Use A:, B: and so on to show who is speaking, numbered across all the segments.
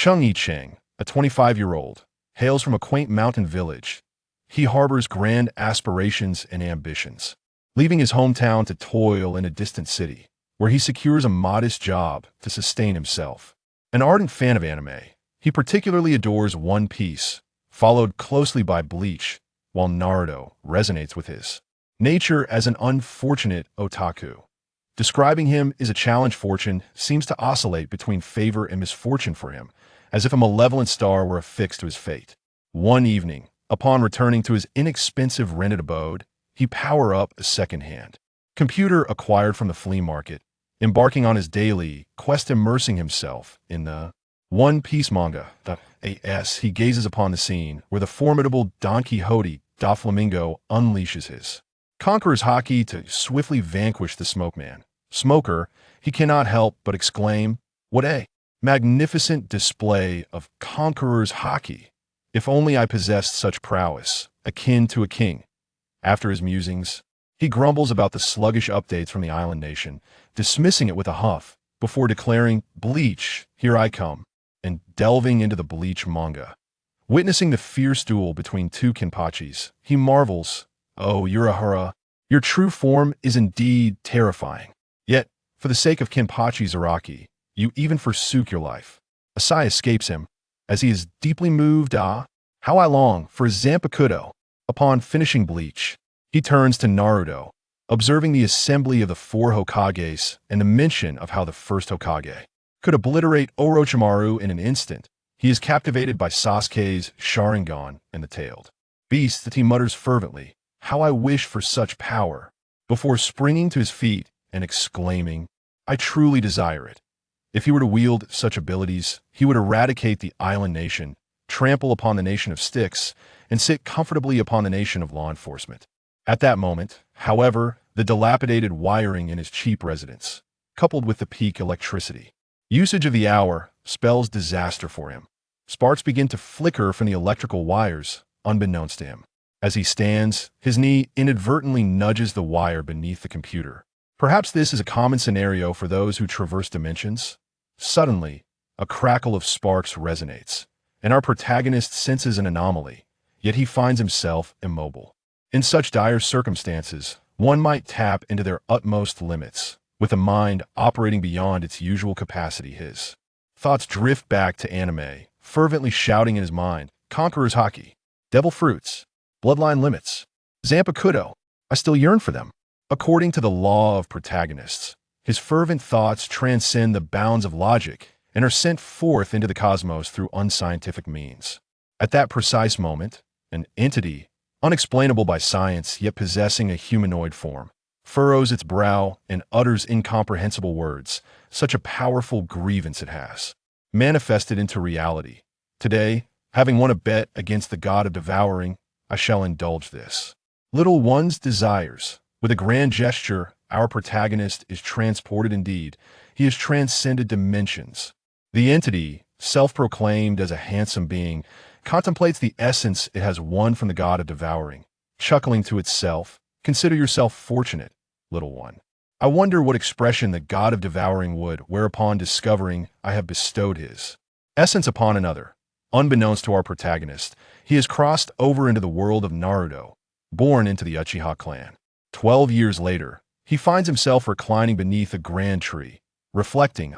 A: Cheng Yichen, a 25-year-old, hails from a quaint mountain village. He harbors grand aspirations and ambitions, leaving his hometown to toil in a distant city, where he secures a modest job to sustain himself. An ardent fan of anime, he particularly adores One Piece, followed closely by Bleach, while Naruto resonates with his nature as an unfortunate otaku. Describing him as a challenge fortune seems to oscillate between favor and misfortune for him, as if a malevolent star were affixed to his fate. One evening, upon returning to his inexpensive rented abode, he power up a second-hand computer acquired from the flea market, embarking on his daily quest immersing himself in the One Piece manga. He gazes upon the scene where the formidable Don Quixote da Flamingo unleashes his Conqueror's Haki to swiftly vanquish the smoker. He cannot help but exclaim, "What a magnificent display of Conqueror's Haki! If only I possessed such prowess, akin to a king." After his musings, he grumbles about the sluggish updates from the island nation, dismissing it with a huff, before declaring, "Bleach, here I come," and delving into the Bleach manga. Witnessing the fierce duel between two Kenpachis, he marvels, "Oh, Uchiha, your true form is indeed terrifying. Yet, for the sake of Kenpachi Zaraki, you even forsook your life." A sigh escapes him, as he is deeply moved. How I long for his Zanpakutō. Upon finishing Bleach, he turns to Naruto, observing the assembly of the four Hokages and the mention of how the first Hokage could obliterate Orochimaru in an instant. He is captivated by Sasuke's Sharingan and the tailed beast that he mutters fervently, "How I wish for such power," before springing to his feet and exclaiming, "I truly desire it." If he were to wield such abilities, he would eradicate the island nation, trample upon the nation of sticks, and sit comfortably upon the nation of law enforcement. At that moment, however, the dilapidated wiring in his cheap residence, coupled with the peak electricity usage of the hour, spells disaster for him. Sparks begin to flicker from the electrical wires, unbeknownst to him. As he stands, his knee inadvertently nudges the wire beneath the computer. Perhaps this is a common scenario for those who traverse dimensions. Suddenly, a crackle of sparks resonates, and our protagonist senses an anomaly, yet he finds himself immobile. In such dire circumstances, one might tap into their utmost limits, with a mind operating beyond its usual capacity. His thoughts drift back to anime, fervently shouting in his mind, "Conqueror's Haki, devil fruits, bloodline limits, Zanpakutō, I still yearn for them." According to the law of protagonists, his fervent thoughts transcend the bounds of logic and are sent forth into the cosmos through unscientific means. At that precise moment, an entity, unexplainable by science yet possessing a humanoid form, furrows its brow and utters incomprehensible words. Such a powerful grievance it has manifested into reality. "Today, having won a bet against the god of devouring, I shall indulge this little one's desires." With a grand gesture, our protagonist is transported indeed. He has transcended dimensions. The entity, self-proclaimed as a handsome being, contemplates the essence it has won from the god of devouring, chuckling to itself, "Consider yourself fortunate, little one. I wonder what expression the god of devouring would wear upon discovering I have bestowed his essence upon another." Unbeknownst to our protagonist, he has crossed over into the world of Naruto, born into the Uchiha clan. 12 years later, he finds himself reclining beneath a grand tree, reflecting,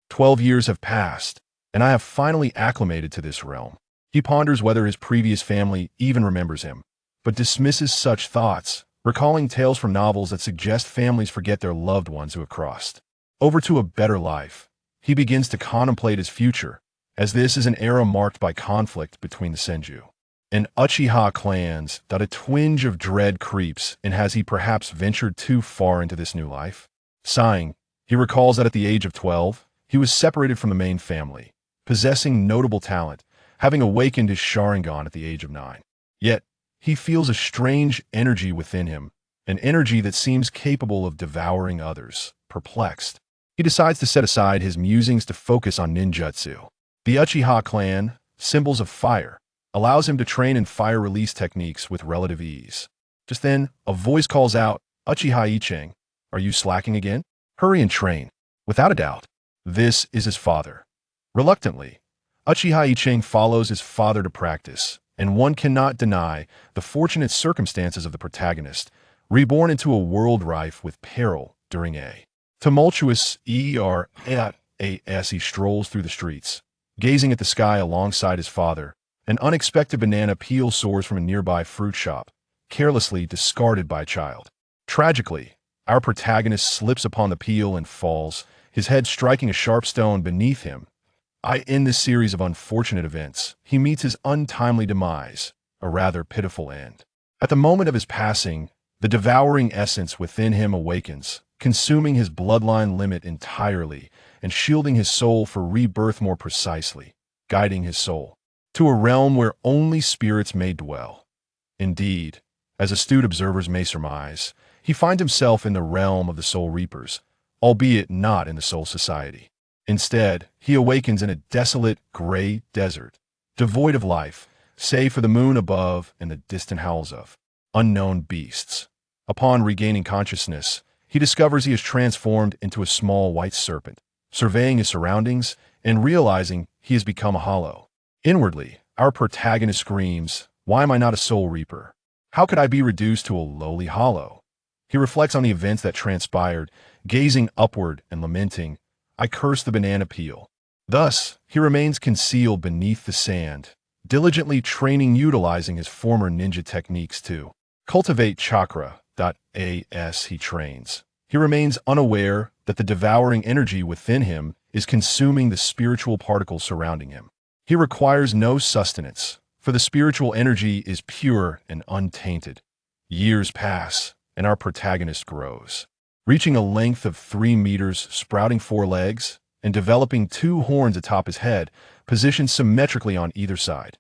A: 12 years have passed, and I have finally acclimated to this realm." He ponders whether his previous family even remembers him, but dismisses such thoughts, recalling tales from novels that suggest families forget their loved ones who have crossed over to a better life. He begins to contemplate his future, as this is an era marked by conflict between the Senju and Uchiha clans. A twinge of dread creeps, and has he perhaps ventured too far into this new life? Sighing, he recalls that at the age of 12, he was separated from the main family, possessing notable talent, having awakened his Sharingan at the age of 9. Yet, he feels a strange energy within him, an energy that seems capable of devouring others. Perplexed, he decides to set aside his musings to focus on ninjutsu. The Uchiha clan, symbols of fire, allows him to train in fire release techniques with relative ease. Just then, a voice calls out, "Uchiha Yichen, are you slacking again? Hurry and train." Without a doubt, this is his father. Reluctantly, Uchiha Yichen follows his father to practice, and one cannot deny the fortunate circumstances of the protagonist, reborn into a world rife with peril during a tumultuous era as he strolls through the streets, gazing at the sky alongside his father. An unexpected banana peel soars from a nearby fruit shop, carelessly discarded by a child. Tragically, our protagonist slips upon the peel and falls, his head striking a sharp stone beneath him. In this series of unfortunate events, he meets his untimely demise, a rather pitiful end. At the moment of his passing, the devouring essence within him awakens, consuming his bloodline limit entirely and shielding his soul for rebirth more precisely, guiding his soul to a realm where only spirits may dwell. Indeed, as astute observers may surmise, he finds himself in the realm of the Soul Reapers, albeit not in the Soul Society. Instead, he awakens in a desolate, gray desert, devoid of life, save for the moon above and the distant howls of unknown beasts. Upon regaining consciousness, he discovers he is transformed into a small white serpent, surveying his surroundings and realizing he has become a hollow. Inwardly, our protagonist screams, "Why am I not a soul reaper? How could I be reduced to a lowly hollow?" He reflects on the events that transpired, gazing upward and lamenting, "I curse the banana peel." Thus, he remains concealed beneath the sand, diligently utilizing his former ninja techniques to cultivate chakra. As he trains, he remains unaware that the devouring energy within him is consuming the spiritual particles surrounding him. He requires no sustenance, for the spiritual energy is pure and untainted. Years pass, and our protagonist grows, reaching a length of 3 meters, sprouting 4 legs, and developing 2 horns atop his head, positioned symmetrically on either side.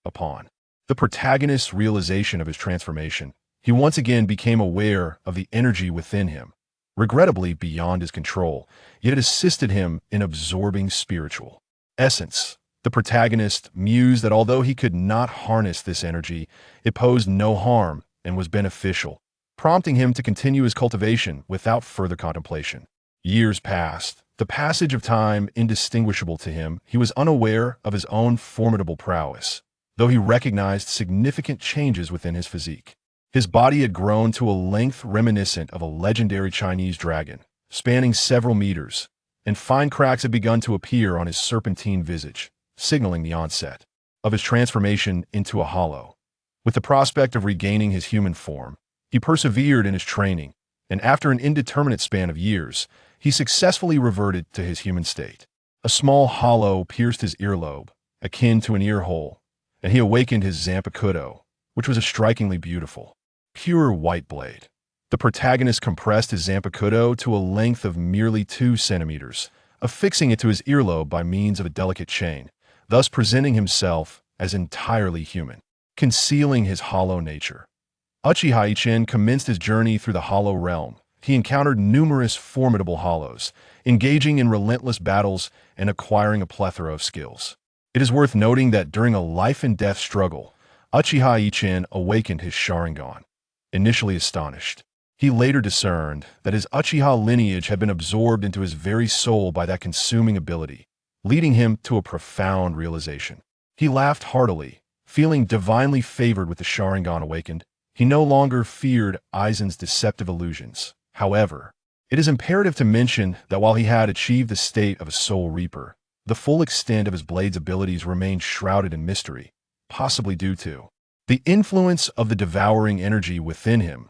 A: Upon the protagonist's realization of his transformation, he once again became aware of the energy within him, regrettably beyond his control, yet it assisted him in absorbing spiritual essence. The protagonist mused that although he could not harness this energy, it posed no harm and was beneficial, prompting him to continue his cultivation without further contemplation. Years passed, the passage of time indistinguishable to him. He was unaware of his own formidable prowess, though he recognized significant changes within his physique. His body had grown to a length reminiscent of a legendary Chinese dragon, spanning several meters, and fine cracks had begun to appear on his serpentine visage, signaling the onset of his transformation into a hollow. With the prospect of regaining his human form, he persevered in his training, and after an indeterminate span of years, he successfully reverted to his human state. A small hollow pierced his earlobe, akin to an ear hole, and he awakened his Zanpakutō, which was a strikingly beautiful, pure white blade. The protagonist compressed his Zanpakutō to a length of merely 2 centimeters, affixing it to his earlobe by means of a delicate chain, thus presenting himself as entirely human, concealing his hollow nature. Uchiha Yichen commenced his journey through the hollow realm. He encountered numerous formidable hollows, engaging in relentless battles and acquiring a plethora of skills. It is worth noting that during a life-and-death struggle, Uchiha Yichen awakened his Sharingan. Initially astonished, he later discerned that his Uchiha lineage had been absorbed into his very soul by that consuming ability, leading him to a profound realization. He laughed heartily, feeling divinely favored with the Sharingan awakened. He no longer feared Aizen's deceptive illusions. However, it is imperative to mention that while he had achieved the state of a soul reaper, the full extent of his blade's abilities remained shrouded in mystery, possibly due to the influence of the devouring energy within him.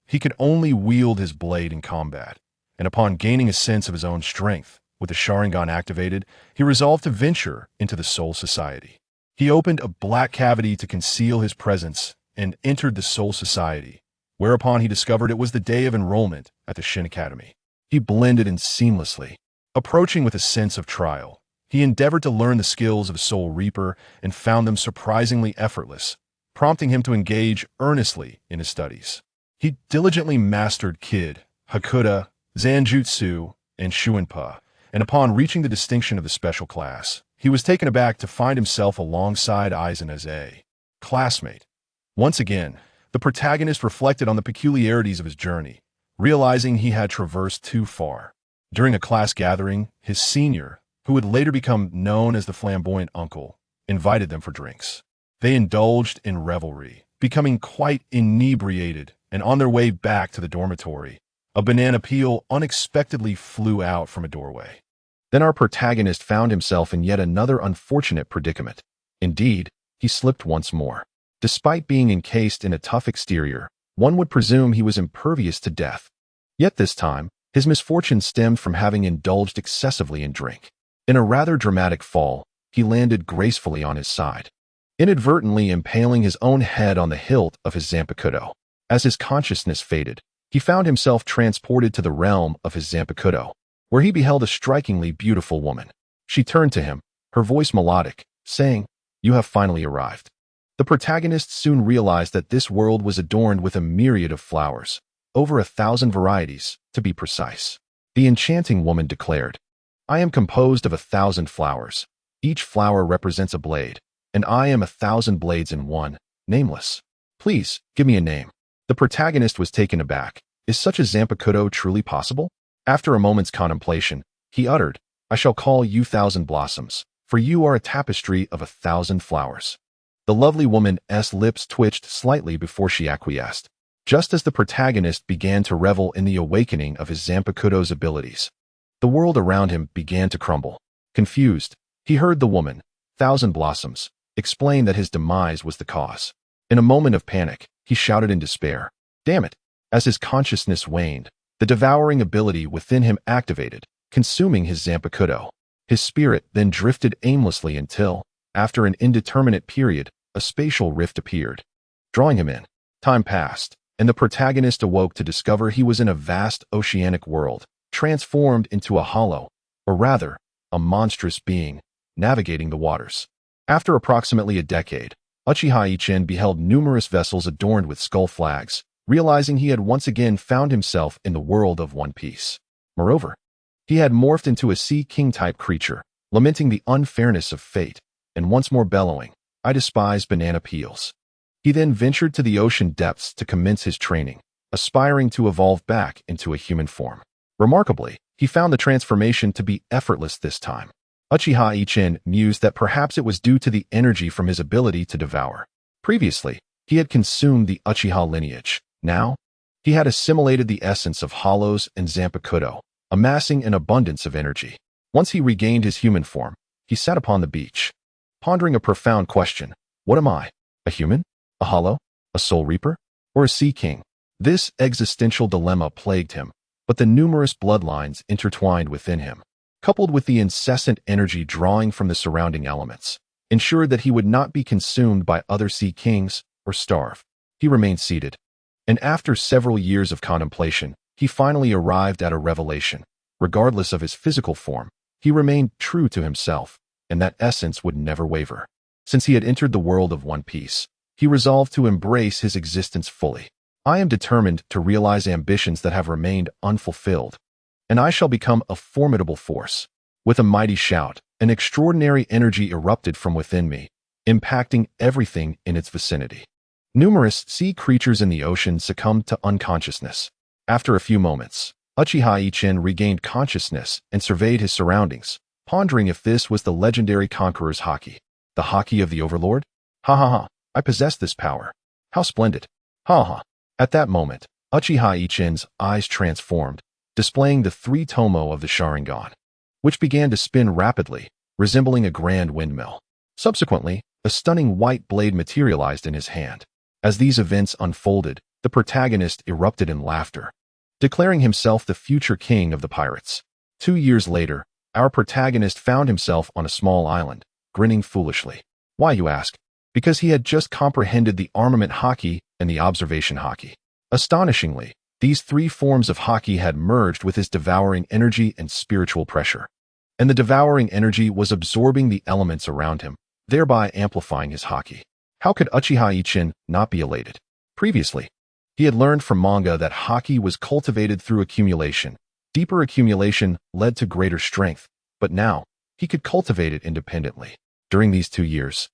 A: He could only wield his blade in combat, and upon gaining a sense of his own strength, with the Sharingan activated, he resolved to venture into the Soul Society. He opened a black cavity to conceal his presence and entered the Soul Society, whereupon he discovered it was the day of enrollment at the Shin Academy. He blended in seamlessly. Approaching with a sense of trial, he endeavored to learn the skills of a Soul Reaper and found them surprisingly effortless, prompting him to engage earnestly in his studies. He diligently mastered Kid, Hakuda, Zanjutsu, and Shuinpa, and upon reaching the distinction of the special class, he was taken aback to find himself alongside Aizen as a classmate. Once again, the protagonist reflected on the peculiarities of his journey, realizing he had traversed too far. During a class gathering, his senior, who would later become known as the flamboyant uncle, invited them for drinks. They indulged in revelry, becoming quite inebriated, and on their way back to the dormitory, a banana peel unexpectedly flew out from a doorway. Then our protagonist found himself in yet another unfortunate predicament. Indeed, he slipped once more. Despite being encased in a tough exterior, one would presume he was impervious to death. Yet this time, his misfortune stemmed from having indulged excessively in drink. In a rather dramatic fall, he landed gracefully on his side, inadvertently impaling his own head on the hilt of his Zanpakutō. As his consciousness faded, he found himself transported to the realm of his Zanpakutō, where he beheld a strikingly beautiful woman. She turned to him, her voice melodic, saying, "You have finally arrived." The protagonist soon realized that this world was adorned with a myriad of flowers, over 1,000 varieties, to be precise. The enchanting woman declared, "I am composed of 1,000 flowers. Each flower represents a blade, and I am 1,000 blades in one, nameless. Please, give me a name." The protagonist was taken aback. Is such a Zanpakutō truly possible? After a moment's contemplation, he uttered, "I shall call you 1,000 blossoms, for you are a tapestry of 1,000 flowers." The lovely woman's lips twitched slightly before she acquiesced. Just as the protagonist began to revel in the awakening of his Zanpakutō's abilities, the world around him began to crumble. Confused, he heard the woman, 1,000 blossoms, explain that his demise was the cause. In a moment of panic, he shouted in despair, "Damn it!" As his consciousness waned, the devouring ability within him activated, consuming his Zanpakutō. His spirit then drifted aimlessly until, after an indeterminate period, a spatial rift appeared, drawing him in. Time passed, and the protagonist awoke to discover he was in a vast oceanic world, transformed into a hollow, or rather, a monstrous being, navigating the waters. After approximately a decade, Uchiha Yichen beheld numerous vessels adorned with skull flags, realizing he had once again found himself in the world of One Piece. Moreover, he had morphed into a sea king-type creature, lamenting the unfairness of fate, and once more bellowing, "I despise banana peels." He then ventured to the ocean depths to commence his training, aspiring to evolve back into a human form. Remarkably, he found the transformation to be effortless this time. Uchiha Yichen mused that perhaps it was due to the energy from his ability to devour. Previously, he had consumed the Uchiha lineage. Now, he had assimilated the essence of hollows and Zanpakutō, amassing an abundance of energy. Once he regained his human form, he sat upon the beach, pondering a profound question. What am I? A human? A hollow? A soul reaper? Or a sea king? This existential dilemma plagued him, but the numerous bloodlines intertwined within him, coupled with the incessant energy drawing from the surrounding elements, ensured that he would not be consumed by other sea kings or starve. He remained seated, and after several years of contemplation, he finally arrived at a revelation. Regardless of his physical form, he remained true to himself, and that essence would never waver. Since he had entered the world of One Piece, he resolved to embrace his existence fully. "I am determined to realize ambitions that have remained unfulfilled, and I shall become a formidable force." With a mighty shout, an extraordinary energy erupted from within me, impacting everything in its vicinity. Numerous sea creatures in the ocean succumbed to unconsciousness. After a few moments, Uchiha Yichen regained consciousness and surveyed his surroundings, pondering if this was the legendary Conqueror's Haki. The Haki of the Overlord? Ha ha ha, I possess this power. How splendid. Ha ha. At that moment, Uchiha Yichen's eyes transformed, displaying the 3 tomo of the Sharingan, which began to spin rapidly, resembling a grand windmill. Subsequently, a stunning white blade materialized in his hand. As these events unfolded, the protagonist erupted in laughter, declaring himself the future king of the pirates. 2 years later, our protagonist found himself on a small island, grinning foolishly. Why, you ask? Because he had just comprehended the armament Haki and the observation Haki. Astonishingly, these 3 forms of Haki had merged with his devouring energy and spiritual pressure, and the devouring energy was absorbing the elements around him, thereby amplifying his Haki. How could Uchiha Yichen not be elated? Previously, he had learned from manga that Haki was cultivated through accumulation. Deeper accumulation led to greater strength, but now, he could cultivate it independently. During these 2 years,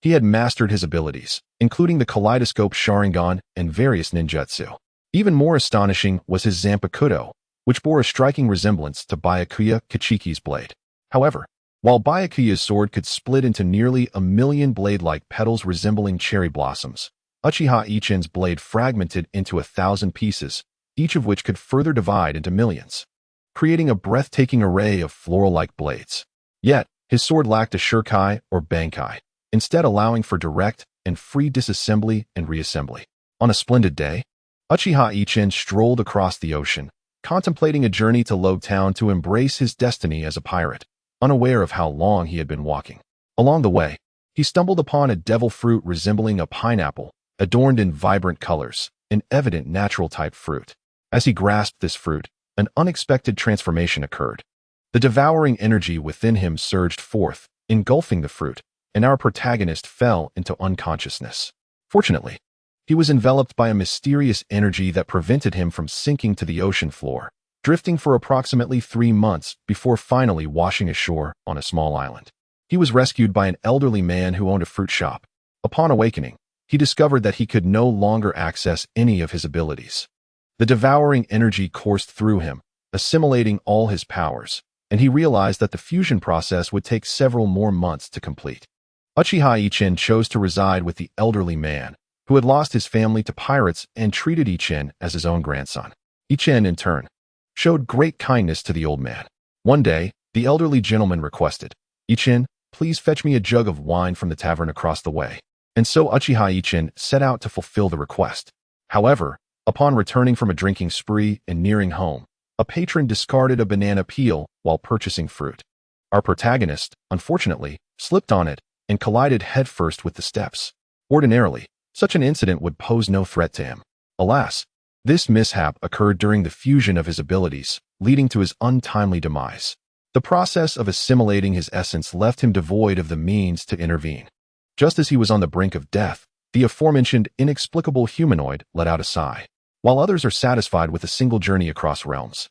A: he had mastered his abilities, including the kaleidoscope Sharingan and various ninjutsu. Even more astonishing was his Zanpakutō, which bore a striking resemblance to Byakuya Kichiki's blade. However, While Byakuya's sword could split into nearly 1,000,000 blade-like petals resembling cherry blossoms, Uchiha Ichen's blade fragmented into 1,000 pieces, each of which could further divide into millions, creating a breathtaking array of floral-like blades. Yet, his sword lacked a shuriken or bankai, instead allowing for direct and free disassembly and reassembly. On a splendid day, Uchiha Ichen strolled across the ocean, contemplating a journey to Logue Town to embrace his destiny as a pirate, unaware of how long he had been walking. Along the way, he stumbled upon a devil fruit resembling a pineapple, adorned in vibrant colors, an evident natural-type fruit. As he grasped this fruit, an unexpected transformation occurred. The devouring energy within him surged forth, engulfing the fruit, and our protagonist fell into unconsciousness. Fortunately, he was enveloped by a mysterious energy that prevented him from sinking to the ocean floor, drifting for approximately 3 months before finally washing ashore on a small island. He was rescued by an elderly man who owned a fruit shop. Upon awakening, he discovered that he could no longer access any of his abilities. The devouring energy coursed through him, assimilating all his powers, and he realized that the fusion process would take several more months to complete. Uchiha Ichen chose to reside with the elderly man, who had lost his family to pirates and treated Ichen as his own grandson. Ichen, in turn, showed great kindness to the old man. One day, the elderly gentleman requested, "Ichen, please fetch me a jug of wine from the tavern across the way." And so Uchiha Ichen set out to fulfill the request. However, upon returning from a drinking spree and nearing home, a patron discarded a banana peel while purchasing fruit. Our protagonist, unfortunately, slipped on it and collided headfirst with the steps. Ordinarily, such an incident would pose no threat to him. Alas, this mishap occurred during the fusion of his abilities, leading to his untimely demise. The process of assimilating his essence left him devoid of the means to intervene. Just as he was on the brink of death, the aforementioned inexplicable humanoid let out a sigh. While others are satisfied with a single journey across realms,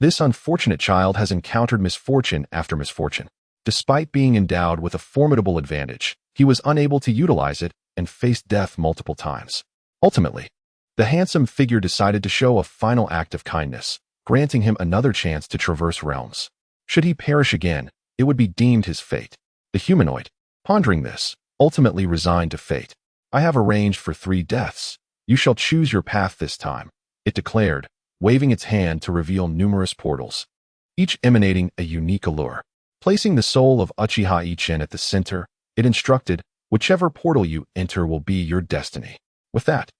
A: this unfortunate child has encountered misfortune after misfortune. Despite being endowed with a formidable advantage, he was unable to utilize it and faced death multiple times. Ultimately, the handsome figure decided to show a final act of kindness, granting him another chance to traverse realms. Should he perish again, it would be deemed his fate. The humanoid, pondering this, ultimately resigned to fate. "I have arranged for 3 deaths. You shall choose your path this time," it declared, waving its hand to reveal numerous portals, each emanating a unique allure. Placing the soul of Uchiha Ichen at the center, it instructed, "Whichever portal you enter will be your destiny." With that,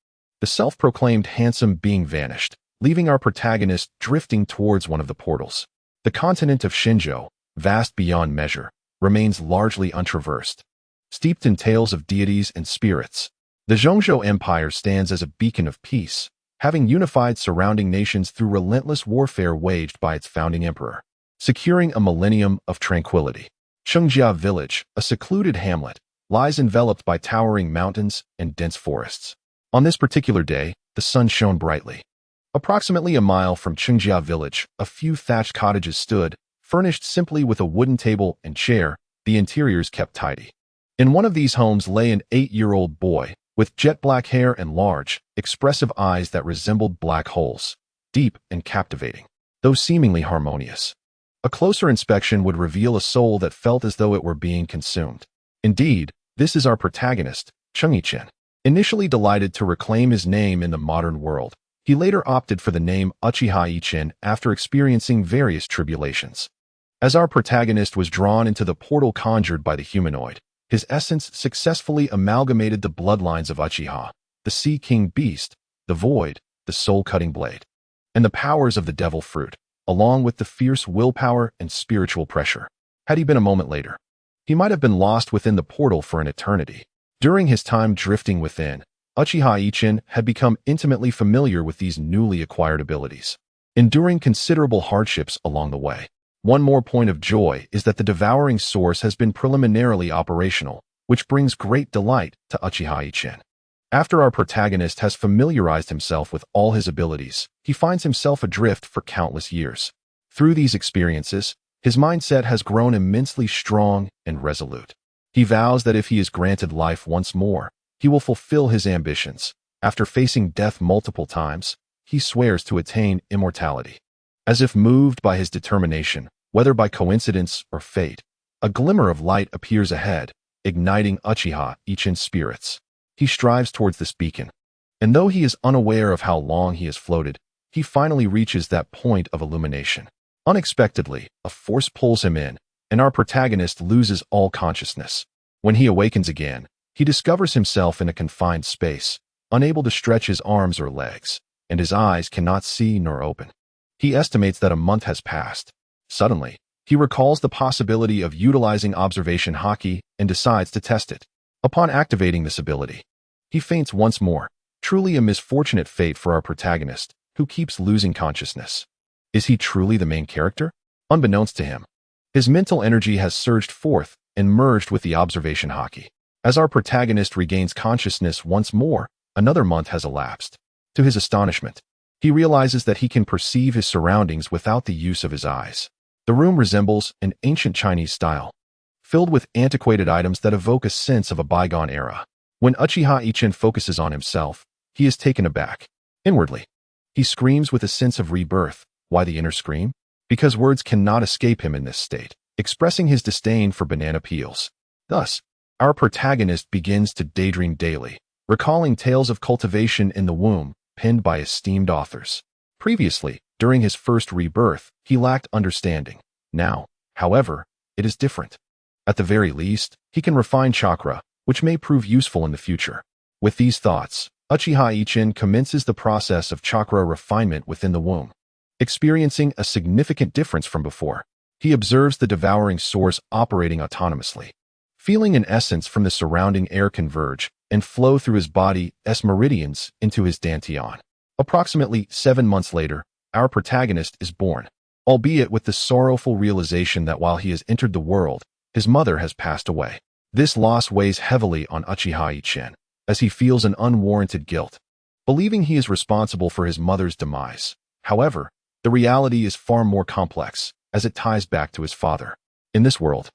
A: the self-proclaimed handsome being vanished, leaving our protagonist drifting towards one of the portals. The continent of Shinjo, vast beyond measure, remains largely untraversed. Steeped in tales of deities and spirits, the Zhongzhou Empire stands as a beacon of peace, having unified surrounding nations through relentless warfare waged by its founding emperor, securing a millennium of tranquility. Chengjia Village, a secluded hamlet, lies enveloped by towering mountains and dense forests. On this particular day, the sun shone brightly. Approximately a mile from Chengjia Village, a few thatched cottages stood, furnished simply with a wooden table and chair, the interiors kept tidy. In one of these homes lay an 8-year-old boy, with jet-black hair and large, expressive eyes that resembled black holes, deep and captivating, though seemingly harmonious. A closer inspection would reveal a soul that felt as though it were being consumed. Indeed, this is our protagonist, Cheng Yichen. Initially delighted to reclaim his name in the modern world, he later opted for the name Uchiha Ichen after experiencing various tribulations. As our protagonist was drawn into the portal conjured by the humanoid, his essence successfully amalgamated the bloodlines of Uchiha, the Sea King Beast, the Void, the Soul-Cutting Blade, and the powers of the Devil Fruit, along with the fierce willpower and spiritual pressure. Had he been a moment later, he might have been lost within the portal for an eternity. During his time drifting within, Uchiha Ichen had become intimately familiar with these newly acquired abilities, enduring considerable hardships along the way. One more point of joy is that the devouring source has been preliminarily operational, which brings great delight to Uchiha Ichen. After our protagonist has familiarized himself with all his abilities, he finds himself adrift for countless years. Through these experiences, his mindset has grown immensely strong and resolute. He vows that if he is granted life once more, he will fulfill his ambitions. After facing death multiple times, he swears to attain immortality. As if moved by his determination, whether by coincidence or fate, A glimmer of light appears ahead, igniting Uchiha Yichen's spirits. He strives towards this beacon, and though he is unaware of how long he has floated, he finally reaches that point of illumination. Unexpectedly, a force pulls him in, and our protagonist loses all consciousness. When he awakens again, he discovers himself in a confined space, unable to stretch his arms or legs, and his eyes cannot see nor open. He estimates that a month has passed. Suddenly, he recalls the possibility of utilizing observation Haki and decides to test it. Upon activating this ability, he faints once more, truly a misfortunate fate for our protagonist, who keeps losing consciousness. Is he truly the main character? Unbeknownst to him, his mental energy has surged forth and merged with the observation Haki. As our protagonist regains consciousness once more, another month has elapsed. To his astonishment, he realizes that he can perceive his surroundings without the use of his eyes. The room resembles an ancient Chinese style, filled with antiquated items that evoke a sense of a bygone era. When Uchiha Yichen focuses on himself, he is taken aback. Inwardly, he screams with a sense of rebirth. Why the inner scream? Because words cannot escape him in this state, expressing his disdain for banana peels. Thus, our protagonist begins to daydream daily, recalling tales of cultivation in the womb, penned by esteemed authors. Previously, during his first rebirth, he lacked understanding. Now, however, it is different. At the very least, he can refine chakra, which may prove useful in the future. With these thoughts, Uchiha Yichen commences the process of chakra refinement within the womb. Experiencing a significant difference from before, he observes the devouring source operating autonomously. Feeling an essence from the surrounding air converge and flow through his body's meridians into his dantian. Approximately 7 months later, our protagonist is born, albeit with the sorrowful realization that while he has entered the world, his mother has passed away. This loss weighs heavily on Uchiha Yichen, as he feels an unwarranted guilt, believing he is responsible for his mother's demise. However, the reality is far more complex, as it ties back to his father. In this world,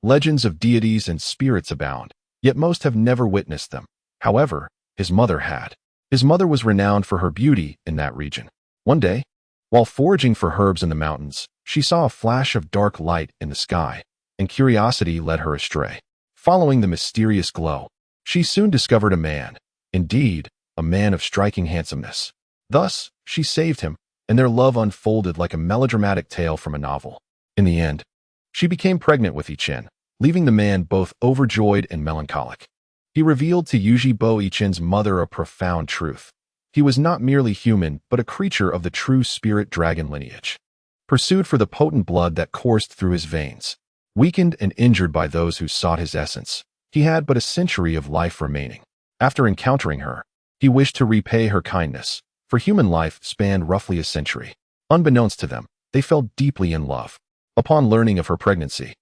A: legends of deities and spirits abound, yet most have never witnessed them. However, his mother had. His mother was renowned for her beauty in that region. One day, while foraging for herbs in the mountains, she saw a flash of dark light in the sky, and curiosity led her astray. Following the mysterious glow, she soon discovered a man, indeed, a man of striking handsomeness. Thus, she saved him, and their love unfolded like a melodramatic tale from a novel. In the end, she became pregnant with Yichen, leaving the man both overjoyed and melancholic. He revealed to Yichen's mother a profound truth. He was not merely human, but a creature of the true spirit dragon lineage, pursued for the potent blood that coursed through his veins. Weakened and injured by those who sought his essence, he had but a century of life remaining. After encountering her, he wished to repay her kindness, for human life spanned roughly a century. Unbeknownst to them, they fell deeply in love. Upon learning of her pregnancy,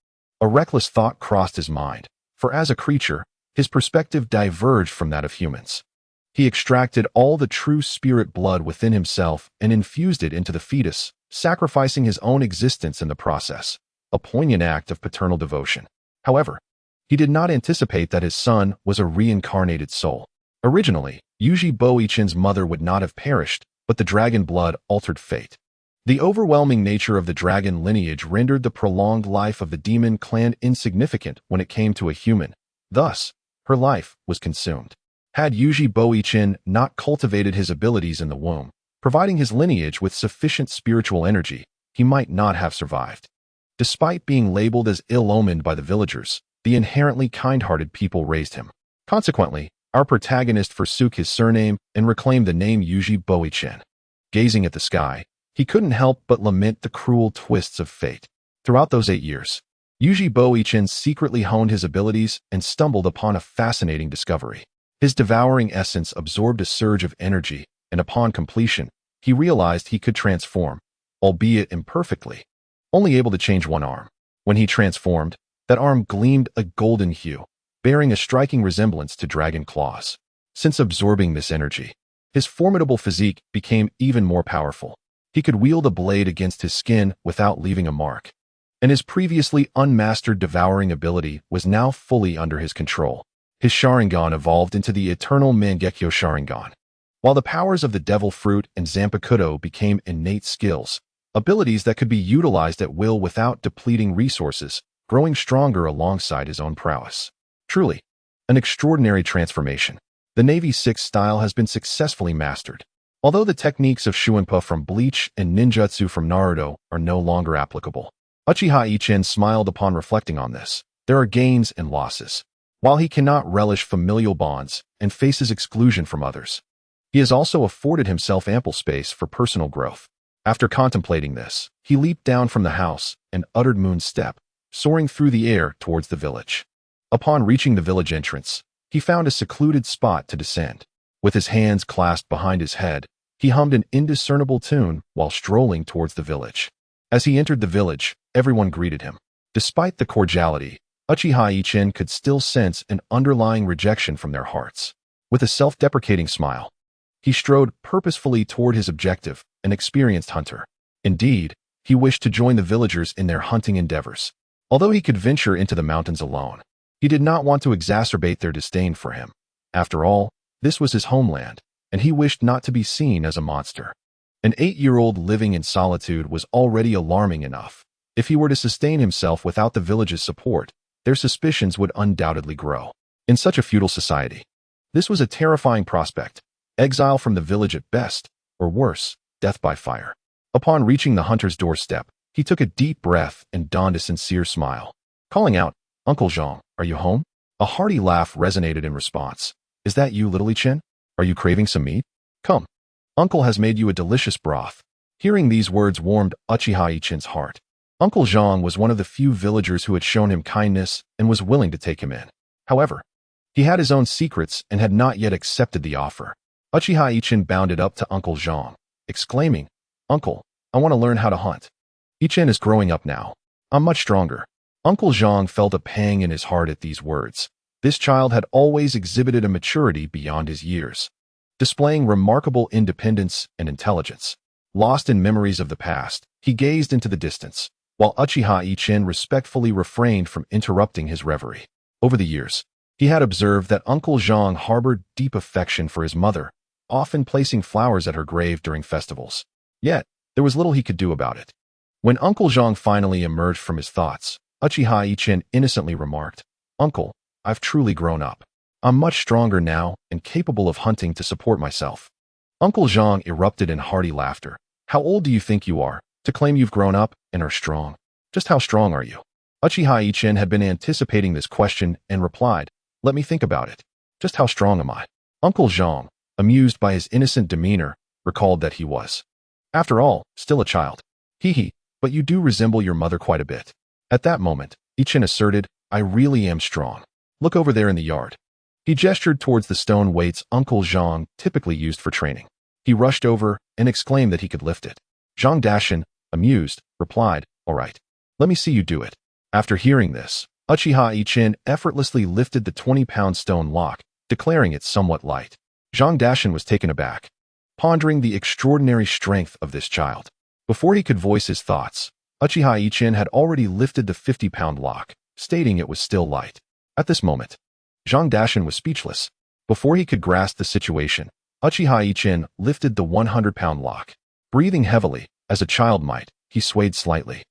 A: a reckless thought crossed his mind, for as a creature, his perspective diverged from that of humans. He extracted all the true spirit blood within himself and infused it into the fetus, sacrificing his own existence in the process, a poignant act of paternal devotion. However, he did not anticipate that his son was a reincarnated soul. Originally, Yichen's mother would not have perished, but the dragon blood altered fate. The overwhelming nature of the dragon lineage rendered the prolonged life of the demon clan insignificant when it came to a human. Thus, her life was consumed. Had Yichen not cultivated his abilities in the womb, providing his lineage with sufficient spiritual energy, he might not have survived. Despite being labeled as ill-omened by the villagers, the inherently kind-hearted people raised him. Consequently, our protagonist forsook his surname and reclaimed the name Yichen. Gazing at the sky, he couldn't help but lament the cruel twists of fate. Throughout those 8 years, Yichen secretly honed his abilities and stumbled upon a fascinating discovery. His devouring essence absorbed a surge of energy, and upon completion, he realized he could transform, albeit imperfectly, only able to change one arm. When he transformed, that arm gleamed a golden hue, bearing a striking resemblance to dragon claws. Since absorbing this energy, his formidable physique became even more powerful. He could wield a blade against his skin without leaving a mark, and his previously unmastered devouring ability was now fully under his control. His Sharingan evolved into the eternal Mangekyo Sharingan. While the powers of the Devil Fruit and Zanpakutō became innate skills, abilities that could be utilized at will without depleting resources, growing stronger alongside his own prowess. Truly, an extraordinary transformation. The Navy 6 style has been successfully mastered. Although the techniques of Shuinpa from Bleach and Ninjutsu from Naruto are no longer applicable, Uchiha Yichen smiled upon reflecting on this. There are gains and losses. While he cannot relish familial bonds and faces exclusion from others, he has also afforded himself ample space for personal growth. After contemplating this, he leaped down from the house and uttered Moon's Step, soaring through the air towards the village. Upon reaching the village entrance, he found a secluded spot to descend. With his hands clasped behind his head, he hummed an indiscernible tune while strolling towards the village. As he entered the village, everyone greeted him. Despite the cordiality, Uchiha Yichen could still sense an underlying rejection from their hearts. With a self-deprecating smile, he strode purposefully toward his objective, an experienced hunter. Indeed, he wished to join the villagers in their hunting endeavors. Although he could venture into the mountains alone, he did not want to exacerbate their disdain for him. After all, this was his homeland, and he wished not to be seen as a monster. An 8-year-old living in solitude was already alarming enough. If he were to sustain himself without the village's support, their suspicions would undoubtedly grow. In such a feudal society, this was a terrifying prospect. Exile from the village at best, or worse, death by fire. Upon reaching the hunter's doorstep, he took a deep breath and donned a sincere smile. Calling out, "Uncle Zhang, are you home?" A hearty laugh resonated in response. "Is that you, little Yichen? Are you craving some meat? Come. Uncle has made you a delicious broth." Hearing these words warmed Uchiha Yichen's heart. Uncle Zhang was one of the few villagers who had shown him kindness and was willing to take him in. However, he had his own secrets and had not yet accepted the offer. Uchiha Yichen bounded up to Uncle Zhang, exclaiming, "Uncle, I want to learn how to hunt. Yichen is growing up now. I'm much stronger." Uncle Zhang felt a pang in his heart at these words. This child had always exhibited a maturity beyond his years, displaying remarkable independence and intelligence. Lost in memories of the past, he gazed into the distance, while Uchiha Yichen respectfully refrained from interrupting his reverie. Over the years, he had observed that Uncle Zhang harbored deep affection for his mother, often placing flowers at her grave during festivals. Yet, there was little he could do about it. When Uncle Zhang finally emerged from his thoughts, Uchiha Yichen innocently remarked, "Uncle, I've truly grown up. I'm much stronger now and capable of hunting to support myself." Uncle Zhang erupted in hearty laughter. "How old do you think you are, to claim you've grown up and are strong? Just how strong are you?" Uchiha Yichen had been anticipating this question and replied, "Let me think about it. Just how strong am I?" Uncle Zhang, amused by his innocent demeanor, recalled that he was, after all, still a child. "Hee, but you do resemble your mother quite a bit." At that moment, Yichen asserted, "I really am strong. Look over there in the yard." He gestured towards the stone weights Uncle Zhang typically used for training. He rushed over and exclaimed that he could lift it. Zhang Dashan, amused, replied, "All right. Let me see you do it." After hearing this, Uchiha Yichen effortlessly lifted the 20-pound stone lock, declaring it somewhat light. Zhang Dashan was taken aback, pondering the extraordinary strength of this child. Before he could voice his thoughts, Uchiha Yichen had already lifted the 50-pound lock, stating it was still light. At this moment, Zhang Dashan was speechless. Before he could grasp the situation, Uchiha Yichen lifted the 100-pound lock. Breathing heavily, as a child might, he swayed slightly.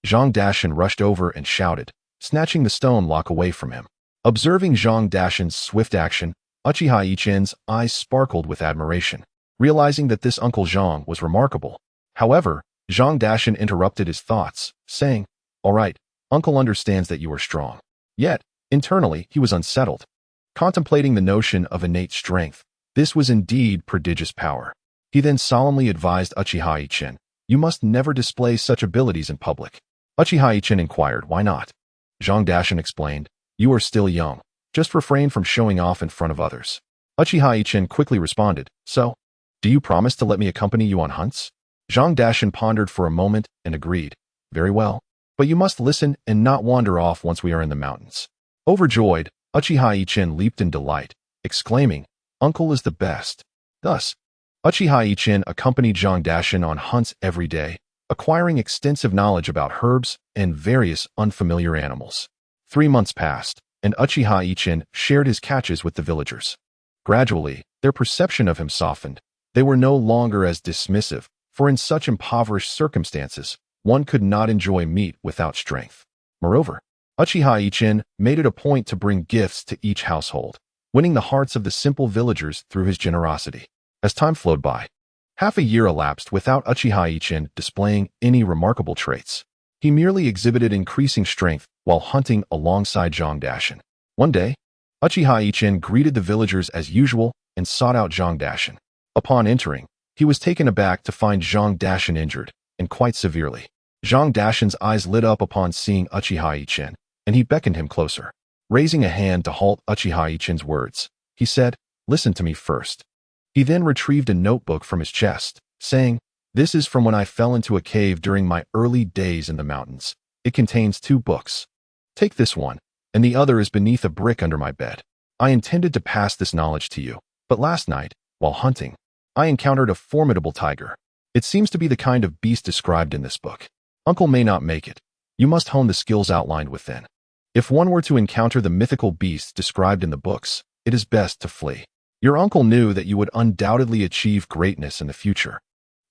A: Zhang Dashan rushed over and shouted, snatching the stone lock away from him. Observing Zhang Dashan's swift action, Uchiha Yichen's eyes sparkled with admiration, realizing that this Uncle Zhang was remarkable. However, Zhang Dashan interrupted his thoughts, saying, "All right, Uncle understands that you are strong." Yet, internally, he was unsettled. Contemplating the notion of innate strength, this was indeed prodigious power. He then solemnly advised Uchiha Yichen, "You must never display such abilities in public." Uchiha Yichen inquired, "Why not?" Zhang Dashan explained, "You are still young. Just refrain from showing off in front of others." Uchiha Yichen quickly responded, "So, do you promise to let me accompany you on hunts?" Zhang Dashan pondered for a moment and agreed, "Very well. But you must listen and not wander off once we are in the mountains." Overjoyed, Uchiha Yichen leaped in delight, exclaiming, "Uncle is the best." Thus, Uchiha Yichen accompanied Zhang Dashan on hunts every day, acquiring extensive knowledge about herbs and various unfamiliar animals. 3 months passed, and Uchiha Yichen shared his catches with the villagers. Gradually, their perception of him softened. They were no longer as dismissive, for in such impoverished circumstances, one could not enjoy meat without strength. Moreover, Uchiha Yichen made it a point to bring gifts to each household, winning the hearts of the simple villagers through his generosity. As time flowed by, half a year elapsed without Uchiha Yichen displaying any remarkable traits. He merely exhibited increasing strength while hunting alongside Zhang Daxin. One day, Uchiha Yichen greeted the villagers as usual and sought out Zhang Daxin. Upon entering, he was taken aback to find Zhang Daxin injured, and quite severely. Zhang Daxin's eyes lit up upon seeing Uchiha Yichen, and he beckoned him closer. Raising a hand to halt Uchiha Yichen's words, he said, "Listen to me first." He then retrieved a notebook from his chest, saying, "This is from when I fell into a cave during my early days in the mountains. It contains 2 books. Take this one, and the other is beneath a brick under my bed. I intended to pass this knowledge to you, but last night, while hunting, I encountered a formidable tiger. It seems to be the kind of beast described in this book. Uncle may not make it. You must hone the skills outlined within. If one were to encounter the mythical beasts described in the books, it is best to flee. Your uncle knew that you would undoubtedly achieve greatness in the future.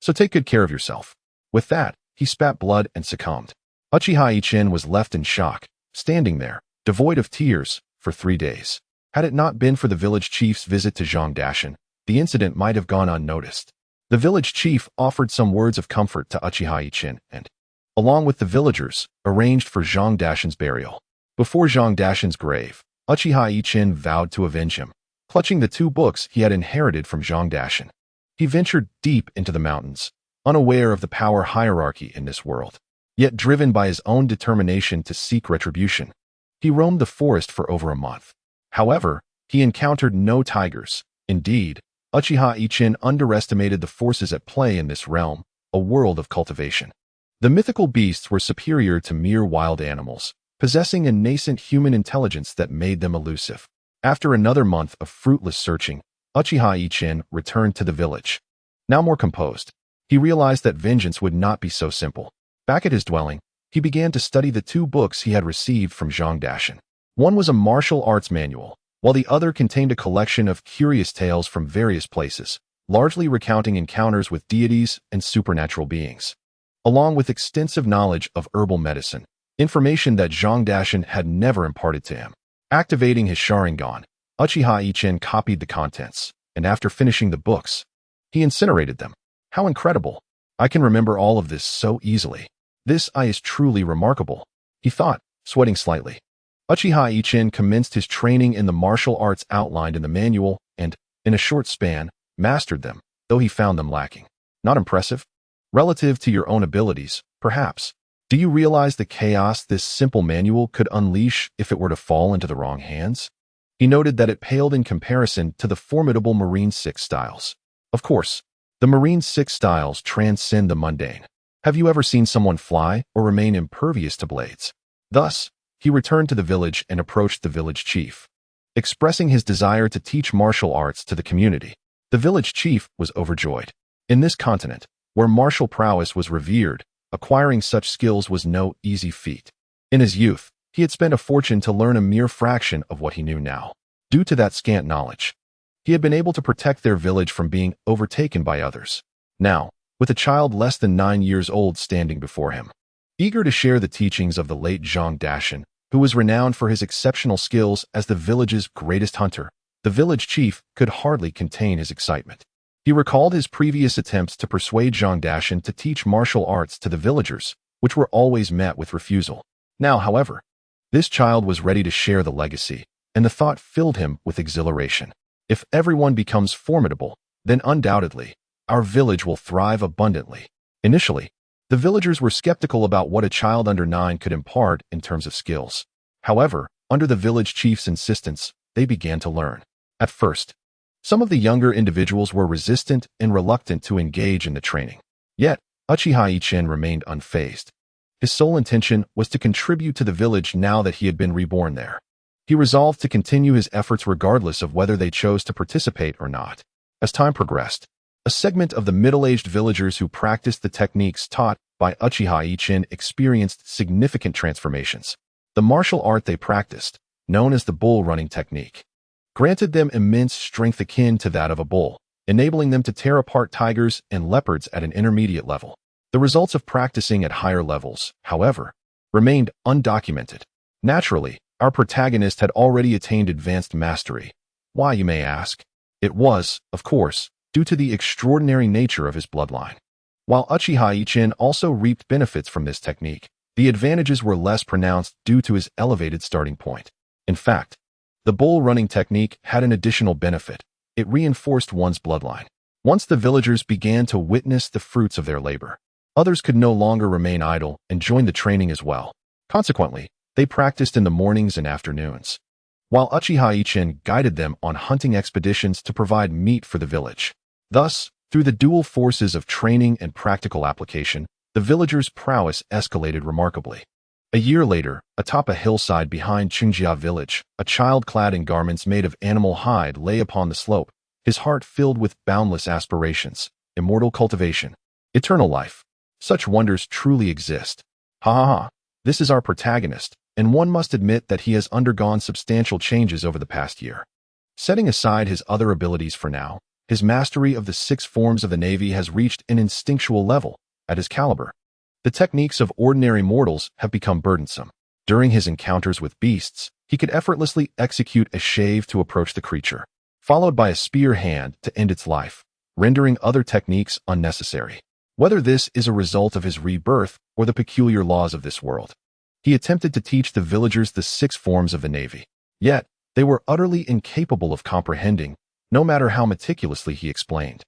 A: So take good care of yourself." With that, he spat blood and succumbed. Uchiha Yichen was left in shock, standing there, devoid of tears, for 3 days. Had it not been for the village chief's visit to Zhang Daxin, the incident might have gone unnoticed. The village chief offered some words of comfort to Uchiha Yichen and, along with the villagers, arranged for Zhang Daxin's burial. Before Zhang Daxin's grave, Uchiha Yichen vowed to avenge him, clutching the 2 books he had inherited from Zhang Daxin. He ventured deep into the mountains, unaware of the power hierarchy in this world, yet driven by his own determination to seek retribution. He roamed the forest for over a month. However, he encountered no tigers. Indeed, Uchiha Yichen underestimated the forces at play in this realm, a world of cultivation. The mythical beasts were superior to mere wild animals, possessing a nascent human intelligence that made them elusive. After another month of fruitless searching, Uchiha Yichen returned to the village. Now more composed, he realized that vengeance would not be so simple. Back at his dwelling, he began to study the 2 books he had received from Zhang Daxin. One was a martial arts manual, while the other contained a collection of curious tales from various places, largely recounting encounters with deities and supernatural beings, along with extensive knowledge of herbal medicine, information that Zhang Daxin had never imparted to him. Activating his Sharingan, Uchiha Yichen copied the contents, and after finishing the books, he incinerated them. How incredible! I can remember all of this so easily. This is truly remarkable, he thought, sweating slightly. Uchiha Yichen commenced his training in the martial arts outlined in the manual and, in a short span, mastered them, though he found them lacking. Not impressive? Relative to your own abilities, perhaps. Do you realize the chaos this simple manual could unleash if it were to fall into the wrong hands? He noted that it paled in comparison to the formidable Marine 6 styles. Of course, the Marine 6 styles transcend the mundane. Have you ever seen someone fly or remain impervious to blades? Thus, he returned to the village and approached the village chief, expressing his desire to teach martial arts to the community. The village chief was overjoyed. In this continent, where martial prowess was revered, acquiring such skills was no easy feat. In his youth, he had spent a fortune to learn a mere fraction of what he knew now. Due to that scant knowledge, he had been able to protect their village from being overtaken by others. Now, with a child less than 9 years old standing before him, eager to share the teachings of the late Zhang Daxin, who was renowned for his exceptional skills as the village's greatest hunter, the village chief could hardly contain his excitement. He recalled his previous attempts to persuade Zhang Daxin to teach martial arts to the villagers, which were always met with refusal. Now, however, this child was ready to share the legacy, and the thought filled him with exhilaration. If everyone becomes formidable, then undoubtedly, our village will thrive abundantly. Initially, the villagers were skeptical about what a child under 9 could impart in terms of skills. However, under the village chief's insistence, they began to learn. At first, some of the younger individuals were resistant and reluctant to engage in the training. Yet, Uchiha Yichen remained unfazed. His sole intention was to contribute to the village now that he had been reborn there. He resolved to continue his efforts regardless of whether they chose to participate or not. As time progressed, a segment of the middle-aged villagers who practiced the techniques taught by Uchiha Yichen experienced significant transformations. The martial art they practiced, known as the bull running technique, granted them immense strength akin to that of a bull, enabling them to tear apart tigers and leopards at an intermediate level. The results of practicing at higher levels, however, remained undocumented. Naturally, our protagonist had already attained advanced mastery. Why, you may ask? It was, of course, due to the extraordinary nature of his bloodline. While Uchiha Yichen also reaped benefits from this technique, the advantages were less pronounced due to his elevated starting point. In fact, the bull running technique had an additional benefit. It reinforced one's bloodline. Once the villagers began to witness the fruits of their labor, others could no longer remain idle and join the training as well. Consequently, they practiced in the mornings and afternoons, while Uchiha Yichen guided them on hunting expeditions to provide meat for the village. Thus, through the dual forces of training and practical application, the villagers' prowess escalated remarkably. A year later, atop a hillside behind Chengjia village, a child clad in garments made of animal hide lay upon the slope, his heart filled with boundless aspirations, immortal cultivation, eternal life. Such wonders truly exist. Ha ha ha. This is our protagonist, and one must admit that he has undergone substantial changes over the past year. Setting aside his other abilities for now, his mastery of the 6 forms of the Navy has reached an instinctual level. At his caliber, the techniques of ordinary mortals have become burdensome. During his encounters with beasts, he could effortlessly execute a shave to approach the creature, followed by a spear hand to end its life, rendering other techniques unnecessary. Whether this is a result of his rebirth or the peculiar laws of this world, he attempted to teach the villagers the 6 forms of the Navy. Yet, they were utterly incapable of comprehending, no matter how meticulously he explained.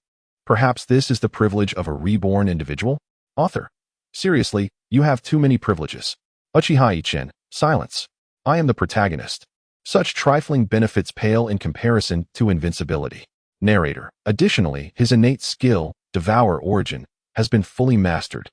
A: Perhaps this is the privilege of a reborn individual? Author. Seriously, you have too many privileges. Uchiha Yichen, silence. I am the protagonist. Such trifling benefits pale in comparison to invincibility. Narrator. Additionally, his innate skill, Devour Origin, has been fully mastered,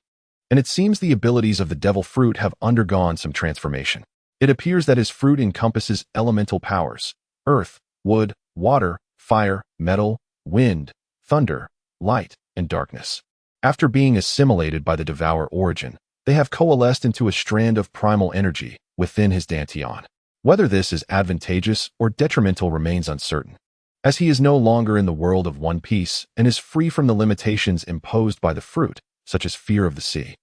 A: and it seems the abilities of the devil fruit have undergone some transformation. It appears that his fruit encompasses elemental powers: earth, wood, water, fire, metal, wind, thunder, light, and darkness. After being assimilated by the Devour Origin, they have coalesced into a strand of primal energy within his dantian. Whether this is advantageous or detrimental remains uncertain, as he is no longer in the world of One Piece and is free from the limitations imposed by the fruit, such as fear of the sea.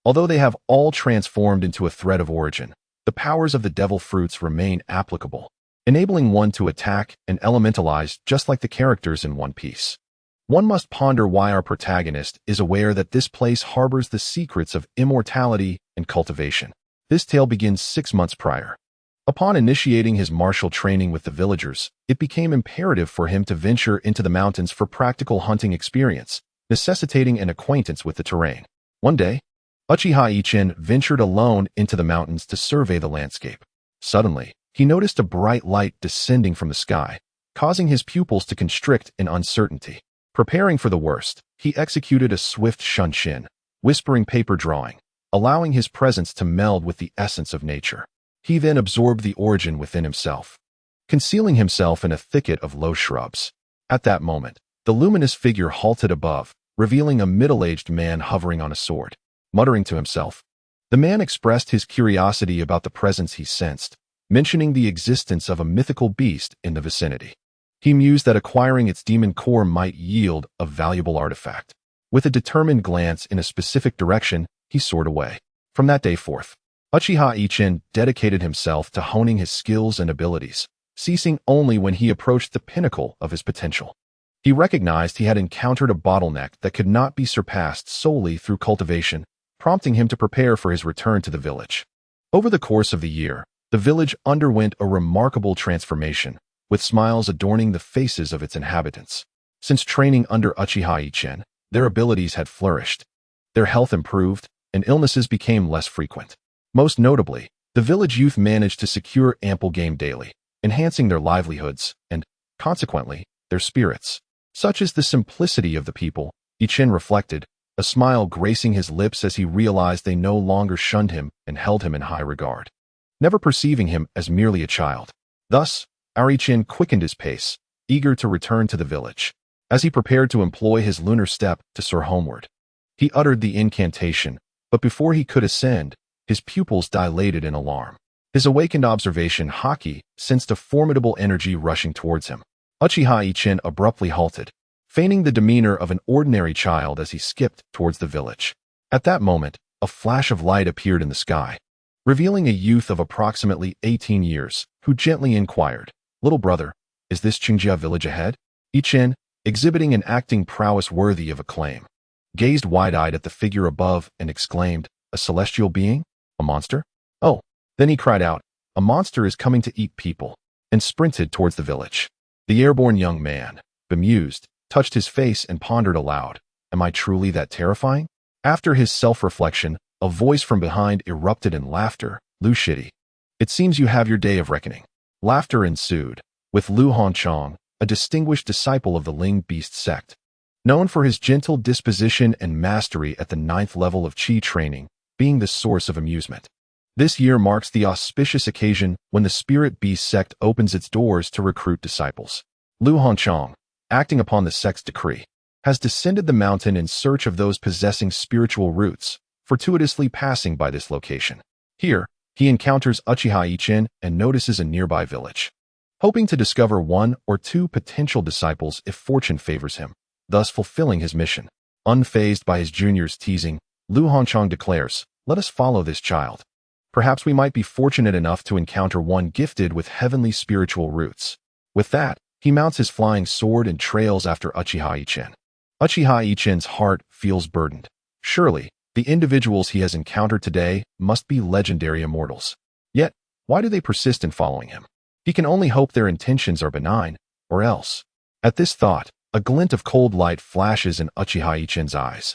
A: Although they have all transformed into a thread of origin, the powers of the devil fruits remain applicable, enabling one to attack and elementalize just like the characters in One Piece. One must ponder why our protagonist is aware that this place harbors the secrets of immortality and cultivation. This tale begins 6 months prior. Upon initiating his martial training with the villagers, it became imperative for him to venture into the mountains for practical hunting experience, necessitating an acquaintance with the terrain. One day, Uchiha Yichen ventured alone into the mountains to survey the landscape. Suddenly, he noticed a bright light descending from the sky, causing his pupils to constrict in uncertainty. Preparing for the worst, he executed a swift shunshin, whispering paper drawing, allowing his presence to meld with the essence of nature. He then absorbed the origin within himself, concealing himself in a thicket of low shrubs. At that moment, the luminous figure halted above, revealing a middle-aged man hovering on a sword. Muttering to himself, the man expressed his curiosity about the presence he sensed, mentioning the existence of a mythical beast in the vicinity. He mused that acquiring its demon core might yield a valuable artifact. With a determined glance in a specific direction, he soared away. From that day forth, Uchiha Yichen dedicated himself to honing his skills and abilities, ceasing only when he approached the pinnacle of his potential. He recognized he had encountered a bottleneck that could not be surpassed solely through cultivation, prompting him to prepare for his return to the village. Over the course of the year, the village underwent a remarkable transformation, with smiles adorning the faces of its inhabitants. Since training under Uchiha Yichen, their abilities had flourished. Their health improved, and illnesses became less frequent. Most notably, the village youth managed to secure ample game daily, enhancing their livelihoods and, consequently, their spirits. Such is the simplicity of the people, Yichen reflected, a smile gracing his lips as he realized they no longer shunned him and held him in high regard, never perceiving him as merely a child. Thus, Yichen quickened his pace, eager to return to the village. As he prepared to employ his lunar step to soar homeward, he uttered the incantation, but before he could ascend, his pupils dilated in alarm. His awakened observation Haki sensed a formidable energy rushing towards him. Uchiha Yichen abruptly halted, feigning the demeanor of an ordinary child as he skipped towards the village. At that moment, a flash of light appeared in the sky, revealing a youth of approximately 18 years, who gently inquired, "Little brother, is this Qingjia village ahead?" Yichen, exhibiting an acting prowess worthy of acclaim, gazed wide-eyed at the figure above and exclaimed, "A celestial being? A monster?" "Oh!" Then he cried out, "A monster is coming to eat people," and sprinted towards the village. The airborne young man, bemused, touched his face and pondered aloud, "Am I truly that terrifying?" After his self-reflection, a voice from behind erupted in laughter. "Lu Shitty, it seems you have your day of reckoning." Laughter ensued, with Lu Hanchang, a distinguished disciple of the Ling Beast sect, known for his gentle disposition and mastery at the 9th level of Qi training, being the source of amusement. This year marks the auspicious occasion when the Spirit Beast sect opens its doors to recruit disciples. Lu Hanchang, acting upon the sect's decree, has descended the mountain in search of those possessing spiritual roots, fortuitously passing by this location. Here, he encounters Uchiha Yichen and notices a nearby village, hoping to discover one or two potential disciples if fortune favors him, thus fulfilling his mission. Unfazed by his junior's teasing, Lu Hanchang declares, "Let us follow this child. Perhaps we might be fortunate enough to encounter one gifted with heavenly spiritual roots." With that, he mounts his flying sword and trails after Uchiha Yichen. Uchiha Yichen's heart feels burdened. Surely, the individuals he has encountered today must be legendary immortals. Yet, why do they persist in following him? He can only hope their intentions are benign, or else. At this thought, a glint of cold light flashes in Uchiha Yichen's eyes.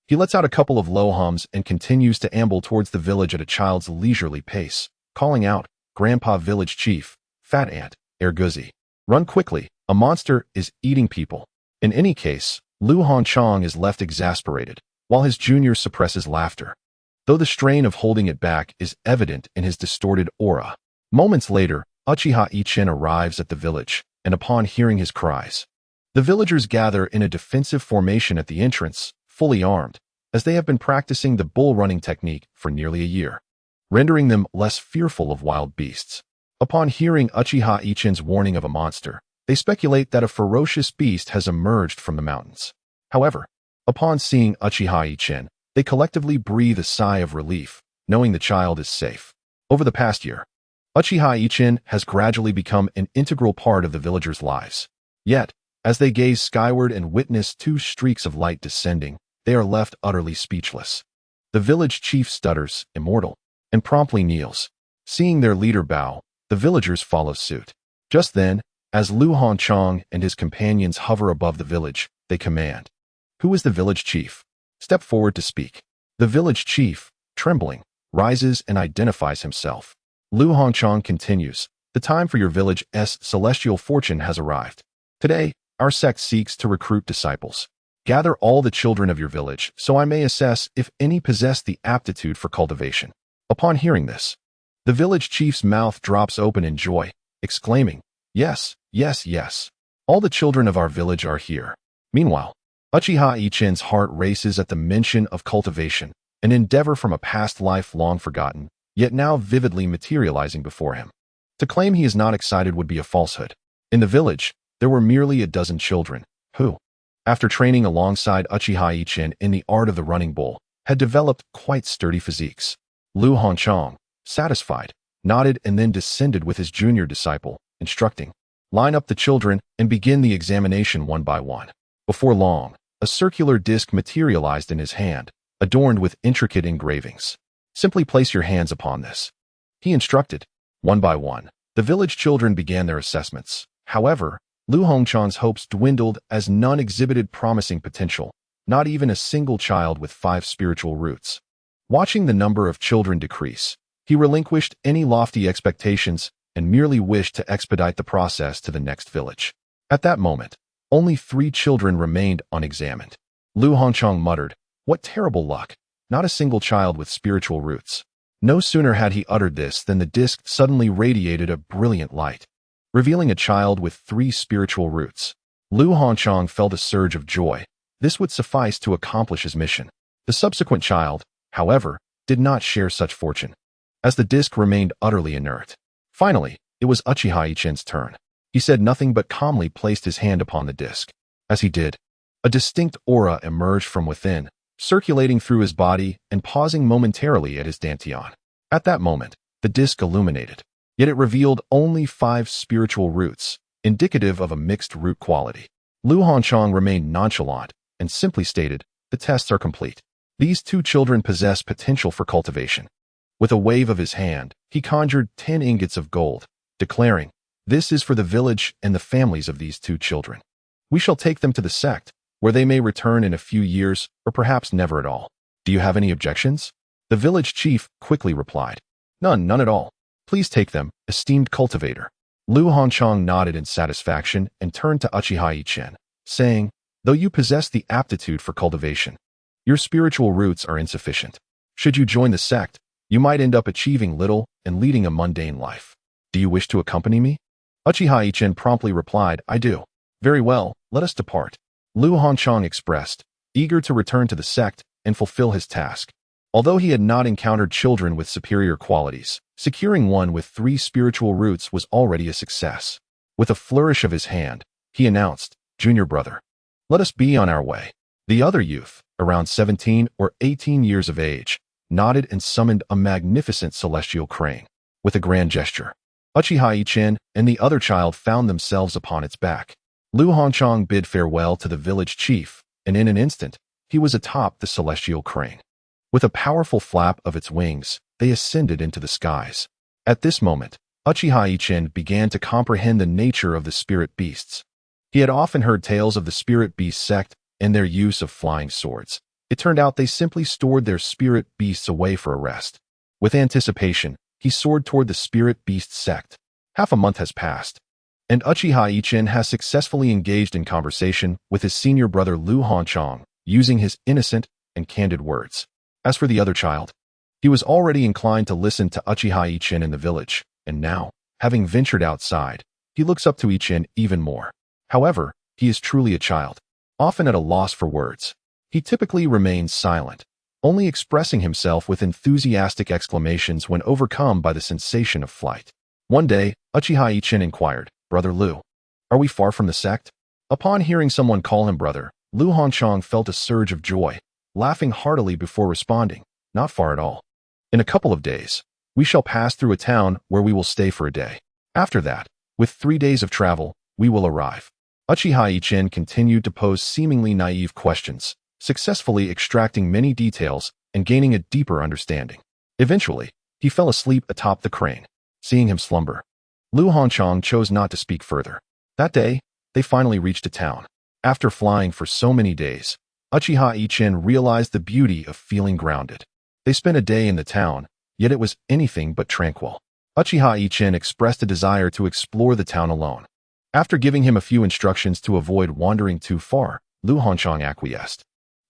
A: He lets out a couple of low hums and continues to amble towards the village at a child's leisurely pace, calling out, "Grandpa Village Chief, Fat Ant, Erguzi. Run quickly, a monster is eating people." In any case, Lu Hanchang is left exasperated, while his junior suppresses laughter, though the strain of holding it back is evident in his distorted aura. Moments later, Uchiha Yichen arrives at the village, and upon hearing his cries, the villagers gather in a defensive formation at the entrance, fully armed, as they have been practicing the bull-running technique for nearly a year, rendering them less fearful of wild beasts. Upon hearing Uchiha Yichen's warning of a monster, they speculate that a ferocious beast has emerged from the mountains. However, upon seeing Uchiha Yichen, they collectively breathe a sigh of relief, knowing the child is safe. Over the past year, Uchiha Yichen has gradually become an integral part of the villagers' lives. Yet, as they gaze skyward and witness two streaks of light descending, they are left utterly speechless. The village chief stutters, "Immortal," and promptly kneels. Seeing their leader bow, the villagers follow suit. Just then, as Lu Hanchang and his companions hover above the village, they command, "Who is the village chief? Step forward to speak." The village chief, trembling, rises and identifies himself. Lu Hanchang continues, "The time for your village's celestial fortune has arrived. Today, our sect seeks to recruit disciples. Gather all the children of your village so I may assess if any possess the aptitude for cultivation." Upon hearing this, the village chief's mouth drops open in joy, exclaiming, "Yes, yes, yes. All the children of our village are here." Meanwhile, Uchiha Yichen's heart races at the mention of cultivation, an endeavor from a past life long forgotten, yet now vividly materializing before him. To claim he is not excited would be a falsehood. In the village, there were merely a dozen children, who, after training alongside Uchiha Yichen in the art of the running bull, had developed quite sturdy physiques. Lu Hanchang, satisfied, nodded and then descended with his junior disciple, instructing, "Line up the children and begin the examination one by one." Before long, a circular disc materialized in his hand, adorned with intricate engravings. "Simply place your hands upon this," he instructed. One by one, the village children began their assessments. However, Lu Hongchang's hopes dwindled as none exhibited promising potential, not even a single child with 5 spiritual roots. Watching the number of children decrease, he relinquished any lofty expectations and merely wished to expedite the process to the next village. At that moment, only 3 children remained unexamined. Lu Hongchang muttered, "What terrible luck, not a single child with spiritual roots." No sooner had he uttered this than the disc suddenly radiated a brilliant light, revealing a child with 3 spiritual roots. Lu Hanchang felt a surge of joy. This would suffice to accomplish his mission. The subsequent child, however, did not share such fortune, as the disc remained utterly inert. Finally, it was Uchiha Yichen's turn. He said nothing but calmly placed his hand upon the disc. As he did, a distinct aura emerged from within, circulating through his body and pausing momentarily at his dantian. At that moment, the disc illuminated, yet it revealed only 5 spiritual roots, indicative of a mixed root quality. Lu Hanchang remained nonchalant and simply stated, "The tests are complete. These 2 children possess potential for cultivation." With a wave of his hand, he conjured 10 ingots of gold, declaring, "This is for the village and the families of these 2 children. We shall take them to the sect, where they may return in a few years or perhaps never at all. Do you have any objections?" The village chief quickly replied, None at all. Please take them, esteemed cultivator." Lu Hanchang nodded in satisfaction and turned to Uchiha Yichen, saying, "Though you possess the aptitude for cultivation, your spiritual roots are insufficient. Should you join the sect, you might end up achieving little and leading a mundane life. Do you wish to accompany me?" Uchiha Yichen promptly replied, "I do." "Very well, let us depart." Lu Hanchang expressed, eager to return to the sect and fulfill his task. Although he had not encountered children with superior qualities, securing one with 3 spiritual roots was already a success. With a flourish of his hand, he announced, "Junior brother, let us be on our way." The other youth, around 17 or 18 years of age, nodded and summoned a magnificent celestial crane. With a grand gesture, Uchiha Yichen and the other child found themselves upon its back. Lu Hanchang bid farewell to the village chief, and in an instant, he was atop the celestial crane. With a powerful flap of its wings, they ascended into the skies. At this moment, Uchiha Yichen began to comprehend the nature of the spirit beasts. He had often heard tales of the spirit beast sect and their use of flying swords. It turned out they simply stored their spirit beasts away for a rest. With anticipation, he soared toward the spirit beast sect. Half a month has passed, and Uchiha Yichen has successfully engaged in conversation with his senior brother Lu Hanchang, using his innocent and candid words. As for the other child, he was already inclined to listen to Uchiha Yichen in the village, and now, having ventured outside, he looks up to Yichen even more. However, he is truly a child, often at a loss for words. He typically remains silent, only expressing himself with enthusiastic exclamations when overcome by the sensation of flight. One day, Uchiha Yichen inquired, "Brother Lu, are we far from the sect?" Upon hearing someone call him brother, Lu Hanchang felt a surge of joy, laughing heartily before responding, "Not far at all. In a couple of days, we shall pass through a town where we will stay for a day. After that, with 3 days of travel, we will arrive." Uchiha Yichen continued to pose seemingly naive questions, successfully extracting many details and gaining a deeper understanding. Eventually, he fell asleep atop the crane. Seeing him slumber, Lu Hanchang chose not to speak further. That day, they finally reached a town. After flying for so many days, Uchiha Yichen realized the beauty of feeling grounded. They spent a day in the town, yet it was anything but tranquil. Uchiha Yichen expressed a desire to explore the town alone. After giving him a few instructions to avoid wandering too far, Lu Hanchang acquiesced.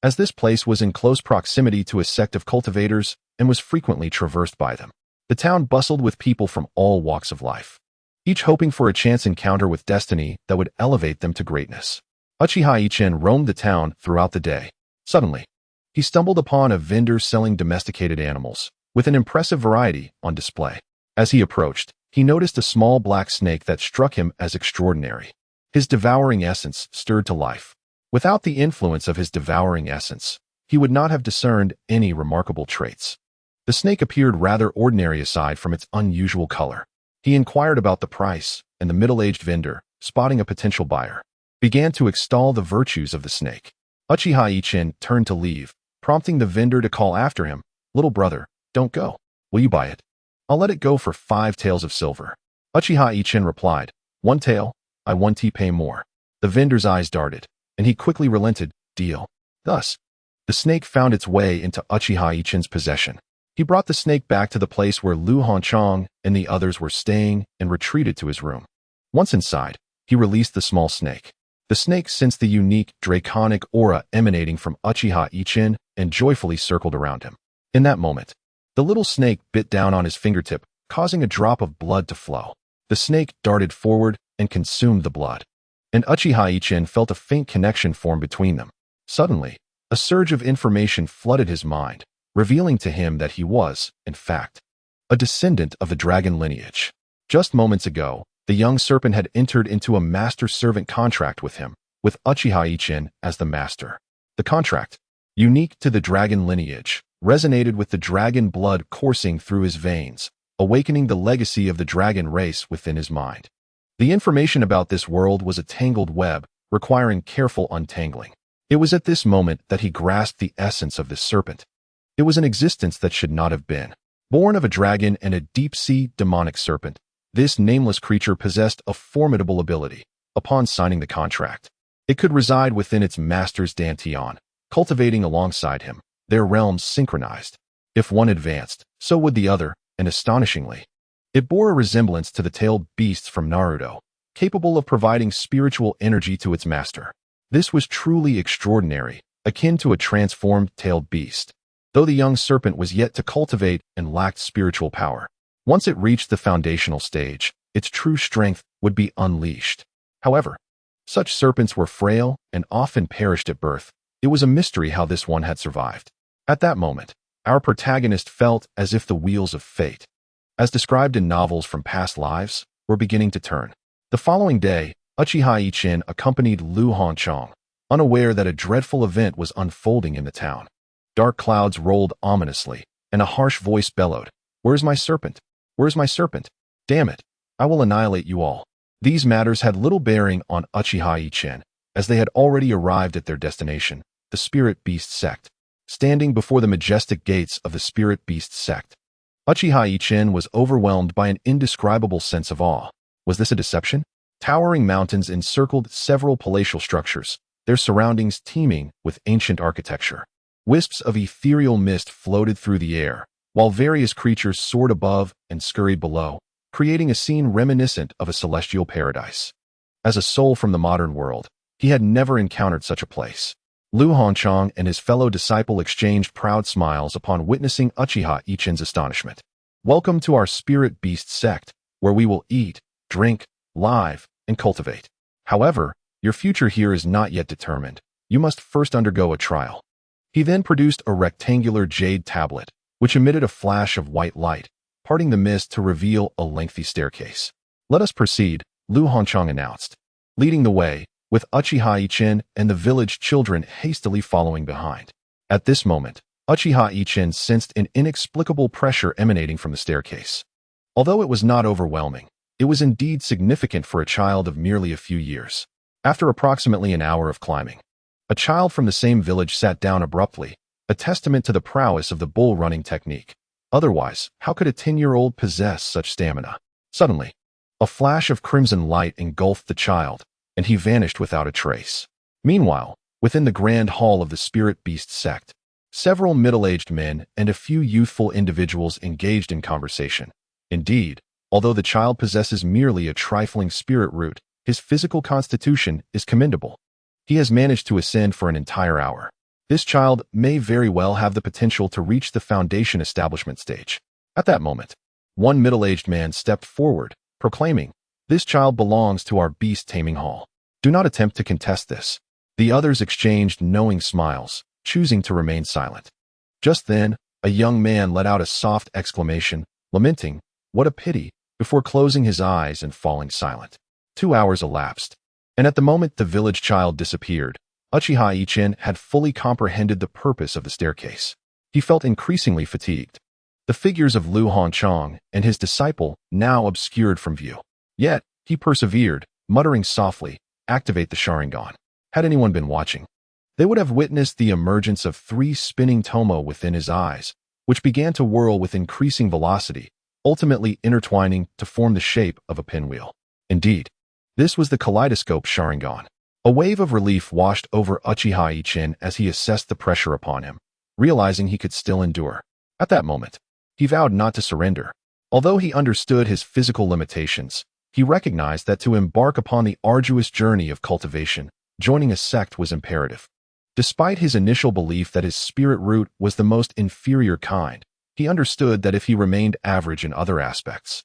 A: As this place was in close proximity to a sect of cultivators and was frequently traversed by them, the town bustled with people from all walks of life, each hoping for a chance encounter with destiny that would elevate them to greatness. Uchiha Yichen roamed the town throughout the day. Suddenly, he stumbled upon a vendor selling domesticated animals, with an impressive variety on display. As he approached, he noticed a small black snake that struck him as extraordinary. His devouring essence stirred to life. Without the influence of his devouring essence, he would not have discerned any remarkable traits. The snake appeared rather ordinary aside from its unusual color. He inquired about the price, and the middle-aged vendor, spotting a potential buyer, began to extol the virtues of the snake. Uchiha Yichen turned to leave, prompting the vendor to call after him, "Little brother, don't go. Will you buy it? I'll let it go for 5 taels of silver." Uchiha Yichen replied, "1 tael, I 1 T pay more." The vendor's eyes darted, and he quickly relented, "Deal." Thus, the snake found its way into Uchiha Yichen's possession. He brought the snake back to the place where Lu Hanchang and the others were staying and retreated to his room. Once inside, he released the small snake. The snake sensed the unique, draconic aura emanating from Uchiha Yichen and joyfully circled around him. In that moment, the little snake bit down on his fingertip, causing a drop of blood to flow. The snake darted forward and consumed the blood, and Uchiha Yichen felt a faint connection form between them. Suddenly, a surge of information flooded his mind, revealing to him that he was, in fact, a descendant of the dragon lineage. Just moments ago, the young serpent had entered into a master-servant contract with him, with Uchiha Yichen as the master. The contract, unique to the dragon lineage, resonated with the dragon blood coursing through his veins, awakening the legacy of the dragon race within his mind. The information about this world was a tangled web, requiring careful untangling. It was at this moment that he grasped the essence of this serpent. It was an existence that should not have been. Born of a dragon and a deep-sea demonic serpent, this nameless creature possessed a formidable ability. Upon signing the contract, it could reside within its master's dantian, cultivating alongside him, their realms synchronized. If one advanced, so would the other, and astonishingly, it bore a resemblance to the tailed beasts from Naruto, capable of providing spiritual energy to its master. This was truly extraordinary, akin to a transformed tailed beast, though the young serpent was yet to cultivate and lacked spiritual power. Once it reached the foundational stage, its true strength would be unleashed. However, such serpents were frail and often perished at birth. It was a mystery how this one had survived. At that moment, our protagonist felt as if the wheels of fate, as described in novels from past lives, were beginning to turn. The following day, Uchiha Yichen accompanied Lu Hanchang, unaware that a dreadful event was unfolding in the town. Dark clouds rolled ominously, and a harsh voice bellowed, "Where's my serpent? Where's my serpent? Damn it, I will annihilate you all." These matters had little bearing on Uchiha Yichen, as they had already arrived at their destination, the Spirit Beast sect. Standing before the majestic gates of the Spirit Beast sect, Uchiha Yichen was overwhelmed by an indescribable sense of awe. Was this a deception? Towering mountains encircled several palatial structures, their surroundings teeming with ancient architecture. Wisps of ethereal mist floated through the air, while various creatures soared above and scurried below, creating a scene reminiscent of a celestial paradise. As a soul from the modern world, he had never encountered such a place. Lu Hanchang and his fellow disciple exchanged proud smiles upon witnessing Uchiha Yichen's astonishment. "Welcome to our Spirit Beast sect, where we will eat, drink, live, and cultivate. However, your future here is not yet determined. You must first undergo a trial." He then produced a rectangular jade tablet, which emitted a flash of white light, parting the mist to reveal a lengthy staircase. "Let us proceed," Lu Hanchang announced, leading the way, with Uchiha Yichen and the village children hastily following behind. At this moment, Uchiha Yichen sensed an inexplicable pressure emanating from the staircase. Although it was not overwhelming, it was indeed significant for a child of merely a few years. After approximately an hour of climbing, a child from the same village sat down abruptly, a testament to the prowess of the bull-running technique. Otherwise, how could a 10-year-old possess such stamina? Suddenly, a flash of crimson light engulfed the child, and he vanished without a trace. Meanwhile, within the grand hall of the Spirit Beast sect, several middle-aged men and a few youthful individuals engaged in conversation. Indeed, although the child possesses merely a trifling spirit root, his physical constitution is commendable. He has managed to ascend for an entire hour. This child may very well have the potential to reach the foundation establishment stage. At that moment, one middle-aged man stepped forward, proclaiming, "This child belongs to our beast-taming hall. Do not attempt to contest this." The others exchanged knowing smiles, choosing to remain silent. Just then, a young man let out a soft exclamation, lamenting, "What a pity," before closing his eyes and falling silent. 2 hours elapsed, and at the moment the village child disappeared, Uchiha Yichen had fully comprehended the purpose of the staircase. He felt increasingly fatigued. The figures of Lu Hanchang and his disciple now obscured from view. Yet, he persevered, muttering softly, "Activate the Sharingan." Had anyone been watching, they would have witnessed the emergence of 3 spinning tomo within his eyes, which began to whirl with increasing velocity, ultimately intertwining to form the shape of a pinwheel. Indeed, this was the kaleidoscope Sharingan. A wave of relief washed over Uchiha Yichen as he assessed the pressure upon him, realizing he could still endure. At that moment, he vowed not to surrender. Although he understood his physical limitations, he recognized that to embark upon the arduous journey of cultivation, joining a sect was imperative. Despite his initial belief that his spirit root was the most inferior kind, he understood that if he remained average in other aspects,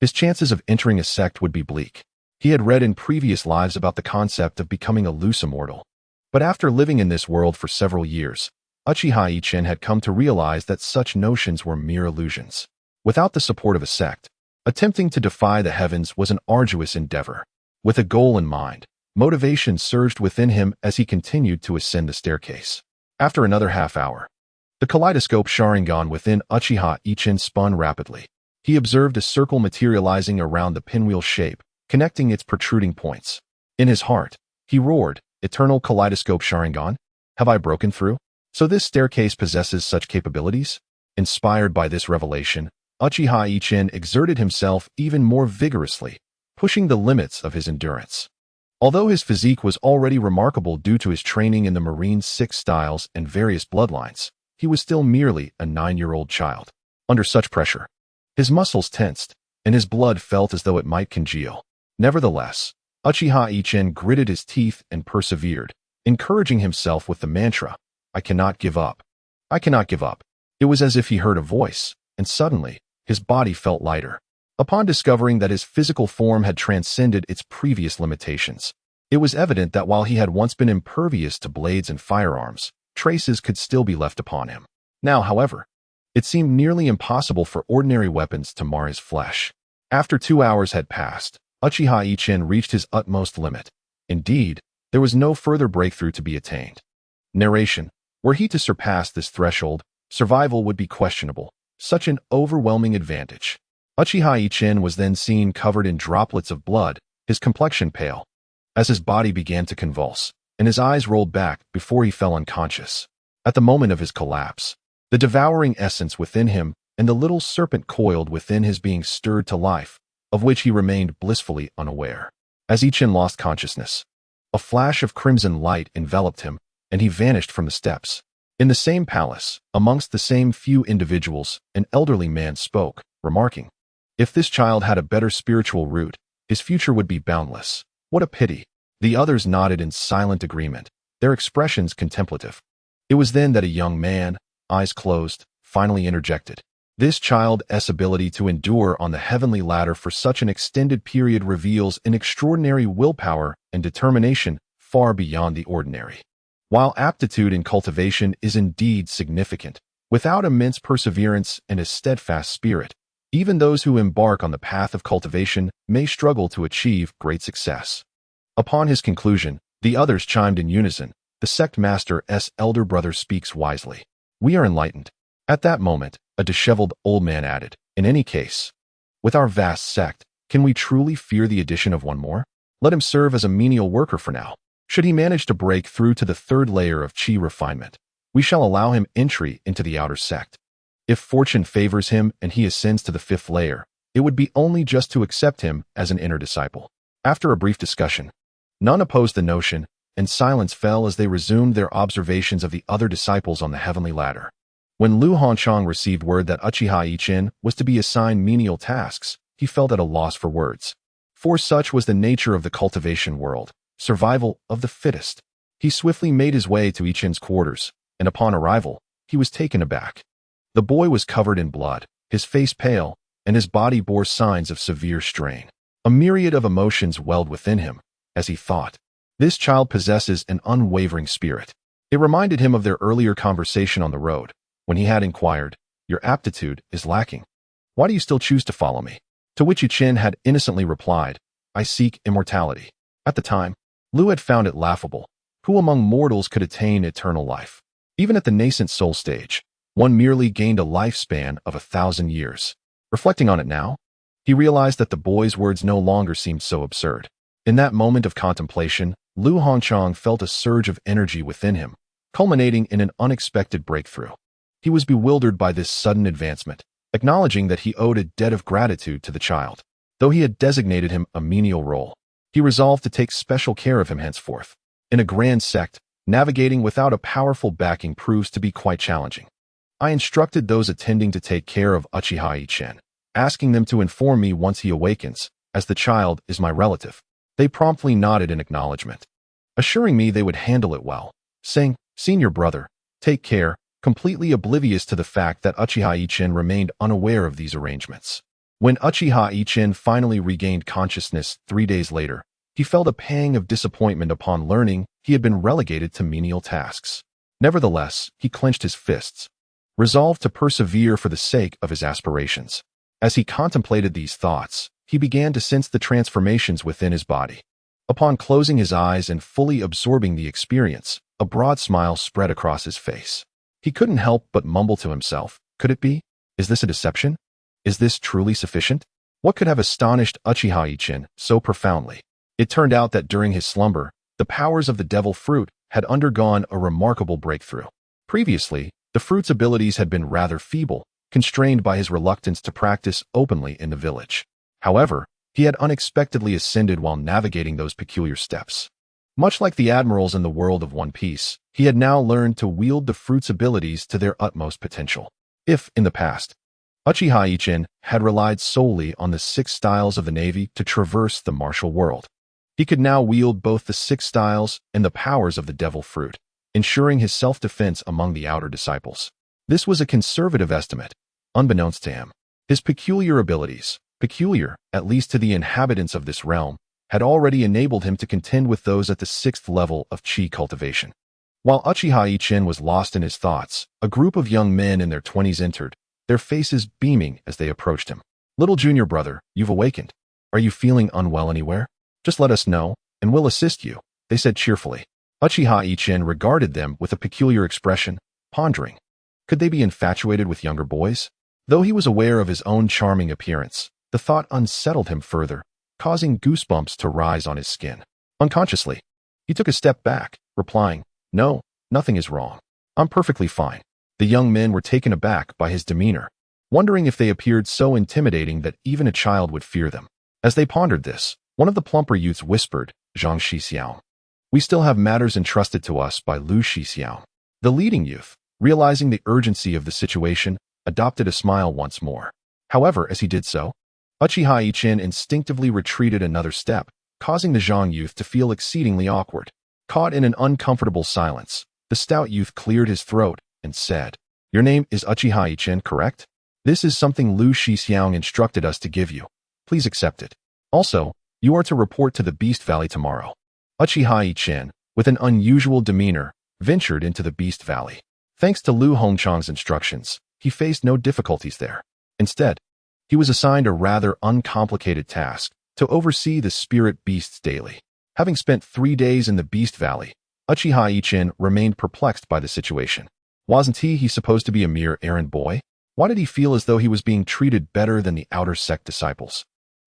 A: his chances of entering a sect would be bleak. He had read in previous lives about the concept of becoming a loose immortal. But after living in this world for several years, Uchiha Yichen had come to realize that such notions were mere illusions. Without the support of a sect, attempting to defy the heavens was an arduous endeavor. With a goal in mind, motivation surged within him as he continued to ascend the staircase. After another half hour, The kaleidoscope Sharingan within Uchiha Yichen spun rapidly. He observed a circle materializing around the pinwheel shape, connecting its protruding points. In his heart, he roared, "Eternal kaleidoscope Sharingan? Have I broken through? So this staircase possesses such capabilities?" Inspired by this revelation, Uchiha Yichen exerted himself even more vigorously, pushing the limits of his endurance. Although his physique was already remarkable due to his training in the Marine 6 styles and various bloodlines, he was still merely a 9-year-old child. Under such pressure, his muscles tensed, and his blood felt as though it might congeal. Nevertheless, Uchiha Yichen gritted his teeth and persevered, encouraging himself with the mantra, "I cannot give up. I cannot give up." It was as if he heard a voice, and suddenly, his body felt lighter. Upon discovering that his physical form had transcended its previous limitations, it was evident that while he had once been impervious to blades and firearms, traces could still be left upon him. Now, however, it seemed nearly impossible for ordinary weapons to mar his flesh. After 2 hours had passed, Uchiha Yichen reached his utmost limit. Indeed, there was no further breakthrough to be attained. Narration: were he to surpass this threshold, survival would be questionable. Such an overwhelming advantage. Uchiha Yichen was then seen covered in droplets of blood, his complexion pale, as his body began to convulse, and his eyes rolled back before he fell unconscious. At the moment of his collapse, the devouring essence within him and the little serpent coiled within his being stirred to life, of which he remained blissfully unaware. As Yichen lost consciousness, a flash of crimson light enveloped him, and he vanished from the steps. In the same palace, amongst the same few individuals, an elderly man spoke, remarking, "If this child had a better spiritual root, his future would be boundless. What a pity." The others nodded in silent agreement, their expressions contemplative. It was then that a young man, eyes closed, finally interjected. "This child's ability to endure on the heavenly ladder for such an extended period reveals an extraordinary willpower and determination far beyond the ordinary. While aptitude in cultivation is indeed significant, without immense perseverance and a steadfast spirit, even those who embark on the path of cultivation may struggle to achieve great success." Upon his conclusion, the others chimed in unison, "The sect master's elder brother speaks wisely. We are enlightened." At that moment, a disheveled old man added, "In any case, with our vast sect, can we truly fear the addition of one more? Let him serve as a menial worker for now. Should he manage to break through to the 3rd layer of chi refinement, we shall allow him entry into the outer sect. If fortune favors him and he ascends to the 5th layer, it would be only just to accept him as an inner disciple." After a brief discussion, none opposed the notion, and silence fell as they resumed their observations of the other disciples on the heavenly ladder. When Lu Hanchang received word that Uchiha Yichen was to be assigned menial tasks, he felt at a loss for words. For such was the nature of the cultivation world, survival of the fittest. He swiftly made his way to Yichen's quarters, and upon arrival, he was taken aback. The boy was covered in blood, his face pale, and his body bore signs of severe strain. A myriad of emotions welled within him, as he thought, "This child possesses an unwavering spirit." It reminded him of their earlier conversation on the road, when he had inquired, "Your aptitude is lacking. Why do you still choose to follow me?" To which Yichen had innocently replied, "I seek immortality." At the time, Lu had found it laughable. Who among mortals could attain eternal life? Even at the nascent soul stage, one merely gained a lifespan of 1,000 years. Reflecting on it now, he realized that the boy's words no longer seemed so absurd. In that moment of contemplation, Lu Hongchang felt a surge of energy within him, culminating in an unexpected breakthrough. He was bewildered by this sudden advancement, acknowledging that he owed a debt of gratitude to the child. Though he had designated him a menial role, he resolved to take special care of him henceforth. In a grand sect, navigating without a powerful backing proves to be quite challenging. I instructed those attending to take care of Uchiha Yichen, asking them to inform me once he awakens, as the child is my relative. They promptly nodded in acknowledgement, assuring me they would handle it well, saying, "Senior brother, take care," completely oblivious to the fact that Uchiha Yichen remained unaware of these arrangements. When Uchiha Yichen finally regained consciousness 3 days later, he felt a pang of disappointment upon learning he had been relegated to menial tasks. Nevertheless, he clenched his fists, resolved to persevere for the sake of his aspirations. As he contemplated these thoughts, he began to sense the transformations within his body. Upon closing his eyes and fully absorbing the experience, a broad smile spread across his face. He couldn't help but mumble to himself, could it be? Is this a deception? Is this truly sufficient? What could have astonished Uchiha Yichen so profoundly? It turned out that during his slumber, the powers of the devil fruit had undergone a remarkable breakthrough. Previously, the fruit's abilities had been rather feeble, constrained by his reluctance to practice openly in the village. However, he had unexpectedly ascended while navigating those peculiar steps. Much like the admirals in the world of One Piece, he had now learned to wield the fruit's abilities to their utmost potential. If, in the past, Uchiha Yichen had relied solely on the 6 styles of the Navy to traverse the martial world, he could now wield both the 6 styles and the powers of the devil fruit, ensuring his self-defense among the outer disciples. This was a conservative estimate, unbeknownst to him. His peculiar abilities, peculiar, at least to the inhabitants of this realm, had already enabled him to contend with those at the 6th level of chi cultivation. While Uchiha Yichen was lost in his thoughts, a group of young men in their 20s entered, their faces beaming as they approached him. "Little junior brother, you've awakened. Are you feeling unwell anywhere? Just let us know, and we'll assist you," they said cheerfully. Uchiha Yichen regarded them with a peculiar expression, pondering. Could they be infatuated with younger boys? Though he was aware of his own charming appearance, the thought unsettled him further, causing goosebumps to rise on his skin. Unconsciously, he took a step back, replying, "No, nothing is wrong. I'm perfectly fine." The young men were taken aback by his demeanor, wondering if they appeared so intimidating that even a child would fear them. As they pondered this, one of the plumper youths whispered, "Zhang Shixiao. We still have matters entrusted to us by Lu Shixiao." The leading youth, realizing the urgency of the situation, adopted a smile once more. However, as he did so, Uchiha Yichen instinctively retreated another step, causing the Zhang youth to feel exceedingly awkward. Caught in an uncomfortable silence, the stout youth cleared his throat and said, "Your name is Uchiha Yichen, correct? This is something Lu Shixiang instructed us to give you. Please accept it. Also, you are to report to the Beast Valley tomorrow." Uchiha Yichen, with an unusual demeanor, ventured into the Beast Valley. Thanks to Lu Hongchang's instructions, he faced no difficulties there. Instead, he was assigned a rather uncomplicated task to oversee the spirit beasts daily. Having spent 3 days in the Beast Valley, Uchiha Yichen remained perplexed by the situation. Wasn't he supposed to be a mere errand boy? Why did he feel as though he was being treated better than the outer sect disciples?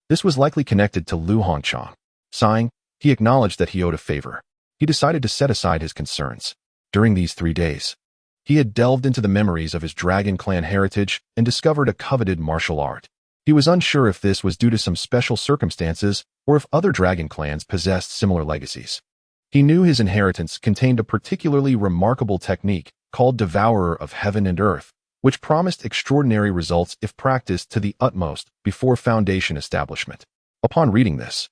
A: This was likely connected to Lu Hongchang. Sighing, he acknowledged that he owed a favor. He decided to set aside his concerns. During these 3 days, he had delved into the memories of his Dragon Clan heritage and discovered a coveted martial art. He was unsure if this was due to some special circumstances or if other Dragon Clans possessed similar legacies. He knew his inheritance contained a particularly remarkable technique called Devourer of Heaven and Earth, which promised extraordinary results if practiced to the utmost before foundation establishment. Upon reading this,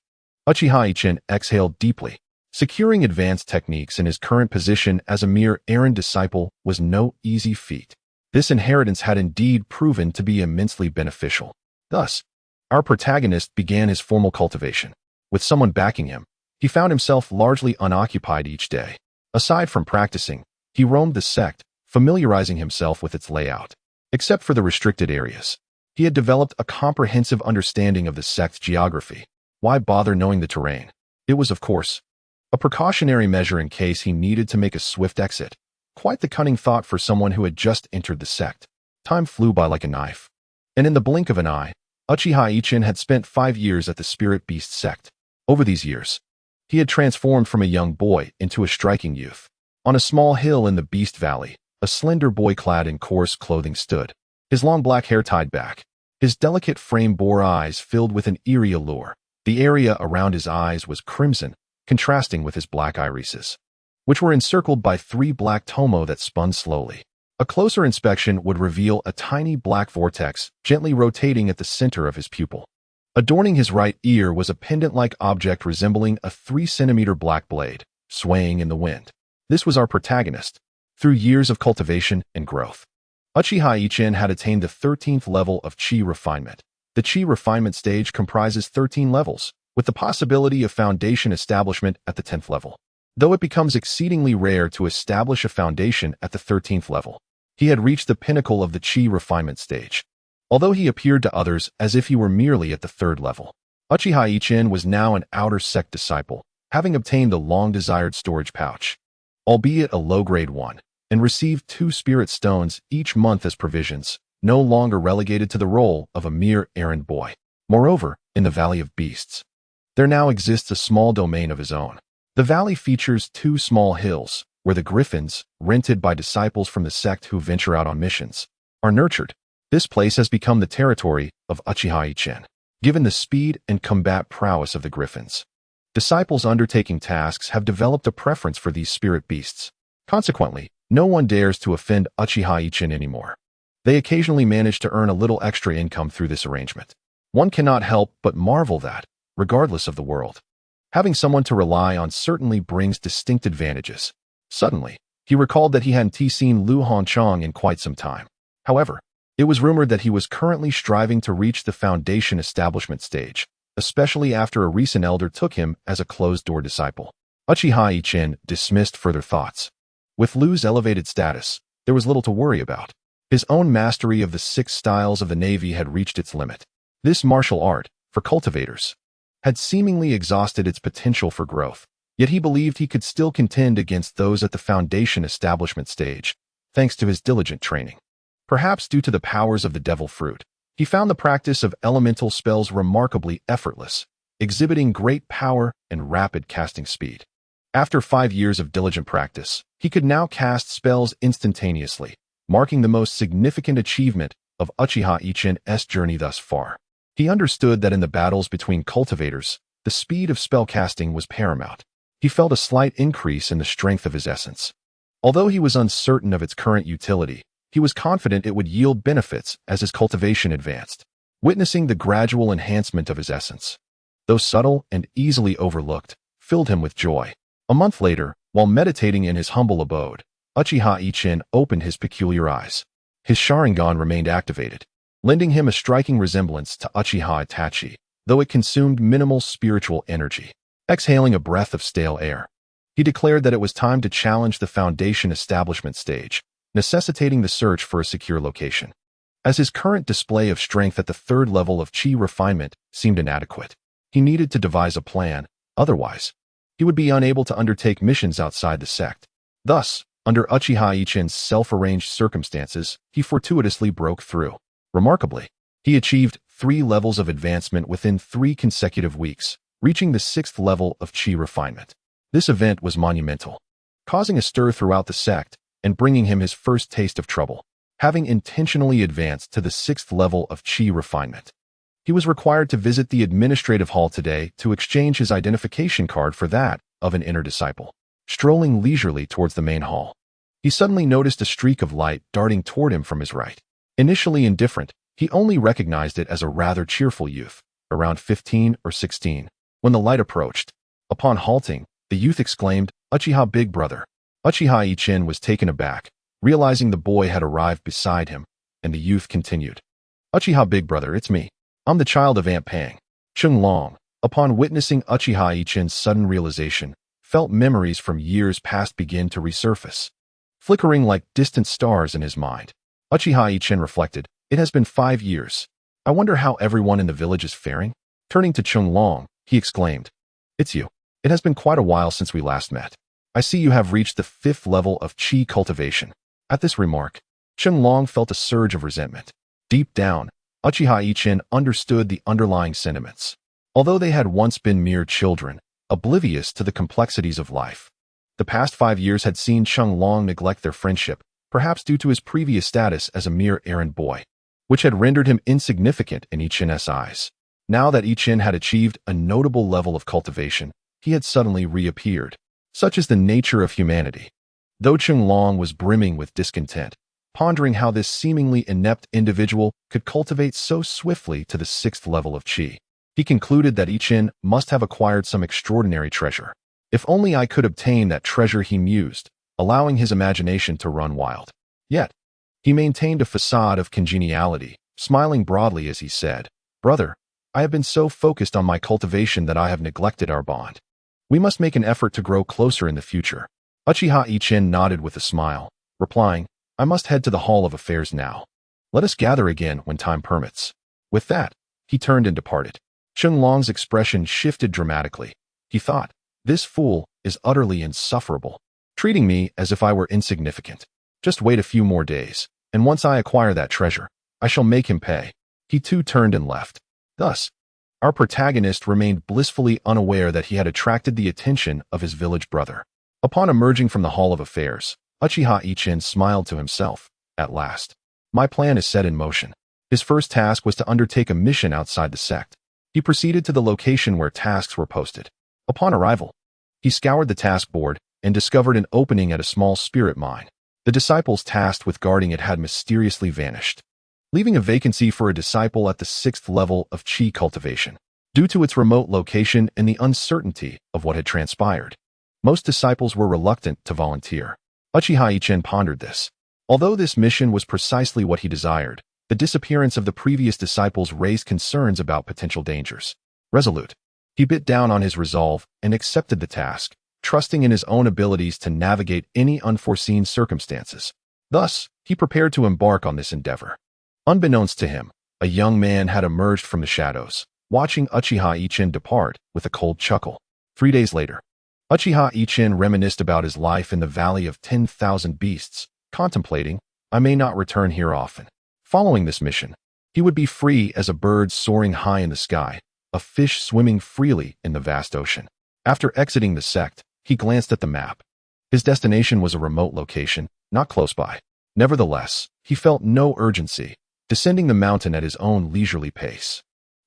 A: Uchiha Yichen exhaled deeply. Securing advanced techniques in his current position as a mere errand disciple was no easy feat. This inheritance had indeed proven to be immensely beneficial. Thus, our protagonist began his formal cultivation. With someone backing him, he found himself largely unoccupied each day. Aside from practicing, he roamed the sect, familiarizing himself with its layout. Except for the restricted areas, he had developed a comprehensive understanding of the sect's geography. Why bother knowing the terrain? It was, of course, a precautionary measure in case he needed to make a swift exit. Quite the cunning thought for someone who had just entered the sect. Time flew by like a knife. And in the blink of an eye, Uchiha Yichen had spent 5 years at the Spirit Beast sect. Over these years, he had transformed from a young boy into a striking youth. On a small hill in the Beast Valley, a slender boy clad in coarse clothing stood, his long black hair tied back. His delicate frame bore eyes filled with an eerie allure. The area around his eyes was crimson, contrasting with his black irises, which were encircled by 3 black tomo that spun slowly. A closer inspection would reveal a tiny black vortex gently rotating at the center of his pupil. Adorning his right ear was a pendant-like object resembling a 3-centimeter black blade, swaying in the wind. This was our protagonist. Through years of cultivation and growth, Uchiha Yichen had attained the 13th level of chi refinement. The chi refinement stage comprises 13 levels, with the possibility of foundation establishment at the 10th level. Though it becomes exceedingly rare to establish a foundation at the 13th level, he had reached the pinnacle of the chi refinement stage. Although he appeared to others as if he were merely at the 3rd level, Uchiha Yichen was now an outer sect disciple, having obtained the long-desired storage pouch. Albeit a low-grade one, and received 2 spirit stones each month as provisions, no longer relegated to the role of a mere errand boy. Moreover, in the Valley of Beasts, there now exists a small domain of his own. The valley features 2 small hills, where the griffins, rented by disciples from the sect who venture out on missions, are nurtured. This place has become the territory of Uchiha Yichen. Given the speed and combat prowess of the griffins, disciples undertaking tasks have developed a preference for these spirit beasts. Consequently, no one dares to offend Uchiha Yichen anymore. They occasionally manage to earn a little extra income through this arrangement. One cannot help but marvel that, regardless of the world, having someone to rely on certainly brings distinct advantages. Suddenly, he recalled that he hadn't seen Lu Honchang in quite some time. However, it was rumored that he was currently striving to reach the foundation establishment stage, especially after a recent elder took him as a closed-door disciple. Uchiha Yichen dismissed further thoughts. With Lu's elevated status, there was little to worry about. His own mastery of the 6 styles of the Navy had reached its limit. This martial art, for cultivators, had seemingly exhausted its potential for growth, yet he believed he could still contend against those at the foundation establishment stage, thanks to his diligent training. Perhaps due to the powers of the devil fruit, he found the practice of elemental spells remarkably effortless, exhibiting great power and rapid casting speed. After 5 years of diligent practice, he could now cast spells instantaneously, marking the most significant achievement of Uchiha Yichen's journey thus far. He understood that in the battles between cultivators, the speed of spell casting was paramount. He felt a slight increase in the strength of his essence. Although he was uncertain of its current utility, he was confident it would yield benefits as his cultivation advanced. Witnessing the gradual enhancement of his essence, though subtle and easily overlooked, filled him with joy. A month later, while meditating in his humble abode, Uchiha Yichen opened his peculiar eyes. His Sharingan remained activated, lending him a striking resemblance to Uchiha Itachi, though it consumed minimal spiritual energy. Exhaling a breath of stale air, he declared that it was time to challenge the foundation establishment stage, necessitating the search for a secure location. As his current display of strength at the 3rd level of chi refinement seemed inadequate, he needed to devise a plan, otherwise, he would be unable to undertake missions outside the sect. Thus, under Uchiha Yichen's self-arranged circumstances, he fortuitously broke through. Remarkably, he achieved 3 levels of advancement within 3 consecutive weeks, reaching the 6th level of chi refinement. This event was monumental, causing a stir throughout the sect and bringing him his first taste of trouble. Having intentionally advanced to the 6th level of chi refinement, he was required to visit the administrative hall today to exchange his identification card for that of an inner disciple. Strolling leisurely towards the main hall, he suddenly noticed a streak of light darting toward him from his right. Initially indifferent, he only recognized it as a rather cheerful youth, around 15 or 16. When the light approached, upon halting, the youth exclaimed, "Uchiha Big Brother." Uchiha Yichen was taken aback, realizing the boy had arrived beside him, and the youth continued, "Uchiha Big Brother, it's me. I'm the child of Aunt Pang." Cheng Long, upon witnessing Uchiha Yichen's sudden realization, felt memories from years past begin to resurface, flickering like distant stars in his mind. Uchiha Yichen reflected, "It has been 5 years. I wonder how everyone in the village is faring?" Turning to Cheng Long, he exclaimed, "It's you. It has been quite a while since we last met. I see you have reached the 5th level of chi cultivation." At this remark, Cheng Long felt a surge of resentment. Deep down, Uchiha Yichen understood the underlying sentiments. Although they had once been mere children, oblivious to the complexities of life, the past 5 years had seen Cheng Long neglect their friendship, perhaps due to his previous status as a mere errand boy, which had rendered him insignificant in Yichen's eyes. Now that Yichen had achieved a notable level of cultivation, he had suddenly reappeared. Such is the nature of humanity. Though Cheng Long was brimming with discontent, pondering how this seemingly inept individual could cultivate so swiftly to the 6th level of chi, he concluded that Yichen must have acquired some extraordinary treasure. If only I could obtain that treasure, he mused, allowing his imagination to run wild. Yet, he maintained a facade of congeniality, smiling broadly as he said, "Brother, I have been so focused on my cultivation that I have neglected our bond. We must make an effort to grow closer in the future." Uchiha Yichen nodded with a smile, replying, "I must head to the Hall of Affairs now. Let us gather again when time permits." With that, he turned and departed. Cheng Long's expression shifted dramatically. He thought, "This fool is utterly insufferable, treating me as if I were insignificant." Just wait a few more days, and once I acquire that treasure, I shall make him pay. He too turned and left. Thus, our protagonist remained blissfully unaware that he had attracted the attention of his village brother. Upon emerging from the Hall of Affairs, Uchiha Yichen smiled to himself. At last, my plan is set in motion. His first task was to undertake a mission outside the sect. He proceeded to the location where tasks were posted. Upon arrival, he scoured the task board and discovered an opening at a small spirit mine. The disciples tasked with guarding it had mysteriously vanished, leaving a vacancy for a disciple at the 6th level of Chi cultivation. Due to its remote location and the uncertainty of what had transpired, most disciples were reluctant to volunteer. Uchiha Yichen pondered this. Although this mission was precisely what he desired, the disappearance of the previous disciples raised concerns about potential dangers. Resolute, he bit down on his resolve and accepted the task, trusting in his own abilities to navigate any unforeseen circumstances. Thus, he prepared to embark on this endeavor. Unbeknownst to him, a young man had emerged from the shadows, watching Uchiha Yichen depart with a cold chuckle. 3 days later, Uchiha Yichen reminisced about his life in the Valley of 10,000 Beasts, contemplating, I may not return here often. Following this mission, he would be free as a bird soaring high in the sky, a fish swimming freely in the vast ocean. After exiting the sect, he glanced at the map. His destination was a remote location, not close by. Nevertheless, he felt no urgency, descending the mountain at his own leisurely pace.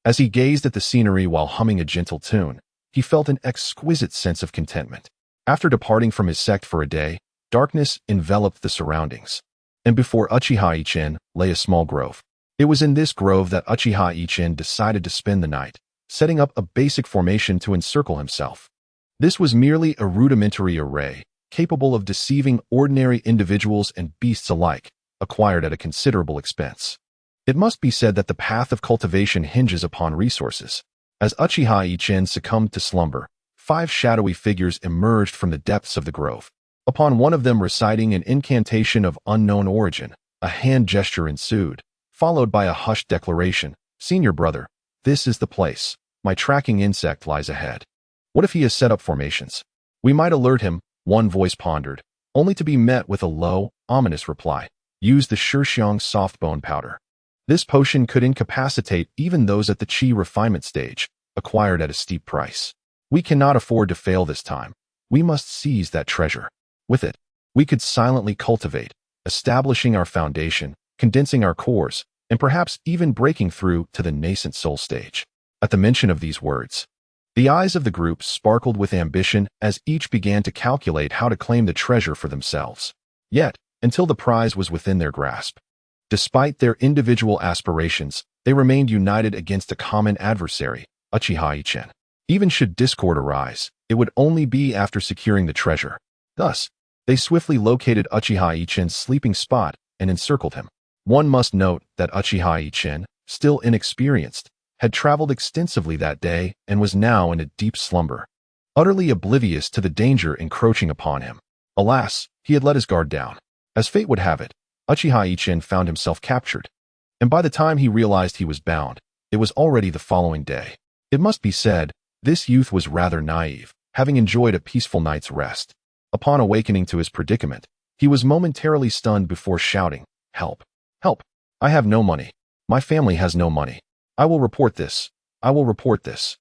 A: As he gazed at the scenery while humming a gentle tune, he felt an exquisite sense of contentment. After departing from his sect for a day, darkness enveloped the surroundings, and before Uchiha Yichen lay a small grove. It was in this grove that Uchiha Yichen decided to spend the night, setting up a basic formation to encircle himself. This was merely a rudimentary array, capable of deceiving ordinary individuals and beasts alike, acquired at a considerable expense. It must be said that the path of cultivation hinges upon resources. As Uchiha Yichen succumbed to slumber, 5 shadowy figures emerged from the depths of the grove. Upon one of them reciting an incantation of unknown origin, a hand gesture ensued, followed by a hushed declaration, Senior brother, this is the place. My tracking insect lies ahead. What if he has set up formations? We might alert him, one voice pondered, only to be met with a low, ominous reply. Use the Shixiang soft bone powder. This potion could incapacitate even those at the Chi refinement stage, acquired at a steep price. We cannot afford to fail this time. We must seize that treasure. With it, we could silently cultivate, establishing our foundation, condensing our cores, and perhaps even breaking through to the nascent soul stage. At the mention of these words, the eyes of the group sparkled with ambition as each began to calculate how to claim the treasure for themselves. Yet, until the prize was within their grasp, despite their individual aspirations, they remained united against a common adversary, Uchiha Yichen. Even should discord arise, it would only be after securing the treasure. Thus, they swiftly located Uchiha Yichen's sleeping spot and encircled him. One must note that Uchiha Yichen, still inexperienced, had traveled extensively that day and was now in a deep slumber, utterly oblivious to the danger encroaching upon him. Alas, he had let his guard down. As fate would have it, Uchiha Yichen found himself captured, and by the time he realized he was bound, it was already the following day. It must be said, this youth was rather naive, having enjoyed a peaceful night's rest. Upon awakening to his predicament, he was momentarily stunned before shouting, Help! Help! I have no money. My family has no money. I will report this. I will report this.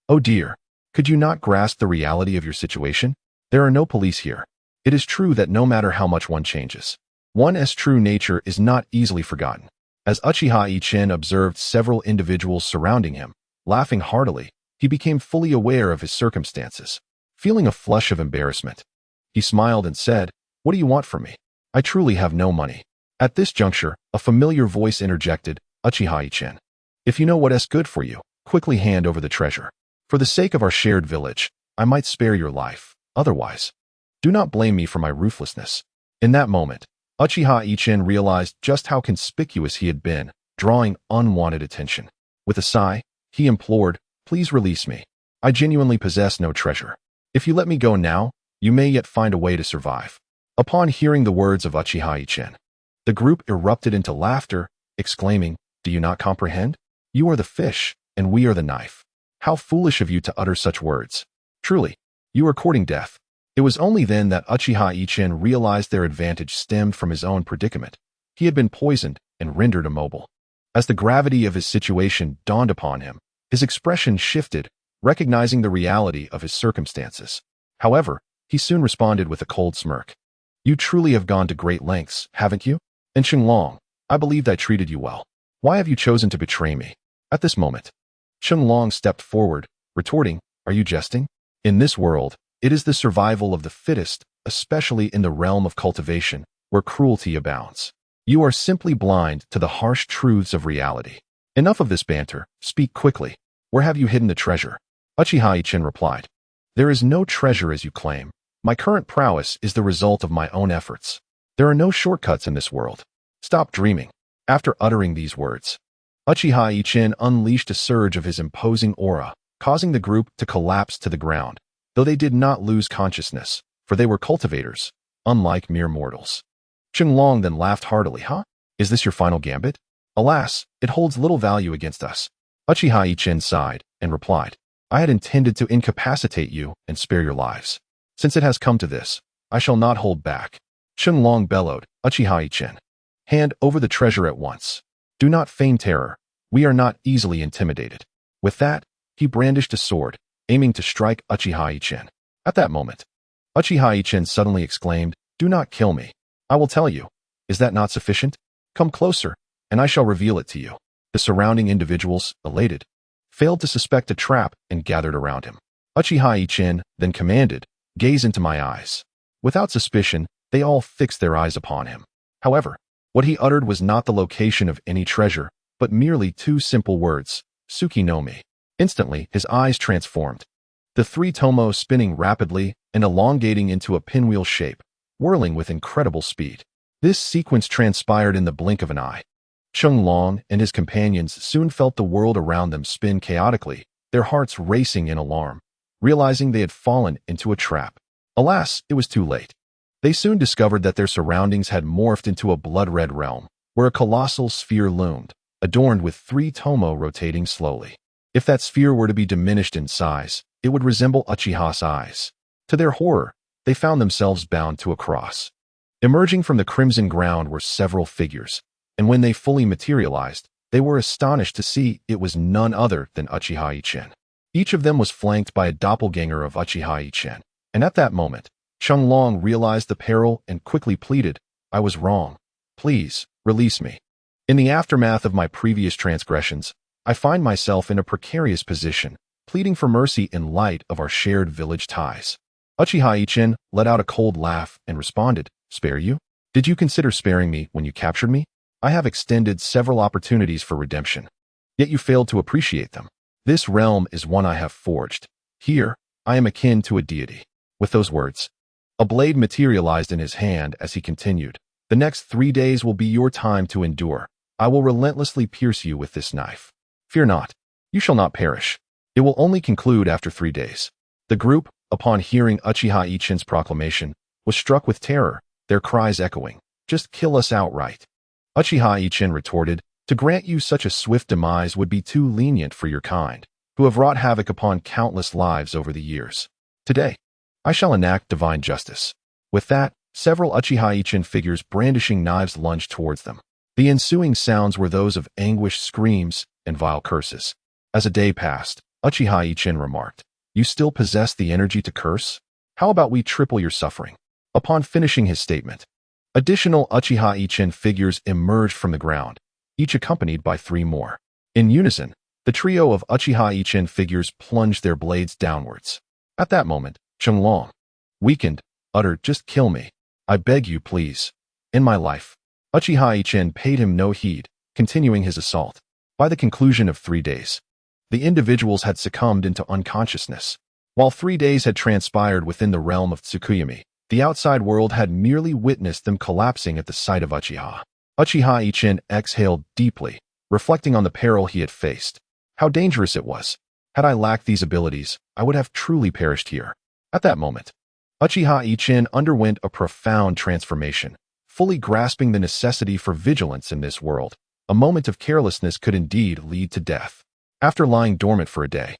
A: Oh dear, could you not grasp the reality of your situation? There are no police here. It is true that no matter how much one changes, one's true nature is not easily forgotten. As Uchiha Yichen observed several individuals surrounding him, laughing heartily, he became fully aware of his circumstances. Feeling a flush of embarrassment, he smiled and said, What do you want from me? I truly have no money. At this juncture, a familiar voice interjected, Uchiha Yichen. If you know what's good for you, quickly hand over the treasure. For the sake of our shared village, I might spare your life. Otherwise, do not blame me for my ruthlessness. In that moment, Uchiha Yichen realized just how conspicuous he had been, drawing unwanted attention. With a sigh, he implored, Please release me. I genuinely possess no treasure. If you let me go now, you may yet find a way to survive. Upon hearing the words of Uchiha Yichen, the group erupted into laughter, exclaiming, Do you not comprehend? You are the fish, and we are the knife. How foolish of you to utter such words. Truly, you are courting death. It was only then that Uchiha Yichen realized their advantage stemmed from his own predicament. He had been poisoned and rendered immobile. As the gravity of his situation dawned upon him, his expression shifted, recognizing the reality of his circumstances. However, he soon responded with a cold smirk. You truly have gone to great lengths, haven't you? And Shenlong, I believed I treated you well. Why have you chosen to betray me? At this moment, Shenlong stepped forward, retorting, Are you jesting? In this world, it is the survival of the fittest, especially in the realm of cultivation, where cruelty abounds. You are simply blind to the harsh truths of reality. Enough of this banter, speak quickly. Where have you hidden the treasure? Uchiha Yichen replied. There is no treasure as you claim. My current prowess is the result of my own efforts. There are no shortcuts in this world. Stop dreaming. After uttering these words, Uchiha Yichen unleashed a surge of his imposing aura, causing the group to collapse to the ground, though they did not lose consciousness, for they were cultivators, unlike mere mortals. Shenlong then laughed heartily. Huh? Is this your final gambit? Alas, it holds little value against us. Uchiha Yichen sighed and replied, I had intended to incapacitate you and spare your lives. Since it has come to this, I shall not hold back. Shenlong bellowed, Uchiha Yichen, hand over the treasure at once. Do not feign terror. We are not easily intimidated. With that, he brandished a sword, aiming to strike Uchiha Yichen. At that moment, Uchiha Yichen suddenly exclaimed, Do not kill me. I will tell you. Is that not sufficient? Come closer, and I shall reveal it to you. The surrounding individuals, elated, failed to suspect a trap and gathered around him. Uchiha Yichen then commanded, Gaze into my eyes. Without suspicion, they all fixed their eyes upon him. However, what he uttered was not the location of any treasure, but merely two simple words, Tsuki no Mi. Instantly, his eyes transformed. The three tomo spinning rapidly and elongating into a pinwheel shape, whirling with incredible speed. This sequence transpired in the blink of an eye. Shenlong and his companions soon felt the world around them spin chaotically, their hearts racing in alarm, realizing they had fallen into a trap. Alas, it was too late. They soon discovered that their surroundings had morphed into a blood-red realm, where a colossal sphere loomed, adorned with three tomo rotating slowly. If that sphere were to be diminished in size, it would resemble Uchiha's eyes. To their horror, they found themselves bound to a cross. Emerging from the crimson ground were several figures, and when they fully materialized, they were astonished to see it was none other than Uchiha Yichen. Each of them was flanked by a doppelganger of Uchiha Yichen, and at that moment, Shenlong realized the peril and quickly pleaded, I was wrong. Please, release me. In the aftermath of my previous transgressions, I find myself in a precarious position, pleading for mercy in light of our shared village ties. Uchiha Yichen let out a cold laugh and responded, Spare you? Did you consider sparing me when you captured me? I have extended several opportunities for redemption, yet you failed to appreciate them. This realm is one I have forged. Here, I am akin to a deity. With those words, a blade materialized in his hand as he continued. The next 3 days will be your time to endure. I will relentlessly pierce you with this knife. Fear not. You shall not perish. It will only conclude after 3 days. The group, upon hearing Uchiha Yichen's proclamation, was struck with terror, their cries echoing, Just kill us outright. Uchiha Yichen retorted, To grant you such a swift demise would be too lenient for your kind, who have wrought havoc upon countless lives over the years. Today, I shall enact divine justice. With that, several Uchiha Yichen figures brandishing knives lunged towards them. The ensuing sounds were those of anguished screams and vile curses. As a day passed, Uchiha Yichen remarked, You still possess the energy to curse? How about we triple your suffering? Upon finishing his statement, additional Uchiha Yichen figures emerged from the ground, each accompanied by 3 more. In unison, the trio of Uchiha Yichen figures plunged their blades downwards. At that moment, Shenlong, weakened, uttered, Just kill me. I beg you, please. In my life. Uchiha Yichen paid him no heed, continuing his assault. By the conclusion of 3 days, the individuals had succumbed into unconsciousness. While 3 days had transpired within the realm of Tsukuyami, the outside world had merely witnessed them collapsing at the sight of Uchiha. Uchiha Yichen exhaled deeply, reflecting on the peril he had faced. How dangerous it was. Had I lacked these abilities, I would have truly perished here. At that moment, Uchiha Yichen underwent a profound transformation, fully grasping the necessity for vigilance in this world. A moment of carelessness could indeed lead to death. After lying dormant for a day,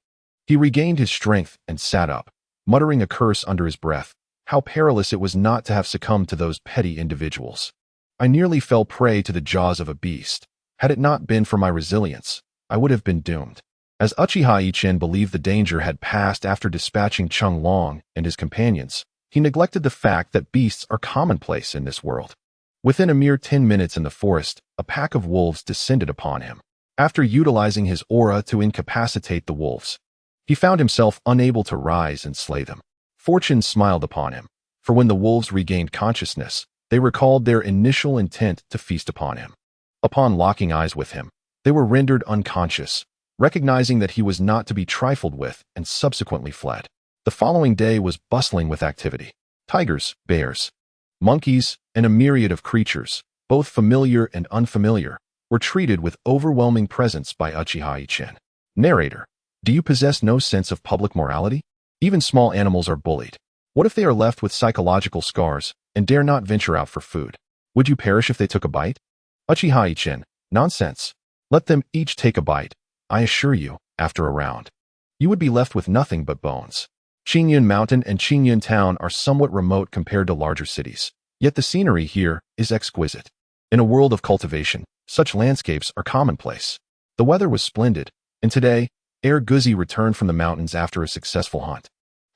A: he regained his strength and sat up, muttering a curse under his breath, how perilous it was not to have succumbed to those petty individuals. I nearly fell prey to the jaws of a beast. Had it not been for my resilience, I would have been doomed. As Uchiha Yichen believed the danger had passed after dispatching Cheng Long and his companions, he neglected the fact that beasts are commonplace in this world. Within a mere 10 minutes in the forest, a pack of wolves descended upon him. After utilizing his aura to incapacitate the wolves, he found himself unable to rise and slay them. Fortune smiled upon him, for when the wolves regained consciousness, they recalled their initial intent to feast upon him. Upon locking eyes with him, they were rendered unconscious, recognizing that he was not to be trifled with, and subsequently fled. The following day was bustling with activity. Tigers, bears, monkeys, and a myriad of creatures, both familiar and unfamiliar, were treated with overwhelming presence by Uchiha Yichen. Narrator, do you possess no sense of public morality? Even small animals are bullied. What if they are left with psychological scars and dare not venture out for food? Would you perish if they took a bite? Uchiha Yichen, nonsense. Let them each take a bite. I assure you, after a round, you would be left with nothing but bones. Qingyun Mountain and Qingyun Town are somewhat remote compared to larger cities, yet the scenery here is exquisite. In a world of cultivation, such landscapes are commonplace. The weather was splendid, and today, Guzi returned from the mountains after a successful hunt,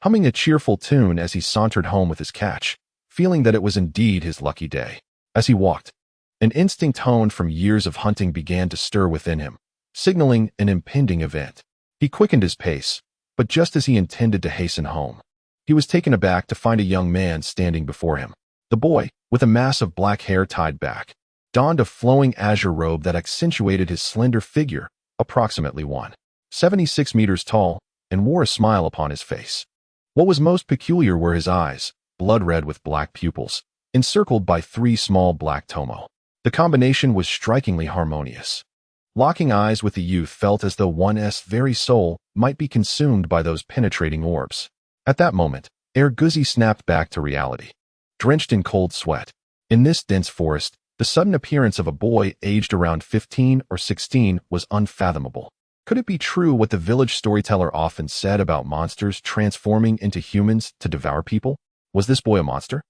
A: humming a cheerful tune as he sauntered home with his catch, feeling that it was indeed his lucky day. As he walked, an instinct honed from years of hunting began to stir within him, signaling an impending event. He quickened his pace, but just as he intended to hasten home, he was taken aback to find a young man standing before him. The boy, with a mass of black hair tied back, donned a flowing azure robe that accentuated his slender figure, approximately 176 meters tall, and wore a smile upon his face. What was most peculiar were his eyes, blood red with black pupils, encircled by 3 small black tomo. The combination was strikingly harmonious. Locking eyes with the youth felt as though one's very soul might be consumed by those penetrating orbs. At that moment, Guzi snapped back to reality, drenched in cold sweat. In this dense forest, the sudden appearance of a boy aged around 15 or 16 was unfathomable. Could it be true what the village storyteller often said about monsters transforming into humans to devour people? Was this boy a monster?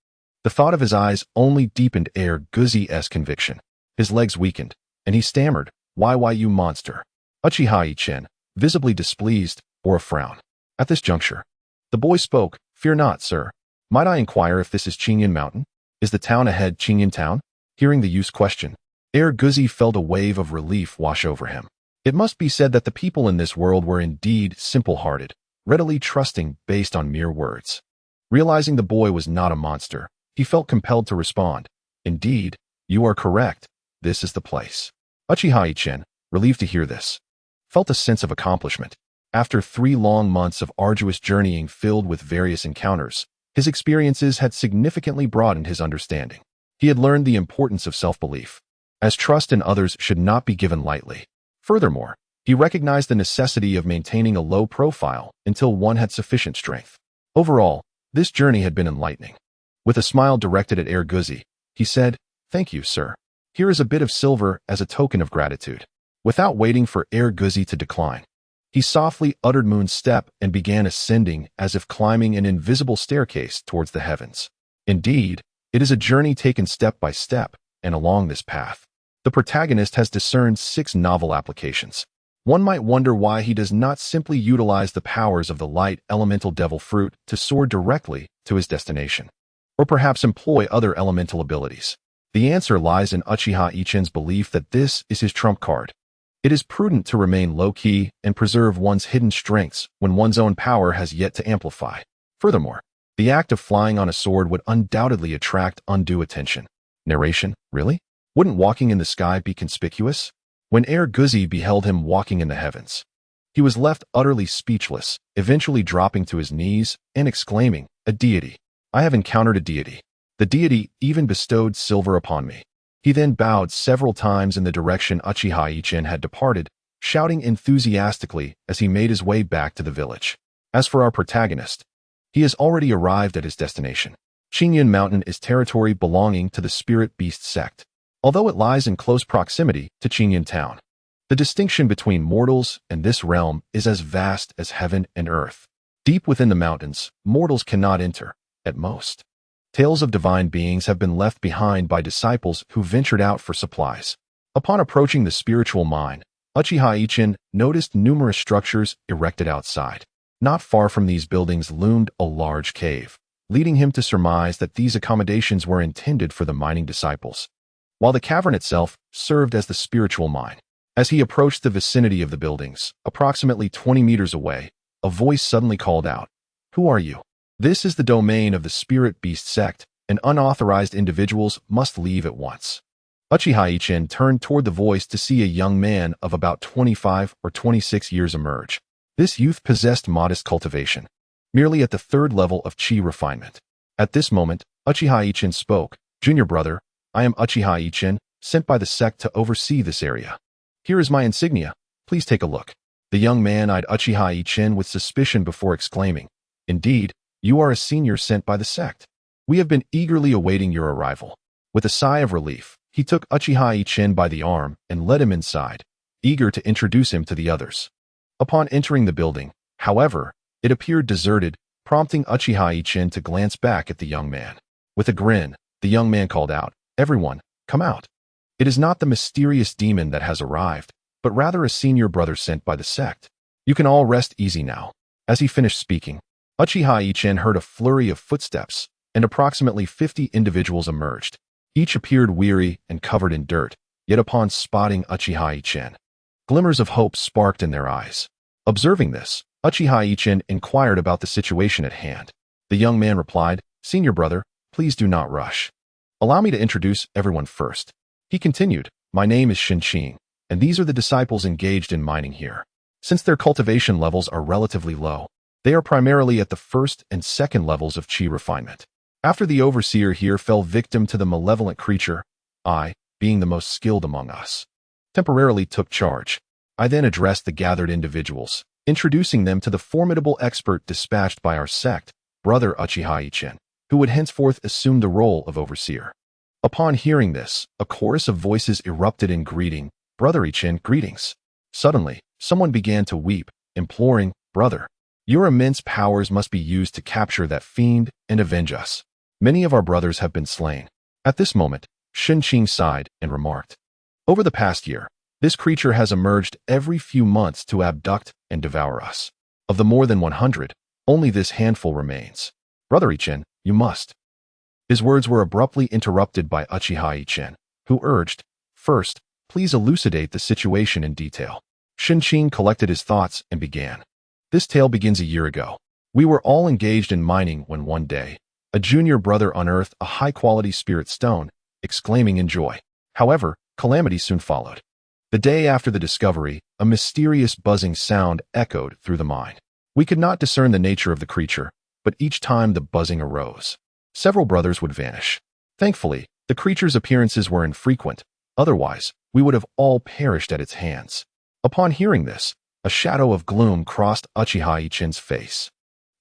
A: The thought of his eyes only deepened Guzi's conviction. His legs weakened, and he stammered, Why you monster? Uchiha Yichen, visibly displeased, bore a frown. At this juncture, the boy spoke, Fear not, sir. Might I inquire if this is Qingyun Mountain? Is the town ahead Qingyun Town? Hearing the youth's question, Guzi felt a wave of relief wash over him. It must be said that the people in this world were indeed simple-hearted, readily trusting based on mere words. Realizing the boy was not a monster, he felt compelled to respond, Indeed, you are correct. This is the place. Uchiha Yichen, relieved to hear this, felt a sense of accomplishment. After 3 long months of arduous journeying filled with various encounters, his experiences had significantly broadened his understanding. He had learned the importance of self-belief, as trust in others should not be given lightly. Furthermore, he recognized the necessity of maintaining a low profile until one had sufficient strength. Overall, this journey had been enlightening. With a smile directed at Guzi, he said, Thank you, sir. Here is a bit of silver as a token of gratitude. Without waiting for Guzi to decline, he softly uttered Moon's step and began ascending as if climbing an invisible staircase towards the heavens. Indeed, it is a journey taken step by step, and along this path, the protagonist has discerned 6 novel applications. One might wonder why he does not simply utilize the powers of the light elemental devil fruit to soar directly to his destination, or perhaps employ other elemental abilities. The answer lies in Uchiha Yichen's belief that this is his trump card. It is prudent to remain low-key and preserve one's hidden strengths when one's own power has yet to amplify. Furthermore, the act of flying on a sword would undoubtedly attract undue attention. Narration, really? Wouldn't walking in the sky be conspicuous? When Guzi beheld him walking in the heavens, he was left utterly speechless, eventually dropping to his knees and exclaiming, A deity. I have encountered a deity. The deity even bestowed silver upon me. He then bowed several times in the direction Uchiha Yichen had departed, shouting enthusiastically as he made his way back to the village. As for our protagonist, he has already arrived at his destination. Qingyun Mountain is territory belonging to the Spirit Beast sect, although it lies in close proximity to Qingyun Town. The distinction between mortals and this realm is as vast as heaven and earth. Deep within the mountains, mortals cannot enter, at most. Tales of divine beings have been left behind by disciples who ventured out for supplies. Upon approaching the spiritual mine, Uchiha Yichen noticed numerous structures erected outside. Not far from these buildings loomed a large cave, leading him to surmise that these accommodations were intended for the mining disciples, while the cavern itself served as the spiritual mine. As he approached the vicinity of the buildings, approximately 20 meters away, a voice suddenly called out, "Who are you? This is the domain of the Spirit Beast sect, and unauthorized individuals must leave at once." Uchiha Yichen turned toward the voice to see a young man of about 25 or 26 years emerge. This youth possessed modest cultivation, merely at the third level of chi refinement. At this moment, Uchiha Yichen spoke, "Junior brother, I am Uchiha Yichen, sent by the sect to oversee this area. Here is my insignia, please take a look." The young man eyed Uchiha Yichen with suspicion before exclaiming, "Indeed, you are a senior sent by the sect. We have been eagerly awaiting your arrival." With a sigh of relief, he took Uchiha Yichen by the arm and led him inside, eager to introduce him to the others. Upon entering the building, however, it appeared deserted, prompting Uchiha Yichen to glance back at the young man. With a grin, the young man called out, "Everyone, come out. It is not the mysterious demon that has arrived, but rather a senior brother sent by the sect. You can all rest easy now." As he finished speaking, Uchiha Yichen heard a flurry of footsteps, and approximately 50 individuals emerged. Each appeared weary and covered in dirt, yet upon spotting Uchiha Yichen, glimmers of hope sparked in their eyes. Observing this, Uchiha Yichen inquired about the situation at hand. The young man replied, "Senior brother, please do not rush. Allow me to introduce everyone first." He continued, "My name is Cheng, and these are the disciples engaged in mining here. Since their cultivation levels are relatively low, they are primarily at the first and second levels of chi refinement. After the overseer here fell victim to the malevolent creature, I, being the most skilled among us, temporarily took charge. I then addressed the gathered individuals, introducing them to the formidable expert dispatched by our sect, Brother Uchiha Yichen, who would henceforth assume the role of overseer." Upon hearing this, a chorus of voices erupted in greeting, "Brother Yichen, greetings." Suddenly, someone began to weep, imploring, "Brother, your immense powers must be used to capture that fiend and avenge us. Many of our brothers have been slain." At this moment, Cheng sighed and remarked, "Over the past year, this creature has emerged every few months to abduct and devour us. Of the more than 100, only this handful remains. Brother Yichen, you must." His words were abruptly interrupted by Uchiha Yichen, who urged, "First, please elucidate the situation in detail." Cheng collected his thoughts and began. "This tale begins a year ago. We were all engaged in mining when one day, a junior brother unearthed a high-quality spirit stone, exclaiming in joy. However, calamity soon followed. The day after the discovery, a mysterious buzzing sound echoed through the mine. We could not discern the nature of the creature, but each time the buzzing arose, several brothers would vanish. Thankfully, the creature's appearances were infrequent, otherwise, we would have all perished at its hands." Upon hearing this, a shadow of gloom crossed Uchiha Yichen's face.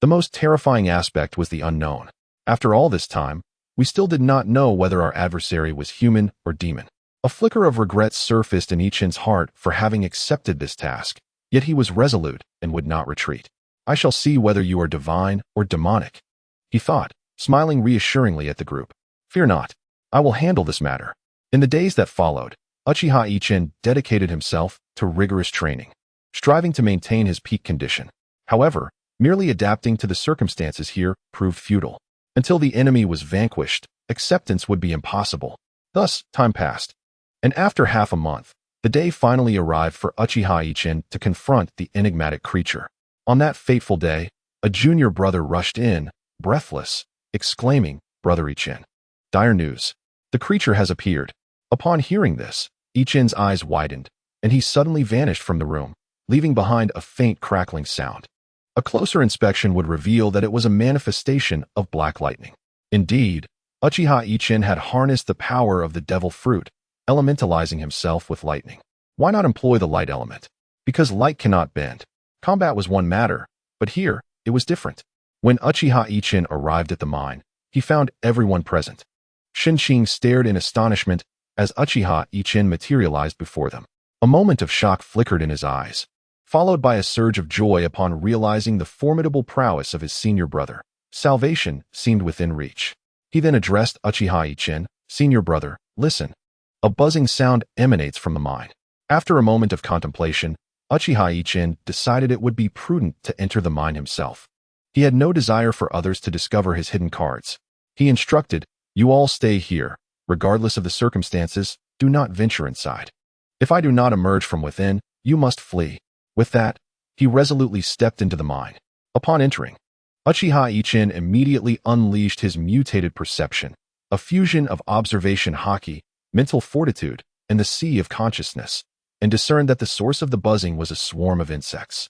A: The most terrifying aspect was the unknown. After all this time, we still did not know whether our adversary was human or demon. A flicker of regret surfaced in Yichen's heart for having accepted this task, yet he was resolute and would not retreat. "I shall see whether you are divine or demonic," he thought, smiling reassuringly at the group. "Fear not, I will handle this matter." In the days that followed, Uchiha Yichen dedicated himself to rigorous training, striving to maintain his peak condition. However, merely adapting to the circumstances here proved futile. Until the enemy was vanquished, acceptance would be impossible. Thus, time passed, and after half a month, the day finally arrived for Uchiha Yichen to confront the enigmatic creature. On that fateful day, a junior brother rushed in, breathless, exclaiming, "Brother Yichen, dire news. The creature has appeared." Upon hearing this, Yichen's eyes widened, and he suddenly vanished from the room, leaving behind a faint crackling sound. A closer inspection would reveal that it was a manifestation of black lightning. Indeed, Uchiha Yichen had harnessed the power of the devil fruit, elementalizing himself with lightning. Why not employ the light element? Because light cannot bend. Combat was one matter, but here, it was different. When Uchiha Yichen arrived at the mine, he found everyone present. Cheng stared in astonishment as Uchiha Yichen materialized before them. A moment of shock flickered in his eyes, followed by a surge of joy upon realizing the formidable prowess of his senior brother. Salvation seemed within reach. He then addressed Uchiha Yichen, "Senior brother, listen." A buzzing sound emanates from the mine. After a moment of contemplation, Uchiha Yichen decided it would be prudent to enter the mine himself. He had no desire for others to discover his hidden cards. He instructed, "You all stay here. Regardless of the circumstances, do not venture inside. If I do not emerge from within, you must flee." With that, he resolutely stepped into the mine. Upon entering, Uchiha Yichen immediately unleashed his mutated perception, a fusion of observation Haki, mental fortitude, and the sea of consciousness, and discerned that the source of the buzzing was a swarm of insects.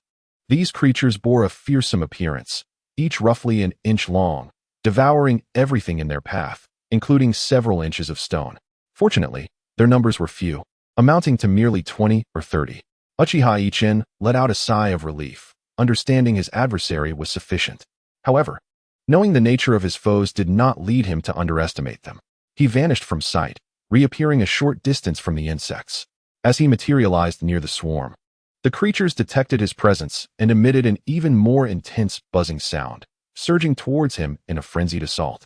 A: These creatures bore a fearsome appearance, each roughly an inch long, devouring everything in their path, including several inches of stone. Fortunately, their numbers were few, amounting to merely 20 or 30. Uchiha Yichen let out a sigh of relief, understanding his adversary was sufficient. However, knowing the nature of his foes did not lead him to underestimate them. He vanished from sight, reappearing a short distance from the insects. As he materialized near the swarm, the creatures detected his presence and emitted an even more intense buzzing sound, surging towards him in a frenzied assault.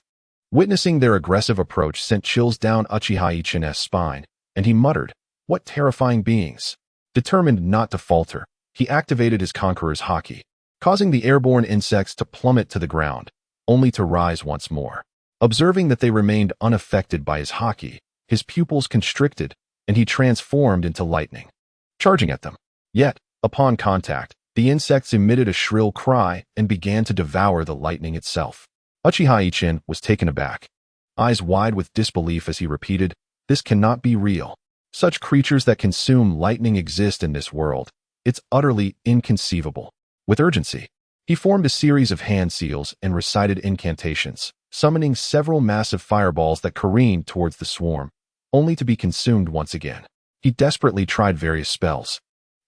A: Witnessing their aggressive approach sent chills down Uchiha Yichen's spine, and he muttered, "What terrifying beings!" Determined not to falter, he activated his Conqueror's Haki, causing the airborne insects to plummet to the ground, only to rise once more. Observing that they remained unaffected by his Haki, his pupils constricted, and he transformed into lightning, charging at them. Yet, upon contact, the insects emitted a shrill cry and began to devour the lightning itself. Uchiha Yichen was taken aback, eyes wide with disbelief as he repeated, "This cannot be real. Such creatures that consume lightning exist in this world. It's utterly inconceivable." With urgency, he formed a series of hand seals and recited incantations, summoning several massive fireballs that careened towards the swarm, only to be consumed once again. He desperately tried various spells,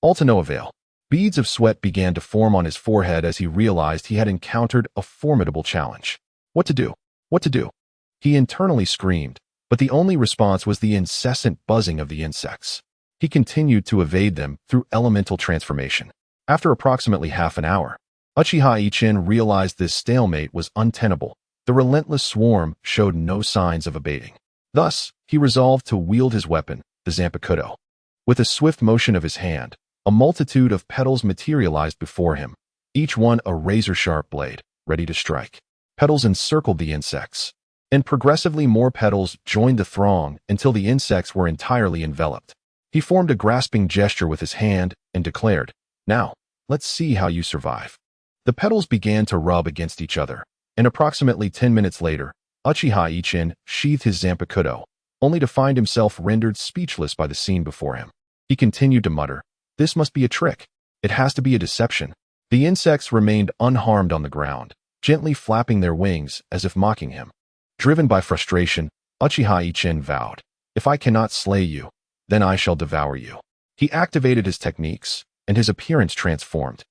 A: all to no avail. Beads of sweat began to form on his forehead as he realized he had encountered a formidable challenge. What to do? What to do? He internally screamed, but the only response was the incessant buzzing of the insects. He continued to evade them through elemental transformation. After approximately half an hour, Uchiha Yichen realized this stalemate was untenable. The relentless swarm showed no signs of abating. Thus, he resolved to wield his weapon, the Zanpakutō. With a swift motion of his hand, a multitude of petals materialized before him, each one a razor-sharp blade, ready to strike. Petals encircled the insects, and progressively more petals joined the throng until the insects were entirely enveloped. He formed a grasping gesture with his hand and declared, "Now, let's see how you survive." The petals began to rub against each other, and approximately 10 minutes later, Uchiha Yichen sheathed his Zanpakutō, only to find himself rendered speechless by the scene before him. He continued to mutter, "This must be a trick. It has to be a deception." The insects remained unharmed on the ground, gently flapping their wings as if mocking him. Driven by frustration, Uchiha Yichen vowed, "If I cannot slay you, then I shall devour you." He activated his techniques, and his appearance transformed,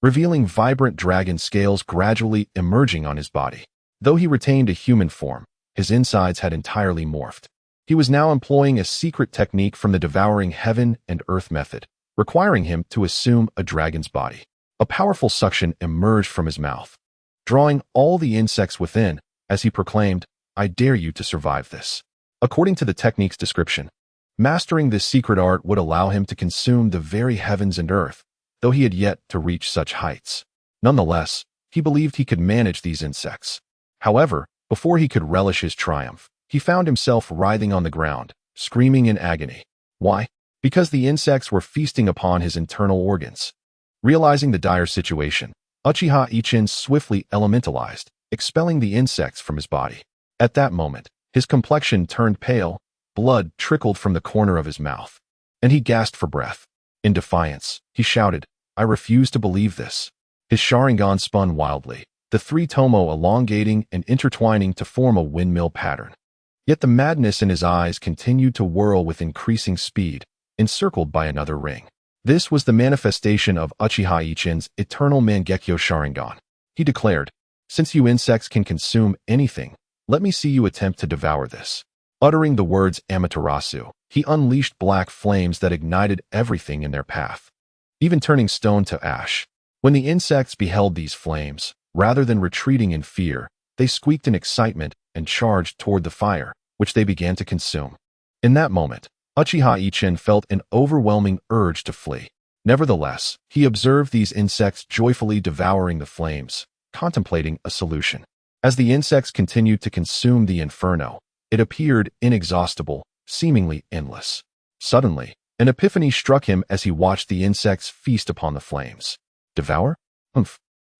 A: revealing vibrant dragon scales gradually emerging on his body. Though he retained a human form, his insides had entirely morphed. He was now employing a secret technique from the devouring heaven and earth method, requiring him to assume a dragon's body. A powerful suction emerged from his mouth, drawing all the insects within as he proclaimed, "I dare you to survive this." According to the technique's description, mastering this secret art would allow him to consume the very heavens and earth, though he had yet to reach such heights. Nonetheless, he believed he could manage these insects. However, before he could relish his triumph, he found himself writhing on the ground, screaming in agony. Why? Because the insects were feasting upon his internal organs. Realizing the dire situation, Uchiha Yichen swiftly elementalized, expelling the insects from his body. At that moment, his complexion turned pale, blood trickled from the corner of his mouth, and he gasped for breath. In defiance, he shouted, "I refuse to believe this." His Sharingan spun wildly, the three tomo elongating and intertwining to form a windmill pattern. Yet the madness in his eyes continued to whirl with increasing speed, encircled by another ring. This was the manifestation of Uchiha Yichen's eternal Mangekyo Sharingan. He declared, "Since you insects can consume anything, let me see you attempt to devour this." Uttering the words Amaterasu, he unleashed black flames that ignited everything in their path, even turning stone to ash. When the insects beheld these flames, Rather than retreating in fear, they squeaked in excitement and charged toward the fire, which they began to consume. In that moment, Uchiha Yichen felt an overwhelming urge to flee. Nevertheless, he observed these insects joyfully devouring the flames, contemplating a solution. As the insects continued to consume the inferno, it appeared inexhaustible, seemingly endless. Suddenly, an epiphany struck him as he watched the insects feast upon the flames. Devour? Humph.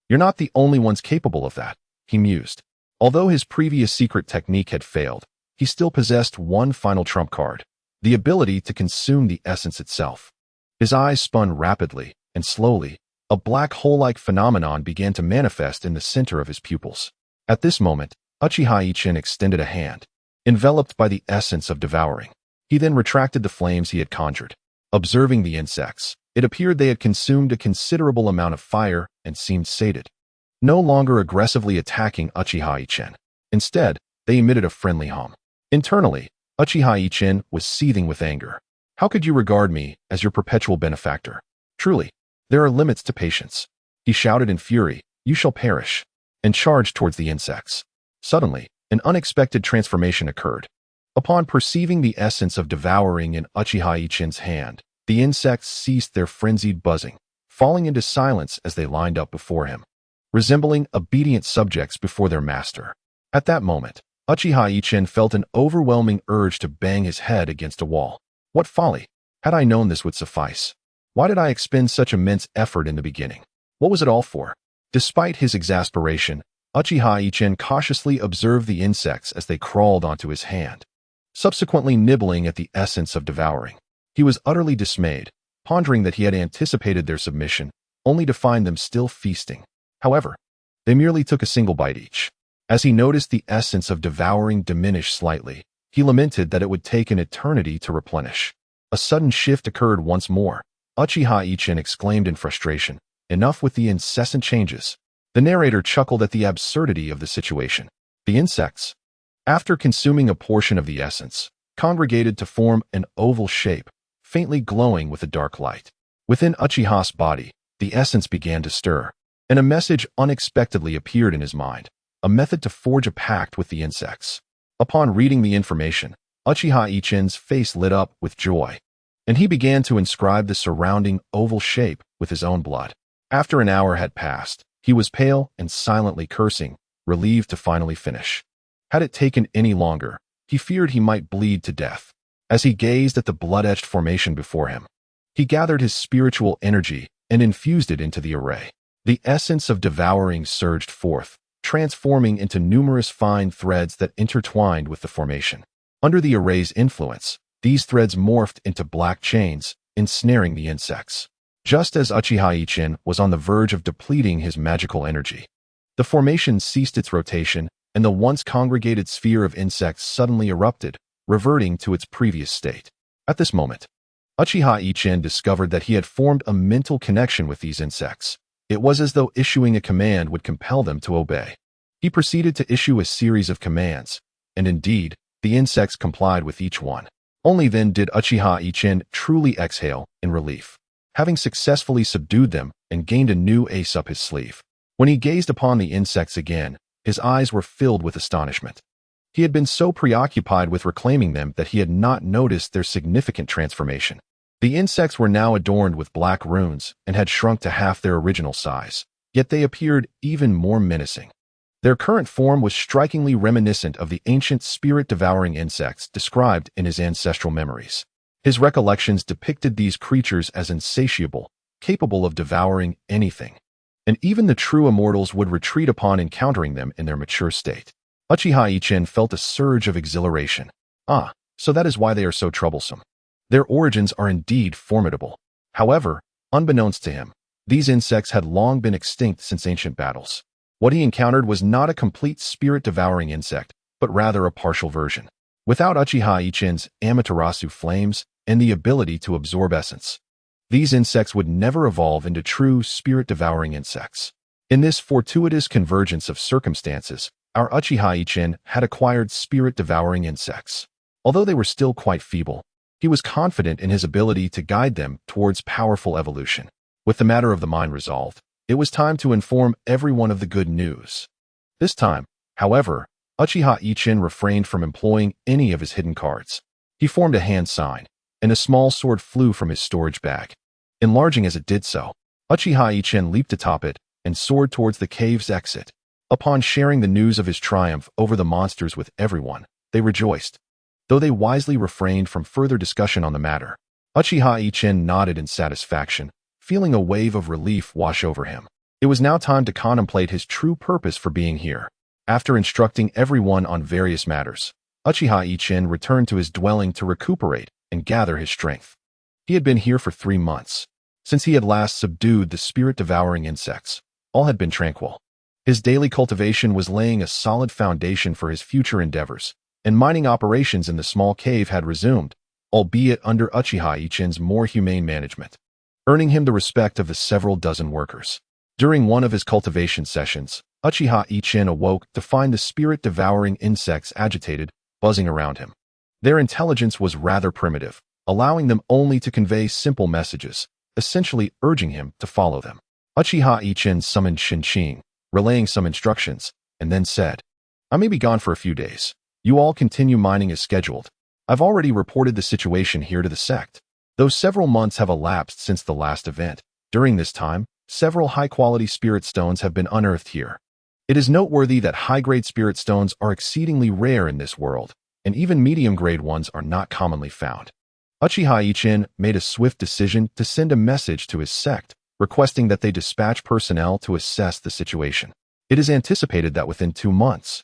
A: You're not the only ones capable of that, he mused. Although his previous secret technique had failed, he still possessed one final trump card, the ability to consume the essence itself. His eyes spun rapidly, and slowly, a black hole-like phenomenon began to manifest in the center of his pupils. At this moment, Uchiha Yichen extended a hand, enveloped by the essence of devouring. He then retracted the flames he had conjured. Observing the insects, it appeared they had consumed a considerable amount of fire and seemed sated. No longer aggressively attacking Uchiha Yichen. Instead, they emitted a friendly hum. Internally, Uchiha Yichen was seething with anger. How could you regard me as your perpetual benefactor? Truly, there are limits to patience. He shouted in fury, "You shall perish," and charged towards the insects. Suddenly, an unexpected transformation occurred. Upon perceiving the essence of devouring in Uchiha Yichen's hand, the insects ceased their frenzied buzzing, falling into silence as they lined up before him, resembling obedient subjects before their master. At that moment, Uchiha Yichen felt an overwhelming urge to bang his head against a wall. What folly! Had I known this would suffice. Why did I expend such immense effort in the beginning? What was it all for? Despite his exasperation, Uchiha Yichen cautiously observed the insects as they crawled onto his hand, subsequently nibbling at the essence of devouring. He was utterly dismayed, pondering that he had anticipated their submission, only to find them still feasting. However, they merely took a single bite each. As he noticed the essence of devouring diminish slightly, he lamented that it would take an eternity to replenish. A sudden shift occurred once more. Uchiha Yichen exclaimed in frustration, "Enough with the incessant changes." The narrator chuckled at the absurdity of the situation. The insects, after consuming a portion of the essence, congregated to form an oval shape, faintly glowing with a dark light. Within Uchiha's body, the essence began to stir, and a message unexpectedly appeared in his mind, a method to forge a pact with the insects. Upon reading the information, Uchiha Yichen's face lit up with joy, and he began to inscribe the surrounding oval shape with his own blood. After an hour had passed, he was pale and silently cursing, relieved to finally finish. Had it taken any longer, he feared he might bleed to death. As he gazed at the blood-etched formation before him, he gathered his spiritual energy and infused it into the array. The essence of devouring surged forth, transforming into numerous fine threads that intertwined with the formation. Under the array's influence, these threads morphed into black chains, ensnaring the insects. Just as Uchiha Yichen was on the verge of depleting his magical energy, the formation ceased its rotation, and the once congregated sphere of insects suddenly erupted, reverting to its previous state. At this moment, Uchiha Yichen discovered that he had formed a mental connection with these insects. It was as though issuing a command would compel them to obey. He proceeded to issue a series of commands, and indeed, the insects complied with each one. Only then did Uchiha Yichen truly exhale in relief, having successfully subdued them and gained a new ace up his sleeve. When he gazed upon the insects again, his eyes were filled with astonishment. He had been so preoccupied with reclaiming them that he had not noticed their significant transformation. The insects were now adorned with black runes and had shrunk to half their original size, yet they appeared even more menacing. Their current form was strikingly reminiscent of the ancient spirit-devouring insects described in his ancestral memories. His recollections depicted these creatures as insatiable, capable of devouring anything, and even the true immortals would retreat upon encountering them in their mature state. Uchiha Yichen felt a surge of exhilaration. Ah, so that is why they are so troublesome. Their origins are indeed formidable. However, unbeknownst to him, these insects had long been extinct since ancient battles. What he encountered was not a complete spirit-devouring insect, but rather a partial version. Without Uchiha Yichen's Amaterasu flames and the ability to absorb essence, these insects would never evolve into true spirit-devouring insects. In this fortuitous convergence of circumstances, our Uchiha Yichen had acquired spirit-devouring insects. Although they were still quite feeble, he was confident in his ability to guide them towards powerful evolution. With the matter of the mind resolved, It was time to inform everyone of the good news. This time, however, Uchiha Yichen refrained from employing any of his hidden cards. He formed a hand sign, and a small sword flew from his storage bag. Enlarging as it did so, Uchiha Yichen leaped atop it and soared towards the cave's exit. Upon sharing the news of his triumph over the monsters with everyone, they rejoiced. Though they wisely refrained from further discussion on the matter, Uchiha Yichen nodded in satisfaction, feeling a wave of relief wash over him. It was now time to contemplate his true purpose for being here. After instructing everyone on various matters, Uchiha Yichen returned to his dwelling to recuperate and gather his strength. He had been here for 3 months. Since he had last subdued the spirit-devouring insects, all had been tranquil. His daily cultivation was laying a solid foundation for his future endeavors, and mining operations in the small cave had resumed, albeit under Uchiha Yichen's more humane management, earning him the respect of the several dozen workers. During one of his cultivation sessions, Uchiha Yichen awoke to find the spirit-devouring insects agitated, buzzing around him. Their intelligence was rather primitive, allowing them only to convey simple messages, essentially urging him to follow them. Uchiha Yichen summoned Shinjin, relaying some instructions, and then said, "I may be gone for a few days. You all continue mining as scheduled. I've already reported the situation here to the sect. Though several months have elapsed since the last event, during this time, several high-quality spirit stones have been unearthed here. It is noteworthy that high-grade spirit stones are exceedingly rare in this world, and even medium-grade ones are not commonly found." Uchiha Yichen made a swift decision to send a message to his sect, requesting that they dispatch personnel to assess the situation. It is anticipated that within 2 months,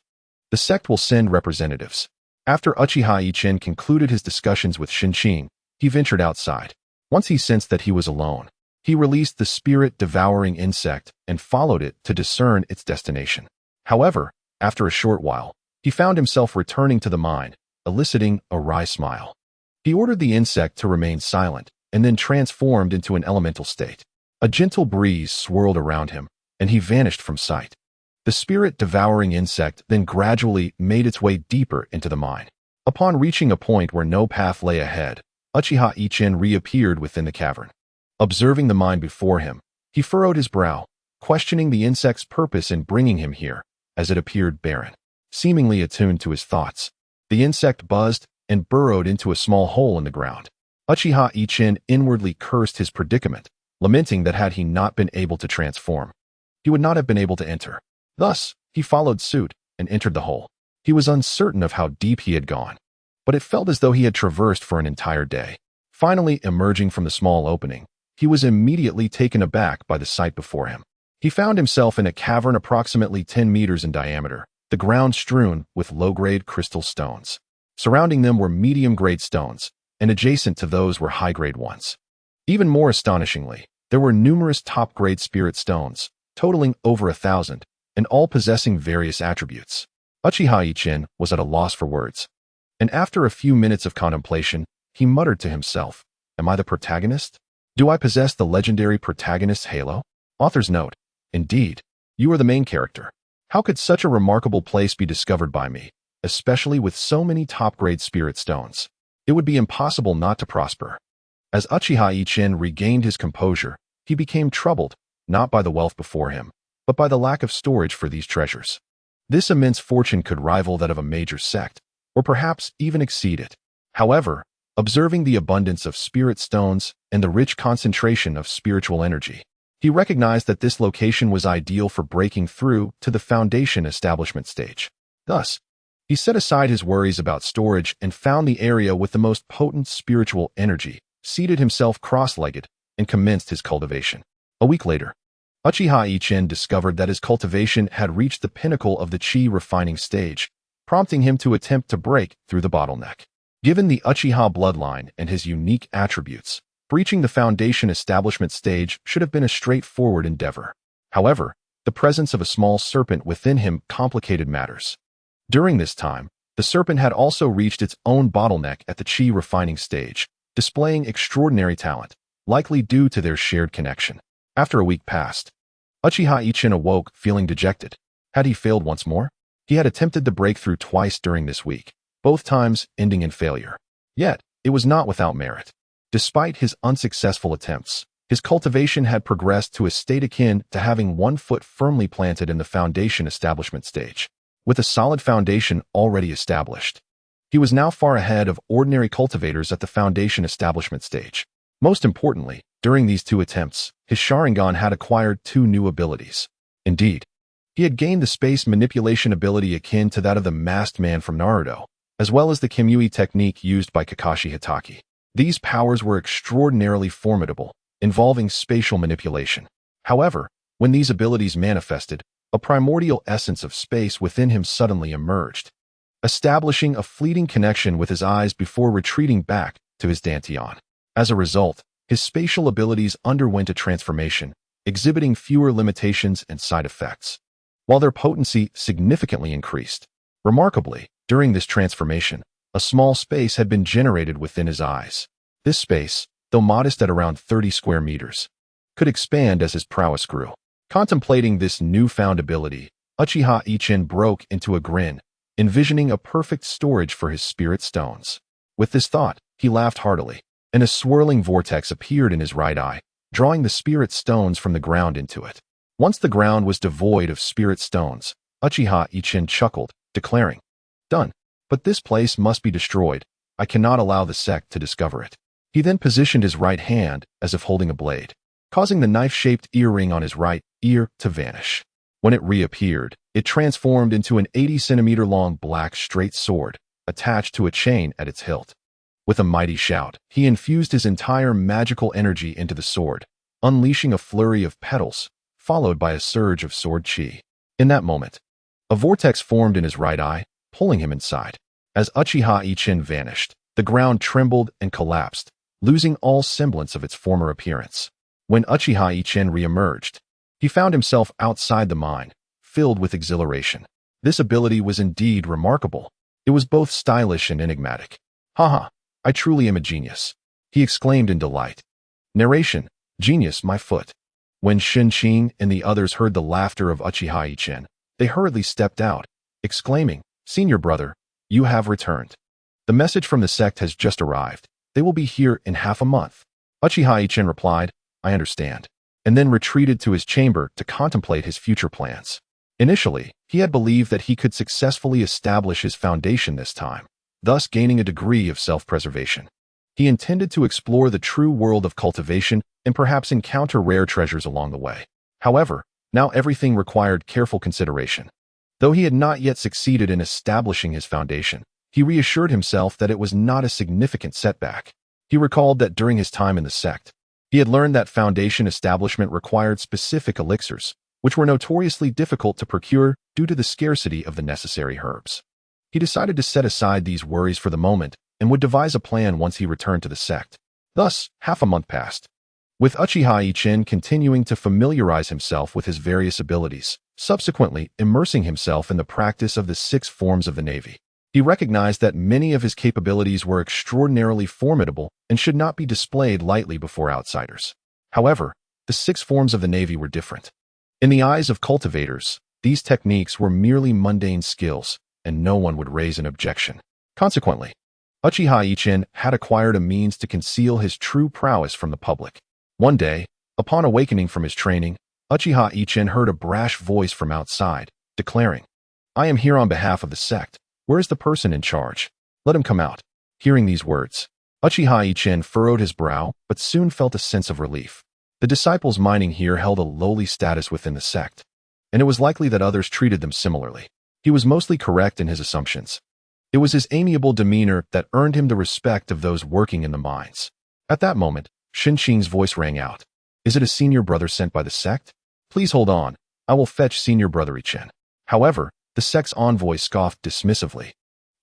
A: the sect will send representatives. After Uchiha Yichen concluded his discussions with Shinjin, he ventured outside. Once he sensed that he was alone, he released the spirit-devouring insect and followed it to discern its destination. However, after a short while, he found himself returning to the mine, eliciting a wry smile. He ordered the insect to remain silent and then transformed into an elemental state. A gentle breeze swirled around him, and he vanished from sight. The spirit-devouring insect then gradually made its way deeper into the mine. Upon reaching a point where no path lay ahead, Uchiha Yichen reappeared within the cavern. Observing the mine before him, he furrowed his brow, questioning the insect's purpose in bringing him here, as it appeared barren. Seemingly attuned to his thoughts, the insect buzzed and burrowed into a small hole in the ground. Uchiha Yichen inwardly cursed his predicament, lamenting that had he not been able to transform, he would not have been able to enter. Thus, he followed suit and entered the hole. He was uncertain of how deep he had gone, but it felt as though he had traversed for an entire day. Finally emerging from the small opening, he was immediately taken aback by the sight before him. He found himself in a cavern approximately 10 meters in diameter, the ground strewn with low-grade crystal stones. Surrounding them were medium-grade stones, and adjacent to those were high-grade ones. Even more astonishingly, there were numerous top-grade spirit stones, totaling over 1,000, and all possessing various attributes. Uchiha Yichen was at a loss for words, and after a few minutes of contemplation, he muttered to himself, "Am I the protagonist? Do I possess the legendary protagonist's halo?" Author's note: Indeed, you are the main character. How could such a remarkable place be discovered by me, especially with so many top-grade spirit stones? It would be impossible not to prosper. As Uchiha Yichen regained his composure, he became troubled, not by the wealth before him, but by the lack of storage for these treasures. This immense fortune could rival that of a major sect, or perhaps even exceed it. However, observing the abundance of spirit stones and the rich concentration of spiritual energy, he recognized that this location was ideal for breaking through to the foundation establishment stage. Thus, he set aside his worries about storage and found the area with the most potent spiritual energy, seated himself cross-legged, and commenced his cultivation. A week later, Uchiha Yichen discovered that his cultivation had reached the pinnacle of the chi refining stage, prompting him to attempt to break through the bottleneck. Given the Uchiha bloodline and his unique attributes, breaching the foundation establishment stage should have been a straightforward endeavor. However, the presence of a small serpent within him complicated matters. During this time, the serpent had also reached its own bottleneck at the chi refining stage, displaying extraordinary talent, likely due to their shared connection. After a week passed, Uchiha Yichen awoke feeling dejected. Had he failed once more? He had attempted the breakthrough twice during this week, both times ending in failure. Yet, it was not without merit. Despite his unsuccessful attempts, His cultivation had progressed to a state akin to having one foot firmly planted in the foundation establishment stage. With a solid foundation already established, he was now far ahead of ordinary cultivators at the foundation establishment stage. Most importantly, during these 2 attempts, his Sharingan had acquired 2 new abilities. Indeed, he had gained the space manipulation ability akin to that of the masked man from Naruto, as well as the Kimui technique used by Kakashi Hatake. These powers were extraordinarily formidable, involving spatial manipulation. However, when these abilities manifested, a primordial essence of space within him suddenly emerged, establishing a fleeting connection with his eyes before retreating back to his dantian. As a result, his spatial abilities underwent a transformation, exhibiting fewer limitations and side effects, while their potency significantly increased. Remarkably, during this transformation, a small space had been generated within his eyes. This space, though modest at around 30 square meters, could expand as his prowess grew. Contemplating this newfound ability, Uchiha Yichen broke into a grin, envisioning a perfect storage for his spirit stones. With this thought, he laughed heartily, and a swirling vortex appeared in his right eye, drawing the spirit stones from the ground into it. Once the ground was devoid of spirit stones, Uchiha Yichen chuckled, declaring, "Done. But this place must be destroyed. I cannot allow the sect to discover it." He then positioned his right hand as if holding a blade, causing the knife-shaped earring on his right ear to vanish. When it reappeared, it transformed into an 80-centimeter-long black straight sword, attached to a chain at its hilt. With a mighty shout, he infused his entire magical energy into the sword, unleashing a flurry of petals, followed by a surge of sword chi. In that moment, a vortex formed in his right eye, pulling him inside. As Uchiha Yichen vanished, the ground trembled and collapsed, losing all semblance of its former appearance. When Uchiha Yichen re-emerged, he found himself outside the mine, filled with exhilaration. This ability was indeed remarkable. It was both stylish and enigmatic. "Haha, I truly am a genius," he exclaimed in delight. Narration: Genius, my foot. When Shinjin and the others heard the laughter of Uchiha Yichen, they hurriedly stepped out, exclaiming, "Senior brother, you have returned. The message from the sect has just arrived. They will be here in half a month." Uchiha Yichen replied, "I understand," and then retreated to his chamber to contemplate his future plans. Initially, he had believed that he could successfully establish his foundation this time, thus gaining a degree of self-preservation. He intended to explore the true world of cultivation and perhaps encounter rare treasures along the way. However, now everything required careful consideration. Though he had not yet succeeded in establishing his foundation, he reassured himself that it was not a significant setback. He recalled that during his time in the sect, he had learned that foundation establishment required specific elixirs, which were notoriously difficult to procure due to the scarcity of the necessary herbs. He decided to set aside these worries for the moment and would devise a plan once he returned to the sect. Thus, half a month passed, with Uchiha Yichen continuing to familiarize himself with his various abilities, subsequently immersing himself in the practice of the 6 forms of the Navy. He recognized that many of his capabilities were extraordinarily formidable and should not be displayed lightly before outsiders. However, the 6 forms of the Navy were different. In the eyes of cultivators, these techniques were merely mundane skills, and no one would raise an objection. Consequently, Uchiha Yichen had acquired a means to conceal his true prowess from the public. One day, upon awakening from his training, Uchiha Yichen heard a brash voice from outside, declaring, "I am here on behalf of the sect. Where is the person in charge? Let him come out." Hearing these words, Uchiha Yichen furrowed his brow, but soon felt a sense of relief. The disciples mining here held a lowly status within the sect, and it was likely that others treated them similarly. He was mostly correct in his assumptions. It was his amiable demeanor that earned him the respect of those working in the mines. At that moment, Shinjin's voice rang out. "Is it a senior brother sent by the sect? Please hold on. I will fetch senior brother Yichen." However, the sect's envoy scoffed dismissively,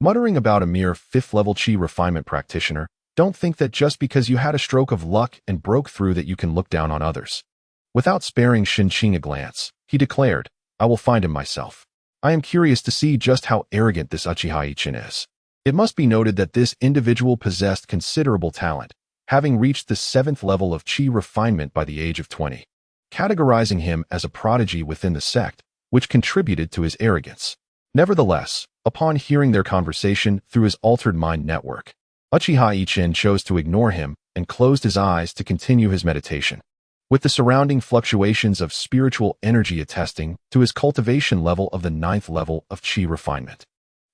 A: muttering about a mere 5th-level chi refinement practitioner. "Don't think that just because you had a stroke of luck and broke through that you can look down on others." Without sparing Shinjin a glance, he declared, "I will find him myself. I am curious to see just how arrogant this Uchiha Yichen is." It must be noted that this individual possessed considerable talent, having reached the 7th level of chi refinement by the age of 20, categorizing him as a prodigy within the sect, which contributed to his arrogance. Nevertheless, upon hearing their conversation through his altered mind network, Uchiha Yichen chose to ignore him and closed his eyes to continue his meditation. with the surrounding fluctuations of spiritual energy attesting to his cultivation level of the 9th level of chi refinement.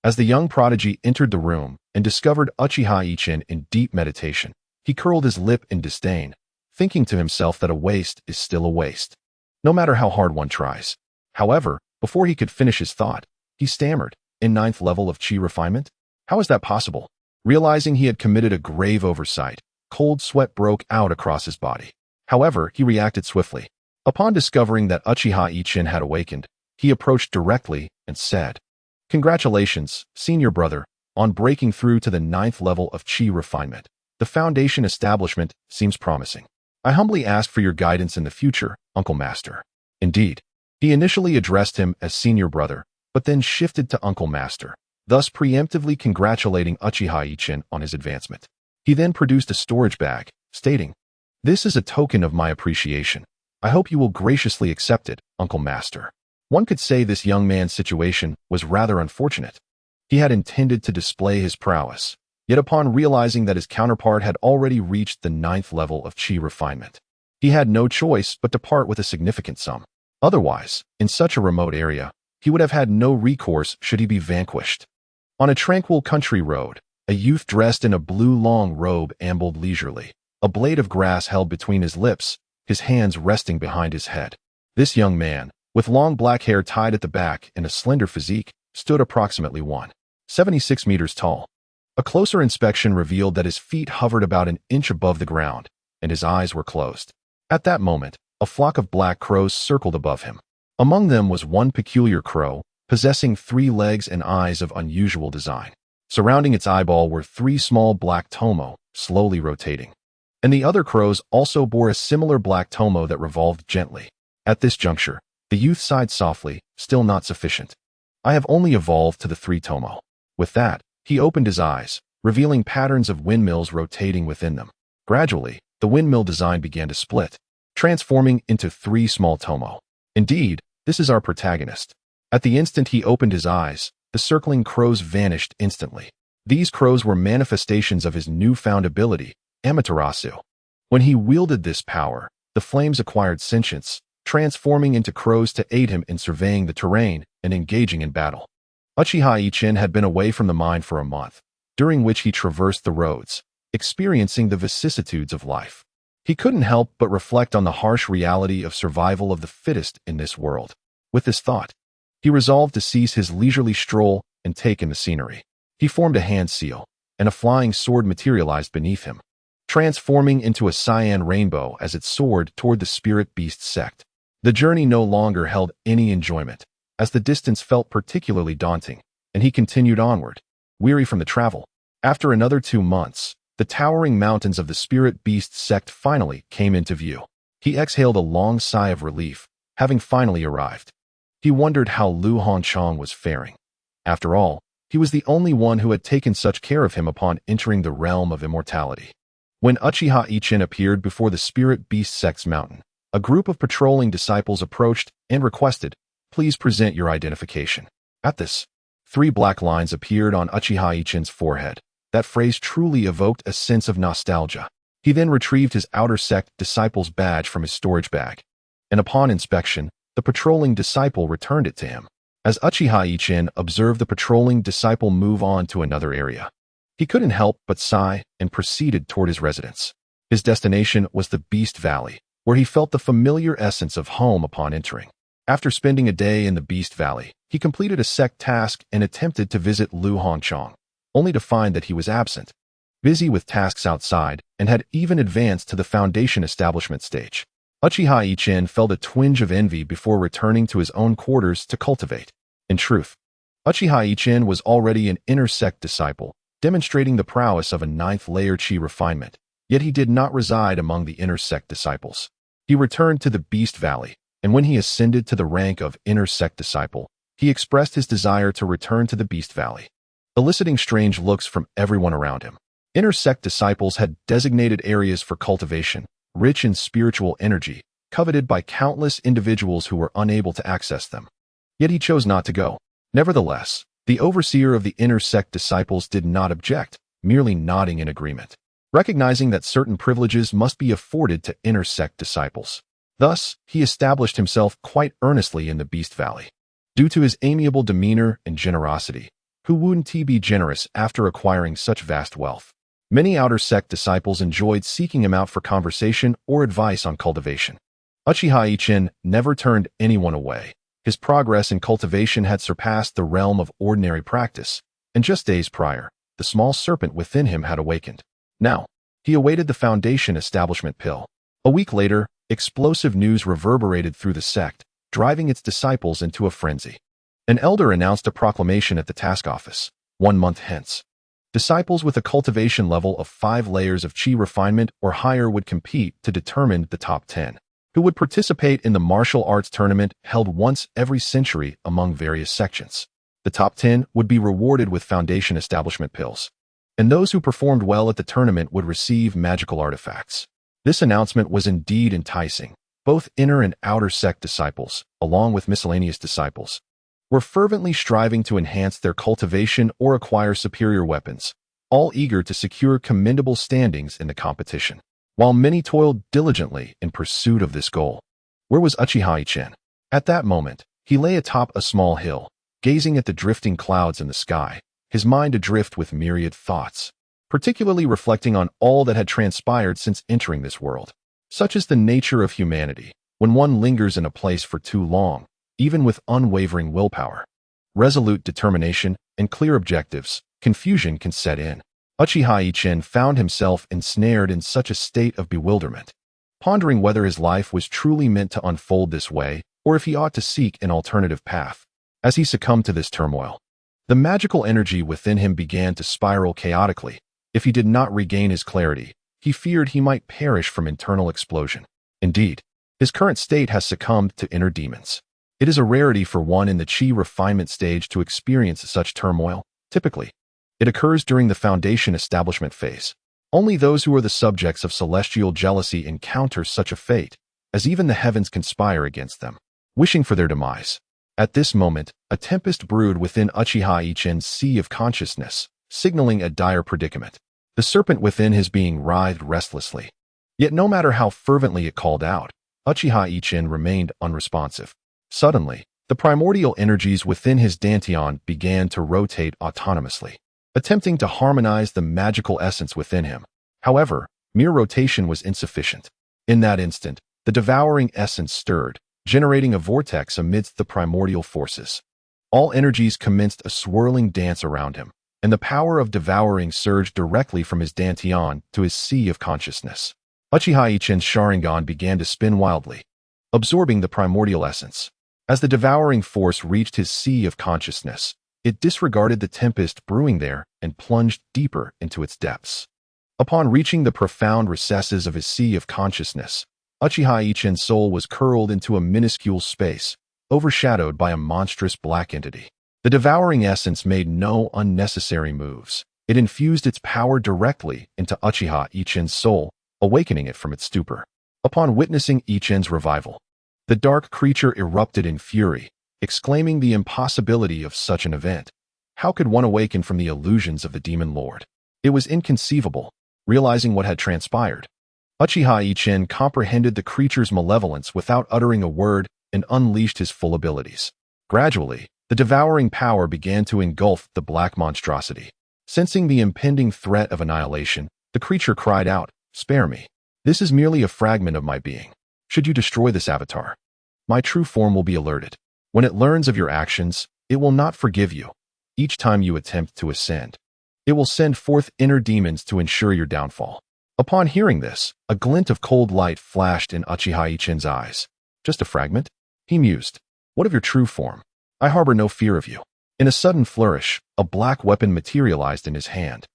A: As the young prodigy entered the room and discovered Uchiha Yichen in deep meditation, he curled his lip in disdain, thinking to himself that a waste is still a waste, no matter how hard one tries. However, before he could finish his thought, he stammered, "In 9th level of chi refinement? How is that possible?" Realizing he had committed a grave oversight, cold sweat broke out across his body. However, he reacted swiftly. Upon discovering that Uchiha Yichen had awakened, he approached directly and said, "Congratulations, senior brother, on breaking through to the 9th level of chi refinement. The foundation establishment seems promising. I humbly ask for your guidance in the future, Uncle Master." Indeed, he initially addressed him as senior brother, but then shifted to Uncle Master, thus preemptively congratulating Uchiha Yichen on his advancement. He then produced a storage bag, stating, "This is a token of my appreciation. I hope you will graciously accept it, Uncle Master." One could say this young man's situation was rather unfortunate. He had intended to display his prowess, yet upon realizing that his counterpart had already reached the 9th level of chi refinement, he had no choice but to part with a significant sum. Otherwise, in such a remote area, he would have had no recourse should he be vanquished. On a tranquil country road, a youth dressed in a blue long robe ambled leisurely, a blade of grass held between his lips, his hands resting behind his head. This young man, with long black hair tied at the back and a slender physique, stood approximately 1.76 meters tall. A closer inspection revealed that his feet hovered about an inch above the ground, and his eyes were closed. At that moment, a flock of black crows circled above him. Among them was one peculiar crow, possessing 3 legs and eyes of unusual design. Surrounding its eyeball were 3 small black tomo, slowly rotating. And the other crows also bore a similar black tomo that revolved gently. At this juncture, the youth sighed softly, "Still not sufficient. I have only evolved to the 3 tomo." With that, he opened his eyes, revealing patterns of windmills rotating within them. Gradually, the windmill design began to split, transforming into 3 small tomo. Indeed, this is our protagonist. At the instant he opened his eyes, the circling crows vanished instantly. These crows were manifestations of his newfound ability, Amaterasu. When he wielded this power, the flames acquired sentience, transforming into crows to aid him in surveying the terrain and engaging in battle. Uchiha Yichen had been away from the mine for a month, during which he traversed the roads, experiencing the vicissitudes of life. He couldn't help but reflect on the harsh reality of survival of the fittest in this world. With this thought, he resolved to cease his leisurely stroll and take in the scenery. He formed a hand seal, and a flying sword materialized beneath him, transforming into a cyan rainbow as it soared toward the spirit beast sect. The journey no longer held any enjoyment, as the distance felt particularly daunting, and he continued onward, weary from the travel. After another 2 months, the towering mountains of the spirit beast sect finally came into view. He exhaled a long sigh of relief, having finally arrived. He wondered how Lu Hongchang was faring. After all, he was the only one who had taken such care of him upon entering the realm of immortality. When Uchiha Yichen appeared before the spirit beast sect's mountain, a group of patrolling disciples approached and requested, "Please present your identification." At this, 3 black lines appeared on Uchiha Yichen's forehead. That phrase truly evoked a sense of nostalgia. He then retrieved his outer sect disciple's badge from his storage bag, and upon inspection, the patrolling disciple returned it to him. As Uchiha Yichen observed the patrolling disciple move on to another area, he couldn't help but sigh and proceeded toward his residence. His destination was the Beast Valley, where he felt the familiar essence of home upon entering. After spending a day in the Beast Valley, he completed a sect task and attempted to visit Lu Hongchang, only to find that he was absent, busy with tasks outside, and had even advanced to the foundation establishment stage. Uchiha Yichen felt a twinge of envy before returning to his own quarters to cultivate. In truth, Uchiha Yichen was already an inner sect disciple, demonstrating the prowess of a 9th layer chi refinement, yet he did not reside among the inner sect disciples. He returned to the Beast Valley, and when he ascended to the rank of inner sect disciple, he expressed his desire to return to the Beast Valley, eliciting strange looks from everyone around him. Inner sect disciples had designated areas for cultivation, rich in spiritual energy, coveted by countless individuals who were unable to access them. Yet he chose not to go. Nevertheless, the overseer of the inner sect disciples did not object, merely nodding in agreement. recognizing that certain privileges must be afforded to inner sect disciples. Thus, he established himself quite earnestly in the Beast Valley. Due to his amiable demeanor and generosity, who wouldn't he be generous after acquiring such vast wealth? Many outer sect disciples enjoyed seeking him out for conversation or advice on cultivation. Uchiha Yichen never turned anyone away. His progress in cultivation had surpassed the realm of ordinary practice, and just days prior, the small serpent within him had awakened. Now, he awaited the foundation establishment pill. A week later, explosive news reverberated through the sect, driving its disciples into a frenzy. An elder announced a proclamation at the task office. 1 month hence, disciples with a cultivation level of 5 layers of chi refinement or higher would compete to determine the top 10, who would participate in the martial arts tournament held once every century among various sections. The top 10 would be rewarded with foundation establishment pills, and those who performed well at the tournament would receive magical artifacts. This announcement was indeed enticing. Both inner and outer sect disciples, along with miscellaneous disciples, were fervently striving to enhance their cultivation or acquire superior weapons, all eager to secure commendable standings in the competition. While many toiled diligently in pursuit of this goal, where was Uchiha Yichen? At that moment, he lay atop a small hill, gazing at the drifting clouds in the sky, his mind adrift with myriad thoughts, particularly reflecting on all that had transpired since entering this world. Such is the nature of humanity. When one lingers in a place for too long, even with unwavering willpower, resolute determination, and clear objectives, confusion can set in. Uchiha Yichen found himself ensnared in such a state of bewilderment, pondering whether his life was truly meant to unfold this way or if he ought to seek an alternative path. As he succumbed to this turmoil, the magical energy within him began to spiral chaotically. If he did not regain his clarity, he feared he might perish from internal explosion. Indeed, his current state has succumbed to inner demons. It is a rarity for one in the chi refinement stage to experience such turmoil. Typically, it occurs during the foundation establishment phase. Only those who are the subjects of celestial jealousy encounter such a fate, as even the heavens conspire against them, wishing for their demise. At this moment, a tempest brewed within Uchiha Yichen's sea of consciousness, signaling a dire predicament. The serpent within his being writhed restlessly. Yet no matter how fervently it called out, Uchiha Yichen remained unresponsive. Suddenly, the primordial energies within his dantian began to rotate autonomously, attempting to harmonize the magical essence within him. However, mere rotation was insufficient. In that instant, the devouring essence stirred, generating a vortex amidst the primordial forces. All energies commenced a swirling dance around him, and the power of devouring surged directly from his dantian to his sea of consciousness. Uchiha Yichen's Sharingan began to spin wildly, absorbing the primordial essence. As the devouring force reached his sea of consciousness, it disregarded the tempest brewing there and plunged deeper into its depths. Upon reaching the profound recesses of his sea of consciousness, Uchiha Yichen's soul was curled into a minuscule space, overshadowed by a monstrous black entity. The devouring essence made no unnecessary moves. It infused its power directly into Uchiha Yichen's soul, awakening it from its stupor. Upon witnessing Yichen's revival, the dark creature erupted in fury, exclaiming the impossibility of such an event. How could one awaken from the illusions of the demon lord? It was inconceivable. Realizing what had transpired, Uchiha Yichen comprehended the creature's malevolence without uttering a word and unleashed his full abilities. Gradually, the devouring power began to engulf the black monstrosity. Sensing the impending threat of annihilation, the creature cried out, "Spare me. This is merely a fragment of my being. Should you destroy this avatar, my true form will be alerted. When it learns of your actions, it will not forgive you. Each time you attempt to ascend, it will send forth inner demons to ensure your downfall." Upon hearing this, a glint of cold light flashed in Uchiha Yichen's eyes. "Just a fragment?" he mused. "What of your true form? I harbor no fear of you." In a sudden flourish, a black weapon materialized in his hand,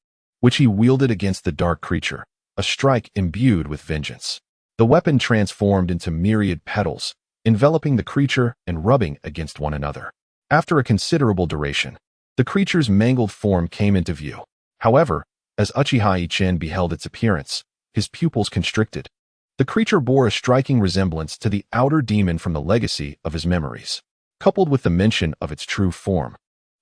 A: which he wielded against the dark creature, a strike imbued with vengeance. The weapon transformed into myriad petals, enveloping the creature and rubbing against one another. After a considerable duration, the creature's mangled form came into view. However, as Uchiha Yichen beheld its appearance, his pupils constricted. The creature bore a striking resemblance to the outer demon from the legacy of his memories. Coupled with the mention of its true form,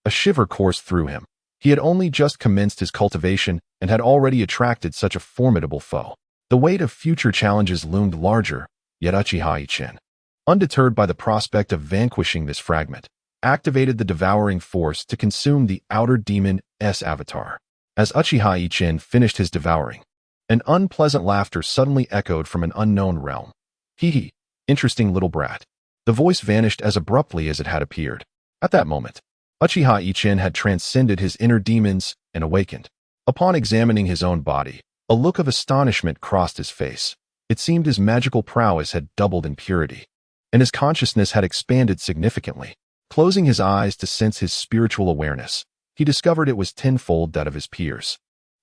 A: a shiver coursed through him. He had only just commenced his cultivation and had already attracted such a formidable foe. The weight of future challenges loomed larger, yet Uchiha Yichen, undeterred by the prospect of vanquishing this fragment, activated the devouring force to consume the outer demon's avatar. As Uchiha Yichen finished his devouring, an unpleasant laughter suddenly echoed from an unknown realm. Hee, interesting little brat. The voice vanished as abruptly as it had appeared. At that moment, Uchiha Yichen had transcended his inner demons and awakened. Upon examining his own body, a look of astonishment crossed his face. It seemed his magical prowess had doubled in purity, and his consciousness had expanded significantly. Closing his eyes to sense his spiritual awareness, he discovered it was tenfold that of his peers.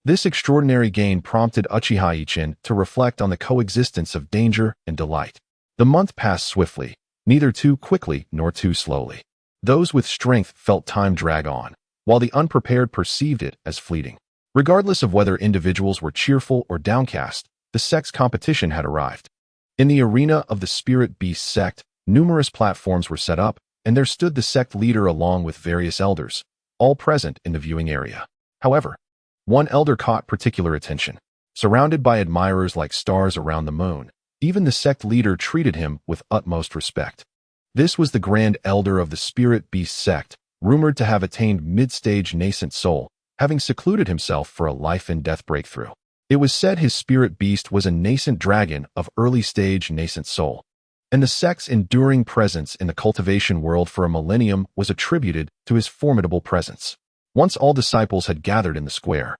A: This extraordinary gain prompted Uchiha Yichen to reflect on the coexistence of danger and delight. The month passed swiftly, neither too quickly nor too slowly. Those with strength felt time drag on, while the unprepared perceived it as fleeting. Regardless of whether individuals were cheerful or downcast, the sect's competition had arrived. In the arena of the Spirit Beast sect, numerous platforms were set up, and there stood the sect leader along with various elders, all present in the viewing area. However, one elder caught particular attention. Surrounded by admirers like stars around the moon, even the sect leader treated him with utmost respect. This was the Grand Elder of the Spirit Beast sect, rumored to have attained mid-stage nascent soul, having secluded himself for a life-and-death breakthrough. It was said his spirit beast was a nascent dragon of early-stage nascent soul, and the sect's enduring presence in the cultivation world for a millennium was attributed to his formidable presence. Once all disciples had gathered in the square,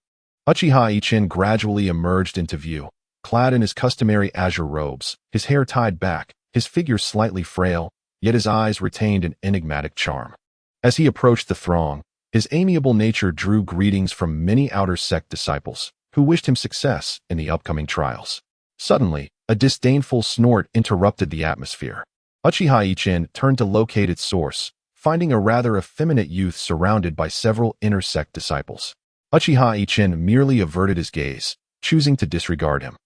A: Uchiha Yichen gradually emerged into view, clad in his customary azure robes, his hair tied back, his figure slightly frail, yet his eyes retained an enigmatic charm. As he approached the throng, his amiable nature drew greetings from many outer sect disciples, who wished him success in the upcoming trials. Suddenly, a disdainful snort interrupted the atmosphere. Uchiha Yichen turned to locate its source, finding a rather effeminate youth surrounded by several inner sect disciples. Uchiha Yichen merely averted his gaze, choosing to disregard him.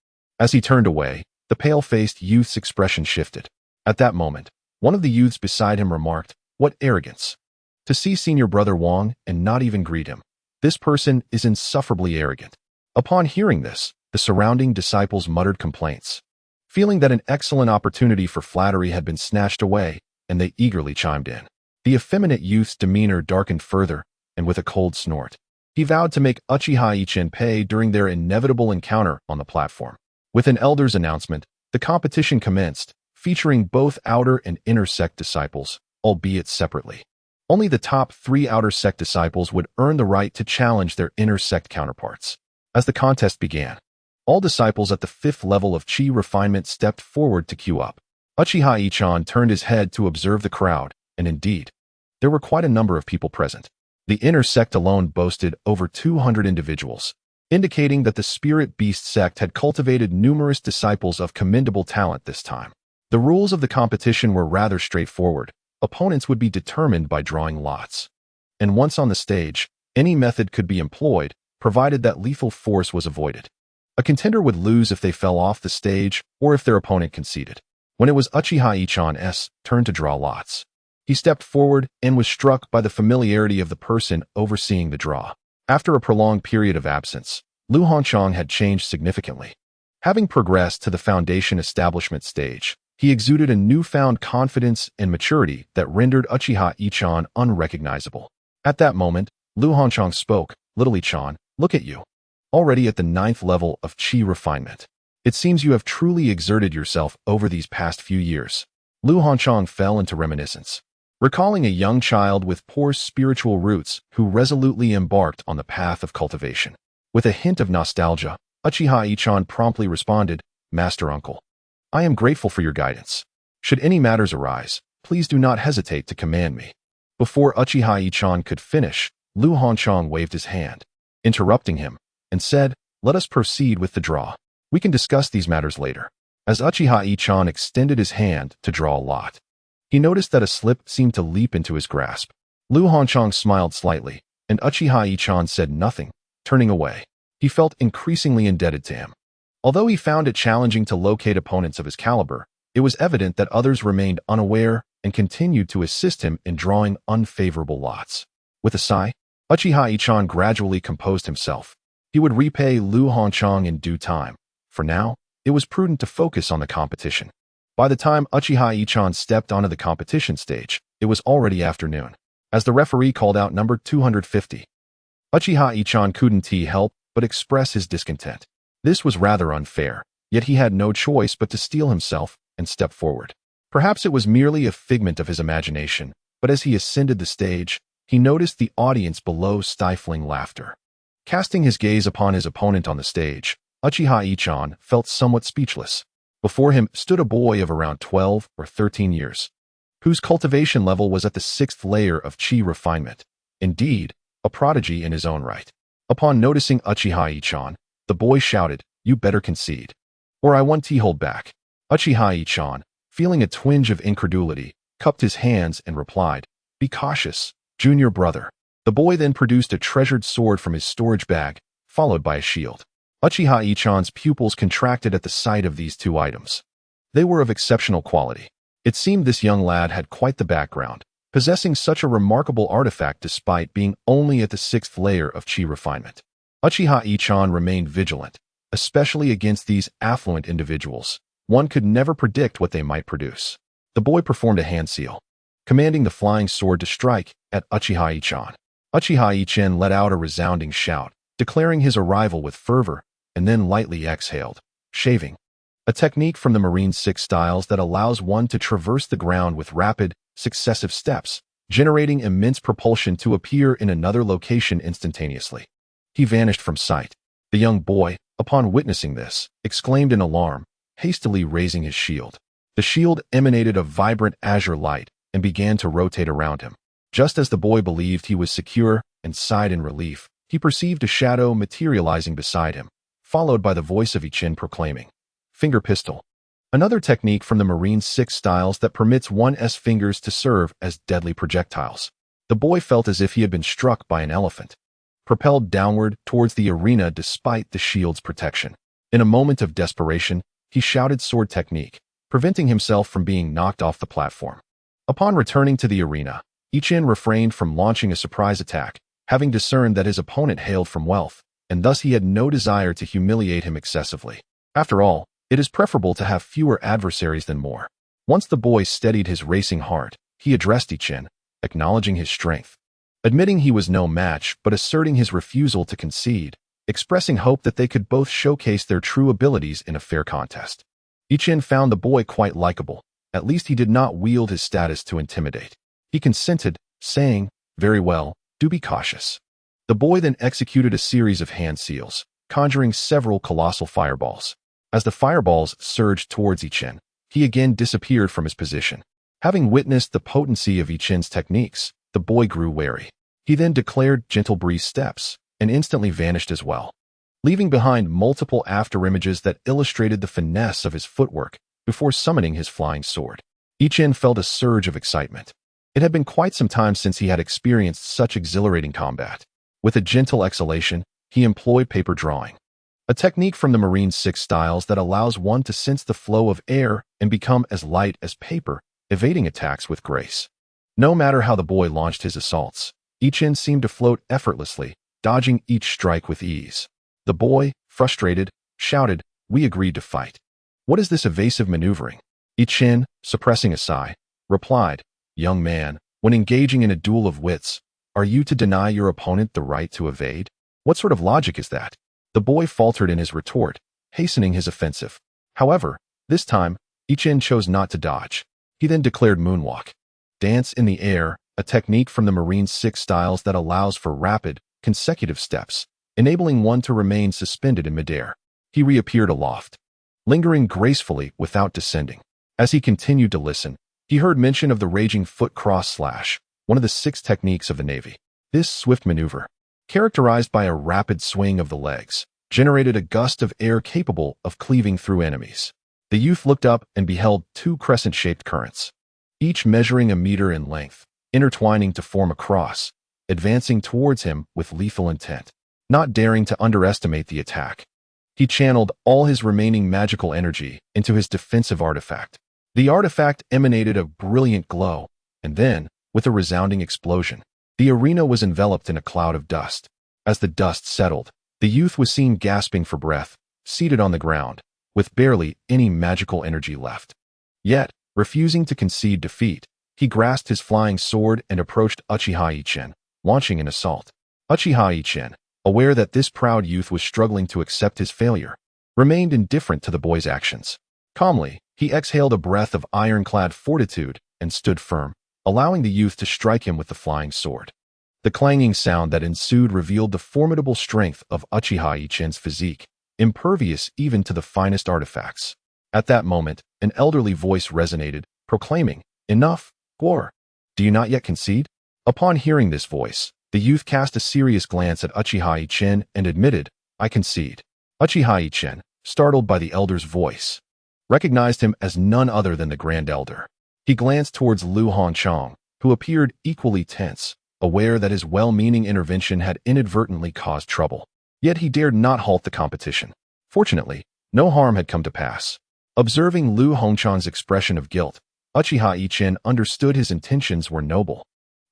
A: As he turned away, the pale-faced youth's expression shifted. At that moment, one of the youths beside him remarked, "What arrogance! To see senior brother Wang and not even greet him. This person is insufferably arrogant." Upon hearing this, the surrounding disciples muttered complaints, feeling that an excellent opportunity for flattery had been snatched away, and they eagerly chimed in. The effeminate youth's demeanor darkened further, and with a cold snort, he vowed to make Uchiha Yichen pay during their inevitable encounter on the platform. With an elder's announcement, the competition commenced, featuring both outer and inner sect disciples, albeit separately. Only the top 3 outer sect disciples would earn the right to challenge their inner sect counterparts. As the contest began, all disciples at the 5th level of Chi refinement stepped forward to queue up. Uchiha Yichen turned his head to observe the crowd, and indeed, there were quite a number of people present. The inner sect alone boasted over 200 individuals, indicating that the Spirit Beast sect had cultivated numerous disciples of commendable talent this time. The rules of the competition were rather straightforward. Opponents would be determined by drawing lots. And once on the stage, any method could be employed, provided that lethal force was avoided. A contender would lose if they fell off the stage or if their opponent conceded. When it was Uchiha Yichen's turn to draw lots, he stepped forward and was struck by the familiarity of the person overseeing the draw. After a prolonged period of absence, Lu Hanchang had changed significantly. Having progressed to the foundation establishment stage, he exuded a newfound confidence and maturity that rendered Uchiha Yichen unrecognizable. At that moment, Lu Hanchang spoke, "Little Yichen, look at you. Already at the 9th level of Chi refinement. It seems you have truly exerted yourself over these past few years." Lu Hanchang fell into reminiscence, recalling a young child with poor spiritual roots who resolutely embarked on the path of cultivation. With a hint of nostalgia, Uchiha Yichen promptly responded, "Master Uncle, I am grateful for your guidance. Should any matters arise, please do not hesitate to command me." Before Uchiha Yichen could finish, Lu Hanchang waved his hand, interrupting him, and said, "Let us proceed with the draw. We can discuss these matters later." As Uchiha Yichen extended his hand to draw a lot, he noticed that a slip seemed to leap into his grasp. Lu Hanchang smiled slightly, and Uchiha Yichen said nothing, turning away. He felt increasingly indebted to him. Although he found it challenging to locate opponents of his caliber, it was evident that others remained unaware and continued to assist him in drawing unfavorable lots. With a sigh, Uchiha Ichan gradually composed himself. He would repay Lu Hongchang in due time. For now, it was prudent to focus on the competition. By the time Uchiha Ichan stepped onto the competition stage, it was already afternoon. As the referee called out number 250, Uchiha Ichan couldn't help but express his discontent. This was rather unfair, yet he had no choice but to steel himself and step forward. Perhaps it was merely a figment of his imagination, but as he ascended the stage, he noticed the audience below stifling laughter. Casting his gaze upon his opponent on the stage, Uchiha Ichan felt somewhat speechless. Before him stood a boy of around 12 or 13 years, whose cultivation level was at the 6th layer of chi refinement. Indeed, a prodigy in his own right. Upon noticing Uchiha Ichan, the boy shouted, "You better concede, or I want to hold back." Uchiha Ichan, feeling a twinge of incredulity, cupped his hands and replied, "Be cautious, junior brother." The boy then produced a treasured sword from his storage bag, followed by a shield. Uchiha Ichan's pupils contracted at the sight of these two items. They were of exceptional quality. It seemed this young lad had quite the background, possessing such a remarkable artifact despite being only at the 6th layer of chi refinement. Uchiha Ichan remained vigilant, especially against these affluent individuals. One could never predict what they might produce. The boy performed a hand seal, commanding the flying sword to strike at Uchiha Ichan. Uchiha Ichan let out a resounding shout, declaring his arrival with fervor, and then lightly exhaled, shaving. A technique from the Marine 6 styles that allows one to traverse the ground with rapid, successive steps, generating immense propulsion to appear in another location instantaneously. He vanished from sight. The young boy, upon witnessing this, exclaimed in alarm, hastily raising his shield. The shield emanated a vibrant azure light and began to rotate around him. Just as the boy believed he was secure and sighed in relief, he perceived a shadow materializing beside him, followed by the voice of Yichen proclaiming, "Finger pistol." Another technique from the Marine 6 styles that permits one's fingers to serve as deadly projectiles. The boy felt as if he had been struck by an elephant, propelled downward towards the arena despite the shield's protection. In a moment of desperation, he shouted sword technique, preventing himself from being knocked off the platform. Upon returning to the arena, Yichen refrained from launching a surprise attack, having discerned that his opponent hailed from wealth, and thus he had no desire to humiliate him excessively. After all, it is preferable to have fewer adversaries than more. Once the boy steadied his racing heart, he addressed Yichen, acknowledging his strength, admitting he was no match but asserting his refusal to concede, expressing hope that they could both showcase their true abilities in a fair contest. Yichen found the boy quite likable. At least he did not wield his status to intimidate. He consented, saying, "Very well, do be cautious." The boy then executed a series of hand seals, conjuring several colossal fireballs. As the fireballs surged towards Yichen, he again disappeared from his position. Having witnessed the potency of Yichen's techniques, the boy grew wary. He then declared gentle breeze steps, and instantly vanished as well, leaving behind multiple afterimages that illustrated the finesse of his footwork before summoning his flying sword. Yichen felt a surge of excitement. It had been quite some time since he had experienced such exhilarating combat. With a gentle exhalation, he employed paper drawing, a technique from the Marine 6 styles that allows one to sense the flow of air and become as light as paper, evading attacks with grace. No matter how the boy launched his assaults, Yichen seemed to float effortlessly, dodging each strike with ease. The boy, frustrated, shouted, "We agreed to fight. What is this evasive maneuvering?" Yichen, suppressing a sigh, replied, "Young man, when engaging in a duel of wits, are you to deny your opponent the right to evade? What sort of logic is that?" The boy faltered in his retort, hastening his offensive. However, this time, Yichen chose not to dodge. He then declared moonwalk, dance in the air, a technique from the Marine 6 styles that allows for rapid, consecutive steps, enabling one to remain suspended in midair. He reappeared aloft, lingering gracefully without descending. As he continued to listen, he heard mention of the raging foot cross slash, one of the 6 techniques of the Navy. This swift maneuver, characterized by a rapid swing of the legs, generated a gust of air capable of cleaving through enemies. The youth looked up and beheld 2 crescent-shaped currents, each measuring a meter in length, intertwining to form a cross, advancing towards him with lethal intent. Not daring to underestimate the attack, he channeled all his remaining magical energy into his defensive artifact. The artifact emanated a brilliant glow, and then, with a resounding explosion, The arena was enveloped in a cloud of dust. As the dust settled, the youth was seen gasping for breath, seated on the ground, with barely any magical energy left. Yet, refusing to concede defeat, he grasped his flying sword and approached Uchiha Yichen, launching an assault. Uchiha Yichen, aware that this proud youth was struggling to accept his failure, remained indifferent to the boy's actions. Calmly, he exhaled a breath of ironclad fortitude and stood firm, allowing the youth to strike him with the flying sword. The clanging sound that ensued revealed the formidable strength of Uchiha Yichen's physique, impervious even to the finest artifacts. At that moment, an elderly voice resonated, proclaiming, "Enough, Glor. Do you not yet concede?" Upon hearing this voice, the youth cast a serious glance at Uchiha Yichen and admitted, "I concede." Uchiha Yichen, startled by the elder's voice, recognized him as none other than the Grand Elder. He glanced towards Lu Honchang, who appeared equally tense, aware that his well-meaning intervention had inadvertently caused trouble. Yet he dared not halt the competition. Fortunately, no harm had come to pass. Observing Lu Honchang's expression of guilt, Uchiha Yichen understood his intentions were noble,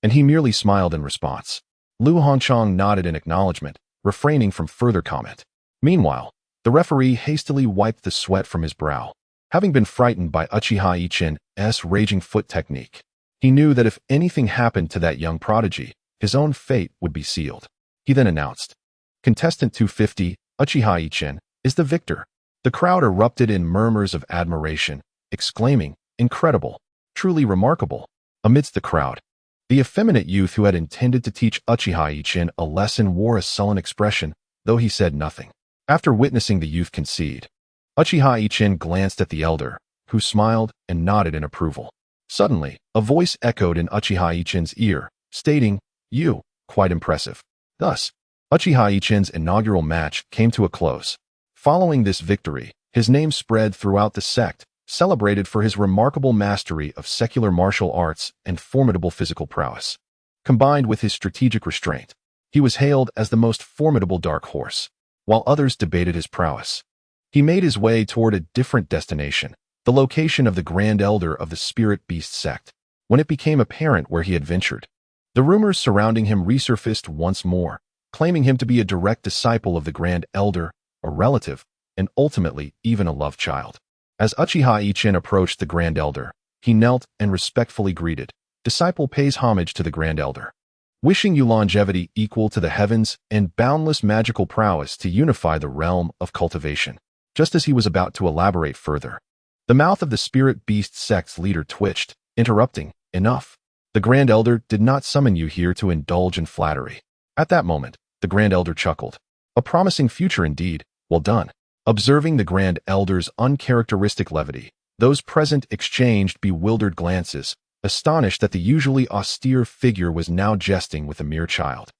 A: and he merely smiled in response. Lu Honchang nodded in acknowledgement, refraining from further comment. Meanwhile, the referee hastily wiped the sweat from his brow. Having been frightened by Uchiha Yichen's raging foot technique, he knew that if anything happened to that young prodigy, his own fate would be sealed. He then announced, "Contestant 250, Uchiha Yichen, is the victor." The crowd erupted in murmurs of admiration, exclaiming, "Incredible! Truly remarkable!" Amidst the crowd, the effeminate youth who had intended to teach Uchiha Yichen a lesson wore a sullen expression, though he said nothing. After witnessing the youth concede, Uchiha Yichen glanced at the elder, who smiled and nodded in approval. Suddenly, a voice echoed in Uchiha Yichen's ear, stating, "You, quite impressive." Thus, Uchiha Yichen's inaugural match came to a close. Following this victory, his name spread throughout the sect, celebrated for his remarkable mastery of secular martial arts and formidable physical prowess. Combined with his strategic restraint, he was hailed as the most formidable dark horse. While others debated his prowess, he made his way toward a different destination, the location of the Grand Elder of the Spirit Beast sect. When it became apparent where he had ventured, the rumors surrounding him resurfaced once more, claiming him to be a direct disciple of the Grand Elder, a relative, and ultimately even a love child. As Uchiha Yichen approached the Grand Elder, he knelt and respectfully greeted, "Disciple pays homage to the Grand Elder. Wishing you longevity equal to the heavens and boundless magical prowess to unify the realm of cultivation." Just as he was about to elaborate further, the mouth of the Spirit Beast sect's leader twitched, interrupting, "Enough. The Grand Elder did not summon you here to indulge in flattery." At that moment, the Grand Elder chuckled. "A promising future indeed. Well done." Observing the Grand Elder's uncharacteristic levity, those present exchanged bewildered glances, astonished that the usually austere figure was now jesting with a mere child.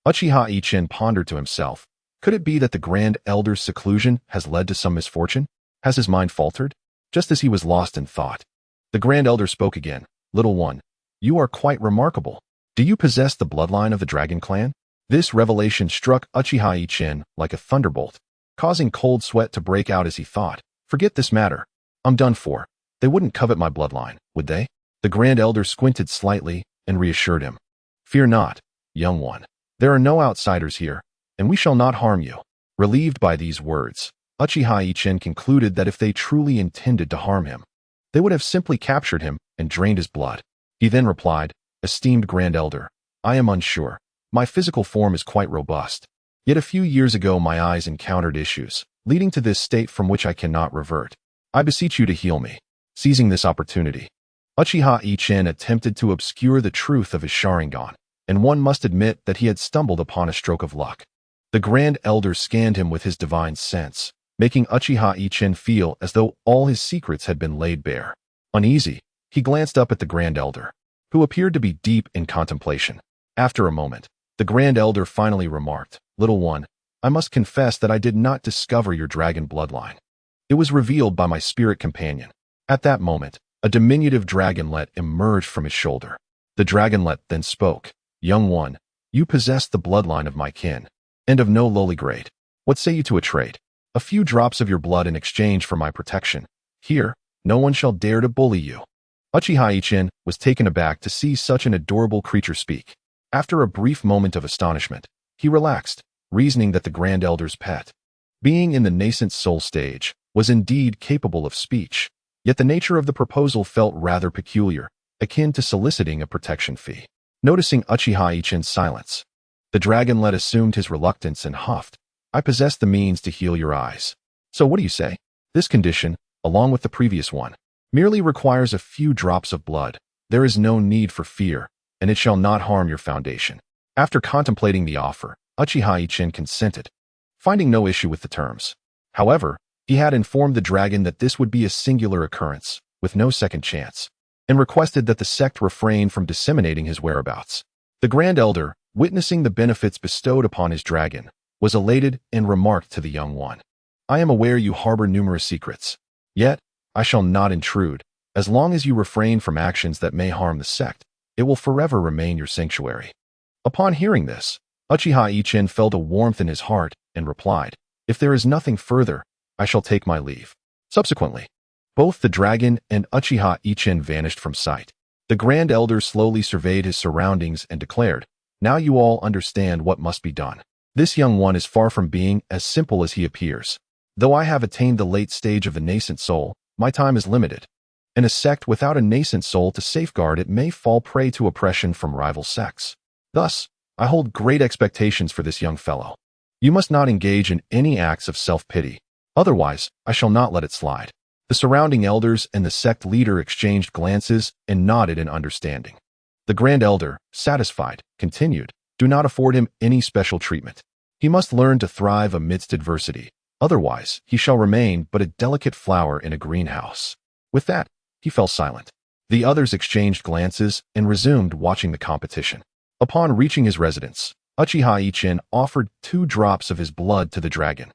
A: Uchiha Yichen pondered to himself, could it be that the Grand Elder's seclusion has led to some misfortune? Has his mind faltered? Just as he was lost in thought, the Grand Elder spoke again. "Little one, you are quite remarkable. Do you possess the bloodline of the Dragon Clan?" This revelation struck Uchiha Yichen like a thunderbolt, causing cold sweat to break out as he thought, "Forget this matter. I'm done for. They wouldn't covet my bloodline, would they?" The Grand Elder squinted slightly and reassured him, "Fear not, young one. There are no outsiders here, and we shall not harm you." Relieved by these words, Uchiha Yichen concluded that if they truly intended to harm him, they would have simply captured him and drained his blood. He then replied, "Esteemed Grand Elder, I am unsure. My physical form is quite robust. Yet a few years ago my eyes encountered issues, leading to this state from which I cannot revert. I beseech you to heal me." Seizing this opportunity, Uchiha Yichen attempted to obscure the truth of his Sharingan, and one must admit that he had stumbled upon a stroke of luck. The Grand Elder scanned him with his divine sense, making Uchiha Yichen feel as though all his secrets had been laid bare. Uneasy, he glanced up at the Grand Elder, who appeared to be deep in contemplation. After a moment, the Grand Elder finally remarked, "Little one, I must confess that I did not discover your dragon bloodline. It was revealed by my spirit companion." At that moment, a diminutive dragonlet emerged from his shoulder. The dragonlet then spoke, "Young one, you possess the bloodline of my kin, and of no lowly grade. What say you to a trade? A few drops of your blood in exchange for my protection. Here, no one shall dare to bully you." Uchiha Yichen was taken aback to see such an adorable creature speak. After a brief moment of astonishment, he relaxed, reasoning that the Grand Elder's pet, being in the nascent soul stage, was indeed capable of speech. Yet the nature of the proposal felt rather peculiar, akin to soliciting a protection fee. Noticing Uchiha Ichin's silence, the dragon-led assumed his reluctance and huffed, "I possess the means to heal your eyes. So what do you say? This condition, along with the previous one, merely requires a few drops of blood. There is no need for fear, and it shall not harm your foundation." After contemplating the offer, Uchiha Ichin consented, finding no issue with the terms. However, he had informed the dragon that this would be a singular occurrence, with no second chance, and requested that the sect refrain from disseminating his whereabouts. The Grand Elder, witnessing the benefits bestowed upon his dragon, was elated and remarked to the young one, "I am aware you harbor numerous secrets. Yet, I shall not intrude. As long as you refrain from actions that may harm the sect, it will forever remain your sanctuary." Upon hearing this, Uchiha Ichin felt a warmth in his heart and replied, "If there is nothing further, I shall take my leave." Subsequently, both the dragon and Uchiha Ichin vanished from sight. The Grand Elder slowly surveyed his surroundings and declared, "Now you all understand what must be done. This young one is far from being as simple as he appears. Though I have attained the late stage of the nascent soul, my time is limited. In a sect without a nascent soul to safeguard it may fall prey to oppression from rival sects. Thus, I hold great expectations for this young fellow. You must not engage in any acts of self-pity. Otherwise, I shall not let it slide." The surrounding elders and the sect leader exchanged glances and nodded in understanding. The Grand Elder, satisfied, continued, "Do not afford him any special treatment. He must learn to thrive amidst adversity. Otherwise, he shall remain but a delicate flower in a greenhouse." With that, he fell silent. The others exchanged glances and resumed watching the competition. Upon reaching his residence, Uchiha Ichin offered 2 drops of his blood to the dragon,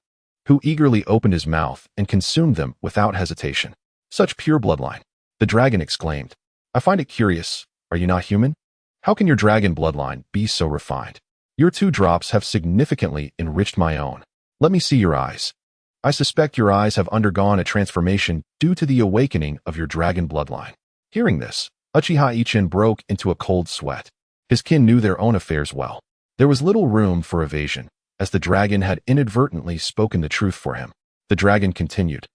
A: who eagerly opened his mouth and consumed them without hesitation. "Such pure bloodline," the dragon exclaimed. "I find it curious. Are you not human? How can your dragon bloodline be so refined? Your 2 drops have significantly enriched my own. Let me see your eyes. I suspect your eyes have undergone a transformation due to the awakening of your dragon bloodline." Hearing this, Uchiha Ichin broke into a cold sweat. His kin knew their own affairs well. There was little room for evasion, as the dragon had inadvertently spoken the truth for him. The dragon continued,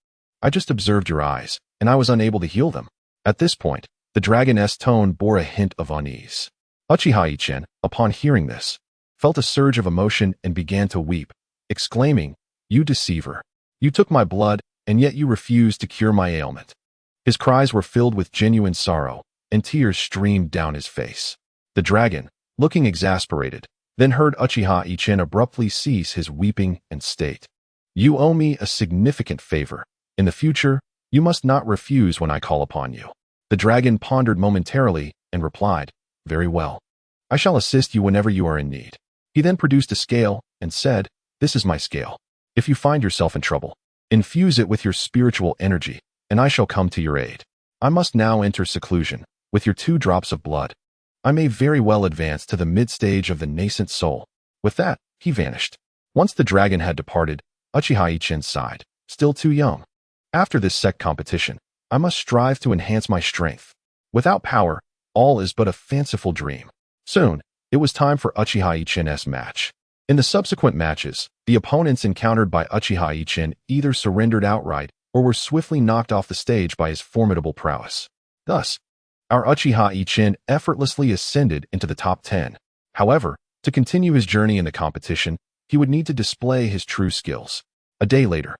A: "I just observed your eyes, and I was unable to heal them." At this point, the dragon's tone bore a hint of unease. Uchiha Ichin, upon hearing this, felt a surge of emotion and began to weep, exclaiming, "You deceiver! You took my blood, and yet you refused to cure my ailment." His cries were filled with genuine sorrow, and tears streamed down his face. The dragon, looking exasperated, then heard Uchiha Ichin abruptly cease his weeping and state, "You owe me a significant favor. In the future, you must not refuse when I call upon you." The dragon pondered momentarily and replied, "Very well. I shall assist you whenever you are in need." He then produced a scale and said, "This is my scale. If you find yourself in trouble, infuse it with your spiritual energy, and I shall come to your aid. I must now enter seclusion. With your 2 drops of blood, I may very well advance to the mid-stage of the nascent soul." With that, he vanished. Once the dragon had departed, Uchiha Ichin sighed, "Still too young. After this sect competition, I must strive to enhance my strength. Without power, all is but a fanciful dream." Soon, it was time for Uchiha Ichin's match. In the subsequent matches, the opponents encountered by Uchiha Ichin either surrendered outright or were swiftly knocked off the stage by his formidable prowess. Thus, our Uchiha Ichin effortlessly ascended into the top 10. However, to continue his journey in the competition, he would need to display his true skills. A day later,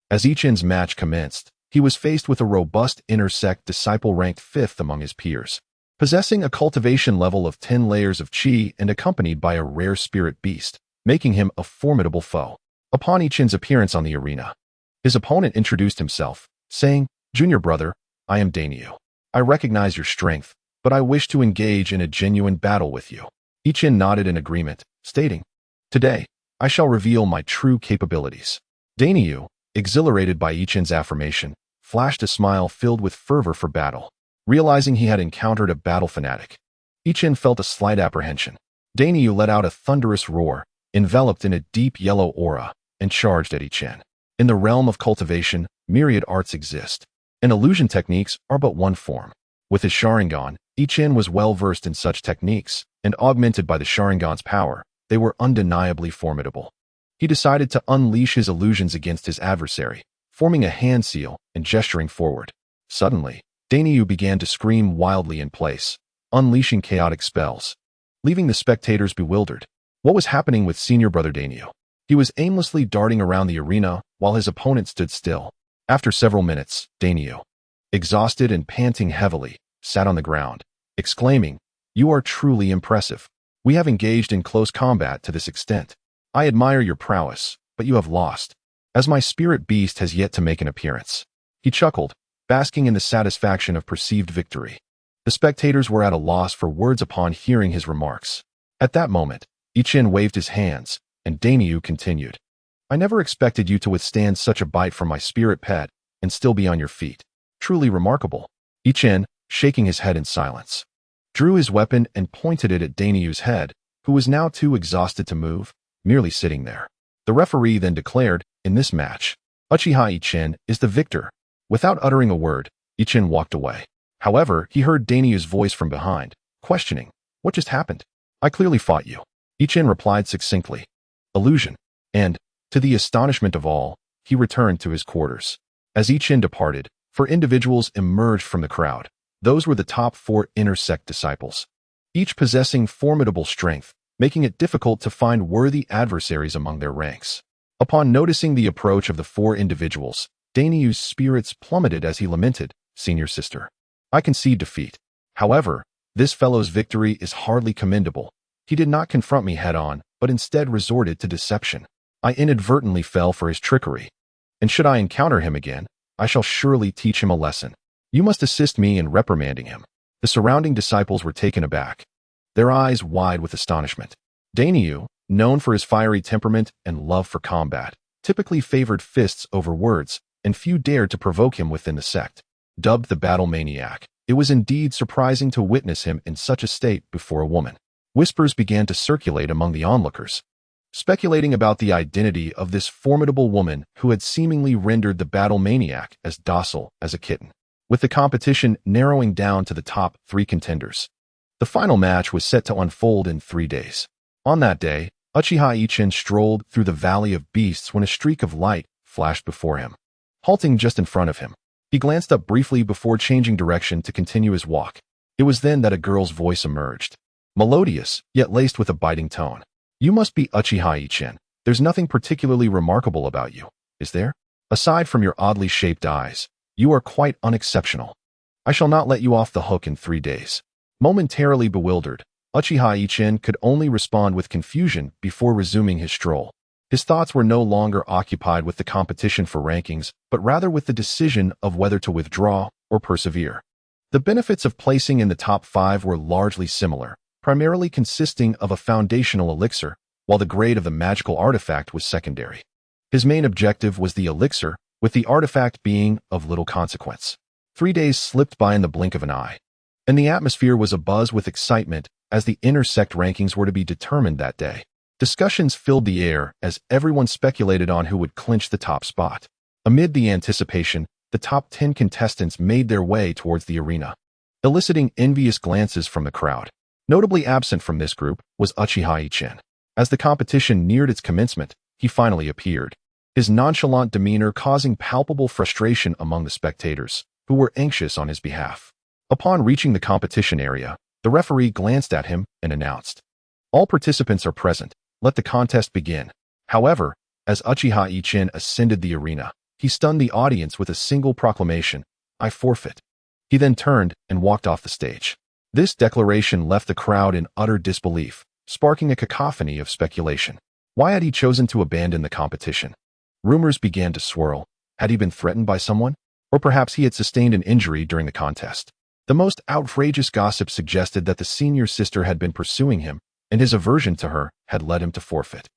A: as Ichin's match commenced, he was faced with a robust inner sect disciple ranked 5th among his peers, possessing a cultivation level of 10 layers of chi and accompanied by a rare spirit beast, making him a formidable foe. Upon Ichin's appearance on the arena, his opponent introduced himself, saying, "Junior brother, I am Dainyu. I recognize your strength, but I wish to engage in a genuine battle with you." Ichin nodded in agreement, stating, "Today, I shall reveal my true capabilities." Dainyu, exhilarated by Ichin's affirmation, flashed a smile filled with fervor for battle. Realizing he had encountered a battle fanatic, Ichin felt a slight apprehension. Dainyu let out a thunderous roar, enveloped in a deep yellow aura, and charged at Ichin. In the realm of cultivation, myriad arts exist, and illusion techniques are but one form. With his Sharingan, Ichin was well versed in such techniques, and augmented by the Sharingan's power, they were undeniably formidable. He decided to unleash his illusions against his adversary, forming a hand seal and gesturing forward. Suddenly, Danyu began to scream wildly in place, unleashing chaotic spells, leaving the spectators bewildered. What was happening with senior brother Danyu? He was aimlessly darting around the arena while his opponent stood still. After several minutes, Danyu, exhausted and panting heavily, sat on the ground, exclaiming, "You are truly impressive. We have engaged in close combat to this extent. I admire your prowess, but you have lost, as my spirit beast has yet to make an appearance." He chuckled, basking in the satisfaction of perceived victory. The spectators were at a loss for words upon hearing his remarks. At that moment, Yichen waved his hands, and Danyu continued, "I never expected you to withstand such a bite from my spirit pet and still be on your feet. Truly remarkable." Yichen, shaking his head in silence, drew his weapon and pointed it at Danyu's head, who was now too exhausted to move, merely sitting there. The referee then declared, "In this match, Uchiha Yichen is the victor." Without uttering a word, Yichen walked away. However, he heard Danyu's voice from behind, questioning, "What just happened?" "I clearly fought you," Yichen replied succinctly. "Illusion." And, to the astonishment of all, he returned to his quarters. As Yichen departed, 4 individuals emerged from the crowd. Those were the top 4 inner sect disciples, each possessing formidable strength, making it difficult to find worthy adversaries among their ranks. Upon noticing the approach of the 4 individuals, Danyu's spirits plummeted as he lamented, "Senior sister, I concede defeat. However, this fellow's victory is hardly commendable. He did not confront me head-on, but instead resorted to deception. I inadvertently fell for his trickery. And should I encounter him again, I shall surely teach him a lesson. You must assist me in reprimanding him." The surrounding disciples were taken aback, their eyes wide with astonishment. Danyu, known for his fiery temperament and love for combat, typically favored fists over words, and few dared to provoke him within the sect. Dubbed the battle maniac, it was indeed surprising to witness him in such a state before a woman. Whispers began to circulate among the onlookers, speculating about the identity of this formidable woman who had seemingly rendered the battle maniac as docile as a kitten. With the competition narrowing down to the top 3 contenders, the final match was set to unfold in 3 days. On that day, Uchiha Yichen strolled through the Valley of Beasts when a streak of light flashed before him. Halting just in front of him, he glanced up briefly before changing direction to continue his walk. It was then that a girl's voice emerged, melodious, yet laced with a biting tone. "You must be Uchiha Yichen. There's nothing particularly remarkable about you, is there? Aside from your oddly shaped eyes, you are quite unexceptional. I shall not let you off the hook in 3 days." Momentarily bewildered, Uchiha Yichen could only respond with confusion before resuming his stroll. His thoughts were no longer occupied with the competition for rankings, but rather with the decision of whether to withdraw or persevere. The benefits of placing in the top 5 were largely similar, primarily consisting of a foundational elixir, while the grade of the magical artifact was secondary. His main objective was the elixir, with the artifact being of little consequence. 3 days slipped by in the blink of an eye, and the atmosphere was abuzz with excitement as the inner sect rankings were to be determined that day. Discussions filled the air as everyone speculated on who would clinch the top spot. Amid the anticipation, the top 10 contestants made their way towards the arena, eliciting envious glances from the crowd. Notably absent from this group was Uchiha Yichen. As the competition neared its commencement, he finally appeared, his nonchalant demeanor causing palpable frustration among the spectators, who were anxious on his behalf. Upon reaching the competition area, the referee glanced at him and announced, "All participants are present. Let the contest begin." However, as Uchiha Yichen ascended the arena, he stunned the audience with a single proclamation, "I forfeit." He then turned and walked off the stage. This declaration left the crowd in utter disbelief, sparking a cacophony of speculation. Why had he chosen to abandon the competition? Rumors began to swirl. Had he been threatened by someone? Or perhaps he had sustained an injury during the contest. The most outrageous gossip suggested that the senior sister had been pursuing him, and his aversion to her had led him to forfeit.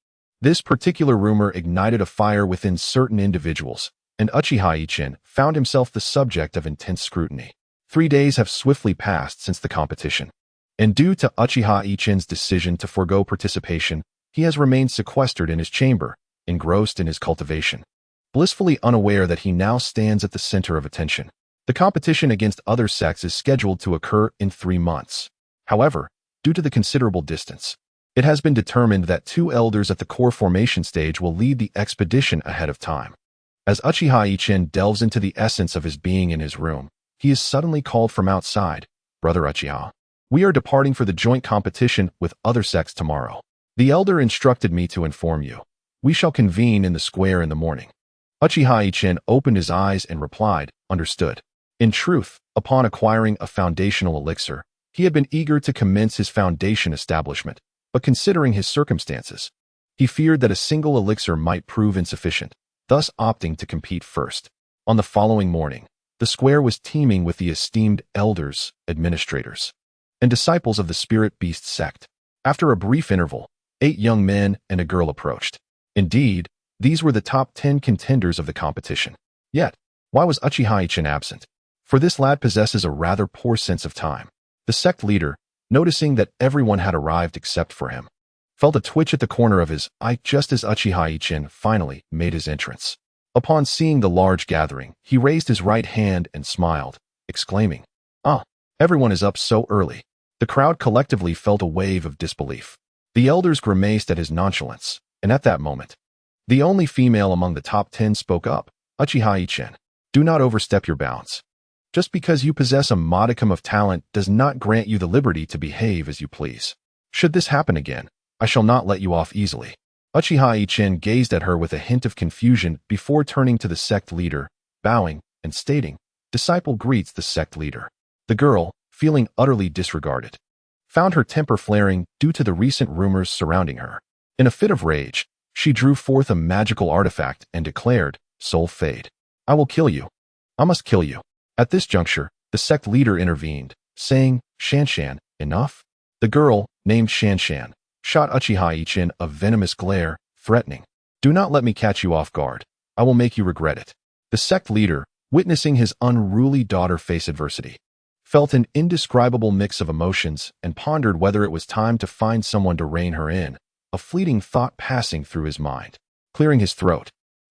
A: This particular rumor ignited a fire within certain individuals, and Uchiha Yichen found himself the subject of intense scrutiny. 3 days have swiftly passed since the competition, and due to Uchiha Yichen's decision to forego participation, he has remained sequestered in his chamber, engrossed in his cultivation, blissfully unaware that he now stands at the center of attention. The competition against other sects is scheduled to occur in 3 months. However, due to the considerable distance. It has been determined that 2 elders at the core formation stage will lead the expedition ahead of time. As Uchiha Yichen delves into the essence of his being in his room, he is suddenly called from outside. Brother Uchiha, we are departing for the joint competition with other sects tomorrow. The elder instructed me to inform you. We shall convene in the square in the morning. Uchiha Yichen opened his eyes and replied, understood. In truth, upon acquiring a foundational elixir, he had been eager to commence his foundation establishment, but considering his circumstances, he feared that a single elixir might prove insufficient, thus opting to compete first. On the following morning, the square was teeming with the esteemed elders, administrators, and disciples of the Spirit Beast sect. After a brief interval, 8 young men and a girl approached. Indeed, these were the top 10 contenders of the competition. Yet, why was Uchiha Yichen absent? For this lad possesses a rather poor sense of time. The sect leader, noticing that everyone had arrived except for him, felt a twitch at the corner of his eye just as Uchiha Yichen finally made his entrance. Upon seeing the large gathering, he raised his right hand and smiled, exclaiming, everyone is up so early. The crowd collectively felt a wave of disbelief. The elders grimaced at his nonchalance, and at that moment, the only female among the top 10 spoke up. Uchiha Yichen, do not overstep your bounds. Just because you possess a modicum of talent does not grant you the liberty to behave as you please. Should this happen again, I shall not let you off easily. Uchiha Yichen gazed at her with a hint of confusion before turning to the sect leader, bowing, and stating, disciple greets the sect leader. The girl, feeling utterly disregarded, found her temper flaring due to the recent rumors surrounding her. In a fit of rage, she drew forth a magical artifact and declared, soul fade. I will kill you. I must kill you. At this juncture, the sect leader intervened, saying, Shanshan, enough? The girl, named Shanshan, shot Uchiha Yichen a venomous glare, threatening, do not let me catch you off guard. I will make you regret it. The sect leader, witnessing his unruly daughter face adversity, felt an indescribable mix of emotions and pondered whether it was time to find someone to rein her in, a fleeting thought passing through his mind. Clearing his throat,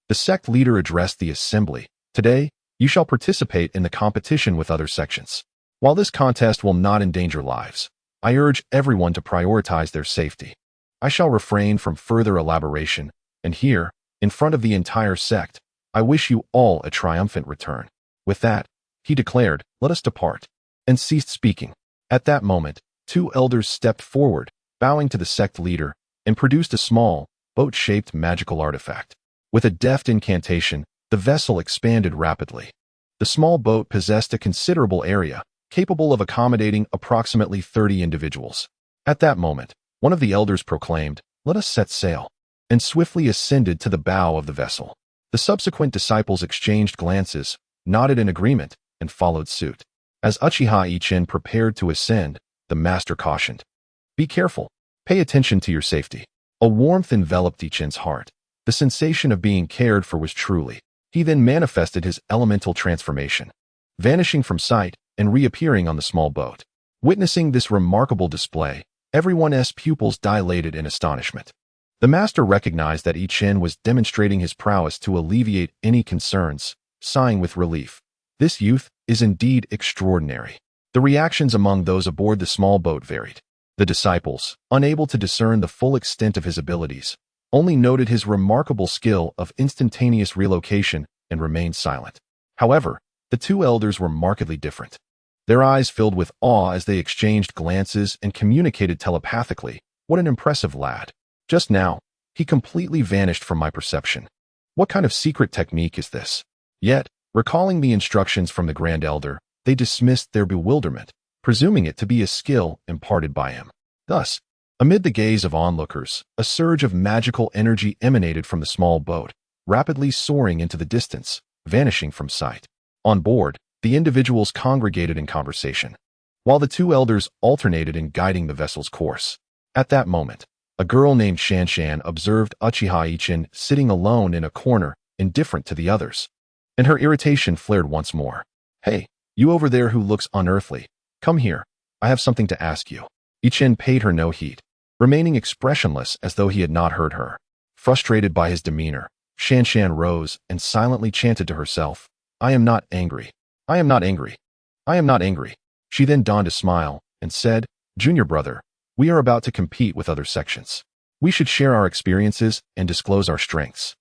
A: the sect leader addressed the assembly. Today, you shall participate in the competition with other sections. While this contest will not endanger lives, I urge everyone to prioritize their safety. I shall refrain from further elaboration, and here, in front of the entire sect, I wish you all a triumphant return. With that, he declared, let us depart, and ceased speaking. At that moment, 2 elders stepped forward, bowing to the sect leader, and produced a small, boat-shaped magical artifact. With a deft incantation, the vessel expanded rapidly. The small boat possessed a considerable area, capable of accommodating approximately 30 individuals. At that moment, one of the elders proclaimed, let us set sail, and swiftly ascended to the bow of the vessel. The subsequent disciples exchanged glances, nodded in agreement, and followed suit. As Uchiha Yichen prepared to ascend, the master cautioned, be careful, pay attention to your safety. A warmth enveloped Yichen's heart. The sensation of being cared for was truly. He then manifested his elemental transformation, vanishing from sight and reappearing on the small boat. Witnessing this remarkable display, everyone's pupils dilated in astonishment. The master recognized that Yichen was demonstrating his prowess to alleviate any concerns, sighing with relief. This youth is indeed extraordinary. The reactions among those aboard the small boat varied. The disciples, unable to discern the full extent of his abilities, only noted his remarkable skill of instantaneous relocation and remained silent. However, the 2 elders were markedly different. Their eyes filled with awe as they exchanged glances and communicated telepathically. What an impressive lad. Just now, he completely vanished from my perception. What kind of secret technique is this? Yet, recalling the instructions from the Grand Elder, they dismissed their bewilderment, presuming it to be a skill imparted by him. Thus, amid the gaze of onlookers, a surge of magical energy emanated from the small boat, rapidly soaring into the distance, vanishing from sight. On board, the individuals congregated in conversation, while the 2 elders alternated in guiding the vessel's course. At that moment, a girl named Shanshan observed Uchiha Yichen sitting alone in a corner, indifferent to the others, and her irritation flared once more. Hey, you over there who looks unearthly, come here, I have something to ask you. Yichen paid her no heed, remaining expressionless as though he had not heard her. Frustrated by his demeanor, Shanshan rose and silently chanted to herself, I am not angry. I am not angry. I am not angry. She then donned a smile and said, Junior brother, We are about to compete with other sections. We should share our experiences and disclose our strengths,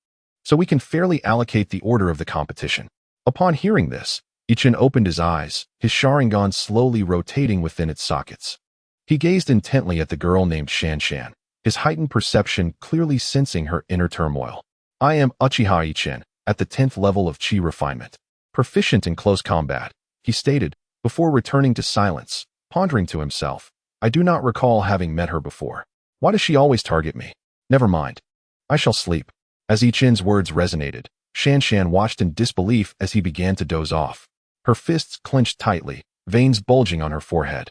A: so we can fairly allocate the order of the competition. Upon hearing this, Yichen opened his eyes, his Sharingan slowly rotating within its sockets. He gazed intently at the girl named Shanshan, his heightened perception clearly sensing her inner turmoil. I am Uchiha Yichen, at the 10th level of Chi refinement. Proficient in close combat, he stated, before returning to silence, pondering to himself. I do not recall having met her before. Why does she always target me? Never mind. I shall sleep. As Yichen's words resonated, Shanshan watched in disbelief as he began to doze off. Her fists clenched tightly, veins bulging on her forehead.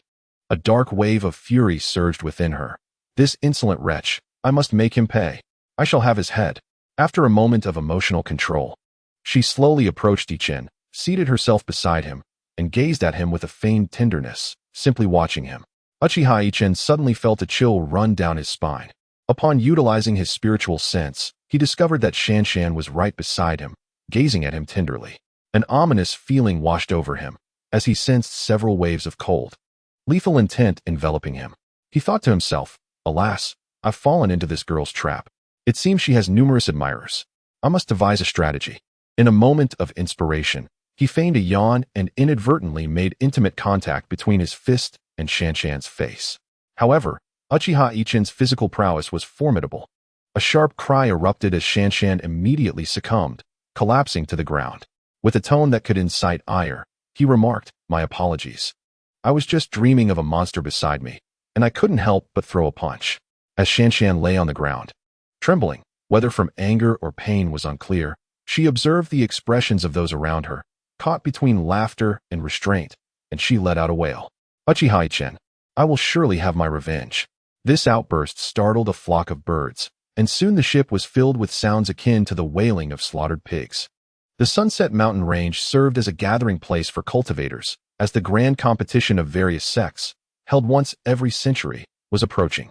A: A dark wave of fury surged within her. This insolent wretch, I must make him pay. I shall have his head. After a moment of emotional control, she slowly approached Yichen, seated herself beside him, and gazed at him with a feigned tenderness, simply watching him. Uchiha Yichen suddenly felt a chill run down his spine. Upon utilizing his spiritual sense, he discovered that Shanshan was right beside him, gazing at him tenderly. An ominous feeling washed over him, as he sensed several waves of cold, lethal intent enveloping him. He thought to himself, alas, I've fallen into this girl's trap. It seems she has numerous admirers. I must devise a strategy. In a moment of inspiration, he feigned a yawn and inadvertently made intimate contact between his fist and Shanshan's face. However, Uchiha Yichen's physical prowess was formidable. A sharp cry erupted as Shanshan immediately succumbed, collapsing to the ground. With a tone that could incite ire, he remarked, my apologies. I was just dreaming of a monster beside me, and I couldn't help but throw a punch. As Shanshan lay on the ground, trembling, whether from anger or pain was unclear, she observed the expressions of those around her, caught between laughter and restraint, and she let out a wail. Uchiha Yichen, I will surely have my revenge. This outburst startled a flock of birds, and soon the ship was filled with sounds akin to the wailing of slaughtered pigs. The Sunset Mountain Range served as a gathering place for cultivators, as the grand competition of various sects, held once every century, was approaching.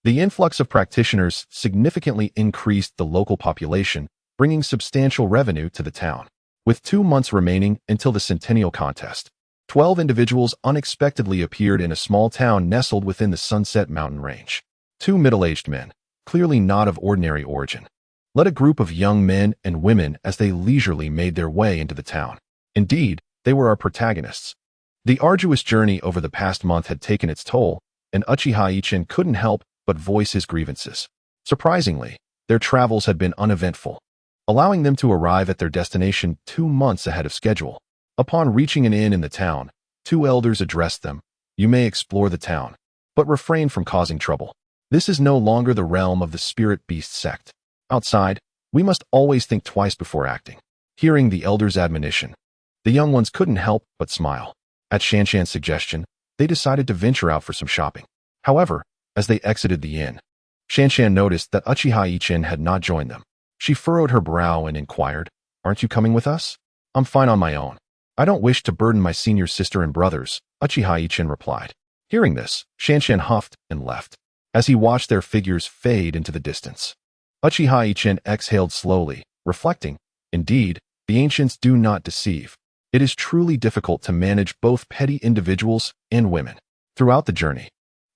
A: The influx of practitioners significantly increased the local population, bringing substantial revenue to the town. With 2 months remaining until the centennial contest, 12 individuals unexpectedly appeared in a small town nestled within the Sunset Mountain Range. 2 middle-aged men, clearly not of ordinary origin, led a group of young men and women as they leisurely made their way into the town. Indeed, they were our protagonists. The arduous journey over the past month had taken its toll, and Uchiha Yichen couldn't help but voice his grievances. Surprisingly, their travels had been uneventful, allowing them to arrive at their destination 2 months ahead of schedule. Upon reaching an inn in the town, 2 elders addressed them. You may explore the town, but refrain from causing trouble. This is no longer the realm of the spirit beast sect. Outside, we must always think twice before acting. Hearing the elders' admonition, the young ones couldn't help but smile. At Shanshan's suggestion, they decided to venture out for some shopping. However, as they exited the inn, Shanshan noticed that Uchiha Yichen had not joined them. She furrowed her brow and inquired, Aren't you coming with us? I'm fine on my own. I don't wish to burden my senior sister and brothers, Uchiha Yichen replied. Hearing this, Shanshan huffed and left. As he watched their figures fade into the distance, Uchiha Yichen exhaled slowly, reflecting, Indeed, the ancients do not deceive. It is truly difficult to manage both petty individuals and women. Throughout the journey,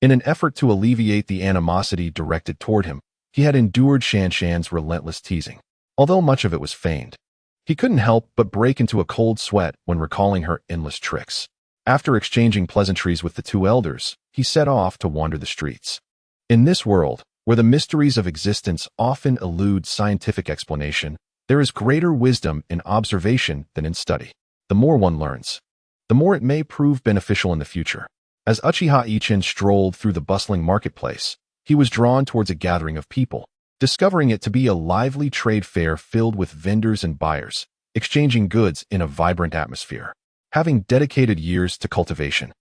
A: in an effort to alleviate the animosity directed toward him, he had endured Shanshan's relentless teasing. Although much of it was feigned, he couldn't help but break into a cold sweat when recalling her endless tricks. After exchanging pleasantries with the 2 elders, he set off to wander the streets. In this world, where the mysteries of existence often elude scientific explanation, there is greater wisdom in observation than in study. The more one learns, the more it may prove beneficial in the future. As Uchiha Yichen strolled through the bustling marketplace, he was drawn towards a gathering of people, discovering it to be a lively trade fair filled with vendors and buyers, exchanging goods in a vibrant atmosphere. Having dedicated years to cultivation,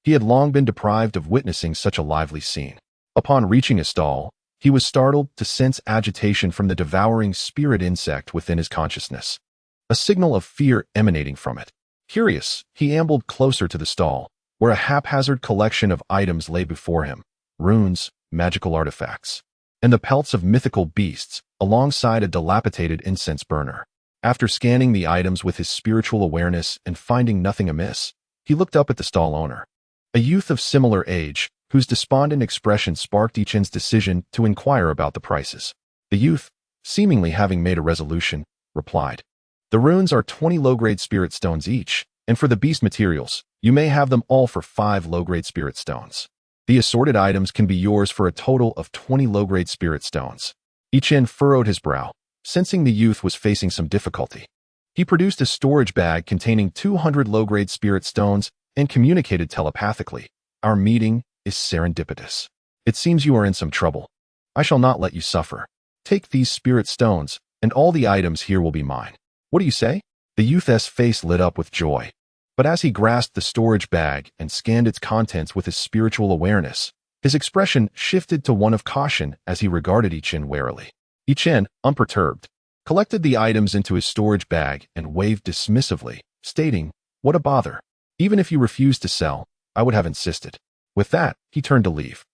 A: he had long been deprived of witnessing such a lively scene. Upon reaching a stall, he was startled to sense agitation from the devouring spirit insect within his consciousness, a signal of fear emanating from it. Curious, he ambled closer to the stall, where a haphazard collection of items lay before him, runes, magical artifacts, and the pelts of mythical beasts, alongside a dilapidated incense burner. After scanning the items with his spiritual awareness and finding nothing amiss, he looked up at the stall owner. A youth of similar age, whose despondent expression sparked Yichen's decision to inquire about the prices. The youth, seemingly having made a resolution, replied, "The runes are 20 low-grade spirit stones each, and for the beast materials, you may have them all for 5 low-grade spirit stones. The assorted items can be yours for a total of 20 low-grade spirit stones." Yichen furrowed his brow, sensing the youth was facing some difficulty. He produced a storage bag containing 200 low-grade spirit stones and communicated telepathically, "Our meeting is serendipitous. It seems you are in some trouble. I shall not let you suffer. Take these spirit stones, and all the items here will be mine. What do you say?" The youth's face lit up with joy. But as he grasped the storage bag and scanned its contents with his spiritual awareness, his expression shifted to one of caution as he regarded Yichen warily. Yichen, unperturbed, collected the items into his storage bag and waved dismissively, stating, "What a bother. Even if you refused to sell, I would have insisted." With that, he turned to leave.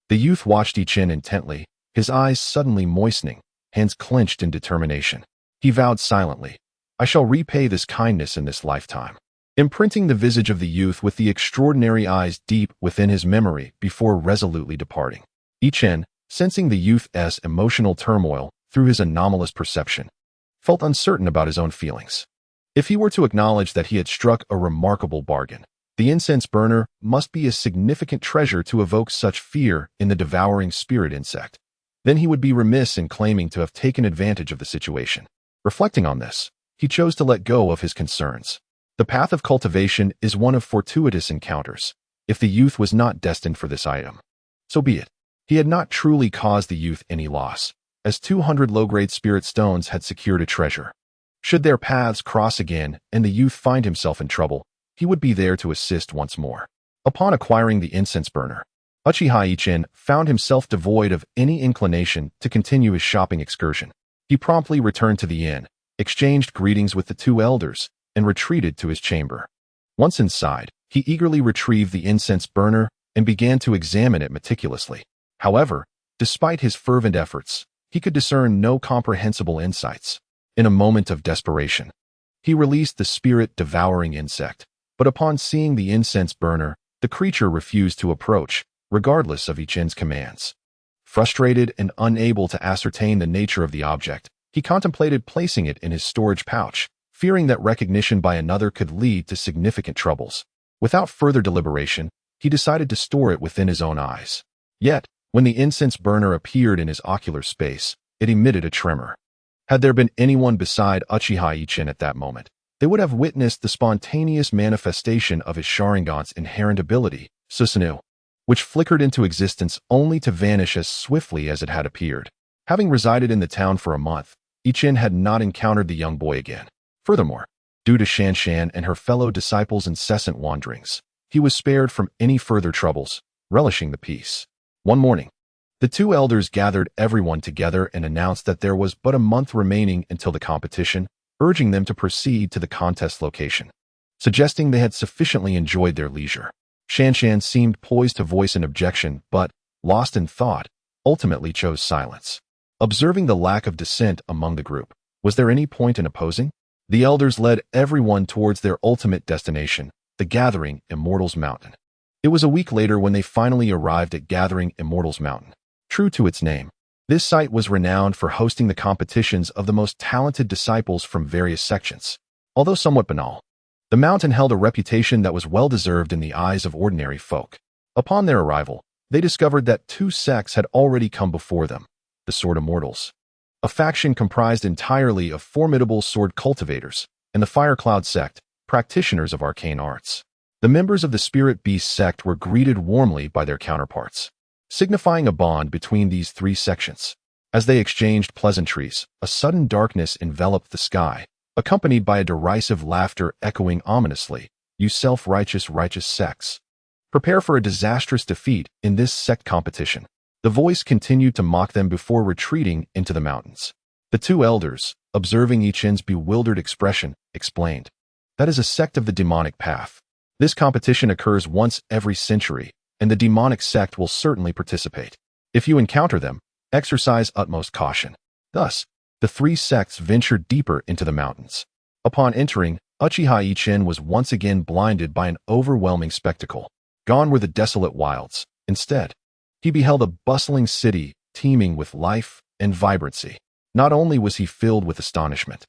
A: The youth watched Yichen intently, his eyes suddenly moistening, hands clenched in determination. He vowed silently, "I shall repay this kindness in this lifetime," imprinting the visage of the youth with the extraordinary eyes deep within his memory before resolutely departing. Yichen, sensing the youth's emotional turmoil through his anomalous perception, felt uncertain about his own feelings. If he were to acknowledge that he had struck a remarkable bargain, the incense burner must be a significant treasure to evoke such fear in the devouring spirit insect. Then he would be remiss in claiming to have taken advantage of the situation. Reflecting on this, he chose to let go of his concerns. The path of cultivation is one of fortuitous encounters. If the youth was not destined for this item, so be it. He had not truly caused the youth any loss, as 200 low-grade spirit stones had secured a treasure. Should their paths cross again and the youth find himself in trouble, he would be there to assist once more. Upon acquiring the incense burner, Uchiha Yichen found himself devoid of any inclination to continue his shopping excursion. He promptly returned to the inn, exchanged greetings with the 2 elders, and retreated to his chamber. Once inside, he eagerly retrieved the incense burner and began to examine it meticulously. However, despite his fervent efforts, he could discern no comprehensible insights. In a moment of desperation, he released the spirit-devouring insect, but upon seeing the incense burner, the creature refused to approach, regardless of Yichen's commands. Frustrated and unable to ascertain the nature of the object, he contemplated placing it in his storage pouch, fearing that recognition by another could lead to significant troubles. Without further deliberation, he decided to store it within his own eyes. Yet, when the incense burner appeared in his ocular space, it emitted a tremor. Had there been anyone beside Uchiha Yichen at that moment, they would have witnessed the spontaneous manifestation of his Sharingan's inherent ability, Susanoo, which flickered into existence only to vanish as swiftly as it had appeared. Having resided in the town for a month, Yichen had not encountered the young boy again. Furthermore, due to Shanshan and her fellow disciples' incessant wanderings, he was spared from any further troubles, relishing the peace. One morning, the 2 elders gathered everyone together and announced that there was but a month remaining until the competition, urging them to proceed to the contest location, suggesting they had sufficiently enjoyed their leisure. Shanshan seemed poised to voice an objection, but, lost in thought, ultimately chose silence. Observing the lack of dissent among the group, was there any point in opposing? The elders led everyone towards their ultimate destination, the Gathering Immortals Mountain. It was a week later when they finally arrived at Gathering Immortals Mountain. True to its name, this site was renowned for hosting the competitions of the most talented disciples from various sections. Although somewhat banal, the mountain held a reputation that was well-deserved in the eyes of ordinary folk. Upon their arrival, they discovered that 2 sects had already come before them, the Sword Immortals, a faction comprised entirely of formidable sword cultivators, and the Fire Cloud sect, practitioners of arcane arts. The members of the Spirit Beast sect were greeted warmly by their counterparts, signifying a bond between these 3 sections. As they exchanged pleasantries, a sudden darkness enveloped the sky, accompanied by a derisive laughter echoing ominously, "You self-righteous righteous sects. Prepare for a disastrous defeat in this sect competition." The voice continued to mock them before retreating into the mountains. The 2 elders, observing Yichen's bewildered expression, explained, "That is a sect of the demonic path. This competition occurs once every century, and the demonic sect will certainly participate. If you encounter them, exercise utmost caution." Thus, the 3 sects ventured deeper into the mountains. Upon entering, Uchiha Yichen was once again blinded by an overwhelming spectacle. Gone were the desolate wilds, Instead, he beheld a bustling city teeming with life and vibrancy. Not only was he filled with astonishment,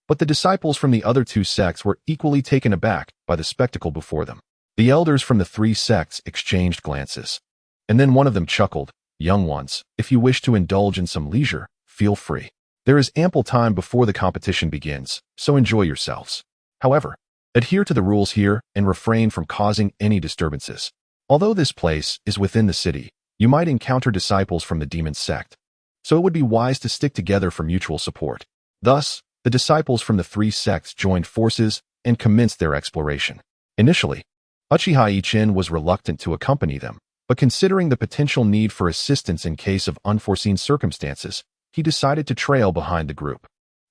A: but the disciples from the other two sects were equally taken aback by the spectacle before them. The elders from the three sects exchanged glances, and then one of them chuckled, "Young ones, if you wish to indulge in some leisure, feel free. There is ample time before the competition begins, so enjoy yourselves. However, adhere to the rules here and refrain from causing any disturbances. Although this place is within the city, you might encounter disciples from the demon sect, so it would be wise to stick together for mutual support." Thus, the disciples from the three sects joined forces and commenced their exploration. Initially, Uchiha Yichen was reluctant to accompany them, but considering the potential need for assistance in case of unforeseen circumstances, he decided to trail behind the group.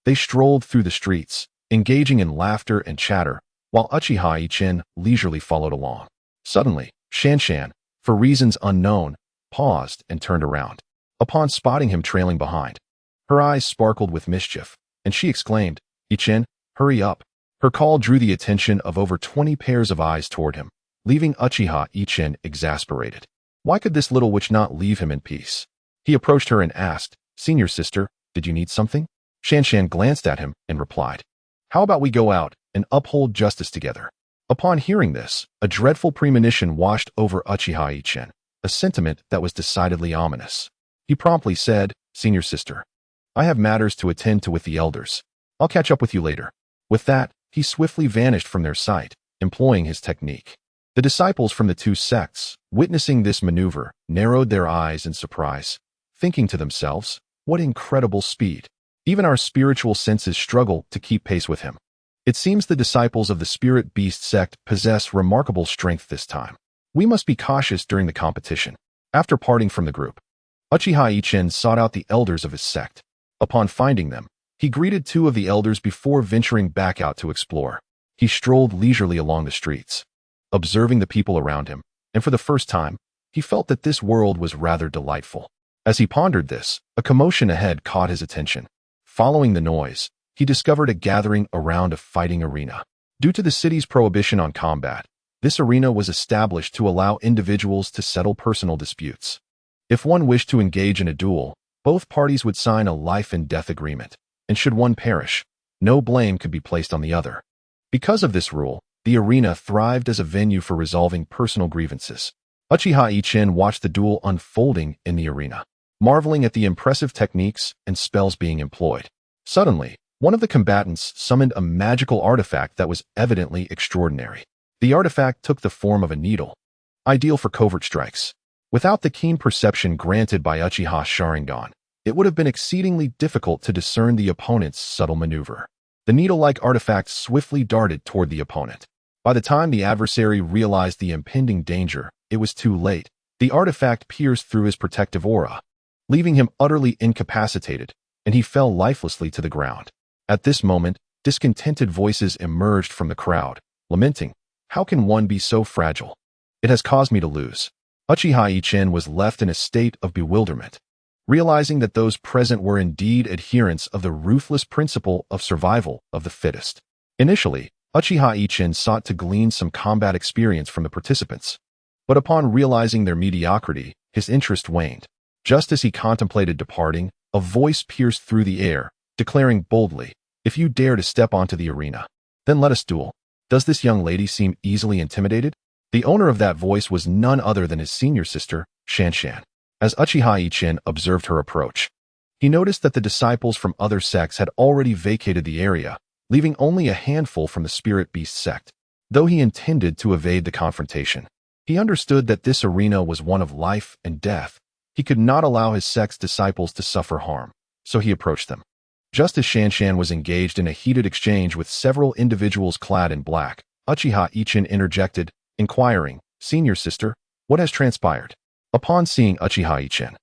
A: They strolled through the streets, engaging in laughter and chatter, while Uchiha Yichen leisurely followed along. Suddenly, Shanshan, for reasons unknown, paused and turned around. Upon spotting him trailing behind, her eyes sparkled with mischief, and she exclaimed, "Yichen, hurry up." Her call drew the attention of over 20 pairs of eyes toward him, leaving Uchiha Yichen exasperated. Why could this little witch not leave him in peace? He approached her and asked, "Senior sister, did you need something?" Shanshan glanced at him and replied, "How about we go out and uphold justice together?" Upon hearing this, a dreadful premonition washed over Uchiha Yichen, a sentiment that was decidedly ominous. He promptly said, "Senior sister, I have matters to attend to with the elders. I'll catch up with you later." With that, he swiftly vanished from their sight, employing his technique. The disciples from the two sects, witnessing this maneuver, narrowed their eyes in surprise, thinking to themselves, "What incredible speed! Even our spiritual senses struggle to keep pace with him." It seems the disciples of the Spirit Beast sect possess remarkable strength this time. We must be cautious during the competition. After parting from the group, Uchiha Yichen sought out the elders of his sect. Upon finding them, he greeted two of the elders before venturing back out to explore. He strolled leisurely along the streets, observing the people around him, and for the first time, he felt that this world was rather delightful. As he pondered this, a commotion ahead caught his attention. Following the noise, he discovered a gathering around a fighting arena. Due to the city's prohibition on combat, this arena was established to allow individuals to settle personal disputes. If one wished to engage in a duel, both parties would sign a life and death agreement, and should one perish, no blame could be placed on the other. Because of this rule, the arena thrived as a venue for resolving personal grievances. Uchiha Yichen watched the duel unfolding in the arena, marveling at the impressive techniques and spells being employed. Suddenly, one of the combatants summoned a magical artifact that was evidently extraordinary. The artifact took the form of a needle, ideal for covert strikes. Without the keen perception granted by Uchiha's Sharingan, it would have been exceedingly difficult to discern the opponent's subtle maneuver. The needle-like artifact swiftly darted toward the opponent. By the time the adversary realized the impending danger, it was too late. The artifact pierced through his protective aura, leaving him utterly incapacitated, and he fell lifelessly to the ground. At this moment, discontented voices emerged from the crowd, lamenting, "How can one be so fragile? It has caused me to lose." Uchiha Yichen was left in a state of bewilderment, realizing that those present were indeed adherents of the ruthless principle of survival of the fittest. Initially, Uchiha Yichen sought to glean some combat experience from the participants, but upon realizing their mediocrity, his interest waned. Just as he contemplated departing, a voice pierced through the air, declaring boldly, "If you dare to step onto the arena, then let us duel." Does this young lady seem easily intimidated? The owner of that voice was none other than his senior sister, Shanshan. As Uchiha Yichen observed her approach, he noticed that the disciples from other sects had already vacated the area, leaving only a handful from the Spirit Beast sect. Though he intended to evade the confrontation, he understood that this arena was one of life and death. He could not allow his sect's disciples to suffer harm, so he approached them. Just as Shanshan was engaged in a heated exchange with several individuals clad in black, Uchiha Yichen interjected, inquiring, "Senior sister, what has transpired?" Upon seeing Uchiha Yichen,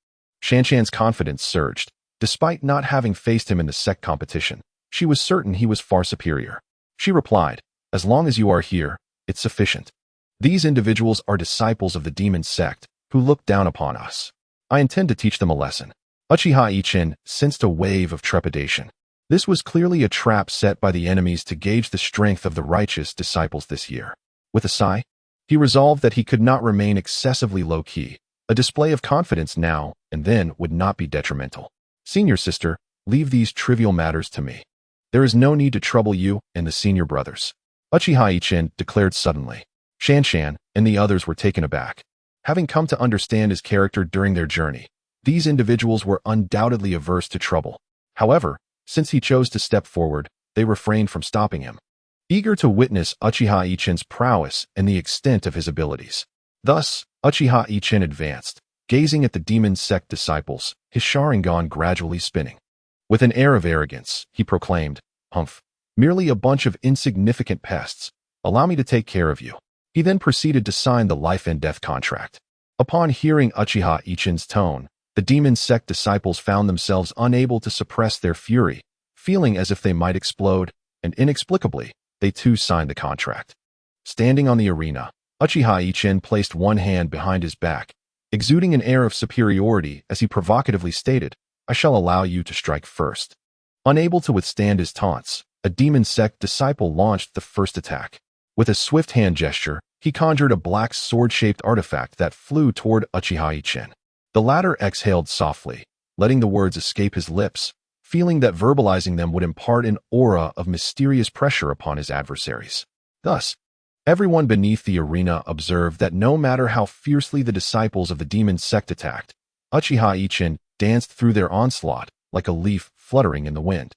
A: Shanshan's confidence surged. Despite not having faced him in the sect competition, she was certain he was far superior. She replied, "As long as you are here, it's sufficient. These individuals are disciples of the demon sect who look down upon us. I intend to teach them a lesson." Uchiha Yichen sensed a wave of trepidation. This was clearly a trap set by the enemies to gauge the strength of the righteous disciples this year. With a sigh, he resolved that he could not remain excessively low-key, A display of confidence now and then would not be detrimental. Senior sister, leave these trivial matters to me. There is no need to trouble you and the senior brothers, Uchiha Yichen declared suddenly. Shanshan and the others were taken aback. Having come to understand his character during their journey, these individuals were undoubtedly averse to trouble. However, since he chose to step forward, they refrained from stopping him, eager to witness Uchiha Yichen's prowess and the extent of his abilities. Thus, Uchiha Yichen advanced, gazing at the demon sect disciples, his Sharingan gradually spinning. With an air of arrogance, he proclaimed, "Humph, merely a bunch of insignificant pests. Allow me to take care of you." He then proceeded to sign the life and death contract. Upon hearing Uchiha Yichen's tone, the demon sect disciples found themselves unable to suppress their fury, feeling as if they might explode, and inexplicably, they too signed the contract. Standing on the arena, Uchiha Yichen placed one hand behind his back, exuding an air of superiority as he provocatively stated, "I shall allow you to strike first." Unable to withstand his taunts, a demon sect disciple launched the first attack. With a swift hand gesture, he conjured a black sword-shaped artifact that flew toward Uchiha Yichen. The latter exhaled softly, letting the words escape his lips, feeling that verbalizing them would impart an aura of mysterious pressure upon his adversaries. Thus, everyone beneath the arena observed that no matter how fiercely the disciples of the demon sect attacked, Uchiha Yichen danced through their onslaught like a leaf fluttering in the wind,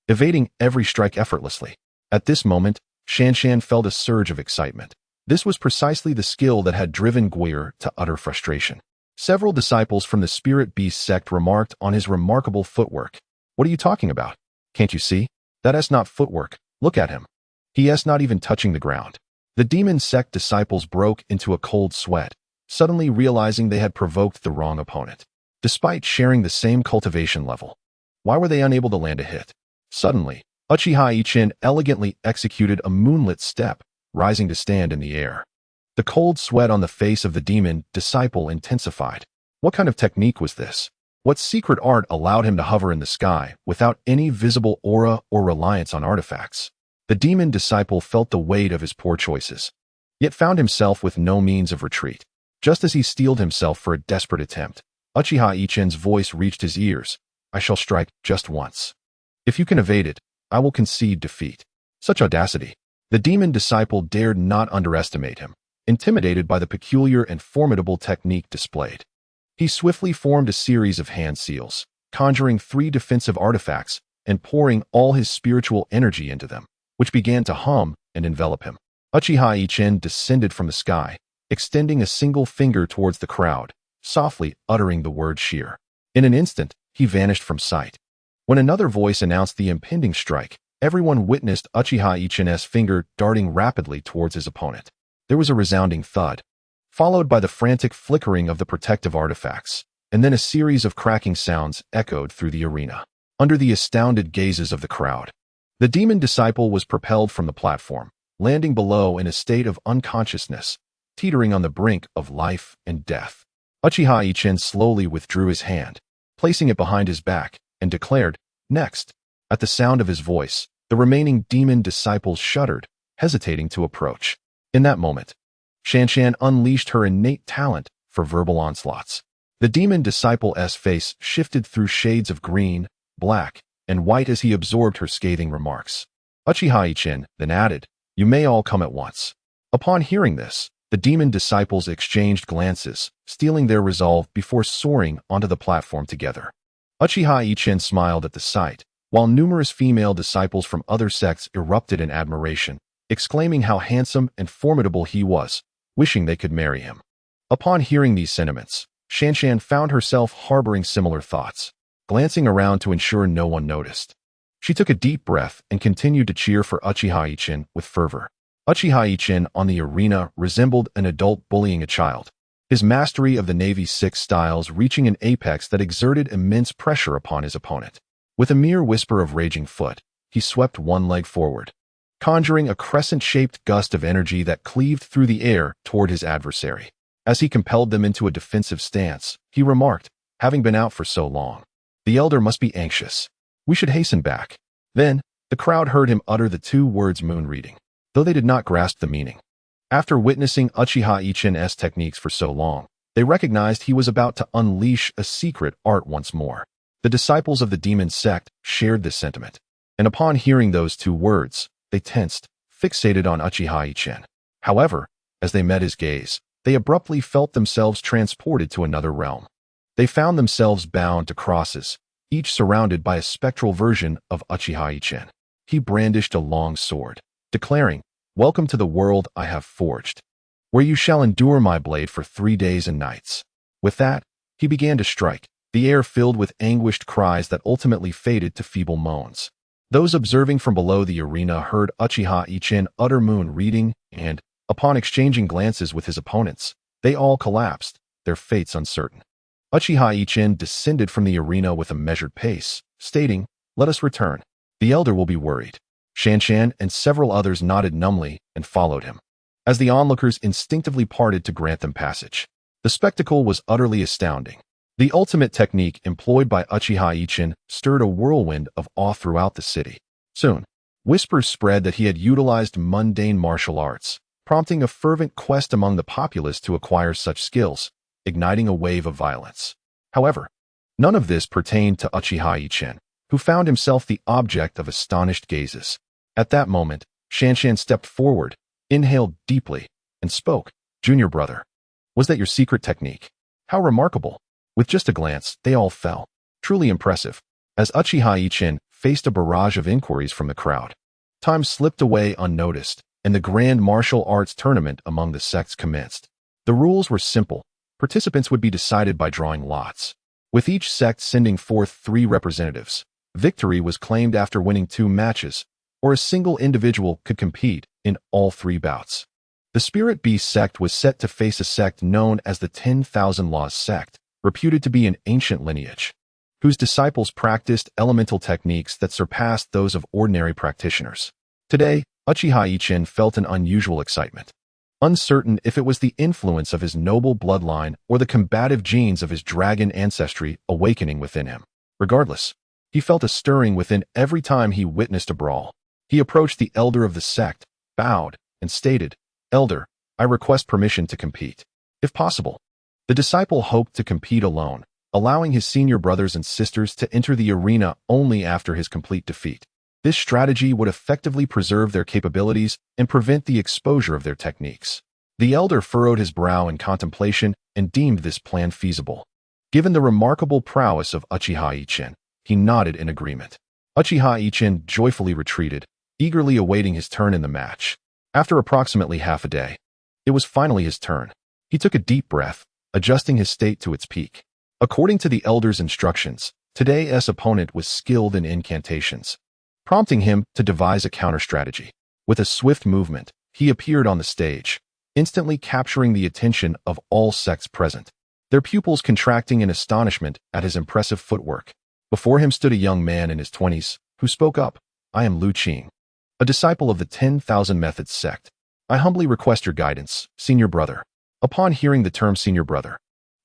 A: evading every strike effortlessly. At this moment, Shanshan felt a surge of excitement. This was precisely the skill that had driven Guir to utter frustration. Several disciples from the Spirit Beast sect remarked on his remarkable footwork. "What are you talking about? Can't you see? That is not footwork. Look at him. He is not even touching the ground." The demon sect disciples broke into a cold sweat, suddenly realizing they had provoked the wrong opponent. Despite sharing the same cultivation level, why were they unable to land a hit? Suddenly, Uchiha Yichen elegantly executed a moonlit step, rising to stand in the air. The cold sweat on the face of the demon disciple intensified. What kind of technique was this? What secret art allowed him to hover in the sky without any visible aura or reliance on artifacts? The demon disciple felt the weight of his poor choices, yet found himself with no means of retreat. Just as he steeled himself for a desperate attempt, Uchiha Yichen's voice reached his ears. "I shall strike just once. If you can evade it, I will concede defeat." Such audacity! The demon disciple dared not underestimate him, intimidated by the peculiar and formidable technique displayed. He swiftly formed a series of hand seals, conjuring 3 defensive artifacts and pouring all his spiritual energy into them, which began to hum and envelop him. Uchiha Yichen descended from the sky, extending a single finger towards the crowd, softly uttering the word "sheer." In an instant, he vanished from sight. When another voice announced the impending strike, everyone witnessed Uchiha Yichen's finger darting rapidly towards his opponent. There was a resounding thud, followed by the frantic flickering of the protective artifacts, and then a series of cracking sounds echoed through the arena. Under the astounded gazes of the crowd, the demon disciple was propelled from the platform, landing below in a state of unconsciousness, teetering on the brink of life and death. Uchiha Yichen slowly withdrew his hand, placing it behind his back, and declared, "Next." At the sound of his voice, the remaining demon disciples shuddered, hesitating to approach. In that moment, Shanshan unleashed her innate talent for verbal onslaughts. The demon disciple's face shifted through shades of green, black, and white as he absorbed her scathing remarks. Uchiha Yichen then added, "You may all come at once." Upon hearing this, the demon disciples exchanged glances, steeling their resolve before soaring onto the platform together. Uchiha Yichen smiled at the sight, while numerous female disciples from other sects erupted in admiration, exclaiming how handsome and formidable he was, wishing they could marry him. Upon hearing these sentiments, Shanshan found herself harboring similar thoughts, glancing around to ensure no one noticed. She took a deep breath and continued to cheer for Uchiha Yichen with fervor. Uchiha Yichen on the arena resembled an adult bullying a child, his mastery of the Navy's 6 styles reaching an apex that exerted immense pressure upon his opponent. With a mere whisper of raging foot, he swept one leg forward, conjuring a crescent-shaped gust of energy that cleaved through the air toward his adversary. As he compelled them into a defensive stance, he remarked, "Having been out for so long, the elder must be anxious. We should hasten back." Then, the crowd heard him utter the 2 words moon reading, though they did not grasp the meaning. After witnessing Uchiha Yichen's techniques for so long, They recognized he was about to unleash a secret art once more. The disciples of the demon sect shared this sentiment, and upon hearing those two words, they tensed, fixated on Uchiha Yichen. However, as they met his gaze, they abruptly felt themselves transported to another realm. They found themselves bound to crosses, each surrounded by a spectral version of Uchiha Yichen. He brandished a long sword, declaring, "Welcome to the world I have forged, where you shall endure my blade for 3 days and nights." With that, he began to strike, the air filled with anguished cries that ultimately faded to feeble moans. Those observing from below the arena heard Uchiha Yichen utter moon reading, and, upon exchanging glances with his opponents, they all collapsed, their fates uncertain. Uchiha Yichen descended from the arena with a measured pace, stating, "Let us return. The elder will be worried." Shanshan and several others nodded numbly and followed him, as the onlookers instinctively parted to grant them passage. The spectacle was utterly astounding. The ultimate technique employed by Uchiha Yichen stirred a whirlwind of awe throughout the city. Soon, whispers spread that he had utilized mundane martial arts, prompting a fervent quest among the populace to acquire such skills, igniting a wave of violence. However, none of this pertained to Uchiha Yichen, who found himself the object of astonished gazes. At that moment, Shanshan stepped forward, inhaled deeply, and spoke. "Junior brother, was that your secret technique? How remarkable!" With just a glance, they all fell. Truly impressive. As Uchiha Yichen faced a barrage of inquiries from the crowd, time slipped away unnoticed, and the grand martial arts tournament among the sects commenced. The rules were simple. Participants would be decided by drawing lots, with each sect sending forth 3 representatives. Victory was claimed after winning 2 matches, or a single individual could compete in all 3 bouts. The Spirit Beast sect was set to face a sect known as the 10,000 Laws sect, reputed to be an ancient lineage, whose disciples practiced elemental techniques that surpassed those of ordinary practitioners. Today, Uchiha Yichen felt an unusual excitement. Uncertain if it was the influence of his noble bloodline or the combative genes of his dragon ancestry awakening within him. Regardless, he felt a stirring within every time he witnessed a brawl. He approached the elder of the sect, bowed, and stated, "Elder, I request permission to compete, if possible." The disciple hoped to compete alone, allowing his senior brothers and sisters to enter the arena only after his complete defeat. This strategy would effectively preserve their capabilities and prevent the exposure of their techniques. The elder furrowed his brow in contemplation and deemed this plan feasible. Given the remarkable prowess of Uchiha Yichen, he nodded in agreement. Uchiha Yichen joyfully retreated, eagerly awaiting his turn in the match. After approximately half a day, it was finally his turn. He took a deep breath, adjusting his state to its peak. According to the elder's instructions, today's opponent was skilled in incantations, prompting him to devise a counter-strategy. With a swift movement, he appeared on the stage, instantly capturing the attention of all sects present, their pupils contracting in astonishment at his impressive footwork. Before him stood a young man in his 20s, who spoke up. "I am Lu Qing, a disciple of the 10,000 Methods sect. I humbly request your guidance, senior brother." Upon hearing the term senior brother,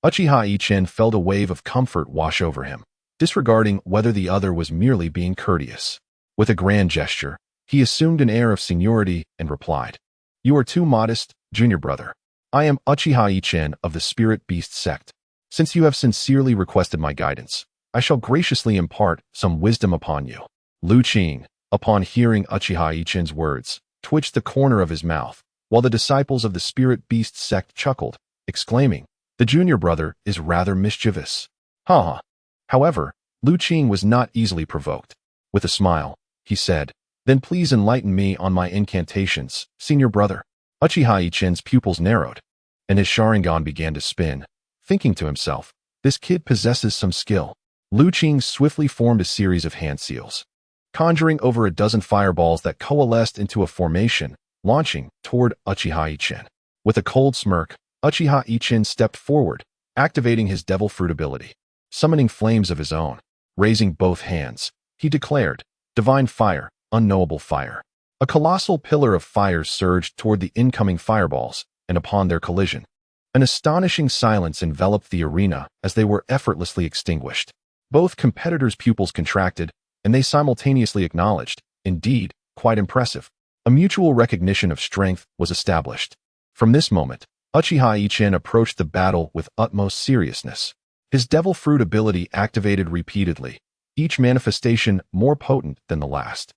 A: Uchiha Yichen felt a wave of comfort wash over him, disregarding whether the other was merely being courteous. With a grand gesture, he assumed an air of seniority and replied, "You are too modest, junior brother. I am Uchiha Yichen of the Spirit Beast sect. Since you have sincerely requested my guidance, I shall graciously impart some wisdom upon you." Lu Qing, upon hearing Uchiha Yichen's words, twitched the corner of his mouth, while the disciples of the Spirit Beast sect chuckled, exclaiming, "The junior brother is rather mischievous." Ha! However, Lu Qing was not easily provoked. With a smile, he said, "Then please enlighten me on my incantations, senior brother." Uchiha Yichen's pupils narrowed, and his Sharingan began to spin, thinking to himself, "This kid possesses some skill." Lu Qing swiftly formed a series of hand seals, conjuring over a dozen fireballs that coalesced into a formation, launching toward Uchiha Yichen. With a cold smirk, Uchiha Yichen stepped forward, activating his devil fruit ability. Summoning flames of his own, raising both hands, he declared, "Divine fire, unknowable fire." A colossal pillar of fire surged toward the incoming fireballs, and upon their collision, an astonishing silence enveloped the arena as they were effortlessly extinguished. Both competitors' pupils contracted, and they simultaneously acknowledged, "Indeed, quite impressive." A mutual recognition of strength was established. From this moment, Uchiha Yichen approached the battle with utmost seriousness. His devil fruit ability activated repeatedly, each manifestation more potent than the last.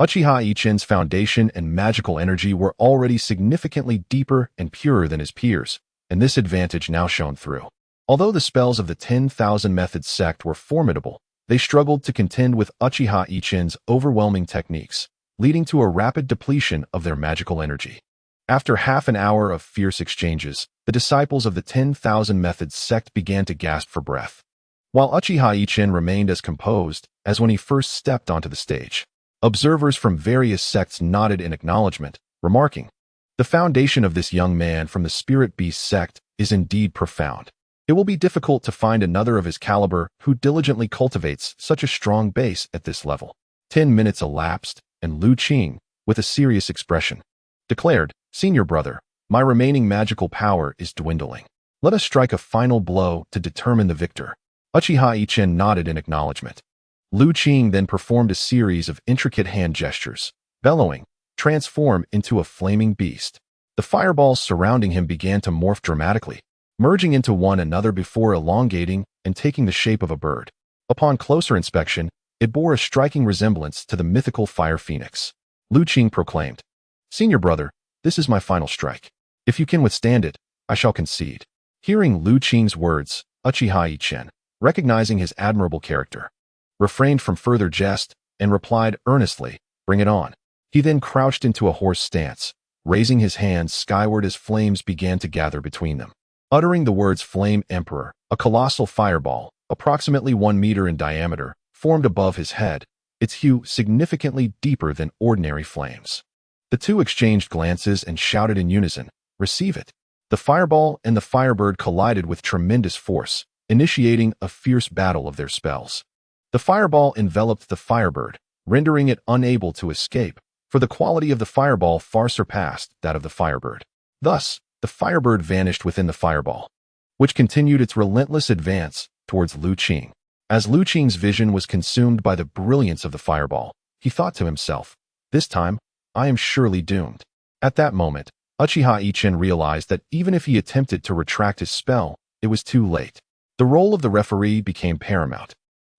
A: Uchiha Yichen's foundation and magical energy were already significantly deeper and purer than his peers, and this advantage now shone through. Although the spells of the 10,000 Methods sect were formidable, they struggled to contend with Uchiha Yichen's overwhelming techniques, leading to a rapid depletion of their magical energy. After half an hour of fierce exchanges, the disciples of the 10,000 Methods sect began to gasp for breath, while Uchiha Yichen remained as composed as when he first stepped onto the stage. Observers from various sects nodded in acknowledgement, remarking, "The foundation of this young man from the Spirit Beast sect is indeed profound. It will be difficult to find another of his caliber who diligently cultivates such a strong base at this level." 10 minutes elapsed, and Lu Qing, with a serious expression, declared, "Senior brother, my remaining magical power is dwindling. Let us strike a final blow to determine the victor." Uchiha Yichen nodded in acknowledgement. Lu Qing then performed a series of intricate hand gestures, bellowing, "Transform into a flaming beast." The fireballs surrounding him began to morph dramatically, merging into one another before elongating and taking the shape of a bird. Upon closer inspection, it bore a striking resemblance to the mythical fire phoenix. Lu Qing proclaimed, "Senior brother, this is my final strike. If you can withstand it, I shall concede." Hearing Lu Qing's words, Uchiha Yichen, recognizing his admirable character, refrained from further jest and replied earnestly, "Bring it on." He then crouched into a horse stance, raising his hands skyward as flames began to gather between them. Uttering the words Flame Emperor, a colossal fireball, approximately 1 meter in diameter, formed above his head, its hue significantly deeper than ordinary flames. The two exchanged glances and shouted in unison, "Receive it." The fireball and the firebird collided with tremendous force, initiating a fierce battle of their spells. The fireball enveloped the firebird, rendering it unable to escape, for the quality of the fireball far surpassed that of the firebird. Thus, the firebird vanished within the fireball, which continued its relentless advance towards Lu Qing. As Lu Qing's vision was consumed by the brilliance of the fireball, he thought to himself, "This time, I am surely doomed." At that moment, Uchiha Yichen realized that even if he attempted to retract his spell, it was too late. The role of the referee became paramount.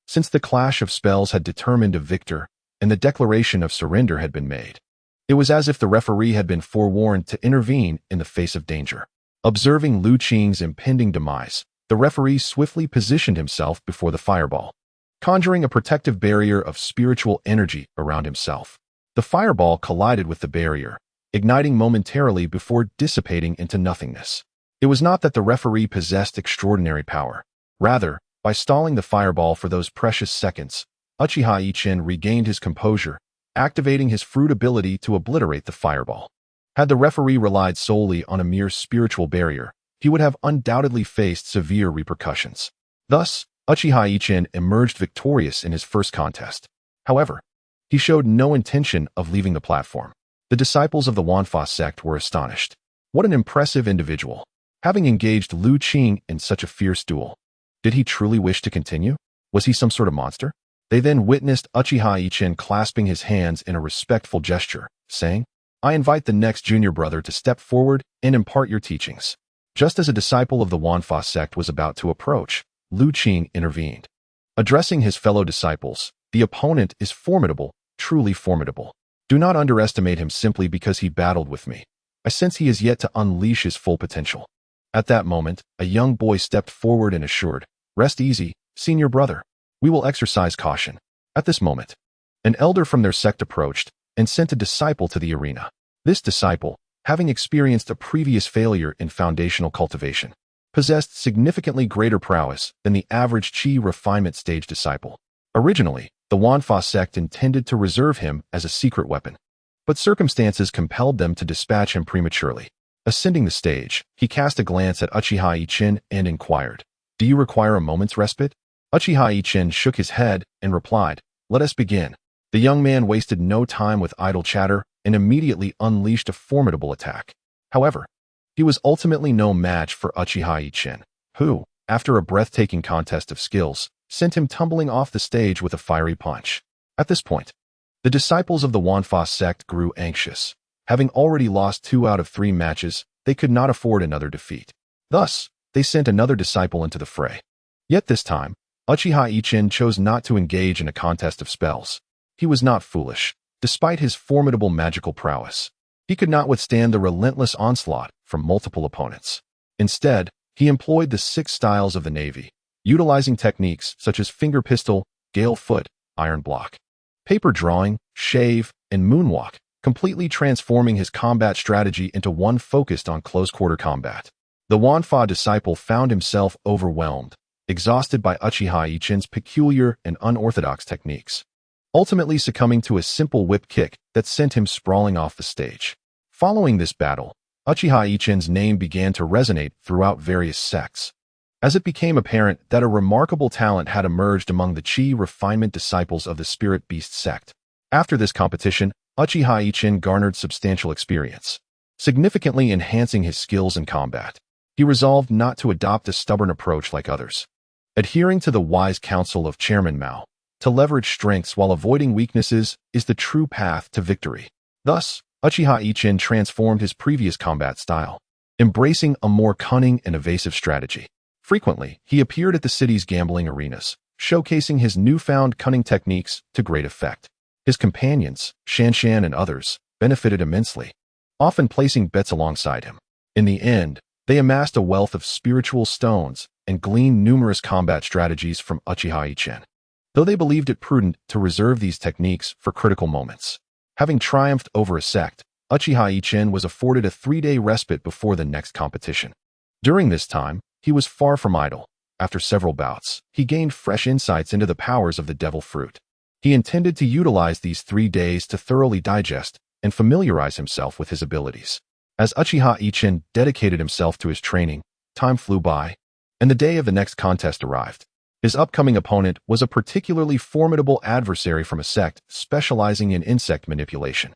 A: Since the clash of spells had determined a victor and the declaration of surrender had been made, it was as if the referee had been forewarned to intervene in the face of danger. Observing Lu Qing's impending demise, the referee swiftly positioned himself before the fireball, conjuring a protective barrier of spiritual energy around himself. The fireball collided with the barrier, igniting momentarily before dissipating into nothingness. It was not that the referee possessed extraordinary power. Rather, by stalling the fireball for those precious seconds, Uchiha Yichen regained his composure, activating his fruit ability to obliterate the fireball. Had the referee relied solely on a mere spiritual barrier, he would have undoubtedly faced severe repercussions. Thus, Uchiha Yichen emerged victorious in his first contest. However, he showed no intention of leaving the platform. The disciples of the Wanfa sect were astonished. What an impressive individual! Having engaged Lu Qing in such a fierce duel, did he truly wish to continue? Was he some sort of monster? They then witnessed Uchiha Yichen clasping his hands in a respectful gesture, saying, "I invite the next junior brother to step forward and impart your teachings." Just as a disciple of the Wanfa sect was about to approach, Lu Qing intervened. Addressing his fellow disciples, "The opponent is formidable, truly formidable. Do not underestimate him simply because he battled with me. I sense he is yet to unleash his full potential." At that moment, a young boy stepped forward and assured, "Rest easy, senior brother. We will exercise caution." At this moment, an elder from their sect approached and sent a disciple to the arena. This disciple, having experienced a previous failure in foundational cultivation, possessed significantly greater prowess than the average Qi refinement stage disciple. Originally, the Wanfa sect intended to reserve him as a secret weapon, but circumstances compelled them to dispatch him prematurely. Ascending the stage, he cast a glance at Uchiha Yichen and inquired, "Do you require a moment's respite?" Uchiha Yichen shook his head and replied, "Let us begin." The young man wasted no time with idle chatter and immediately unleashed a formidable attack. However, he was ultimately no match for Uchiha Yichen, who, after a breathtaking contest of skills, sent him tumbling off the stage with a fiery punch. At this point, the disciples of the Wanfa sect grew anxious. Having already lost 2 out of 3 matches, they could not afford another defeat. Thus, they sent another disciple into the fray. Yet this time, Uchiha Yichen chose not to engage in a contest of spells. He was not foolish. Despite his formidable magical prowess, he could not withstand the relentless onslaught from multiple opponents. Instead, he employed the 6 styles of the Navy, utilizing techniques such as finger pistol, gale foot, iron block, paper drawing, shave, and moonwalk, completely transforming his combat strategy into one focused on close-quarter combat. The Wanfa disciple found himself overwhelmed, exhausted by Uchiha Yichen's peculiar and unorthodox techniques, ultimately succumbing to a simple whip kick that sent him sprawling off the stage. Following this battle, Uchiha Yichen's name began to resonate throughout various sects, as it became apparent that a remarkable talent had emerged among the Chi refinement disciples of the Spirit Beast sect. After this competition, Uchiha Yichen garnered substantial experience, significantly enhancing his skills in combat. He resolved not to adopt a stubborn approach like others, adhering to the wise counsel of Chairman Mao. To leverage strengths while avoiding weaknesses is the true path to victory. Thus, Uchiha Yichen transformed his previous combat style, embracing a more cunning and evasive strategy. Frequently, he appeared at the city's gambling arenas, showcasing his newfound cunning techniques to great effect. His companions, Shanshan and others, benefited immensely, often placing bets alongside him. In the end, they amassed a wealth of spiritual stones and gleaned numerous combat strategies from Uchiha Yichen, though they believed it prudent to reserve these techniques for critical moments. Having triumphed over a sect, Uchiha Yichen was afforded a 3-day respite before the next competition. During this time, he was far from idle. After several bouts, he gained fresh insights into the powers of the devil fruit. He intended to utilize these 3 days to thoroughly digest and familiarize himself with his abilities. As Uchiha Yichen dedicated himself to his training, time flew by, and the day of the next contest arrived. His upcoming opponent was a particularly formidable adversary from a sect specializing in insect manipulation.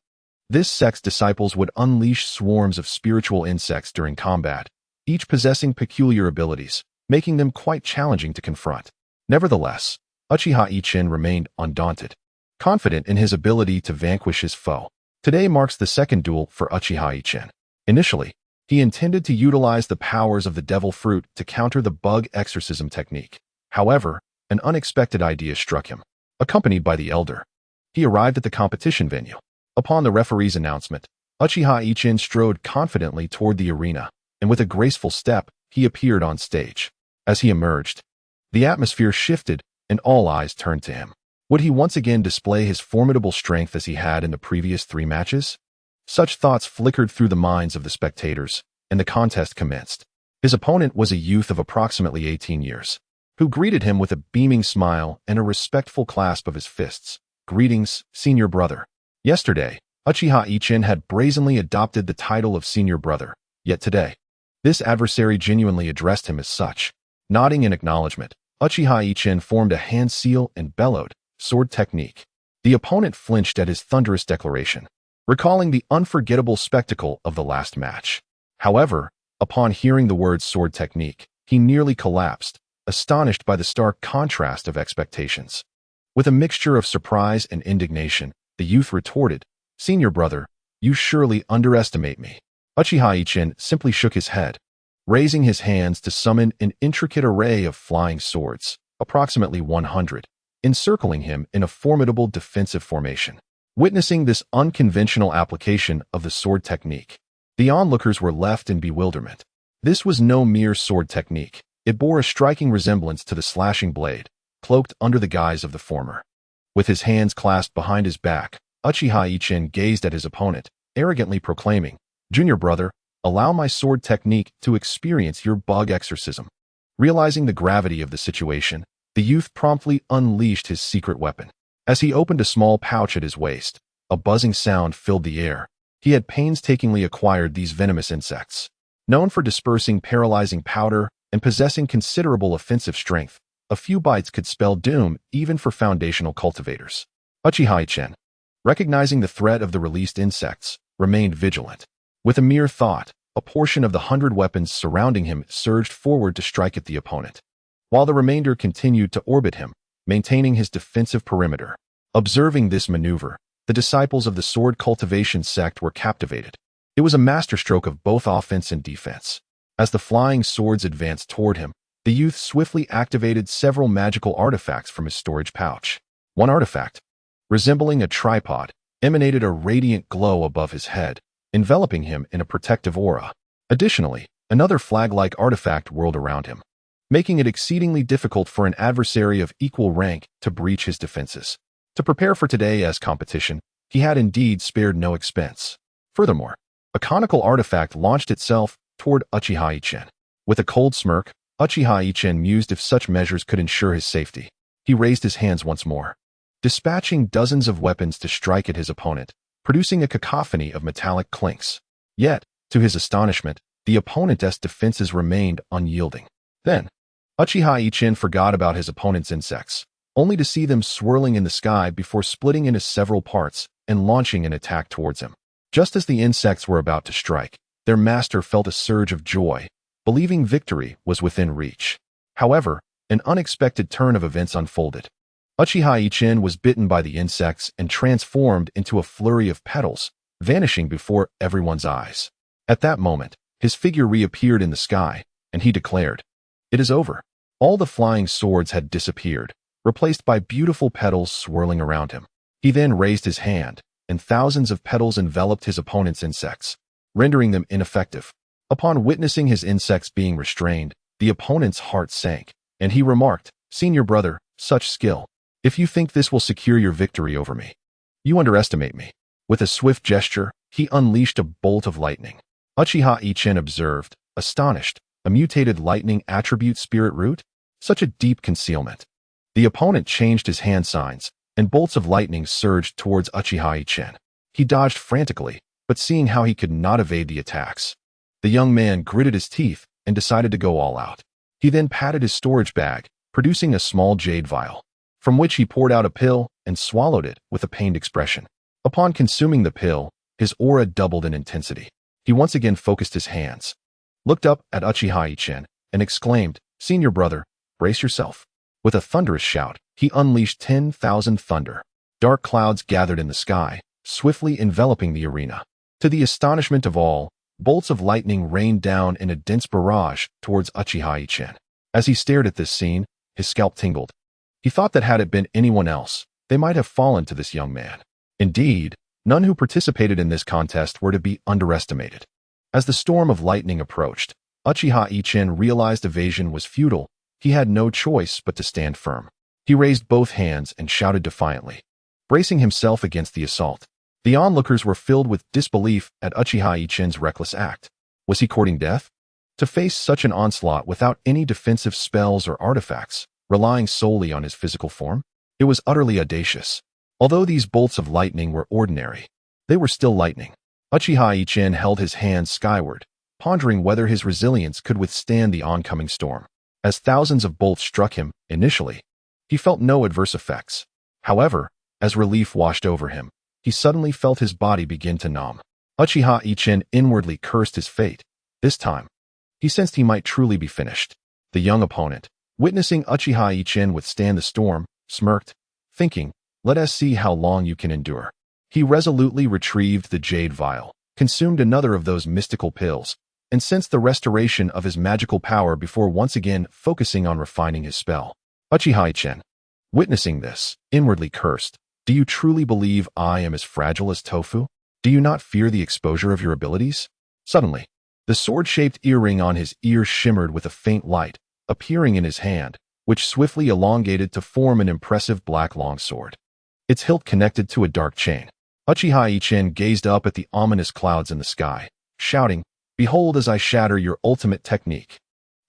A: This sect's disciples would unleash swarms of spiritual insects during combat, each possessing peculiar abilities, making them quite challenging to confront. Nevertheless, Uchiha Yichen remained undaunted, confident in his ability to vanquish his foe. Today marks the second duel for Uchiha Yichen. Initially, he intended to utilize the powers of the devil fruit to counter the bug exorcism technique. However, an unexpected idea struck him. Accompanied by the elder, he arrived at the competition venue. Upon the referee's announcement, Uchiha Yichen strode confidently toward the arena, and with a graceful step, he appeared on stage. As he emerged, the atmosphere shifted and all eyes turned to him. Would he once again display his formidable strength as he had in the previous 3 matches? Such thoughts flickered through the minds of the spectators, and the contest commenced. His opponent was a youth of approximately 18 years, who greeted him with a beaming smile and a respectful clasp of his fists. "Greetings, senior brother." Yesterday, Uchiha Yichen had brazenly adopted the title of senior brother, yet today, this adversary genuinely addressed him as such. Nodding in acknowledgement, Uchiha Yichen formed a hand seal and bellowed, "Sword technique." The opponent flinched at his thunderous declaration, recalling the unforgettable spectacle of the last match. However, upon hearing the word sword technique, he nearly collapsed, astonished by the stark contrast of expectations. With a mixture of surprise and indignation, the youth retorted, "Senior brother, you surely underestimate me." Uchiha Yichen simply shook his head, raising his hands to summon an intricate array of flying swords, approximately 100, encircling him in a formidable defensive formation. Witnessing this unconventional application of the sword technique, the onlookers were left in bewilderment. This was no mere sword technique. It bore a striking resemblance to the slashing blade, cloaked under the guise of the former. With his hands clasped behind his back, Uchiha Yichen gazed at his opponent, arrogantly proclaiming, "Junior brother, allow my sword technique to experience your bug exorcism." Realizing the gravity of the situation, the youth promptly unleashed his secret weapon. As he opened a small pouch at his waist, a buzzing sound filled the air. He had painstakingly acquired these venomous insects. Known for dispersing paralyzing powder and possessing considerable offensive strength, a few bites could spell doom even for foundational cultivators. Uchiha Yichen, recognizing the threat of the released insects, remained vigilant. With a mere thought, a portion of the 100 weapons surrounding him surged forward to strike at the opponent, while the remainder continued to orbit him, maintaining his defensive perimeter. Observing this maneuver, the disciples of the sword cultivation sect were captivated. It was a masterstroke of both offense and defense. As the flying swords advanced toward him, the youth swiftly activated several magical artifacts from his storage pouch. One artifact, resembling a tripod, emanated a radiant glow above his head, enveloping him in a protective aura. Additionally, another flag-like artifact whirled around him, making it exceedingly difficult for an adversary of equal rank to breach his defenses. To prepare for today's competition, he had indeed spared no expense. Furthermore, a conical artifact launched itself toward Uchiha Yichen. With a cold smirk, Uchiha Yichen mused if such measures could ensure his safety. He raised his hands once more, dispatching dozens of weapons to strike at his opponent, producing a cacophony of metallic clinks. Yet, to his astonishment, the opponent's defenses remained unyielding. Then, Uchiha Yichen forgot about his opponent's insects, only to see them swirling in the sky before splitting into several parts and launching an attack towards him. Just as the insects were about to strike, their master felt a surge of joy, believing victory was within reach. However, an unexpected turn of events unfolded. Uchiha Yichen was bitten by the insects and transformed into a flurry of petals, vanishing before everyone's eyes. At that moment, his figure reappeared in the sky, and he declared, "It is over." All the flying swords had disappeared, replaced by beautiful petals swirling around him. He then raised his hand, and thousands of petals enveloped his opponent's insects, rendering them ineffective. Upon witnessing his insects being restrained, the opponent's heart sank, and he remarked, "Senior brother, such skill. If you think this will secure your victory over me, you underestimate me." With a swift gesture, he unleashed a bolt of lightning. Uchiha Yichen observed, astonished, a mutated lightning attribute spirit root? Such a deep concealment. The opponent changed his hand signs, and bolts of lightning surged towards Uchiha Yichen. He dodged frantically, but seeing how he could not evade the attacks, the young man gritted his teeth and decided to go all out. He then patted his storage bag, producing a small jade vial, from which he poured out a pill and swallowed it with a pained expression. Upon consuming the pill, his aura doubled in intensity. He once again focused his hands, looked up at Uchiha Yichen, and exclaimed, "Senior brother, brace yourself." With a thunderous shout, he unleashed 10,000 thunder. Dark clouds gathered in the sky, swiftly enveloping the arena. To the astonishment of all, bolts of lightning rained down in a dense barrage towards Uchiha Yichen. As he stared at this scene, his scalp tingled. He thought that had it been anyone else, they might have fallen to this young man. Indeed, none who participated in this contest were to be underestimated. As the storm of lightning approached, Uchiha Yichen realized evasion was futile. He had no choice but to stand firm. He raised both hands and shouted defiantly, bracing himself against the assault. The onlookers were filled with disbelief at Uchiha Yichen's reckless act. Was he courting death? To face such an onslaught without any defensive spells or artifacts, relying solely on his physical form? It was utterly audacious. Although these bolts of lightning were ordinary, they were still lightning. Uchiha Yichen held his hands skyward, pondering whether his resilience could withstand the oncoming storm. As thousands of bolts struck him, initially, he felt no adverse effects. However, as relief washed over him, he suddenly felt his body begin to numb. Uchiha Yichen inwardly cursed his fate. This time, he sensed he might truly be finished. The young opponent, witnessing Uchiha Yichen withstand the storm, smirked, thinking, "Let us see how long you can endure." He resolutely retrieved the jade vial, consumed another of those mystical pills, and sensed the restoration of his magical power before once again focusing on refining his spell. Uchiha Yichen, witnessing this, inwardly cursed, "Do you truly believe I am as fragile as tofu? Do you not fear the exposure of your abilities?" Suddenly, the sword-shaped earring on his ear shimmered with a faint light, appearing in his hand, which swiftly elongated to form an impressive black longsword. Its hilt connected to a dark chain. Uchiha Yichen gazed up at the ominous clouds in the sky, shouting, "Behold as I shatter your ultimate technique."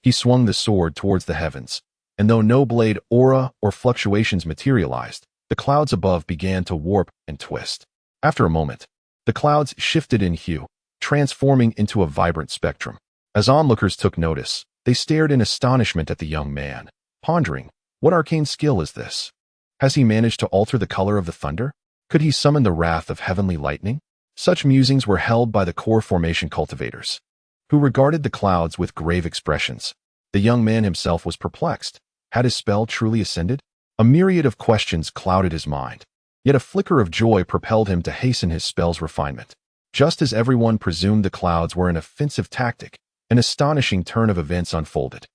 A: He swung the sword towards the heavens, and though no blade aura or fluctuations materialized, the clouds above began to warp and twist. After a moment, the clouds shifted in hue, transforming into a vibrant spectrum. As onlookers took notice, they stared in astonishment at the young man, pondering, what arcane skill is this? Has he managed to alter the color of the thunder? Could he summon the wrath of heavenly lightning? Such musings were held by the core formation cultivators, who regarded the clouds with grave expressions. The young man himself was perplexed. Had his spell truly ascended? A myriad of questions clouded his mind, yet a flicker of joy propelled him to hasten his spell's refinement. Just as everyone presumed the clouds were an offensive tactic, an astonishing turn of events unfolded.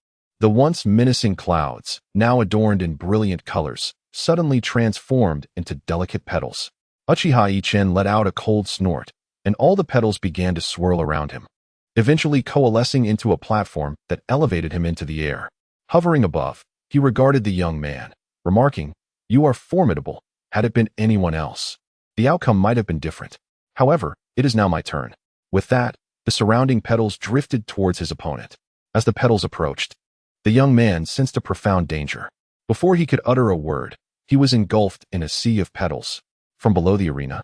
A: The once menacing clouds, now adorned in brilliant colors, suddenly transformed into delicate petals. Uchiha Yichen let out a cold snort, and all the petals began to swirl around him, eventually coalescing into a platform that elevated him into the air. Hovering above, he regarded the young man, remarking, "You are formidable. Had it been anyone else, the outcome might have been different. However, it is now my turn." With that, the surrounding petals drifted towards his opponent. As the petals approached, the young man sensed a profound danger. Before he could utter a word, he was engulfed in a sea of petals. From below the arena,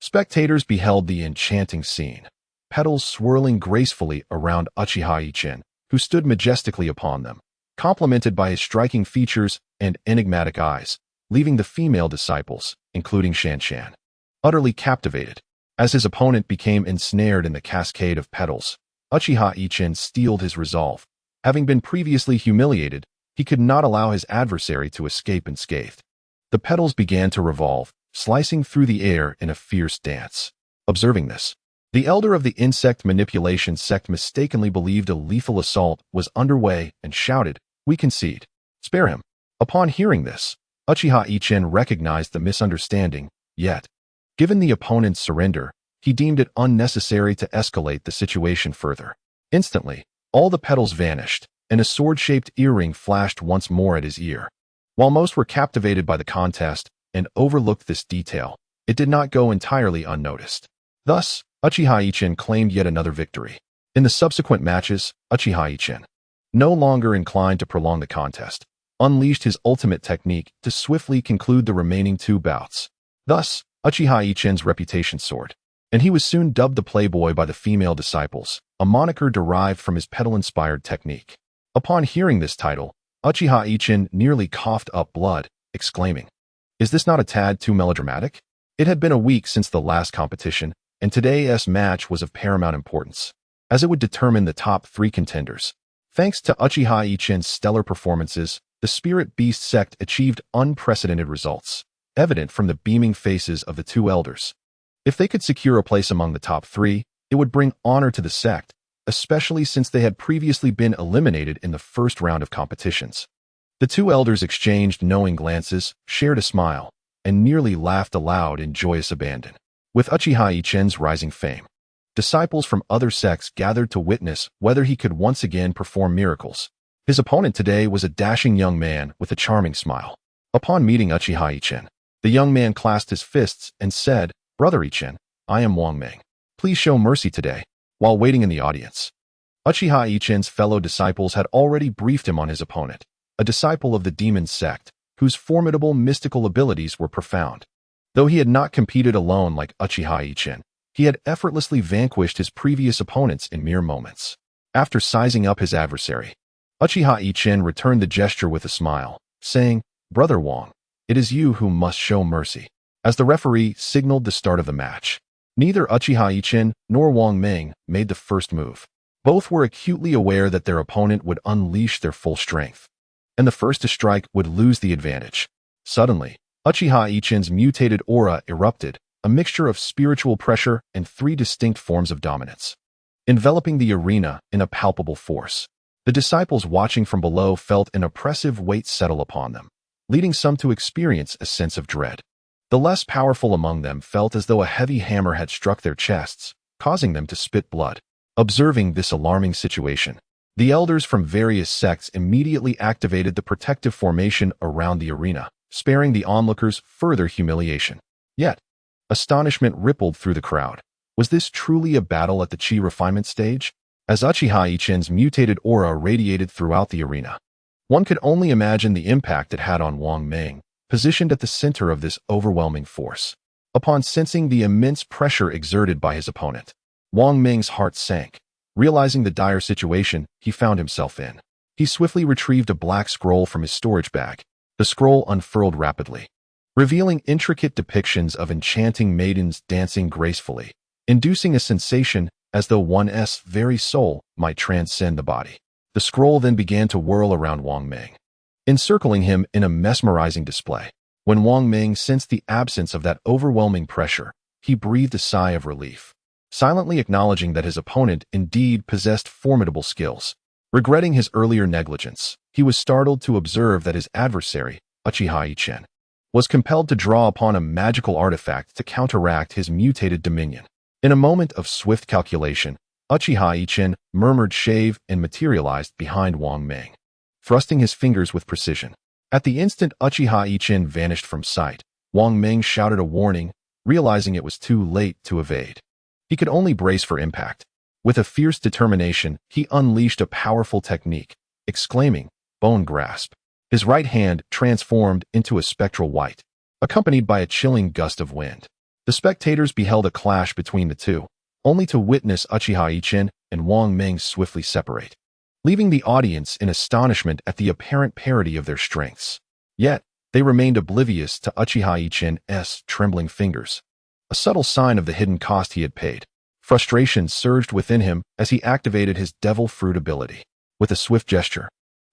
A: spectators beheld the enchanting scene, petals swirling gracefully around Uchiha Yichen, who stood majestically upon them, complemented by his striking features and enigmatic eyes, leaving the female disciples, including Shanshan, utterly captivated. As his opponent became ensnared in the cascade of petals, Uchiha Yichen steeled his resolve. Having been previously humiliated, he could not allow his adversary to escape unscathed. The petals began to revolve, slicing through the air in a fierce dance. Observing this, the elder of the insect manipulation sect mistakenly believed a lethal assault was underway and shouted, "We concede. Spare him." Upon hearing this, Uchiha Yichen recognized the misunderstanding, yet, given the opponent's surrender, he deemed it unnecessary to escalate the situation further. Instantly, all the petals vanished, and a sword-shaped earring flashed once more at his ear. While most were captivated by the contest and overlooked this detail, it did not go entirely unnoticed. Thus, Uchiha Yichen claimed yet another victory. In the subsequent matches, Uchiha Yichen, no longer inclined to prolong the contest, unleashed his ultimate technique to swiftly conclude the remaining two bouts. Thus, Uchiha Yichen's reputation soared, and he was soon dubbed the Playboy by the female disciples, a moniker derived from his petal-inspired technique. Upon hearing this title, Uchiha Yichen nearly coughed up blood, exclaiming, "Is this not a tad too melodramatic?" It had been a week since the last competition, and today's match was of paramount importance, as it would determine the top 3 contenders. Thanks to Uchiha Yichen's stellar performances, the Spirit Beast sect achieved unprecedented results, evident from the beaming faces of the two elders. If they could secure a place among the top 3, it would bring honor to the sect, especially since they had previously been eliminated in the first round of competitions. The two elders exchanged knowing glances, shared a smile, and nearly laughed aloud in joyous abandon. With Uchiha Yichen's rising fame, disciples from other sects gathered to witness whether he could once again perform miracles. His opponent today was a dashing young man with a charming smile. Upon meeting Uchiha Yichen, the young man clasped his fists and said, "Brother Yichen, I am Wang Meng. Please show mercy today." While waiting in the audience, Uchiha Yichen's fellow disciples had already briefed him on his opponent, a disciple of the demon sect, whose formidable mystical abilities were profound. Though he had not competed alone like Uchiha Yichen, he had effortlessly vanquished his previous opponents in mere moments. After sizing up his adversary, Uchiha Yichen returned the gesture with a smile, saying, "Brother Wang, it is you who must show mercy." As the referee signaled the start of the match, neither Uchiha Yichen nor Wang Meng made the first move. Both were acutely aware that their opponent would unleash their full strength, and the first to strike would lose the advantage. Suddenly, Uchiha Yichen's mutated aura erupted, a mixture of spiritual pressure and 3 distinct forms of dominance, enveloping the arena in a palpable force. The disciples watching from below felt an oppressive weight settle upon them, leading some to experience a sense of dread. The less powerful among them felt as though a heavy hammer had struck their chests, causing them to spit blood. Observing this alarming situation, the elders from various sects immediately activated the protective formation around the arena, sparing the onlookers further humiliation. Yet, astonishment rippled through the crowd. Was this truly a battle at the chi refinement stage? As Uchiha Yichen's mutated aura radiated throughout the arena, one could only imagine the impact it had on Wang Meng, positioned at the center of this overwhelming force. Upon sensing the immense pressure exerted by his opponent, Wang Meng's heart sank. Realizing the dire situation he found himself in, he swiftly retrieved a black scroll from his storage bag. The scroll unfurled rapidly, revealing intricate depictions of enchanting maidens dancing gracefully, inducing a sensation as though one's very soul might transcend the body. The scroll then began to whirl around Wang Meng, encircling him in a mesmerizing display. When Wang Meng sensed the absence of that overwhelming pressure, he breathed a sigh of relief. silently acknowledging that his opponent indeed possessed formidable skills. Regretting his earlier negligence, he was startled to observe that his adversary, Uchiha Yichen, was compelled to draw upon a magical artifact to counteract his mutated dominion. In a moment of swift calculation, Uchiha Yichen murmured shave and materialized behind Wang Meng, thrusting his fingers with precision. At the instant Uchiha Yichen vanished from sight, Wang Meng shouted a warning, realizing it was too late to evade. He could only brace for impact. With a fierce determination, he unleashed a powerful technique, exclaiming, "Bone grasp." His right hand transformed into a spectral white, accompanied by a chilling gust of wind. The spectators beheld a clash between the two, only to witness Uchiha Yichen and Wang Meng swiftly separate, leaving the audience in astonishment at the apparent parity of their strengths. Yet, they remained oblivious to Uchiha Yichen's trembling fingers, a subtle sign of the hidden cost he had paid. Frustration surged within him as he activated his devil fruit ability. With a swift gesture,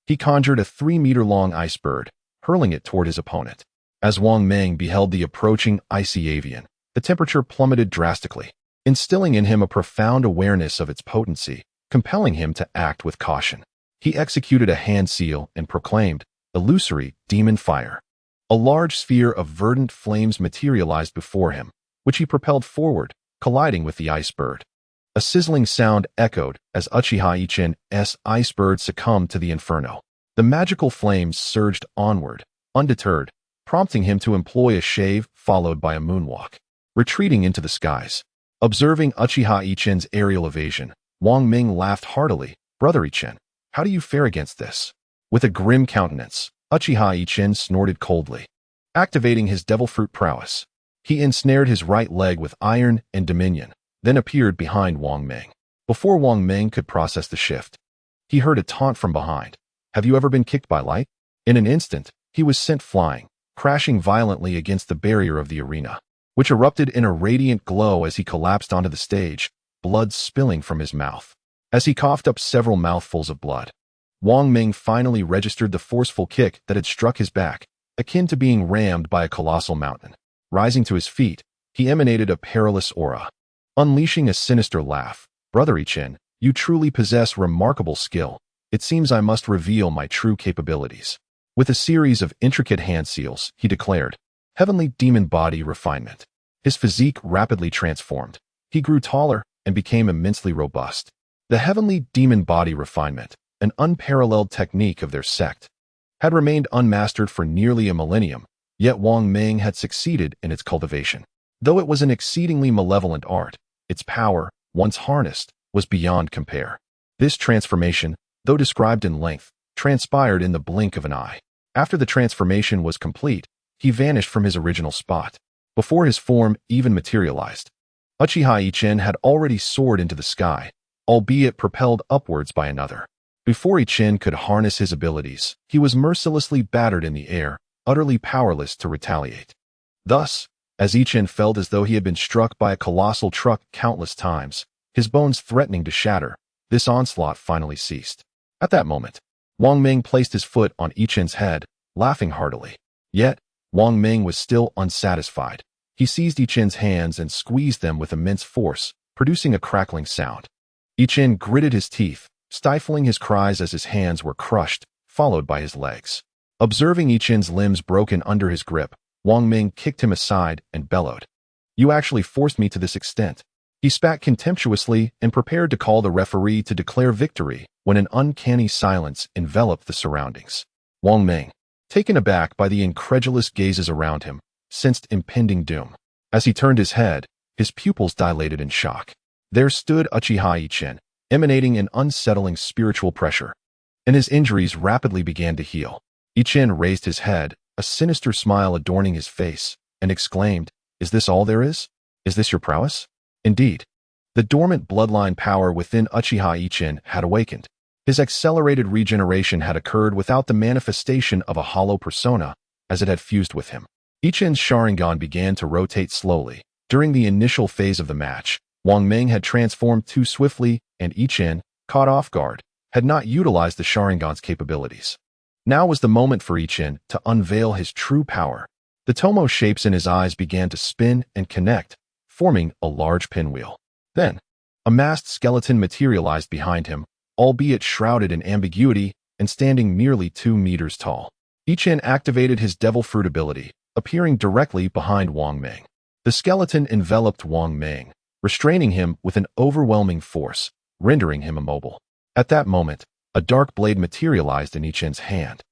A: he conjured a 3-meter-long ice bird, hurling it toward his opponent. As Wang Meng beheld the approaching icy avian, the temperature plummeted drastically, instilling in him a profound awareness of its potency, compelling him to act with caution. He executed a hand seal and proclaimed, "Illusory demon fire." A large sphere of verdant flames materialized before him, which he propelled forward, colliding with the ice bird. A sizzling sound echoed as Uchiha Yichen's ice bird succumbed to the inferno. The magical flames surged onward, undeterred, prompting him to employ a shave followed by a moonwalk, retreating into the skies. Observing Uchiha Yichen's aerial evasion, Wang Ming laughed heartily. "Brother Yichen, how do you fare against this?" With a grim countenance, Uchiha Yichen snorted coldly. Activating his devil fruit prowess, he ensnared his right leg with iron and dominion, then appeared behind Wang Ming. Before Wang Ming could process the shift, he heard a taunt from behind. "Have you ever been kicked by light?" In an instant, he was sent flying, crashing violently against the barrier of the arena, which erupted in a radiant glow as he collapsed onto the stage, blood spilling from his mouth. As he coughed up several mouthfuls of blood, Wang Ming finally registered the forceful kick that had struck his back, akin to being rammed by a colossal mountain. Rising to his feet, he emanated a perilous aura. Unleashing a sinister laugh, "Brother Yichen, you truly possess remarkable skill. It seems I must reveal my true capabilities." With a series of intricate hand seals, he declared, "Heavenly demon body refinement." His physique rapidly transformed. He grew taller and became immensely robust. The heavenly demon body refinement, an unparalleled technique of their sect, had remained unmastered for nearly a millennium, yet Wang Ming had succeeded in its cultivation. Though it was an exceedingly malevolent art, its power, once harnessed, was beyond compare. This transformation, though described in length, transpired in the blink of an eye. After the transformation was complete, he vanished from his original spot. Before his form even materialized, Uchiha Yichen had already soared into the sky, albeit propelled upwards by another. Before Yichen could harness his abilities, he was mercilessly battered in the air, utterly powerless to retaliate. Thus, as Yichen felt as though he had been struck by a colossal truck countless times, his bones threatening to shatter, this onslaught finally ceased. At that moment, Wang Ming placed his foot on Yichen's head, laughing heartily. Yet, Wang Ming was still unsatisfied. He seized Yichen's hands and squeezed them with immense force, producing a crackling sound. Yichen gritted his teeth, stifling his cries as his hands were crushed, followed by his legs. Observing Yichen's limbs broken under his grip, Wang Ming kicked him aside and bellowed, "You actually forced me to this extent." He spat contemptuously and prepared to call the referee to declare victory when an uncanny silence enveloped the surroundings. Wang Ming, taken aback by the incredulous gazes around him, sensed impending doom. As he turned his head, his pupils dilated in shock. There stood Uchiha Yichen, emanating an unsettling spiritual pressure, and his injuries rapidly began to heal. Yichen raised his head, a sinister smile adorning his face, and exclaimed, "Is this all there is? Is this your prowess?" Indeed, the dormant bloodline power within Uchiha Yichen had awakened. His accelerated regeneration had occurred without the manifestation of a hollow persona, as it had fused with him. Yichen's Sharingan began to rotate slowly. During the initial phase of the match, Wang Ming had transformed too swiftly, and Yichen, caught off guard, had not utilized the Sharingan's capabilities. Now was the moment for Yichen to unveil his true power. The Tomo shapes in his eyes began to spin and connect, forming a large pinwheel. Then, a masked skeleton materialized behind him, albeit shrouded in ambiguity and standing merely 2 meters tall. Yichen activated his devil fruit ability, appearing directly behind Wang Ming. The skeleton enveloped Wang Ming, restraining him with an overwhelming force, rendering him immobile. At that moment, a dark blade materialized in Yichen's hand,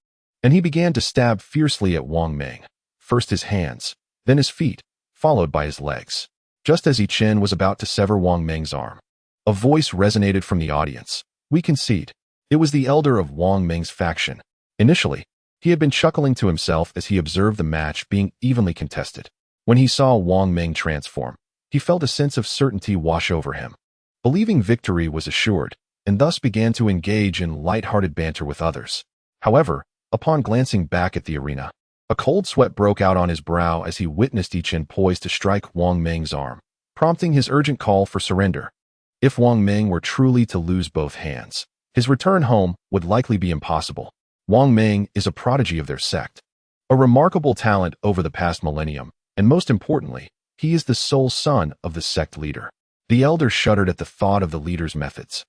A: and he began to stab fiercely at Wang Ming, first his hands, then his feet, followed by his legs. Just as Yichen was about to sever Wang Ming's arm, a voice resonated from the audience. "We concede." It was the elder of Wang Ming's faction. Initially, he had been chuckling to himself as he observed the match being evenly contested. When he saw Wang Ming transform, he felt a sense of certainty wash over him, believing victory was assured, and thus began to engage in light-hearted banter with others. However, upon glancing back at the arena, a cold sweat broke out on his brow as he witnessed Yichen poised to strike Wang Ming's arm, prompting his urgent call for surrender. If Wang Ming were truly to lose both hands, his return home would likely be impossible. Wang Ming is a prodigy of their sect, a remarkable talent over the past millennium, and most importantly, he is the sole son of the sect leader. The elder shuddered at the thought of the leader's methods,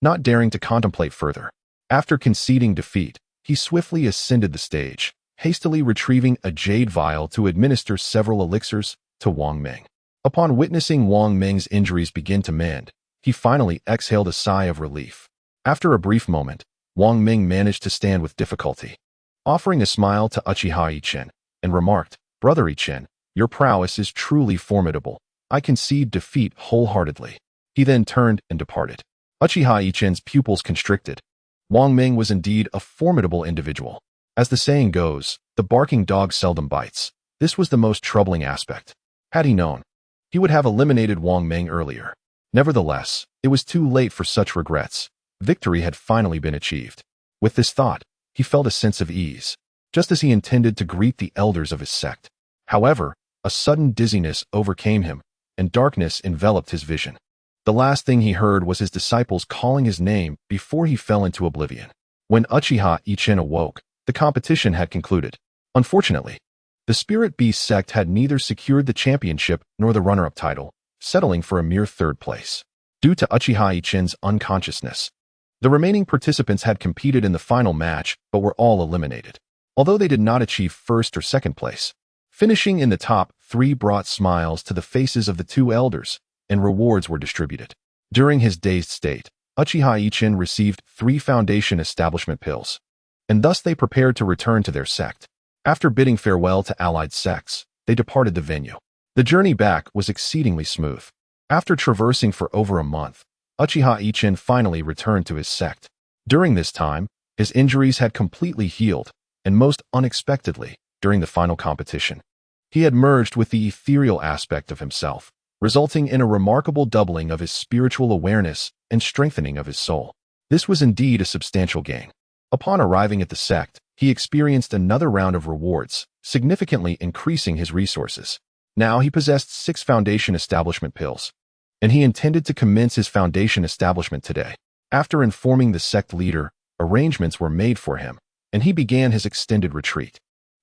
A: not daring to contemplate further. After conceding defeat, he swiftly ascended the stage, hastily retrieving a jade vial to administer several elixirs to Wang Ming. Upon witnessing Wang Ming's injuries begin to mend, he finally exhaled a sigh of relief. After a brief moment, Wang Ming managed to stand with difficulty, offering a smile to Uchiha Yichen, and remarked, "Brother Yichen, your prowess is truly formidable. I concede defeat wholeheartedly." He then turned and departed. Uchiha Yichen's pupils constricted. Wang Ming was indeed a formidable individual. As the saying goes, the barking dog seldom bites. This was the most troubling aspect. Had he known, he would have eliminated Wang Ming earlier. Nevertheless, it was too late for such regrets. Victory had finally been achieved. With this thought, he felt a sense of ease, just as he intended to greet the elders of his sect. However, a sudden dizziness overcame him, and darkness enveloped his vision. The last thing he heard was his disciples calling his name before he fell into oblivion. When Uchiha Yichen awoke, the competition had concluded. Unfortunately, the Spirit Beast sect had neither secured the championship nor the runner-up title, settling for a mere third place. Due to Uchiha Yichen's unconsciousness, the remaining participants had competed in the final match but were all eliminated. Although they did not achieve first or second place, finishing in the top 3 brought smiles to the faces of the 2 elders, and rewards were distributed. During his dazed state, Uchiha Yichen received 3 foundation establishment pills, and thus they prepared to return to their sect. After bidding farewell to allied sects, they departed the venue. The journey back was exceedingly smooth. After traversing for over a month, Uchiha Yichen finally returned to his sect. During this time, his injuries had completely healed, and most unexpectedly, during the final competition, he had merged with the ethereal aspect of himself, resulting in a remarkable doubling of his spiritual awareness and strengthening of his soul. This was indeed a substantial gain. Upon arriving at the sect, he experienced another round of rewards, significantly increasing his resources. Now he possessed 6 foundation establishment pills, and he intended to commence his foundation establishment today. After informing the sect leader, arrangements were made for him, and he began his extended retreat.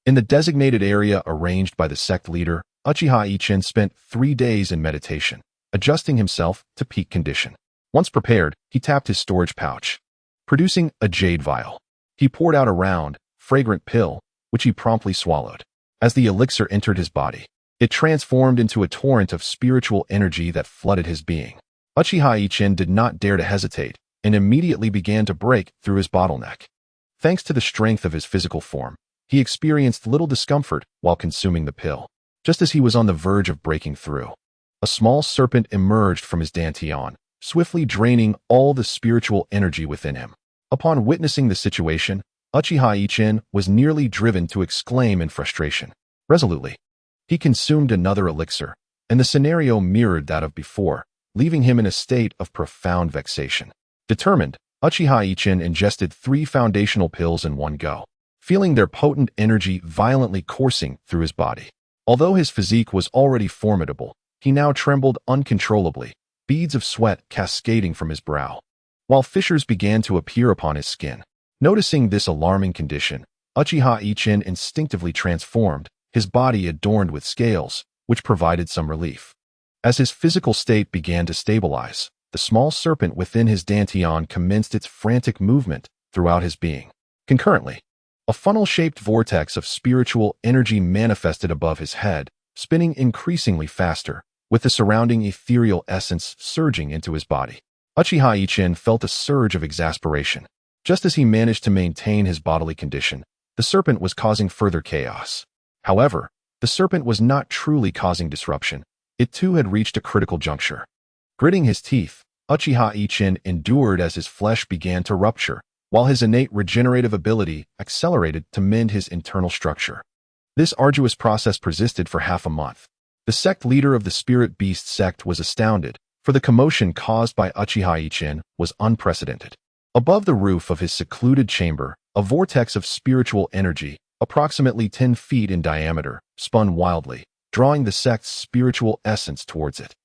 A: In the designated area arranged by the sect leader, Uchiha Yichen spent 3 days in meditation, adjusting himself to peak condition. Once prepared, he tapped his storage pouch, producing a jade vial. He poured out a round, fragrant pill, which he promptly swallowed. As the elixir entered his body, it transformed into a torrent of spiritual energy that flooded his being. Uchiha Yichen did not dare to hesitate, and immediately began to break through his bottleneck. Thanks to the strength of his physical form, he experienced little discomfort while consuming the pill. Just as he was on the verge of breaking through, a small serpent emerged from his dantian, swiftly draining all the spiritual energy within him. Upon witnessing the situation, Uchiha Yichen was nearly driven to exclaim in frustration. Resolutely, he consumed another elixir, and the scenario mirrored that of before, leaving him in a state of profound vexation. Determined, Uchiha Yichen ingested 3 foundational pills in one go, feeling their potent energy violently coursing through his body. Although his physique was already formidable, he now trembled uncontrollably, beads of sweat cascading from his brow, while fissures began to appear upon his skin. Noticing this alarming condition, Uchiha Yichen instinctively transformed, his body adorned with scales, which provided some relief. As his physical state began to stabilize, the small serpent within his dantian commenced its frantic movement throughout his being. Concurrently, a funnel-shaped vortex of spiritual energy manifested above his head, spinning increasingly faster, with the surrounding ethereal essence surging into his body. Uchiha Yichen felt a surge of exasperation. Just as he managed to maintain his bodily condition, the serpent was causing further chaos. However, the serpent was not truly causing disruption. It too had reached a critical juncture. Gritting his teeth, Uchiha Yichen endured as his flesh began to rupture, while his innate regenerative ability accelerated to mend his internal structure. This arduous process persisted for half a month. The sect leader of the Spirit Beast sect was astounded, for the commotion caused by Uchiha Yichen was unprecedented. Above the roof of his secluded chamber, a vortex of spiritual energy, approximately 10 feet in diameter, spun wildly, drawing the sect's spiritual essence towards it.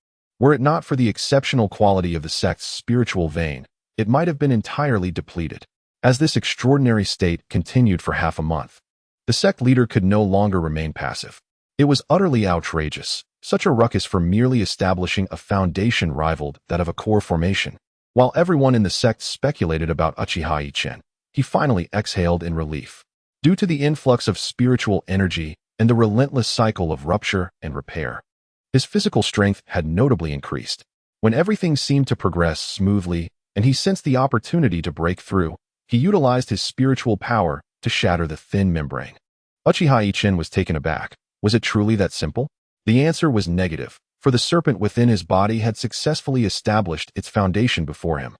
A: Were it not for the exceptional quality of the sect's spiritual vein, it might have been entirely depleted. As this extraordinary state continued for half a month, the sect leader could no longer remain passive. It was utterly outrageous, such a ruckus for merely establishing a foundation rivaled that of a core formation. While everyone in the sect speculated about Uchiha Yichen, he finally exhaled in relief. Due to the influx of spiritual energy and the relentless cycle of rupture and repair, his physical strength had notably increased. When everything seemed to progress smoothly and he sensed the opportunity to break through, he utilized his spiritual power to shatter the thin membrane. Uchiha Yichen was taken aback. Was it truly that simple? The answer was negative, for the serpent within his body had successfully established its foundation before him,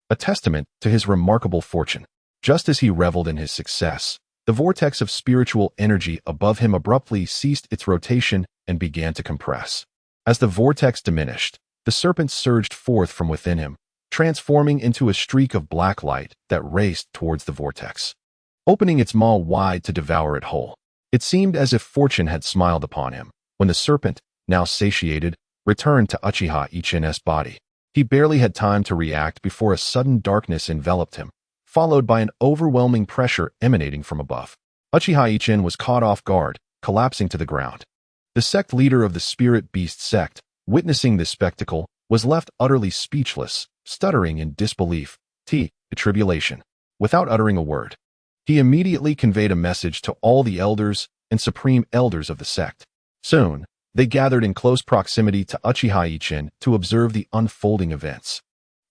A: a testament to his remarkable fortune. Just as he reveled in his success, the vortex of spiritual energy above him abruptly ceased its rotation and began to compress. As the vortex diminished, the serpent surged forth from within him, transforming into a streak of black light that raced towards the vortex, opening its maw wide to devour it whole. It seemed as if fortune had smiled upon him. When the serpent, now satiated, returned to Uchiha Yichen's body, he barely had time to react before a sudden darkness enveloped him, followed by an overwhelming pressure emanating from above. Uchiha Yichen was caught off guard, collapsing to the ground. The sect leader of the Spirit Beast sect, witnessing this spectacle, was left utterly speechless, stuttering in disbelief. The tribulation. Without uttering a word, he immediately conveyed a message to all the elders and supreme elders of the sect. Soon, they gathered in close proximity to Uchiha Yichen to observe the unfolding events.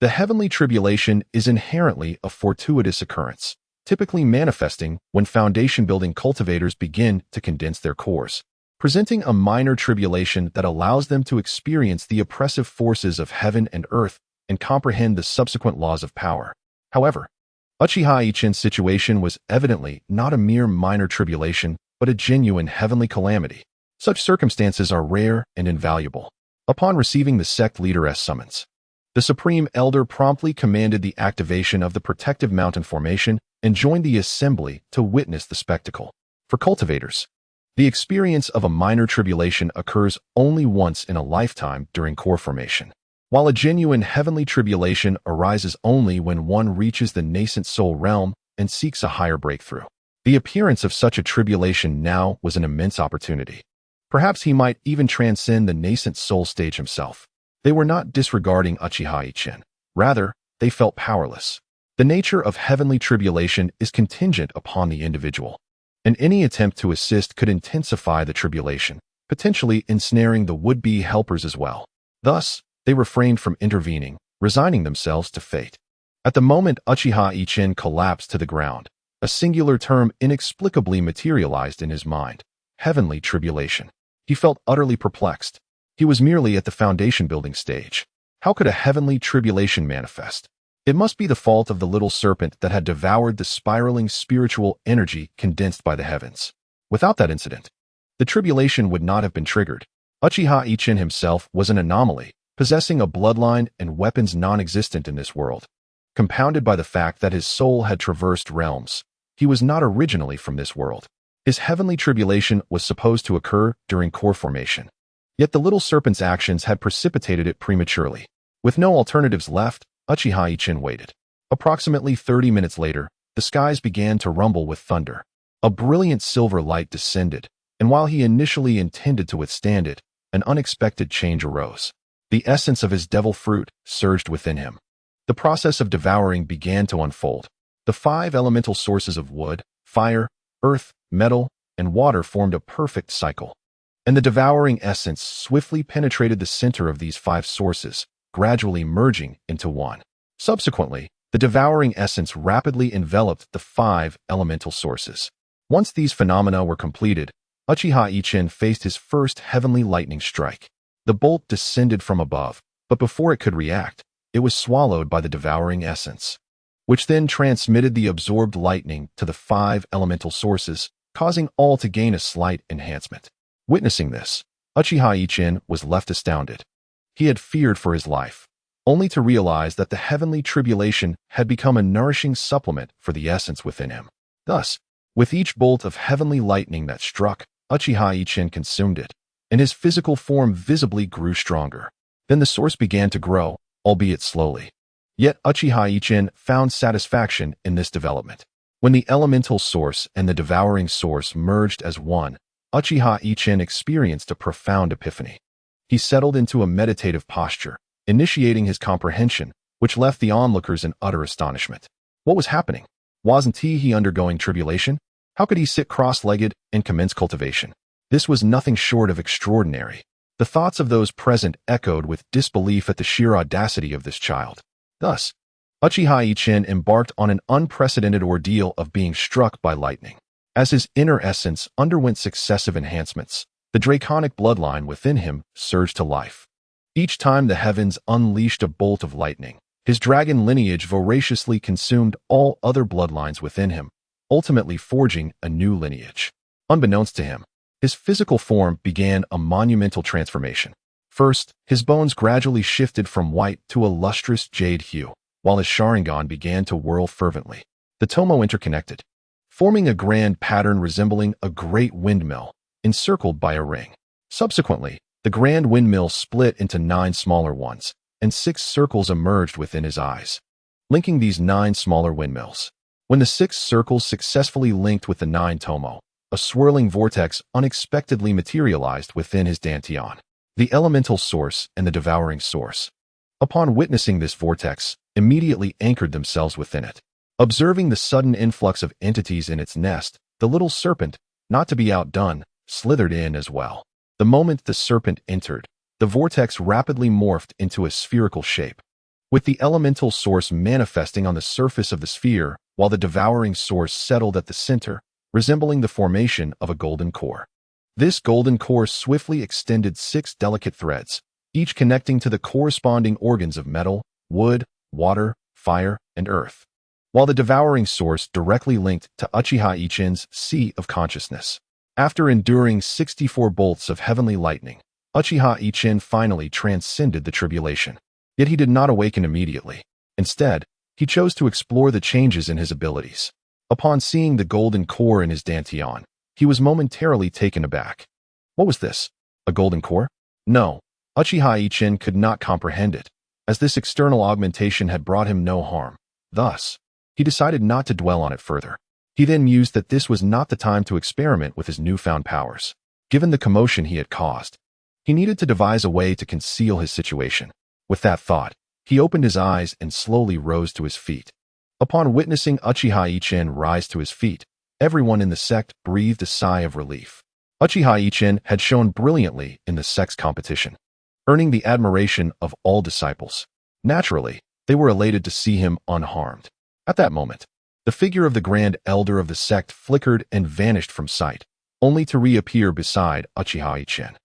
A: The heavenly tribulation is inherently a fortuitous occurrence, typically manifesting when foundation-building cultivators begin to condense their cores, presenting a minor tribulation that allows them to experience the oppressive forces of heaven and earth and comprehend the subsequent laws of power. However, Uchiha Yichen's situation was evidently not a mere minor tribulation, but a genuine heavenly calamity. Such circumstances are rare and invaluable. Upon receiving the sect leader's summons, the Supreme Elder promptly commanded the activation of the protective mountain formation and joined the assembly to witness the spectacle. For cultivators, the experience of a minor tribulation occurs only once in a lifetime during core formation, while a genuine heavenly tribulation arises only when one reaches the nascent soul realm and seeks a higher breakthrough. The appearance of such a tribulation now was an immense opportunity. Perhaps he might even transcend the nascent soul stage himself. They were not disregarding Uchiha Yichen. Rather, they felt powerless. The nature of heavenly tribulation is contingent upon the individual, and any attempt to assist could intensify the tribulation, potentially ensnaring the would-be helpers as well. Thus, they refrained from intervening, resigning themselves to fate. At the moment Uchiha Yichen collapsed to the ground, a singular term inexplicably materialized in his mind: heavenly tribulation. He felt utterly perplexed. He was merely at the foundation-building stage. How could a heavenly tribulation manifest? It must be the fault of the little serpent that had devoured the spiraling spiritual energy condensed by the heavens. Without that incident, the tribulation would not have been triggered. Uchiha Yichen himself was an anomaly, possessing a bloodline and weapons non-existent in this world. Compounded by the fact that his soul had traversed realms, he was not originally from this world. His heavenly tribulation was supposed to occur during core formation. Yet the little serpent's actions had precipitated it prematurely. With no alternatives left, Uchiha Yichen waited. Approximately 30 minutes later, the skies began to rumble with thunder. A brilliant silver light descended, and while he initially intended to withstand it, an unexpected change arose. The essence of his devil fruit surged within him. The process of devouring began to unfold. The 5 elemental sources of wood, fire, earth, metal, and water formed a perfect cycle. And the devouring essence swiftly penetrated the center of these 5 sources, gradually merging into one. Subsequently, the devouring essence rapidly enveloped the 5 elemental sources. Once these phenomena were completed, Uchiha Yichen faced his first heavenly lightning strike. The bolt descended from above, but before it could react, it was swallowed by the devouring essence, which then transmitted the absorbed lightning to the 5 elemental sources, causing all to gain a slight enhancement. Witnessing this, Uchiha Yichen was left astounded. He had feared for his life, only to realize that the heavenly tribulation had become a nourishing supplement for the essence within him. Thus, with each bolt of heavenly lightning that struck, Uchiha Yichen consumed it, and his physical form visibly grew stronger. Then the source began to grow, albeit slowly. Yet Uchiha Yichen found satisfaction in this development. When the elemental source and the devouring source merged as one, Uchiha Yichen experienced a profound epiphany. He settled into a meditative posture, initiating his comprehension, which left the onlookers in utter astonishment. What was happening? Wasn't he undergoing tribulation? How could he sit cross-legged and commence cultivation? This was nothing short of extraordinary. The thoughts of those present echoed with disbelief at the sheer audacity of this child. Thus, Uchiha Yichen embarked on an unprecedented ordeal of being struck by lightning. As his inner essence underwent successive enhancements, the draconic bloodline within him surged to life. Each time the heavens unleashed a bolt of lightning, his dragon lineage voraciously consumed all other bloodlines within him, ultimately forging a new lineage. Unbeknownst to him, his physical form began a monumental transformation. First, his bones gradually shifted from white to a lustrous jade hue, while his Sharingan began to whirl fervently. The tomo interconnected, forming a grand pattern resembling a great windmill, encircled by a ring. Subsequently, the grand windmill split into 9 smaller ones, and 6 circles emerged within his eyes, linking these 9 smaller windmills. When the 6 circles successfully linked with the 9 tomo, a swirling vortex unexpectedly materialized within his dantian, the elemental source and the devouring source. Upon witnessing this vortex, immediately anchored themselves within it. Observing the sudden influx of entities in its nest, the little serpent, not to be outdone, slithered in as well. The moment the serpent entered, the vortex rapidly morphed into a spherical shape, with the elemental source manifesting on the surface of the sphere, while the devouring source settled at the center, resembling the formation of a golden core. This golden core swiftly extended 6 delicate threads, each connecting to the corresponding organs of metal, wood, water, fire, and earth, while the devouring source directly linked to Uchiha Yichen's sea of consciousness. After enduring 64 bolts of heavenly lightning, Uchiha Yichen finally transcended the tribulation. Yet he did not awaken immediately. Instead, he chose to explore the changes in his abilities. Upon seeing the golden core in his dantian, he was momentarily taken aback. What was this? A golden core? No, Uchiha Yichen could not comprehend it, as this external augmentation had brought him no harm. Thus, he decided not to dwell on it further. He then mused that this was not the time to experiment with his newfound powers. Given the commotion he had caused, he needed to devise a way to conceal his situation. With that thought, he opened his eyes and slowly rose to his feet. Upon witnessing Uchiha Yichen rise to his feet, everyone in the sect breathed a sigh of relief. Uchiha Yichen had shown brilliantly in the sect's competition, earning the admiration of all disciples. Naturally, they were elated to see him unharmed. At that moment, the figure of the Grand Elder of the sect flickered and vanished from sight, only to reappear beside Uchiha Yichen.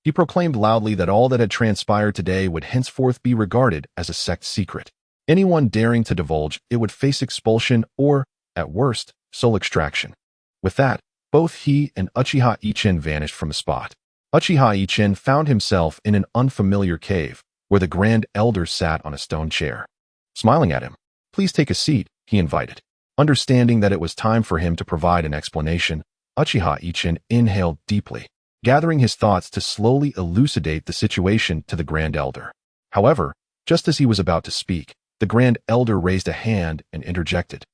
A: He proclaimed loudly that all that had transpired today would henceforth be regarded as a sect secret. Anyone daring to divulge it would face expulsion or, at worst, soul extraction. With that, both he and Uchiha Yichen vanished from the spot. Uchiha Yichen found himself in an unfamiliar cave, where the Grand Elder sat on a stone chair. Smiling at him, "Please take a seat," he invited. Understanding that it was time for him to provide an explanation, Uchiha Yichen inhaled deeply, gathering his thoughts to slowly elucidate the situation to the Grand Elder. However, just as he was about to speak, the Grand Elder raised a hand and interjected.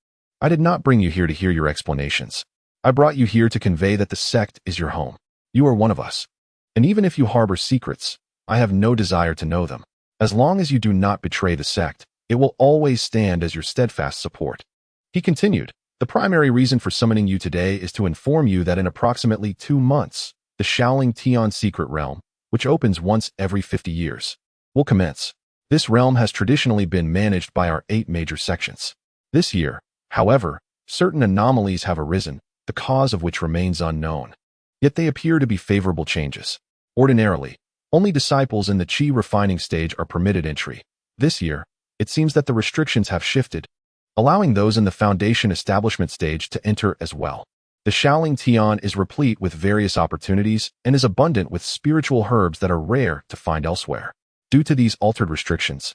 A: "I did not bring you here to hear your explanations. I brought you here to convey that the sect is your home. You are one of us." And even if you harbor secrets, I have no desire to know them. As long as you do not betray the sect, it will always stand as your steadfast support." He continued, "The primary reason for summoning you today is to inform you that in approximately 2 months, the Shaolin Tian Secret Realm, which opens once every 50 years, will commence. This realm has traditionally been managed by our 8 major sections. This year, however, certain anomalies have arisen, the cause of which remains unknown. Yet they appear to be favorable changes. Ordinarily, only disciples in the Qi refining stage are permitted entry. This year, it seems that the restrictions have shifted, allowing those in the foundation establishment stage to enter as well. The Shaolin Tian is replete with various opportunities and is abundant with spiritual herbs that are rare to find elsewhere. Due to these altered restrictions,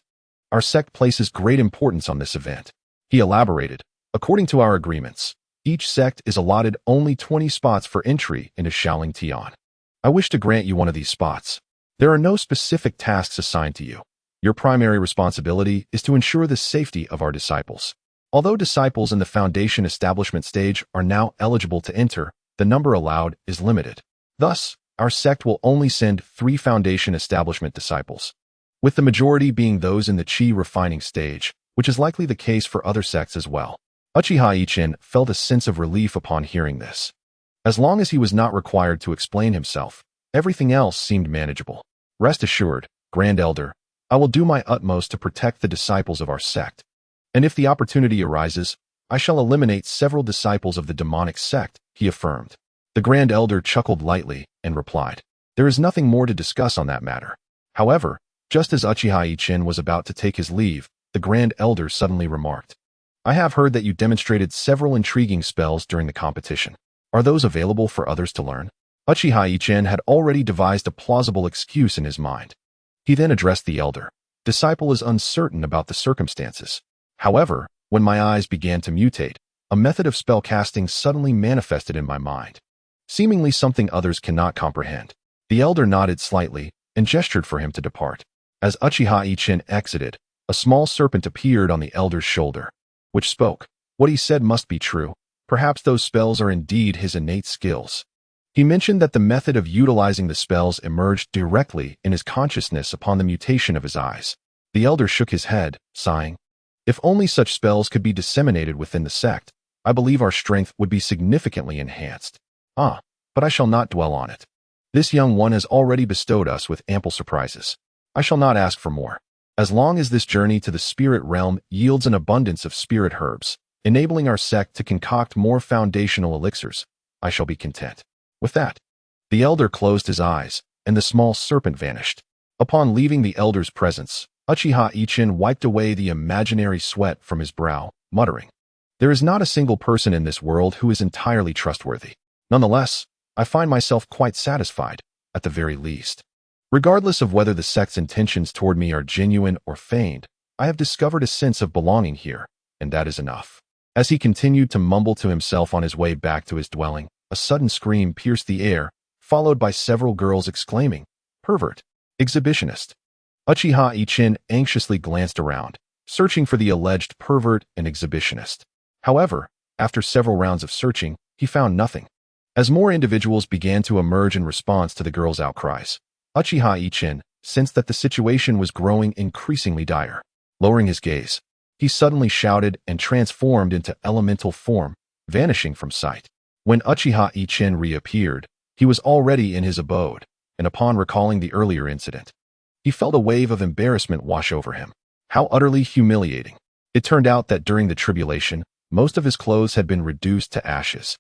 A: our sect places great importance on this event." He elaborated, "According to our agreements, each sect is allotted only 20 spots for entry into Shaolin Tian. I wish to grant you one of these spots. There are no specific tasks assigned to you. Your primary responsibility is to ensure the safety of our disciples. Although disciples in the foundation establishment stage are now eligible to enter, the number allowed is limited. Thus, our sect will only send 3 foundation establishment disciples, with the majority being those in the Qi refining stage, which is likely the case for other sects as well." Uchiha Yichen felt a sense of relief upon hearing this. As long as he was not required to explain himself, everything else seemed manageable. "Rest assured, Grand Elder, I will do my utmost to protect the disciples of our sect. And if the opportunity arises, I shall eliminate several disciples of the demonic sect," he affirmed. The Grand Elder chuckled lightly and replied, "There is nothing more to discuss on that matter." However, just as Uchiha Yichen was about to take his leave, the Grand Elder suddenly remarked, "I have heard that you demonstrated several intriguing spells during the competition. Are those available for others to learn?" Uchiha Yichen had already devised a plausible excuse in his mind. He then addressed the elder. "Disciple is uncertain about the circumstances. However, when my eyes began to mutate, a method of spell casting suddenly manifested in my mind, seemingly something others cannot comprehend." The elder nodded slightly and gestured for him to depart. As Uchiha Yichen exited, a small serpent appeared on the elder's shoulder, which spoke. What he said must be true. Perhaps those spells are indeed his innate skills. He mentioned that the method of utilizing the spells emerged directly in his consciousness upon the mutation of his eyes. The elder shook his head, sighing. "If only such spells could be disseminated within the sect, I believe our strength would be significantly enhanced. But I shall not dwell on it. This young one has already bestowed us with ample surprises. I shall not ask for more. As long as this journey to the spirit realm yields an abundance of spirit herbs, enabling our sect to concoct more foundational elixirs, I shall be content." With that, the elder closed his eyes, and the small serpent vanished. Upon leaving the elder's presence, Uchiha Yichen wiped away the imaginary sweat from his brow, muttering, "There is not a single person in this world who is entirely trustworthy. Nonetheless, I find myself quite satisfied, at the very least. Regardless of whether the sect's intentions toward me are genuine or feigned, I have discovered a sense of belonging here, and that is enough." As he continued to mumble to himself on his way back to his dwelling, a sudden scream pierced the air, followed by several girls exclaiming, "Pervert! Exhibitionist!" Uchiha Yichen anxiously glanced around, searching for the alleged pervert and exhibitionist. However, after several rounds of searching, he found nothing. As more individuals began to emerge in response to the girls' outcries, Uchiha Yichen sensed that the situation was growing increasingly dire. Lowering his gaze, he suddenly shouted and transformed into elemental form, vanishing from sight. When Uchiha Yichen reappeared, he was already in his abode, and upon recalling the earlier incident, he felt a wave of embarrassment wash over him. How utterly humiliating. It turned out that during the tribulation, most of his clothes had been reduced to ashes,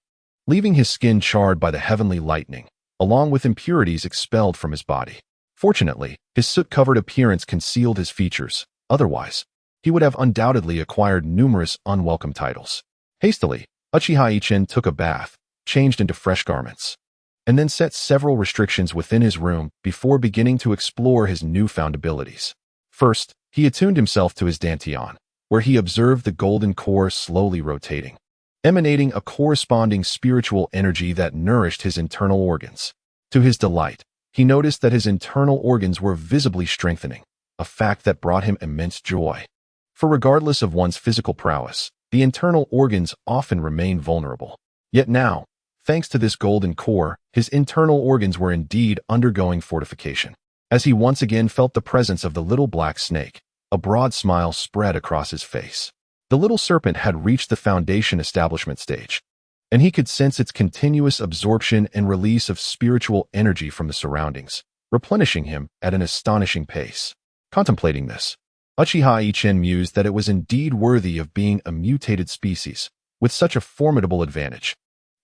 A: leaving his skin charred by the heavenly lightning, along with impurities expelled from his body. Fortunately, his soot-covered appearance concealed his features. Otherwise, he would have undoubtedly acquired numerous unwelcome titles. Hastily, Uchiha Yichen took a bath, changed into fresh garments, and then set several restrictions within his room before beginning to explore his newfound abilities. First, he attuned himself to his dantian, where he observed the golden core slowly rotating, emanating a corresponding spiritual energy that nourished his internal organs. To his delight, he noticed that his internal organs were visibly strengthening, a fact that brought him immense joy. For regardless of one's physical prowess, the internal organs often remain vulnerable. Yet now, Thanks to this golden core, his internal organs were indeed undergoing fortification. As he once again felt the presence of the little black snake, a broad smile spread across his face. The little serpent had reached the foundation establishment stage, and he could sense its continuous absorption and release of spiritual energy from the surroundings, replenishing him at an astonishing pace. Contemplating this, Uchiha Yichen mused that it was indeed worthy of being a mutated species, with such a formidable advantage.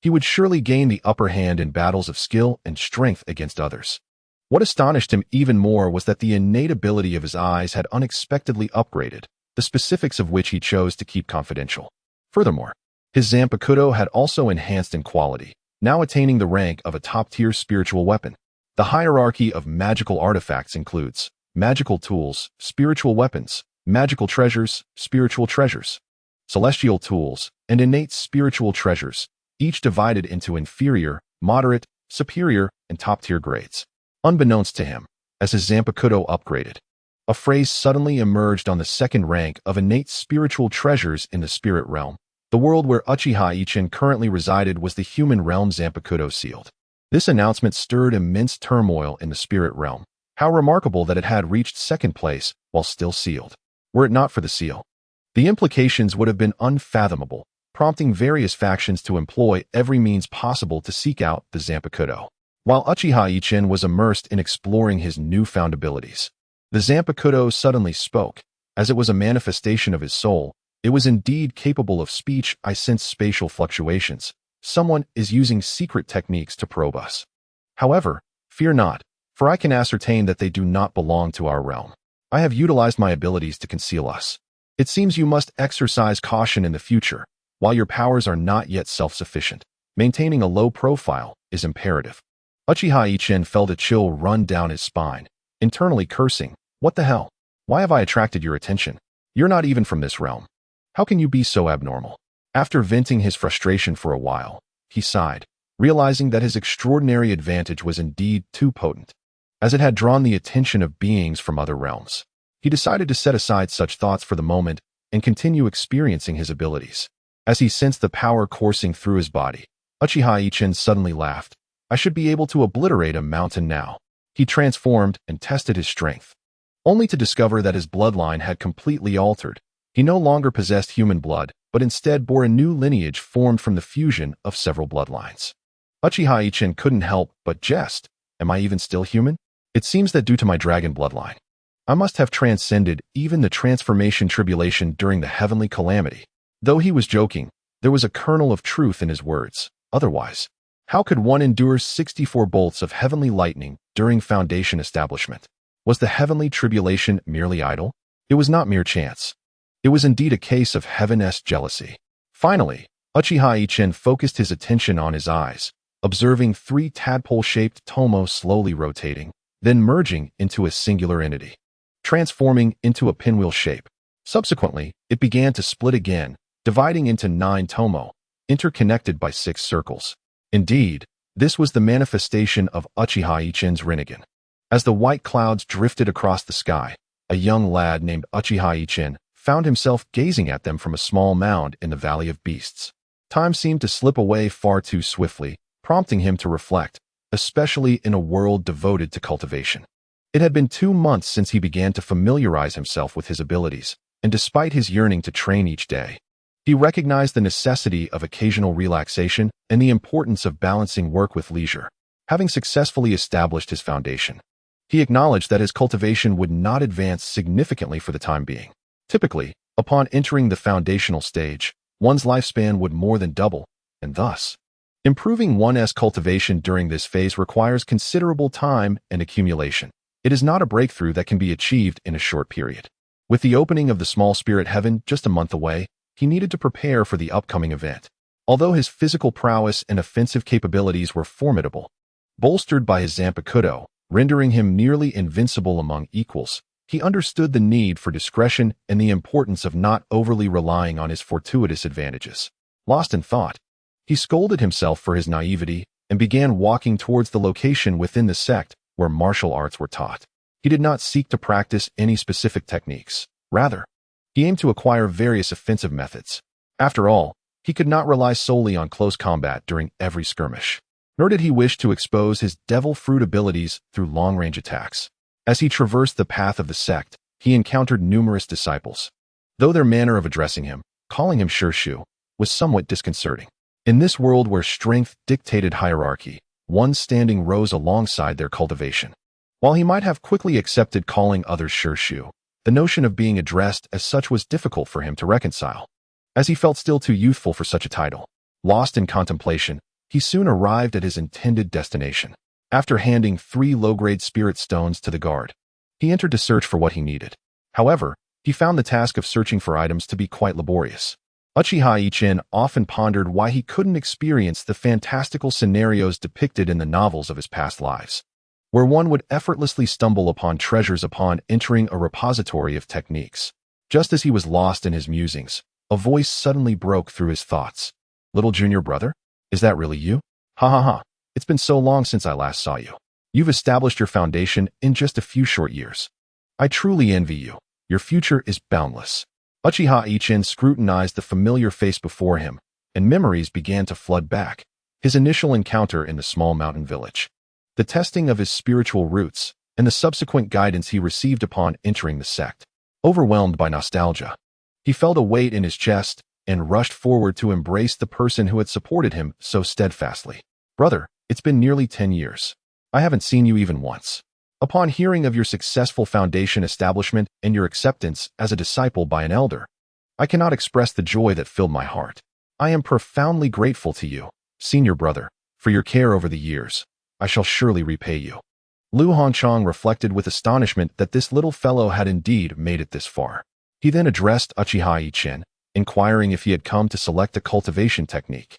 A: He would surely gain the upper hand in battles of skill and strength against others. What astonished him even more was that the innate ability of his eyes had unexpectedly upgraded, the specifics of which he chose to keep confidential. Furthermore, his Zanpakutō had also enhanced in quality, now attaining the rank of a top-tier spiritual weapon. The hierarchy of magical artifacts includes magical tools, spiritual weapons, magical treasures, spiritual treasures, celestial tools, and innate spiritual treasures, each divided into inferior, moderate, superior, and top-tier grades. Unbeknownst to him, as his Zanpakutō upgraded, a phrase suddenly emerged on the second rank of innate spiritual treasures in the spirit realm. The world where Uchiha Yichen currently resided was the human realm Zanpakutō sealed. This announcement stirred immense turmoil in the spirit realm. How remarkable that it had reached second place while still sealed. Were it not for the seal, the implications would have been unfathomable, prompting various factions to employ every means possible to seek out the Zanpakutō. While Uchiha Yichen was immersed in exploring his newfound abilities, the Zanpakutō suddenly spoke. As it was a manifestation of his soul, it was indeed capable of speech. I sense spatial fluctuations. Someone is using secret techniques to probe us. However, fear not, for I can ascertain that they do not belong to our realm. I have utilized my abilities to conceal us. It seems you must exercise caution in the future. While your powers are not yet self-sufficient, maintaining a low profile is imperative. Uchiha Yichen felt a chill run down his spine, internally cursing, "What the hell? Why have I attracted your attention? You're not even from this realm. How can you be so abnormal?" After venting his frustration for a while, he sighed, realizing that his extraordinary advantage was indeed too potent, as it had drawn the attention of beings from other realms. He decided to set aside such thoughts for the moment and continue experiencing his abilities. As he sensed the power coursing through his body, Uchiha Yichen suddenly laughed. "I should be able to obliterate a mountain now." He transformed and tested his strength, only to discover that his bloodline had completely altered. He no longer possessed human blood, but instead bore a new lineage formed from the fusion of several bloodlines. Uchiha Yichen couldn't help but jest. Am I even still human? It seems that due to my dragon bloodline, I must have transcended even the transformation tribulation during the heavenly calamity. Though he was joking, there was a kernel of truth in his words. Otherwise, how could one endure 64 bolts of heavenly lightning during foundation establishment? Was the heavenly tribulation merely idle? It was not mere chance. It was indeed a case of heaven-esque jealousy. Finally, Uchiha Yichen focused his attention on his eyes, observing 3 tadpole-shaped tomo slowly rotating, then merging into a singular entity, transforming into a pinwheel shape. Subsequently, it began to split again, dividing into 9 tomo, interconnected by 6 circles. Indeed, this was the manifestation of Uchiha Yichen's Rinnegan. As the white clouds drifted across the sky, a young lad named Uchiha Yichen found himself gazing at them from a small mound in the Valley of Beasts. Time seemed to slip away far too swiftly, prompting him to reflect, especially in a world devoted to cultivation. It had been 2 months since he began to familiarize himself with his abilities, and despite his yearning to train each day, he recognized the necessity of occasional relaxation and the importance of balancing work with leisure. Having successfully established his foundation, he acknowledged that his cultivation would not advance significantly for the time being. Typically, upon entering the foundational stage, one's lifespan would more than double, and thus, improving one's cultivation during this phase requires considerable time and accumulation. It is not a breakthrough that can be achieved in a short period. With the opening of the small spirit heaven just a month away, he needed to prepare for the upcoming event. Although his physical prowess and offensive capabilities were formidable, bolstered by his Zanpakutō, rendering him nearly invincible among equals, he understood the need for discretion and the importance of not overly relying on his fortuitous advantages. Lost in thought, he scolded himself for his naivety and began walking towards the location within the sect where martial arts were taught. He did not seek to practice any specific techniques. Rather, he aimed to acquire various offensive methods. After all, He could not rely solely on close combat during every skirmish, nor did he wish to expose his devil fruit abilities through long-range attacks. As he traversed the path of the sect, he encountered numerous disciples, though their manner of addressing him, calling him Shirshu, was somewhat disconcerting. In this world where strength dictated hierarchy, one's standing rose alongside their cultivation. While he might have quickly accepted calling others Shirshu, the notion of being addressed as such was difficult for him to reconcile, as he felt still too youthful for such a title. Lost in contemplation, he soon arrived at his intended destination. After handing 3 low-grade spirit stones to the guard, he entered to search for what he needed. However, he found the task of searching for items to be quite laborious. Uchiha Yichen often pondered why he couldn't experience the fantastical scenarios depicted in the novels of his past lives, where one would effortlessly stumble upon treasures upon entering a repository of techniques. Just as he was lost in his musings, a voice suddenly broke through his thoughts. "Little junior brother? Is that really you? Ha ha ha. It's been so long since I last saw you. You've established your foundation in just a few short years. I truly envy you. Your future is boundless." Uchiha Yichen scrutinized the familiar face before him, and memories began to flood back. His initial encounter in the small mountain village, the testing of his spiritual roots, and the subsequent guidance he received upon entering the sect. Overwhelmed by nostalgia, he felt a weight in his chest and rushed forward to embrace the person who had supported him so steadfastly. "Brother, it's been nearly 10 years. I haven't seen you even once." Upon hearing of your successful foundation establishment and your acceptance as a disciple by an elder, I cannot express the joy that filled my heart. I am profoundly grateful to you, senior brother, for your care over the years. I shall surely repay you. Lu Hanchang reflected with astonishment that this little fellow had indeed made it this far. He then addressed Uchiha Yichen, inquiring if he had come to select a cultivation technique.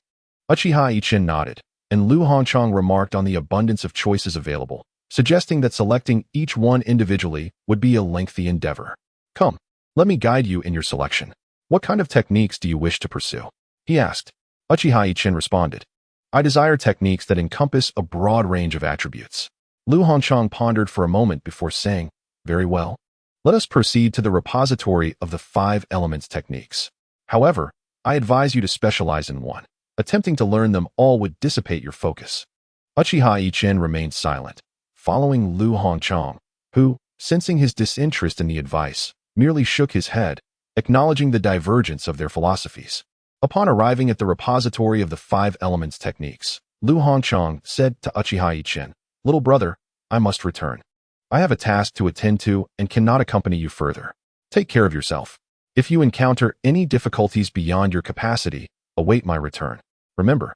A: Uchiha Yichen nodded, and Lu Hanchang remarked on the abundance of choices available, suggesting that selecting each one individually would be a lengthy endeavor. "Come, let me guide you in your selection. What kind of techniques do you wish to pursue?" he asked. Uchiha Yichen responded, "I desire techniques that encompass a broad range of attributes." Lu Hanchang pondered for a moment before saying, "Very well. Let us proceed to the repository of the 5 elements techniques. However, I advise you to specialize in one. Attempting to learn them all would dissipate your focus." Uchiha Yichen remained silent, following Lu Hanchang, who, sensing his disinterest in the advice, merely shook his head, acknowledging the divergence of their philosophies. Upon arriving at the repository of the 5 elements techniques, Lu Hanchang said to Uchiha Yichen, "Little brother, I must return. I have a task to attend to and cannot accompany you further. Take care of yourself. If you encounter any difficulties beyond your capacity, await my return. Remember,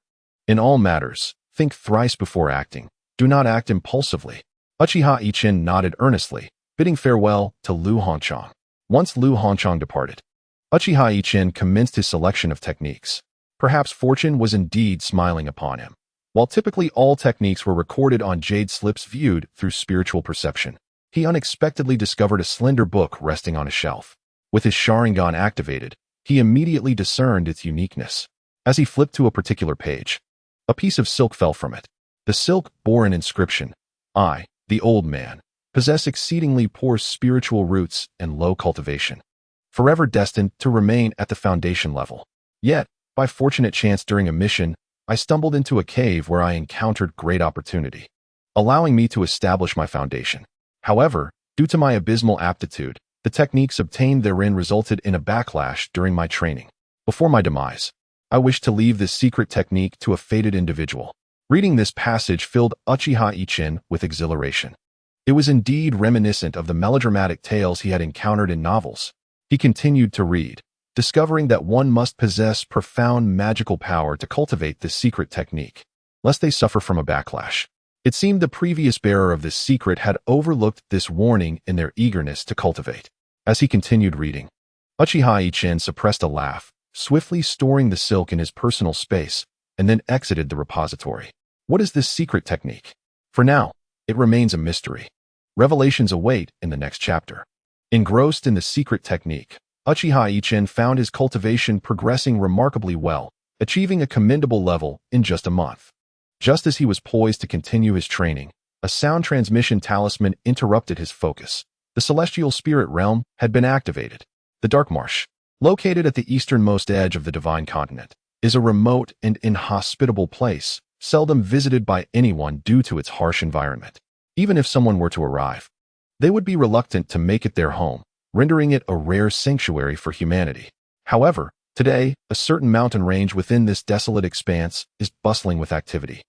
A: in all matters, think thrice before acting. Do not act impulsively." Uchiha Yichen nodded earnestly, bidding farewell to Lu Hanchang. Once Lu Hanchang departed, Uchiha Yichen commenced his selection of techniques. Perhaps fortune was indeed smiling upon him. While typically all techniques were recorded on jade slips viewed through spiritual perception, he unexpectedly discovered a slender book resting on a shelf. With his Sharingan activated, he immediately discerned its uniqueness. As he flipped to a particular page, a piece of silk fell from it. The silk bore an inscription: "I, the old man, possess exceedingly poor spiritual roots and low cultivation, forever destined to remain at the foundation level. Yet, by fortunate chance during a mission, I stumbled into a cave where I encountered great opportunity, allowing me to establish my foundation. However, due to my abysmal aptitude, the techniques obtained therein resulted in a backlash during my training. Before my demise, I wish to leave this secret technique to a fated individual." Reading this passage filled Uchiha Yichen with exhilaration. It was indeed reminiscent of the melodramatic tales he had encountered in novels. He continued to read, discovering that one must possess profound magical power to cultivate this secret technique, lest they suffer from a backlash. It seemed the previous bearer of this secret had overlooked this warning in their eagerness to cultivate. As he continued reading, Uchiha Yichen suppressed a laugh, swiftly storing the silk in his personal space, and then exited the repository. What is this secret technique? For now, it remains a mystery. Revelations await in the next chapter. Engrossed in the secret technique, Uchiha Yichen found his cultivation progressing remarkably well, achieving a commendable level in just a month. Just as he was poised to continue his training, a sound transmission talisman interrupted his focus. The celestial spirit realm had been activated. The Dark Marsh, located at the easternmost edge of the divine continent, is a remote and inhospitable place, seldom visited by anyone due to its harsh environment. Even if someone were to arrive, they would be reluctant to make it their home, rendering it a rare sanctuary for humanity. However, today, a certain mountain range within this desolate expanse is bustling with activity,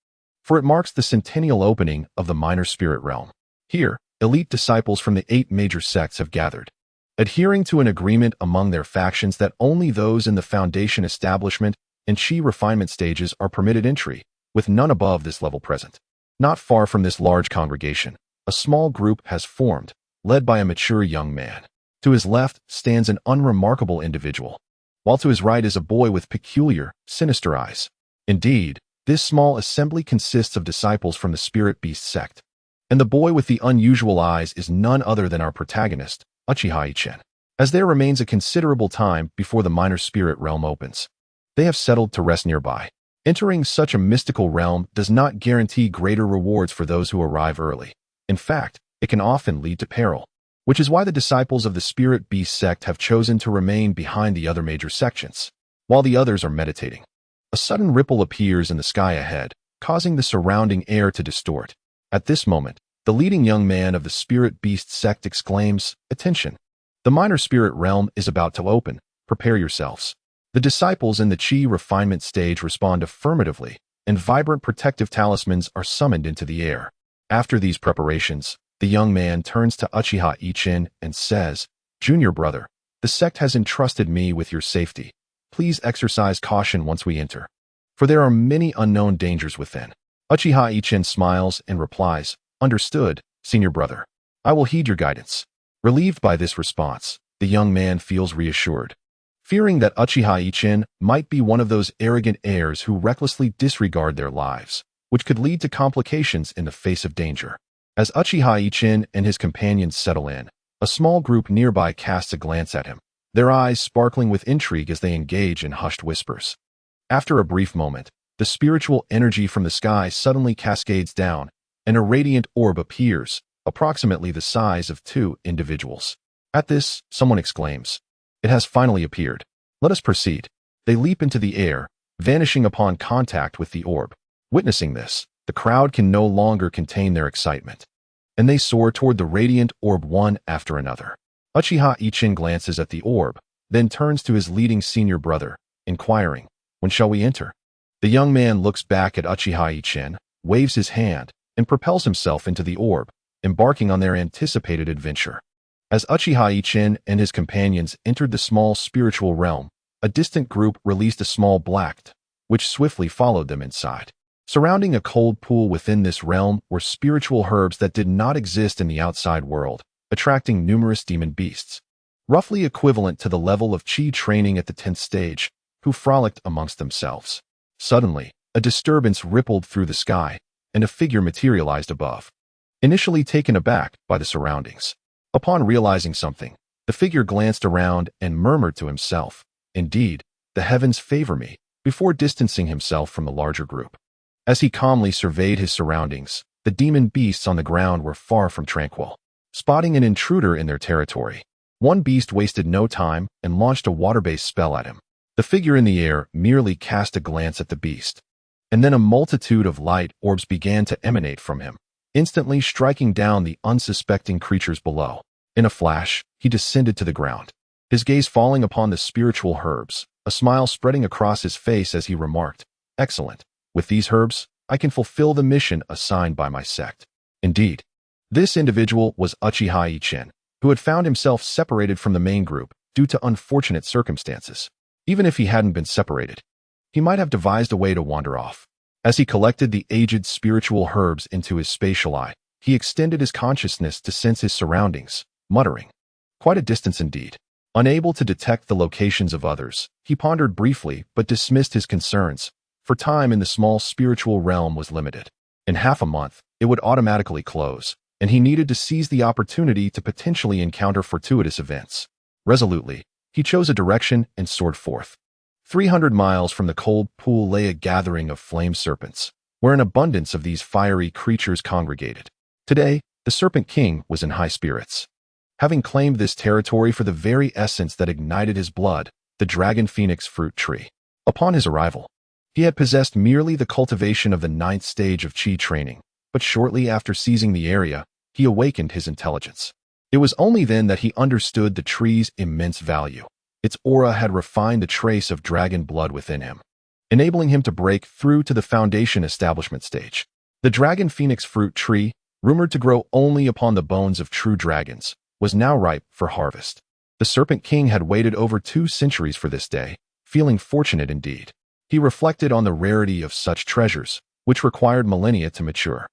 A: for it marks the centennial opening of the minor spirit realm. Here, elite disciples from the 8 major sects have gathered, adhering to an agreement among their factions that only those in the foundation establishment and chi refinement stages are permitted entry, with none above this level present. Not far from this large congregation, a small group has formed, led by a mature young man. To his left stands an unremarkable individual, while to his right is a boy with peculiar, sinister eyes. Indeed, this small assembly consists of disciples from the Spirit Beast sect, and the boy with the unusual eyes is none other than our protagonist, Uchiha. As there remains a considerable time before the minor spirit realm opens, they have settled to rest nearby. Entering such a mystical realm does not guarantee greater rewards for those who arrive early. In fact, it can often lead to peril, which is why the disciples of the Spirit Beast sect have chosen to remain behind the other major sections, while the others are meditating. A sudden ripple appears in the sky ahead, causing the surrounding air to distort. At this moment, the leading young man of the Spirit Beast sect exclaims, "Attention! The minor spirit realm is about to open. Prepare yourselves." The disciples in the chi refinement stage respond affirmatively, and vibrant protective talismans are summoned into the air. After these preparations, the young man turns to Uchiha and says, "Junior brother, the sect has entrusted me with your safety. Please exercise caution once we enter, for there are many unknown dangers within." Uchiha smiles and replies, "Understood, senior brother. I will heed your guidance." Relieved by this response, the young man feels reassured, fearing that Uchiha might be one of those arrogant heirs who recklessly disregard their lives, which could lead to complications in the face of danger. As Uchiha and his companions settle in, a small group nearby casts a glance at him, their eyes sparkling with intrigue as they engage in hushed whispers. After a brief moment, the spiritual energy from the sky suddenly cascades down, and a radiant orb appears, approximately the size of 2 individuals. At this, someone exclaims, "It has finally appeared. Let us proceed." They leap into the air, vanishing upon contact with the orb. Witnessing this, the crowd can no longer contain their excitement, and they soar toward the radiant orb one after another. Uchiha glances at the orb, then turns to his leading senior brother, inquiring, "When shall we enter?" The young man looks back at Uchiha, waves his hand, and propels himself into the orb, embarking on their anticipated adventure. As Uchiha and his companions entered the small spiritual realm, a distant group released a small blact, which swiftly followed them inside. Surrounding a cold pool within this realm were spiritual herbs that did not exist in the outside world, attracting numerous demon beasts, roughly equivalent to the level of chi training at the 10th stage, who frolicked amongst themselves. Suddenly, a disturbance rippled through the sky, and a figure materialized above. Initially taken aback by the surroundings, upon realizing something, the figure glanced around and murmured to himself, "Indeed, the heavens favor me," before distancing himself from the larger group. As he calmly surveyed his surroundings, the demon beasts on the ground were far from tranquil. Spotting an intruder in their territory, one beast wasted no time and launched a water-based spell at him. The figure in the air merely cast a glance at the beast, and then a multitude of light orbs began to emanate from him, instantly striking down the unsuspecting creatures below. In a flash, he descended to the ground, his gaze falling upon the spiritual herbs, a smile spreading across his face as he remarked, "Excellent. With these herbs, I can fulfill the mission assigned by my sect." Indeed, this individual was Uchiha, who had found himself separated from the main group due to unfortunate circumstances. Even if he hadn't been separated, he might have devised a way to wander off. As he collected the aged spiritual herbs into his spatial eye, he extended his consciousness to sense his surroundings, muttering, "Quite a distance indeed." Unable to detect the locations of others, he pondered briefly but dismissed his concerns, for time in the small spiritual realm was limited. In half a month, it would automatically close, and he needed to seize the opportunity to potentially encounter fortuitous events. Resolutely, he chose a direction and soared forth. 300 miles from the cold pool lay a gathering of flame serpents, where an abundance of these fiery creatures congregated. Today, the Serpent King was in high spirits. Having claimed this territory for the very essence that ignited his blood, the dragon phoenix fruit tree. Upon his arrival, he had possessed merely the cultivation of the 9th stage of Qi training, but shortly after seizing the area, he awakened his intelligence. It was only then that he understood the tree's immense value. Its aura had refined the trace of dragon blood within him, enabling him to break through to the foundation establishment stage. The dragon phoenix fruit tree, rumored to grow only upon the bones of true dragons, was now ripe for harvest. The Serpent King had waited over 2 centuries for this day, feeling fortunate indeed. He reflected on the rarity of such treasures, which required millennia to mature.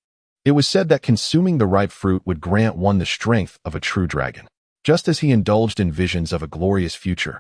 A: It was said that consuming the ripe fruit would grant one the strength of a true dragon. Just as he indulged in visions of a glorious future,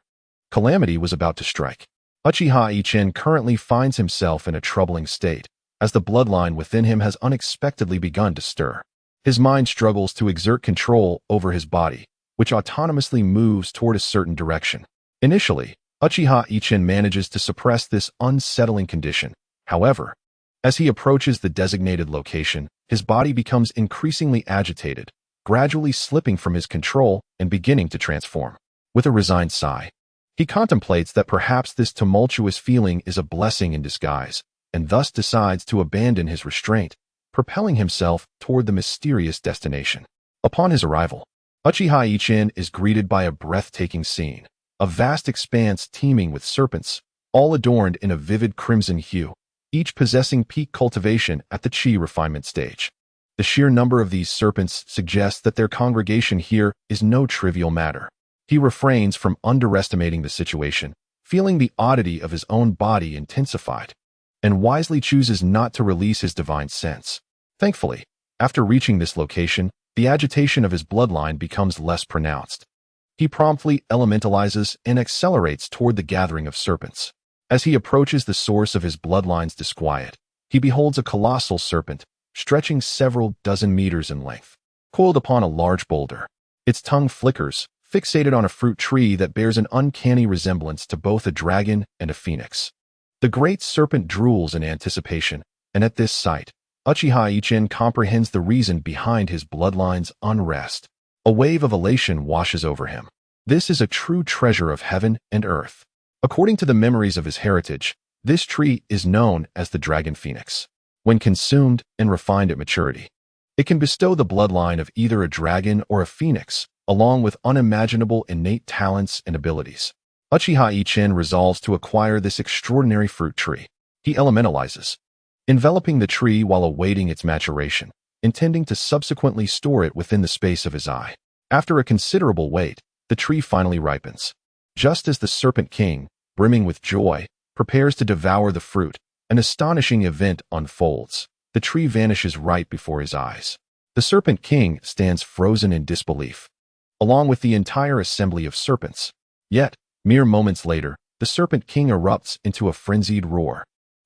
A: calamity was about to strike. Uchiha Yichen currently finds himself in a troubling state, as the bloodline within him has unexpectedly begun to stir. His mind struggles to exert control over his body, which autonomously moves toward a certain direction. Initially, Uchiha Yichen manages to suppress this unsettling condition. However, as he approaches the designated location, his body becomes increasingly agitated, gradually slipping from his control and beginning to transform. With a resigned sigh, he contemplates that perhaps this tumultuous feeling is a blessing in disguise, and thus decides to abandon his restraint, propelling himself toward the mysterious destination. Upon his arrival, Uchiha Yichen is greeted by a breathtaking scene, a vast expanse teeming with serpents, all adorned in a vivid crimson hue, each possessing peak cultivation at the Qi refinement stage. The sheer number of these serpents suggests that their congregation here is no trivial matter. He refrains from underestimating the situation, feeling the oddity of his own body intensified, and wisely chooses not to release his divine sense. Thankfully, after reaching this location, the agitation of his bloodline becomes less pronounced. He promptly elementalizes and accelerates toward the gathering of serpents. As he approaches the source of his bloodline's disquiet, he beholds a colossal serpent, stretching several dozen meters in length, coiled upon a large boulder. Its tongue flickers, fixated on a fruit tree that bears an uncanny resemblance to both a dragon and a phoenix. The great serpent drools in anticipation, and at this sight, Uchiha Yichen comprehends the reason behind his bloodline's unrest. A wave of elation washes over him. This is a true treasure of heaven and earth. According to the memories of his heritage, this tree is known as the dragon phoenix. When consumed and refined at maturity, it can bestow the bloodline of either a dragon or a phoenix, along with unimaginable innate talents and abilities. Uchiha Yichen resolves to acquire this extraordinary fruit tree. He elementalizes, enveloping the tree while awaiting its maturation, intending to subsequently store it within the space of his eye. After a considerable wait, the tree finally ripens. Just as the Serpent King, brimming with joy, prepares to devour the fruit, an astonishing event unfolds. The tree vanishes right before his eyes. The Serpent King stands frozen in disbelief, along with the entire assembly of serpents. Yet, mere moments later, the Serpent King erupts into a frenzied roar.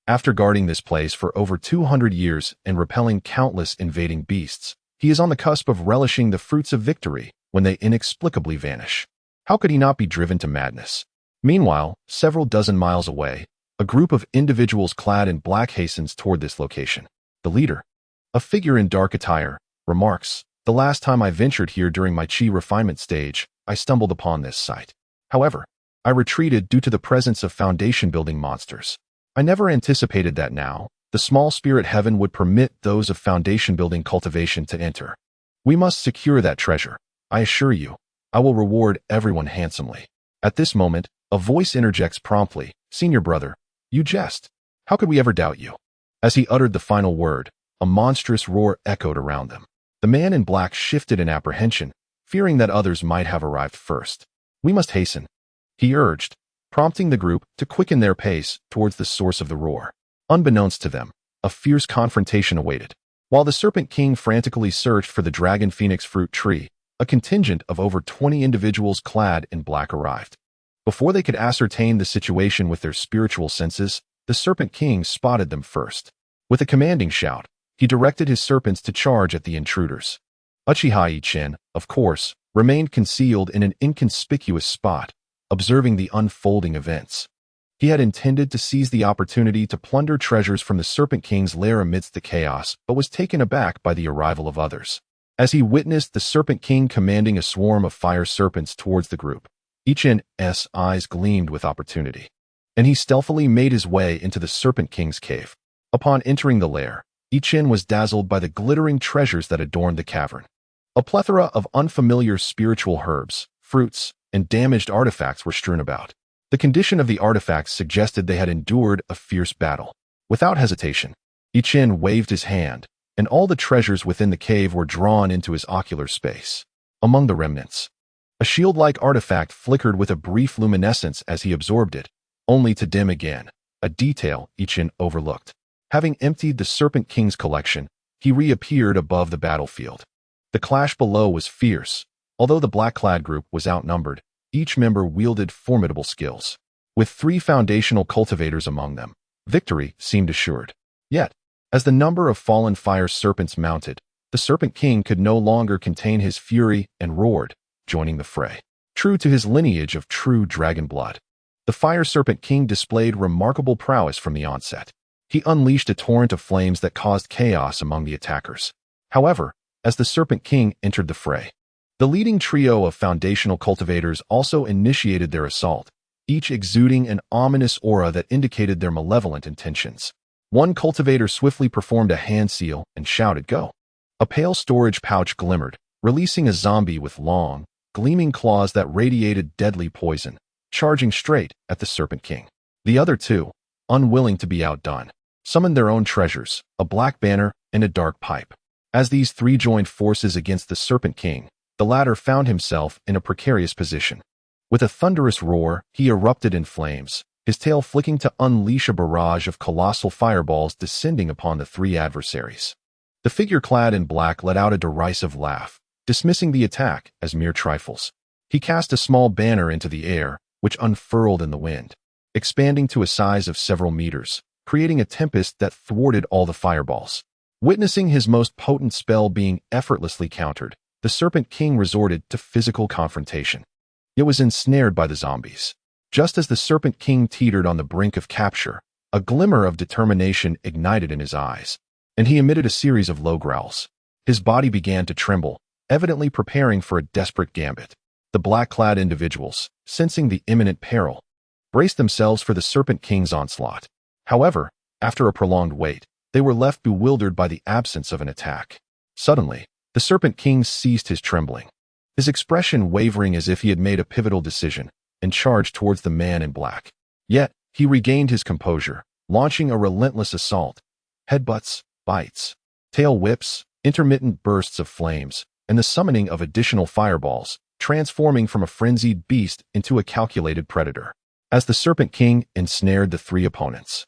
A: After guarding this place for over 200 years and repelling countless invading beasts, he is on the cusp of relishing the fruits of victory when they inexplicably vanish. How could he not be driven to madness? Meanwhile, several dozen miles away, a group of individuals clad in black hastens toward this location. The leader, a figure in dark attire, remarks, "The last time I ventured here during my Qi refinement stage, I stumbled upon this site. However, I retreated due to the presence of foundation-building monsters. I never anticipated that now, the small spirit heaven would permit those of foundation-building cultivation to enter. We must secure that treasure. I assure you, I will reward everyone handsomely." At this moment, a voice interjects promptly, "Senior brother, you jest. How could we ever doubt you?" As he uttered the final word, a monstrous roar echoed around them. The man in black shifted in apprehension, fearing that others might have arrived first. "We must hasten," he urged, prompting the group to quicken their pace towards the source of the roar. Unbeknownst to them, a fierce confrontation awaited. While the Serpent King frantically searched for the dragon phoenix fruit tree, a contingent of over 20 individuals clad in black arrived. Before they could ascertain the situation with their spiritual senses, the Serpent King spotted them first. With a commanding shout, he directed his serpents to charge at the intruders. Uchiha Yichen, of course, remained concealed in an inconspicuous spot, observing the unfolding events. He had intended to seize the opportunity to plunder treasures from the Serpent King's lair amidst the chaos, but was taken aback by the arrival of others. As he witnessed the Serpent King commanding a swarm of fire serpents towards the group, Yichen's eyes gleamed with opportunity. and he stealthily made his way into the Serpent King's cave. Upon entering the lair, Yichen was dazzled by the glittering treasures that adorned the cavern. A plethora of unfamiliar spiritual herbs, fruits, and damaged artifacts were strewn about. The condition of the artifacts suggested they had endured a fierce battle. Without hesitation, Yichen waved his hand, and all the treasures within the cave were drawn into his ocular space. Among the remnants, a shield-like artifact flickered with a brief luminescence as he absorbed it, only to dim again, a detail Yichen overlooked. Having emptied the Serpent King's collection, he reappeared above the battlefield. The clash below was fierce. Although the black-clad group was outnumbered, each member wielded formidable skills. With 3 foundational cultivators among them, victory seemed assured. Yet, as the number of fallen fire serpents mounted, the Serpent King could no longer contain his fury and roared, joining the fray. True to his lineage of true dragon blood, the Fire Serpent King displayed remarkable prowess from the onset. He unleashed a torrent of flames that caused chaos among the attackers. However, as the Serpent King entered the fray, the leading trio of foundational cultivators also initiated their assault, each exuding an ominous aura that indicated their malevolent intentions. One cultivator swiftly performed a hand seal and shouted, "Go!" A pale storage pouch glimmered, releasing a zombie with long, gleaming claws that radiated deadly poison, charging straight at the Serpent King. The other 2, unwilling to be outdone, summoned their own treasures, a black banner and a dark pipe. As these 3 joined forces against the Serpent King, the latter found himself in a precarious position. With a thunderous roar, he erupted in flames, his tail flicking to unleash a barrage of colossal fireballs descending upon the 3 adversaries. The figure clad in black let out a derisive laugh, dismissing the attack as mere trifles. He cast a small banner into the air, which unfurled in the wind, expanding to a size of several meters, creating a tempest that thwarted all the fireballs. Witnessing his most potent spell being effortlessly countered, the Serpent King resorted to physical confrontation. It was ensnared by the zombies. Just as the Serpent King teetered on the brink of capture, a glimmer of determination ignited in his eyes, and he emitted a series of low growls. His body began to tremble, evidently preparing for a desperate gambit. The black-clad individuals, sensing the imminent peril, braced themselves for the Serpent King's onslaught. However, after a prolonged wait, they were left bewildered by the absence of an attack. Suddenly, the Serpent King ceased his trembling, his expression wavering as if he had made a pivotal decision, and charged towards the man in black. Yet, he regained his composure, launching a relentless assault. Headbutts, bites, tail whips, intermittent bursts of flames, and the summoning of additional fireballs, transforming from a frenzied beast into a calculated predator. As the Serpent King ensnared the 3 opponents,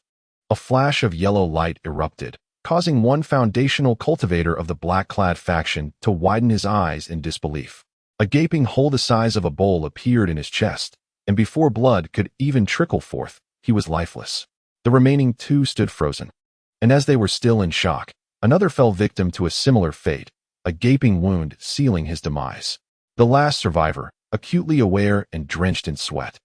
A: a flash of yellow light erupted, causing one foundational cultivator of the black-clad faction to widen his eyes in disbelief. A gaping hole the size of a bowl appeared in his chest, and before blood could even trickle forth, he was lifeless. The remaining 2 stood frozen, and as they were still in shock, another fell victim to a similar fate, a gaping wound sealing his demise. The last survivor, acutely aware and drenched in sweat,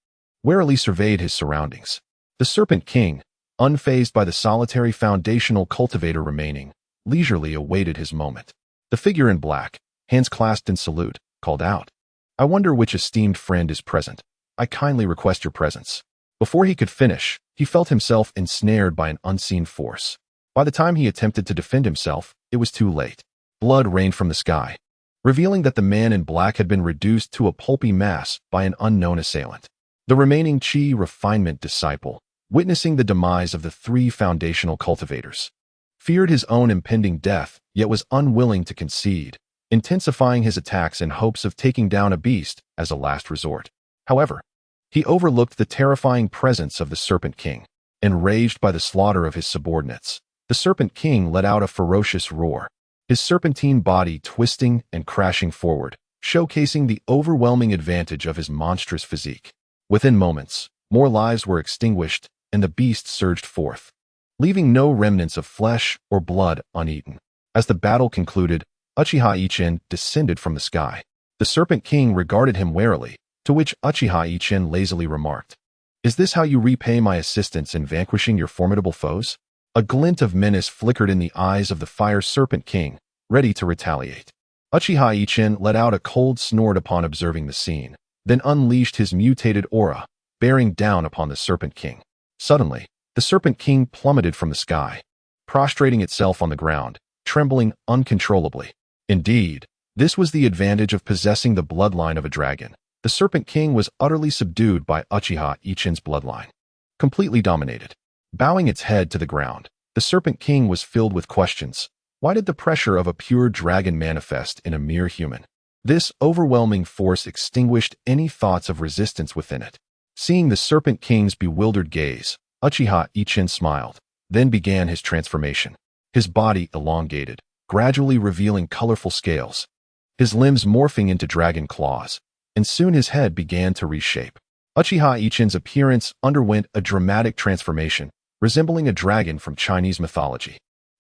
A: warily surveyed his surroundings. The Serpent King, unfazed by the solitary foundational cultivator remaining, leisurely awaited his moment. The figure in black, hands clasped in salute, called out, "I wonder which esteemed friend is present. I kindly request your presence." Before he could finish, he felt himself ensnared by an unseen force. By the time he attempted to defend himself, it was too late. Blood rained from the sky, revealing that the man in black had been reduced to a pulpy mass by an unknown assailant. The remaining Chi refinement disciple, witnessing the demise of the 3 foundational cultivators, feared his own impending death, yet was unwilling to concede, intensifying his attacks in hopes of taking down a beast as a last resort. However, he overlooked the terrifying presence of the Serpent King. Enraged by the slaughter of his subordinates, the Serpent King let out a ferocious roar, his serpentine body twisting and crashing forward, showcasing the overwhelming advantage of his monstrous physique. Within moments, more lives were extinguished, and the beast surged forth, leaving no remnants of flesh or blood uneaten. As the battle concluded, Uchiha Yichen descended from the sky. The Serpent King regarded him warily, to which Uchiha Yichen lazily remarked, "Is this how you repay my assistance in vanquishing your formidable foes?" A glint of menace flickered in the eyes of the Fire Serpent King, ready to retaliate. Uchiha Yichen let out a cold snort upon observing the scene, then unleashed his mutated aura, bearing down upon the Serpent King. Suddenly, the Serpent King plummeted from the sky, prostrating itself on the ground, trembling uncontrollably. Indeed, this was the advantage of possessing the bloodline of a dragon. The Serpent King was utterly subdued by Uchiha Ichin's bloodline, completely dominated. Bowing its head to the ground, the Serpent King was filled with questions. Why did the pressure of a pure dragon manifest in a mere human? This overwhelming force extinguished any thoughts of resistance within it. Seeing the Serpent King's bewildered gaze, Uchiha Ichin smiled, then began his transformation. His body elongated, gradually revealing colorful scales, his limbs morphing into dragon claws, and soon his head began to reshape. Uchiha Ichin's appearance underwent a dramatic transformation, resembling a dragon from Chinese mythology.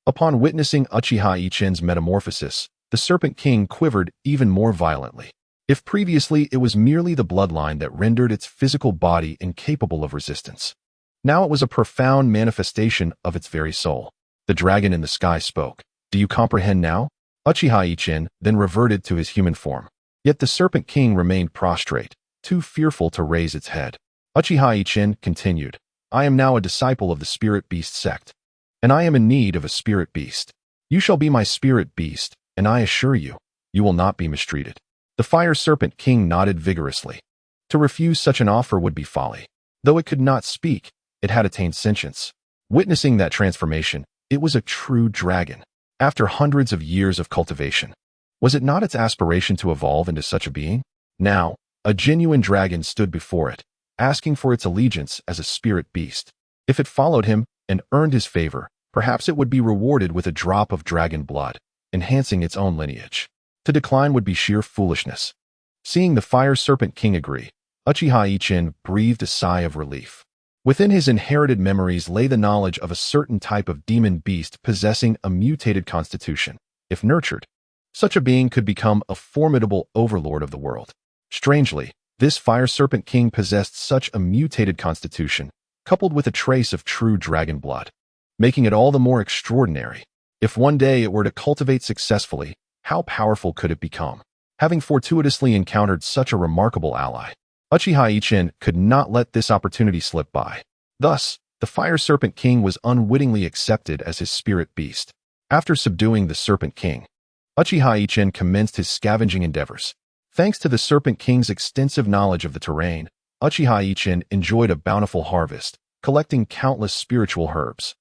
A: Upon witnessing Uchiha Ichin's metamorphosis, the Serpent King quivered even more violently. If previously it was merely the bloodline that rendered its physical body incapable of resistance, now it was a profound manifestation of its very soul. The dragon in the sky spoke. Do you comprehend now? Uchiha Ichin then reverted to his human form. Yet the Serpent King remained prostrate, too fearful to raise its head. Uchiha Ichin continued, I am now a disciple of the Spirit Beast sect, and I am in need of a Spirit Beast. You shall be my Spirit Beast, and I assure you, you will not be mistreated. The Fire Serpent King nodded vigorously. To refuse such an offer would be folly. Though it could not speak, it had attained sentience. Witnessing that transformation, it was a true dragon. After hundreds of years of cultivation, was it not its aspiration to evolve into such a being? Now, a genuine dragon stood before it, asking for its allegiance as a spirit beast. If it followed him and earned his favor, perhaps it would be rewarded with a drop of dragon blood, enhancing its own lineage. To decline would be sheer foolishness. Seeing the Fire Serpent King agree, Uchiha Ichin breathed a sigh of relief. Within his inherited memories lay the knowledge of a certain type of demon beast possessing a mutated constitution. If nurtured, such a being could become a formidable overlord of the world. Strangely, this Fire Serpent King possessed such a mutated constitution, coupled with a trace of true dragon blood, making it all the more extraordinary. If one day it were to cultivate successfully, how powerful could it become? Having fortuitously encountered such a remarkable ally, Uchiha Ichin could not let this opportunity slip by. Thus, the Fire Serpent King was unwittingly accepted as his spirit beast. After subduing the Serpent King, Uchiha Ichin commenced his scavenging endeavors. Thanks to the Serpent King's extensive knowledge of the terrain, Uchiha Ichin enjoyed a bountiful harvest, collecting countless spiritual herbs,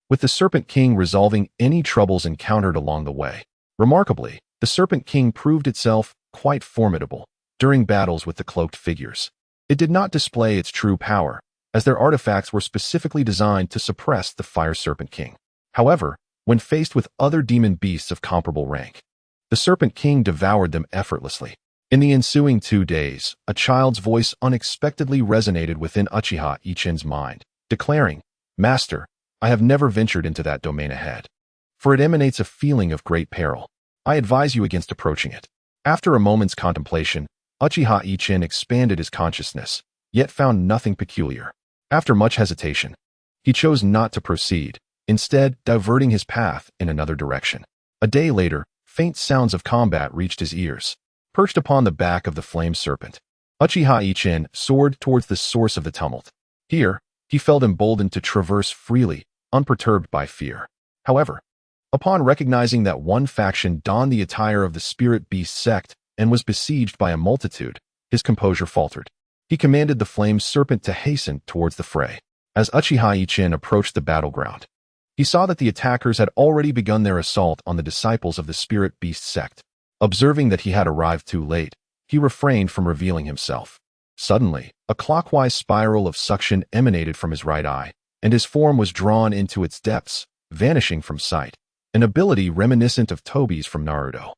A: with the Serpent King resolving any troubles encountered along the way. Remarkably, the Serpent King proved itself quite formidable during battles with the cloaked figures. It did not display its true power, as their artifacts were specifically designed to suppress the Fire Serpent King. However, when faced with other demon beasts of comparable rank, the Serpent King devoured them effortlessly. In the ensuing 2 days, a child's voice unexpectedly resonated within Uchiha Ichin's mind, declaring, Master, I have never ventured into that domain ahead, for it emanates a feeling of great peril. I advise you against approaching it. After a moment's contemplation, Uchiha Ichin expanded his consciousness, yet found nothing peculiar. After much hesitation, he chose not to proceed, instead diverting his path in another direction. A day later, faint sounds of combat reached his ears. Perched upon the back of the flame serpent, Uchiha Ichin soared towards the source of the tumult. Here, he felt emboldened to traverse freely, unperturbed by fear. However, upon recognizing that one faction donned the attire of the Spirit Beast sect and was besieged by a multitude, his composure faltered. He commanded the flame serpent to hasten towards the fray. As Uchiha Ichin approached the battleground, he saw that the attackers had already begun their assault on the disciples of the Spirit Beast sect. Observing that he had arrived too late, he refrained from revealing himself. Suddenly, a clockwise spiral of suction emanated from his right eye, and his form was drawn into its depths, vanishing from sight, an ability reminiscent of Tobi's from Naruto.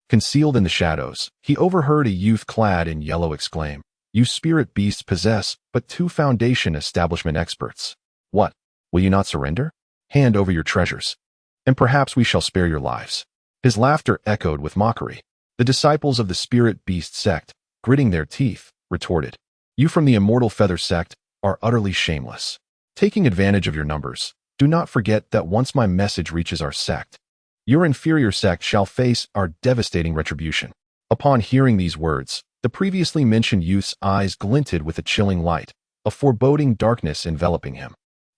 A: Concealed in the shadows, he overheard a youth clad in yellow exclaim, You spirit beasts possess but 2 Foundation establishment experts. What? Will you not surrender? Hand over your treasures, and perhaps we shall spare your lives. His laughter echoed with mockery. The disciples of the Spirit Beast sect, gritting their teeth, retorted, You from the Immortal Feather sect are utterly shameless. Taking advantage of your numbers, do not forget that once my message reaches our sect, your inferior sect shall face our devastating retribution. Upon hearing these words, the previously mentioned youth's eyes glinted with a chilling light, a foreboding darkness enveloping him.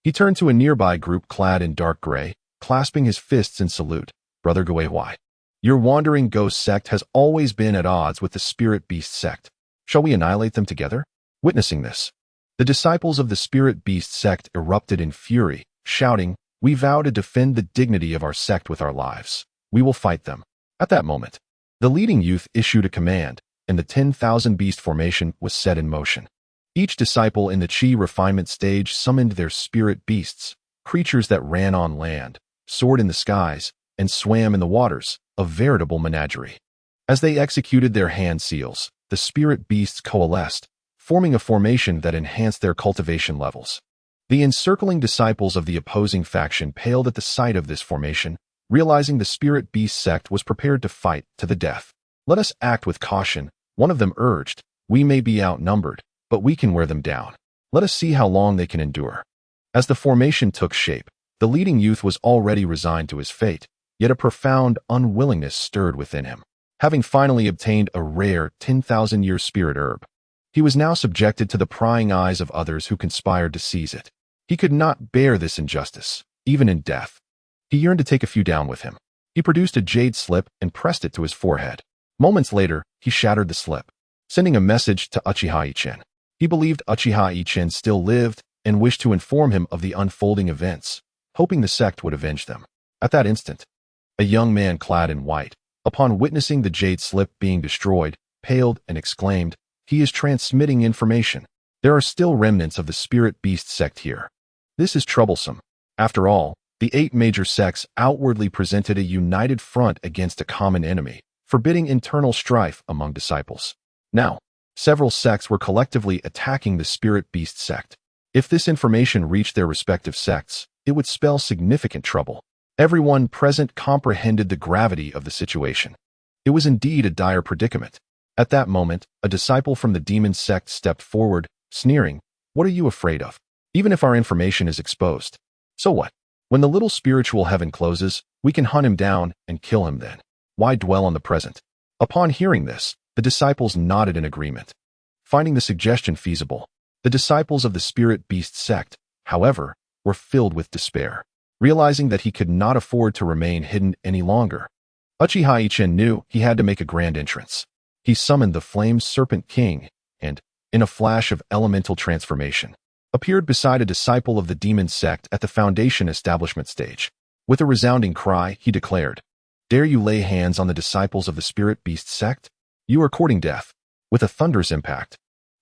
A: He turned to a nearby group clad in dark gray, clasping his fists in salute. Brother Guewei, your wandering ghost sect has always been at odds with the spirit beast sect. Shall we annihilate them together? Witnessing this, the disciples of the spirit beast sect erupted in fury, shouting, we vow to defend the dignity of our sect with our lives. We will fight them. At that moment, the leading youth issued a command, and the 10,000 beast formation was set in motion. Each disciple in the chi refinement stage summoned their spirit beasts, creatures that ran on land, soared in the skies, and swam in the waters, a veritable menagerie. As they executed their hand seals, the spirit beasts coalesced, forming a formation that enhanced their cultivation levels. The encircling disciples of the opposing faction paled at the sight of this formation, realizing the spirit beast sect was prepared to fight to the death. Let us act with caution, one of them urged. We may be outnumbered, but we can wear them down. Let us see how long they can endure. As the formation took shape, the leading youth was already resigned to his fate, yet a profound unwillingness stirred within him. Having finally obtained a rare 10,000-year spirit herb, he was now subjected to the prying eyes of others who conspired to seize it. He could not bear this injustice, even in death. He yearned to take a few down with him. He produced a jade slip and pressed it to his forehead. Moments later, he shattered the slip, sending a message to Uchiha Yichen. He believed Uchiha Yichen still lived and wished to inform him of the unfolding events, hoping the sect would avenge them. At that instant, a young man clad in white, upon witnessing the jade slip being destroyed, paled and exclaimed, he is transmitting information. There are still remnants of the spirit beast sect here. This is troublesome. After all, the 8 major sects outwardly presented a united front against a common enemy, forbidding internal strife among disciples. Now, several sects were collectively attacking the spirit beast sect. If this information reached their respective sects, it would spell significant trouble. Everyone present comprehended the gravity of the situation. It was indeed a dire predicament. At that moment, a disciple from the demon sect stepped forward, sneering, what are you afraid of? Even if our information is exposed. So what? When the little spiritual heaven closes, we can hunt him down and kill him then. Why dwell on the present? Upon hearing this, the disciples nodded in agreement. Finding the suggestion feasible, the disciples of the spirit beast sect, however, were filled with despair. Realizing that he could not afford to remain hidden any longer, Uchiha Yichen knew he had to make a grand entrance. He summoned the Flame Serpent King and, in a flash of elemental transformation, appeared beside a disciple of the demon sect at the foundation establishment stage. With a resounding cry, he declared, dare you lay hands on the disciples of the spirit beast sect? You are courting death. With a thunderous impact,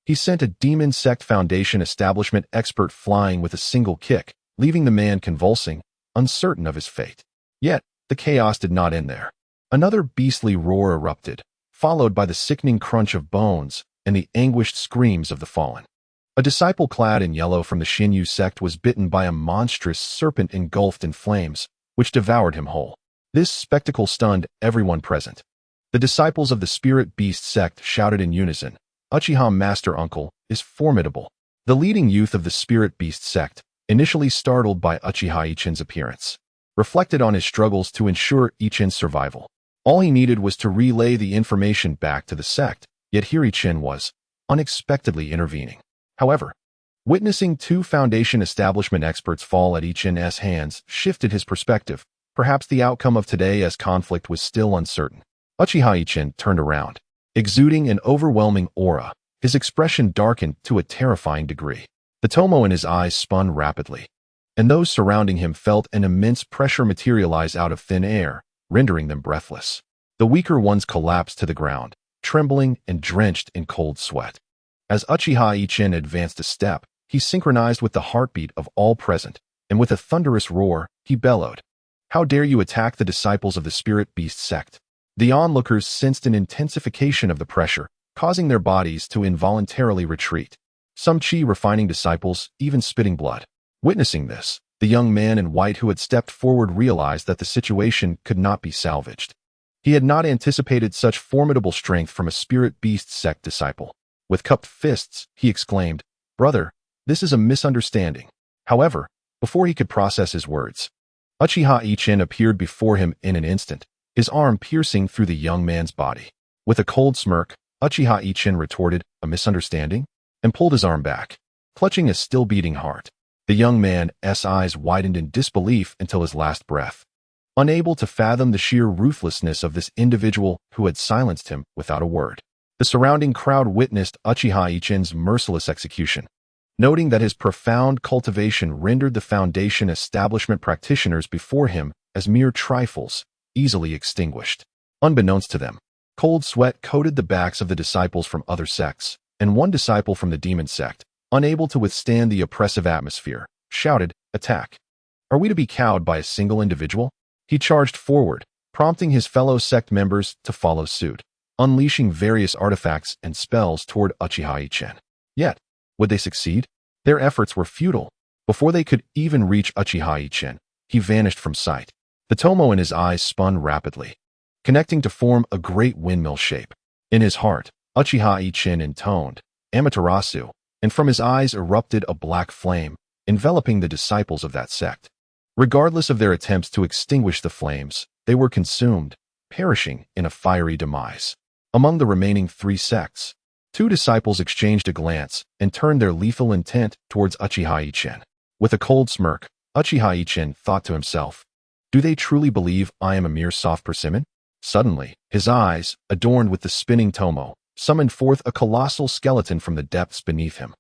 A: he sent a demon sect foundation establishment expert flying with a single kick, leaving the man convulsing, uncertain of his fate. Yet, the chaos did not end there. Another beastly roar erupted, followed by the sickening crunch of bones and the anguished screams of the fallen. A disciple clad in yellow from the Xinyu sect was bitten by a monstrous serpent engulfed in flames, which devoured him whole. This spectacle stunned everyone present. The disciples of the spirit beast sect shouted in unison, Uchiha Master Uncle is formidable. The leading youth of the spirit beast sect, initially startled by Uchiha Yichen's appearance, reflected on his struggles to ensure Yichen's survival. All he needed was to relay the information back to the sect, yet here Yichen was, unexpectedly intervening. However, witnessing 2 foundation establishment experts fall at Yichen's hands shifted his perspective. Perhaps the outcome of today's conflict was still uncertain. Uchiha Yichen turned around, exuding an overwhelming aura. His expression darkened to a terrifying degree. The tomo in his eyes spun rapidly, and those surrounding him felt an immense pressure materialize out of thin air, rendering them breathless. The weaker ones collapsed to the ground, trembling and drenched in cold sweat. As Uchiha Yichen advanced a step, he synchronized with the heartbeat of all present, and with a thunderous roar, he bellowed, how dare you attack the disciples of the spirit beast sect? The onlookers sensed an intensification of the pressure, causing their bodies to involuntarily retreat. Some chi refining disciples even spitting blood. Witnessing this, the young man in white who had stepped forward realized that the situation could not be salvaged. He had not anticipated such formidable strength from a spirit beast sect disciple. With cupped fists, he exclaimed, brother, this is a misunderstanding. However, before he could process his words, Uchiha Yichen appeared before him in an instant, his arm piercing through the young man's body. With a cold smirk, Uchiha Yichen retorted, a misunderstanding? And pulled his arm back. Clutching a still-beating heart, The young man's eyes widened in disbelief until his last breath, unable to fathom the sheer ruthlessness of this individual who had silenced him without a word. The surrounding crowd witnessed Uchiha Ichen's merciless execution, noting that his profound cultivation rendered the foundation establishment practitioners before him as mere trifles, easily extinguished. Unbeknownst to them, cold sweat coated the backs of the disciples from other sects, and one disciple from the demon sect, unable to withstand the oppressive atmosphere, shouted, "Attack! Are we to be cowed by a single individual?" He charged forward, prompting his fellow sect members to follow suit, unleashing various artifacts and spells toward Uchiha Ichen. Yet, would they succeed? Their efforts were futile. Before they could even reach Uchiha Ichen, he vanished from sight. The tomo in his eyes spun rapidly, connecting to form a great windmill shape. In his heart, Uchiha Ichen intoned, "Amaterasu," and from his eyes erupted a black flame, enveloping the disciples of that sect. Regardless of their attempts to extinguish the flames, they were consumed, perishing in a fiery demise. Among the remaining 3 sects, 2 disciples exchanged a glance and turned their lethal intent towards Uchiha Ichen. With a cold smirk, Uchiha Ichen thought to himself, "Do they truly believe I am a mere soft persimmon?" Suddenly, his eyes, adorned with the spinning tomo, summoned forth a colossal skeleton from the depths beneath him.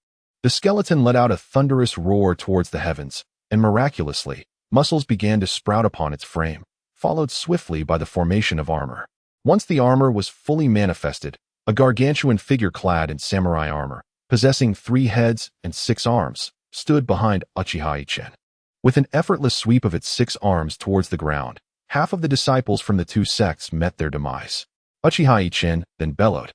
A: The skeleton let out a thunderous roar towards the heavens, and miraculously, muscles began to sprout upon its frame, followed swiftly by the formation of armor. Once the armor was fully manifested, a gargantuan figure clad in samurai armor, possessing 3 heads and 6 arms, stood behind Uchiha Ichen. With an effortless sweep of its 6 arms towards the ground, half of the disciples from the 2 sects met their demise. Uchiha Ichen then bellowed,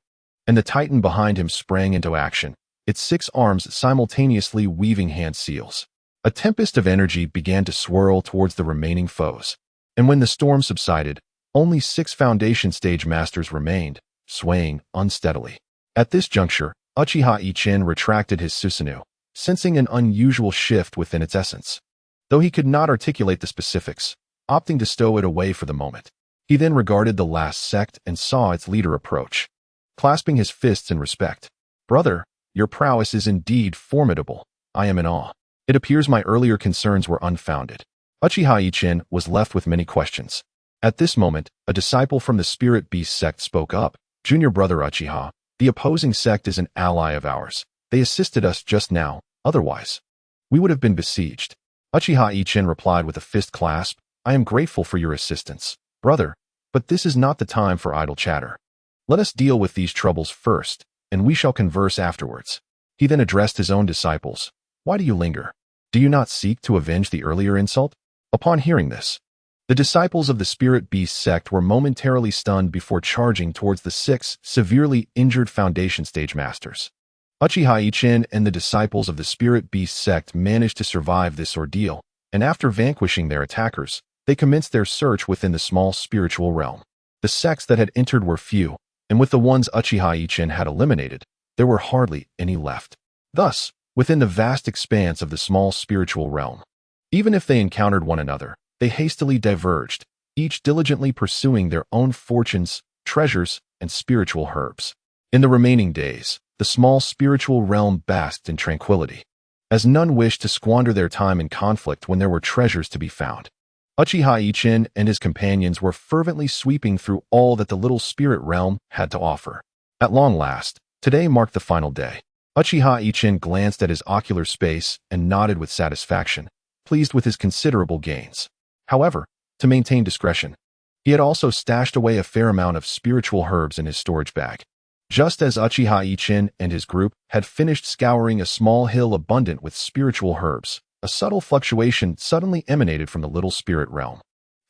A: and the titan behind him sprang into action, its 6 arms simultaneously weaving hand seals. A tempest of energy began to swirl towards the remaining foes, and when the storm subsided, only 6 foundation stage masters remained, swaying unsteadily. At this juncture, Uchiha Ichen retracted his Susanoo, sensing an unusual shift within its essence. Though he could not articulate the specifics, opting to stow it away for the moment, he then regarded the last sect and saw its leader approach, clasping his fists in respect. "Brother, your prowess is indeed formidable. I am in awe. It appears my earlier concerns were unfounded." Uchiha Ichen was left with many questions. At this moment, a disciple from the Spirit Beast sect spoke up. "Junior brother Uchiha, the opposing sect is an ally of ours. They assisted us just now, otherwise we would have been besieged." Uchiha Ichen replied with a fist clasp, "I am grateful for your assistance, brother, but this is not the time for idle chatter. Let us deal with these troubles first, and we shall converse afterwards." He then addressed his own disciples. "Why do you linger? Do you not seek to avenge the earlier insult?" Upon hearing this, the disciples of the Spirit Beast sect were momentarily stunned before charging towards the 6 severely injured foundation stage masters. Uchiha Ichen and the disciples of the Spirit Beast sect managed to survive this ordeal, and after vanquishing their attackers, they commenced their search within the small spiritual realm. The sects that had entered were few, and with the ones Uchiha Ichen had eliminated, there were hardly any left. Thus, within the vast expanse of the small spiritual realm, even if they encountered one another, they hastily diverged, each diligently pursuing their own fortunes, treasures, and spiritual herbs. In the remaining days, the small spiritual realm basked in tranquility, as none wished to squander their time in conflict when there were treasures to be found. Uchiha Ichen and his companions were fervently sweeping through all that the little spirit realm had to offer. At long last, today marked the final day. Uchiha Ichen glanced at his ocular space and nodded with satisfaction, pleased with his considerable gains. However, to maintain discretion, he had also stashed away a fair amount of spiritual herbs in his storage bag. Just as Uchiha Ichen and his group had finished scouring a small hill abundant with spiritual herbs, a subtle fluctuation suddenly emanated from the little spirit realm.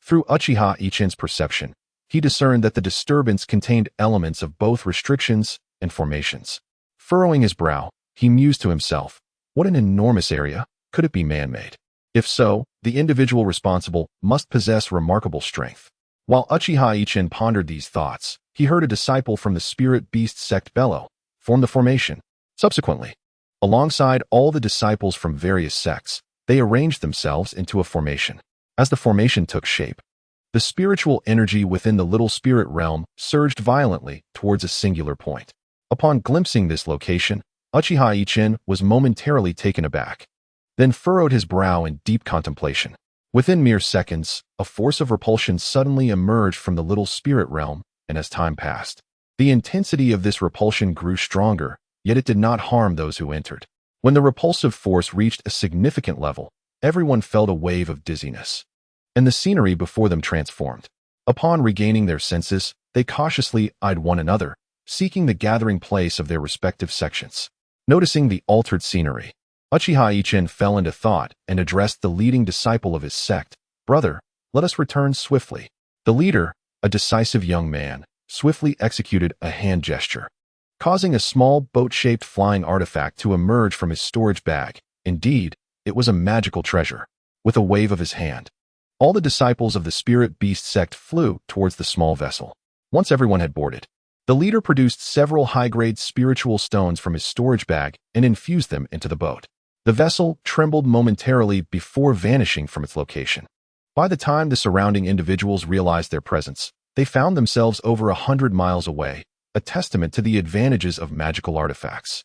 A: Through Uchiha Ichen's perception, he discerned that the disturbance contained elements of both restrictions and formations. Furrowing his brow, he mused to himself, what an enormous area. Could it be man-made? If so, the individual responsible must possess remarkable strength. While Uchiha Ichen pondered these thoughts, he heard a disciple from the Spirit Beast sect bellow, "Form the formation." Subsequently, alongside all the disciples from various sects, they arranged themselves into a formation. As the formation took shape, the spiritual energy within the little spirit realm surged violently towards a singular point. Upon glimpsing this location, Uchiha Ichen was momentarily taken aback. then furrowed his brow in deep contemplation. Within mere seconds, a force of repulsion suddenly emerged from the little spirit realm, and as time passed, the intensity of this repulsion grew stronger, yet it did not harm those who entered. When the repulsive force reached a significant level, everyone felt a wave of dizziness, and the scenery before them transformed. Upon regaining their senses, they cautiously eyed one another, seeking the gathering place of their respective sections. Noticing the altered scenery, Uchiha Yichen fell into thought and addressed the leading disciple of his sect. "Brother, let us return swiftly." The leader, a decisive young man, swiftly executed a hand gesture, causing a small boat-shaped flying artifact to emerge from his storage bag. Indeed, it was a magical treasure. With a wave of his hand, all the disciples of the Spirit Beast sect flew towards the small vessel. Once everyone had boarded, the leader produced several high-grade spiritual stones from his storage bag and infused them into the boat. The vessel trembled momentarily before vanishing from its location. By the time the surrounding individuals realized their presence, they found themselves over 100 miles away, a testament to the advantages of magical artifacts.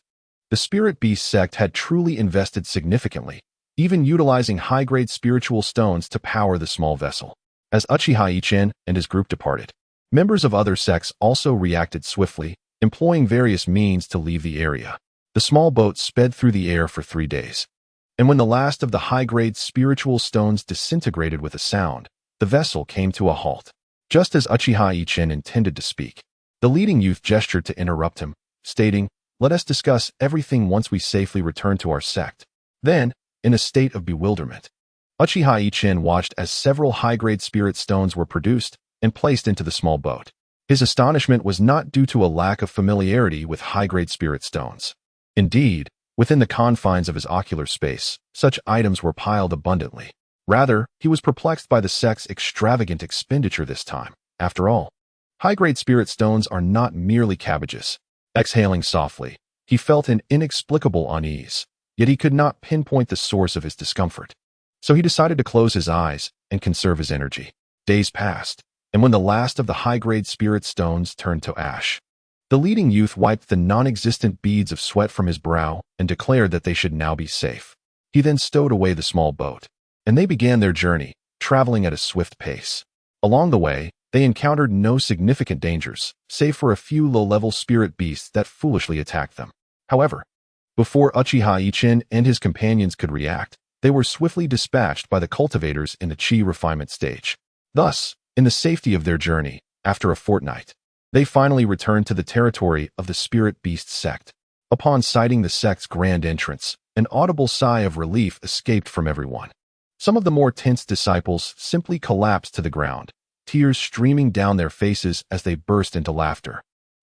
A: The Spirit Beast sect had truly invested significantly, even utilizing high-grade spiritual stones to power the small vessel. As Uchiha Yichen and his group departed, members of other sects also reacted swiftly, employing various means to leave the area. The small boat sped through the air for 3 days, and when the last of the high-grade spiritual stones disintegrated with a sound, the vessel came to a halt. Just as Uchiha Yichen intended to speak, the leading youth gestured to interrupt him, stating, "Let us discuss everything once we safely return to our sect." Then, in a state of bewilderment, Uchiha Yichen watched as several high-grade spirit stones were produced and placed into the small boat. His astonishment was not due to a lack of familiarity with high-grade spirit stones. Indeed, within the confines of his ocular space, such items were piled abundantly. Rather, he was perplexed by the sect's extravagant expenditure this time. After all, high-grade spirit stones are not merely cabbages. Exhaling softly, he felt an inexplicable unease, yet he could not pinpoint the source of his discomfort. So he decided to close his eyes and conserve his energy. Days passed, and when the last of the high-grade spirit stones turned to ash, the leading youth wiped the non-existent beads of sweat from his brow and declared that they should now be safe. He then stowed away the small boat, and they began their journey, traveling at a swift pace. Along the way, they encountered no significant dangers, save for a few low-level spirit beasts that foolishly attacked them. However, before Uchiha Yichen and his companions could react, they were swiftly dispatched by the cultivators in the chi refinement stage. Thus, in the safety of their journey, after a fortnight, they finally returned to the territory of the Spirit Beast sect. Upon sighting the sect's grand entrance, an audible sigh of relief escaped from everyone. Some of the more tense disciples simply collapsed to the ground, tears streaming down their faces as they burst into laughter,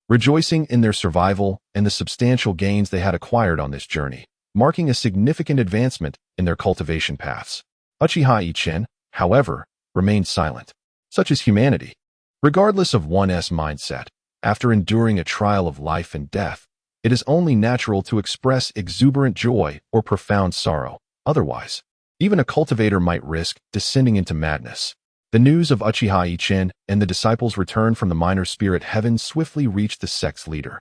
A: rejoicing in their survival and the substantial gains they had acquired on this journey, marking a significant advancement in their cultivation paths. Uchiha Yichen, however, remained silent. Such is humanity. Regardless of one's mindset, after enduring a trial of life and death, it is only natural to express exuberant joy or profound sorrow. Otherwise, even a cultivator might risk descending into madness. The news of Uchiha Yichen and the disciples' return from the minor spirit heaven swiftly reached the sect's leader,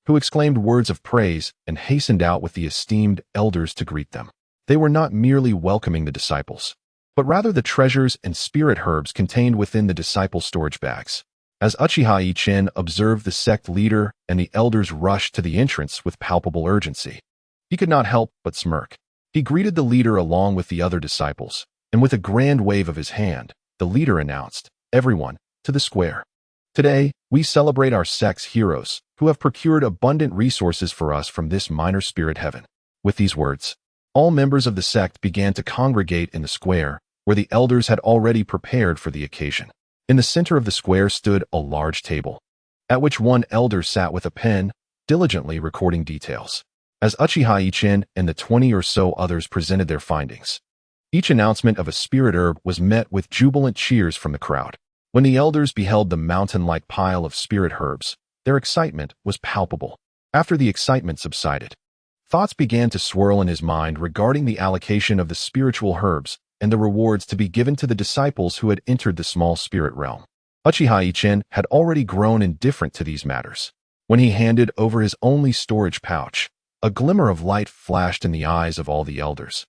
A: who exclaimed words of praise and hastened out with the esteemed elders to greet them. They were not merely welcoming the disciples, but rather the treasures and spirit herbs contained within the disciples' storage bags. As Uchiha Yichen observed the sect leader and the elders rush to the entrance with palpable urgency, he could not help but smirk. He greeted the leader along with the other disciples, and with a grand wave of his hand, the leader announced, "Everyone, to the square. Today, we celebrate our sect's heroes, who have procured abundant resources for us from this minor spirit heaven." With these words, all members of the sect began to congregate in the square, where the elders had already prepared for the occasion. In the center of the square stood a large table, at which one elder sat with a pen, diligently recording details. As Uchiha Yichen and the 20 or so others presented their findings, each announcement of a spirit herb was met with jubilant cheers from the crowd. When the elders beheld the mountain-like pile of spirit herbs, their excitement was palpable. After the excitement subsided, thoughts began to swirl in his mind regarding the allocation of the spiritual herbs and the rewards to be given to the disciples who had entered the small spirit realm. Uchiha Yichen had already grown indifferent to these matters. When he handed over his only storage pouch, a glimmer of light flashed in the eyes of all the elders.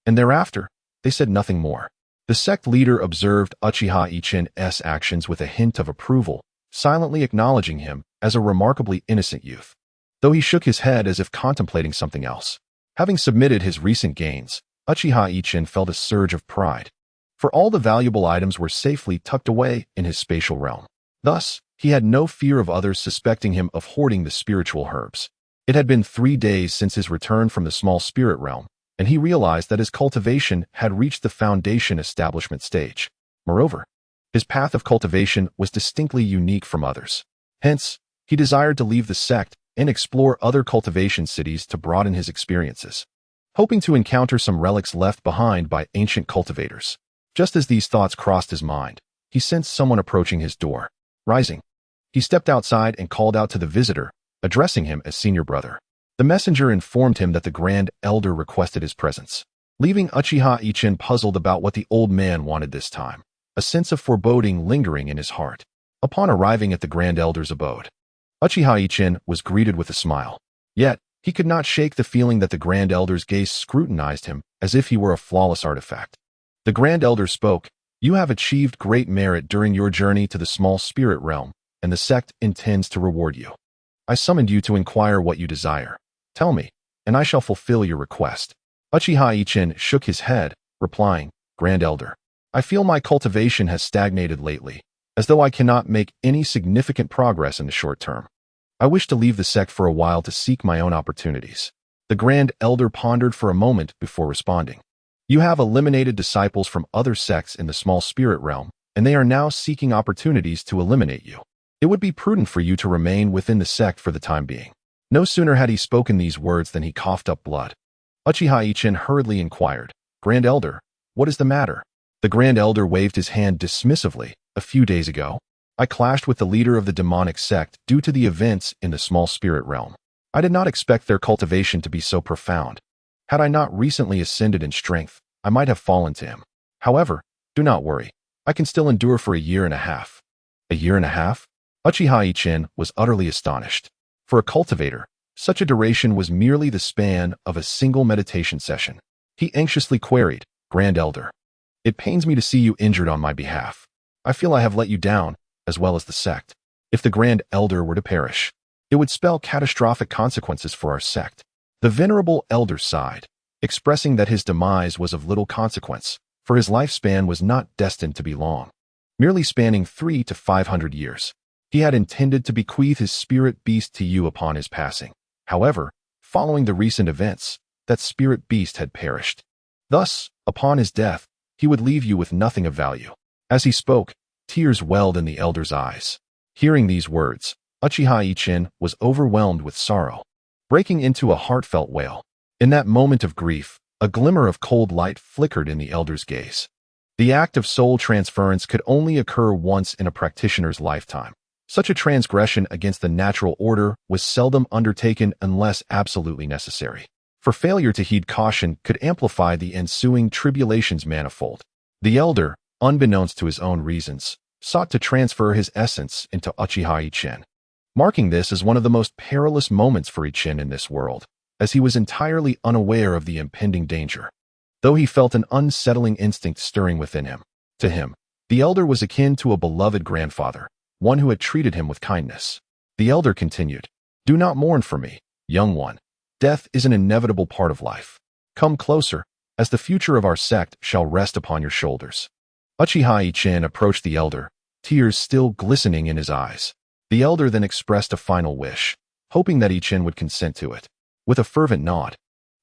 A: and thereafter, they said nothing more. The sect leader observed Uchiha Ichen's actions with a hint of approval, silently acknowledging him as a remarkably innocent youth, though he shook his head as if contemplating something else. Having submitted his recent gains, Uchiha Ichen felt a surge of pride, for all the valuable items were safely tucked away in his spatial realm. Thus, he had no fear of others suspecting him of hoarding the spiritual herbs. It had been 3 days since his return from the small spirit realm, and he realized that his cultivation had reached the foundation establishment stage. Moreover, his path of cultivation was distinctly unique from others. Hence, he desired to leave the sect and explore other cultivation cities to broaden his experiences, hoping to encounter some relics left behind by ancient cultivators. Just as these thoughts crossed his mind, he sensed someone approaching his door. Rising, he stepped outside and called out to the visitor, addressing him as senior brother. The messenger informed him that the Grand Elder requested his presence, leaving Uchiha Ichen puzzled about what the old man wanted this time, a sense of foreboding lingering in his heart. Upon arriving at the Grand Elder's abode, Uchiha Ichen was greeted with a smile. Yet, he could not shake the feeling that the Grand Elder's gaze scrutinized him as if he were a flawless artifact. The Grand Elder spoke, "You have achieved great merit during your journey to the small spirit realm, and the sect intends to reward you. I summoned you to inquire what you desire. Tell me, and I shall fulfill your request." Uchiha Ichen shook his head, replying, "Grand Elder, I feel my cultivation has stagnated lately, as though I cannot make any significant progress in the short term. I wish to leave the sect for a while to seek my own opportunities." The Grand Elder pondered for a moment before responding. "You have eliminated disciples from other sects in the small spirit realm, and they are now seeking opportunities to eliminate you. It would be prudent for you to remain within the sect for the time being." No sooner had he spoken these words than he coughed up blood. Uchiha Ichen hurriedly inquired, "Grand Elder, what is the matter?" The Grand Elder waved his hand dismissively. "A few days ago, I clashed with the leader of the demonic sect due to the events in the small spirit realm. I did not expect their cultivation to be so profound. Had I not recently ascended in strength, I might have fallen to him. However, do not worry. I can still endure for 1.5 years. "A year and a half?" Uchiha Ichen was utterly astonished. For a cultivator, such a duration was merely the span of a single meditation session. He anxiously queried, "Grand Elder, it pains me to see you injured on my behalf. I feel I have let you down, as well as the sect. If the Grand Elder were to perish, it would spell catastrophic consequences for our sect." The venerable elder sighed, expressing that his demise was of little consequence, for his lifespan was not destined to be long, merely spanning 300 to 500 years. He had intended to bequeath his spirit beast to you upon his passing. However, following the recent events, that spirit beast had perished. Thus, upon his death, he would leave you with nothing of value. As he spoke, tears welled in the elder's eyes. Hearing these words, Uchiha Ichen was overwhelmed with sorrow, breaking into a heartfelt wail. In that moment of grief, a glimmer of cold light flickered in the elder's gaze. The act of soul transference could only occur once in a practitioner's lifetime. Such a transgression against the natural order was seldom undertaken unless absolutely necessary, for failure to heed caution could amplify the ensuing tribulations manifold. The elder, unbeknownst to his own reasons, sought to transfer his essence into Uchiha Ichen, marking this as one of the most perilous moments for Ichen in this world, as he was entirely unaware of the impending danger. Though he felt an unsettling instinct stirring within him, to him, the elder was akin to a beloved grandfather, one who had treated him with kindness. The elder continued, "Do not mourn for me, young one. Death is an inevitable part of life. Come closer, as the future of our sect shall rest upon your shoulders." Uchiha Ichen approached the elder, tears still glistening in his eyes. The elder then expressed a final wish, hoping that Ichen would consent to it. With a fervent nod,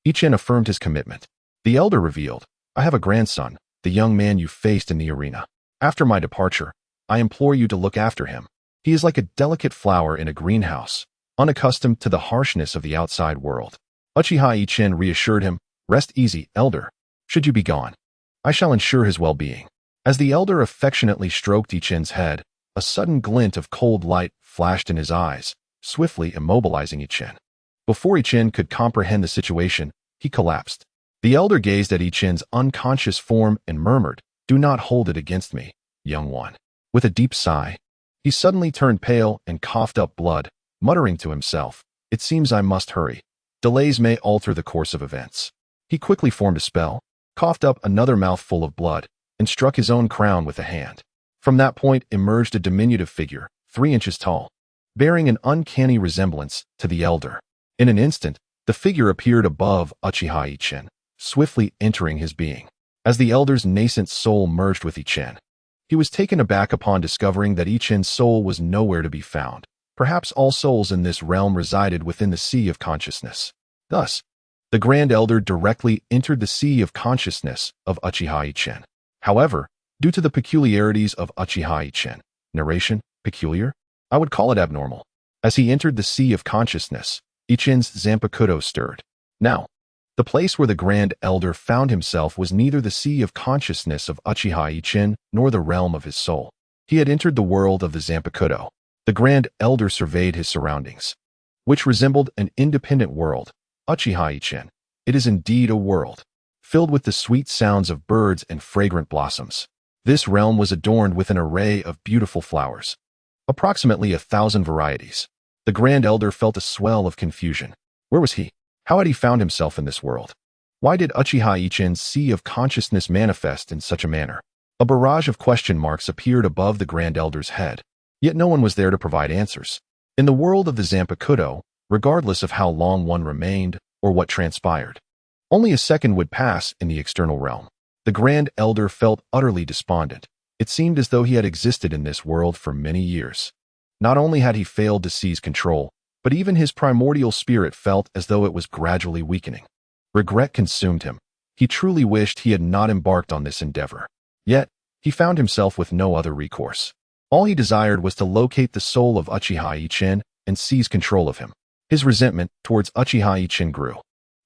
A: Ichen affirmed his commitment. The elder revealed, "I have a grandson, the young man you faced in the arena. After my departure, I implore you to look after him. He is like a delicate flower in a greenhouse, unaccustomed to the harshness of the outside world." Uchiha Ichen reassured him, "Rest easy, elder. Should you be gone, I shall ensure his well-being." As the elder affectionately stroked Ichen's head, a sudden glint of cold light flashed in his eyes, swiftly immobilizing Ichen. Before Ichen could comprehend the situation, he collapsed. The elder gazed at Ichen's unconscious form and murmured, "Do not hold it against me, young one." With a deep sigh, he suddenly turned pale and coughed up blood, muttering to himself, "It seems I must hurry. Delays may alter the course of events." He quickly formed a spell, coughed up another mouthful of blood, and struck his own crown with a hand. From that point emerged a diminutive figure, 3 inches tall, bearing an uncanny resemblance to the elder. In an instant, the figure appeared above Uchiha Yichen, swiftly entering his being. As the elder's nascent soul merged with Yichen, he was taken aback upon discovering that Yichen's soul was nowhere to be found. Perhaps all souls in this realm resided within the sea of consciousness. Thus, the Grand Elder directly entered the sea of consciousness of Uchiha Yichen. However, due to the peculiarities of Uchiha Yichen, narration, peculiar? I would call it abnormal. As he entered the sea of consciousness, Yichen's Zanpakutō stirred. Now, the place where the Grand Elder found himself was neither the sea of consciousness of Uchiha Yichen nor the realm of his soul. He had entered the world of the Zanpakutō. The Grand Elder surveyed his surroundings, which resembled an independent world. Uchiha Yichen, it is indeed a world, filled with the sweet sounds of birds and fragrant blossoms. This realm was adorned with an array of beautiful flowers, approximately 1,000 varieties. The Grand Elder felt a swell of confusion. Where was he? How had he found himself in this world? Why did Uchiha Yichen's sea of consciousness manifest in such a manner? A barrage of question marks appeared above the Grand Elder's head, yet no one was there to provide answers. In the world of the Zanpakutō, regardless of how long one remained or what transpired, only a second would pass in the external realm. The Grand Elder felt utterly despondent. It seemed as though he had existed in this world for many years. Not only had he failed to seize control, but even his primordial spirit felt as though it was gradually weakening. Regret consumed him. He truly wished he had not embarked on this endeavor. Yet, he found himself with no other recourse. All he desired was to locate the soul of Uchiha Yichen and seize control of him. His resentment towards Uchiha Yichen grew.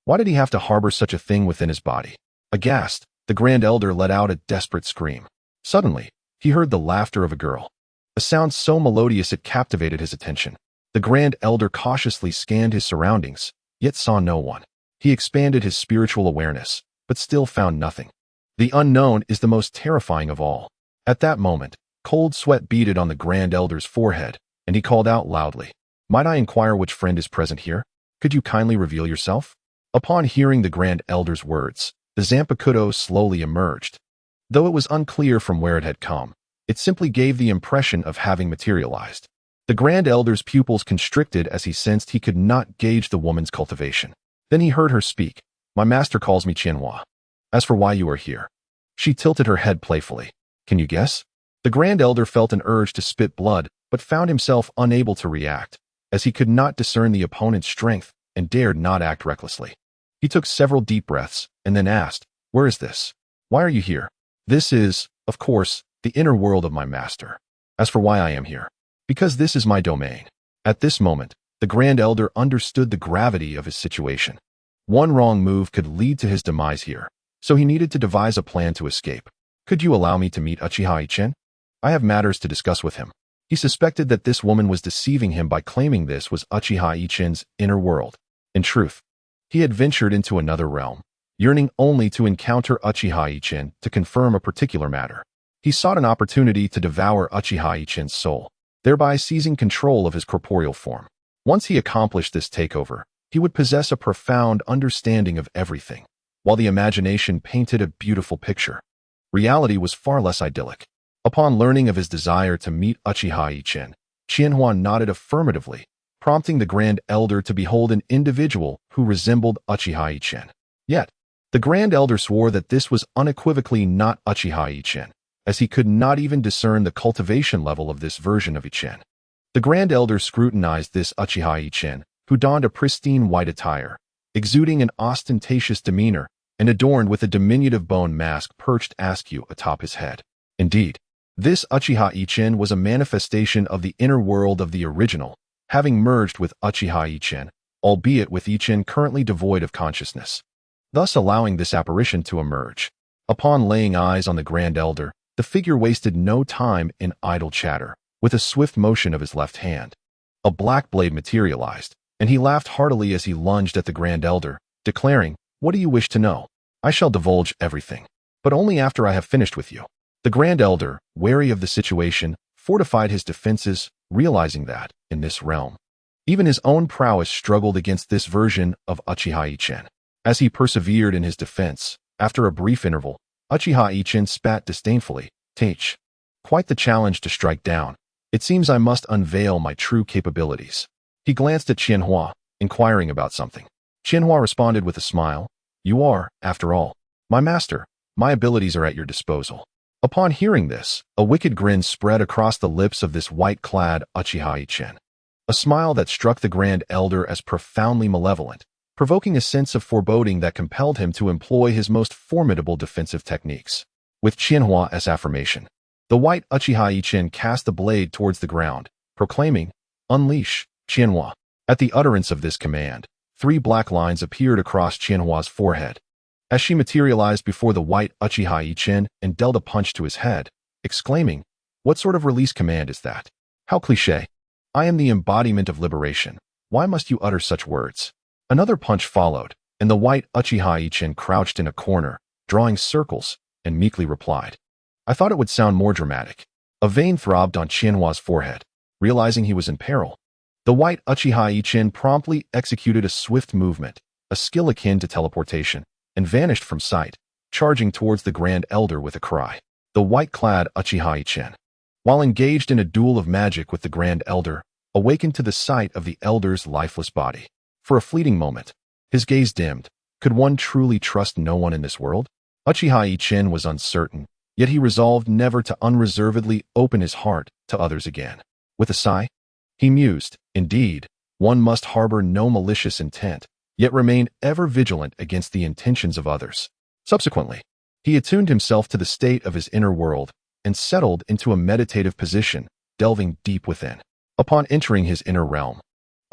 A: Why did he have to harbor such a thing within his body? Aghast, the Grand Elder let out a desperate scream. Suddenly, he heard the laughter of a girl, a sound so melodious it captivated his attention. The Grand Elder cautiously scanned his surroundings, yet saw no one. He expanded his spiritual awareness, but still found nothing. The unknown is the most terrifying of all. At that moment, cold sweat beaded on the Grand Elder's forehead, and he called out loudly, "Might I inquire which friend is present here? Could you kindly reveal yourself?" Upon hearing the Grand Elder's words, the Zanpakutō slowly emerged. Though it was unclear from where it had come, it simply gave the impression of having materialized. The Grand Elder's pupils constricted as he sensed he could not gauge the woman's cultivation. Then he heard her speak. "My master calls me Qianhua. As for why you are here." She tilted her head playfully. "Can you guess?" The Grand Elder felt an urge to spit blood, but found himself unable to react, as he could not discern the opponent's strength and dared not act recklessly. He took several deep breaths and then asked, "Where is this? Why are you here?" "This is, of course, the inner world of my master. As for why I am here, because this is my domain." At this moment, the Grand Elder understood the gravity of his situation. One wrong move could lead to his demise here, so he needed to devise a plan to escape. "Could you allow me to meet Uchiha Yichen? I have matters to discuss with him." He suspected that this woman was deceiving him by claiming this was Uchiha Yichen's inner world. In truth, he had ventured into another realm, yearning only to encounter Uchiha Yichen to confirm a particular matter. He sought an opportunity to devour Uchiha Yichen's soul, thereby seizing control of his corporeal form. Once he accomplished this takeover, he would possess a profound understanding of everything. While the imagination painted a beautiful picture, reality was far less idyllic. Upon learning of his desire to meet Uchiha Yichen, Qianhua nodded affirmatively, prompting the Grand Elder to behold an individual who resembled Uchiha Yichen. Yet, the Grand Elder swore that this was unequivocally not Uchiha Yichen, as he could not even discern the cultivation level of this version of Yichen. The Grand Elder scrutinized this Uchiha Yichen, who donned a pristine white attire, exuding an ostentatious demeanor and adorned with a diminutive bone mask perched askew atop his head. Indeed, this Uchiha Yichen was a manifestation of the inner world of the original, having merged with Uchiha Yichen, albeit with Yichen currently devoid of consciousness, thus allowing this apparition to emerge. Upon laying eyes on the Grand Elder, the figure wasted no time in idle chatter. With a swift motion of his left hand, a black blade materialized, and he laughed heartily as he lunged at the Grand Elder, declaring, "What do you wish to know? I shall divulge everything, but only after I have finished with you." The Grand Elder, wary of the situation, fortified his defenses, realizing that, in this realm, even his own prowess struggled against this version of Uchiha Yichen. As he persevered in his defense, After a brief interval, Uchiha Yichen spat disdainfully. Teach. Quite the challenge to strike down. It seems I must unveil my true capabilities. He glanced at Qianhua, inquiring about something. Qianhua responded with a smile. You are, after all, my master. My abilities are at your disposal. Upon hearing this, a wicked grin spread across the lips of this white-clad Uchiha Yichen. A smile that struck the Grand Elder as profoundly malevolent, provoking a sense of foreboding that compelled him to employ his most formidable defensive techniques. With Qianhua's affirmation, the white Uchiha Yichen cast the blade towards the ground, proclaiming, Unleash, Qianhua. At the utterance of this command, 3 black lines appeared across Qianhua's forehead. As she materialized before the white Uchiha Yichen and dealt a punch to his head, exclaiming, What sort of release command is that? How cliché. I am the embodiment of liberation. Why must you utter such words? Another punch followed, and the white Uchiha Yichen crouched in a corner, drawing circles, and meekly replied. I thought it would sound more dramatic. A vein throbbed on Qianhua's forehead. Realizing he was in peril, the white Uchiha Yichen promptly executed a swift movement, a skill akin to teleportation, and vanished from sight, charging towards the Grand Elder with a cry. The white-clad Uchiha Yichen, while engaged in a duel of magic with the Grand Elder, awakened to the sight of the Elder's lifeless body. For a fleeting moment, his gaze dimmed. Could one truly trust no one in this world? Uchiha Yichen was uncertain, yet he resolved never to unreservedly open his heart to others again. With a sigh, he mused, Indeed, one must harbor no malicious intent, yet remain ever vigilant against the intentions of others. Subsequently, he attuned himself to the state of his inner world and settled into a meditative position, delving deep within. Upon entering his inner realm,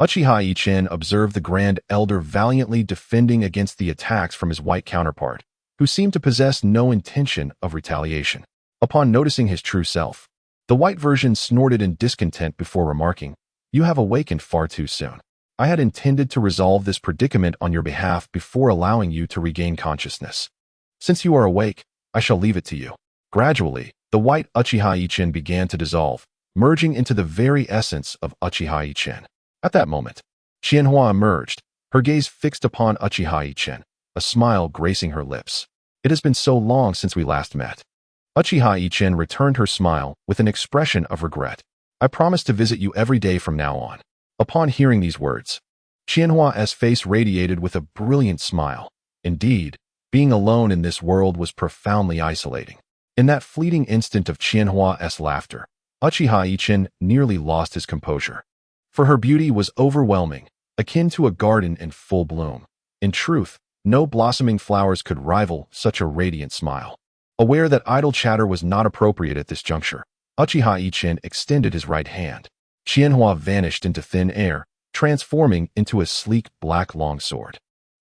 A: Uchiha Yichen observed the Grand Elder valiantly defending against the attacks from his white counterpart, who seemed to possess no intention of retaliation. Upon noticing his true self, the white version snorted in discontent before remarking, You have awakened far too soon. I had intended to resolve this predicament on your behalf before allowing you to regain consciousness. Since you are awake, I shall leave it to you. Gradually, the white Uchiha Yichen began to dissolve, merging into the very essence of Uchiha Yichen. At that moment, Qianhua emerged, her gaze fixed upon Uchiha Yichen, a smile gracing her lips. It has been so long since we last met. Uchiha Yichen returned her smile with an expression of regret. I promise to visit you every day from now on. Upon hearing these words, Qianhua's face radiated with a brilliant smile. Indeed, being alone in this world was profoundly isolating. In that fleeting instant of Qianhua's laughter, Uchiha Yichen nearly lost his composure. For her beauty was overwhelming, akin to a garden in full bloom. In truth, no blossoming flowers could rival such a radiant smile. Aware that idle chatter was not appropriate at this juncture, Uchiha Yichen extended his right hand. Qianhua vanished into thin air, transforming into a sleek black longsword.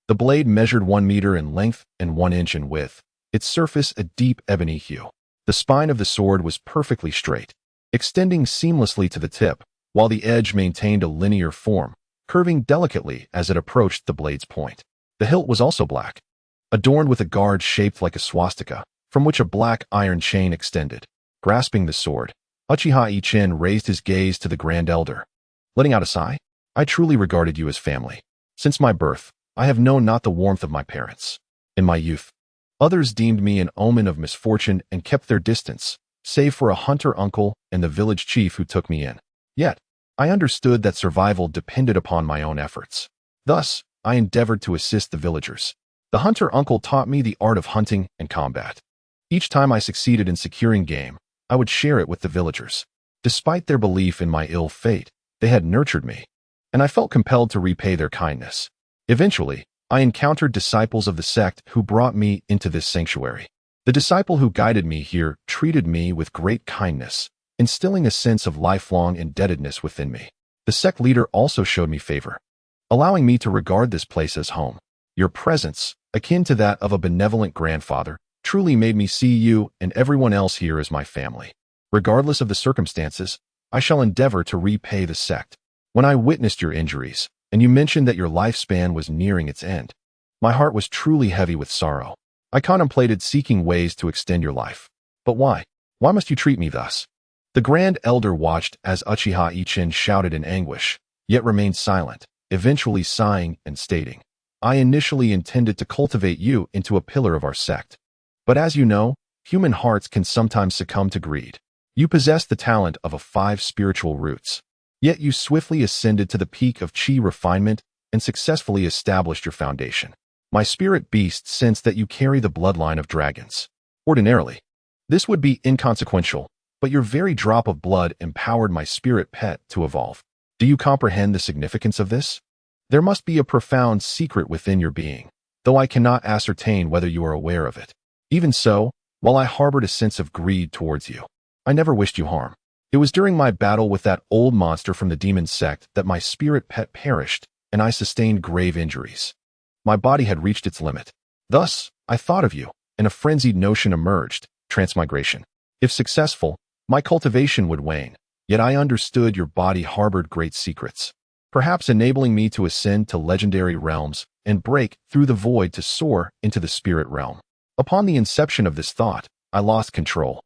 A: The blade measured 1 meter in length and 1 inch in width, its surface a deep ebony hue. The spine of the sword was perfectly straight, extending seamlessly to the tip, while the edge maintained a linear form, curving delicately as it approached the blade's point. The hilt was also black, adorned with a guard shaped like a swastika, from which a black iron chain extended. Grasping the sword, Uchiha Yichen raised his gaze to the Grand Elder. Letting out a sigh, I truly regarded you as family. Since my birth, I have known not the warmth of my parents. In my youth, others deemed me an omen of misfortune and kept their distance, save for a hunter uncle and the village chief who took me in. Yet, I understood that survival depended upon my own efforts. Thus, I endeavored to assist the villagers. The hunter uncle taught me the art of hunting and combat. Each time I succeeded in securing game, I would share it with the villagers. Despite their belief in my ill fate, they had nurtured me, and I felt compelled to repay their kindness. Eventually, I encountered disciples of the sect who brought me into this sanctuary. The disciple who guided me here treated me with great kindness, instilling a sense of lifelong indebtedness within me. The sect leader also showed me favor, allowing me to regard this place as home. Your presence, akin to that of a benevolent grandfather, truly made me see you and everyone else here as my family. Regardless of the circumstances, I shall endeavor to repay the sect. When I witnessed your injuries, and you mentioned that your lifespan was nearing its end, my heart was truly heavy with sorrow. I contemplated seeking ways to extend your life. But why? Why must you treat me thus? The Grand Elder watched as Uchiha Yichen shouted in anguish, yet remained silent, eventually sighing and stating, I initially intended to cultivate you into a pillar of our sect. But as you know, human hearts can sometimes succumb to greed. You possess the talent of 5 spiritual roots. Yet you swiftly ascended to the peak of chi refinement and successfully established your foundation. My spirit beasts sense that you carry the bloodline of dragons. Ordinarily, this would be inconsequential, but your very drop of blood empowered my spirit pet to evolve. Do you comprehend the significance of this? There must be a profound secret within your being, though I cannot ascertain whether you are aware of it. Even so, while I harbored a sense of greed towards you, I never wished you harm. It was during my battle with that old monster from the demon sect that my spirit pet perished, and I sustained grave injuries. My body had reached its limit. Thus, I thought of you, and a frenzied notion emerged: transmigration. If successful, my cultivation would wane, yet I understood your body harbored great secrets, perhaps enabling me to ascend to legendary realms and break through the void to soar into the spirit realm. Upon the inception of this thought, I lost control.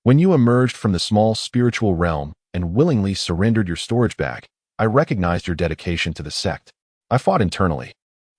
A: When you emerged from the small spiritual realm and willingly surrendered your storage bag, I recognized your dedication to the sect. I fought internally,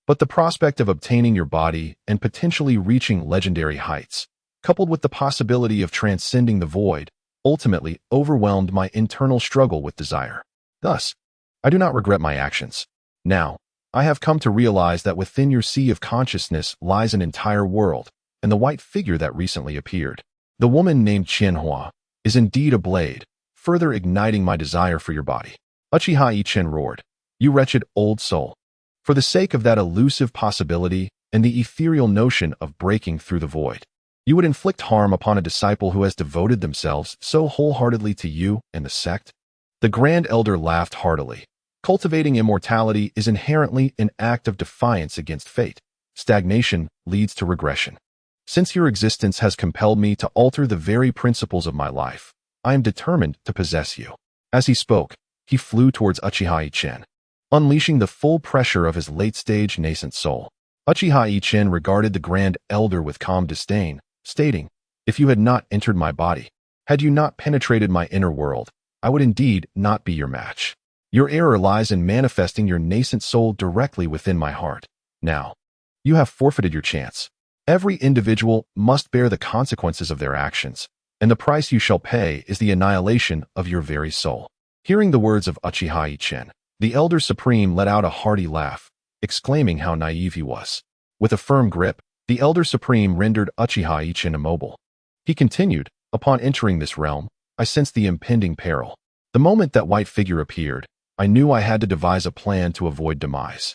A: but the prospect of obtaining your body and potentially reaching legendary heights, coupled with the possibility of transcending the void, ultimately overwhelmed my internal struggle with desire. Thus, I do not regret my actions. Now, I have come to realize that within your sea of consciousness lies an entire world, and the white figure that recently appeared, the woman named Qianhua, is indeed a blade, further igniting my desire for your body. Uchiha Yichen roared, "You wretched old soul. For the sake of that elusive possibility and the ethereal notion of breaking through the void, you would inflict harm upon a disciple who has devoted themselves so wholeheartedly to you and the sect?" The Grand Elder laughed heartily. Cultivating immortality is inherently an act of defiance against fate. Stagnation leads to regression. Since your existence has compelled me to alter the very principles of my life, I am determined to possess you. As he spoke, he flew towards Uchiha Yichen, unleashing the full pressure of his late-stage nascent soul. Uchiha Yichen regarded the Grand Elder with calm disdain, stating, "If you had not entered my body, had you not penetrated my inner world, I would indeed not be your match. Your error lies in manifesting your nascent soul directly within my heart. Now, you have forfeited your chance. Every individual must bear the consequences of their actions, and the price you shall pay is the annihilation of your very soul." Hearing the words of Uchiha Yichen, the Elder Supreme let out a hearty laugh, exclaiming how naive he was. With a firm grip, the Elder Supreme rendered Uchiha Yichen immobile. He continued, "Upon entering this realm, I sensed the impending peril. The moment that white figure appeared, I knew I had to devise a plan to avoid demise.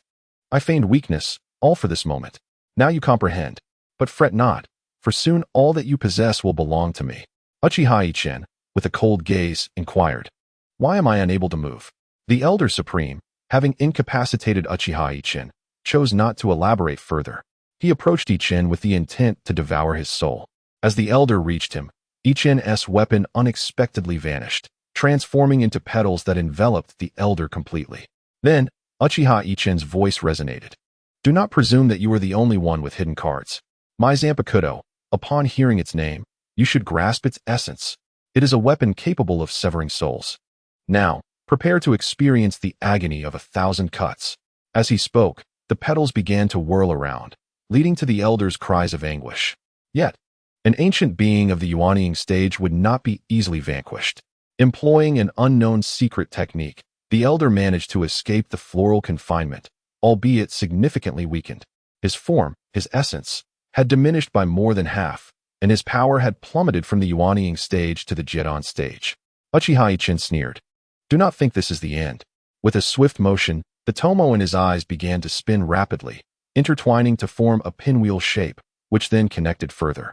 A: I feigned weakness, all for this moment. Now you comprehend. But fret not, for soon all that you possess will belong to me." Uchiha Yichen, with a cold gaze, inquired, "Why am I unable to move?" The Elder Supreme, having incapacitated Uchiha Yichen, chose not to elaborate further. He approached Yichen with the intent to devour his soul. As the Elder reached him, Yichen's weapon unexpectedly vanished, transforming into petals that enveloped the Elder completely. Then, Uchiha Yichen's voice resonated. "Do not presume that you are the only one with hidden cards. My Zanpakutō, upon hearing its name, you should grasp its essence. It is a weapon capable of severing souls. Now, prepare to experience the agony of 1,000 cuts." As he spoke, the petals began to whirl around, leading to the Elder's cries of anguish. Yet, an ancient being of the Yuanying stage would not be easily vanquished. Employing an unknown secret technique, the Elder managed to escape the floral confinement, albeit significantly weakened. His form, his essence, had diminished by more than half, and his power had plummeted from the Yuanying stage to the Jedon stage. Uchiha Yichen sneered, "Do not think this is the end." With a swift motion, the tomo in his eyes began to spin rapidly, intertwining to form a pinwheel shape, which then connected further.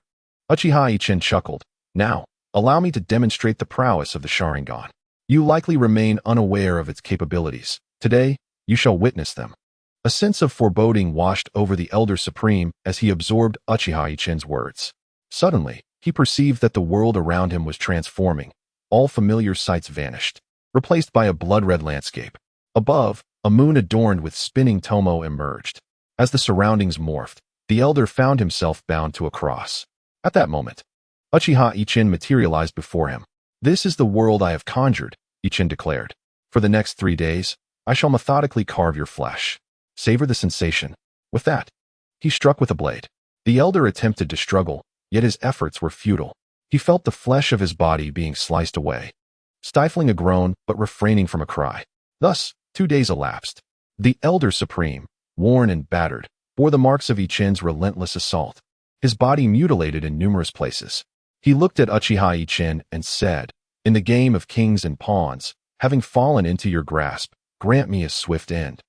A: Uchiha Yichen chuckled, "Now, allow me to demonstrate the prowess of the Sharingan. You likely remain unaware of its capabilities. Today, you shall witness them." A sense of foreboding washed over the Elder Supreme as he absorbed Uchiha Yichen's words. Suddenly, he perceived that the world around him was transforming. All familiar sights vanished, replaced by a blood-red landscape. Above, a moon adorned with spinning tomo emerged. As the surroundings morphed, the Elder found himself bound to a cross. At that moment, Uchiha Yichen materialized before him. "This is the world I have conjured," Yichen declared. "For the next 3 days, I shall methodically carve your flesh. Savor the sensation. With that, he struck with a blade. The elder attempted to struggle, yet his efforts were futile. He felt the flesh of his body being sliced away, stifling a groan but refraining from a cry. Thus, 2 days elapsed. The elder supreme, worn and battered, bore the marks of Yichen's relentless assault, his body mutilated in numerous places. He looked at Uchiha Yichen and said, "In the game of kings and pawns, having fallen into your grasp, grant me a swift end."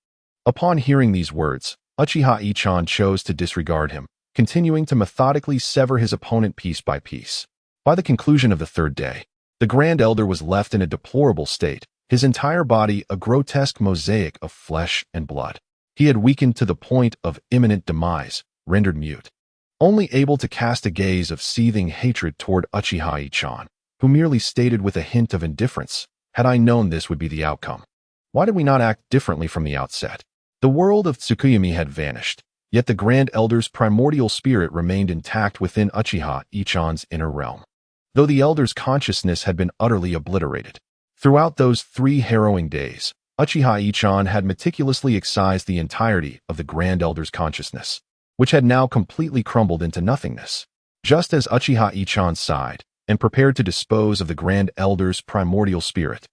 A: Upon hearing these words, Uchiha Yichen chose to disregard him, continuing to methodically sever his opponent piece by piece. By the conclusion of the 3rd day, the Grand Elder was left in a deplorable state, his entire body a grotesque mosaic of flesh and blood. He had weakened to the point of imminent demise, rendered mute, only able to cast a gaze of seething hatred toward Uchiha Yichen, who merely stated with a hint of indifference, "Had I known this would be the outcome, why did we not act differently from the outset?" The world of Tsukuyomi had vanished, yet the Grand Elder's primordial spirit remained intact within Uchiha Yichen's inner realm, though the Elder's consciousness had been utterly obliterated. Throughout those 3 harrowing days, Uchiha Yichen had meticulously excised the entirety of the Grand Elder's consciousness, which had now completely crumbled into nothingness. Just as Uchiha Yichen sighed and prepared to dispose of the Grand Elder's primordial spirit,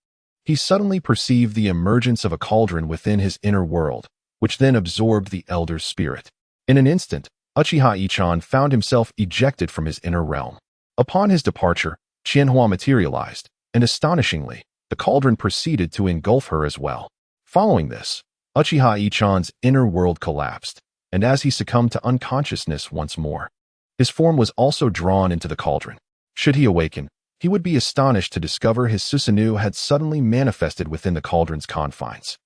A: he suddenly perceived the emergence of a cauldron within his inner world, which then absorbed the Elder's spirit. In an instant, Uchiha Yichen found himself ejected from his inner realm. Upon his departure, Qianhua materialized, and astonishingly, the cauldron proceeded to engulf her as well. Following this, Uchiha Yichen's inner world collapsed, and as he succumbed to unconsciousness once more, his form was also drawn into the cauldron. Should he awaken, he would be astonished to discover his Susanoo had suddenly manifested within the cauldron's confines.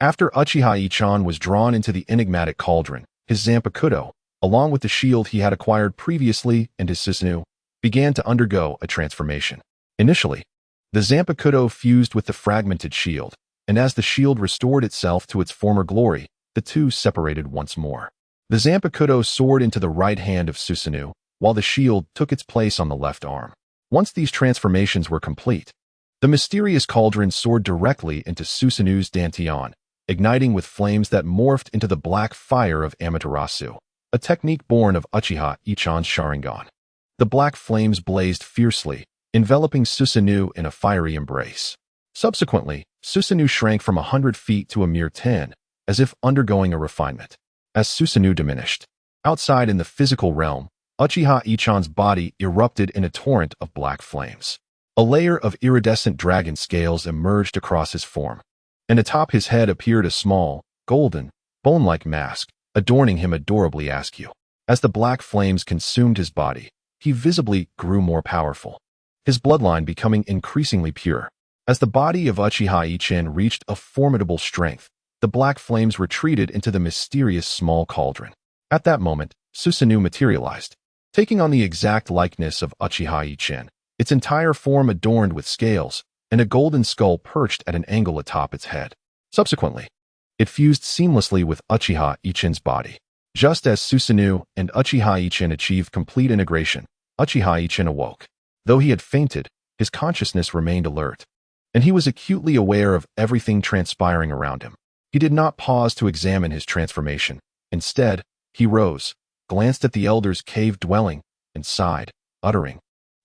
A: After Uchiha Yichen was drawn into the enigmatic cauldron, his Zanpakutō, along with the shield he had acquired previously and his Susanoo, began to undergo a transformation. Initially, the Zanpakutō fused with the fragmented shield, and as the shield restored itself to its former glory, the two separated once more. The Zanpakutō soared into the right hand of Susanoo, while the shield took its place on the left arm. Once these transformations were complete, the mysterious cauldron soared directly into Susanoo's dantian, igniting with flames that morphed into the black fire of Amaterasu, a technique born of Uchiha Yichen's Sharingan. The black flames blazed fiercely, enveloping Susanoo in a fiery embrace. Subsequently, Susanoo shrank from 100 feet to a mere 10, as if undergoing a refinement. As Susanoo diminished, outside in the physical realm, Uchiha Yichen's body erupted in a torrent of black flames. A layer of iridescent dragon scales emerged across his form, and atop his head appeared a small, golden, bone-like mask, adorning him adorably askew. As the black flames consumed his body, he visibly grew more powerful, his bloodline becoming increasingly pure. As the body of Uchiha Yichen reached a formidable strength, the black flames retreated into the mysterious small cauldron. At that moment, Susanoo materialized, taking on the exact likeness of Uchiha Yichen, its entire form adorned with scales, and a golden skull perched at an angle atop its head. Subsequently, it fused seamlessly with Uchiha Yichen's body. Just as Susanoo and Uchiha Yichen achieved complete integration, Uchiha Yichen awoke. Though he had fainted, his consciousness remained alert, and he was acutely aware of everything transpiring around him. He did not pause to examine his transformation. Instead, he rose, glanced at the elder's cave dwelling, and sighed, uttering,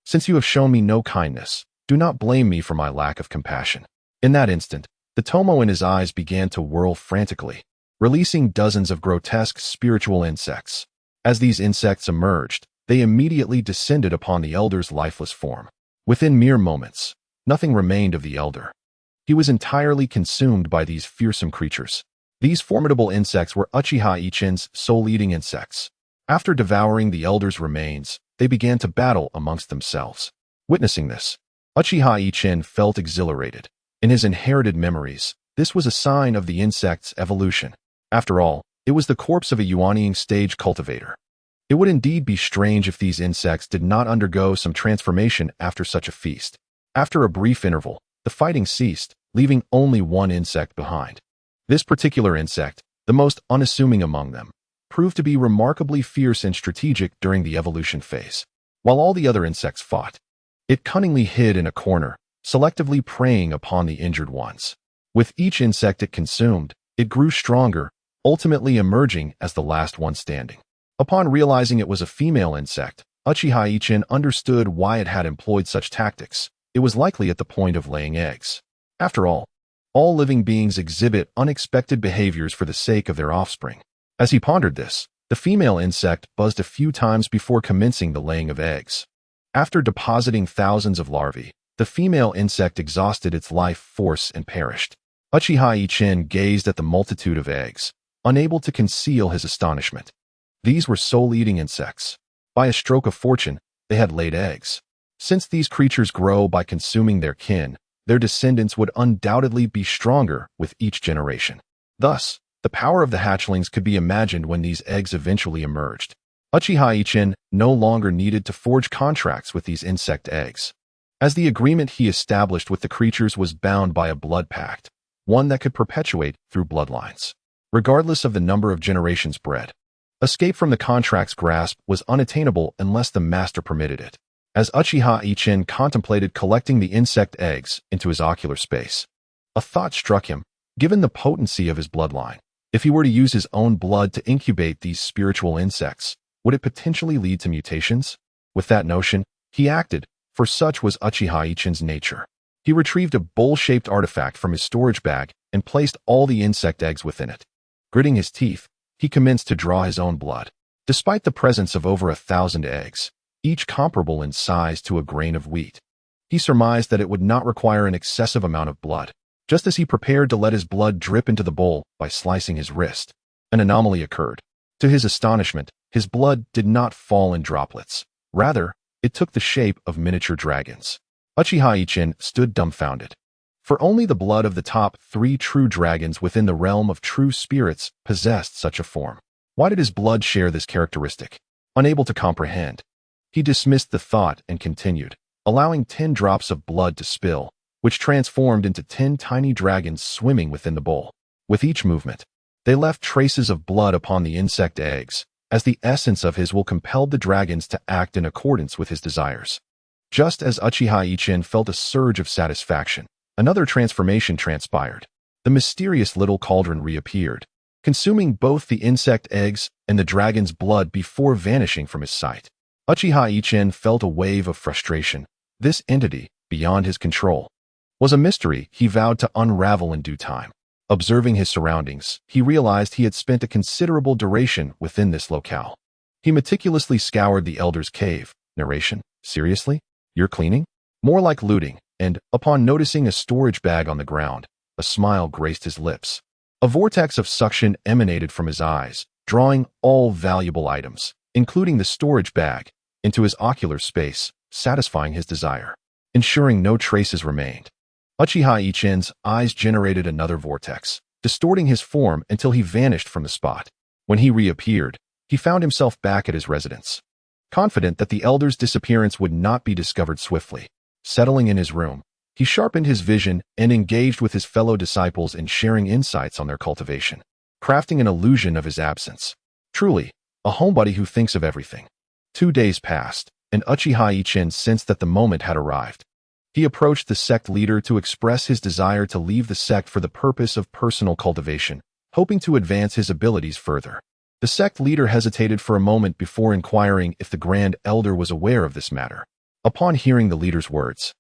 A: "Since you have shown me no kindness, do not blame me for my lack of compassion." In that instant, the tomo in his eyes began to whirl frantically, releasing dozens of grotesque spiritual insects. As these insects emerged, they immediately descended upon the elder's lifeless form. Within mere moments, nothing remained of the elder. He was entirely consumed by these fearsome creatures. These formidable insects were Uchiha Yichen's soul-eating insects. After devouring the elder's remains, they began to battle amongst themselves. Witnessing this, Uchiha Yichen felt exhilarated. In his inherited memories, this was a sign of the insect's evolution. After all, it was the corpse of a Yuaniing stage cultivator. It would indeed be strange if these insects did not undergo some transformation after such a feast. After a brief interval, the fighting ceased, leaving only one insect behind. This particular insect, the most unassuming among them, proved to be remarkably fierce and strategic during the evolution phase. While all the other insects fought, it cunningly hid in a corner, selectively preying upon the injured ones. With each insect it consumed, it grew stronger, ultimately emerging as the last one standing. Upon realizing it was a female insect, Uchiha Yichen understood why it had employed such tactics. It was likely at the point of laying eggs. After all living beings exhibit unexpected behaviors for the sake of their offspring. As he pondered this, the female insect buzzed a few times before commencing the laying of eggs. After depositing thousands of larvae, the female insect exhausted its life force and perished. Uchiha Yichen gazed at the multitude of eggs, unable to conceal his astonishment. These were soul-eating insects. By a stroke of fortune, they had laid eggs. Since these creatures grow by consuming their kin, their descendants would undoubtedly be stronger with each generation. Thus, the power of the hatchlings could be imagined when these eggs eventually emerged. Uchiha Yichen no longer needed to forge contracts with these insect eggs, as the agreement he established with the creatures was bound by a blood pact, one that could perpetuate through bloodlines, regardless of the number of generations bred. Escape from the contract's grasp was unattainable unless the master permitted it. As Uchiha Yichen contemplated collecting the insect eggs into his ocular space, a thought struck him. Given the potency of his bloodline, if he were to use his own blood to incubate these spiritual insects, would it potentially lead to mutations? With that notion, he acted, for such was Uchiha Yichen's nature. He retrieved a bowl-shaped artifact from his storage bag and placed all the insect eggs within it. Gritting his teeth, he commenced to draw his own blood. Despite the presence of over 1,000 eggs, each comparable in size to a grain of wheat, he surmised that it would not require an excessive amount of blood. Just as he prepared to let his blood drip into the bowl by slicing his wrist, an anomaly occurred. To his astonishment, his blood did not fall in droplets. Rather, it took the shape of miniature dragons. Uchiha Yichen stood dumbfounded. For only the blood of the top 3 true dragons within the realm of true spirits possessed such a form. Why did his blood share this characteristic? Unable to comprehend, he dismissed the thought and continued, allowing 10 drops of blood to spill, which transformed into 10 tiny dragons swimming within the bowl. With each movement, they left traces of blood upon the insect eggs, as the essence of his will compelled the dragons to act in accordance with his desires. Just as Uchiha Yichen felt a surge of satisfaction, another transformation transpired. The mysterious little cauldron reappeared, consuming both the insect eggs and the dragon's blood before vanishing from his sight. Uchiha Yichen felt a wave of frustration. This entity, beyond his control, was a mystery he vowed to unravel in due time. Observing his surroundings, he realized he had spent a considerable duration within this locale. He meticulously scoured the elder's cave. Narration? Seriously? You're cleaning? More like looting, and, upon noticing a storage bag on the ground, a smile graced his lips. A vortex of suction emanated from his eyes, drawing all valuable items, including the storage bag, into his ocular space, satisfying his desire. Ensuring no traces remained, Uchiha Yichen's eyes generated another vortex, distorting his form until he vanished from the spot. When he reappeared, he found himself back at his residence. Confident that the elder's disappearance would not be discovered swiftly, settling in his room, he sharpened his vision and engaged with his fellow disciples in sharing insights on their cultivation, crafting an illusion of his absence. Truly, a homebody who thinks of everything. 2 days passed, and Uchiha Yichen sensed that the moment had arrived. He approached the sect leader to express his desire to leave the sect for the purpose of personal cultivation, hoping to advance his abilities further. The sect leader hesitated for a moment before inquiring if the Grand Elder was aware of this matter. Upon hearing the leader's words,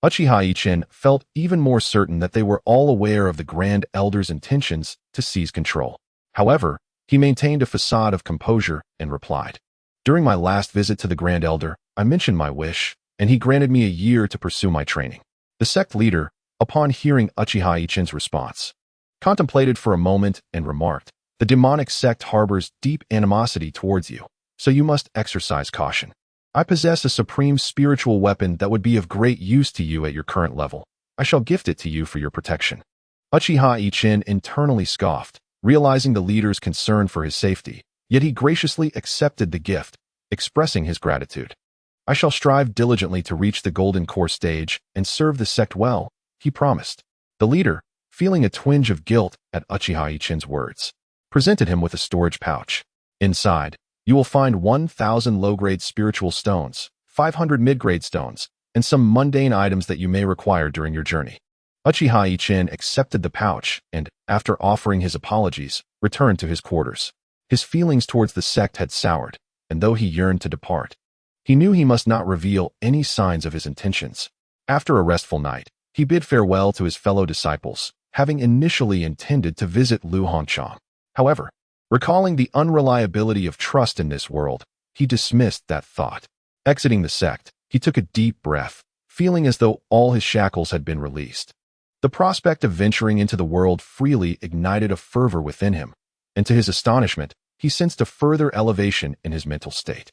A: Uchiha Yichen felt even more certain that they were all aware of the Grand Elder's intentions to seize control. However, he maintained a facade of composure and replied, "During my last visit to the Grand Elder, I mentioned my wish, and he granted me a year to pursue my training." The sect leader, upon hearing Uchiha Yichen's response, contemplated for a moment and remarked, "The demonic sect harbors deep animosity towards you, so you must exercise caution. I possess a supreme spiritual weapon that would be of great use to you at your current level. I shall gift it to you for your protection." Uchiha Yichen internally scoffed, realizing the leader's concern for his safety, yet he graciously accepted the gift, expressing his gratitude. "I shall strive diligently to reach the golden core stage and serve the sect well," he promised. The leader, feeling a twinge of guilt at Uchiha Yichen's words, presented him with a storage pouch. Inside, you will find 1,000 low-grade spiritual stones, 500 mid-grade stones, and some mundane items that you may require during your journey. Uchiha Yichen accepted the pouch and, after offering his apologies, returned to his quarters. His feelings towards the sect had soured, and though he yearned to depart, he knew he must not reveal any signs of his intentions. After a restful night, he bid farewell to his fellow disciples, having initially intended to visit Lu Hongchang. However, recalling the unreliability of trust in this world, he dismissed that thought. Exiting the sect, he took a deep breath, feeling as though all his shackles had been released. The prospect of venturing into the world freely ignited a fervor within him, and to his astonishment, he sensed a further elevation in his mental state.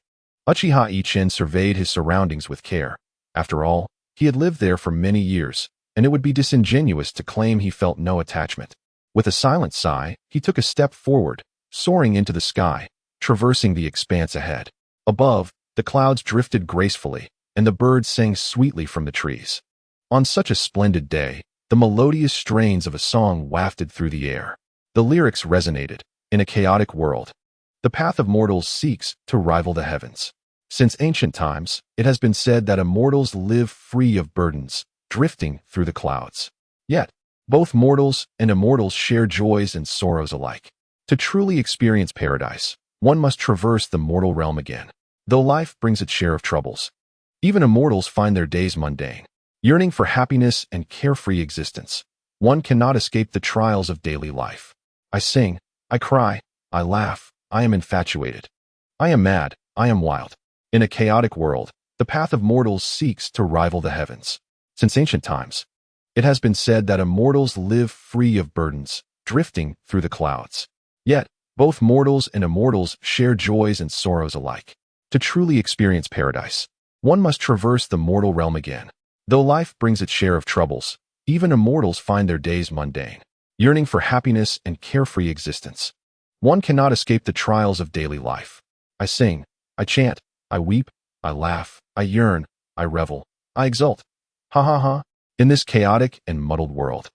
A: Uchiha Yichen surveyed his surroundings with care. After all, he had lived there for many years, and it would be disingenuous to claim he felt no attachment. With a silent sigh, he took a step forward, soaring into the sky, traversing the expanse ahead. Above, the clouds drifted gracefully, and the birds sang sweetly from the trees. On such a splendid day, the melodious strains of a song wafted through the air. The lyrics resonated. In a chaotic world, the path of mortals seeks to rival the heavens. Since ancient times, it has been said that immortals live free of burdens, drifting through the clouds. Yet, both mortals and immortals share joys and sorrows alike. To truly experience paradise, one must traverse the mortal realm again. Though life brings its share of troubles, even immortals find their days mundane. Yearning for happiness and carefree existence, one cannot escape the trials of daily life. I sing, I cry, I laugh, I am infatuated. I am mad, I am wild. In a chaotic world, the path of mortals seeks to rival the heavens. Since ancient times, it has been said that immortals live free of burdens, drifting through the clouds. Yet, both mortals and immortals share joys and sorrows alike. To truly experience paradise, one must traverse the mortal realm again. Though life brings its share of troubles, even immortals find their days mundane. Yearning for happiness and carefree existence, one cannot escape the trials of daily life. I sing, I chant, I weep, I laugh, I yearn, I revel, I exult. Ha ha ha. In this chaotic and muddled world,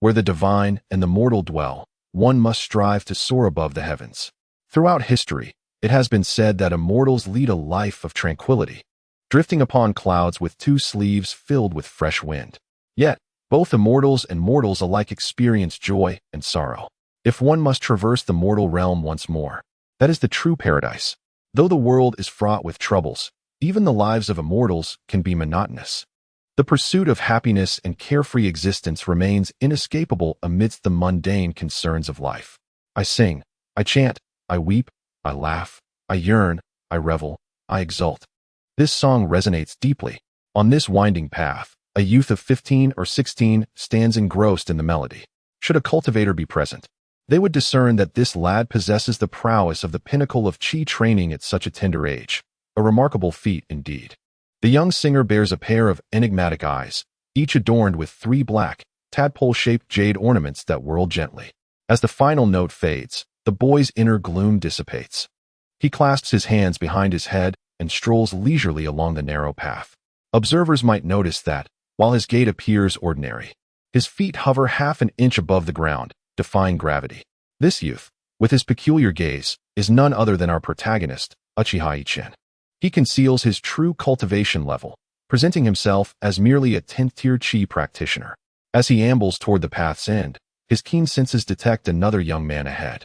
A: where the divine and the mortal dwell, one must strive to soar above the heavens. Throughout history, it has been said that immortals lead a life of tranquility, drifting upon clouds with two sleeves filled with fresh wind. Yet, both immortals and mortals alike experience joy and sorrow. If one must traverse the mortal realm once more, that is the true paradise. Though the world is fraught with troubles, even the lives of immortals can be monotonous. The pursuit of happiness and carefree existence remains inescapable amidst the mundane concerns of life. I sing, I chant, I weep, I laugh, I yearn, I revel, I exult. This song resonates deeply. On this winding path, a youth of 15 or 16 stands engrossed in the melody. Should a cultivator be present, they would discern that this lad possesses the prowess of the pinnacle of chi training at such a tender age. A remarkable feat indeed. The young singer bears a pair of enigmatic eyes, each adorned with 3 black, tadpole-shaped jade ornaments that whirl gently. As the final note fades, the boy's inner gloom dissipates. He clasps his hands behind his head and strolls leisurely along the narrow path. Observers might notice that, while his gait appears ordinary, his feet hover half an inch above the ground, defying gravity. This youth, with his peculiar gaze, is none other than our protagonist, Uchiha Yichen. He conceals his true cultivation level, presenting himself as merely a 10th-tier chi practitioner. As he ambles toward the path's end, his keen senses detect another young man ahead.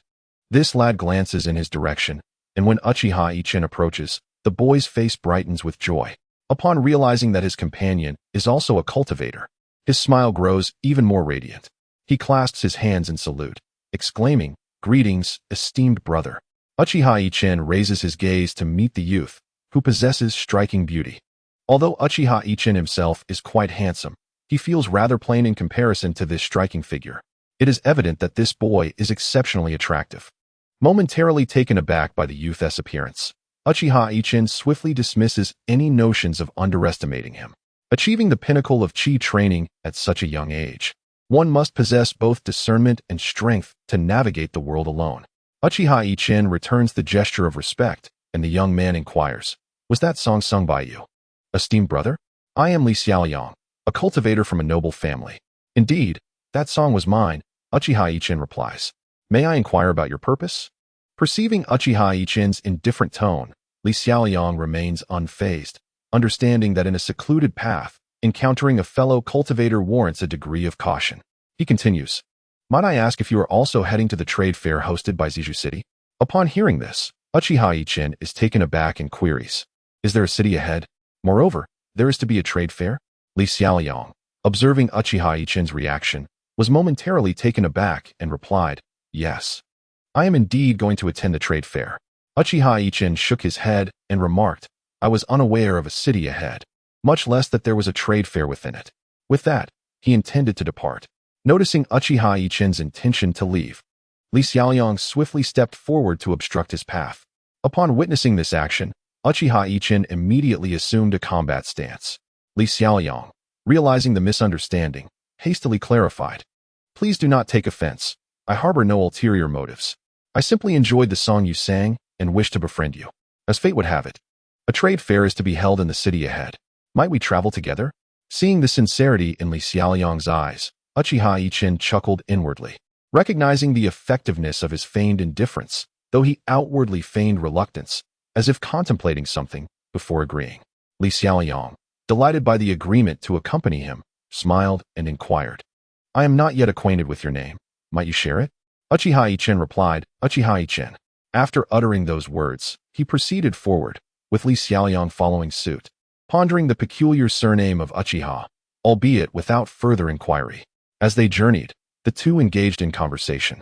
A: This lad glances in his direction, and when Uchiha Yichen approaches, the boy's face brightens with joy. Upon realizing that his companion is also a cultivator, his smile grows even more radiant. He clasps his hands in salute, exclaiming, "Greetings, esteemed brother." Uchiha Yichen raises his gaze to meet the youth, who possesses striking beauty. Although Uchiha Yichen himself is quite handsome, he feels rather plain in comparison to this striking figure. It is evident that this boy is exceptionally attractive. Momentarily taken aback by the youth's appearance, Uchiha Yichen swiftly dismisses any notions of underestimating him. Achieving the pinnacle of chi training at such a young age, one must possess both discernment and strength to navigate the world alone. Uchiha Yichen returns the gesture of respect, and the young man inquires, "Was that song sung by you?" "Esteemed brother, I am Li Xiaoyang, a cultivator from a noble family." "Indeed, that song was mine," Uchiha Yichen replies. "May I inquire about your purpose?" Perceiving Uchiha Yichen's indifferent tone, Li Xiaoyang remains unfazed, understanding that in a secluded path, encountering a fellow cultivator warrants a degree of caution. He continues, Might I ask if you are also heading to the trade fair hosted by Ziju City? Upon hearing this, Uchiha Yichen is taken aback and queries, is there a city ahead? Moreover, there is to be a trade fair? Li Xiaoliang, observing Uchiha Yichen's reaction, was momentarily taken aback and replied, yes. I am indeed going to attend the trade fair. Uchiha Yichen shook his head and remarked, I was unaware of a city ahead, much less that there was a trade fair within it. With that, he intended to depart. Noticing Uchiha Yichen's intention to leave, Li Xiaoliang swiftly stepped forward to obstruct his path. Upon witnessing this action, Uchiha Yichen immediately assumed a combat stance. Li Xiaoliang, realizing the misunderstanding, hastily clarified, please do not take offense. I harbor no ulterior motives. I simply enjoyed the song you sang and wished to befriend you. As fate would have it, a trade fair is to be held in the city ahead. Might we travel together? Seeing the sincerity in Li Xiaoliang's eyes, Uchiha Yichen chuckled inwardly, recognizing the effectiveness of his feigned indifference, though he outwardly feigned reluctance, as if contemplating something before agreeing. Li Xiaoliang, delighted by the agreement to accompany him, smiled and inquired, I am not yet acquainted with your name. Might you share it? Uchiha Yichen replied, Uchiha Yichen. After uttering those words, he proceeded forward, with Li Xiaoliang following suit, pondering the peculiar surname of Uchiha, albeit without further inquiry. As they journeyed, the two engaged in conversation,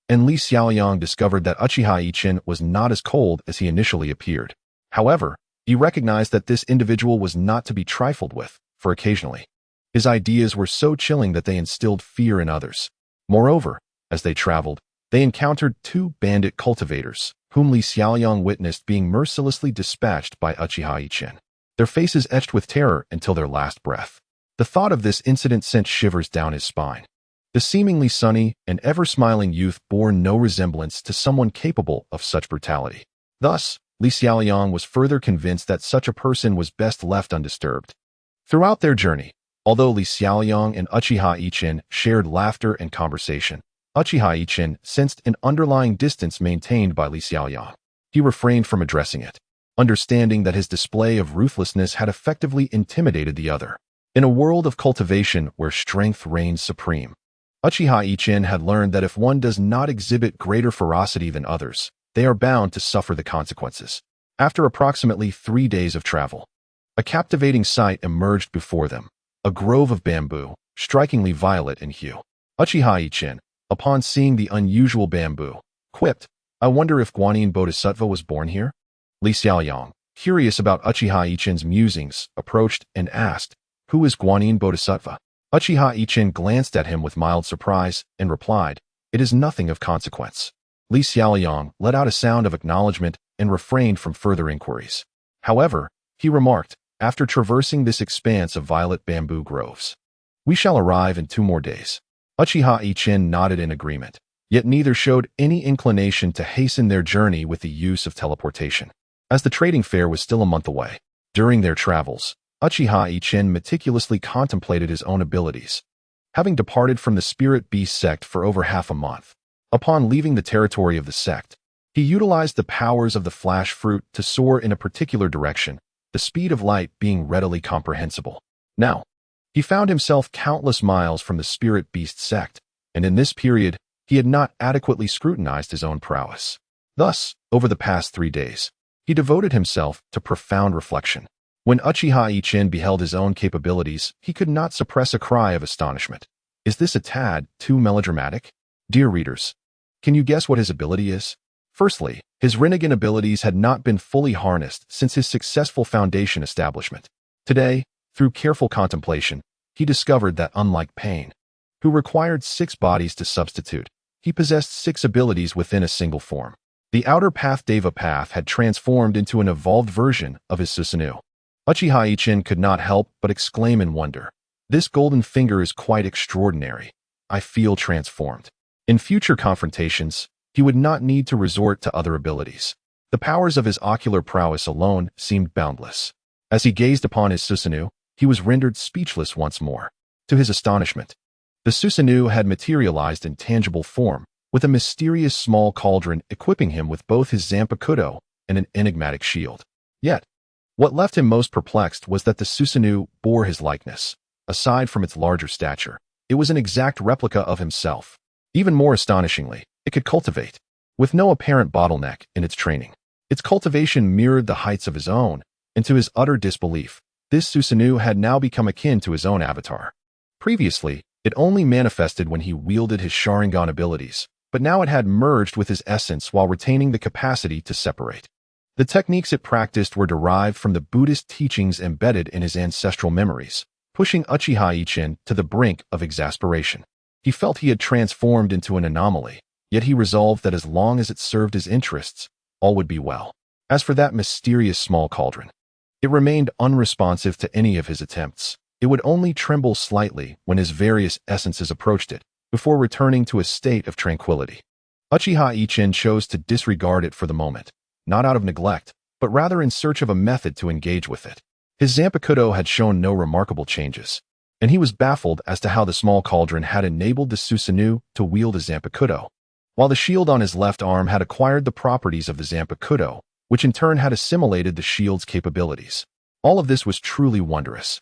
A: and Li Xiaoliang discovered that Uchiha Yichen was not as cold as he initially appeared. However, he recognized that this individual was not to be trifled with, for occasionally, his ideas were so chilling that they instilled fear in others. Moreover, as they traveled, they encountered two bandit cultivators, whom Li Xiaoliang witnessed being mercilessly dispatched by Uchiha Yichen, their faces etched with terror until their last breath. The thought of this incident sent shivers down his spine. The seemingly sunny and ever-smiling youth bore no resemblance to someone capable of such brutality. Thus, Li Xiaoliang was further convinced that such a person was best left undisturbed. Throughout their journey, although Li Xiaoliang and Uchiha Yichen shared laughter and conversation, Uchiha Yichen sensed an underlying distance maintained by Li Xiaoliang. He refrained from addressing it, understanding that his display of ruthlessness had effectively intimidated the other. In a world of cultivation where strength reigns supreme, Uchiha Yichen had learned that if one does not exhibit greater ferocity than others, they are bound to suffer the consequences. After approximately 3 days of travel, a captivating sight emerged before them, a grove of bamboo, strikingly violet in hue. Uchiha Yichen, upon seeing the unusual bamboo, quipped, I wonder if Guanyin Bodhisattva was born here? Li Xiaoliang, curious about Uchiha Yichen's musings, approached and asked, who is Guanyin Bodhisattva? Uchiha Yichen glanced at him with mild surprise and replied, it is nothing of consequence. Li Xiaoliang let out a sound of acknowledgement and refrained from further inquiries. However, he remarked, after traversing this expanse of violet bamboo groves, we shall arrive in 2 more days. Uchiha Yichen nodded in agreement, yet neither showed any inclination to hasten their journey with the use of teleportation. As the trading fair was still a month away, during their travels, Uchiha Yichen meticulously contemplated his own abilities. Having departed from the Spirit Beast sect for over half a month, upon leaving the territory of the sect, he utilized the powers of the flash fruit to soar in a particular direction, the speed of light being readily comprehensible. Now, he found himself countless miles from the Spirit Beast sect, and in this period, he had not adequately scrutinized his own prowess. Thus, over the past 3 days, he devoted himself to profound reflection. When Uchiha Yichen beheld his own capabilities, he could not suppress a cry of astonishment. Is this a tad too melodramatic? Dear readers, can you guess what his ability is? Firstly, his Rinnegan abilities had not been fully harnessed since his successful foundation establishment. Today, through careful contemplation, he discovered that unlike Pain, who required 6 bodies to substitute, he possessed 6 abilities within a single form. The outer path Deva path had transformed into an evolved version of his Susanoo. Uchiha Yichen could not help but exclaim in wonder, this golden finger is quite extraordinary. I feel transformed. In future confrontations, he would not need to resort to other abilities. The powers of his ocular prowess alone seemed boundless. As he gazed upon his Susanoo, he was rendered speechless once more. To his astonishment, the Susanoo had materialized in tangible form, with a mysterious small cauldron equipping him with both his Zanpakutō and an enigmatic shield. Yet, what left him most perplexed was that the Susanoo bore his likeness. Aside from its larger stature, it was an exact replica of himself. Even more astonishingly, it could cultivate, with no apparent bottleneck in its training. Its cultivation mirrored the heights of his own, and to his utter disbelief, this Susanoo had now become akin to his own avatar. Previously, it only manifested when he wielded his Sharingan abilities, but now it had merged with his essence while retaining the capacity to separate. The techniques it practiced were derived from the Buddhist teachings embedded in his ancestral memories, pushing Uchiha Yichen to the brink of exasperation. He felt he had transformed into an anomaly, yet he resolved that as long as it served his interests, all would be well. As for that mysterious small cauldron, it remained unresponsive to any of his attempts. It would only tremble slightly when his various essences approached it, before returning to a state of tranquility. Uchiha Yichen chose to disregard it for the moment, not out of neglect, but rather in search of a method to engage with it. His Zanpakutō had shown no remarkable changes, and he was baffled as to how the small cauldron had enabled the Susanoo to wield a Zanpakutō, while the shield on his left arm had acquired the properties of the Zanpakutō, which in turn had assimilated the shield's capabilities. All of this was truly wondrous.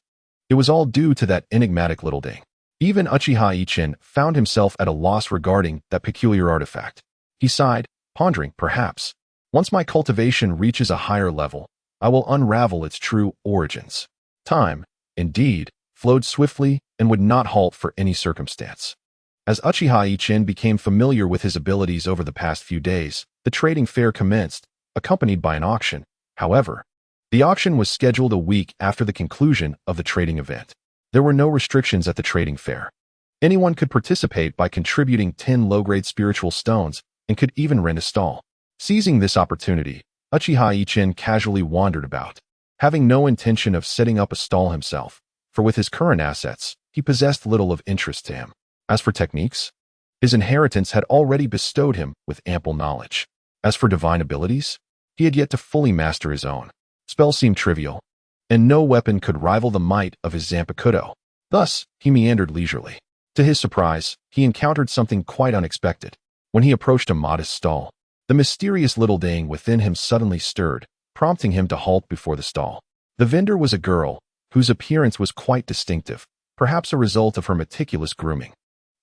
A: It was all due to that enigmatic little ding. Even Uchiha Yichen found himself at a loss regarding that peculiar artifact. He sighed, pondering, perhaps, once my cultivation reaches a higher level, I will unravel its true origins. Time, indeed, flowed swiftly and would not halt for any circumstance. As Uchiha Yichen became familiar with his abilities over the past few days, the trading fair commenced, accompanied by an auction. However, the auction was scheduled a week after the conclusion of the trading event. There were no restrictions at the trading fair. Anyone could participate by contributing 10 low-grade spiritual stones and could even rent a stall. Seizing this opportunity, Uchiha Yichen casually wandered about, having no intention of setting up a stall himself, for with his current assets, he possessed little of interest to him. As for techniques, his inheritance had already bestowed him with ample knowledge. As for divine abilities, he had yet to fully master his own. Spells seemed trivial, and no weapon could rival the might of his Zanpakutō. Thus, he meandered leisurely. To his surprise, he encountered something quite unexpected. When he approached a modest stall, the mysterious little ding within him suddenly stirred, prompting him to halt before the stall. The vendor was a girl, whose appearance was quite distinctive, perhaps a result of her meticulous grooming.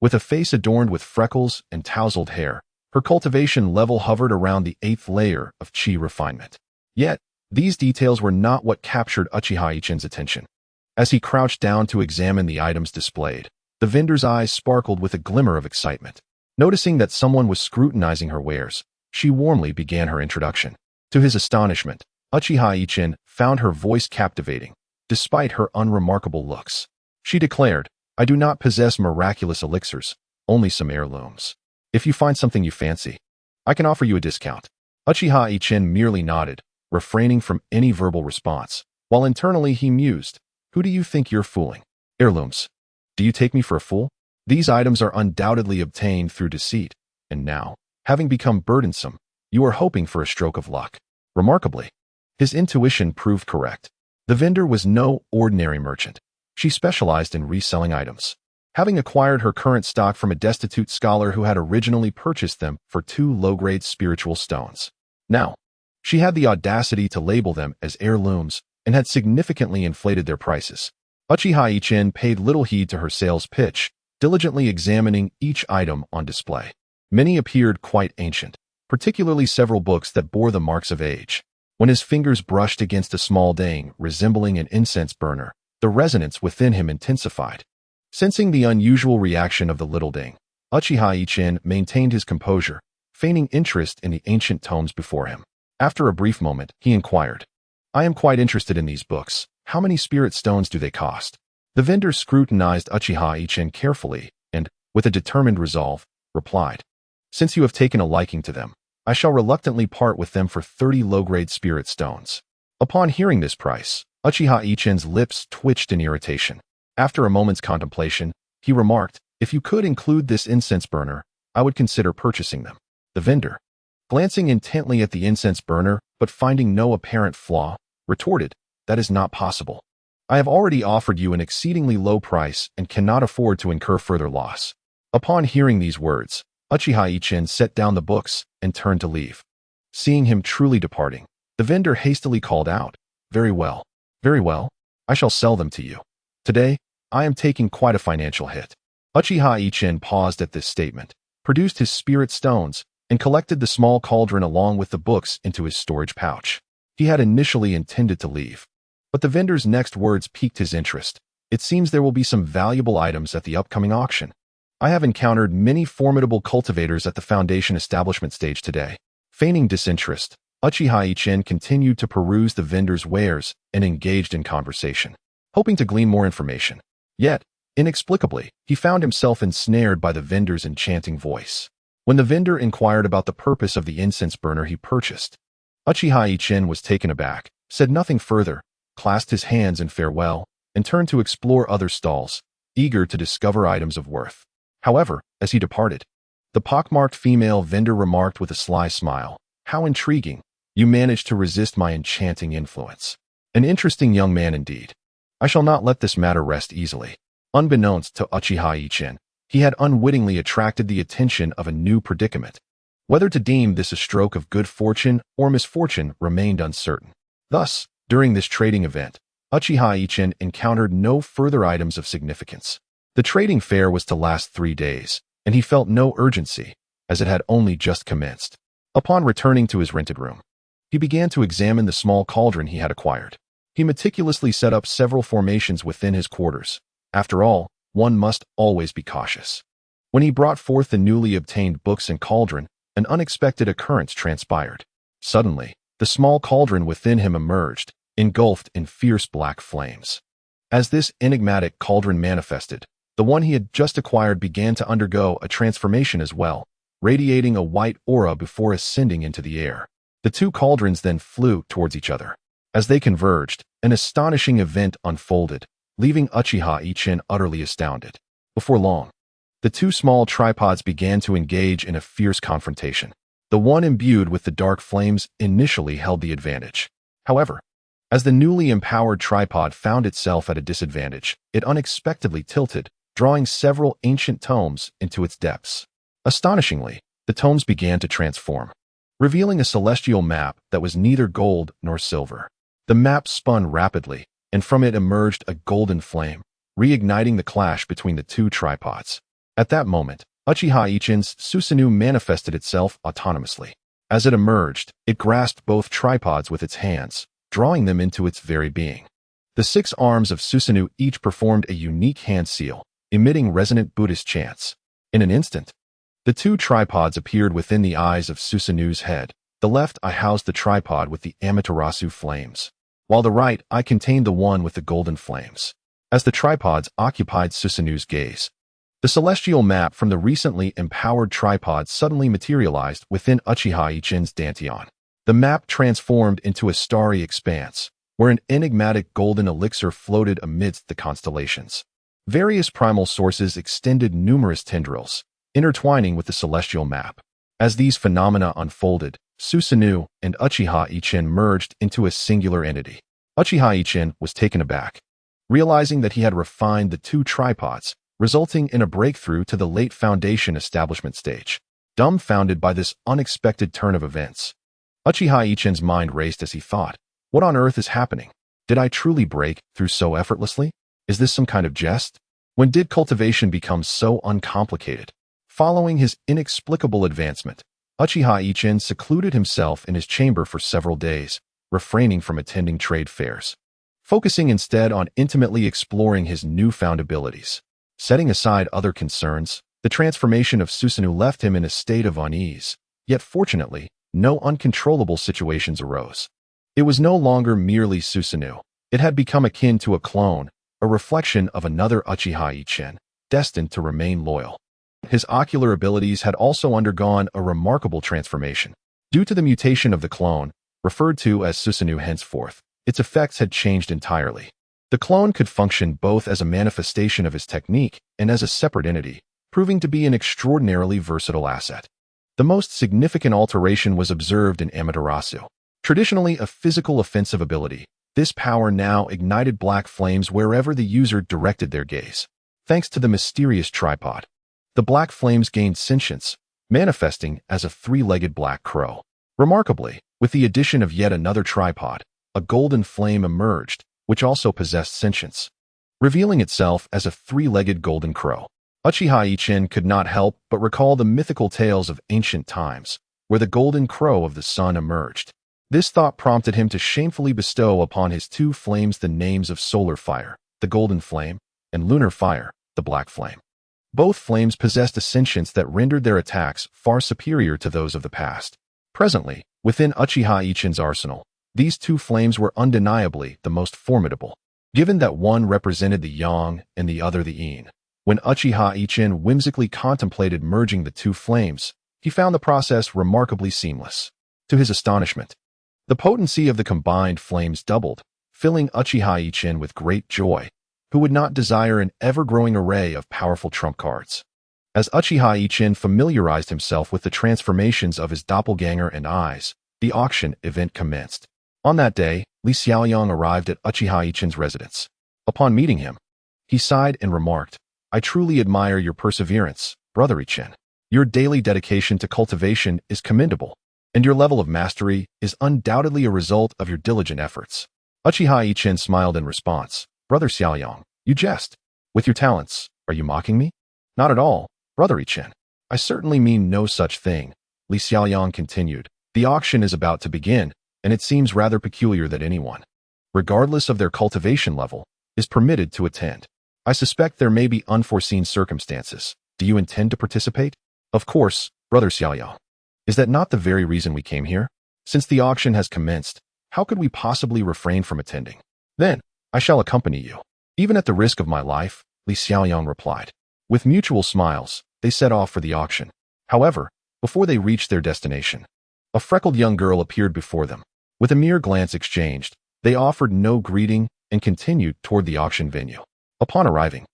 A: With a face adorned with freckles and tousled hair, her cultivation level hovered around the 8th layer of chi refinement. Yet, these details were not what captured Uchiha Yichen's attention. As he crouched down to examine the items displayed, the vendor's eyes sparkled with a glimmer of excitement. Noticing that someone was scrutinizing her wares, she warmly began her introduction. To his astonishment, Uchiha Yichen found her voice captivating, despite her unremarkable looks. She declared, "I do not possess miraculous elixirs, only some heirlooms. If you find something you fancy, I can offer you a discount." Uchiha Yichen merely nodded, refraining from any verbal response, while internally he mused, "Who do you think you're fooling? Heirlooms. Do you take me for a fool? These items are undoubtedly obtained through deceit, and now, having become burdensome, you are hoping for a stroke of luck." Remarkably, his intuition proved correct. The vendor was no ordinary merchant. She specialized in reselling items, having acquired her current stock from a destitute scholar who had originally purchased them for 2 low-grade spiritual stones. Now, she had the audacity to label them as heirlooms and had significantly inflated their prices. Uchiha Yichen paid little heed to her sales pitch, diligently examining each item on display. Many appeared quite ancient, particularly several books that bore the marks of age. When his fingers brushed against a small dang resembling an incense burner, the resonance within him intensified. Sensing the unusual reaction of the little dang, Uchiha Yichen maintained his composure, feigning interest in the ancient tomes before him. After a brief moment, he inquired, "I am quite interested in these books. How many spirit stones do they cost?" The vendor scrutinized Uchiha Yichen carefully and, with a determined resolve, replied, "Since you have taken a liking to them, I shall reluctantly part with them for 30 low-grade spirit stones." Upon hearing this price, Uchiha Yichen's lips twitched in irritation. After a moment's contemplation, he remarked, "If you could include this incense burner, I would consider purchasing them." The vendor, glancing intently at the incense burner but finding no apparent flaw, retorted, "That is not possible. I have already offered you an exceedingly low price and cannot afford to incur further loss." Upon hearing these words, Uchiha Yichen set down the books and turned to leave. Seeing him truly departing, the vendor hastily called out, "Very well, very well. I shall sell them to you. Today, I am taking quite a financial hit." Uchiha Yichen paused at this statement, produced his spirit stones, and collected the small cauldron along with the books into his storage pouch. He had initially intended to leave, but the vendor's next words piqued his interest. It seems there will be some valuable items at the upcoming auction. I have encountered many formidable cultivators at the Foundation establishment stage today. Feigning disinterest, Uchiha Yichen continued to peruse the vendor's wares and engaged in conversation, hoping to glean more information. Yet, inexplicably, he found himself ensnared by the vendor's enchanting voice. When the vendor inquired about the purpose of the incense burner he purchased, Uchiha Yichen was taken aback, said nothing further, clasped his hands in farewell, and turned to explore other stalls, eager to discover items of worth. However, as he departed, the pockmarked female vendor remarked with a sly smile, "How intriguing. You managed to resist my enchanting influence. An interesting young man indeed. I shall not let this matter rest easily." Unbeknownst to Uchiha Yichen, he had unwittingly attracted the attention of a new predicament. Whether to deem this a stroke of good fortune or misfortune remained uncertain. Thus, during this trading event, Uchiha Yichen encountered no further items of significance. The trading fair was to last 3 days, and he felt no urgency, as it had only just commenced. Upon returning to his rented room, he began to examine the small cauldron he had acquired. He meticulously set up several formations within his quarters. After all, one must always be cautious. When he brought forth the newly obtained books and cauldron, an unexpected occurrence transpired. Suddenly, the small cauldron within him emerged, engulfed in fierce black flames. As this enigmatic cauldron manifested, the one he had just acquired began to undergo a transformation as well, radiating a white aura before ascending into the air. The two cauldrons then flew towards each other. As they converged, an astonishing event unfolded, leaving Uchiha Yichen utterly astounded. Before long, the two small tripods began to engage in a fierce confrontation. The one imbued with the dark flames initially held the advantage. However, as the newly empowered tripod found itself at a disadvantage, it unexpectedly tilted, drawing several ancient tomes into its depths. Astonishingly, the tomes began to transform, revealing a celestial map that was neither gold nor silver. The map spun rapidly, and from it emerged a golden flame, reigniting the clash between the two tripods. At that moment, Uchiha Yichen's Susanoo manifested itself autonomously. As it emerged, it grasped both tripods with its hands, drawing them into its very being. The 6 arms of Susanoo each performed a unique hand seal, emitting resonant Buddhist chants. In an instant, the 2 tripods appeared within the eyes of Susanoo's head. The left eye housed the tripod with the Amaterasu flames, while the right eye contained the one with the golden flames. As the tripods occupied Susanoo's gaze, the celestial map from the recently empowered tripod suddenly materialized within Uchiha Yichen's dantian. The map transformed into a starry expanse, where an enigmatic golden elixir floated amidst the constellations. Various primal sources extended numerous tendrils, intertwining with the celestial map. As these phenomena unfolded, Susanoo and Uchiha Yichen merged into a singular entity. Uchiha Yichen was taken aback, realizing that he had refined the 2 tripods, resulting in a breakthrough to the late Foundation establishment stage. Dumbfounded by this unexpected turn of events, Uchiha Yichen's mind raced as he thought, "What on earth is happening? Did I truly break through so effortlessly? Is this some kind of jest? When did cultivation become so uncomplicated?" Following his inexplicable advancement, Uchiha Yichen secluded himself in his chamber for several days, refraining from attending trade fairs, focusing instead on intimately exploring his newfound abilities. Setting aside other concerns, the transformation of Susanoo left him in a state of unease, yet fortunately, no uncontrollable situations arose. It was no longer merely Susanoo. It had become akin to a clone, a reflection of another Uchiha Yichen, destined to remain loyal. His ocular abilities had also undergone a remarkable transformation. Due to the mutation of the clone, referred to as Susanoo henceforth, its effects had changed entirely. The clone could function both as a manifestation of his technique and as a separate entity, proving to be an extraordinarily versatile asset. The most significant alteration was observed in Amaterasu. Traditionally a physical offensive ability, this power now ignited black flames wherever the user directed their gaze. Thanks to the mysterious tripod, the black flames gained sentience, manifesting as a 3-legged black crow. Remarkably, with the addition of yet another tripod, a golden flame emerged, which also possessed sentience, revealing itself as a 3-legged golden crow. Uchiha Yichen could not help but recall the mythical tales of ancient times, where the golden crow of the sun emerged. This thought prompted him to shamefully bestow upon his two flames the names of solar fire, the golden flame, and lunar fire, the black flame. Both flames possessed a sentience that rendered their attacks far superior to those of the past. Presently, within Uchiha Yichen's arsenal, these two flames were undeniably the most formidable, given that one represented the yang and the other the yin. When Uchiha Yichen whimsically contemplated merging the two flames, he found the process remarkably seamless. To his astonishment, the potency of the combined flames doubled, filling Uchiha Yichen with great joy, who would not desire an ever-growing array of powerful trump cards. As Uchiha Yichen familiarized himself with the transformations of his doppelganger and eyes, the auction event commenced. On that day, Li Xiaoyang arrived at Uchiha Yichen's residence. Upon meeting him, he sighed and remarked, "I truly admire your perseverance, Brother Yichen. Your daily dedication to cultivation is commendable, and your level of mastery is undoubtedly a result of your diligent efforts." Uchiha Yichen smiled in response. "Brother Xiaoyang, you jest. With your talents, are you mocking me?" "Not at all, Brother Yichen. I certainly mean no such thing," Li Xiaoyang continued. "The auction is about to begin, and it seems rather peculiar that anyone, regardless of their cultivation level, is permitted to attend. I suspect there may be unforeseen circumstances. Do you intend to participate?" "Of course, Brother Xiaoyang. Is that not the very reason we came here? Since the auction has commenced, how could we possibly refrain from attending?" "Then, I shall accompany you, even at the risk of my life," Li Xiaoyang replied. With mutual smiles, they set off for the auction. However, before they reached their destination, a freckled young girl appeared before them. With a mere glance exchanged, they offered no greeting and continued toward the auction venue. Upon arriving,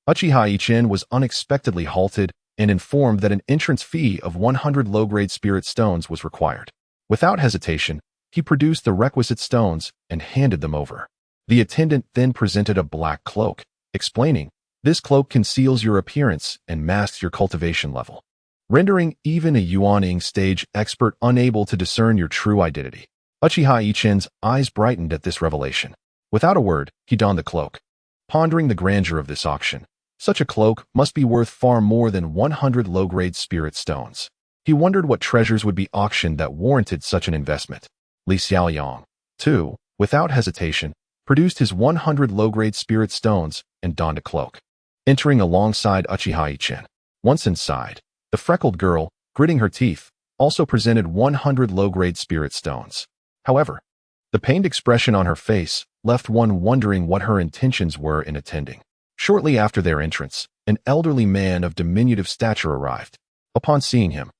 A: Uchiha Yichen was unexpectedly halted and informed that an entrance fee of 100 low-grade spirit stones was required. Without hesitation, he produced the requisite stones and handed them over. The attendant then presented a black cloak, explaining, "This cloak conceals your appearance and masks your cultivation level, rendering even a Yuaning stage expert unable to discern your true identity." Uchiha Yichen's eyes brightened at this revelation. Without a word, he donned the cloak. Pondering the grandeur of this auction, such a cloak must be worth far more than 100 low-grade spirit stones. He wondered what treasures would be auctioned that warranted such an investment. Li Xiaoyang, too, without hesitation, produced his 100 low-grade spirit stones and donned a cloak, entering alongside Uchiha Yichen. Once inside, the freckled girl, gritting her teeth, also presented 100 low-grade spirit stones. However, the pained expression on her face left one wondering what her intentions were in attending. Shortly after their entrance, an elderly man of diminutive stature arrived. Upon seeing him,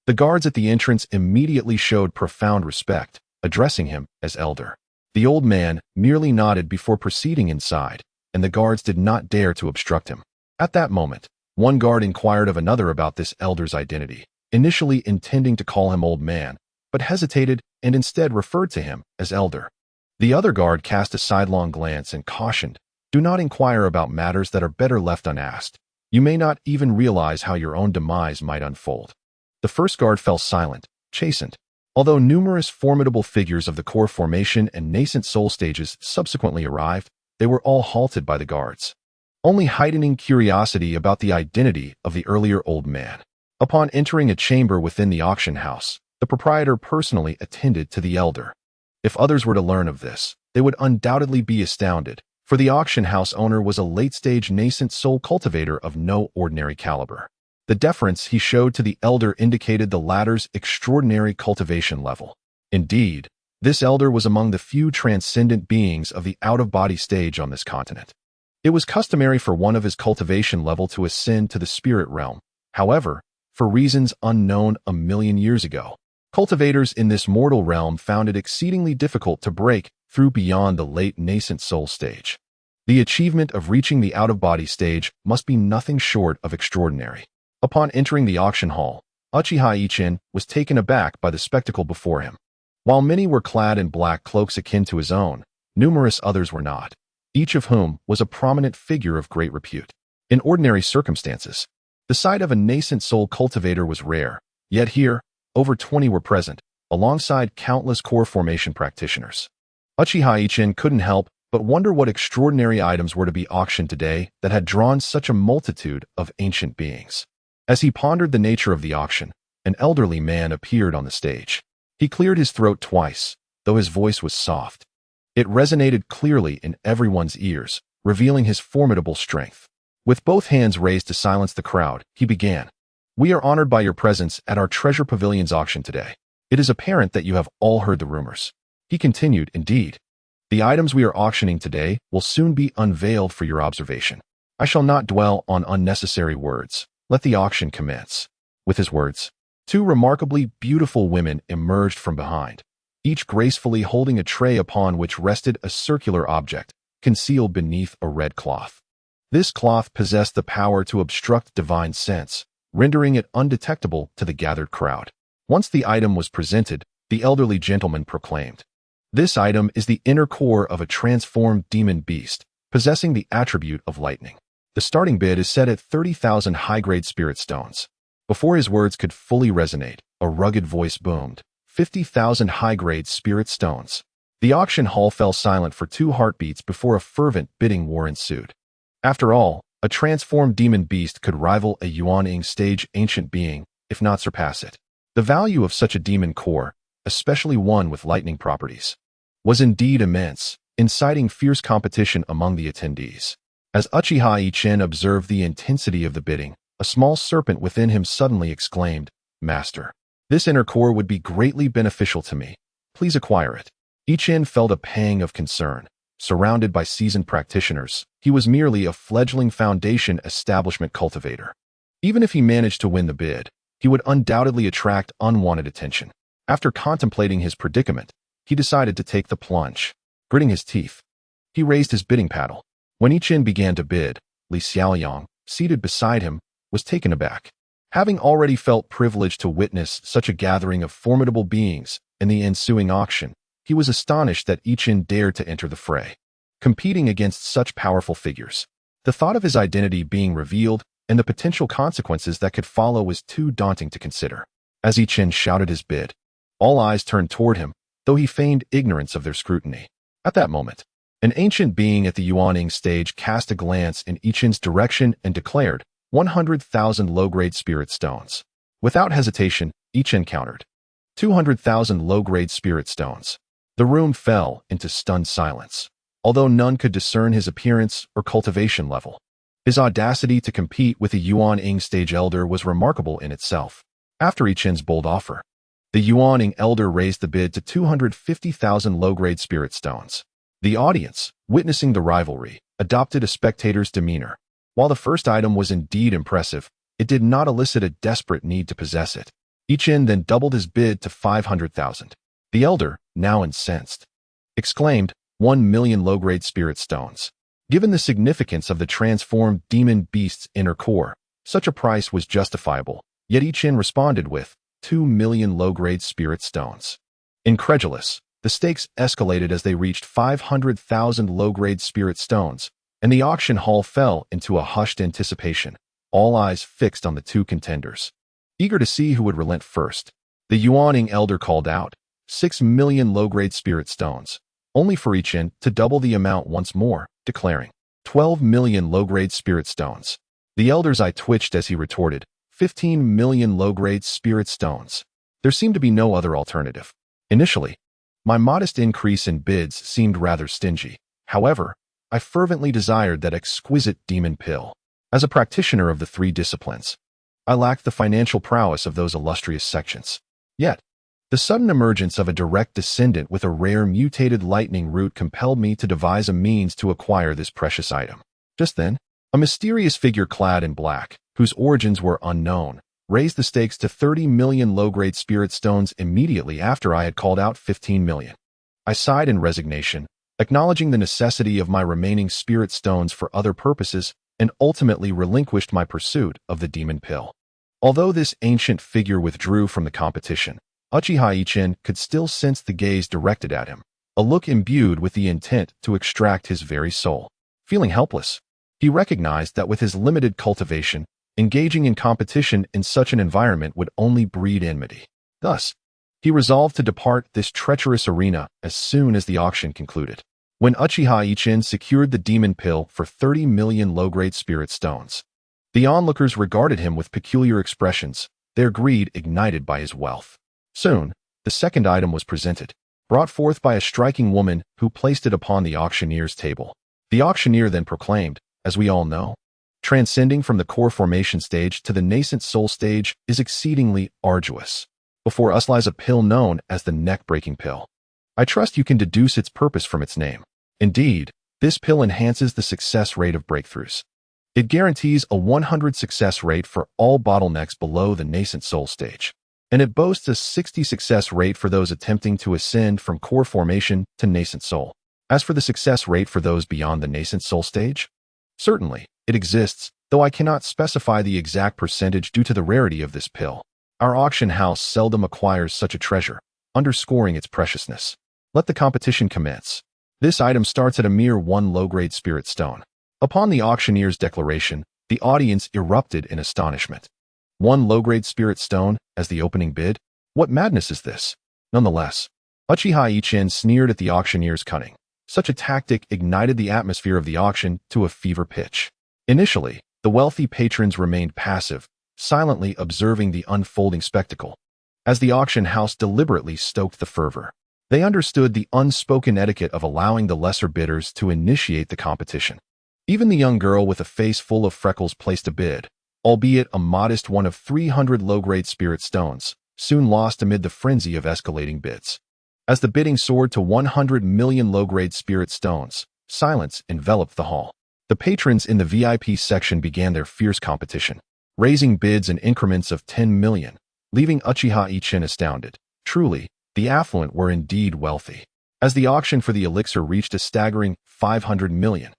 A: the guards at the entrance immediately showed profound respect, addressing him as elder. The old man merely nodded before proceeding inside, and the guards did not dare to obstruct him. At that moment, one guard inquired of another about this elder's identity, initially intending to call him old man, but hesitated and instead referred to him as elder. The other guard cast a sidelong glance and cautioned, "Do not inquire about matters that are better left unasked. You may not even realize how your own demise might unfold." The first guard fell silent, chastened. Although numerous formidable figures of the core formation and nascent soul stages subsequently arrived, they were all halted by the guards, only heightening curiosity about the identity of the earlier old man. Upon entering a chamber within the auction house, the proprietor personally attended to the elder. If others were to learn of this, they would undoubtedly be astounded, for the auction house owner was a late-stage nascent soul cultivator of no ordinary caliber. The deference he showed to the elder indicated the latter's extraordinary cultivation level. Indeed, this elder was among the few transcendent beings of the out-of-body stage on this continent. It was customary for one of his cultivation level to ascend to the spirit realm. However, for reasons unknown a million years ago, cultivators in this mortal realm found it exceedingly difficult to break through beyond the late nascent soul stage. The achievement of reaching the out-of-body stage must be nothing short of extraordinary. Upon entering the auction hall, Uchiha Yichen was taken aback by the spectacle before him. While many were clad in black cloaks akin to his own, numerous others were not, each of whom was a prominent figure of great repute. In ordinary circumstances, the sight of a nascent soul cultivator was rare, yet here, over 20 were present, alongside countless core formation practitioners. Uchiha Yichen couldn't help but wonder what extraordinary items were to be auctioned today that had drawn such a multitude of ancient beings. As he pondered the nature of the auction, an elderly man appeared on the stage. He cleared his throat twice, though his voice was soft. It resonated clearly in everyone's ears, revealing his formidable strength. With both hands raised to silence the crowd, he began. "We are honored by your presence at our Treasure Pavilion's auction today. It is apparent that you have all heard the rumors." He continued, "Indeed. The items we are auctioning today will soon be unveiled for your observation. I shall not dwell on unnecessary words. Let the auction commence." With his words, two remarkably beautiful women emerged from behind, each gracefully holding a tray upon which rested a circular object, concealed beneath a red cloth. This cloth possessed the power to obstruct divine sense, rendering it undetectable to the gathered crowd. Once the item was presented, the elderly gentleman proclaimed, "This item is the inner core of a transformed demon beast, possessing the attribute of lightning. The starting bid is set at 30,000 high-grade spirit stones." Before his words could fully resonate, a rugged voice boomed, 50,000 high-grade spirit stones. The auction hall fell silent for 2 heartbeats before a fervent bidding war ensued. After all, a transformed demon beast could rival a Yuan-ing stage ancient being, if not surpass it. The value of such a demon core, especially one with lightning properties, was indeed immense, inciting fierce competition among the attendees. As Uchiha Yichen observed the intensity of the bidding, a small serpent within him suddenly exclaimed, "Master, this inner core would be greatly beneficial to me. Please acquire it." Yichen felt a pang of concern. Surrounded by seasoned practitioners, he was merely a fledgling foundation establishment cultivator. Even if he managed to win the bid, he would undoubtedly attract unwanted attention. After contemplating his predicament, he decided to take the plunge. Gritting his teeth, he raised his bidding paddle. When Yichen began to bid, Li Xiaoyang, seated beside him, was taken aback. Having already felt privileged to witness such a gathering of formidable beings in the ensuing auction, he was astonished that Yichen dared to enter the fray, competing against such powerful figures. The thought of his identity being revealed and the potential consequences that could follow was too daunting to consider. As Yichen shouted his bid, all eyes turned toward him, though he feigned ignorance of their scrutiny. At that moment, an ancient being at the Yuan-ing stage cast a glance in Yichen's direction and declared, 100,000 low-grade spirit stones. Without hesitation, Yichen countered, 200,000 low-grade spirit stones. The room fell into stunned silence, although none could discern his appearance or cultivation level. His audacity to compete with the Yuan-ing stage elder was remarkable in itself. After Yichen's bold offer, the Yuan-ing elder raised the bid to 250,000 low-grade spirit stones. The audience, witnessing the rivalry, adopted a spectator's demeanor. While the first item was indeed impressive, it did not elicit a desperate need to possess it. Yichen then doubled his bid to 500,000. The elder, now incensed, exclaimed, 1,000,000 low-grade spirit stones. Given the significance of the transformed demon beast's inner core, such a price was justifiable, yet Yichen responded with, 2,000,000 low-grade spirit stones. Incredulous, the stakes escalated as they reached 500,000 low-grade spirit stones, and the auction hall fell into a hushed anticipation, all eyes fixed on the two contenders. Eager to see who would relent first, the Yuan-ing elder called out, 6,000,000 low-grade spirit stones, only for Yichen to double the amount once more, declaring, 12,000,000 low-grade spirit stones. The elder's eye twitched as he retorted, 15,000,000 low-grade spirit stones. There seemed to be no other alternative. Initially, my modest increase in bids seemed rather stingy. However, I fervently desired that exquisite demon pill. As a practitioner of the 3 disciplines, I lacked the financial prowess of those illustrious sections. Yet, the sudden emergence of a direct descendant with a rare mutated lightning root compelled me to devise a means to acquire this precious item. Just then, a mysterious figure clad in black, whose origins were unknown, raised the stakes to 30,000,000 low-grade spirit stones immediately after I had called out 15,000,000. I sighed in resignation, acknowledging the necessity of my remaining spirit stones for other purposes, and ultimately relinquished my pursuit of the demon pill. Although this ancient figure withdrew from the competition, Uchiha Yichen could still sense the gaze directed at him, a look imbued with the intent to extract his very soul. Feeling helpless, he recognized that with his limited cultivation, engaging in competition in such an environment would only breed enmity. Thus, he resolved to depart this treacherous arena as soon as the auction concluded. when Uchiha Yichen secured the demon pill for 30 million low-grade spirit stones. The onlookers regarded him with peculiar expressions, their greed ignited by his wealth. Soon, the second item was presented, brought forth by a striking woman who placed it upon the auctioneer's table. The auctioneer then proclaimed, as we all know, transcending from the core formation stage to the nascent soul stage is exceedingly arduous. Before us lies a pill known as the neck-breaking pill. I trust you can deduce its purpose from its name. Indeed, this pill enhances the success rate of breakthroughs. It guarantees a 100 success rate for all bottlenecks below the nascent soul stage, and it boasts a 60 success rate for those attempting to ascend from core formation to nascent soul. As for the success rate for those beyond the nascent soul stage, certainly, it exists, though I cannot specify the exact percentage due to the rarity of this pill. Our auction house seldom acquires such a treasure, underscoring its preciousness. Let the competition commence. This item starts at a mere 1 low-grade spirit stone. Upon the auctioneer's declaration, the audience erupted in astonishment. 1 low-grade spirit stone as the opening bid? What madness is this? Nonetheless, Uchiha Yichen sneered at the auctioneer's cunning. Such a tactic ignited the atmosphere of the auction to a fever pitch. Initially, the wealthy patrons remained passive, silently observing the unfolding spectacle. As the auction house deliberately stoked the fervor, they understood the unspoken etiquette of allowing the lesser bidders to initiate the competition. Even the young girl with a face full of freckles placed a bid, albeit a modest one of 300 low-grade spirit stones, soon lost amid the frenzy of escalating bids. As the bidding soared to 100 million low-grade spirit stones, silence enveloped the hall. The patrons in the VIP section began their fierce competition, raising bids in increments of 10 million, leaving Uchiha Yichen astounded. Truly, the affluent were indeed wealthy. As the auction for the elixir reached a staggering 500 million,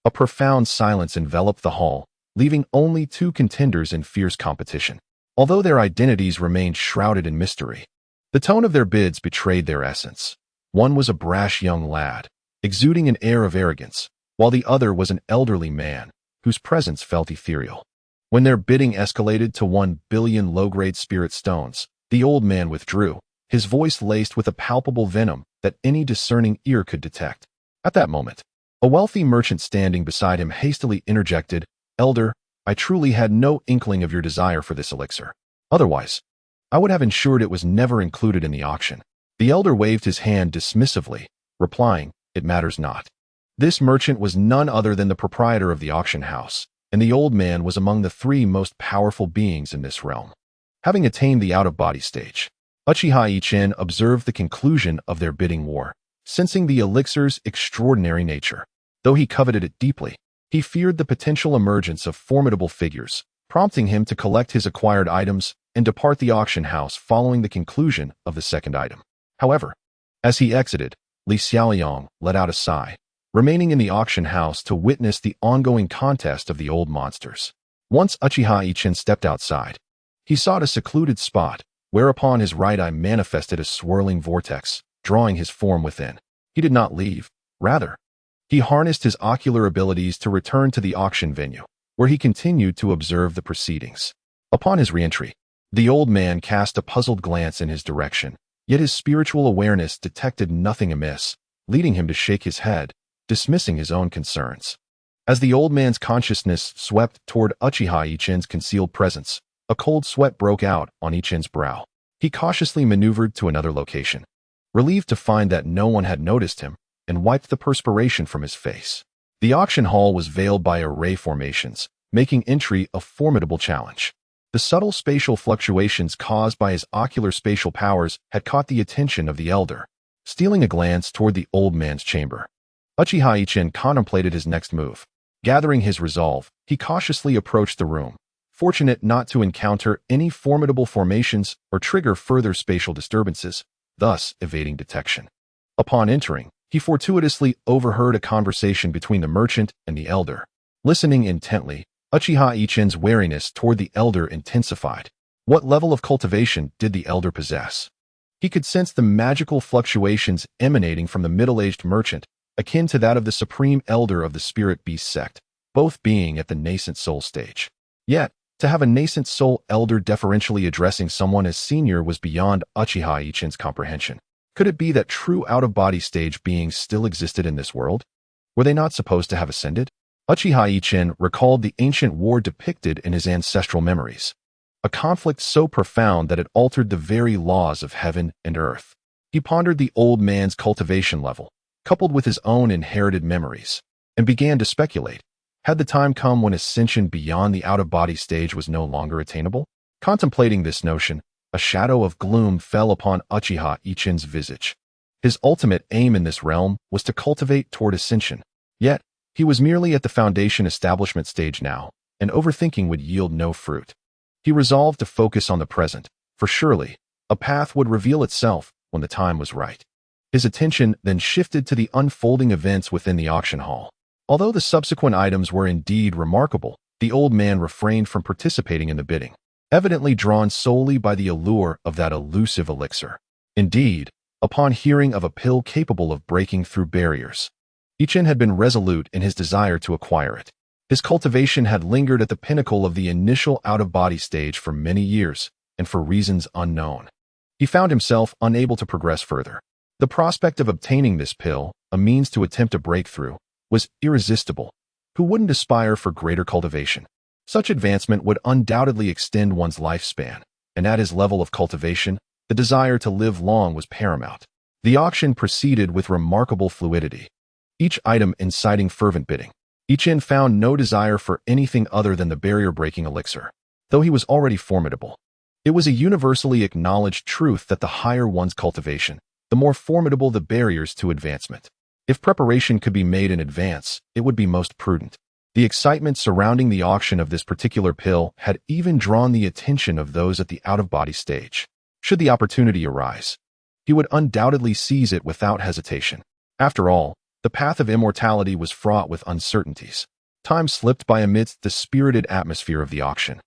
A: a profound silence enveloped the hall, leaving only 2 contenders in fierce competition. Although their identities remained shrouded in mystery, the tone of their bids betrayed their essence. One was a brash young lad, exuding an air of arrogance, while the other was an elderly man, whose presence felt ethereal. When their bidding escalated to 1 billion low-grade spirit stones, the old man withdrew, his voice laced with a palpable venom that any discerning ear could detect. At that moment, a wealthy merchant standing beside him hastily interjected, "Elder, I truly had no inkling of your desire for this elixir. Otherwise, I would have ensured it was never included in the auction." The elder waved his hand dismissively, replying, "It matters not." This merchant was none other than the proprietor of the auction house, and the old man was among the 3 most powerful beings in this realm. Having attained the out-of-body stage, Uchiha Yichen observed the conclusion of their bidding war, sensing the elixir's extraordinary nature. Though he coveted it deeply, he feared the potential emergence of formidable figures, prompting him to collect his acquired items and depart the auction house following the conclusion of the second item. However, as he exited, Li Xiaoyang let out a sigh, remaining in the auction house to witness the ongoing contest of the old monsters. Once Uchiha Yichen stepped outside, he sought a secluded spot, whereupon his right eye manifested a swirling vortex, drawing his form within. He did not leave. Rather, he harnessed his ocular abilities to return to the auction venue, where he continued to observe the proceedings. Upon his reentry, the old man cast a puzzled glance in his direction, yet his spiritual awareness detected nothing amiss, leading him to shake his head, dismissing his own concerns. As the old man's consciousness swept toward Uchiha Yichen's concealed presence, a cold sweat broke out on Yichen's brow. He cautiously maneuvered to another location, relieved to find that no one had noticed him, and wiped the perspiration from his face. The auction hall was veiled by array formations, making entry a formidable challenge. The subtle spatial fluctuations caused by his ocular spatial powers had caught the attention of the elder. Stealing a glance toward the old man's chamber, Uchiha Yichen contemplated his next move. Gathering his resolve, he cautiously approached the room, fortunate not to encounter any formidable formations or trigger further spatial disturbances, thus evading detection. Upon entering, he fortuitously overheard a conversation between the merchant and the elder. Listening intently, Uchiha Yichen's wariness toward the elder intensified. What level of cultivation did the elder possess? He could sense the magical fluctuations emanating from the middle-aged merchant, akin to that of the supreme elder of the spirit beast sect, both being at the nascent soul stage. Yet, to have a nascent soul elder deferentially addressing someone as senior was beyond Uchiha Yichen's comprehension. Could it be that true out-of-body stage beings still existed in this world? Were they not supposed to have ascended? Uchiha Yichen recalled the ancient war depicted in his ancestral memories, a conflict so profound that it altered the very laws of heaven and earth. He pondered the old man's cultivation level, coupled with his own inherited memories, and began to speculate. Had the time come when ascension beyond the out-of-body stage was no longer attainable? Contemplating this notion, a shadow of gloom fell upon Uchiha Yichen's visage. His ultimate aim in this realm was to cultivate toward ascension. Yet, he was merely at the foundation establishment stage now, and overthinking would yield no fruit. He resolved to focus on the present, for surely, a path would reveal itself when the time was right. His attention then shifted to the unfolding events within the auction hall. Although the subsequent items were indeed remarkable, the old man refrained from participating in the bidding, evidently drawn solely by the allure of that elusive elixir. Indeed, upon hearing of a pill capable of breaking through barriers, Yichen had been resolute in his desire to acquire it. His cultivation had lingered at the pinnacle of the initial out-of-body stage for many years, and for reasons unknown. He found himself unable to progress further. The prospect of obtaining this pill, a means to attempt a breakthrough, was irresistible. Who wouldn't aspire for greater cultivation? Such advancement would undoubtedly extend one's lifespan, and at his level of cultivation, the desire to live long was paramount. The auction proceeded with remarkable fluidity, each item inciting fervent bidding. Yichen found no desire for anything other than the barrier-breaking elixir, though he was already formidable. It was a universally acknowledged truth that the higher one's cultivation, the more formidable the barriers to advancement. If preparation could be made in advance, it would be most prudent. The excitement surrounding the auction of this particular pill had even drawn the attention of those at the out-of-body stage. Should the opportunity arise, he would undoubtedly seize it without hesitation. After all, the path of immortality was fraught with uncertainties. Time slipped by amidst the spirited atmosphere of the auction,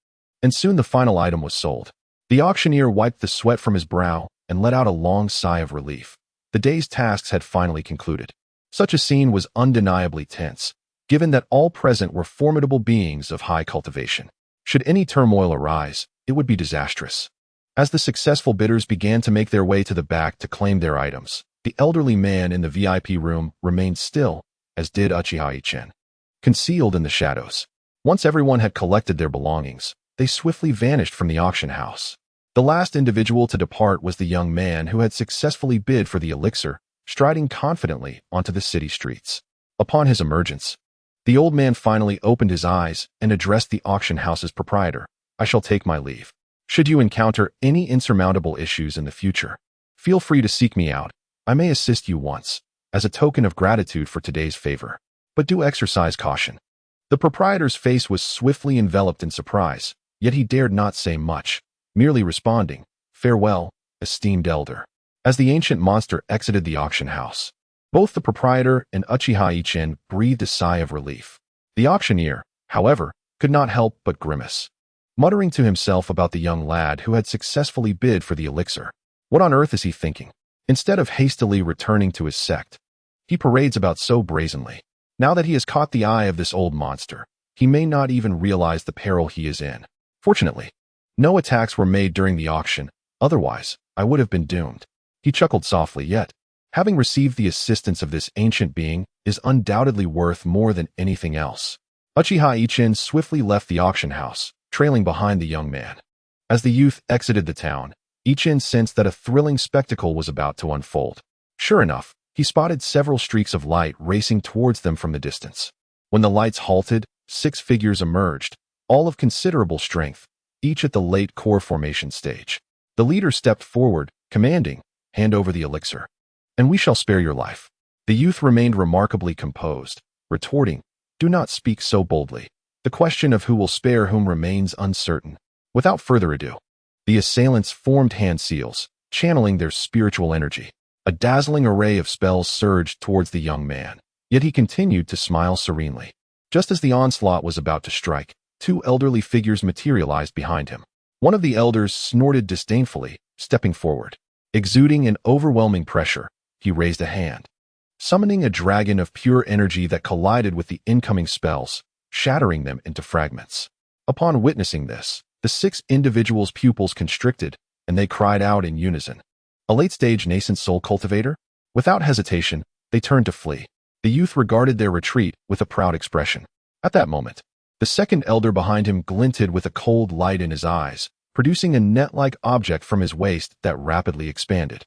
A: and soon the final item was sold. The auctioneer wiped the sweat from his brow and let out a long sigh of relief. The day's tasks had finally concluded. Such a scene was undeniably tense, given that all present were formidable beings of high cultivation. Should any turmoil arise, it would be disastrous. As the successful bidders began to make their way to the back to claim their items, the elderly man in the VIP room remained still, as did Uchiha Yichen, concealed in the shadows. Once everyone had collected their belongings, they swiftly vanished from the auction house. The last individual to depart was the young man who had successfully bid for the elixir, striding confidently onto the city streets. Upon his emergence, the old man finally opened his eyes and addressed the auction house's proprietor. "I shall take my leave. Should you encounter any insurmountable issues in the future, feel free to seek me out. I may assist you once, as a token of gratitude for today's favor. But do exercise caution." The proprietor's face was swiftly enveloped in surprise, yet he dared not say much, merely responding, "Farewell, esteemed elder." As the ancient monster exited the auction house, both the proprietor and Uchiha Yichen breathed a sigh of relief. The auctioneer, however, could not help but grimace, muttering to himself about the young lad who had successfully bid for the elixir. What on earth is he thinking? Instead of hastily returning to his sect, he parades about so brazenly. Now that he has caught the eye of this old monster, he may not even realize the peril he is in. Fortunately, no attacks were made during the auction, otherwise, I would have been doomed. He chuckled softly, yet, having received the assistance of this ancient being is undoubtedly worth more than anything else. Uchiha Yichen swiftly left the auction house, trailing behind the young man. As the youth exited the town, Yichen sensed that a thrilling spectacle was about to unfold. Sure enough, he spotted several streaks of light racing towards them from the distance. When the lights halted, 6 figures emerged, all of considerable strength, each at the late core formation stage. The leader stepped forward, commanding, "Hand over the elixir, and we shall spare your life." The youth remained remarkably composed, retorting, "Do not speak so boldly. The question of who will spare whom remains uncertain." Without further ado, the assailants formed hand seals, channeling their spiritual energy. A dazzling array of spells surged towards the young man, yet he continued to smile serenely. Just as the onslaught was about to strike, 2 elderly figures materialized behind him. One of the elders snorted disdainfully, stepping forward. Exuding an overwhelming pressure, he raised a hand, summoning a dragon of pure energy that collided with the incoming spells, shattering them into fragments. Upon witnessing this, the 6 individuals' pupils constricted, and they cried out in unison, A late-stage nascent soul cultivator? Without hesitation, they turned to flee. The youth regarded their retreat with a proud expression. At that moment, the second elder behind him glinted with a cold light in his eyes, producing a net-like object from his waist that rapidly expanded,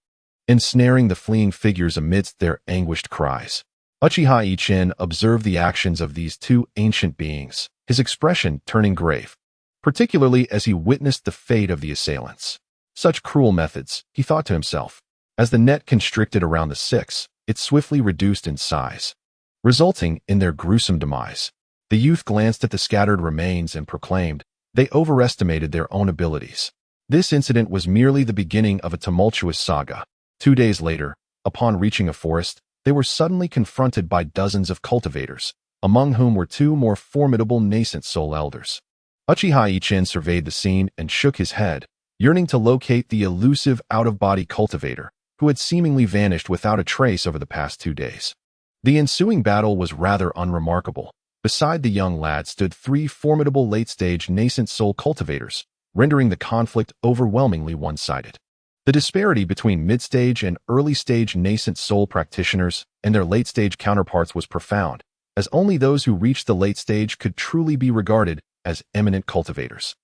A: ensnaring the fleeing figures amidst their anguished cries. Uchiha Yichen observed the actions of these two ancient beings, his expression turning grave, particularly as he witnessed the fate of the assailants. Such cruel methods, he thought to himself. As the net constricted around the six, it swiftly reduced in size, resulting in their gruesome demise. The youth glanced at the scattered remains and proclaimed, they overestimated their own abilities. This incident was merely the beginning of a tumultuous saga. 2 days later, upon reaching a forest, they were suddenly confronted by dozens of cultivators, among whom were 2 more formidable nascent soul elders. Uchiha Yichen surveyed the scene and shook his head, yearning to locate the elusive out-of-body cultivator, who had seemingly vanished without a trace over the past 2 days. The ensuing battle was rather unremarkable. Beside the young lad stood 3 formidable late-stage nascent soul cultivators, rendering the conflict overwhelmingly one-sided. The disparity between mid-stage and early-stage nascent soul practitioners and their late-stage counterparts was profound, as only those who reached the late stage could truly be regarded as eminent cultivators.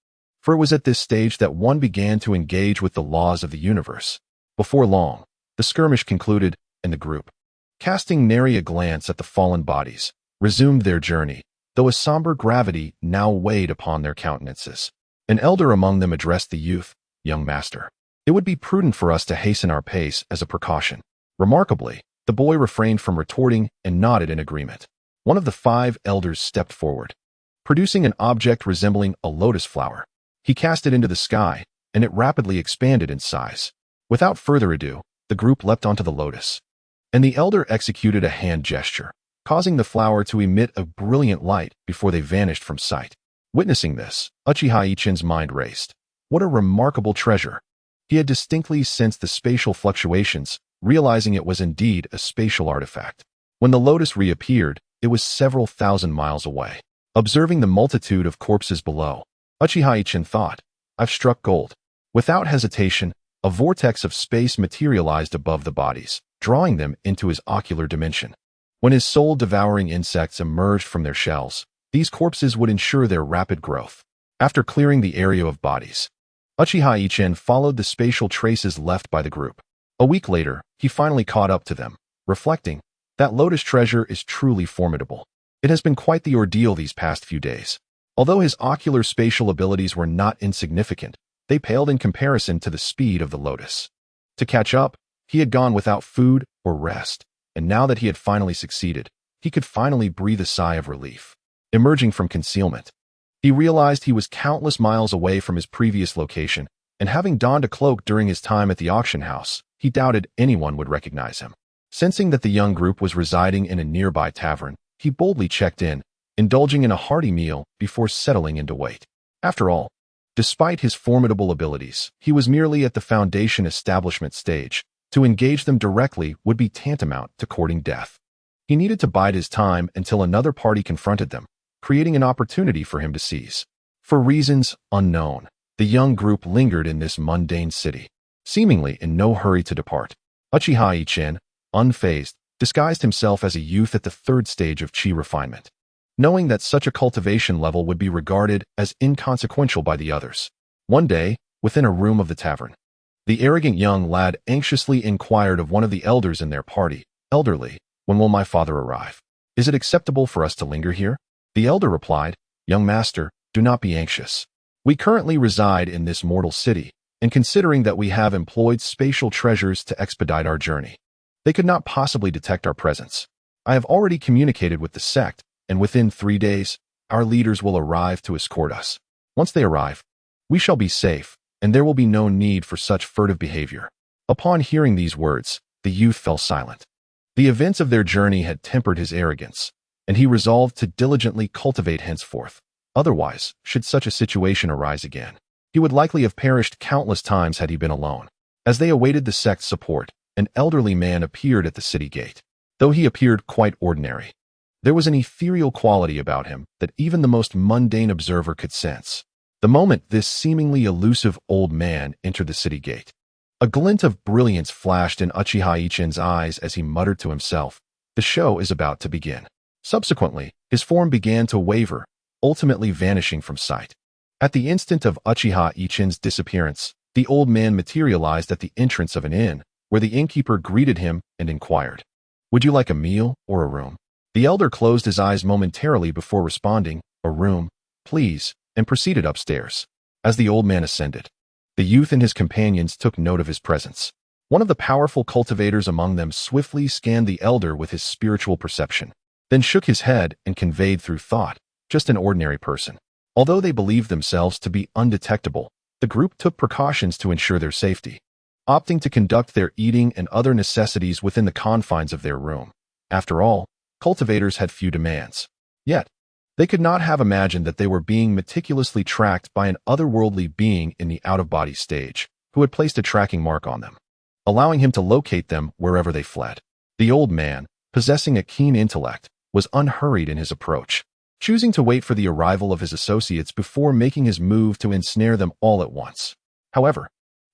A: For it was at this stage that one began to engage with the laws of the universe. Before long, the skirmish concluded, and the group, casting nary a glance at the fallen bodies, resumed their journey, though a somber gravity now weighed upon their countenances. An elder among them addressed the youth, "Young master, it would be prudent for us to hasten our pace as a precaution." Remarkably, the boy refrained from retorting and nodded in agreement. One of the 5 elders stepped forward, producing an object resembling a lotus flower. He cast it into the sky, and it rapidly expanded in size. Without further ado, the group leapt onto the lotus, and the elder executed a hand gesture, causing the flower to emit a brilliant light before they vanished from sight. Witnessing this, Uchiha Yichen's mind raced. What a remarkable treasure! He had distinctly sensed the spatial fluctuations, realizing it was indeed a spatial artifact. When the lotus reappeared, it was several thousand miles away. Observing the multitude of corpses below, Uchiha Yichen thought, I've struck gold. Without hesitation, a vortex of space materialized above the bodies, drawing them into his ocular dimension. When his soul-devouring insects emerged from their shells, these corpses would ensure their rapid growth. After clearing the area of bodies, Uchiha Yichen followed the spatial traces left by the group. A week later, he finally caught up to them, reflecting, that lotus treasure is truly formidable. It has been quite the ordeal these past few days. Although his ocular spatial abilities were not insignificant, they paled in comparison to the speed of the lotus. To catch up, he had gone without food or rest, and now that he had finally succeeded, he could finally breathe a sigh of relief. Emerging from concealment, he realized he was countless miles away from his previous location, and having donned a cloak during his time at the auction house, he doubted anyone would recognize him. Sensing that the young group was residing in a nearby tavern, he boldly checked in, indulging in a hearty meal before settling into wait. After all, despite his formidable abilities, he was merely at the foundation establishment stage. To engage them directly would be tantamount to courting death. He needed to bide his time until another party confronted them, creating an opportunity for him to seize. For reasons unknown, the young group lingered in this mundane city, seemingly in no hurry to depart. Uchiha Yichen, unfazed, disguised himself as a youth at the 3rd stage of chi refinement, knowing that such a cultivation level would be regarded as inconsequential by the others. One day, within a room of the tavern, the arrogant young lad anxiously inquired of one of the elders in their party, "Elderly, when will my father arrive? Is it acceptable for us to linger here?" The elder replied, "Young master, do not be anxious. We currently reside in this mortal city, and considering that we have employed spatial treasures to expedite our journey, they could not possibly detect our presence. I have already communicated with the sect, and within 3 days, our leaders will arrive to escort us. Once they arrive, we shall be safe, and there will be no need for such furtive behavior." Upon hearing these words, the youth fell silent. The events of their journey had tempered his arrogance, and he resolved to diligently cultivate henceforth. Otherwise, should such a situation arise again, he would likely have perished countless times had he been alone. As they awaited the sect's support, an elderly man appeared at the city gate. Though he appeared quite ordinary, there was an ethereal quality about him that even the most mundane observer could sense. The moment this seemingly elusive old man entered the city gate, A glint of brilliance flashed in Uchiha Ichin's eyes as he muttered to himself, "The show is about to begin." Subsequently, his form began to waver, ultimately vanishing from sight. At the instant of Uchiha Ichin's disappearance, the old man materialized at the entrance of an inn, where the innkeeper greeted him and inquired, "Would you like a meal or a room?" The elder closed his eyes momentarily before responding, "A room, please," and proceeded upstairs. As the old man ascended, the youth and his companions took note of his presence. One of the powerful cultivators among them swiftly scanned the elder with his spiritual perception, then shook his head and conveyed through thought, "Just an ordinary person." Although they believed themselves to be undetectable, the group took precautions to ensure their safety, opting to conduct their eating and other necessities within the confines of their room. After all, cultivators had few demands. Yet, they could not have imagined that they were being meticulously tracked by an otherworldly being in the out-of-body stage, who had placed a tracking mark on them, allowing him to locate them wherever they fled. The old man, possessing a keen intellect, was unhurried in his approach, choosing to wait for the arrival of his associates before making his move to ensnare them all at once. However,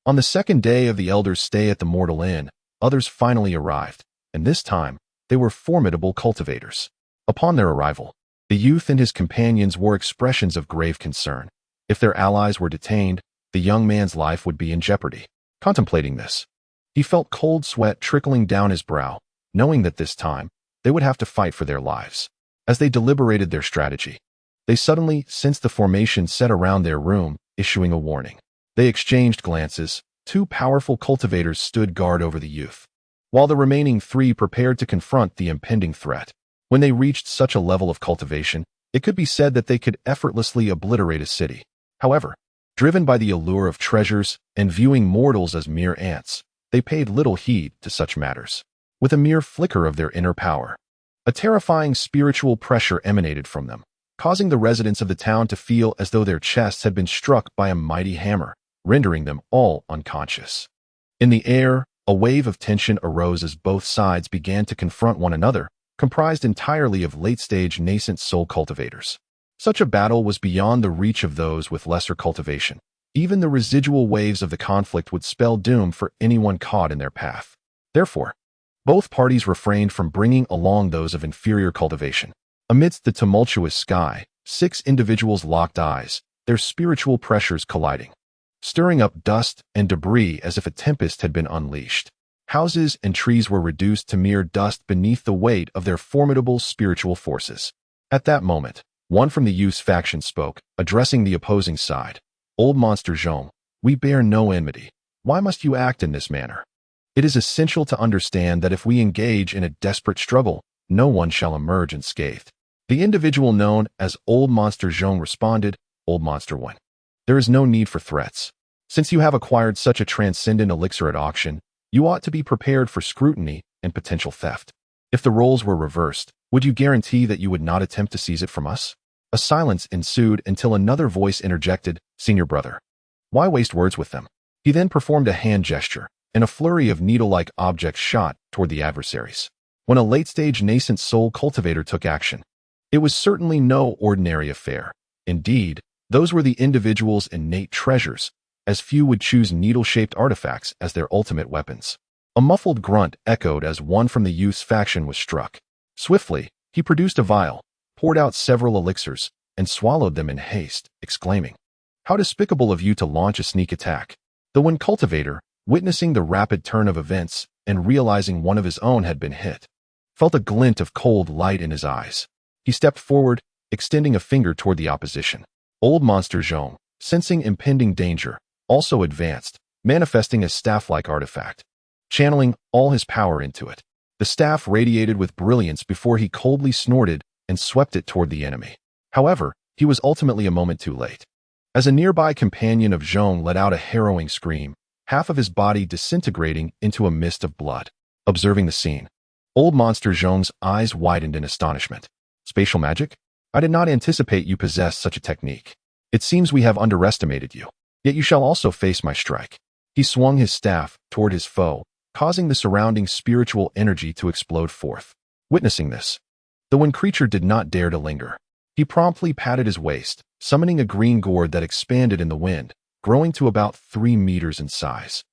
A: on the second day of the elder's stay at the Mortal Inn, others finally arrived, and this time, they were formidable cultivators. Upon their arrival, the youth and his companions wore expressions of grave concern. If their allies were detained, the young man's life would be in jeopardy. Contemplating this, he felt cold sweat trickling down his brow, knowing that this time, they would have to fight for their lives. As they deliberated their strategy, they suddenly sensed the formation set around their room, issuing a warning. They exchanged glances. Two powerful cultivators stood guard over the youth, while the remaining three prepared to confront the impending threat. When they reached such a level of cultivation, it could be said that they could effortlessly obliterate a city. However, driven by the allure of treasures and viewing mortals as mere ants, they paid little heed to such matters. With a mere flicker of their inner power, a terrifying spiritual pressure emanated from them, causing the residents of the town to feel as though their chests had been struck by a mighty hammer, rendering them all unconscious. In the air, a wave of tension arose as both sides began to confront one another, comprised entirely of late-stage nascent soul cultivators. Such a battle was beyond the reach of those with lesser cultivation. Even the residual waves of the conflict would spell doom for anyone caught in their path. Therefore, both parties refrained from bringing along those of inferior cultivation. Amidst the tumultuous sky, 6 individuals locked eyes, their spiritual pressures colliding, stirring up dust and debris as if a tempest had been unleashed. Houses and trees were reduced to mere dust beneath the weight of their formidable spiritual forces. At that moment, one from the youth's faction spoke, addressing the opposing side. "Old Monster Zhong, we bear no enmity. Why must you act in this manner? It is essential to understand that if we engage in a desperate struggle, no one shall emerge unscathed." The individual known as Old Monster Zhong responded, "Old Monster One, there is no need for threats. Since you have acquired such a transcendent elixir at auction, you ought to be prepared for scrutiny and potential theft. If the roles were reversed, would you guarantee that you would not attempt to seize it from us?" A silence ensued until another voice interjected, "Senior brother, why waste words with them?" He then performed a hand gesture, and a flurry of needle-like objects shot toward the adversaries. When a late-stage nascent soul cultivator took action, it was certainly no ordinary affair. Indeed, those were the individual's innate treasures, as few would choose needle-shaped artifacts as their ultimate weapons. A muffled grunt echoed as one from the youth's faction was struck. Swiftly, he produced a vial, poured out several elixirs, and swallowed them in haste, exclaiming, "How despicable of you to launch a sneak attack." The one cultivator, witnessing the rapid turn of events and realizing one of his own had been hit, felt a glint of cold light in his eyes. He stepped forward, extending a finger toward the opposition. Old Monster Zhong, sensing impending danger, also advanced, manifesting a staff-like artifact, channeling all his power into it. The staff radiated with brilliance before he coldly snorted and swept it toward the enemy. However, he was ultimately a moment too late. As a nearby companion of Zhong let out a harrowing scream, half of his body disintegrating into a mist of blood. Observing the scene, Old Monster Zhong's eyes widened in astonishment. "Spatial magic? I did not anticipate you possessed such a technique. It seems we have underestimated you. Yet you shall also face my strike." He swung his staff toward his foe, causing the surrounding spiritual energy to explode forth. Witnessing this, the one creature did not dare to linger. He promptly patted his waist, summoning a green gourd that expanded in the wind, growing to about 3 meters in size.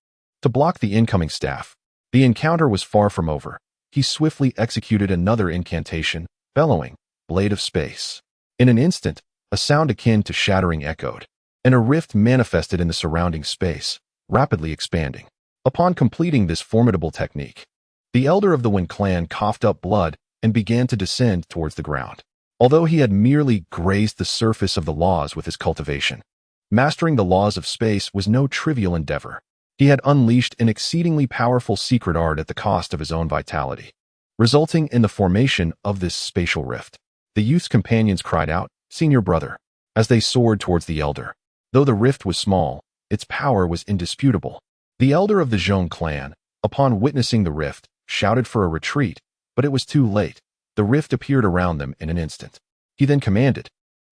A: to block the incoming staff. The encounter was far from over. He swiftly executed another incantation, bellowing, "Blade of Space." In an instant, a sound akin to shattering echoed, and a rift manifested in the surrounding space, rapidly expanding. Upon completing this formidable technique, the elder of the Wen clan coughed up blood and began to descend towards the ground. Although he had merely grazed the surface of the laws with his cultivation, mastering the laws of space was no trivial endeavor. He had unleashed an exceedingly powerful secret art at the cost of his own vitality, resulting in the formation of this spatial rift. The youth's companions cried out, "Senior brother," as they soared towards the elder. Though the rift was small, its power was indisputable. The elder of the Zhong clan, upon witnessing the rift, shouted for a retreat, but it was too late. The rift appeared around them in an instant. He then commanded,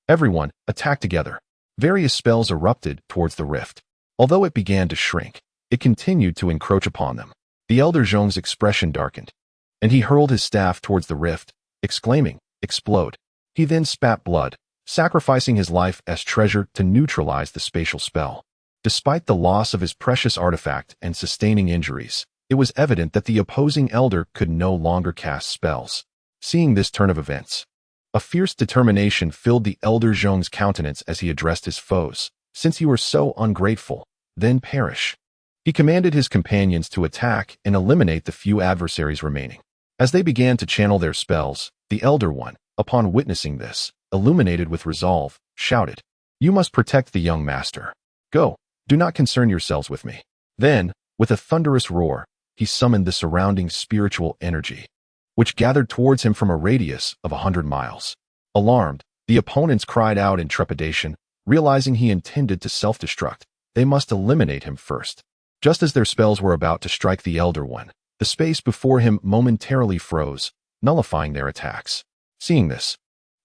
A: "Everyone, attack together." Various spells erupted towards the rift. Although it began to shrink, it continued to encroach upon them. The elder Zhong's expression darkened, and he hurled his staff towards the rift, exclaiming, "Explode." He then spat blood, sacrificing his life as treasure to neutralize the spatial spell. Despite the loss of his precious artifact and sustaining injuries, it was evident that the opposing elder could no longer cast spells. Seeing this turn of events, a fierce determination filled the elder Zhong's countenance as he addressed his foes. "Since you are so ungrateful, then perish." He commanded his companions to attack and eliminate the few adversaries remaining. As they began to channel their spells, the elder one, upon witnessing this, illuminated with resolve, shouted, "You must protect the young master. Go, do not concern yourselves with me." Then, with a thunderous roar, he summoned the surrounding spiritual energy, which gathered towards him from a radius of 100 miles. Alarmed, the opponents cried out in trepidation, realizing he intended to self-destruct. They must eliminate him first. Just as their spells were about to strike the elder one, the space before him momentarily froze, nullifying their attacks. Seeing this,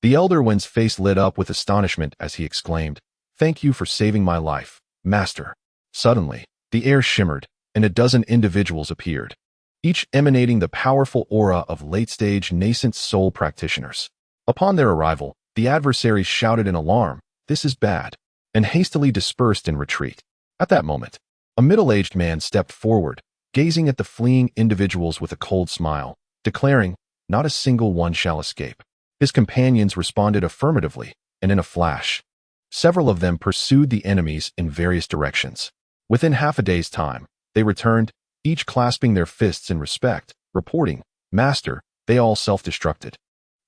A: the elder one's face lit up with astonishment as he exclaimed, "Thank you for saving my life, master." Suddenly, the air shimmered, and a dozen individuals appeared, each emanating the powerful aura of late-stage nascent soul practitioners. Upon their arrival, the adversaries shouted in alarm, "This is bad," and hastily dispersed in retreat. At that moment, a middle-aged man stepped forward, gazing at the fleeing individuals with a cold smile, declaring, "Not a single one shall escape." His companions responded affirmatively, and in a flash, several of them pursued the enemies in various directions. Within half a day's time, they returned, each clasping their fists in respect, reporting, "Master, they all self-destructed."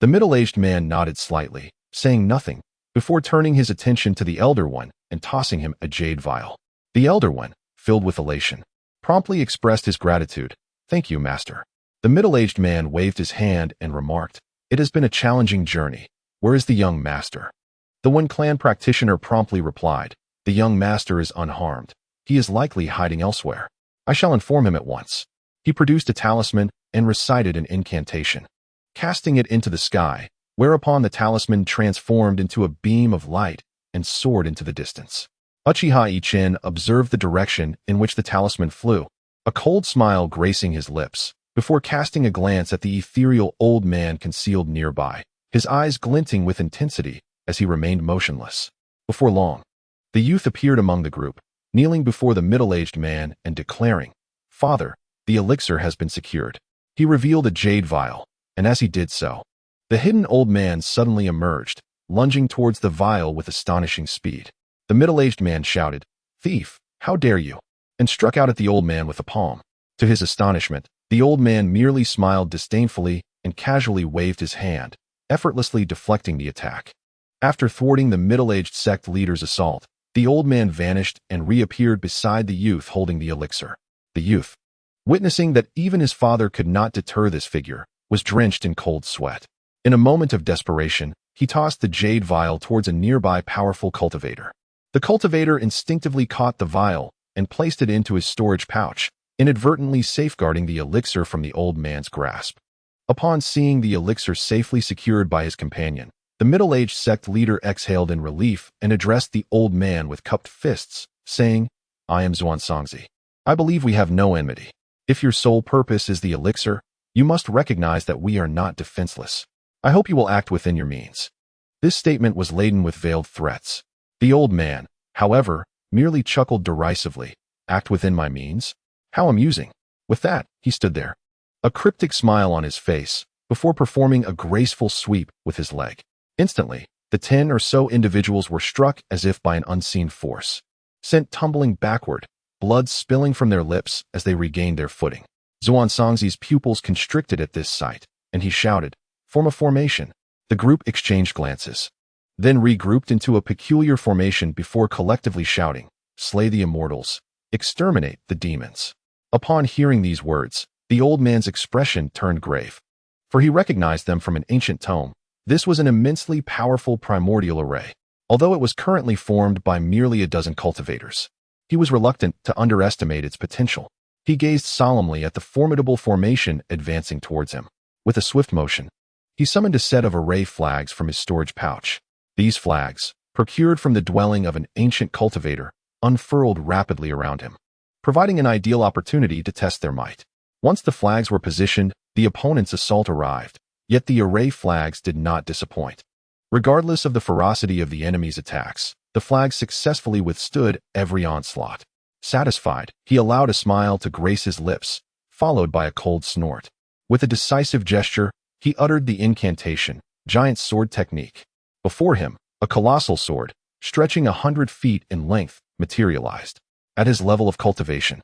A: The middle-aged man nodded slightly, saying nothing, before turning his attention to the elder one and tossing him a jade vial. The elder one, filled with elation, promptly expressed his gratitude. "Thank you, master." The middle-aged man waved his hand and remarked, "It has been a challenging journey. Where is the young master?" The Wen clan practitioner promptly replied, "The young master is unharmed. He is likely hiding elsewhere. I shall inform him at once." He produced a talisman and recited an incantation, casting it into the sky, whereupon the talisman transformed into a beam of light and soared into the distance. Uchiha Yichen observed the direction in which the talisman flew, a cold smile gracing his lips, before casting a glance at the ethereal old man concealed nearby, his eyes glinting with intensity as he remained motionless. Before long, the youth appeared among the group, kneeling before the middle-aged man and declaring, "Father, the elixir has been secured." He revealed a jade vial, and as he did so, the hidden old man suddenly emerged, lunging towards the vial with astonishing speed. The middle-aged man shouted, "Thief, how dare you?" and struck out at the old man with a palm. To his astonishment, the old man merely smiled disdainfully and casually waved his hand, effortlessly deflecting the attack. After thwarting the middle-aged sect leader's assault, the old man vanished and reappeared beside the youth holding the elixir. The youth, witnessing that even his father could not deter this figure, was drenched in cold sweat. In a moment of desperation, he tossed the jade vial towards a nearby powerful cultivator. The cultivator instinctively caught the vial and placed it into his storage pouch, inadvertently safeguarding the elixir from the old man's grasp. Upon seeing the elixir safely secured by his companion, the middle-aged sect leader exhaled in relief and addressed the old man with cupped fists, saying, "I am Xuanzangzi. I believe we have no enmity. If your sole purpose is the elixir, you must recognize that we are not defenseless. I hope you will act within your means." This statement was laden with veiled threats. The old man, however, merely chuckled derisively. "Act within my means? How amusing. With that, he stood there, a cryptic smile on his face, before performing a graceful sweep with his leg. Instantly, the 10 or so individuals were struck as if by an unseen force, sent tumbling backward, blood spilling from their lips as they regained their footing. Xuanzang's pupils constricted at this sight, and he shouted, "Form a formation." The group exchanged glances, then regrouped into a peculiar formation before collectively shouting, "Slay the immortals, exterminate the demons." Upon hearing these words, the old man's expression turned grave, for he recognized them from an ancient tome. This was an immensely powerful primordial array. Although it was currently formed by merely a dozen cultivators, he was reluctant to underestimate its potential. He gazed solemnly at the formidable formation advancing towards him. With a swift motion, he summoned a set of array flags from his storage pouch. These flags, procured from the dwelling of an ancient cultivator, unfurled rapidly around him, providing an ideal opportunity to test their might. Once the flags were positioned, the opponent's assault arrived, yet the array flags did not disappoint. Regardless of the ferocity of the enemy's attacks, the flags successfully withstood every onslaught. Satisfied, he allowed a smile to grace his lips, followed by a cold snort. With a decisive gesture, he uttered the incantation, Giant Sword Technique. Before him, a colossal sword, stretching 100 feet in length, materialized. At his level of cultivation,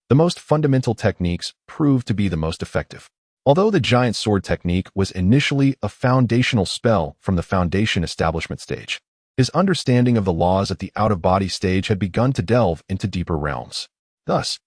A: the most fundamental techniques proved to be the most effective. Although the Giant Sword Technique was initially a foundational spell from the Foundation Establishment stage, his understanding of the laws at the out-of-body stage had begun to delve into deeper realms. Thus,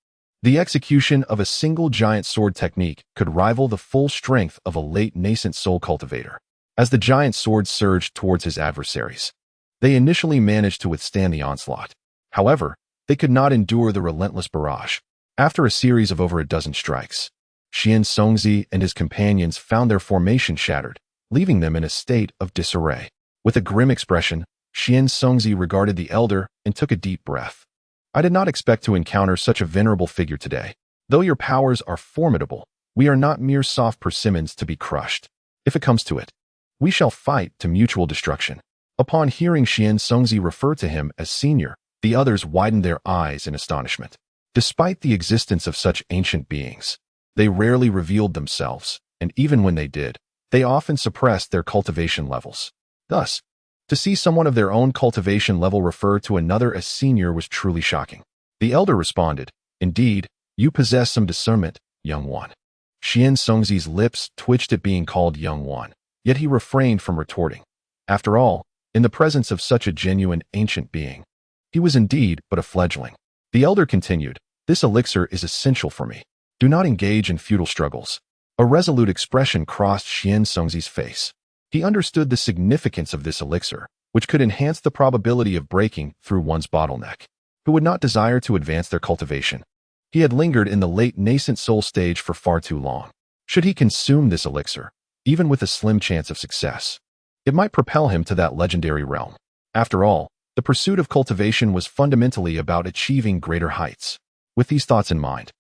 A: the execution of a single Giant Sword Technique could rival the full strength of a late nascent soul cultivator. As the giant sword surged towards his adversaries, they initially managed to withstand the onslaught. However, they could not endure the relentless barrage. After a series of over a dozen strikes, Xian Songzi and his companions found their formation shattered, leaving them in a state of disarray. With a grim expression, Xian Songzi regarded the elder and took a deep breath. "I did not expect to encounter such a venerable figure today. Though your powers are formidable, we are not mere soft persimmons to be crushed. If it comes to it, we shall fight to mutual destruction." Upon hearing Xian Songzi refer to him as senior, the others widened their eyes in astonishment. Despite the existence of such ancient beings, they rarely revealed themselves, and even when they did, they often suppressed their cultivation levels. Thus, to see someone of their own cultivation level refer to another as senior was truly shocking. The elder responded, "Indeed, you possess some discernment, young one." Xian Songzi's lips twitched at being called young one, yet he refrained from retorting. After all, in the presence of such a genuine ancient being, he was indeed but a fledgling. The elder continued, "This elixir is essential for me. Do not engage in futile struggles." A resolute expression crossed Xian Songzi's face. He understood the significance of this elixir, which could enhance the probability of breaking through one's bottleneck. Who would not desire to advance their cultivation? He had lingered in the late nascent soul stage for far too long. Should he consume this elixir, even with a slim chance of success, it might propel him to that legendary realm. After all, the pursuit of cultivation was fundamentally about achieving greater heights. With these thoughts in mind,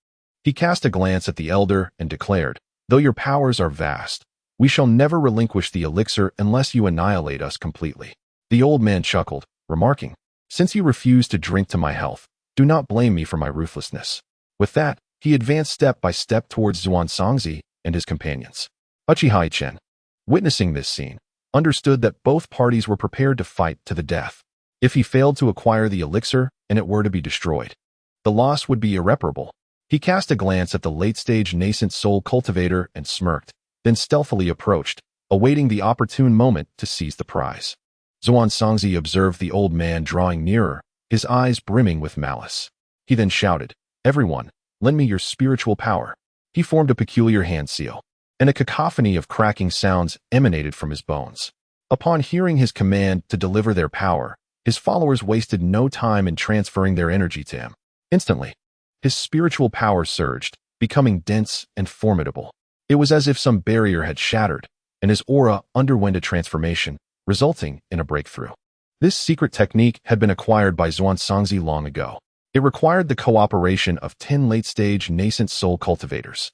A: he cast a glance at the elder and declared, "Though your powers are vast, we shall never relinquish the elixir unless you annihilate us completely." The old man chuckled, remarking, "Since you refuse to drink to my health, do not blame me for my ruthlessness." With that, he advanced step by step towards Xuanzangzi and his companions. Uchiha Chen, witnessing this scene, understood that both parties were prepared to fight to the death. If he failed to acquire the elixir and it were to be destroyed, the loss would be irreparable. He cast a glance at the late-stage nascent soul cultivator and smirked, then stealthily approached, awaiting the opportune moment to seize the prize. Xuanzangzi observed the old man drawing nearer, his eyes brimming with malice. He then shouted, "Everyone, lend me your spiritual power." He formed a peculiar hand seal, and a cacophony of cracking sounds emanated from his bones. Upon hearing his command to deliver their power, his followers wasted no time in transferring their energy to him. Instantly, his spiritual power surged, becoming dense and formidable. It was as if some barrier had shattered, and his aura underwent a transformation, resulting in a breakthrough. This secret technique had been acquired by Xuanzangzi long ago. It required the cooperation of 10 late-stage nascent soul cultivators,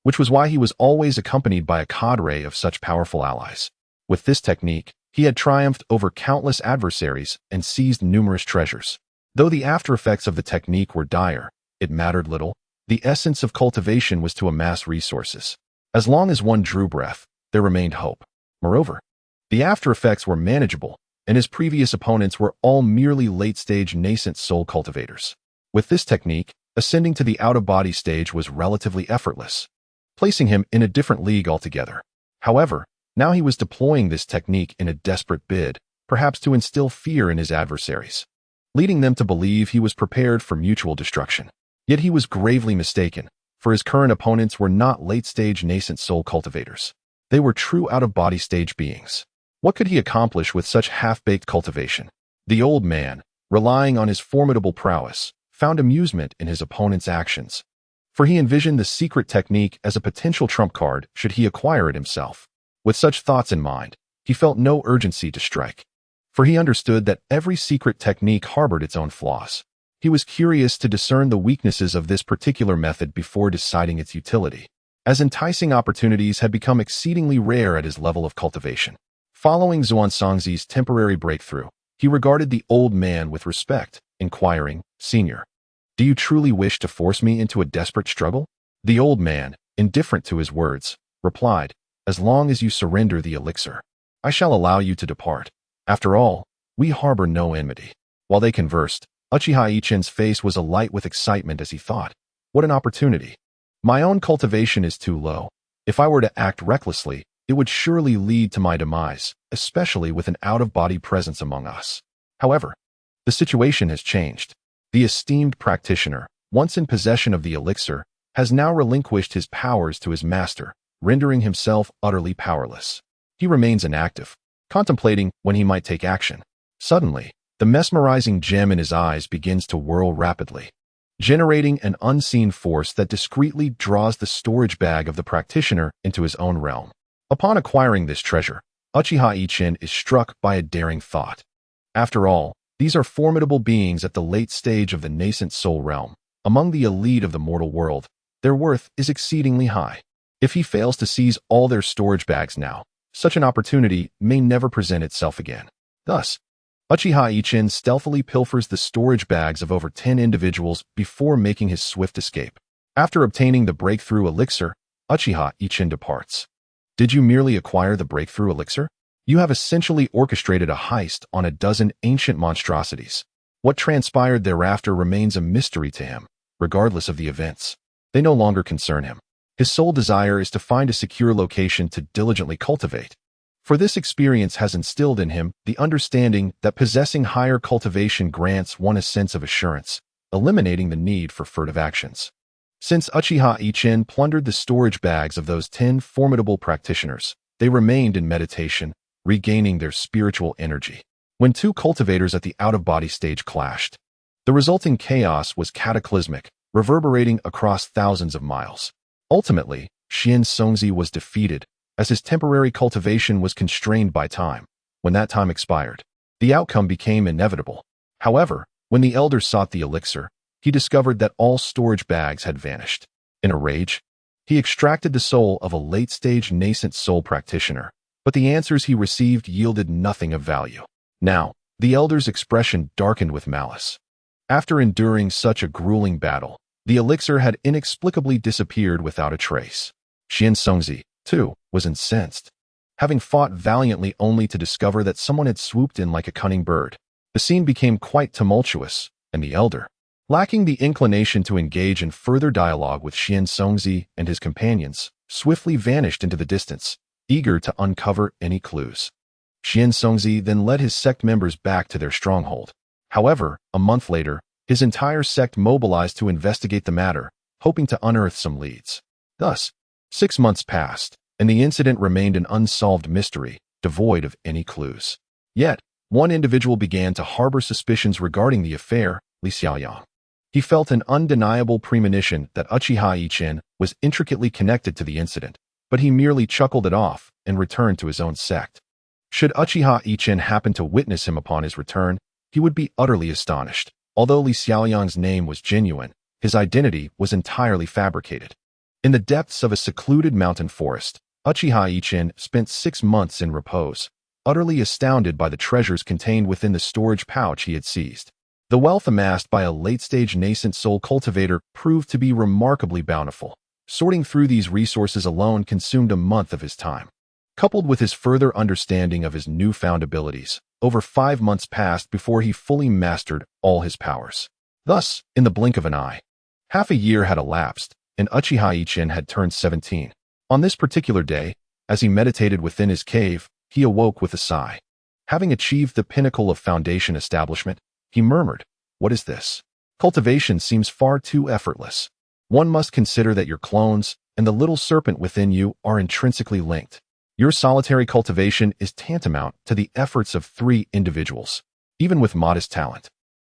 A: which was why he was always accompanied by a cadre of such powerful allies. With this technique, he had triumphed over countless adversaries and seized numerous treasures. Though the after-effects of the technique were dire, it mattered little. The essence of cultivation was to amass resources. As long as one drew breath, there remained hope. Moreover, the after effects were manageable, and his previous opponents were all merely late-stage nascent soul cultivators. With this technique, ascending to the out-of-body stage was relatively effortless, placing him in a different league altogether. However, now he was deploying this technique in a desperate bid, perhaps to instill fear in his adversaries, leading them to believe he was prepared for mutual destruction. Yet he was gravely mistaken, for his current opponents were not late-stage nascent soul cultivators. They were true out-of-body stage beings. What could he accomplish with such half-baked cultivation? The old man, relying on his formidable prowess, found amusement in his opponent's actions, for he envisioned the secret technique as a potential trump card should he acquire it himself. With such thoughts in mind, he felt no urgency to strike, for he understood that every secret technique harbored its own flaws. He was curious to discern the weaknesses of this particular method before deciding its utility, as enticing opportunities had become exceedingly rare at his level of cultivation. Following Xuanzang's temporary breakthrough, he regarded the old man with respect, inquiring, "Senior, do you truly wish to force me into a desperate struggle?" The old man, indifferent to his words, replied, "As long as you surrender the elixir, I shall allow you to depart. After all, we harbor no enmity." While they conversed, Uchiha Ichen's face was alight with excitement as he thought, "What an opportunity! My own cultivation is too low. If I were to act recklessly, it would surely lead to my demise, especially with an out-of-body presence among us." However, the situation has changed. The esteemed practitioner, once in possession of the elixir, has now relinquished his powers to his master, rendering himself utterly powerless. He remains inactive, contemplating when he might take action. Suddenly, the mesmerizing gem in his eyes begins to whirl rapidly, generating an unseen force that discreetly draws the storage bag of the practitioner into his own realm. Upon acquiring this treasure, Uchiha Ichen is struck by a daring thought. After all, these are formidable beings at the late stage of the nascent soul realm. Among the elite of the mortal world, their worth is exceedingly high. If he fails to seize all their storage bags now, such an opportunity may never present itself again. Thus, Uchiha Ichen stealthily pilfers the storage bags of over 10 individuals before making his swift escape. After obtaining the breakthrough elixir, Uchiha Ichen departs. Did you merely acquire the breakthrough elixir? You have essentially orchestrated a heist on a dozen ancient monstrosities. What transpired thereafter remains a mystery to him, regardless of the events. They no longer concern him. His sole desire is to find a secure location to diligently cultivate. For this experience has instilled in him the understanding that possessing higher cultivation grants one a sense of assurance, eliminating the need for furtive actions. Since Uchiha Ichen plundered the storage bags of those 10 formidable practitioners, they remained in meditation, regaining their spiritual energy. When two cultivators at the out-of-body stage clashed, the resulting chaos was cataclysmic, reverberating across thousands of miles. Ultimately, Xian Songzi was defeated, as his temporary cultivation was constrained by time. When that time expired, the outcome became inevitable. However, when the elder sought the elixir, he discovered that all storage bags had vanished. In a rage, he extracted the soul of a late-stage nascent soul practitioner, but the answers he received yielded nothing of value. Now, the elder's expression darkened with malice. After enduring such a grueling battle, the elixir had inexplicably disappeared without a trace. Xian Songzi, too, was incensed, having fought valiantly only to discover that someone had swooped in like a cunning bird. The scene became quite tumultuous, and the elder, lacking the inclination to engage in further dialogue with Xian Songzi and his companions, swiftly vanished into the distance, eager to uncover any clues. Xian Songzi then led his sect members back to their stronghold. However, a month later, his entire sect mobilized to investigate the matter, hoping to unearth some leads. Thus, 6 months passed, and the incident remained an unsolved mystery, devoid of any clues. Yet, one individual began to harbor suspicions regarding the affair, Li Xiaoyang. He felt an undeniable premonition that Uchiha Ichen was intricately connected to the incident, but he merely chuckled it off and returned to his own sect. Should Uchiha Ichen happen to witness him upon his return, he would be utterly astonished. Although Li Xiaoyang's name was genuine, his identity was entirely fabricated. In the depths of a secluded mountain forest, Uchiha Ichen spent 6 months in repose, utterly astounded by the treasures contained within the storage pouch he had seized. The wealth amassed by a late-stage nascent soul cultivator proved to be remarkably bountiful. Sorting through these resources alone consumed a month of his time. Coupled with his further understanding of his newfound abilities, over 5 months passed before he fully mastered all his powers. Thus, in the blink of an eye, half a year had elapsed, and Uchiha Yichen had turned 17. On this particular day, as he meditated within his cave, he awoke with a sigh. Having achieved the pinnacle of foundation establishment, he murmured, "What is this? Cultivation seems far too effortless. One must consider that your clones and the little serpent within you are intrinsically linked. Your solitary cultivation is tantamount to the efforts of 3 individuals. Even with modest talent,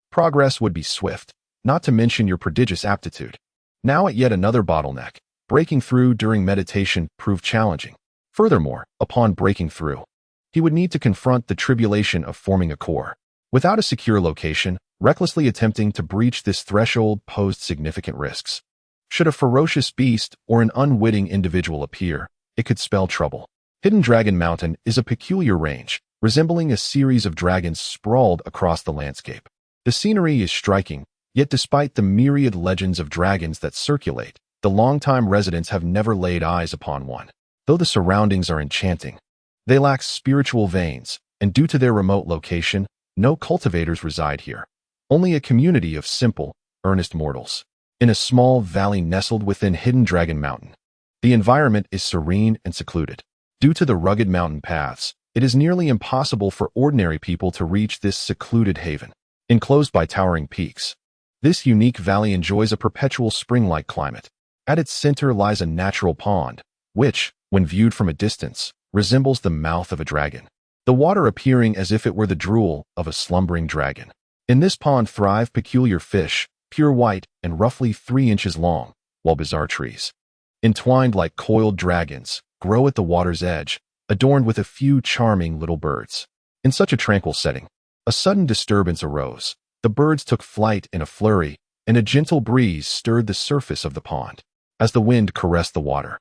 A: progress would be swift, not to mention your prodigious aptitude." Now at yet another bottleneck, breaking through during meditation proved challenging. Furthermore, upon breaking through, he would need to confront the tribulation of forming a core. Without a secure location, recklessly attempting to breach this threshold posed significant risks. Should a ferocious beast or an unwitting individual appear, it could spell trouble. Hidden Dragon Mountain is a peculiar range, resembling a series of dragons sprawled across the landscape. The scenery is striking, yet despite the myriad legends of dragons that circulate, the longtime residents have never laid eyes upon one. Though the surroundings are enchanting, they lack spiritual veins, and due to their remote location, no cultivators reside here. Only a community of simple, earnest mortals. In a small valley nestled within Hidden Dragon Mountain, the environment is serene and secluded. Due to the rugged mountain paths, it is nearly impossible for ordinary people to reach this secluded haven. Enclosed by towering peaks, this unique valley enjoys a perpetual spring-like climate. At its center lies a natural pond, which, when viewed from a distance, resembles the mouth of a dragon, the water appearing as if it were the drool of a slumbering dragon. In this pond thrive peculiar fish, pure white and roughly 3 inches long, while bizarre trees, entwined like coiled dragons, grow at the water's edge, adorned with a few charming little birds. In such a tranquil setting, a sudden disturbance arose. The birds took flight in a flurry, and a gentle breeze stirred the surface of the pond. As the wind caressed the water,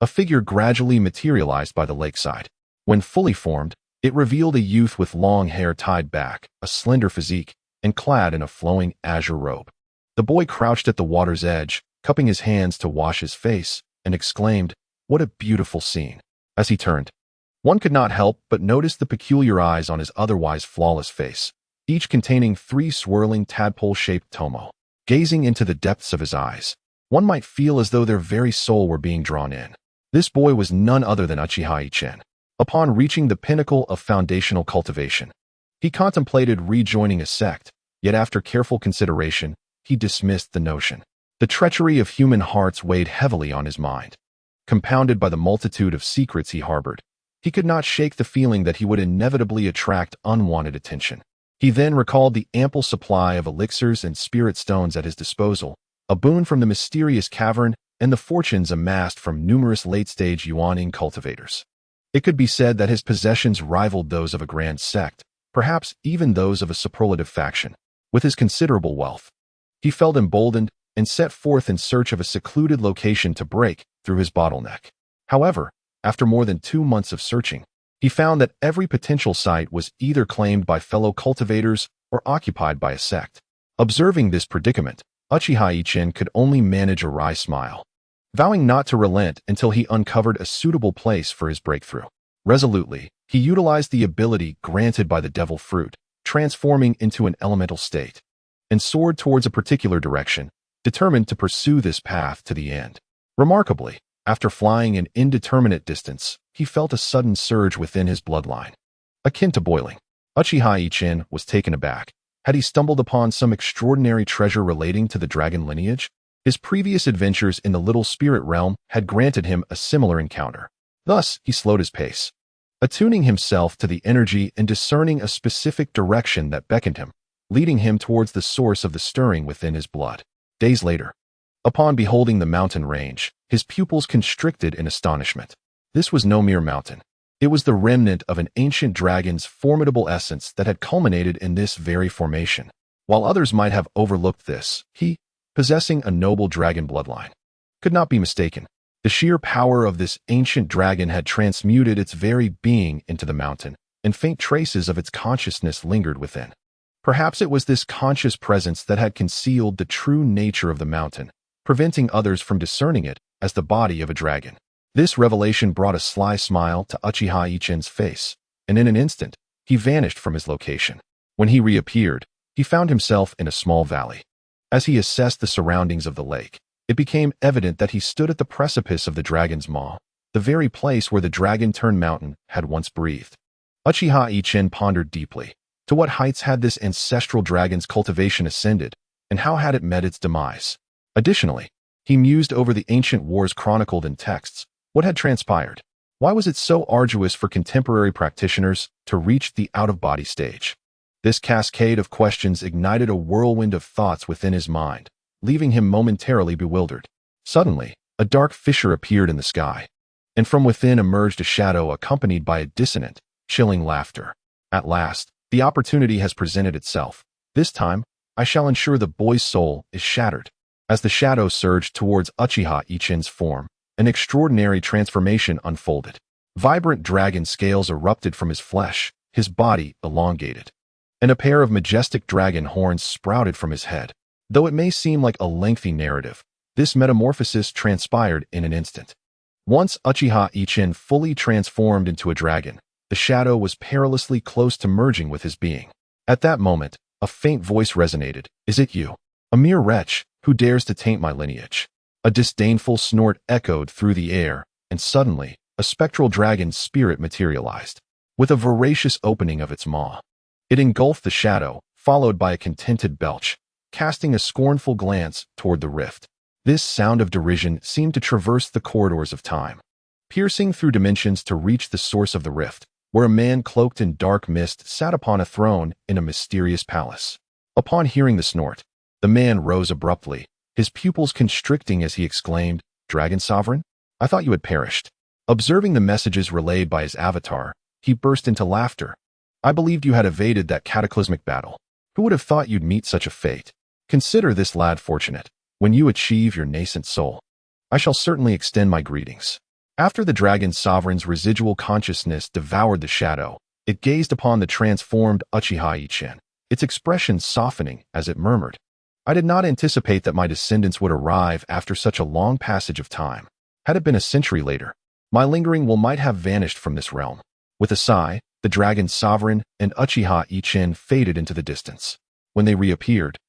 A: a figure gradually materialized by the lakeside. When fully formed, it revealed a youth with long hair tied back, a slender physique, and clad in a flowing azure robe. The boy crouched at the water's edge, cupping his hands to wash his face, and exclaimed, "What a beautiful scene." As he turned, one could not help but notice the peculiar eyes on his otherwise flawless face, each containing 3 swirling tadpole-shaped tomo. Gazing into the depths of his eyes, one might feel as though their very soul were being drawn in. This boy was none other than Uchiha Yichen. Upon reaching the pinnacle of foundational cultivation, he contemplated rejoining a sect, yet after careful consideration, he dismissed the notion. The treachery of human hearts weighed heavily on his mind. Compounded by the multitude of secrets he harbored, he could not shake the feeling that he would inevitably attract unwanted attention. He then recalled the ample supply of elixirs and spirit stones at his disposal, a boon from the mysterious cavern, and the fortunes amassed from numerous late-stage Yuaning cultivators. It could be said that his possessions rivaled those of a grand sect, perhaps even those of a superlative faction. With his considerable wealth, he felt emboldened and set forth in search of a secluded location to break through his bottleneck. However, after more than 2 months of searching, he found that every potential site was either claimed by fellow cultivators or occupied by a sect. Observing this predicament, Uchiha Yichen could only manage a wry smile, vowing not to relent until he uncovered a suitable place for his breakthrough. Resolutely, he utilized the ability granted by the devil fruit, transforming into an elemental state, and soared towards a particular direction, determined to pursue this path to the end. Remarkably, after flying an indeterminate distance, he felt a sudden surge within his bloodline, akin to boiling. Uchiha Yichen was taken aback. Had he stumbled upon some extraordinary treasure relating to the dragon lineage? His previous adventures in the little spirit realm had granted him a similar encounter. Thus, he slowed his pace, attuning himself to the energy and discerning a specific direction that beckoned him, leading him towards the source of the stirring within his blood. Days later, upon beholding the mountain range, his pupils constricted in astonishment. This was no mere mountain. It was the remnant of an ancient dragon's formidable essence that had culminated in this very formation. While others might have overlooked this, he, possessing a noble dragon bloodline, could not be mistaken. The sheer power of this ancient dragon had transmuted its very being into the mountain, and faint traces of its consciousness lingered within. Perhaps it was this conscious presence that had concealed the true nature of the mountain, preventing others from discerning it as the body of a dragon. This revelation brought a sly smile to Uchiha Ichen's face, and in an instant, he vanished from his location. When he reappeared, he found himself in a small valley. As he assessed the surroundings of the lake, it became evident that he stood at the precipice of the dragon's maw, the very place where the dragon-turned mountain had once breathed. Uchiha Ichen pondered deeply. To what heights had this ancestral dragon's cultivation ascended, and how had it met its demise? Additionally, he mused over the ancient wars chronicled in texts. What had transpired? Why was it so arduous for contemporary practitioners to reach the out-of-body stage? This cascade of questions ignited a whirlwind of thoughts within his mind, leaving him momentarily bewildered. Suddenly, a dark fissure appeared in the sky, and from within emerged a shadow accompanied by a dissonant, chilling laughter. At last, the opportunity has presented itself. This time, I shall ensure the boy's soul is shattered. As the shadow surged towards Uchiha Ichen's form, an extraordinary transformation unfolded. Vibrant dragon scales erupted from his flesh, his body elongated, and a pair of majestic dragon horns sprouted from his head. Though it may seem like a lengthy narrative, this metamorphosis transpired in an instant. Once Uchiha Ichen fully transformed into a dragon, the shadow was perilously close to merging with his being. At that moment, a faint voice resonated. "Is it you? A mere wretch, who dares to taint my lineage?" A disdainful snort echoed through the air, and suddenly, a spectral dragon's spirit materialized. With a voracious opening of its maw, it engulfed the shadow, followed by a contented belch, casting a scornful glance toward the rift. This sound of derision seemed to traverse the corridors of time, piercing through dimensions to reach the source of the rift, where a man cloaked in dark mist sat upon a throne in a mysterious palace. Upon hearing the snort, the man rose abruptly, his pupils constricting as he exclaimed, "Dragon Sovereign? I thought you had perished." Observing the messages relayed by his avatar, he burst into laughter. "I believed you had evaded that cataclysmic battle. Who would have thought you'd meet such a fate? Consider this lad fortunate. When you achieve your nascent soul, I shall certainly extend my greetings." After the dragon sovereign's residual consciousness devoured the shadow, it gazed upon the transformed Uchiha Ichen, its expression softening as it murmured, "I did not anticipate that my descendants would arrive after such a long passage of time. Had it been a century later, my lingering will might have vanished from this realm." With a sigh, the dragon sovereign and Uchiha Ichen faded into the distance. When they reappeared,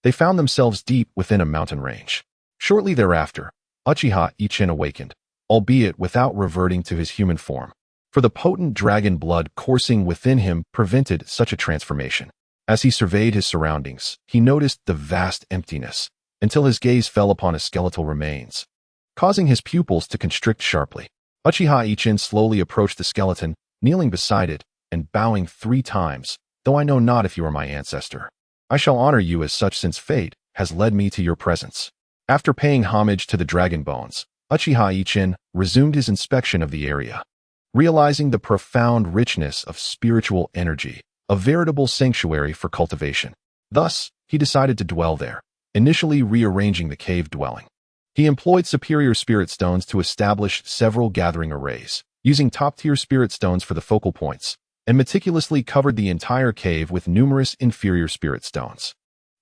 A: they found themselves deep within a mountain range. Shortly thereafter, Uchiha Ichen awakened, albeit without reverting to his human form, for the potent dragon blood coursing within him prevented such a transformation. As he surveyed his surroundings, he noticed the vast emptiness, until his gaze fell upon his skeletal remains, causing his pupils to constrict sharply. Uchiha Ichen slowly approached the skeleton, kneeling beside it, and bowing 3 times, "Though I know not if you are my ancestor, I shall honor you as such since fate has led me to your presence." After paying homage to the dragon bones, Uchiha Ichen resumed his inspection of the area. Realizing the profound richness of spiritual energy, a veritable sanctuary for cultivation. Thus, he decided to dwell there, initially rearranging the cave dwelling. He employed superior spirit stones to establish several gathering arrays, using top-tier spirit stones for the focal points, and meticulously covered the entire cave with numerous inferior spirit stones.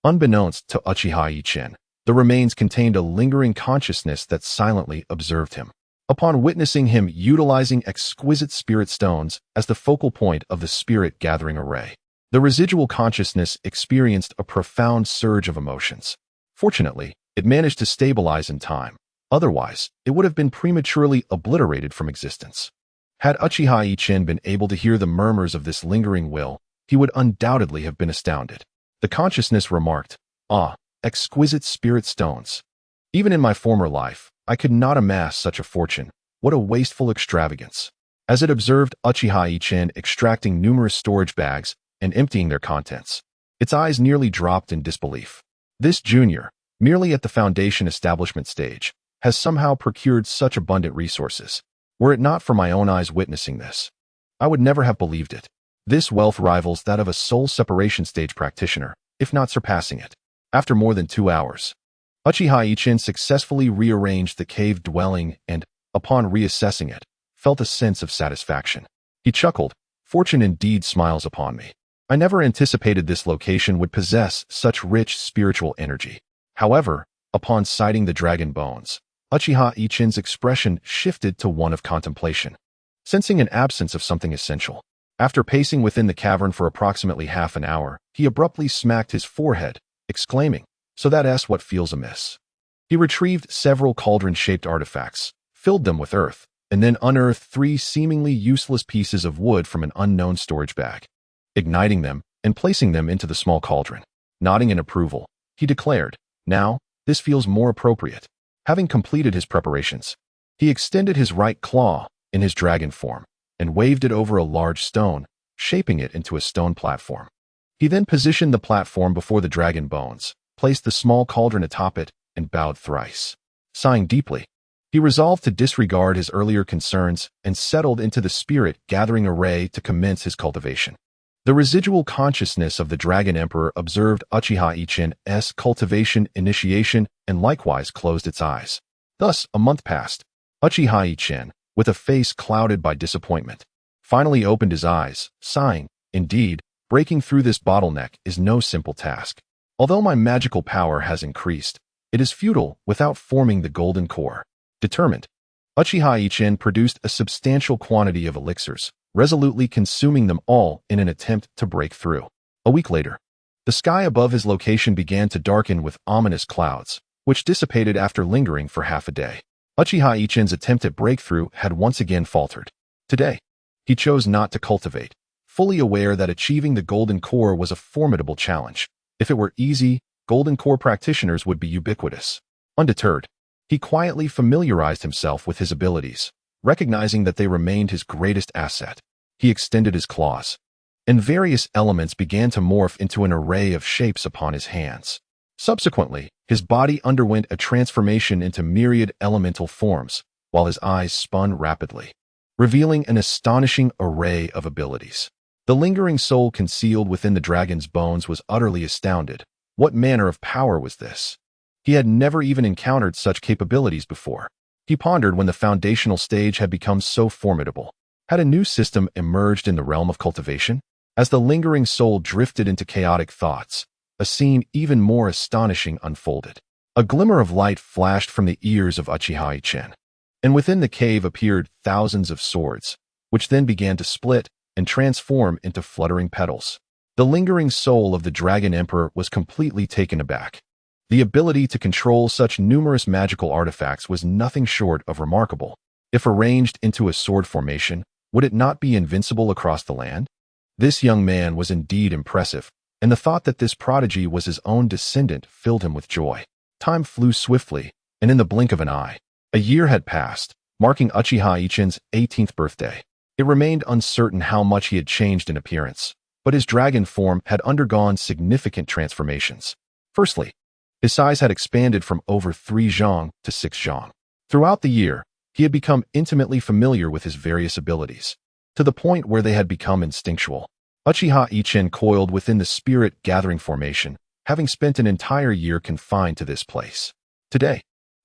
A: Unbeknownst to Uchiha Ichen, the remains contained a lingering consciousness that silently observed him. Upon witnessing him utilizing exquisite spirit stones as the focal point of the spirit gathering array, the residual consciousness experienced a profound surge of emotions. Fortunately, it managed to stabilize in time. Otherwise, it would have been prematurely obliterated from existence. Had Uchiha Ichen been able to hear the murmurs of this lingering will, he would undoubtedly have been astounded. The consciousness remarked, "Ah, exquisite spirit stones. Even in my former life, I could not amass such a fortune. What a wasteful extravagance." As it observed Uchiha Ichen extracting numerous storage bags and emptying their contents, its eyes nearly dropped in disbelief. This junior, merely at the foundation establishment stage, has somehow procured such abundant resources. Were it not for my own eyes witnessing this, I would never have believed it. This wealth rivals that of a soul separation stage practitioner, if not surpassing it. After more than 2 hours, Uchiha Ichen successfully rearranged the cave dwelling and, upon reassessing it, felt a sense of satisfaction. He chuckled, "Fortune indeed smiles upon me. I never anticipated this location would possess such rich spiritual energy. However, upon sighting the dragon bones, Uchiha Ichin's expression shifted to one of contemplation, sensing an absence of something essential. After pacing within the cavern for approximately half an hour, he abruptly smacked his forehead, exclaiming, "So that's what feels amiss." He retrieved several cauldron-shaped artifacts, filled them with earth, and then unearthed 3 seemingly useless pieces of wood from an unknown storage bag. Igniting them and placing them into the small cauldron. Nodding in approval, he declared, "Now, this feels more appropriate." Having completed his preparations, he extended his right claw in his dragon form and waved it over a large stone, shaping it into a stone platform. He then positioned the platform before the dragon bones, placed the small cauldron atop it, and bowed thrice. Sighing deeply, he resolved to disregard his earlier concerns and settled into the spirit-gathering array to commence his cultivation. The residual consciousness of the Dragon Emperor observed Uchiha Ichin's cultivation initiation and likewise closed its eyes. Thus, a month passed. Uchiha Ichin, with a face clouded by disappointment, finally opened his eyes, sighing, "Indeed, breaking through this bottleneck is no simple task. Although my magical power has increased, it is futile without forming the golden core." Determined, Uchiha Ichin produced a substantial quantity of elixirs, resolutely consuming them all in an attempt to break through. A week later, the sky above his location began to darken with ominous clouds, which dissipated after lingering for half a day. Uchiha Ichin's attempt at breakthrough had once again faltered. Today, he chose not to cultivate, fully aware that achieving the golden core was a formidable challenge. If it were easy, golden core practitioners would be ubiquitous. Undeterred, he quietly familiarized himself with his abilities, recognizing that they remained his greatest asset. He extended his claws, and various elements began to morph into an array of shapes upon his hands. Subsequently, his body underwent a transformation into myriad elemental forms, while his eyes spun rapidly, revealing an astonishing array of abilities. The lingering soul concealed within the dragon's bones was utterly astounded. What manner of power was this? He had never even encountered such capabilities before. He pondered when the foundational stage had become so formidable. Had a new system emerged in the realm of cultivation? As the lingering soul drifted into chaotic thoughts, a scene even more astonishing unfolded. A glimmer of light flashed from the ears of Uchiha Ichin, and within the cave appeared thousands of swords, which then began to split and transform into fluttering petals. The lingering soul of the Dragon Emperor was completely taken aback. The ability to control such numerous magical artifacts was nothing short of remarkable. If arranged into a sword formation, would it not be invincible across the land? This young man was indeed impressive, and the thought that this prodigy was his own descendant filled him with joy. Time flew swiftly, and in the blink of an eye, a year had passed, marking Uchiha Ichin's 18th birthday. It remained uncertain how much he had changed in appearance, but his dragon form had undergone significant transformations. Firstly, his size had expanded from over 3 zhang to 6 zhang. Throughout the year, he had become intimately familiar with his various abilities, to the point where they had become instinctual. Uchiha Ichin coiled within the spirit-gathering formation, having spent an entire year confined to this place. Today,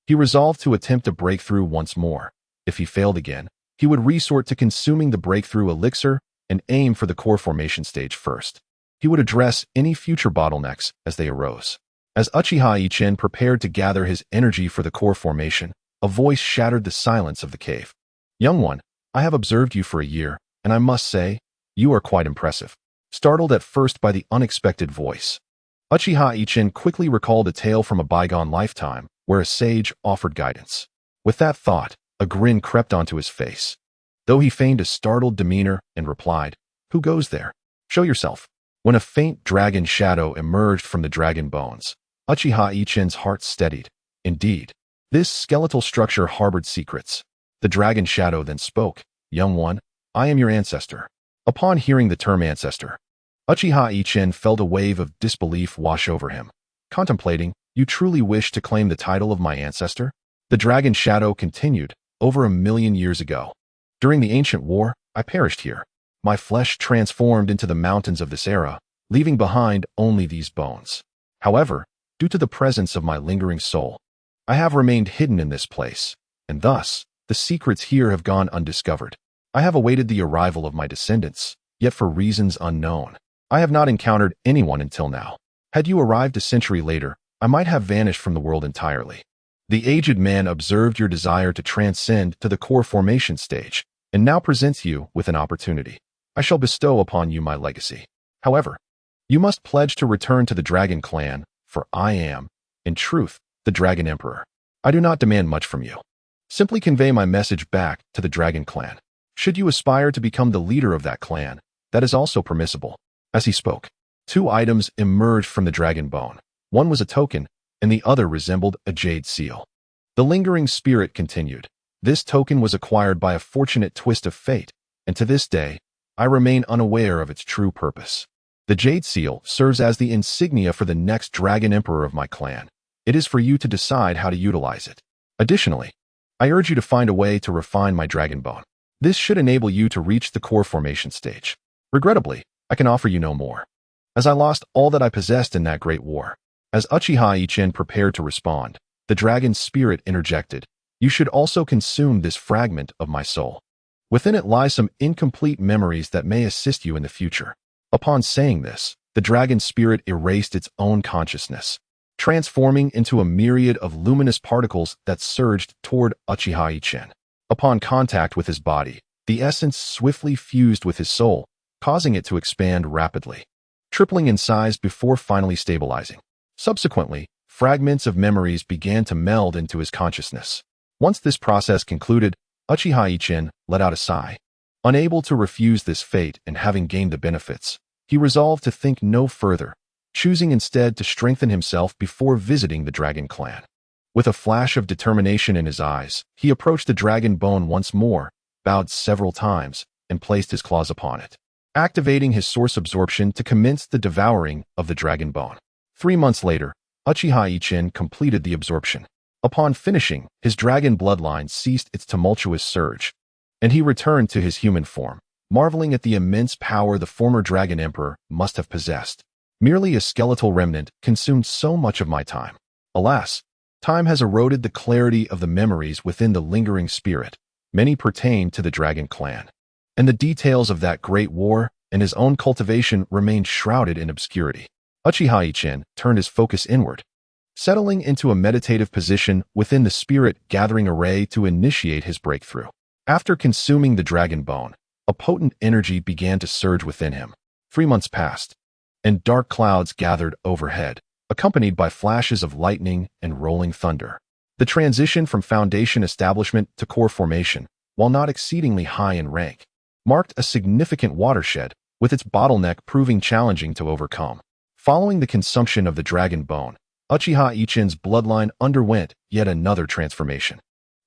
A: he resolved to attempt a breakthrough once more. If he failed again, he would resort to consuming the breakthrough elixir and aim for the core formation stage first. He would address any future bottlenecks as they arose. As Uchiha Ichin prepared to gather his energy for the core formation, a voice shattered the silence of the cave. "Young one, I have observed you for a year, and I must say, you are quite impressive." Startled at first by the unexpected voice, Uchiha Ichin quickly recalled a tale from a bygone lifetime where a sage offered guidance. With that thought, a grin crept onto his face, though he feigned a startled demeanor and replied, "Who goes there? Show yourself." When a faint dragon shadow emerged from the dragon bones, Uchiha Ichin's heart steadied. Indeed, this skeletal structure harbored secrets. The dragon shadow then spoke, "Young one, I am your ancestor." Upon hearing the term ancestor, Uchiha Ichin felt a wave of disbelief wash over him. Contemplating, "You truly wish to claim the title of my ancestor?" The dragon shadow continued, "Over 1,000,000 years ago, during the ancient war, I perished here. My flesh transformed into the mountains of this era, leaving behind only these bones. However, due to the presence of my lingering soul, I have remained hidden in this place, and thus, the secrets here have gone undiscovered. I have awaited the arrival of my descendants, yet for reasons unknown, I have not encountered anyone until now. Had you arrived a century later, I might have vanished from the world entirely. The aged man observed your desire to transcend to the core formation stage, and now presents you with an opportunity. I shall bestow upon you my legacy. However, you must pledge to return to the Dragon Clan, for I am, in truth, the Dragon Emperor. I do not demand much from you. Simply convey my message back to the Dragon Clan. Should you aspire to become the leader of that clan, that is also permissible. As he spoke, 2 items emerged from the dragon bone. One was a token, and the other resembled a jade seal. The lingering spirit continued. This token was acquired by a fortunate twist of fate, and to this day, I remain unaware of its true purpose. The jade seal serves as the insignia for the next Dragon Emperor of my clan. It is for you to decide how to utilize it. Additionally, I urge you to find a way to refine my dragon bone. This should enable you to reach the core formation stage. Regrettably, I can offer you no more, as I lost all that I possessed in that great war. As Uchiha Yichen prepared to respond, the dragon's spirit interjected. You should also consume this fragment of my soul. Within it lie some incomplete memories that may assist you in the future. Upon saying this, the dragon spirit erased its own consciousness, transforming into a myriad of luminous particles that surged toward Uchiha Yichen. Upon contact with his body, the essence swiftly fused with his soul, causing it to expand rapidly, tripling in size before finally stabilizing. Subsequently, fragments of memories began to meld into his consciousness. Once this process concluded, Uchiha Yichen let out a sigh. Unable to refuse this fate and having gained the benefits, he resolved to think no further, choosing instead to strengthen himself before visiting the Dragon Clan. With a flash of determination in his eyes, he approached the dragon bone once more, bowed several times, and placed his claws upon it, activating his source absorption to commence the devouring of the dragon bone. 3 months later, Uchiha Yichen completed the absorption. Upon finishing, his dragon bloodline ceased its tumultuous surge, and he returned to his human form, marveling at the immense power the former Dragon Emperor must have possessed. Merely a skeletal remnant consumed so much of my time. Alas, time has eroded the clarity of the memories within the lingering spirit. Many pertain to the Dragon Clan, and the details of that great war and his own cultivation remained shrouded in obscurity. Uchiha Yichen turned his focus inward, settling into a meditative position within the spirit-gathering array to initiate his breakthrough. After consuming the dragon bone, a potent energy began to surge within him. 3 months passed, and dark clouds gathered overhead, accompanied by flashes of lightning and rolling thunder. The transition from foundation establishment to core formation, while not exceedingly high in rank, marked a significant watershed, with its bottleneck proving challenging to overcome. Following the consumption of the dragon bone, Uchiha Yichen's bloodline underwent yet another transformation.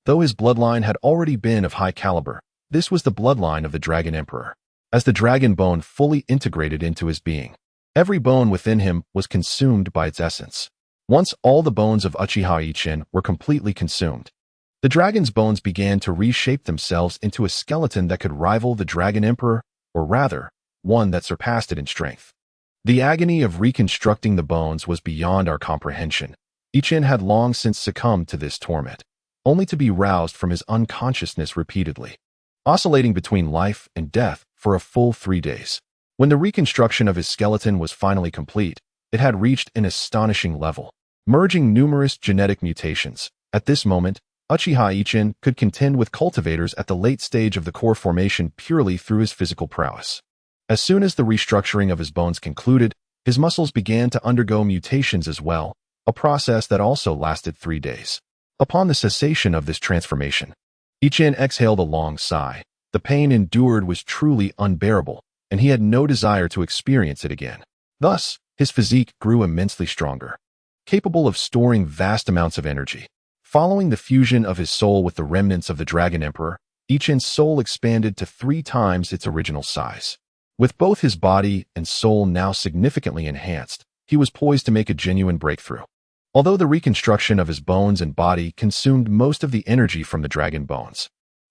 A: Though his bloodline had already been of high caliber, this was the bloodline of the Dragon Emperor. As the dragon bone fully integrated into his being, every bone within him was consumed by its essence. Once all the bones of Uchiha Yichen were completely consumed, the dragon's bones began to reshape themselves into a skeleton that could rival the Dragon Emperor, or rather, one that surpassed it in strength. The agony of reconstructing the bones was beyond our comprehension. Yichen had long since succumbed to this torment, only to be roused from his unconsciousness repeatedly, oscillating between life and death for a full 3 days. When the reconstruction of his skeleton was finally complete, it had reached an astonishing level, merging numerous genetic mutations. At this moment, Uchiha Yichen could contend with cultivators at the late stage of the core formation purely through his physical prowess. As soon as the restructuring of his bones concluded, his muscles began to undergo mutations as well, a process that also lasted 3 days. Upon the cessation of this transformation, Yichen exhaled a long sigh. The pain endured was truly unbearable, and he had no desire to experience it again. Thus, his physique grew immensely stronger, capable of storing vast amounts of energy. Following the fusion of his soul with the remnants of the Dragon Emperor, Yichen's soul expanded to 3 times its original size. With both his body and soul now significantly enhanced, he was poised to make a genuine breakthrough. Although the reconstruction of his bones and body consumed most of the energy from the dragon bones,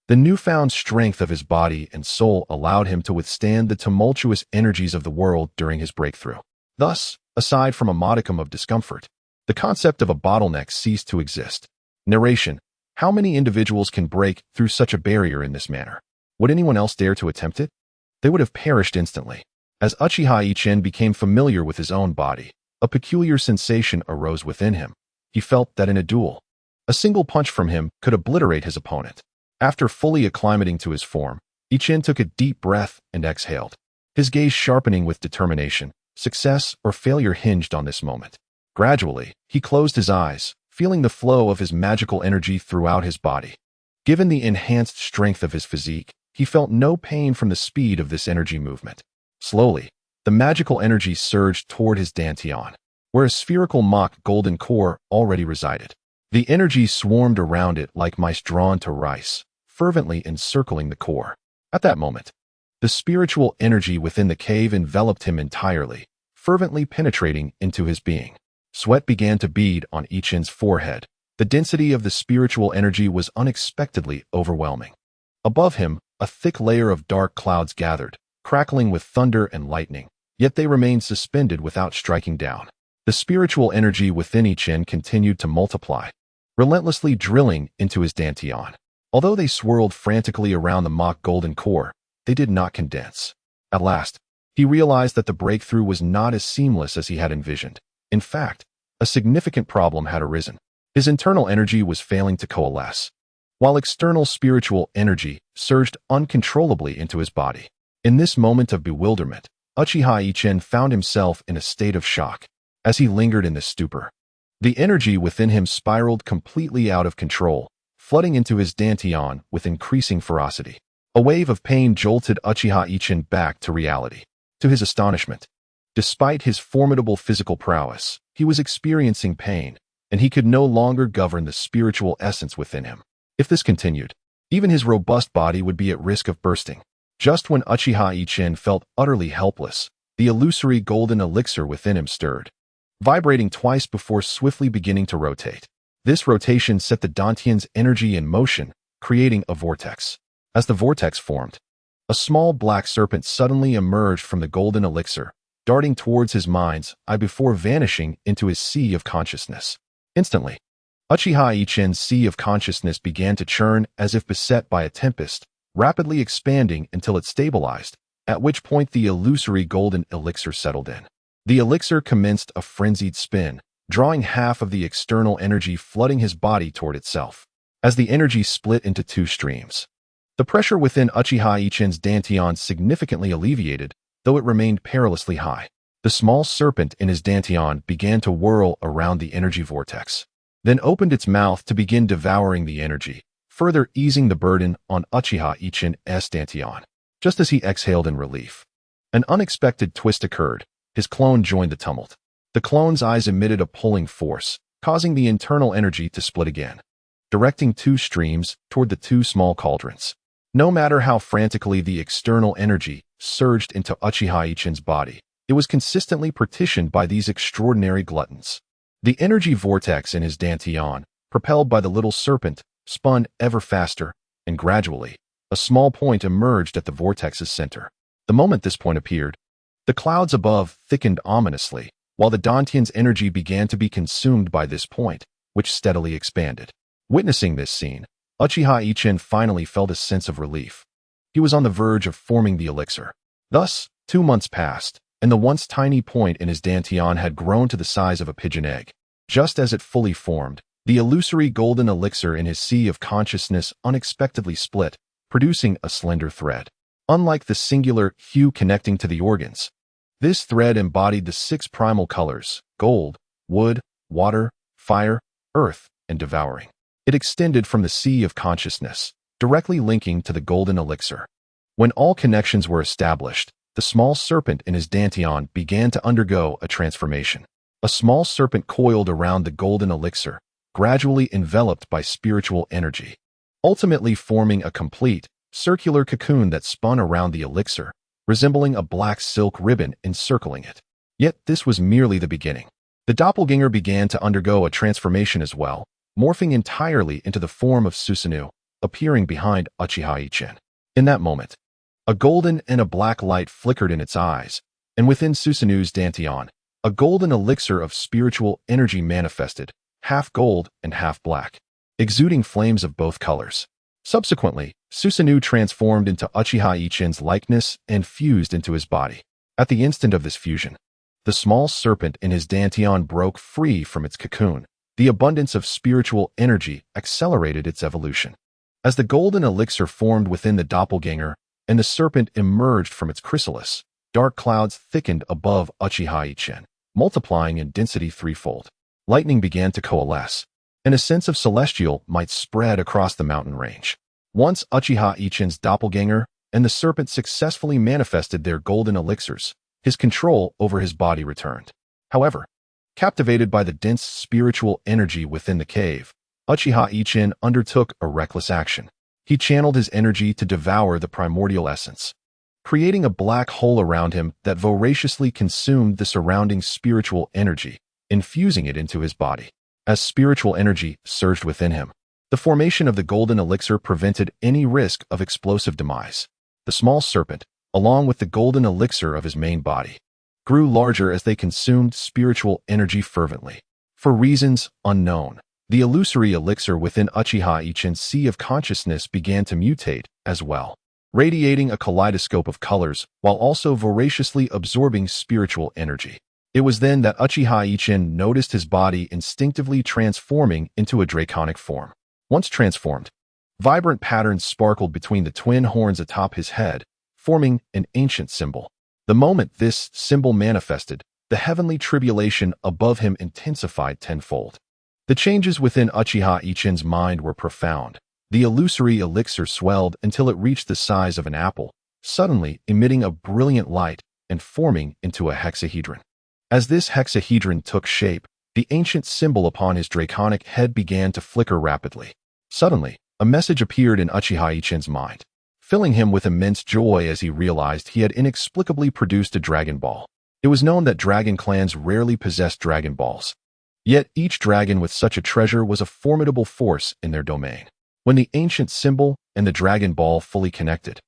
A: the newfound strength of his body and soul allowed him to withstand the tumultuous energies of the world during his breakthrough. Thus, aside from a modicum of discomfort, the concept of a bottleneck ceased to exist. Narration: how many individuals can break through such a barrier in this manner? Would anyone else dare to attempt it? They would have perished instantly. As Uchiha Yichen became familiar with his own body, a peculiar sensation arose within him. He felt that in a duel, a single punch from him could obliterate his opponent. After fully acclimating to his form, Yichen took a deep breath and exhaled, his gaze sharpening with determination. Success or failure hinged on this moment. Gradually, he closed his eyes, feeling the flow of his magical energy throughout his body. Given the enhanced strength of his physique, he felt no pain from the speed of this energy movement. Slowly, the magical energy surged toward his dantian, where a spherical mock golden core already resided. The energy swarmed around it like mice drawn to rice, fervently encircling the core. At that moment, the spiritual energy within the cave enveloped him entirely, fervently penetrating into his being. Sweat began to bead on Yichen's forehead. The density of the spiritual energy was unexpectedly overwhelming. Above him, a thick layer of dark clouds gathered, crackling with thunder and lightning, yet they remained suspended without striking down. The spiritual energy within Yichen continued to multiply, relentlessly drilling into his dantian. Although they swirled frantically around the mock golden core, they did not condense. At last, he realized that the breakthrough was not as seamless as he had envisioned. In fact, a significant problem had arisen. His internal energy was failing to coalesce, while external spiritual energy surged uncontrollably into his body. In this moment of bewilderment, Uchiha Yichen found himself in a state of shock. As he lingered in this stupor, the energy within him spiraled completely out of control, flooding into his dantian with increasing ferocity. A wave of pain jolted Uchiha Yichen back to reality. To his astonishment, despite his formidable physical prowess, he was experiencing pain, and he could no longer govern the spiritual essence within him. If this continued, even his robust body would be at risk of bursting. Just when Uchiha Yichen felt utterly helpless, the illusory golden elixir within him stirred, vibrating twice before swiftly beginning to rotate. This rotation set the dantian's energy in motion, creating a vortex. As the vortex formed, a small black serpent suddenly emerged from the golden elixir, darting towards his mind's eye before vanishing into his sea of consciousness. Instantly, Uchiha Yichen's sea of consciousness began to churn as if beset by a tempest, rapidly expanding until it stabilized, at which point the illusory golden elixir settled in. The elixir commenced a frenzied spin, drawing half of the external energy flooding his body toward itself. As the energy split into two streams, the pressure within Uchiha Yichen's dantian significantly alleviated, though it remained perilously high. The small serpent in his dantian began to whirl around the energy vortex, then opened its mouth to begin devouring the energy, further easing the burden on Uchiha Yichen's dantian. Just as he exhaled in relief, an unexpected twist occurred. His clone joined the tumult. The clone's eyes emitted a pulling force, causing the internal energy to split again, directing two streams toward the two small cauldrons. No matter how frantically the external energy surged into Uchiha Yichen's body, it was consistently partitioned by these extraordinary gluttons. The energy vortex in his dantian, propelled by the little serpent, spun ever faster, and gradually, a small point emerged at the vortex's center. The moment this point appeared, the clouds above thickened ominously, while the dantian's energy began to be consumed by this point, which steadily expanded. Witnessing this scene, Uchiha Yichen finally felt a sense of relief. He was on the verge of forming the elixir. Thus, 2 months passed, and the once tiny point in his dantian had grown to the size of a pigeon egg. Just as it fully formed, the illusory golden elixir in his sea of consciousness unexpectedly split, producing a slender thread. Unlike the singular hue connecting to the organs, this thread embodied the 6 primal colors: gold, wood, water, fire, earth, and devouring. It extended from the sea of consciousness, directly linking to the golden elixir. When all connections were established, the small serpent in his dantian began to undergo a transformation. A small serpent coiled around the golden elixir, gradually enveloped by spiritual energy, ultimately forming a complete, circular cocoon that spun around the elixir, resembling a black silk ribbon encircling it. Yet this was merely the beginning. The doppelganger began to undergo a transformation as well, morphing entirely into the form of Susanoo, appearing behind Uchiha Yichen. In that moment, a golden and a black light flickered in its eyes, and within Susanoo's dantian, a golden elixir of spiritual energy manifested, half gold and half black, exuding flames of both colors. Subsequently, Susanoo transformed into Uchiha Yichen's likeness and fused into his body. At the instant of this fusion, the small serpent in his dantian broke free from its cocoon. The abundance of spiritual energy accelerated its evolution. As the golden elixir formed within the doppelganger and the serpent emerged from its chrysalis, dark clouds thickened above Uchiha Yichen, multiplying in density threefold. Lightning began to coalesce, and a sense of celestial might spread across the mountain range. Once Uchiha Yichen's doppelganger and the serpent successfully manifested their golden elixirs, his control over his body returned. However, captivated by the dense spiritual energy within the cave, Uchiha Yichen undertook a reckless action. He channeled his energy to devour the primordial essence, creating a black hole around him that voraciously consumed the surrounding spiritual energy, infusing it into his body. As spiritual energy surged within him, the formation of the golden elixir prevented any risk of explosive demise. The small serpent, along with the golden elixir of his main body, grew larger as they consumed spiritual energy fervently. For reasons unknown, the illusory elixir within Uchiha Yichen's sea of consciousness began to mutate as well, radiating a kaleidoscope of colors while also voraciously absorbing spiritual energy. It was then that Uchiha Yichen noticed his body instinctively transforming into a draconic form. Once transformed, vibrant patterns sparkled between the twin horns atop his head, forming an ancient symbol. The moment this symbol manifested, the heavenly tribulation above him intensified tenfold. The changes within Uchiha Yichen's mind were profound. The illusory elixir swelled until it reached the size of an apple, suddenly emitting a brilliant light and forming into a hexahedron. As this hexahedron took shape, the ancient symbol upon his draconic head began to flicker rapidly. Suddenly, a message appeared in Uchiha Yichen's mind, filling him with immense joy as he realized he had inexplicably produced a Dragon Ball. It was known that dragon clans rarely possessed Dragon Balls. Yet each dragon with such a treasure was a formidable force in their domain. When the ancient symbol and the Dragon Ball fully connected,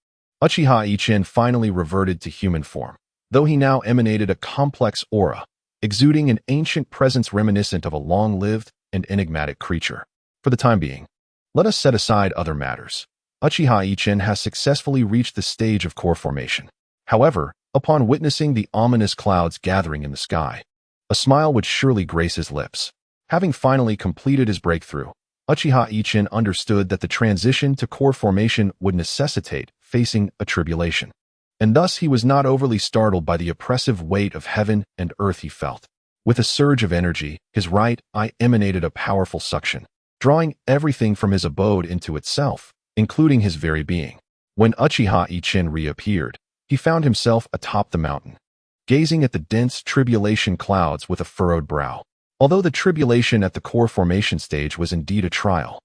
A: Uchiha Yichen finally reverted to human form, though he now emanated a complex aura, exuding an ancient presence reminiscent of a long-lived and enigmatic creature. For the time being, let us set aside other matters. Uchiha Yichen has successfully reached the stage of core formation. However, upon witnessing the ominous clouds gathering in the sky, a smile would surely grace his lips. Having finally completed his breakthrough, Uchiha Yichen understood that the transition to core formation would necessitate facing a tribulation, and thus he was not overly startled by the oppressive weight of heaven and earth he felt. With a surge of energy, his right eye emanated a powerful suction, drawing everything from his abode into itself, including his very being. When Uchiha Yichen reappeared, he found himself atop the mountain, gazing at the dense tribulation clouds with a furrowed brow. Although the tribulation at the core formation stage was indeed a trial,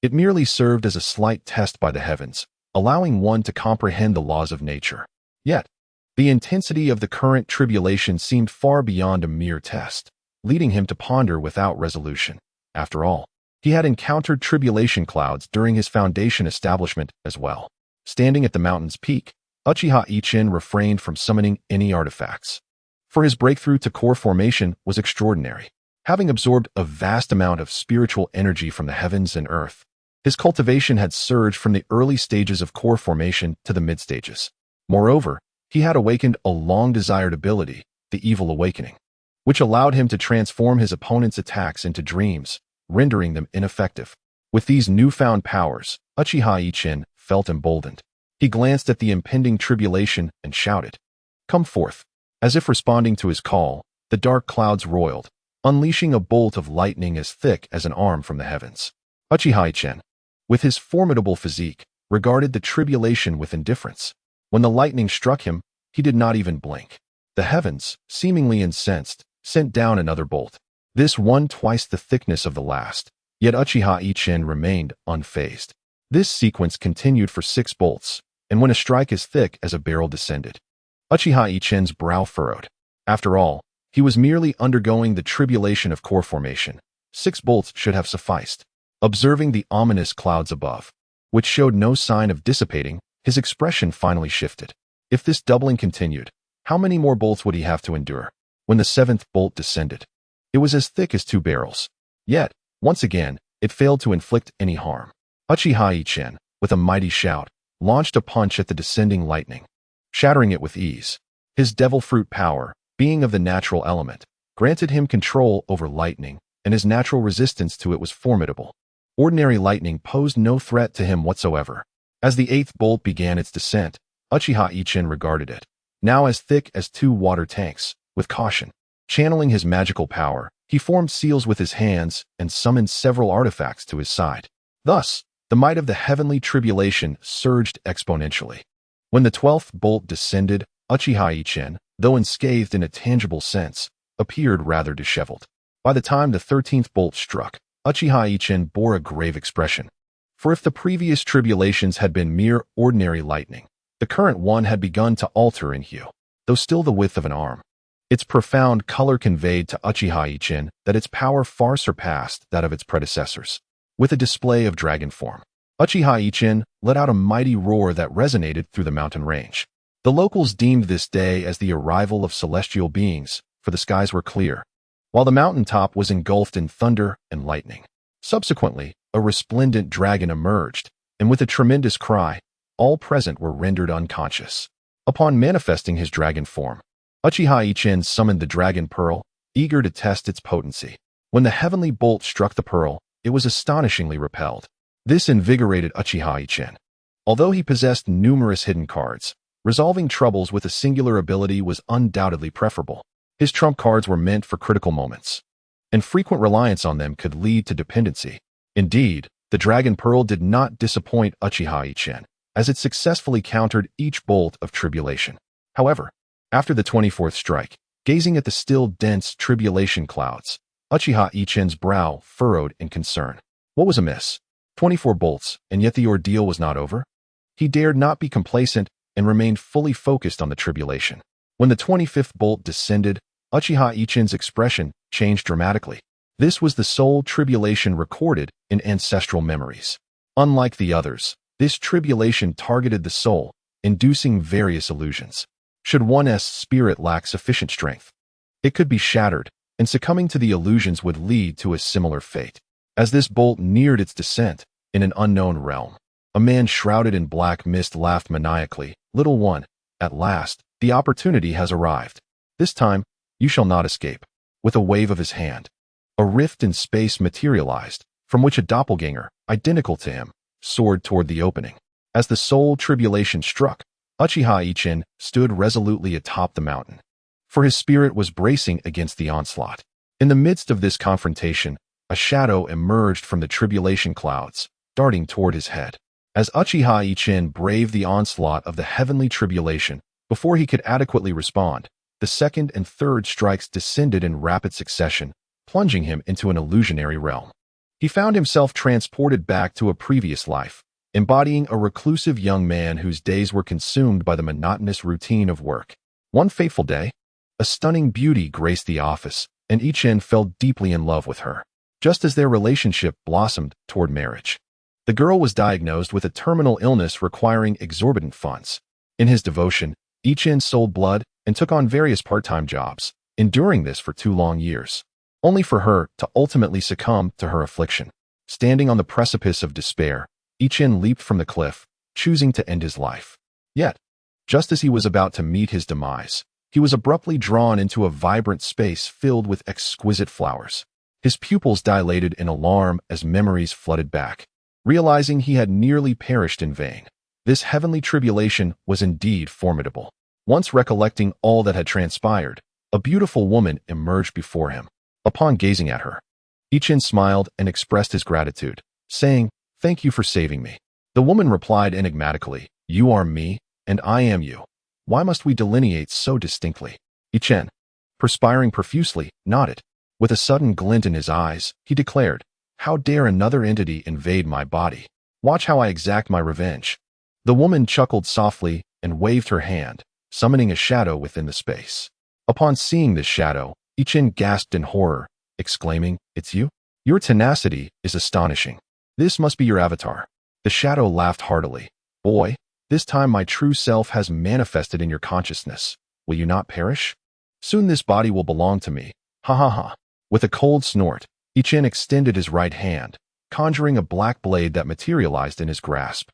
A: it merely served as a slight test by the heavens, allowing one to comprehend the laws of nature. Yet, the intensity of the current tribulation seemed far beyond a mere test, leading him to ponder without resolution. After all, he had encountered tribulation clouds during his foundation establishment as well. Standing at the mountain's peak, Uchiha Yichen refrained from summoning any artifacts, for his breakthrough to core formation was extraordinary. Having absorbed a vast amount of spiritual energy from the heavens and earth, his cultivation had surged from the early stages of core formation to the mid-stages. Moreover, he had awakened a long-desired ability, the Evil Awakening, which allowed him to transform his opponent's attacks into dreams, rendering them ineffective. With these newfound powers, Uchiha Yichen felt emboldened. He glanced at the impending tribulation and shouted, "Come forth." As if responding to his call, the dark clouds roiled, unleashing a bolt of lightning as thick as an arm from the heavens. Uchiha Yichen, with his formidable physique, regarded the tribulation with indifference. When the lightning struck him, he did not even blink. The heavens, seemingly incensed, sent down another bolt, this one twice the thickness of the last, yet Uchiha Yichen remained unfazed. This sequence continued for 6 bolts, and when a strike as thick as a barrel descended, Uchiha Yichen's brow furrowed. After all, he was merely undergoing the tribulation of core formation. 6 bolts should have sufficed. Observing the ominous clouds above, which showed no sign of dissipating, his expression finally shifted. If this doubling continued, how many more bolts would he have to endure? When the 7th bolt descended, it was as thick as 2 barrels. Yet, once again, it failed to inflict any harm. Uchiha Yichen, with a mighty shout, launched a punch at the descending lightning, shattering it with ease. His devil fruit power, being of the natural element, granted him control over lightning, and his natural resistance to it was formidable. Ordinary lightning posed no threat to him whatsoever. As the eighth bolt began its descent, Uchiha Yichen regarded it, now as thick as 2 water tanks, with caution. Channeling his magical power, he formed seals with his hands and summoned several artifacts to his side. Thus, the might of the heavenly tribulation surged exponentially. When the 12th bolt descended, Uchiha Yichen, though unscathed in a tangible sense, appeared rather disheveled. By the time the 13th bolt struck, Uchiha Yichen bore a grave expression. For if the previous tribulations had been mere ordinary lightning, the current one had begun to alter in hue, though still the width of an arm. Its profound color conveyed to Uchiha Yichen that its power far surpassed that of its predecessors. With a display of dragon form, Uchiha Yichen let out a mighty roar that resonated through the mountain range. The locals deemed this day as the arrival of celestial beings, for the skies were clear, while the mountaintop was engulfed in thunder and lightning. Subsequently, a resplendent dragon emerged, and with a tremendous cry, all present were rendered unconscious. Upon manifesting his dragon form, Uchiha Yichen summoned the dragon pearl, eager to test its potency. When the heavenly bolt struck the pearl, it was astonishingly repelled. This invigorated Uchiha Yichen. Although he possessed numerous hidden cards, resolving troubles with a singular ability was undoubtedly preferable. His trump cards were meant for critical moments, and frequent reliance on them could lead to dependency. Indeed, the dragon pearl did not disappoint Uchiha Yichen, as it successfully countered each bolt of tribulation. However, after the 24th strike, gazing at the still dense tribulation clouds, Uchiha Yichen's brow furrowed in concern. What was amiss? 24 bolts, and yet the ordeal was not over? He dared not be complacent and remained fully focused on the tribulation. When the 25th bolt descended, Uchiha Yichen's expression changed dramatically. This was the sole tribulation recorded in ancestral memories. Unlike the others, this tribulation targeted the soul, inducing various illusions. Should one's spirit lack sufficient strength, it could be shattered, and succumbing to the illusions would lead to a similar fate. As this bolt neared its descent, in an unknown realm, a man shrouded in black mist laughed maniacally. Little one, at last, the opportunity has arrived. This time, you shall not escape. With a wave of his hand, a rift in space materialized, from which a doppelganger, identical to him, soared toward the opening. As the soul tribulation struck, Uchiha Yichen stood resolutely atop the mountain, for his spirit was bracing against the onslaught. In the midst of this confrontation, a shadow emerged from the tribulation clouds, darting toward his head. As Uchiha Yichen braved the onslaught of the heavenly tribulation, before he could adequately respond, the second and third strikes descended in rapid succession, plunging him into an illusionary realm. He found himself transported back to a previous life, embodying a reclusive young man whose days were consumed by the monotonous routine of work. One fateful day, a stunning beauty graced the office, and Yichen fell deeply in love with her, just as their relationship blossomed toward marriage. The girl was diagnosed with a terminal illness requiring exorbitant funds. In his devotion, Yichen sold blood and took on various part-time jobs, enduring this for 2 long years, only for her to ultimately succumb to her affliction. Standing on the precipice of despair, Yichen leaped from the cliff, choosing to end his life. Yet, just as he was about to meet his demise, he was abruptly drawn into a vibrant space filled with exquisite flowers. His pupils dilated in alarm as memories flooded back, realizing he had nearly perished in vain. This heavenly tribulation was indeed formidable. Once recollecting all that had transpired, a beautiful woman emerged before him. Upon gazing at her, Yichen smiled and expressed his gratitude, saying, "Thank you for saving me." The woman replied enigmatically, "You are me, and I am you. Why must we delineate so distinctly?" Yichen, perspiring profusely, nodded. With a sudden glint in his eyes, he declared, "How dare another entity invade my body? Watch how I exact my revenge." The woman chuckled softly and waved her hand, summoning a shadow within the space. Upon seeing this shadow, Yichen gasped in horror, exclaiming, "It's you? Your tenacity is astonishing. This must be your avatar." The shadow laughed heartily. "Boy, this time my true self has manifested in your consciousness. Will you not perish? Soon this body will belong to me. Ha ha ha." With a cold snort, Yichen extended his right hand, conjuring a black blade that materialized in his grasp,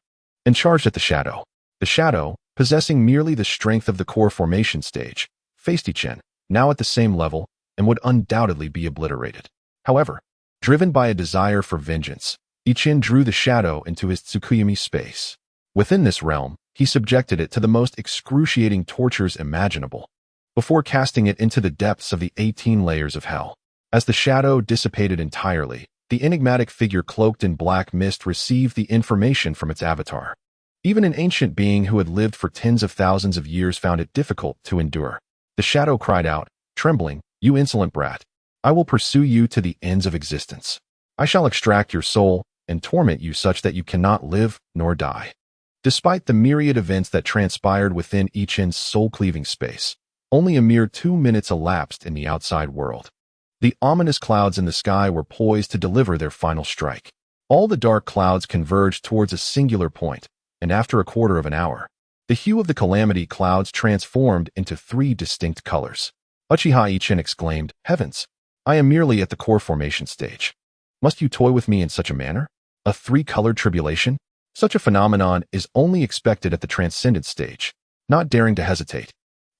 A: and charged at the shadow. The shadow, possessing merely the strength of the core formation stage, faced Yichen, now at the same level, and would undoubtedly be obliterated. However, driven by a desire for vengeance, Yichen drew the shadow into his Tsukuyami space. Within this realm, he subjected it to the most excruciating tortures imaginable, before casting it into the depths of the 18 layers of hell. As the shadow dissipated entirely, the enigmatic figure cloaked in black mist received the information from its avatar. Even an ancient being who had lived for tens of thousands of years found it difficult to endure. The shadow cried out, trembling, "You insolent brat! I will pursue you to the ends of existence. I shall extract your soul and torment you such that you cannot live nor die." Despite the myriad events that transpired within Yichen's soul-cleaving space, only a mere 2 minutes elapsed in the outside world. The ominous clouds in the sky were poised to deliver their final strike. All the dark clouds converged towards a singular point, and after a quarter of an hour, the hue of the calamity clouds transformed into 3 distinct colors. Uchiha Yichen exclaimed, "Heavens! I am merely at the core formation stage. Must you toy with me in such a manner? A 3-colored tribulation? Such a phenomenon is only expected at the transcendent stage." Not daring to hesitate,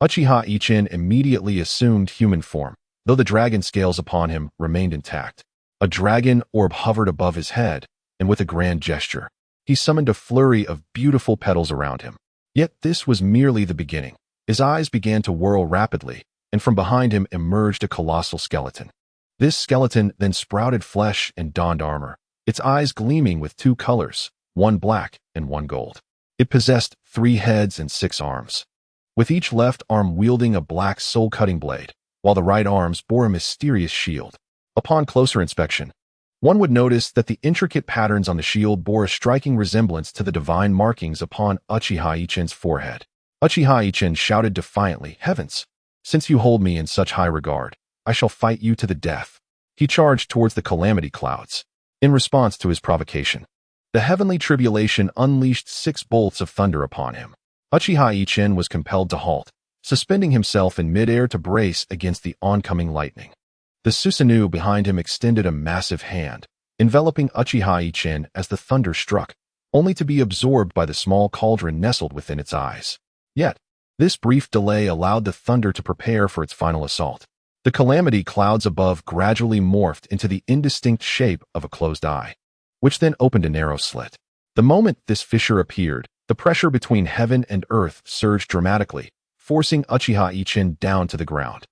A: Uchiha Yichen immediately assumed human form, though the dragon scales upon him remained intact. A dragon orb hovered above his head, and with a grand gesture, he summoned a flurry of beautiful petals around him. Yet this was merely the beginning. His eyes began to whirl rapidly, and from behind him emerged a colossal skeleton. This skeleton then sprouted flesh and donned armor, its eyes gleaming with 2 colors, one black and one gold. It possessed 3 heads and 6 arms, with each left arm wielding a black soul-cutting blade, while the right arms bore a mysterious shield. Upon closer inspection, one would notice that the intricate patterns on the shield bore a striking resemblance to the divine markings upon Uchiha Yichen's forehead. Uchiha Yichen shouted defiantly, "Heavens! Since you hold me in such high regard, I shall fight you to the death." He charged towards the calamity clouds. In response to his provocation, the heavenly tribulation unleashed 6 bolts of thunder upon him. Uchiha Yichen was compelled to halt, suspending himself in midair to brace against the oncoming lightning. The Susanoo behind him extended a massive hand, enveloping Uchiha Yichen as the thunder struck, only to be absorbed by the small cauldron nestled within its eyes. Yet, this brief delay allowed the thunder to prepare for its final assault. The calamity clouds above gradually morphed into the indistinct shape of a closed eye, which then opened a narrow slit. The moment this fissure appeared, the pressure between heaven and earth surged dramatically, forcing Uchiha Yichen down to the ground.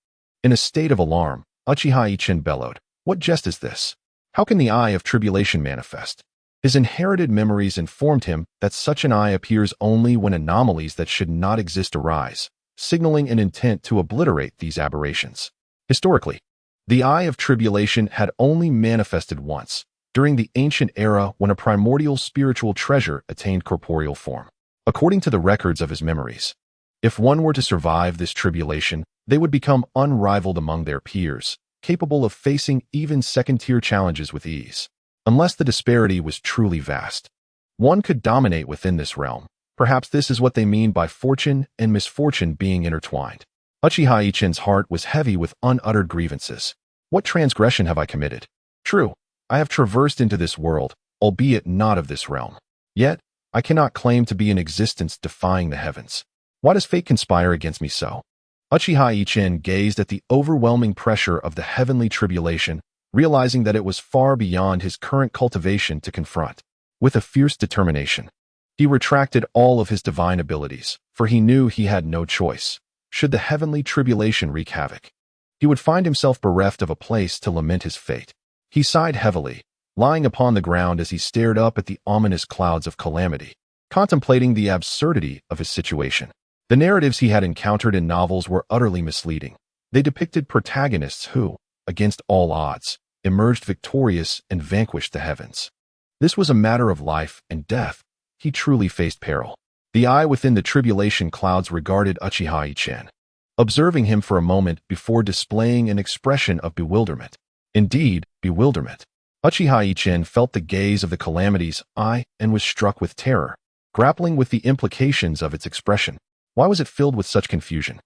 A: In a state of alarm, Uchiha Yichen bellowed, "What jest is this? How can the eye of tribulation manifest?" His inherited memories informed him that such an eye appears only when anomalies that should not exist arise, signaling an intent to obliterate these aberrations. Historically, the eye of tribulation had only manifested once, during the ancient era when a primordial spiritual treasure attained corporeal form. According to the records of his memories, if one were to survive this tribulation, they would become unrivaled among their peers, capable of facing even second-tier challenges with ease. Unless the disparity was truly vast, one could dominate within this realm. Perhaps this is what they mean by fortune and misfortune being intertwined. Uchiha Yichen's heart was heavy with unuttered grievances. What transgression have I committed? True, I have traversed into this world, albeit not of this realm. Yet, I cannot claim to be an existence defying the heavens. Why does fate conspire against me so? Uchiha Yichen gazed at the overwhelming pressure of the heavenly tribulation, realizing that it was far beyond his current cultivation to confront. With a fierce determination, he retracted all of his divine abilities, for he knew he had no choice. Should the heavenly tribulation wreak havoc, he would find himself bereft of a place to lament his fate. He sighed heavily, lying upon the ground as he stared up at the ominous clouds of calamity, contemplating the absurdity of his situation. The narratives he had encountered in novels were utterly misleading. They depicted protagonists who, against all odds, emerged victorious and vanquished the heavens. This was a matter of life and death. He truly faced peril. The eye within the tribulation clouds regarded Uchiha Yichen, observing him for a moment before displaying an expression of bewilderment. Indeed, bewilderment. Uchiha Yichen felt the gaze of the calamity's eye and was struck with terror, grappling with the implications of its expression. Why was it filled with such confusion?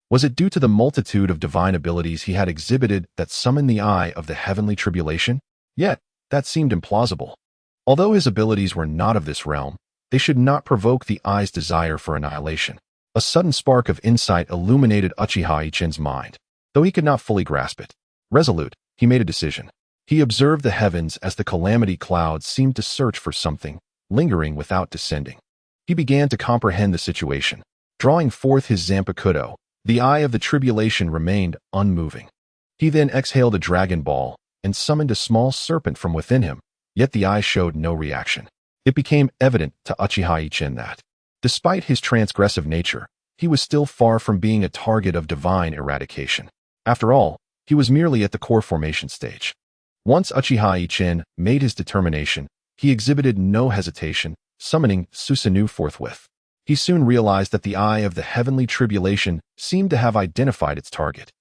A: Was it due to the multitude of divine abilities he had exhibited that summoned the eye of the heavenly tribulation? Yet, that seemed implausible. Although his abilities were not of this realm, They should not provoke the eye's desire for annihilation. A sudden spark of insight illuminated Uchiha Ichin's mind, though he could not fully grasp it. Resolute, he made a decision. He observed the heavens as the calamity clouds seemed to search for something, lingering without descending. He began to comprehend the situation. Drawing forth his Zanpakutō, the eye of the tribulation remained unmoving. He then exhaled a dragon ball and summoned a small serpent from within him, yet the eye showed no reaction. It became evident to Uchiha Ichin that, despite his transgressive nature, he was still far from being a target of divine eradication. After all, he was merely at the core formation stage. Once Uchiha Ichin made his determination, he exhibited no hesitation, summoning Susanoo forthwith. He soon realized that the eye of the heavenly tribulation seemed to have identified its target.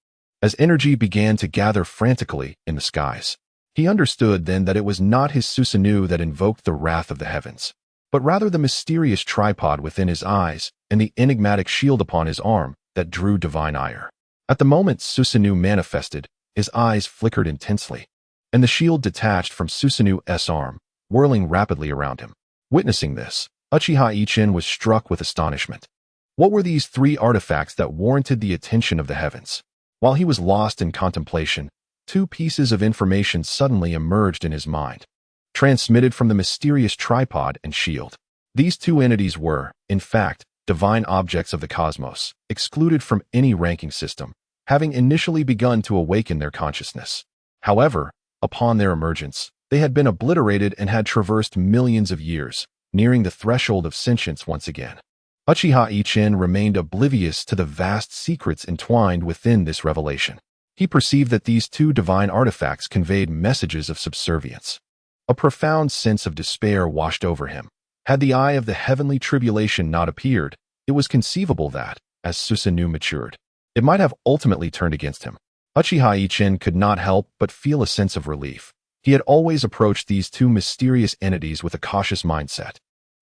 A: As energy began to gather frantically in the skies, he understood then that it was not his Susanoo that invoked the wrath of the heavens, but rather the mysterious tripod within his eyes and the enigmatic shield upon his arm that drew divine ire. At the moment Susanoo manifested, his eyes flickered intensely, and the shield detached from Susanoo's arm, whirling rapidly around him. Witnessing this, Uchiha Ichin was struck with astonishment. What were these three artifacts that warranted the attention of the heavens? While he was lost in contemplation, two pieces of information suddenly emerged in his mind, transmitted from the mysterious tripod and shield. These two entities were, in fact, divine objects of the cosmos, excluded from any ranking system, having initially begun to awaken their consciousness. However, upon their emergence, they had been obliterated and had traversed millions of years, nearing the threshold of sentience once again. Uchiha Ichin remained oblivious to the vast secrets entwined within this revelation. He perceived that these two divine artifacts conveyed messages of subservience. A profound sense of despair washed over him. Had the eye of the heavenly tribulation not appeared, it was conceivable that, as Susanoo matured, it might have ultimately turned against him. Uchiha Ichin could not help but feel a sense of relief. He had always approached these two mysterious entities with a cautious mindset.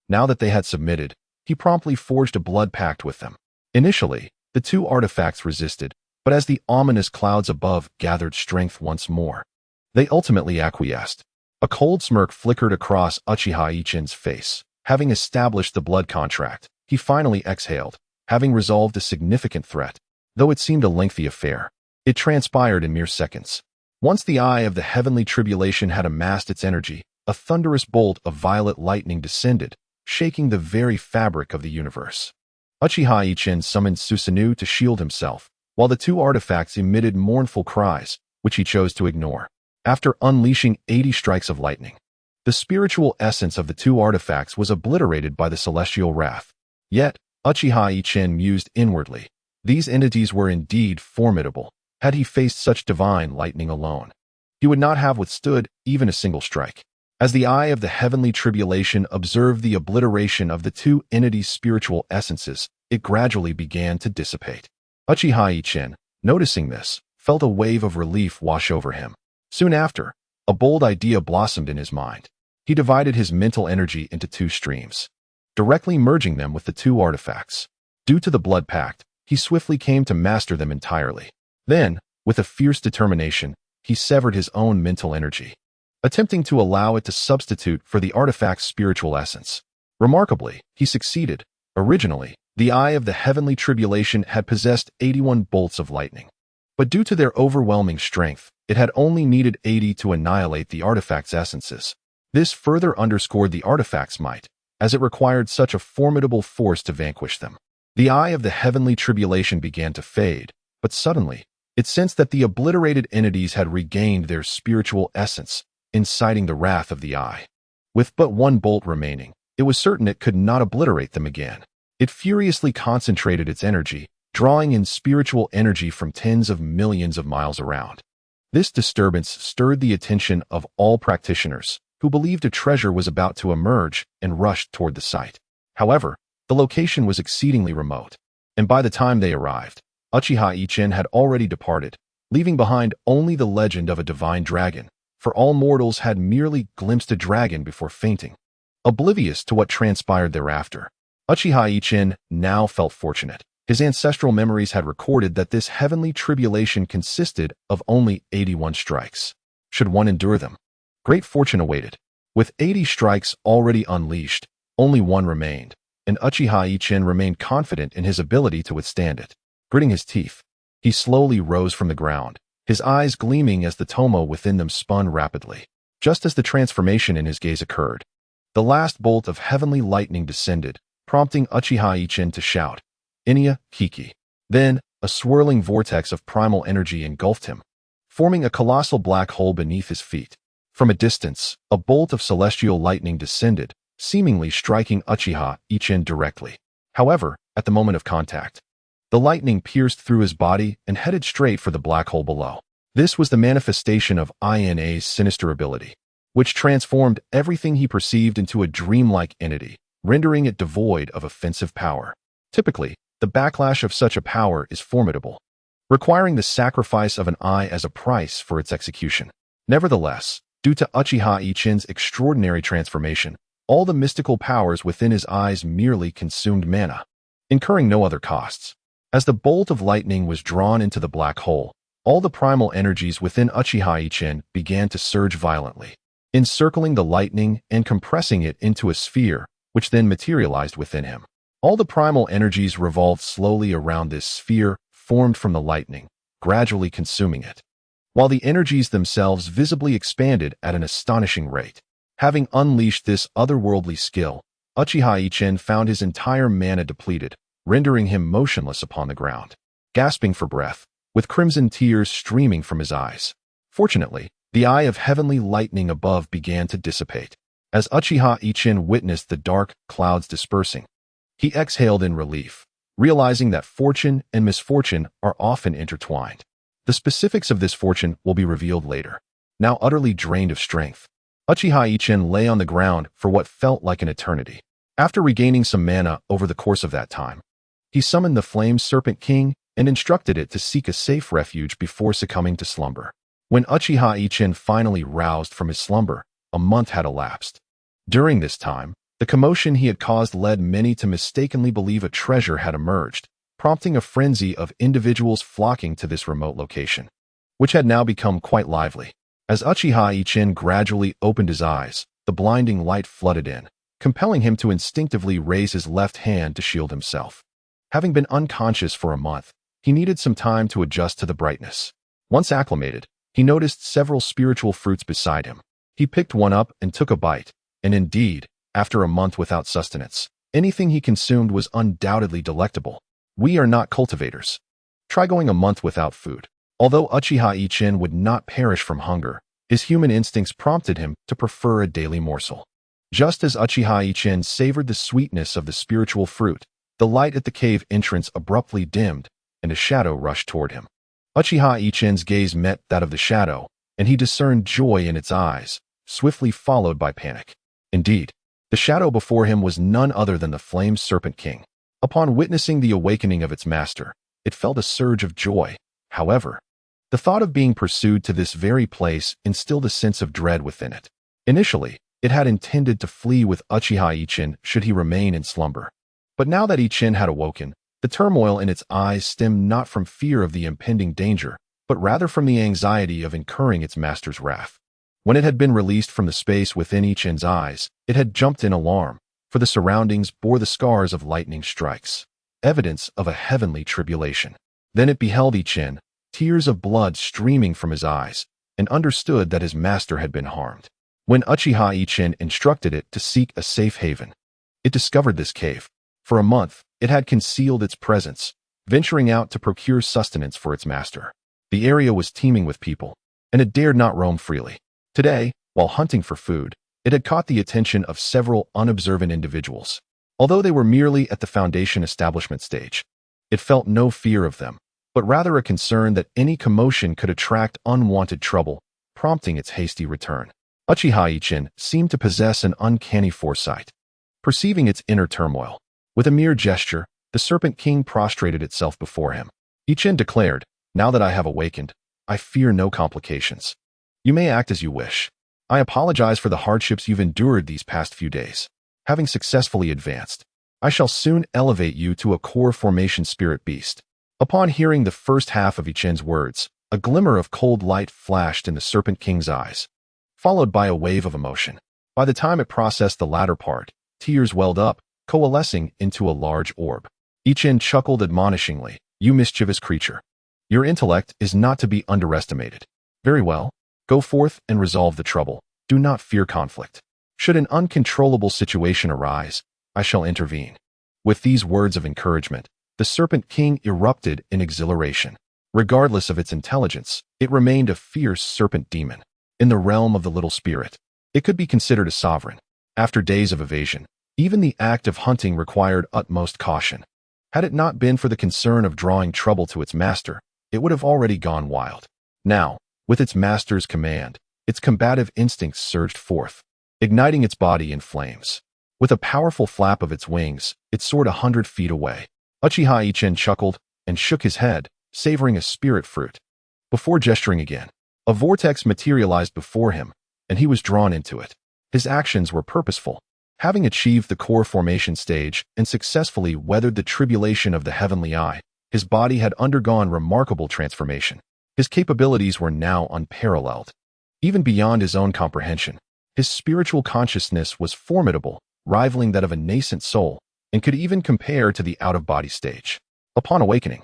A: Now that they had submitted, he promptly forged a blood pact with them. Initially, the two artifacts resisted, but as the ominous clouds above gathered strength once more, they ultimately acquiesced. A cold smirk flickered across Uchiha Ichin's face. Having established the blood contract, he finally exhaled, having resolved a significant threat. Though it seemed a lengthy affair, it transpired in mere seconds. Once the eye of the heavenly tribulation had amassed its energy, a thunderous bolt of violet lightning descended, shaking the very fabric of the universe. Uchiha Ichin summoned Susanoo to shield himself, while the two artifacts emitted mournful cries, which he chose to ignore. After unleashing 80 strikes of lightning, the spiritual essence of the two artifacts was obliterated by the celestial wrath. Yet, Uchiha Ichin mused inwardly. These entities were indeed formidable. Had he faced such divine lightning alone, he would not have withstood even a single strike. As the eye of the heavenly tribulation observed the obliteration of the two entities' spiritual essences, it gradually began to dissipate. Uchiha Ichin, noticing this, felt a wave of relief wash over him. Soon after, a bold idea blossomed in his mind. He divided his mental energy into two streams, directly merging them with the two artifacts. Due to the blood pact, he swiftly came to master them entirely. Then, with a fierce determination, he severed his own mental energy, attempting to allow it to substitute for the artifact's spiritual essence. Remarkably, he succeeded. Originally, the eye of the heavenly tribulation had possessed 81 bolts of lightning, but due to their overwhelming strength, it had only needed 80 to annihilate the artifact's essences. This further underscored the artifact's might, as it required such a formidable force to vanquish them. The eye of the heavenly tribulation began to fade, but suddenly, it sensed that the obliterated entities had regained their spiritual essence, inciting the wrath of the eye. With but one bolt remaining, it was certain it could not obliterate them again. It furiously concentrated its energy, drawing in spiritual energy from tens of millions of miles around. This disturbance stirred the attention of all practitioners, who believed a treasure was about to emerge and rushed toward the site. However, the location was exceedingly remote, and by the time they arrived, Uchiha Ichin had already departed, leaving behind only the legend of a divine dragon, for all mortals had merely glimpsed a dragon before fainting. Oblivious to what transpired thereafter, Uchiha Ichin now felt fortunate. His ancestral memories had recorded that this heavenly tribulation consisted of only 81 strikes. Should one endure them, great fortune awaited. With 80 strikes already unleashed, Only one remained, and Uchiha Yichen remained confident in his ability to withstand it. Gritting his teeth, he slowly rose from the ground, his eyes gleaming as the tomo within them spun rapidly. Just as the transformation in his gaze occurred, the last bolt of heavenly lightning descended, prompting Uchiha Yichen to shout, "Inya, Hiki." Then, a swirling vortex of primal energy engulfed him, forming a colossal black hole beneath his feet. From a distance, a bolt of celestial lightning descended, seemingly striking Uchiha Yichen directly. However, at the moment of contact, the lightning pierced through his body and headed straight for the black hole below. This was the manifestation of Ina's sinister ability, which transformed everything he perceived into a dreamlike entity, rendering it devoid of offensive power. Typically, the backlash of such a power is formidable, requiring the sacrifice of an eye as a price for its execution. Nevertheless, due to Uchiha Yichen's extraordinary transformation, all the mystical powers within his eyes merely consumed mana, incurring no other costs. As the bolt of lightning was drawn into the black hole, all the primal energies within Uchiha Yichen began to surge violently, encircling the lightning and compressing it into a sphere, which then materialized within him. All the primal energies revolved slowly around this sphere formed from the lightning, gradually consuming it, while the energies themselves visibly expanded at an astonishing rate. Having unleashed this otherworldly skill, Uchiha Yichen found his entire mana depleted, rendering him motionless upon the ground, gasping for breath, with crimson tears streaming from his eyes. Fortunately, the eye of heavenly lightning above began to dissipate. As Uchiha Yichen witnessed the dark clouds dispersing, he exhaled in relief, realizing that fortune and misfortune are often intertwined. The specifics of this fortune will be revealed later. Now utterly drained of strength, Uchiha Yichen lay on the ground for what felt like an eternity. After regaining some mana over the course of that time, he summoned the Flame Serpent King and instructed it to seek a safe refuge before succumbing to slumber. When Uchiha Yichen finally roused from his slumber, a month had elapsed. During this time, the commotion he had caused led many to mistakenly believe a treasure had emerged, prompting a frenzy of individuals flocking to this remote location, which had now become quite lively. As Uchiha Yichen gradually opened his eyes, the blinding light flooded in, compelling him to instinctively raise his left hand to shield himself. Having been unconscious for a month, he needed some time to adjust to the brightness. Once acclimated, he noticed several spiritual fruits beside him. He picked one up and took a bite, and indeed, after a month without sustenance, anything he consumed was undoubtedly delectable. We are not cultivators. Try going a month without food. Although Uchiha Yichen would not perish from hunger, his human instincts prompted him to prefer a daily morsel. Just as Uchiha Yichen savored the sweetness of the spiritual fruit, the light at the cave entrance abruptly dimmed, and a shadow rushed toward him. Uchiha Yichen's gaze met that of the shadow, and he discerned joy in its eyes, swiftly followed by panic. Indeed, the shadow before him was none other than the Flame Serpent King. Upon witnessing the awakening of its master, it felt a surge of joy. However, the thought of being pursued to this very place instilled a sense of dread within it. Initially, it had intended to flee with Uchiha Yichen should he remain in slumber. But now that Yichen had awoken, the turmoil in its eyes stemmed not from fear of the impending danger, but rather from the anxiety of incurring its master's wrath. When it had been released from the space within Yichen's eyes, it had jumped in alarm, for the surroundings bore the scars of lightning strikes, evidence of a heavenly tribulation. Then it beheld Yichen, tears of blood streaming from his eyes, and understood that his master had been harmed. When Uchiha Yichen instructed it to seek a safe haven, it discovered this cave. For a month, it had concealed its presence, venturing out to procure sustenance for its master. The area was teeming with people, and it dared not roam freely. Today, while hunting for food, it had caught the attention of several unobservant individuals. Although they were merely at the foundation establishment stage, it felt no fear of them, but rather a concern that any commotion could attract unwanted trouble, prompting its hasty return. Uchiha Yichen seemed to possess an uncanny foresight, perceiving its inner turmoil. With a mere gesture, the Serpent King prostrated itself before him. Yichen declared, "Now that I have awakened, I fear no complications. You may act as you wish. I apologize for the hardships you've endured these past few days. Having successfully advanced, I shall soon elevate you to a core formation spirit beast." Upon hearing the first half of Yichen's words, a glimmer of cold light flashed in the Serpent King's eyes, followed by a wave of emotion. By the time it processed the latter part, Tears welled up, coalescing into a large orb. Yichen chuckled admonishingly. You mischievous creature. Your intellect is not to be underestimated. Very well. Go forth and resolve the trouble. Do not fear conflict. Should an uncontrollable situation arise, I shall intervene. With these words of encouragement, the Serpent King erupted in exhilaration. Regardless of its intelligence, it remained a fierce serpent demon. In the realm of the little spirit, it could be considered a sovereign. After days of evasion, even the act of hunting required utmost caution. Had it not been for the concern of drawing trouble to its master, it would have already gone wild. Now, with its master's command, its combative instincts surged forth, igniting its body in flames. With a powerful flap of its wings, it soared 100 feet away. Uchiha Yichen chuckled and shook his head, savoring a spirit fruit. Before gesturing again, a vortex materialized before him, and he was drawn into it. His actions were purposeful. Having achieved the core formation stage and successfully weathered the tribulation of the heavenly eye, his body had undergone remarkable transformation. His capabilities were now unparalleled. Even beyond his own comprehension, his spiritual consciousness was formidable, rivaling that of a nascent soul, and could even compare to the out-of-body stage. Upon awakening,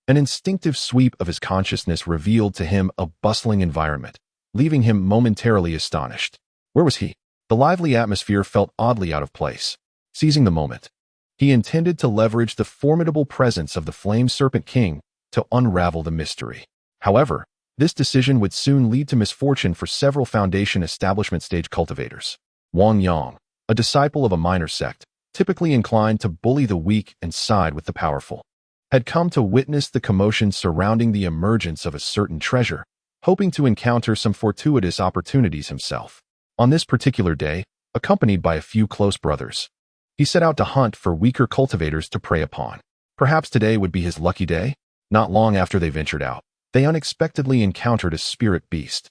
A: an instinctive sweep of his consciousness revealed to him a bustling environment, leaving him momentarily astonished. Where was he? The lively atmosphere felt oddly out of place. Seizing the moment, he intended to leverage the formidable presence of the Flame Serpent King to unravel the mystery. However, this decision would soon lead to misfortune for several Foundation establishment stage cultivators. Wang Yang, a disciple of a minor sect, typically inclined to bully the weak and side with the powerful, had come to witness the commotion surrounding the emergence of a certain treasure, hoping to encounter some fortuitous opportunities himself. On this particular day, accompanied by a few close brothers, he set out to hunt for weaker cultivators to prey upon. Perhaps today would be his lucky day? Not long after they ventured out, they unexpectedly encountered a spirit beast.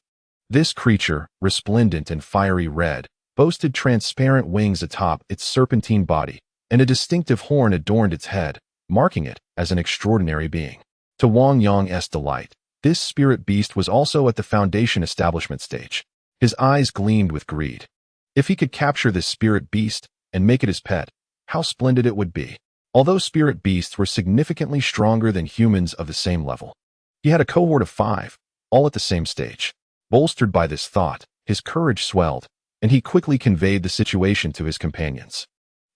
A: This creature, resplendent in fiery red, boasted transparent wings atop its serpentine body, and a distinctive horn adorned its head, marking it as an extraordinary being. To Wang Yang's delight, this spirit beast was also at the Foundation establishment stage. His eyes gleamed with greed. If he could capture this spirit beast and make it his pet, how splendid it would be. Although spirit beasts were significantly stronger than humans of the same level, he had a cohort of 5, all at the same stage. Bolstered by this thought, his courage swelled, and he quickly conveyed the situation to his companions.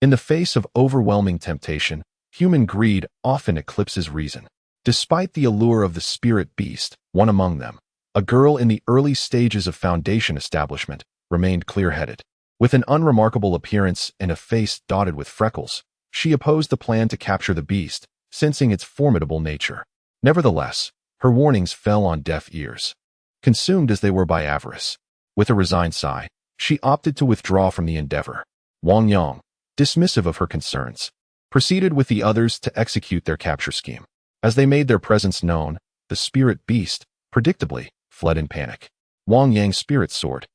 A: In the face of overwhelming temptation, human greed often eclipses reason. Despite the allure of the spirit beast, one among them, a girl in the early stages of Foundation establishment, remained clear-headed. With an unremarkable appearance and a face dotted with freckles, she opposed the plan to capture the beast, sensing its formidable nature. Nevertheless, her warnings fell on deaf ears. Consumed as they were by avarice, with a resigned sigh, she opted to withdraw from the endeavor. Wang Yang, dismissive of her concerns, proceeded with the others to execute their capture scheme. As they made their presence known, the spirit beast, predictably, fled in panic. Wang Yang's spirit soared.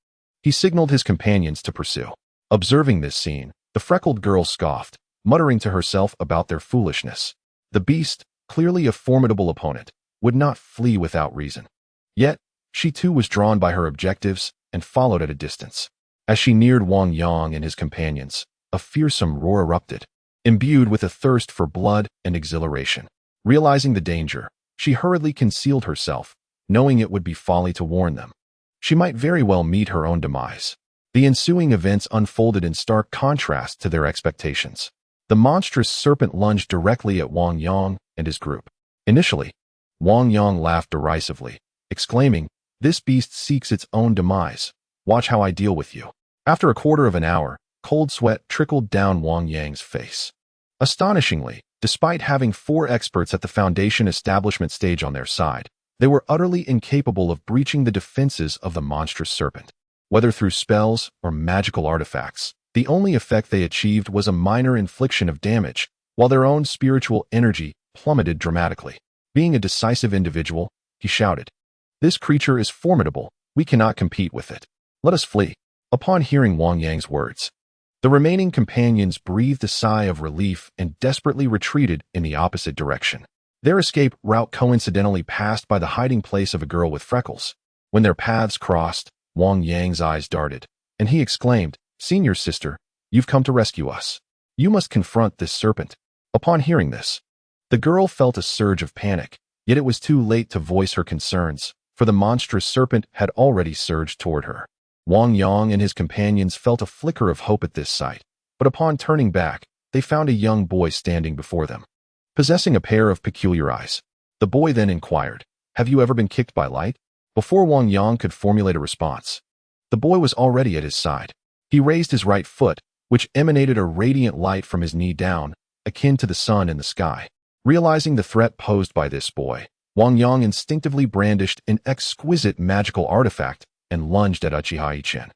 A: He signaled his companions to pursue. Observing this scene, the freckled girl scoffed, muttering to herself about their foolishness. The beast, clearly a formidable opponent, would not flee without reason. Yet, she too was drawn by her objectives and followed at a distance. As she neared Wang Yang and his companions, a fearsome roar erupted, imbued with a thirst for blood and exhilaration. Realizing the danger, she hurriedly concealed herself, knowing it would be folly to warn them. She might very well meet her own demise. The ensuing events unfolded in stark contrast to their expectations. The monstrous serpent lunged directly at Wang Yang and his group. Initially, Wang Yang laughed derisively, exclaiming, "This beast seeks its own demise. Watch how I deal with you." After a quarter of an hour, cold sweat trickled down Wang Yang's face. Astonishingly, despite having 4 experts at the Foundation establishment stage on their side, they were utterly incapable of breaching the defenses of the monstrous serpent. Whether through spells or magical artifacts, the only effect they achieved was a minor infliction of damage, while their own spiritual energy plummeted dramatically. Being a decisive individual, he shouted, "This creature is formidable. We cannot compete with it. Let us flee." Upon hearing Wang Yang's words, the remaining companions breathed a sigh of relief and desperately retreated in the opposite direction. Their escape route coincidentally passed by the hiding place of a girl with freckles. When their paths crossed, Wang Yang's eyes darted, and he exclaimed, "Senior sister, You've come to rescue us. You must confront this serpent." Upon hearing this, the girl felt a surge of panic, yet it was too late to voice her concerns, for the monstrous serpent had already surged toward her. Wang Yang and his companions felt a flicker of hope at this sight, but upon turning back, they found a young boy standing before them, possessing a pair of peculiar eyes. The boy then inquired, "Have you ever been kicked by light?" Before Wang Yang could formulate a response, the boy was already at his side. He raised his right foot, which emanated a radiant light from his knee down, akin to the sun in the sky. Realizing the threat posed by this boy, Wang Yang instinctively brandished an exquisite magical artifact and lunged at Uchiha Yichen,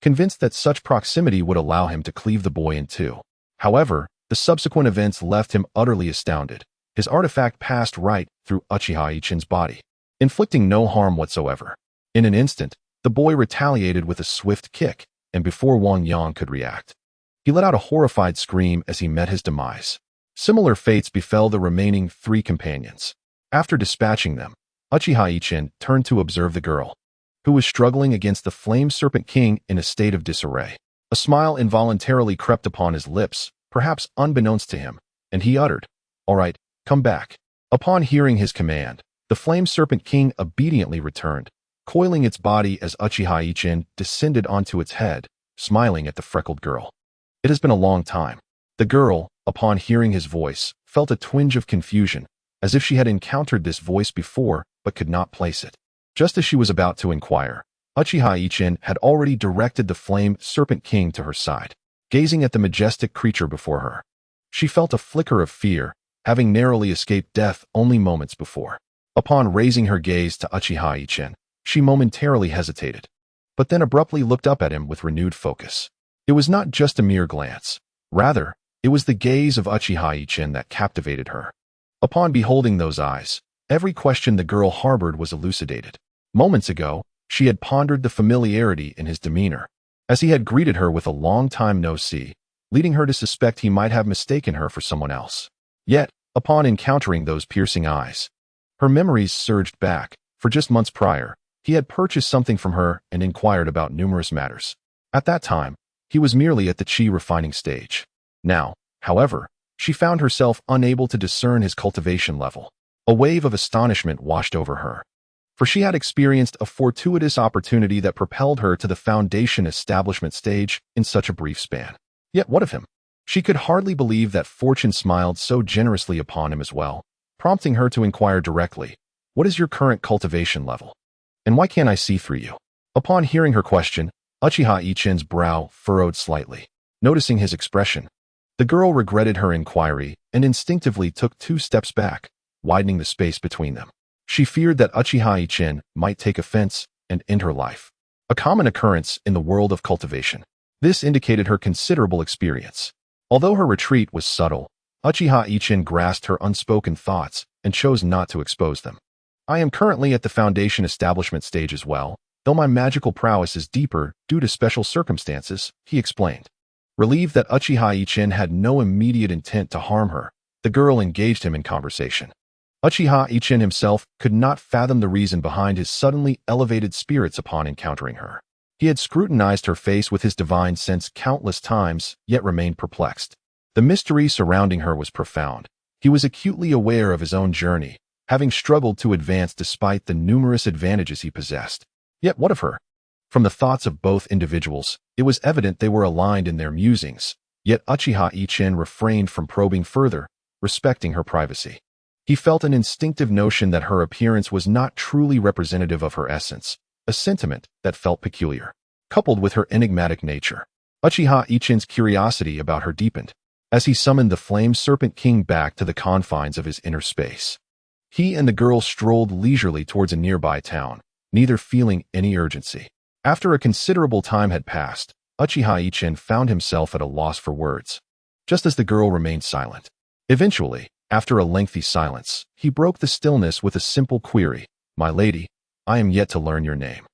A: convinced that such proximity would allow him to cleave the boy in two. However, the subsequent events left him utterly astounded. His artifact passed right through Uchiha Yichen's body, inflicting no harm whatsoever. In an instant, the boy retaliated with a swift kick, and before Wang Yang could react, he let out a horrified scream as he met his demise. Similar fates befell the remaining 3 companions. After dispatching them, Uchiha Yichen turned to observe the girl, who was struggling against the Flame Serpent King in a state of disarray. A smile involuntarily crept upon his lips, perhaps unbeknownst to him, and he uttered, "All right, come back." Upon hearing his command, the Flame Serpent King obediently returned, coiling its body as Uchiha Yichen descended onto its head, smiling at the freckled girl. It has been a long time. The girl, upon hearing his voice, felt a twinge of confusion, as if she had encountered this voice before but could not place it. Just as she was about to inquire, Uchiha Yichen had already directed the Flame Serpent King to her side. Gazing at the majestic creature before her, she felt a flicker of fear, having narrowly escaped death only moments before. Upon raising her gaze to Uchiha Yichen, she momentarily hesitated, but then abruptly looked up at him with renewed focus. It was not just a mere glance. Rather, it was the gaze of Uchiha Yichen that captivated her. Upon beholding those eyes, every question the girl harbored was elucidated. Moments ago, she had pondered the familiarity in his demeanor, as he had greeted her with a long time no see, leading her to suspect he might have mistaken her for someone else. Yet, upon encountering those piercing eyes, her memories surged back, for just months prior, he had purchased something from her and inquired about numerous matters. At that time, he was merely at the chi refining stage. Now, however, she found herself unable to discern his cultivation level. A wave of astonishment washed over her, for she had experienced a fortuitous opportunity that propelled her to the foundation establishment stage in such a brief span. Yet what of him? She could hardly believe that fortune smiled so generously upon him as well, prompting her to inquire directly, "What is your current cultivation level? And why can't I see through you?" Upon hearing her question, Uchiha Yichen's brow furrowed slightly. Noticing his expression, the girl regretted her inquiry and instinctively took 2 steps back, widening the space between them. She feared that Uchiha Yichen might take offense and end her life, a common occurrence in the world of cultivation. This indicated her considerable experience. Although her retreat was subtle, Uchiha Yichen grasped her unspoken thoughts and chose not to expose them. "I am currently at the foundation establishment stage as well, though my magical prowess is deeper due to special circumstances," he explained. Relieved that Uchiha Yichen had no immediate intent to harm her, the girl engaged him in conversation. Uchiha Yichen himself could not fathom the reason behind his suddenly elevated spirits upon encountering her. He had scrutinized her face with his divine sense countless times, yet remained perplexed. The mystery surrounding her was profound. He was acutely aware of his own journey, having struggled to advance despite the numerous advantages he possessed. Yet what of her? From the thoughts of both individuals, it was evident they were aligned in their musings, yet Uchiha Yichen refrained from probing further, respecting her privacy. He felt an instinctive notion that her appearance was not truly representative of her essence, a sentiment that felt peculiar. Coupled with her enigmatic nature, Uchiha Yichen's curiosity about her deepened, as he summoned the Flame Serpent King back to the confines of his inner space. He and the girl strolled leisurely towards a nearby town, neither feeling any urgency. After a considerable time had passed, Uchiha Yichen found himself at a loss for words, just as the girl remained silent. Eventually, after a lengthy silence, he broke the stillness with a simple query, "My lady, I am yet to learn your name."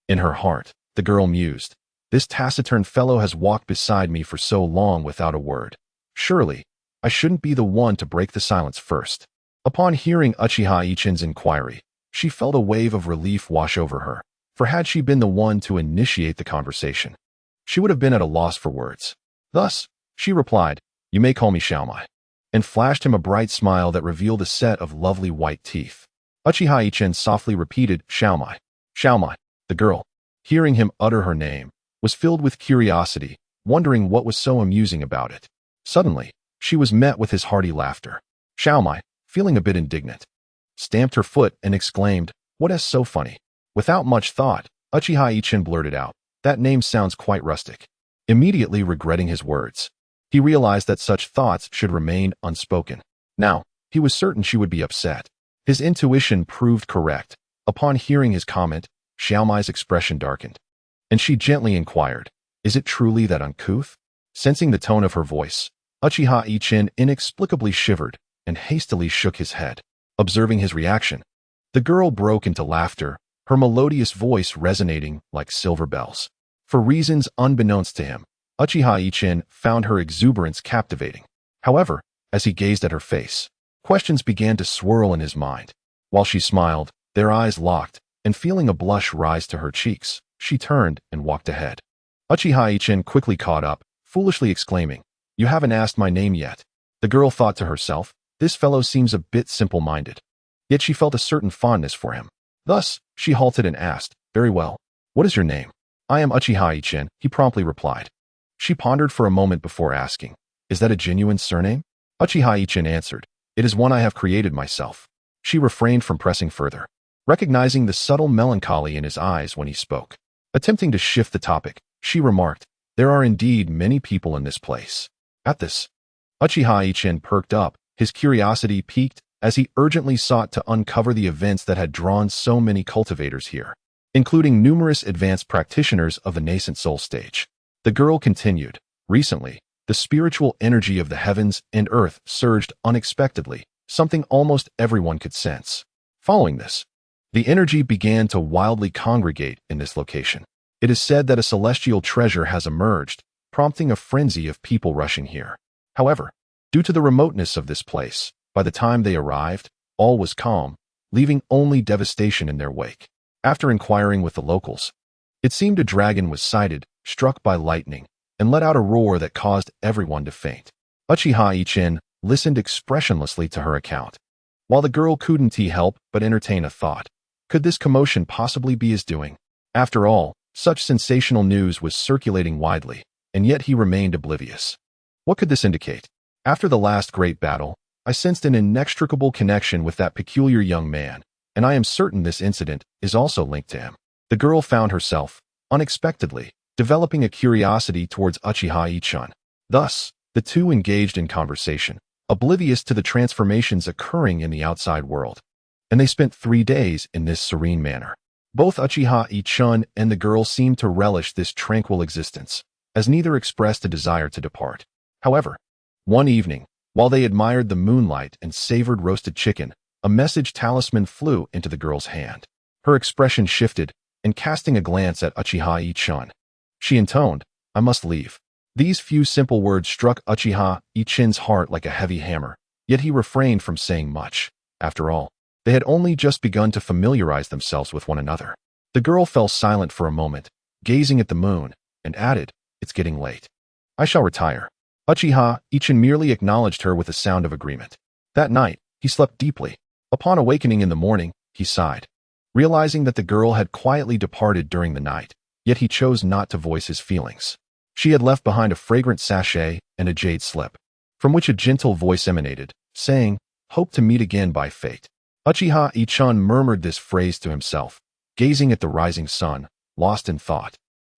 A: In her heart, the girl mused, "This taciturn fellow has walked beside me for so long without a word. Surely, I shouldn't be the one to break the silence first." Upon hearing Uchiha Yichen's inquiry, she felt a wave of relief wash over her, for had she been the one to initiate the conversation, she would have been at a loss for words. Thus, she replied, "You may call me Xiaomai," and flashed him a bright smile that revealed a set of lovely white teeth. Uchiha Yichen softly repeated, "Xiaomai." Xiaomai, the girl, hearing him utter her name, was filled with curiosity, wondering what was so amusing about it. Suddenly, she was met with his hearty laughter. Xiaomai, feeling a bit indignant, stamped her foot and exclaimed, "What is so funny?" Without much thought, Uchiha Yichen blurted out, "That name sounds quite rustic." Immediately regretting his words, he realized that such thoughts should remain unspoken. Now, he was certain she would be upset. His intuition proved correct. Upon hearing his comment, Xiaomai's expression darkened, and she gently inquired, "Is it truly that uncouth?" Sensing the tone of her voice, Uchiha Yichen inexplicably shivered and hastily shook his head. Observing his reaction, the girl broke into laughter, her melodious voice resonating like silver bells. For reasons unbeknownst to him, Uchiha Yichen found her exuberance captivating. However, as he gazed at her face, questions began to swirl in his mind. While she smiled, their eyes locked, and feeling a blush rise to her cheeks, she turned and walked ahead. Uchiha Yichen quickly caught up, foolishly exclaiming, "You haven't asked my name yet." The girl thought to herself, "This fellow seems a bit simple-minded." Yet she felt a certain fondness for him. Thus, she halted and asked, "Very well. What is your name?" "I am Uchiha Yichen," he promptly replied. She pondered for a moment before asking, "Is that a genuine surname?" Uchiha Yichen answered, "It is one I have created myself." She refrained from pressing further, recognizing the subtle melancholy in his eyes when he spoke. Attempting to shift the topic, she remarked, "There are indeed many people in this place." At this, Uchiha Yichen perked up, his curiosity piqued as he urgently sought to uncover the events that had drawn so many cultivators here, including numerous advanced practitioners of the nascent soul stage. The girl continued, "Recently, the spiritual energy of the heavens and earth surged unexpectedly, something almost everyone could sense. Following this, the energy began to wildly congregate in this location. It is said that a celestial treasure has emerged, prompting a frenzy of people rushing here. However, due to the remoteness of this place, by the time they arrived, all was calm, leaving only devastation in their wake. After inquiring with the locals, it seemed a dragon was sighted, struck by lightning, and let out a roar that caused everyone to faint." Uchiha Yichen listened expressionlessly to her account, while the girl couldn't help but entertain a thought. Could this commotion possibly be his doing? After all, such sensational news was circulating widely, and yet he remained oblivious. What could this indicate? After the last great battle, I sensed an inextricable connection with that peculiar young man, and I am certain this incident is also linked to him. The girl found herself, unexpectedly, developing a curiosity towards Uchiha Yichen. Thus, the two engaged in conversation, oblivious to the transformations occurring in the outside world. And they spent 3 days in this serene manner. Both Uchiha Yichen and the girl seemed to relish this tranquil existence, as neither expressed a desire to depart. However, one evening, while they admired the moonlight and savored roasted chicken, a message talisman flew into the girl's hand. Her expression shifted, and casting a glance at Uchiha Yichen, she intoned, "I must leave." These few simple words struck Uchiha Yichen's heart like a heavy hammer, yet he refrained from saying much. After all, they had only just begun to familiarize themselves with one another. The girl fell silent for a moment, gazing at the moon, and added, "It's getting late. I shall retire." Uchiha Yichen merely acknowledged her with a sound of agreement. That night, he slept deeply. Upon awakening in the morning, he sighed, realizing that the girl had quietly departed during the night, yet he chose not to voice his feelings. She had left behind a fragrant sachet and a jade slip, from which a gentle voice emanated, saying, "Hope to meet again by fate." Uchiha Yichen murmured this phrase to himself, gazing at the rising sun, lost in thought.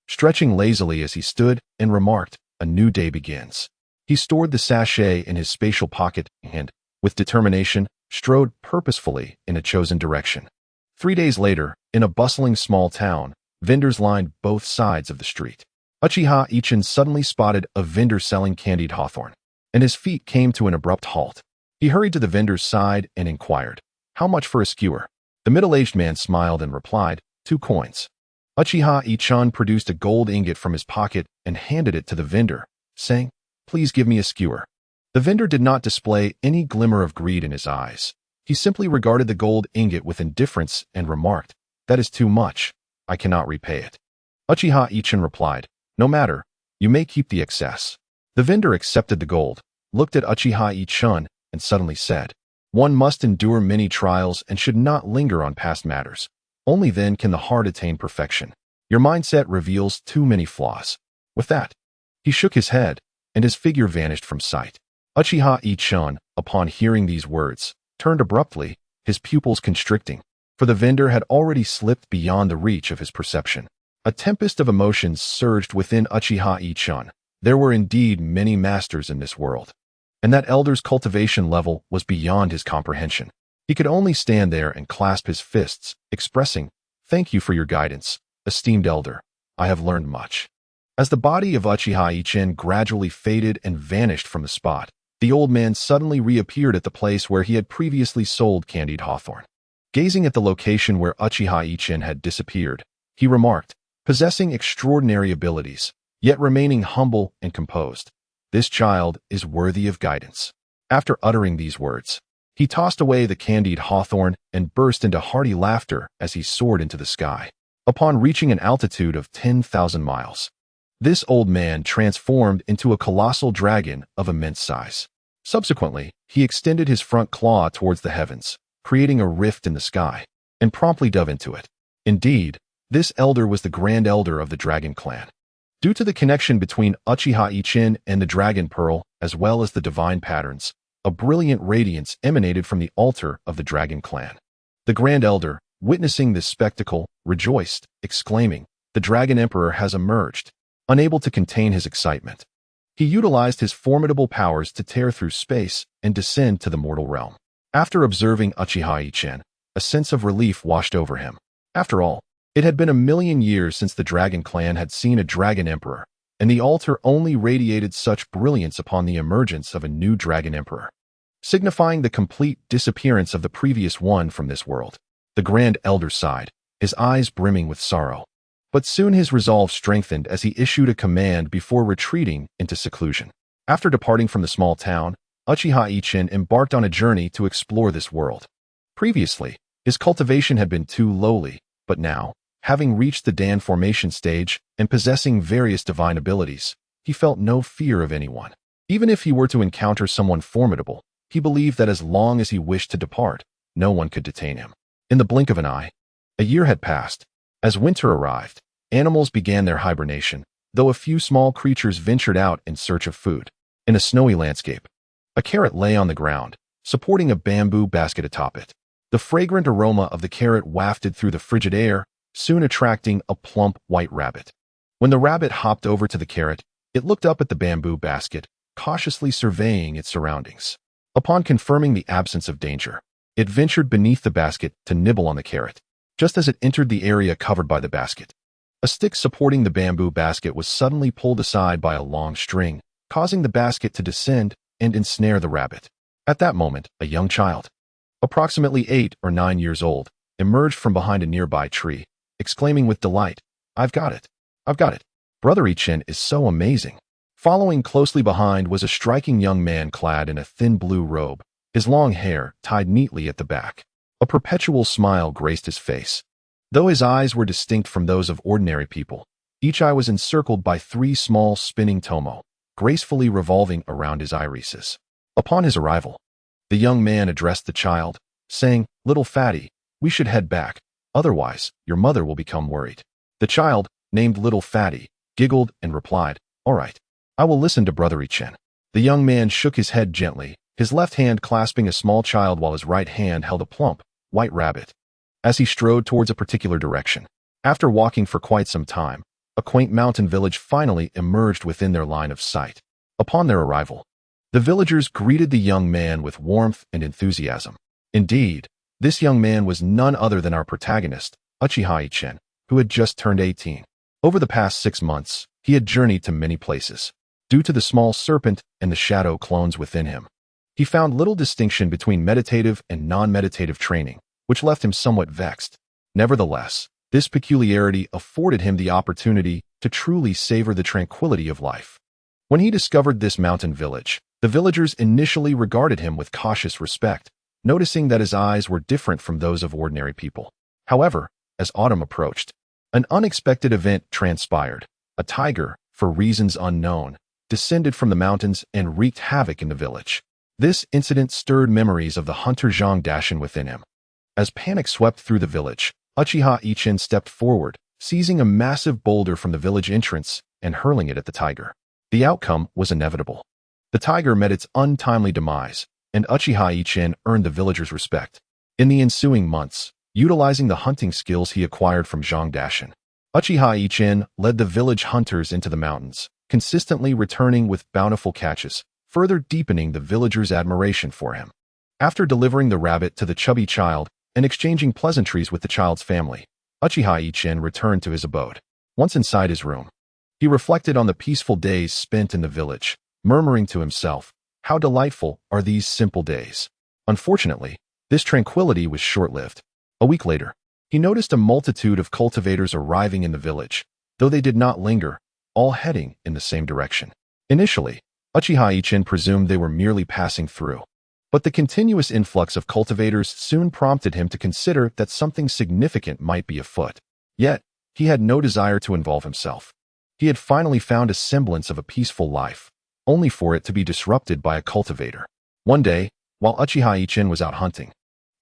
A: Stretching lazily as he stood, and remarked, "A new day begins." He stored the sachet in his spatial pocket and, with determination, strode purposefully in a chosen direction. 3 days later, in a bustling small town, vendors lined both sides of the street. Uchiha Yichen suddenly spotted a vendor selling candied hawthorn, and his feet came to an abrupt halt. He hurried to the vendor's side and inquired, "How much for a skewer?" The middle-aged man smiled and replied, 2 coins. Uchiha Yichen produced a gold ingot from his pocket and handed it to the vendor, saying, "Please give me a skewer." The vendor did not display any glimmer of greed in his eyes. He simply regarded the gold ingot with indifference and remarked, "That is too much. I cannot repay it." Uchiha Yichen replied, "No matter, you may keep the excess." The vendor accepted the gold, looked at Uchiha Yichen, and suddenly said, "One must endure many trials and should not linger on past matters. Only then can the heart attain perfection. Your mindset reveals too many flaws." With that, he shook his head, and his figure vanished from sight. Uchiha Yichen, upon hearing these words, turned abruptly, his pupils constricting, for the vendor had already slipped beyond the reach of his perception. A tempest of emotions surged within Uchiha Yichen. There were indeed many masters in this world, and that elder's cultivation level was beyond his comprehension. He could only stand there and clasp his fists, expressing, "Thank you for your guidance, esteemed elder. I have learned much." As the body of Uchiha Yichen gradually faded and vanished from the spot, the old man suddenly reappeared at the place where he had previously sold candied hawthorn. Gazing at the location where Uchiha Yichen had disappeared, he remarked, possessing extraordinary abilities, yet remaining humble and composed, "This child is worthy of guidance." After uttering these words, he tossed away the candied hawthorn and burst into hearty laughter as he soared into the sky. Upon reaching an altitude of 10,000 miles, this old man transformed into a colossal dragon of immense size. Subsequently, he extended his front claw towards the heavens, creating a rift in the sky, and promptly dove into it. Indeed, this elder was the grand elder of the dragon clan. Due to the connection between Uchiha Yichen and the dragon pearl, as well as the divine patterns, a brilliant radiance emanated from the altar of the dragon clan. The grand elder, witnessing this spectacle, rejoiced, exclaiming, "The dragon emperor has emerged." Unable to contain his excitement, he utilized his formidable powers to tear through space and descend to the mortal realm. After observing Uchiha Yichen, a sense of relief washed over him. After all, it had been 1,000,000 years since the dragon clan had seen a dragon emperor, and the altar only radiated such brilliance upon the emergence of a new dragon emperor, signifying the complete disappearance of the previous one from this world. The grand elder sighed, his eyes brimming with sorrow. But soon his resolve strengthened as he issued a command before retreating into seclusion. After departing from the small town, Uchiha Yichen embarked on a journey to explore this world. Previously, his cultivation had been too lowly, but now, having reached the Dan formation stage and possessing various divine abilities, he felt no fear of anyone. Even if he were to encounter someone formidable, he believed that as long as he wished to depart, no one could detain him. In the blink of an eye, a year had passed. As winter arrived, animals began their hibernation, though a few small creatures ventured out in search of food. In a snowy landscape, a carrot lay on the ground, supporting a bamboo basket atop it. The fragrant aroma of the carrot wafted through the frigid air, soon attracting a plump white rabbit. When the rabbit hopped over to the carrot, it looked up at the bamboo basket, cautiously surveying its surroundings. Upon confirming the absence of danger, it ventured beneath the basket to nibble on the carrot. Just as it entered the area covered by the basket, a stick supporting the bamboo basket was suddenly pulled aside by a long string, causing the basket to descend and ensnare the rabbit. At that moment, a young child, approximately 8 or 9 years old, emerged from behind a nearby tree, exclaiming with delight, "I've got it! I've got it! Brother Yichen is so amazing!" Following closely behind was a striking young man clad in a thin blue robe, his long hair tied neatly at the back. A perpetual smile graced his face. Though his eyes were distinct from those of ordinary people, each eye was encircled by 3 small spinning tomo, gracefully revolving around his irises. Upon his arrival, the young man addressed the child, saying, "Little fatty, we should head back, otherwise your mother will become worried." The child, named Little Fatty, giggled and replied, "All right, I will listen to Brother Yichen." The young man shook his head gently, his left hand clasping a small child while his right hand held a plump, white rabbit, as he strode towards a particular direction. After walking for quite some time, a quaint mountain village finally emerged within their line of sight. Upon their arrival, the villagers greeted the young man with warmth and enthusiasm. Indeed, this young man was none other than our protagonist, Uchiha Yichen, who had just turned 18. Over the past 6 months, he had journeyed to many places. Due to the small serpent and the shadow clones within him, he found little distinction between meditative and non-meditative training, which left him somewhat vexed. Nevertheless, this peculiarity afforded him the opportunity to truly savor the tranquility of life. When he discovered this mountain village, the villagers initially regarded him with cautious respect, noticing that his eyes were different from those of ordinary people. However, as autumn approached, an unexpected event transpired. A tiger, for reasons unknown, descended from the mountains and wreaked havoc in the village. This incident stirred memories of the hunter Zhang Dashan within him. As panic swept through the village, Uchiha Yichen stepped forward, seizing a massive boulder from the village entrance and hurling it at the tiger. The outcome was inevitable. The tiger met its untimely demise, and Uchiha Yichen earned the villagers' respect. In the ensuing months, utilizing the hunting skills he acquired from Zhang Dashan, Uchiha Yichen led the village hunters into the mountains, consistently returning with bountiful catches, further deepening the villagers' admiration for him. After delivering the rabbit to the chubby child and exchanging pleasantries with the child's family, Uchiha Yichen returned to his abode. Once inside his room, he reflected on the peaceful days spent in the village, murmuring to himself, "How delightful are these simple days." Unfortunately, this tranquility was short-lived. A week later, he noticed a multitude of cultivators arriving in the village, though they did not linger, all heading in the same direction. Initially, Uchiha Yichen presumed they were merely passing through, but the continuous influx of cultivators soon prompted him to consider that something significant might be afoot. Yet, he had no desire to involve himself. He had finally found a semblance of a peaceful life, only for it to be disrupted by a cultivator. One day, while Uchiha Yichen was out hunting,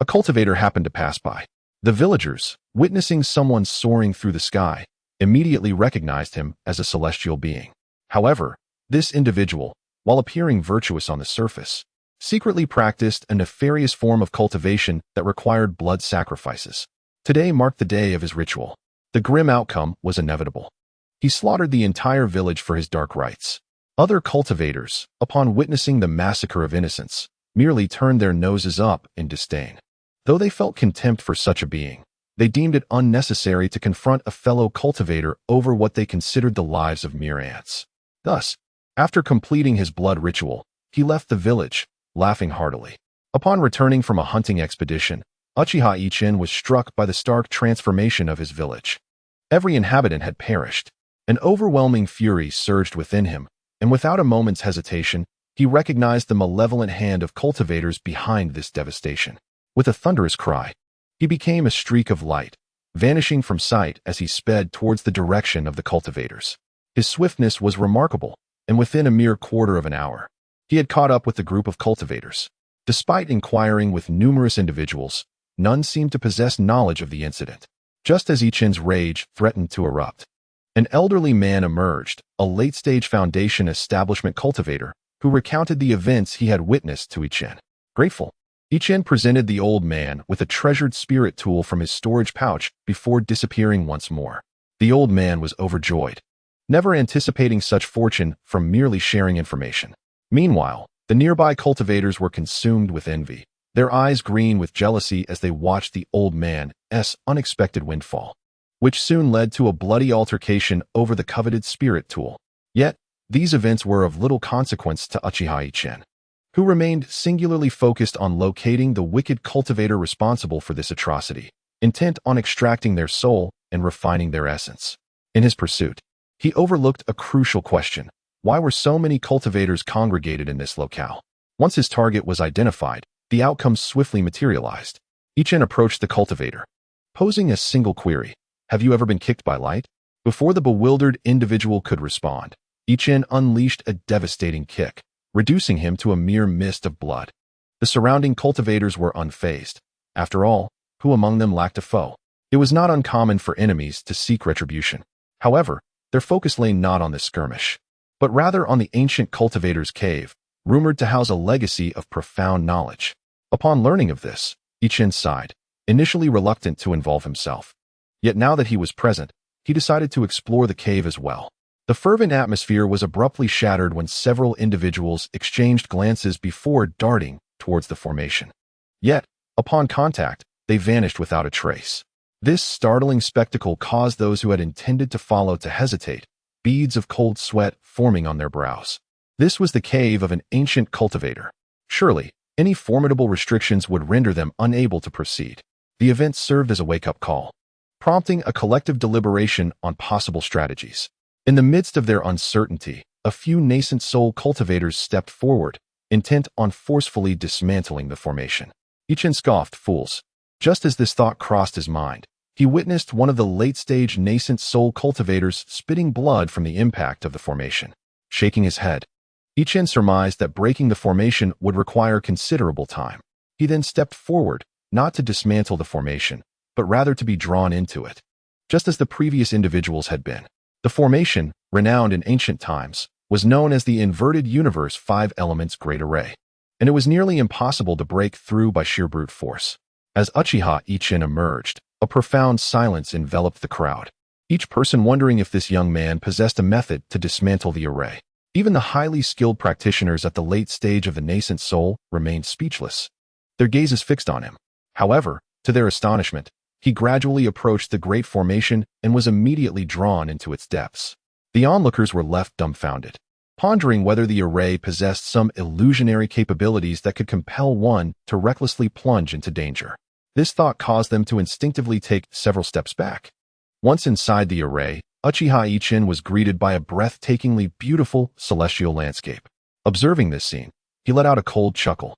A: a cultivator happened to pass by. The villagers, witnessing someone soaring through the sky, immediately recognized him as a celestial being. However, this individual, while appearing virtuous on the surface, secretly practiced a nefarious form of cultivation that required blood sacrifices. Today marked the day of his ritual. The grim outcome was inevitable. He slaughtered the entire village for his dark rites. Other cultivators, upon witnessing the massacre of innocents, merely turned their noses up in disdain. Though they felt contempt for such a being, they deemed it unnecessary to confront a fellow cultivator over what they considered the lives of mere ants. Thus, after completing his blood ritual, he left the village, laughing heartily. Upon returning from a hunting expedition, Uchiha Yichen was struck by the stark transformation of his village. Every inhabitant had perished. An overwhelming fury surged within him, and without a moment's hesitation, he recognized the malevolent hand of cultivators behind this devastation. With a thunderous cry, he became a streak of light, vanishing from sight as he sped towards the direction of the cultivators. His swiftness was remarkable, and within a mere quarter of an hour, he had caught up with the group of cultivators. Despite inquiring with numerous individuals, none seemed to possess knowledge of the incident. Just as Yichen's rage threatened to erupt, an elderly man emerged, a late-stage Foundation establishment cultivator, who recounted the events he had witnessed to Yichen. Grateful, Yichen presented the old man with a treasured spirit tool from his storage pouch before disappearing once more. The old man was overjoyed, never anticipating such fortune from merely sharing information. Meanwhile, the nearby cultivators were consumed with envy, their eyes green with jealousy as they watched the old man's unexpected windfall, which soon led to a bloody altercation over the coveted spirit tool. Yet, these events were of little consequence to Uchiha Yichen, who remained singularly focused on locating the wicked cultivator responsible for this atrocity, intent on extracting their soul and refining their essence. In his pursuit, he overlooked a crucial question: why were so many cultivators congregated in this locale? Once his target was identified, the outcome swiftly materialized. Yichen approached the cultivator, posing a single query: "Have you ever been kicked by light?" Before the bewildered individual could respond, Yichen unleashed a devastating kick, reducing him to a mere mist of blood. The surrounding cultivators were unfazed. After all, who among them lacked a foe? It was not uncommon for enemies to seek retribution. However, their focus lay not on this skirmish, but rather on the ancient cultivator's cave, rumored to house a legacy of profound knowledge. Upon learning of this, Yichen sighed, initially reluctant to involve himself. Yet now that he was present, he decided to explore the cave as well. The fervent atmosphere was abruptly shattered when several individuals exchanged glances before darting towards the formation. Yet, upon contact, they vanished without a trace. This startling spectacle caused those who had intended to follow to hesitate, beads of cold sweat forming on their brows. This was the cave of an ancient cultivator. Surely, any formidable restrictions would render them unable to proceed. The event served as a wake-up call, prompting a collective deliberation on possible strategies. In the midst of their uncertainty, a few nascent soul cultivators stepped forward, intent on forcefully dismantling the formation. Yichen scoffed, "Fools." Just as this thought crossed his mind, he witnessed one of the late-stage nascent soul cultivators spitting blood from the impact of the formation. shaking his head. Yichen surmised that breaking the formation would require considerable time. He then stepped forward, not to dismantle the formation, but rather to be drawn into it. Just as the previous individuals had been. The formation, renowned in ancient times, was known as the Inverted Universe 5 Elements Great Array, and it was nearly impossible to break through by sheer brute force. As Uchiha Yichen emerged, a profound silence enveloped the crowd, each person wondering if this young man possessed a method to dismantle the array. Even the highly skilled practitioners at the late stage of the nascent soul remained speechless, their gazes fixed on him. However, to their astonishment, he gradually approached the great formation and was immediately drawn into its depths. The onlookers were left dumbfounded, pondering whether the array possessed some illusionary capabilities that could compel one to recklessly plunge into danger. This thought caused them to instinctively take several steps back. Once inside the array, Uchiha Yichen was greeted by a breathtakingly beautiful celestial landscape. Observing this scene, he let out a cold chuckle,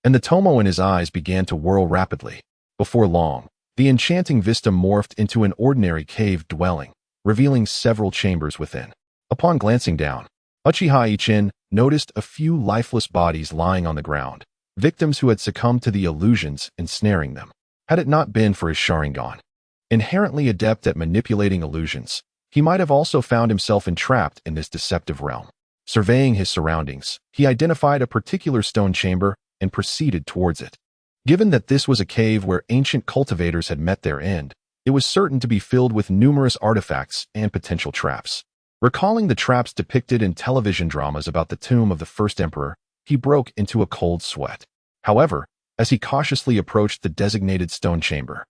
A: and the tomo in his eyes began to whirl rapidly. Before long, the enchanting vista morphed into an ordinary cave dwelling, revealing several chambers within. Upon glancing down, Uchiha Yichen noticed a few lifeless bodies lying on the ground, victims who had succumbed to the illusions ensnaring them. Had it not been for his Sharingan, inherently adept at manipulating illusions, he might have also found himself entrapped in this deceptive realm. Surveying his surroundings, he identified a particular stone chamber and proceeded towards it. Given that this was a cave where ancient cultivators had met their end, it was certain to be filled with numerous artifacts and potential traps. Recalling the traps depicted in television dramas about the tomb of the first emperor, he broke into a cold sweat. However, as he cautiously approached the designated stone chamber,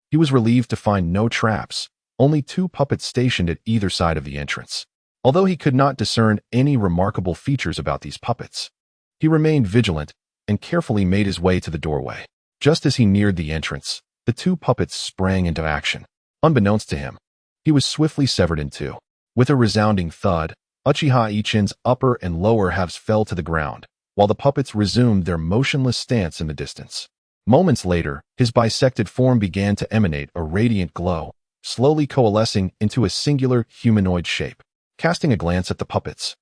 A: he was relieved to find no traps, only 2 puppets stationed at either side of the entrance. Although he could not discern any remarkable features about these puppets, he remained vigilant and carefully made his way to the doorway. Just as he neared the entrance, the 2 puppets sprang into action. Unbeknownst to him, he was swiftly severed in 2. With a resounding thud, Uchiha Yichen's upper and lower halves fell to the ground, while the puppets resumed their motionless stance in the distance. Moments later, his bisected form began to emanate a radiant glow, slowly coalescing into a singular humanoid shape. Casting a glance at the puppets,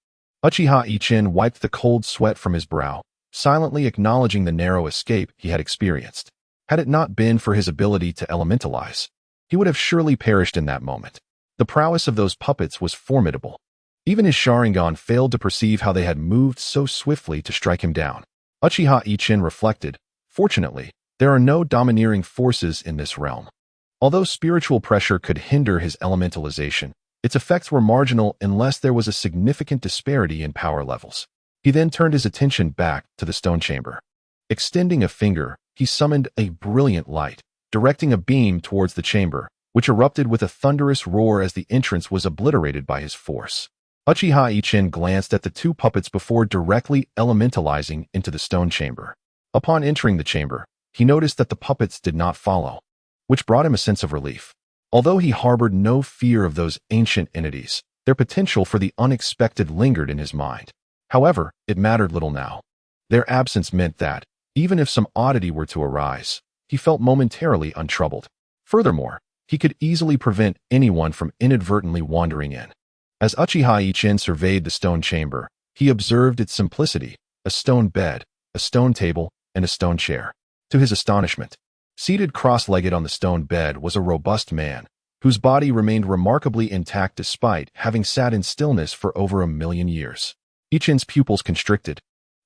A: Uchiha Yichen wiped the cold sweat from his brow, silently acknowledging the narrow escape he had experienced. Had it not been for his ability to elementalize, he would have surely perished in that moment. The prowess of those puppets was formidable. Even his Sharingan failed to perceive how they had moved so swiftly to strike him down. Uchiha Yichen reflected, fortunately, there are no domineering forces in this realm. Although spiritual pressure could hinder his elementalization, its effects were marginal unless there was a significant disparity in power levels. He then turned his attention back to the stone chamber. Extending a finger, he summoned a brilliant light, directing a beam towards the chamber, which erupted with a thunderous roar as the entrance was obliterated by his force. Uchiha Yichen glanced at the 2 puppets before directly elementalizing into the stone chamber. Upon entering the chamber, he noticed that the puppets did not follow, which brought him a sense of relief. Although he harbored no fear of those ancient entities, their potential for the unexpected lingered in his mind. However, it mattered little now. Their absence meant that, even if some oddity were to arise, he felt momentarily untroubled. Furthermore, he could easily prevent anyone from inadvertently wandering in. As Uchiha Yichen surveyed the stone chamber, he observed its simplicity: a stone bed, a stone table, and a stone chair. To his astonishment, seated cross-legged on the stone bed was a robust man, whose body remained remarkably intact despite having sat in stillness for over 1,000,000 years. Yichen's pupils constricted,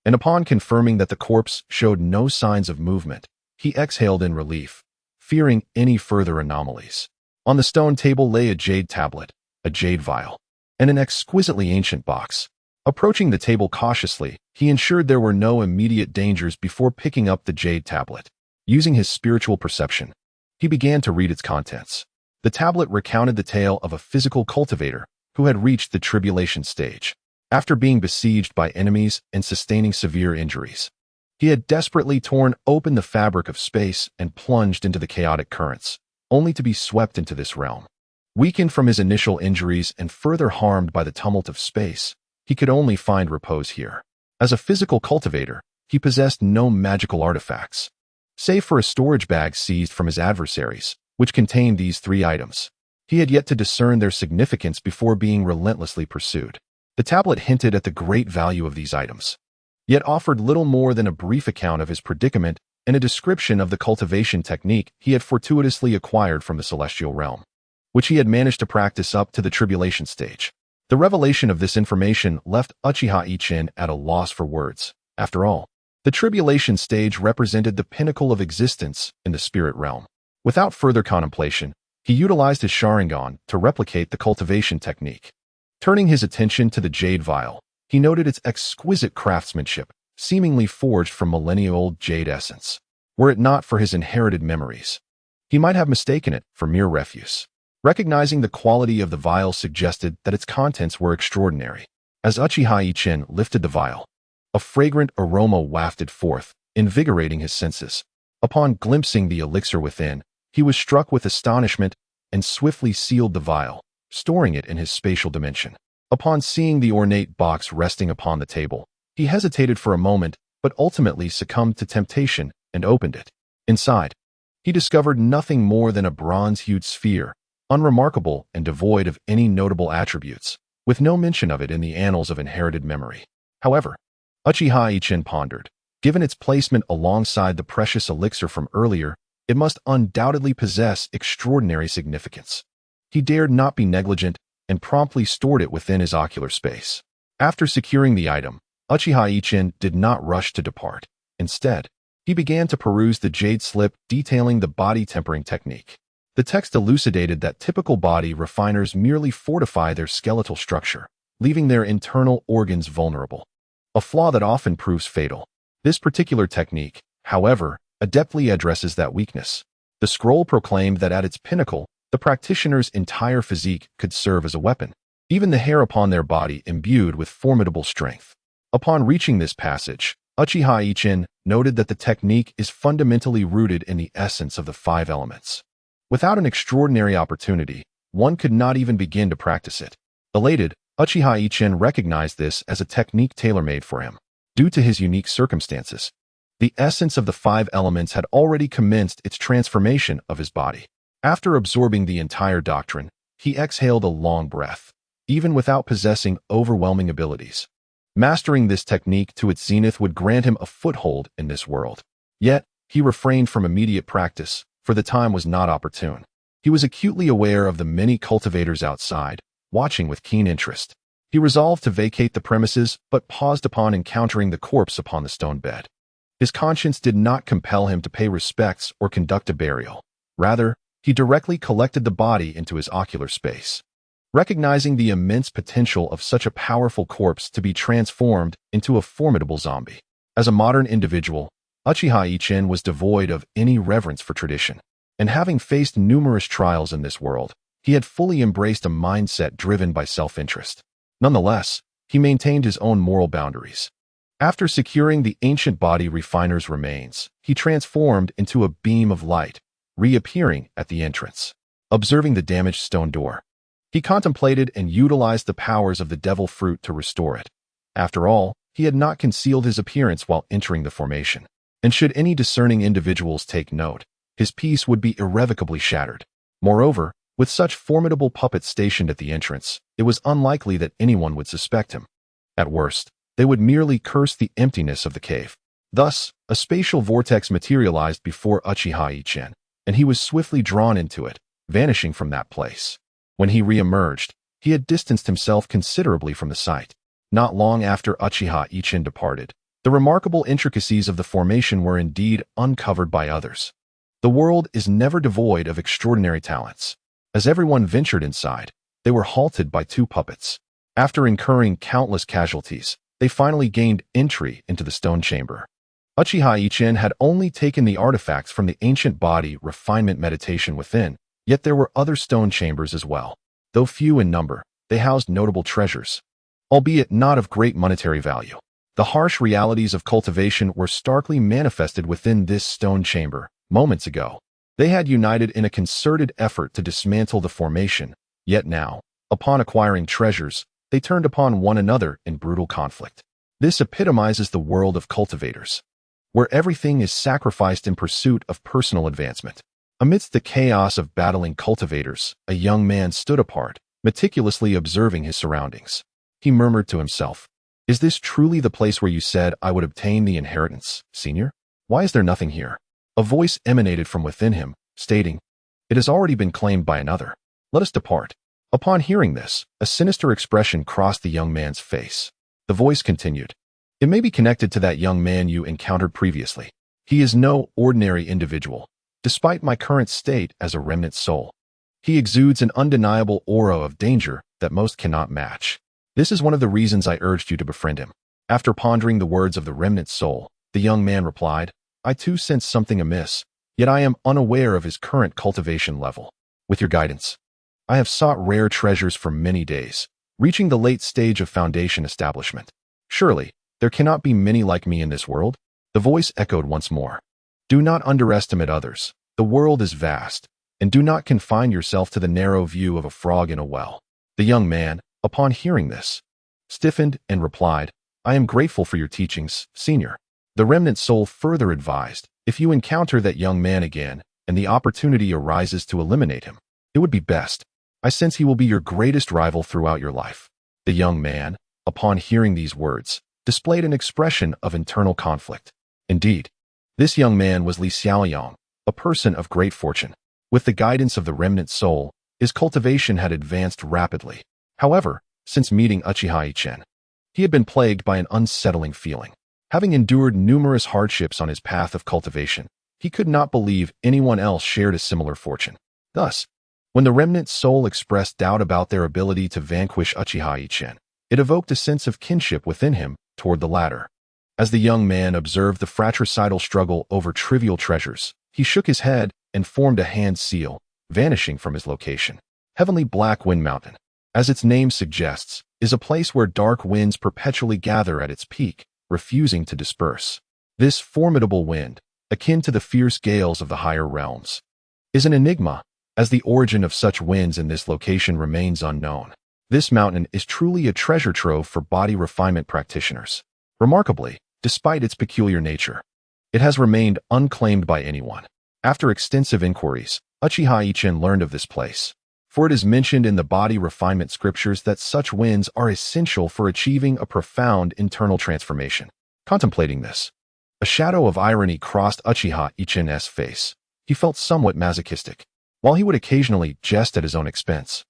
A: and upon confirming that the corpse showed no signs of movement, he exhaled in relief, fearing any further anomalies. On the stone table lay a jade tablet, a jade vial, and an exquisitely ancient box. Approaching the table cautiously, he ensured there were no immediate dangers before picking up the jade tablet. Using his spiritual perception, he began to read its contents. The tablet recounted the tale of a physical cultivator who had reached the tribulation stage. After being besieged by enemies and sustaining severe injuries, he had desperately torn open the fabric of space and plunged into the chaotic currents, only to be swept into this realm. Weakened from his initial injuries and further harmed by the tumult of space, he could only find repose here. As a physical cultivator, he possessed no magical artifacts, save for a storage bag seized from his adversaries, which contained these 3 items. He had yet to discern their significance before being relentlessly pursued. The tablet hinted at the great value of these items, yet offered little more than a brief account of his predicament and a description of the cultivation technique he had fortuitously acquired from the celestial realm, which he had managed to practice up to the tribulation stage. The revelation of this information left Uchiha Yichen at a loss for words. After all, the tribulation stage represented the pinnacle of existence in the spirit realm. Without further contemplation, he utilized his Sharingan to replicate the cultivation technique. Turning his attention to the jade vial, he noted its exquisite craftsmanship, seemingly forged from millennia-old jade essence. Were it not for his inherited memories, he might have mistaken it for mere refuse. Recognizing the quality of the vial suggested that its contents were extraordinary. As Uchiha Yichen lifted the vial, a fragrant aroma wafted forth, invigorating his senses. Upon glimpsing the elixir within, he was struck with astonishment and swiftly sealed the vial, storing it in his spatial dimension. Upon seeing the ornate box resting upon the table, he hesitated for a moment, but ultimately succumbed to temptation and opened it. Inside, he discovered nothing more than a bronze-hued sphere, unremarkable and devoid of any notable attributes, with no mention of it in the annals of inherited memory. However, Uchiha Yichen pondered, given its placement alongside the precious elixir from earlier, it must undoubtedly possess extraordinary significance. He dared not be negligent and promptly stored it within his ocular space. After securing the item, Uchiha Yichen did not rush to depart. Instead, he began to peruse the jade slip detailing the body tempering technique. The text elucidated that typical body refiners merely fortify their skeletal structure, leaving their internal organs vulnerable, a flaw that often proves fatal. This particular technique, however, adeptly addresses that weakness. The scroll proclaimed that at its pinnacle, the practitioner's entire physique could serve as a weapon, even the hair upon their body imbued with formidable strength. Upon reaching this passage, Uchiha Yichen noted that the technique is fundamentally rooted in the essence of the 5 elements. Without an extraordinary opportunity, one could not even begin to practice it. Elated, Uchiha Yichen recognized this as a technique tailor-made for him. Due to his unique circumstances, the essence of the 5 elements had already commenced its transformation of his body. After absorbing the entire doctrine, he exhaled a long breath, even without possessing overwhelming abilities. Mastering this technique to its zenith would grant him a foothold in this world. Yet, he refrained from immediate practice, for the time was not opportune. He was acutely aware of the many cultivators outside, watching with keen interest. He resolved to vacate the premises, but paused upon encountering the corpse upon the stone bed. His conscience did not compel him to pay respects or conduct a burial. Rather, he directly collected the body into his ocular space. Recognizing the immense potential of such a powerful corpse to be transformed into a formidable zombie. As a modern individual, Uchiha Yichen was devoid of any reverence for tradition, and having faced numerous trials in this world, he had fully embraced a mindset driven by self-interest. Nonetheless, he maintained his own moral boundaries. After securing the ancient body refiner's remains, he transformed into a beam of light, reappearing at the entrance. Observing the damaged stone door, he contemplated and utilized the powers of the devil fruit to restore it. After all, he had not concealed his appearance while entering the formation, and should any discerning individuals take note, his peace would be irrevocably shattered. Moreover, with such formidable puppets stationed at the entrance, it was unlikely that anyone would suspect him. At worst, they would merely curse the emptiness of the cave. Thus, a spatial vortex materialized before Uchiha Yichen, and he was swiftly drawn into it, vanishing from that place. When he re-emerged, he had distanced himself considerably from the site. Not long after Uchiha Yichen departed, the remarkable intricacies of the formation were indeed uncovered by others. The world is never devoid of extraordinary talents. As everyone ventured inside, they were halted by 2 puppets. After incurring countless casualties, they finally gained entry into the stone chamber. Uchiha Yichen had only taken the artifacts from the ancient body refinement meditation within, yet there were other stone chambers as well. Though few in number, they housed notable treasures, albeit not of great monetary value. The harsh realities of cultivation were starkly manifested within this stone chamber. Moments ago, they had united in a concerted effort to dismantle the formation, yet now, upon acquiring treasures, they turned upon one another in brutal conflict. This epitomizes the world of cultivators, where everything is sacrificed in pursuit of personal advancement. Amidst the chaos of battling cultivators, a young man stood apart, meticulously observing his surroundings. He murmured to himself, "Is this truly the place where you said I would obtain the inheritance, senior? Why is there nothing here?" A voice emanated from within him, stating, "It has already been claimed by another. Let us depart." Upon hearing this, a sinister expression crossed the young man's face. The voice continued, "It may be connected to that young man you encountered previously. He is no ordinary individual, despite my current state as a remnant soul. He exudes an undeniable aura of danger that most cannot match. This is one of the reasons I urged you to befriend him." After pondering the words of the remnant soul, the young man replied, "I too sense something amiss, yet I am unaware of his current cultivation level. With your guidance, I have sought rare treasures for many days, reaching the late stage of foundation establishment. Surely, there cannot be many like me in this world." The voice echoed once more, "Do not underestimate others. The world is vast, and do not confine yourself to the narrow view of a frog in a well." The young man, upon hearing this, stiffened and replied, "I am grateful for your teachings, senior." The remnant soul further advised, "If you encounter that young man again, and the opportunity arises to eliminate him, it would be best. I sense he will be your greatest rival throughout your life." The young man, upon hearing these words, displayed an expression of internal conflict. Indeed, this young man was Li Xiaoyang, a person of great fortune. With the guidance of the remnant soul, his cultivation had advanced rapidly. However, since meeting Uchiha Yichen, he had been plagued by an unsettling feeling. Having endured numerous hardships on his path of cultivation, he could not believe anyone else shared a similar fortune. Thus, when the remnant soul expressed doubt about their ability to vanquish Uchiha Yichen, it evoked a sense of kinship within him toward the latter. As the young man observed the fratricidal struggle over trivial treasures, he shook his head and formed a hand seal, vanishing from his location. Heavenly Black Wind Mountain, as its name suggests, is a place where dark winds perpetually gather at its peak, refusing to disperse. This formidable wind, akin to the fierce gales of the higher realms, is an enigma, as the origin of such winds in this location remains unknown. This mountain is truly a treasure trove for body refinement practitioners. Remarkably, despite its peculiar nature, it has remained unclaimed by anyone. After extensive inquiries, Uchiha Yichen learned of this place, for it is mentioned in the body refinement scriptures that such winds are essential for achieving a profound internal transformation. Contemplating this, a shadow of irony crossed Uchiha Yichen's face. He felt somewhat masochistic. While he would occasionally jest at his own expense,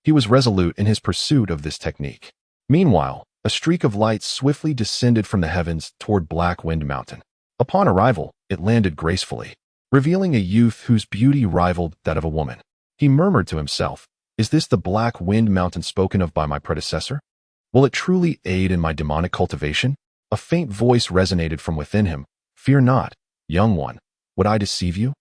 A: he was resolute in his pursuit of this technique. Meanwhile, a streak of light swiftly descended from the heavens toward Black Wind Mountain. Upon arrival, it landed gracefully, revealing a youth whose beauty rivaled that of a woman. He murmured to himself, "Is this the Black Wind Mountain spoken of by my predecessor? Will it truly aid in my demonic cultivation?" A faint voice resonated from within him, "Fear not, young one. Would I deceive you?"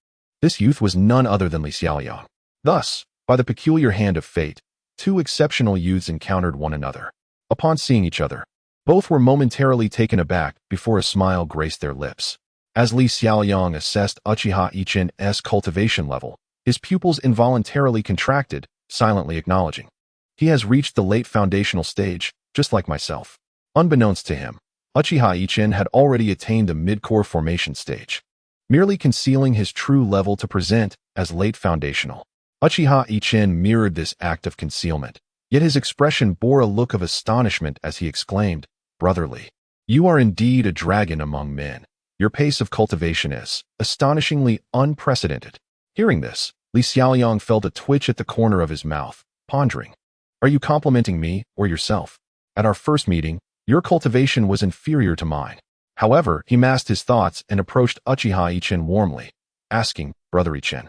A: This youth was none other than Li Xiaoyang. Thus, by the peculiar hand of fate, two exceptional youths encountered one another. Upon seeing each other, both were momentarily taken aback before a smile graced their lips. As Li Xiaoyang assessed Uchiha Yichen's cultivation level, his pupils involuntarily contracted, silently acknowledging, "He has reached the late foundational stage, just like myself." Unbeknownst to him, Uchiha Yichen had already attained the mid-core formation stage, merely concealing his true level to present as late foundational. Uchiha Yichen mirrored this act of concealment, yet his expression bore a look of astonishment as he exclaimed, "Brotherly, you are indeed a dragon among men. Your pace of cultivation is astonishingly unprecedented." Hearing this, Li Xiaoyang felt a twitch at the corner of his mouth, pondering, "Are you complimenting me or yourself? At our first meeting, your cultivation was inferior to mine." However, he masked his thoughts and approached Uchiha Yichen warmly, asking, "Brother Yichen,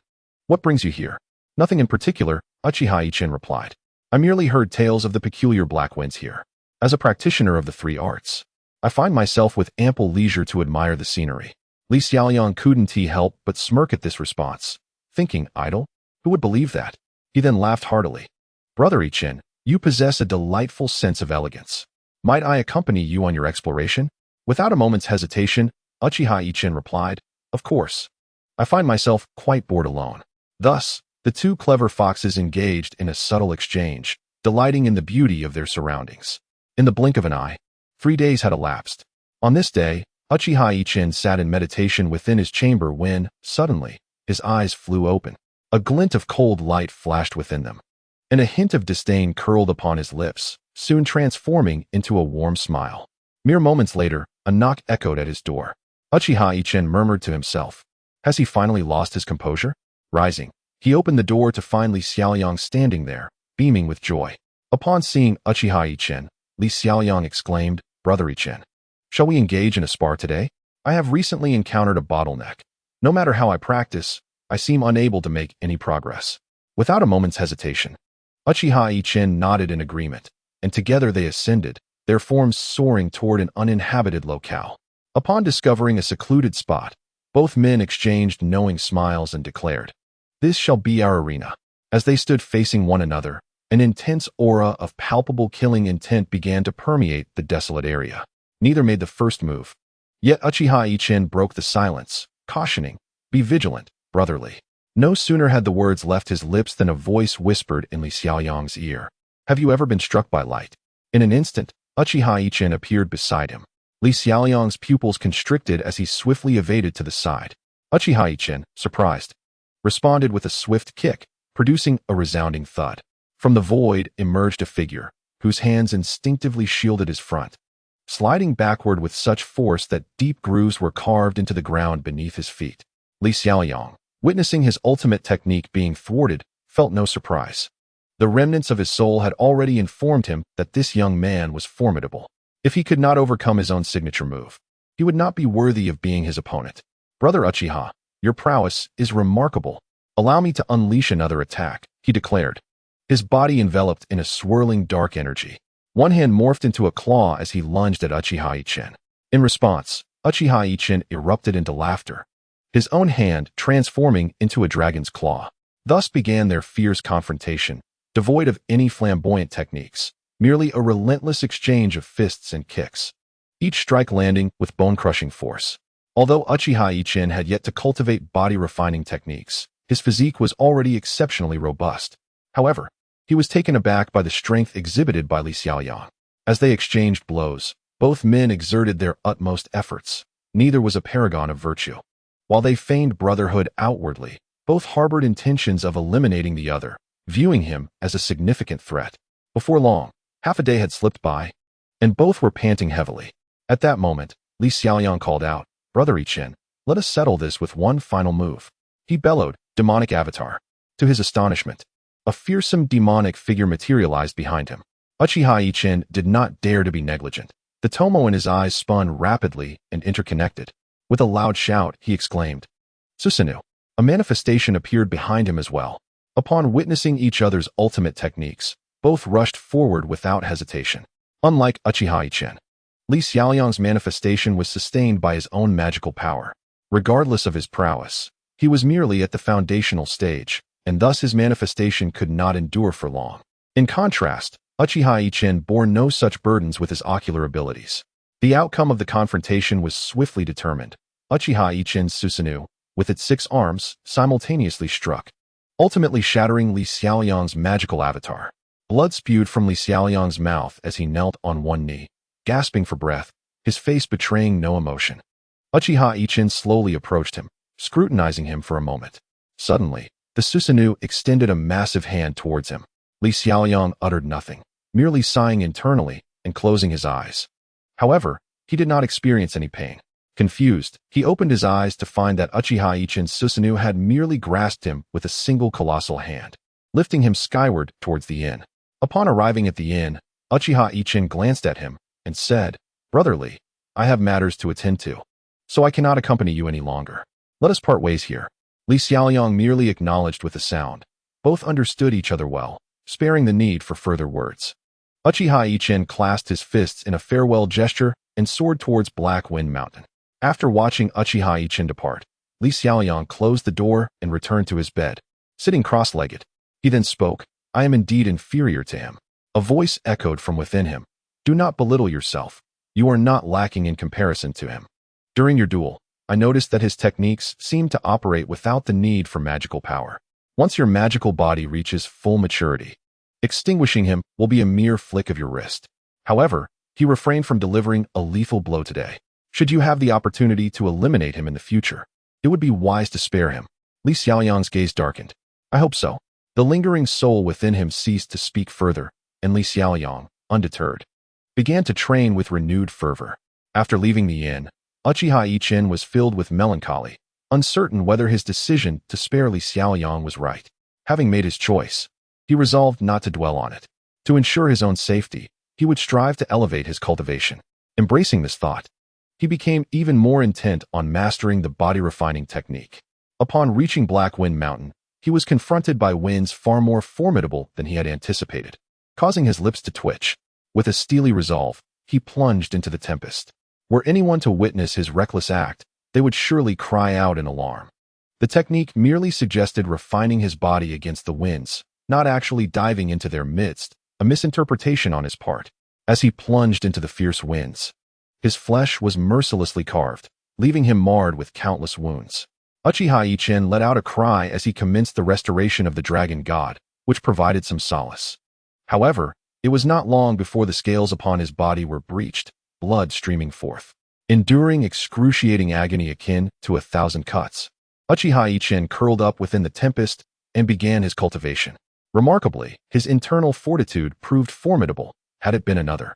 A: what brings you here?" "Nothing in particular," Uchiha Yichen replied. "I merely heard tales of the peculiar black winds here. As a practitioner of the three arts, I find myself with ample leisure to admire the scenery." Li Xiaoyang couldn't help but smirk at this response, thinking, "Idle? Who would believe that?" He then laughed heartily. "Brother Yichen, you possess a delightful sense of elegance. Might I accompany you on your exploration?" Without a moment's hesitation, Uchiha Yichen replied, "Of course. I find myself quite bored alone." Thus, the two clever foxes engaged in a subtle exchange, delighting in the beauty of their surroundings. In the blink of an eye, 3 days had elapsed. On this day, Uchiha Yichen sat in meditation within his chamber when, suddenly, his eyes flew open. A glint of cold light flashed within them. and a hint of disdain curled upon his lips, soon transforming into a warm smile. Mere moments later, a knock echoed at his door. Uchiha Yichen murmured to himself. Has he finally lost his composure? Rising, he opened the door to find Li Xiaoyang standing there, beaming with joy. Upon seeing Uchiha Yichen, Li Xiaoyang exclaimed, "Brother Yichen, shall we engage in a spar today? I have recently encountered a bottleneck. No matter how I practice, I seem unable to make any progress." Without a moment's hesitation, Uchiha Yichen nodded in agreement, and together they ascended, their forms soaring toward an uninhabited locale. Upon discovering a secluded spot, both men exchanged knowing smiles and declared, "This shall be our arena." As they stood facing one another, an intense aura of palpable killing intent began to permeate the desolate area. Neither made the first move. Yet Uchiha Yichen broke the silence, cautioning, "Be vigilant, brotherly." No sooner had the words left his lips than a voice whispered in Li Xiaoyang's ear, "Have you ever been struck by light?" In an instant, Uchiha Yichen appeared beside him. Li Xiaoyang's pupils constricted as he swiftly evaded to the side. Uchiha Yichen, surprised, responded with a swift kick, producing a resounding thud. From the void emerged a figure, whose hands instinctively shielded his front, sliding backward with such force that deep grooves were carved into the ground beneath his feet. Li Xiaoyang, witnessing his ultimate technique being thwarted, felt no surprise. The remnants of his soul had already informed him that this young man was formidable. If he could not overcome his own signature move, he would not be worthy of being his opponent. "Brother Uchiha, your prowess is remarkable. Allow me to unleash another attack," he declared, his body enveloped in a swirling dark energy. One hand morphed into a claw as he lunged at Uchiha Yichen. In response, Uchiha Yichen erupted into laughter, his own hand transforming into a dragon's claw. Thus began their fierce confrontation, devoid of any flamboyant techniques, merely a relentless exchange of fists and kicks, each strike landing with bone-crushing force. Although Uchiha Yichen had yet to cultivate body-refining techniques, his physique was already exceptionally robust. However, he was taken aback by the strength exhibited by Li Xiaoyang. As they exchanged blows, both men exerted their utmost efforts. Neither was a paragon of virtue. While they feigned brotherhood outwardly, both harbored intentions of eliminating the other, viewing him as a significant threat. Before long, half a day had slipped by, and both were panting heavily. At that moment, Li Xiaoyang called out, "Brother Yichen, let us settle this with one final move." He bellowed, "Demonic avatar." To his astonishment, a fearsome demonic figure materialized behind him. Uchiha Yichen did not dare to be negligent. The tomo in his eyes spun rapidly and interconnected. With a loud shout, he exclaimed, "Susanoo!" A manifestation appeared behind him as well. Upon witnessing each other's ultimate techniques, both rushed forward without hesitation. Unlike Uchiha Yichen, Li Xiaoyang's manifestation was sustained by his own magical power. Regardless of his prowess, he was merely at the foundational stage, and thus his manifestation could not endure for long. In contrast, Uchiha Yichen bore no such burdens with his ocular abilities. The outcome of the confrontation was swiftly determined. Uchiha Yichen's Susanoo, with its 6 arms, simultaneously struck, ultimately shattering Li Xiaoyang's magical avatar. Blood spewed from Li Xiaoyang's mouth as he knelt on one knee, gasping for breath, his face betraying no emotion. Uchiha Yichen slowly approached him, scrutinizing him for a moment. Suddenly, the Susanoo extended a massive hand towards him. Li Xiaoyang uttered nothing, merely sighing internally and closing his eyes. However, he did not experience any pain. Confused, he opened his eyes to find that Uchiha Yichen's Susanoo had merely grasped him with a single colossal hand, lifting him skyward towards the inn. Upon arriving at the inn, Uchiha Yichen glanced at him and said, "Brotherly, I have matters to attend to, so I cannot accompany you any longer. Let us part ways here." Li Xiaoyang merely acknowledged with a sound. Both understood each other well, sparing the need for further words. Uchiha Yichen clasped his fists in a farewell gesture and soared towards Black Wind Mountain. After watching Uchiha Yichen depart, Li Xiaoyang closed the door and returned to his bed, sitting cross-legged. He then spoke, "I am indeed inferior to him." A voice echoed from within him, "Do not belittle yourself. You are not lacking in comparison to him." During your duel, I noticed that his techniques seem to operate without the need for magical power. Once your magical body reaches full maturity, extinguishing him will be a mere flick of your wrist. However, he refrained from delivering a lethal blow today. Should you have the opportunity to eliminate him in the future, it would be wise to spare him. Li Xiaoyang's gaze darkened. "I hope so. The lingering soul within him ceased to speak further, and Li Xiaoyang, undeterred, began to train with renewed fervor. After leaving the inn, Uchiha Yichen was filled with melancholy, uncertain whether his decision to spare Li Xiaoyang was right. Having made his choice, he resolved not to dwell on it. To ensure his own safety, he would strive to elevate his cultivation. Embracing this thought, he became even more intent on mastering the body-refining technique. Upon reaching Black Wind Mountain, he was confronted by winds far more formidable than he had anticipated, causing his lips to twitch. With a steely resolve, he plunged into the tempest. Were anyone to witness his reckless act, they would surely cry out in alarm. The technique merely suggested refining his body against the winds, not actually diving into their midst, a misinterpretation on his part. As he plunged into the fierce winds, his flesh was mercilessly carved, leaving him marred with countless wounds. Uchiha Yichen let out a cry as he commenced the restoration of the dragon god, which provided some solace. However, it was not long before the scales upon his body were breached, blood streaming forth. Enduring excruciating agony akin to 1,000 cuts, Uchiha Yichen curled up within the tempest and began his cultivation. Remarkably, his internal fortitude proved formidable. Had it been another,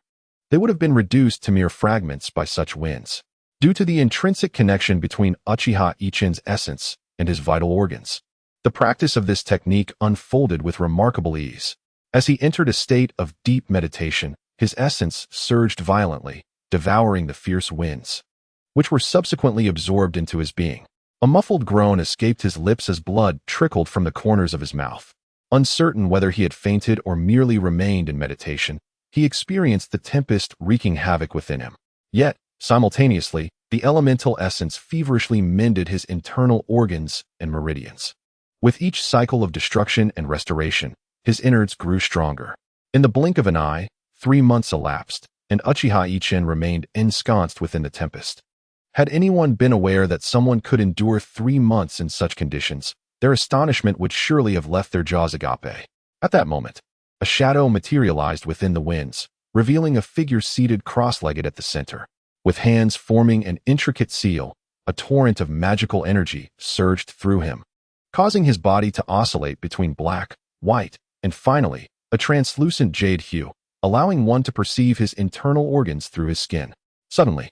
A: they would have been reduced to mere fragments by such winds. Due to the intrinsic connection between Uchiha Yichen's essence and his vital organs, the practice of this technique unfolded with remarkable ease. As he entered a state of deep meditation, his essence surged violently, devouring the fierce winds, which were subsequently absorbed into his being. A muffled groan escaped his lips as blood trickled from the corners of his mouth. Uncertain whether he had fainted or merely remained in meditation, he experienced the tempest wreaking havoc within him. Yet, simultaneously, the elemental essence feverishly mended his internal organs and meridians. With each cycle of destruction and restoration, his innards grew stronger. In the blink of an eye, 3 months elapsed, and Uchiha Yichen remained ensconced within the tempest. Had anyone been aware that someone could endure 3 months in such conditions, their astonishment would surely have left their jaws agape. At that moment, a shadow materialized within the winds, revealing a figure seated cross-legged at the center. With hands forming an intricate seal, a torrent of magical energy surged through him, causing his body to oscillate between black, white, and finally, a translucent jade hue, allowing one to perceive his internal organs through his skin. Suddenly,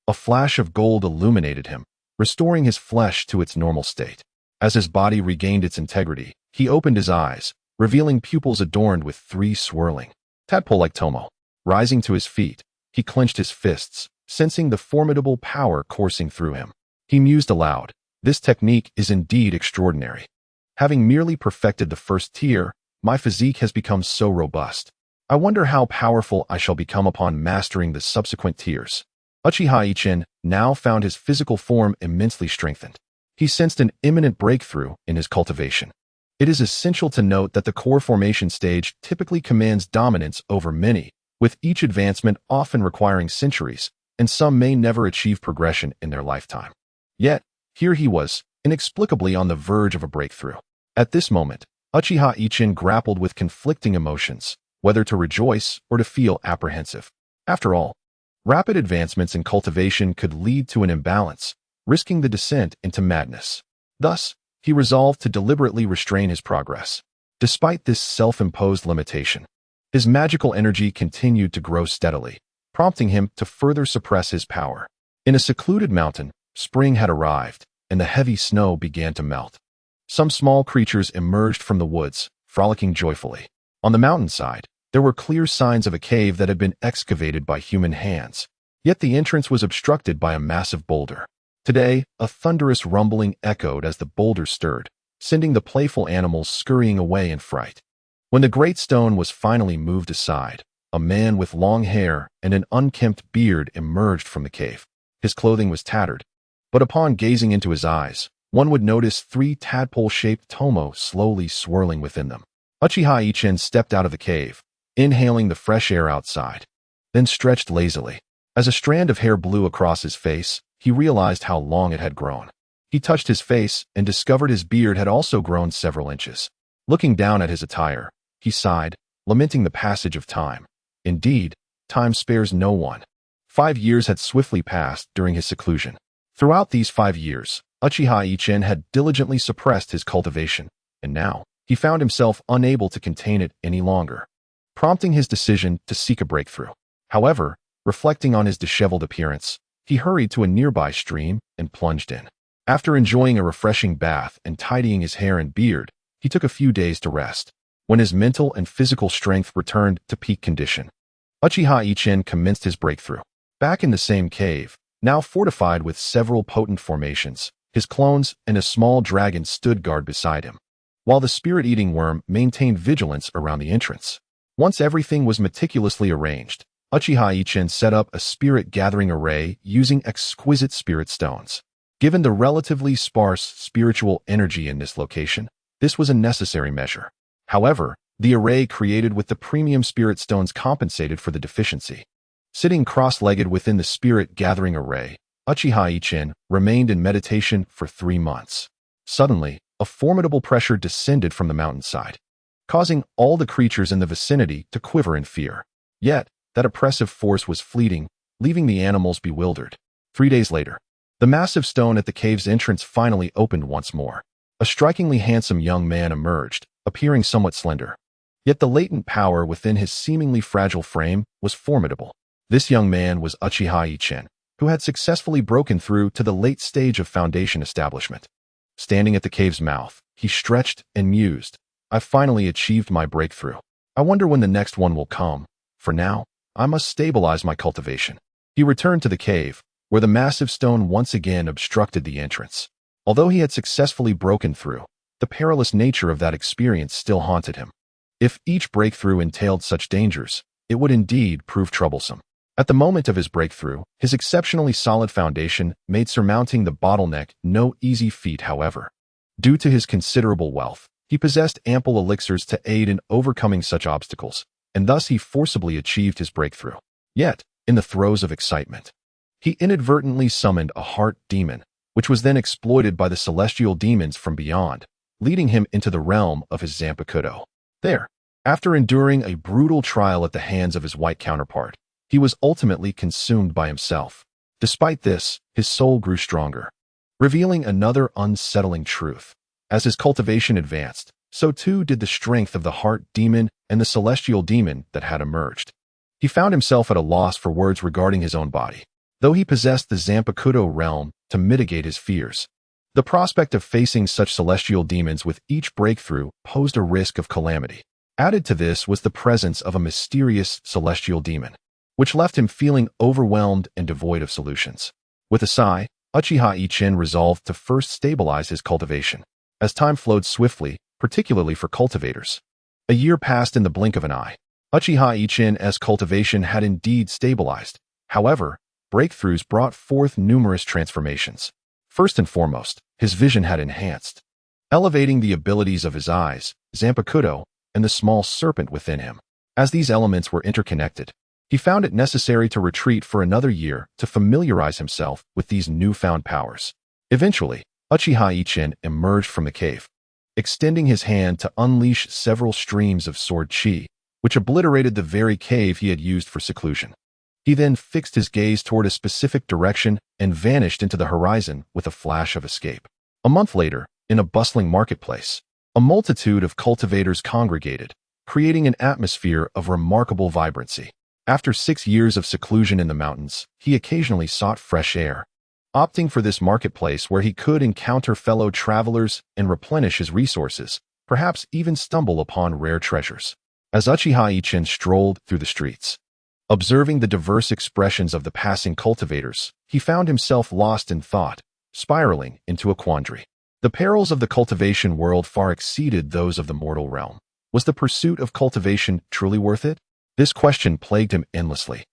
A: a flash of gold illuminated him, restoring his flesh to its normal state. As his body regained its integrity, he opened his eyes, revealing pupils adorned with 3 swirling, tadpole-like tomo. Rising to his feet, he clenched his fists, sensing the formidable power coursing through him. He mused aloud, "This technique is indeed extraordinary. Having merely perfected the first tier, my physique has become so robust. I wonder how powerful I shall become upon mastering the subsequent tiers." Uchiha Yichen now found his physical form immensely strengthened. He sensed an imminent breakthrough in his cultivation. It is essential to note that the core formation stage typically commands dominance over many, with each advancement often requiring centuries, and some may never achieve progression in their lifetime. Yet, here he was, inexplicably on the verge of a breakthrough. At this moment, Uchiha Yichen grappled with conflicting emotions, whether to rejoice or to feel apprehensive. After all, rapid advancements in cultivation could lead to an imbalance, risking the descent into madness. Thus, he resolved to deliberately restrain his progress. Despite this self-imposed limitation, his magical energy continued to grow steadily, prompting him to further suppress his power. In a secluded mountain, spring had arrived, and the heavy snow began to melt. Some small creatures emerged from the woods, frolicking joyfully. On the mountainside, there were clear signs of a cave that had been excavated by human hands, yet the entrance was obstructed by a massive boulder. Today, a thunderous rumbling echoed as the boulder stirred, sending the playful animals scurrying away in fright. When the great stone was finally moved aside, a man with long hair and an unkempt beard emerged from the cave. His clothing was tattered, but upon gazing into his eyes, one would notice 3 tadpole-shaped tomo slowly swirling within them. Uchiha Yichen stepped out of the cave, inhaling the fresh air outside, then stretched lazily. As a strand of hair blew across his face, he realized how long it had grown. He touched his face and discovered his beard had also grown several inches. Looking down at his attire, he sighed, lamenting the passage of time. Indeed, time spares no one. 5 years had swiftly passed during his seclusion. Throughout these 5 years, Uchiha Yichen had diligently suppressed his cultivation, and now, he found himself unable to contain it any longer, prompting his decision to seek a breakthrough. However, reflecting on his disheveled appearance, he hurried to a nearby stream and plunged in. After enjoying a refreshing bath and tidying his hair and beard, he took a few days to rest. When his mental and physical strength returned to peak condition, Uchiha Yichen commenced his breakthrough. Back in the same cave, now fortified with several potent formations, his clones and a small dragon stood guard beside him, while the spirit-eating worm maintained vigilance around the entrance. Once everything was meticulously arranged, Uchiha Yichen set up a spirit-gathering array using exquisite spirit stones. Given the relatively sparse spiritual energy in this location, this was a necessary measure. However, the array created with the premium spirit stones compensated for the deficiency. Sitting cross-legged within the spirit-gathering array, Uchiha Yichen remained in meditation for 3 months. Suddenly, a formidable pressure descended from the mountainside, causing all the creatures in the vicinity to quiver in fear. Yet, that oppressive force was fleeting, leaving the animals bewildered. 3 days later, the massive stone at the cave's entrance finally opened once more. A strikingly handsome young man emerged, appearing somewhat slender. Yet the latent power within his seemingly fragile frame was formidable. This young man was Uchiha Yichen, who had successfully broken through to the late stage of foundation establishment. Standing at the cave's mouth, he stretched and mused, "I've finally achieved my breakthrough. I wonder when the next one will come. For now, I must stabilize my cultivation." He returned to the cave, where the massive stone once again obstructed the entrance. Although he had successfully broken through, the perilous nature of that experience still haunted him. If each breakthrough entailed such dangers, it would indeed prove troublesome. At the moment of his breakthrough, his exceptionally solid foundation made surmounting the bottleneck no easy feat. However, due to his considerable wealth, he possessed ample elixirs to aid in overcoming such obstacles, and thus he forcibly achieved his breakthrough. Yet, in the throes of excitement, he inadvertently summoned a heart demon, which was then exploited by the celestial demons from beyond, leading him into the realm of his Zanpakutō. There, after enduring a brutal trial at the hands of his white counterpart, he was ultimately consumed by himself. Despite this, his soul grew stronger, revealing another unsettling truth. As his cultivation advanced, so too did the strength of the heart demon and the celestial demon that had emerged. He found himself at a loss for words regarding his own body. Though he possessed the Zanpakutō realm to mitigate his fears, the prospect of facing such celestial demons with each breakthrough posed a risk of calamity. Added to this was the presence of a mysterious celestial demon, which left him feeling overwhelmed and devoid of solutions. With a sigh, Uchiha Yichen resolved to first stabilize his cultivation. As time flowed swiftly, particularly for cultivators, a year passed in the blink of an eye. Uchiha Yichen's cultivation had indeed stabilized. However, breakthroughs brought forth numerous transformations. First and foremost, his vision had enhanced, elevating the abilities of his eyes, Zanpakutō, and the small serpent within him. As these elements were interconnected, he found it necessary to retreat for another year to familiarize himself with these newfound powers. Eventually, Uchiha Yichen emerged from the cave, extending his hand to unleash several streams of sword chi, which obliterated the very cave he had used for seclusion. He then fixed his gaze toward a specific direction and vanished into the horizon with a flash of escape. A month later, in a bustling marketplace, a multitude of cultivators congregated, creating an atmosphere of remarkable vibrancy. After 6 years of seclusion in the mountains, he occasionally sought fresh air, opting for this marketplace where he could encounter fellow travelers and replenish his resources, perhaps even stumble upon rare treasures. As Uchiha Yichen strolled through the streets, observing the diverse expressions of the passing cultivators, he found himself lost in thought, spiraling into a quandary. The perils of the cultivation world far exceeded those of the mortal realm. Was the pursuit of cultivation truly worth it? This question plagued him endlessly.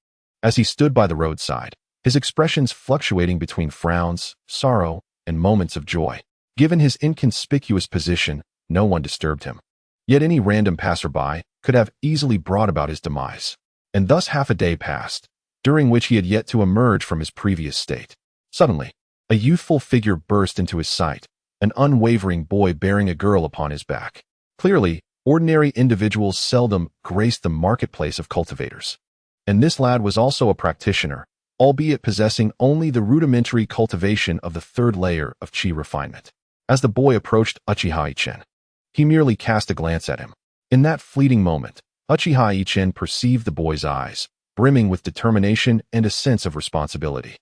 A: As he stood by the roadside, his expressions fluctuating between frowns, sorrow, and moments of joy. Given his inconspicuous position, no one disturbed him. Yet any random passerby could have easily brought about his demise. And thus half a day passed, during which he had yet to emerge from his previous state. Suddenly, a youthful figure burst into his sight, an unwavering boy bearing a girl upon his back. Clearly, ordinary individuals seldom graced the marketplace of cultivators. And this lad was also a practitioner, albeit possessing only the rudimentary cultivation of the third layer of chi refinement. As the boy approached Uchiha Yichen, He merely cast a glance at him. In that fleeting moment, Uchiha Yichen perceived the boy's eyes, brimming with determination and a sense of responsibility.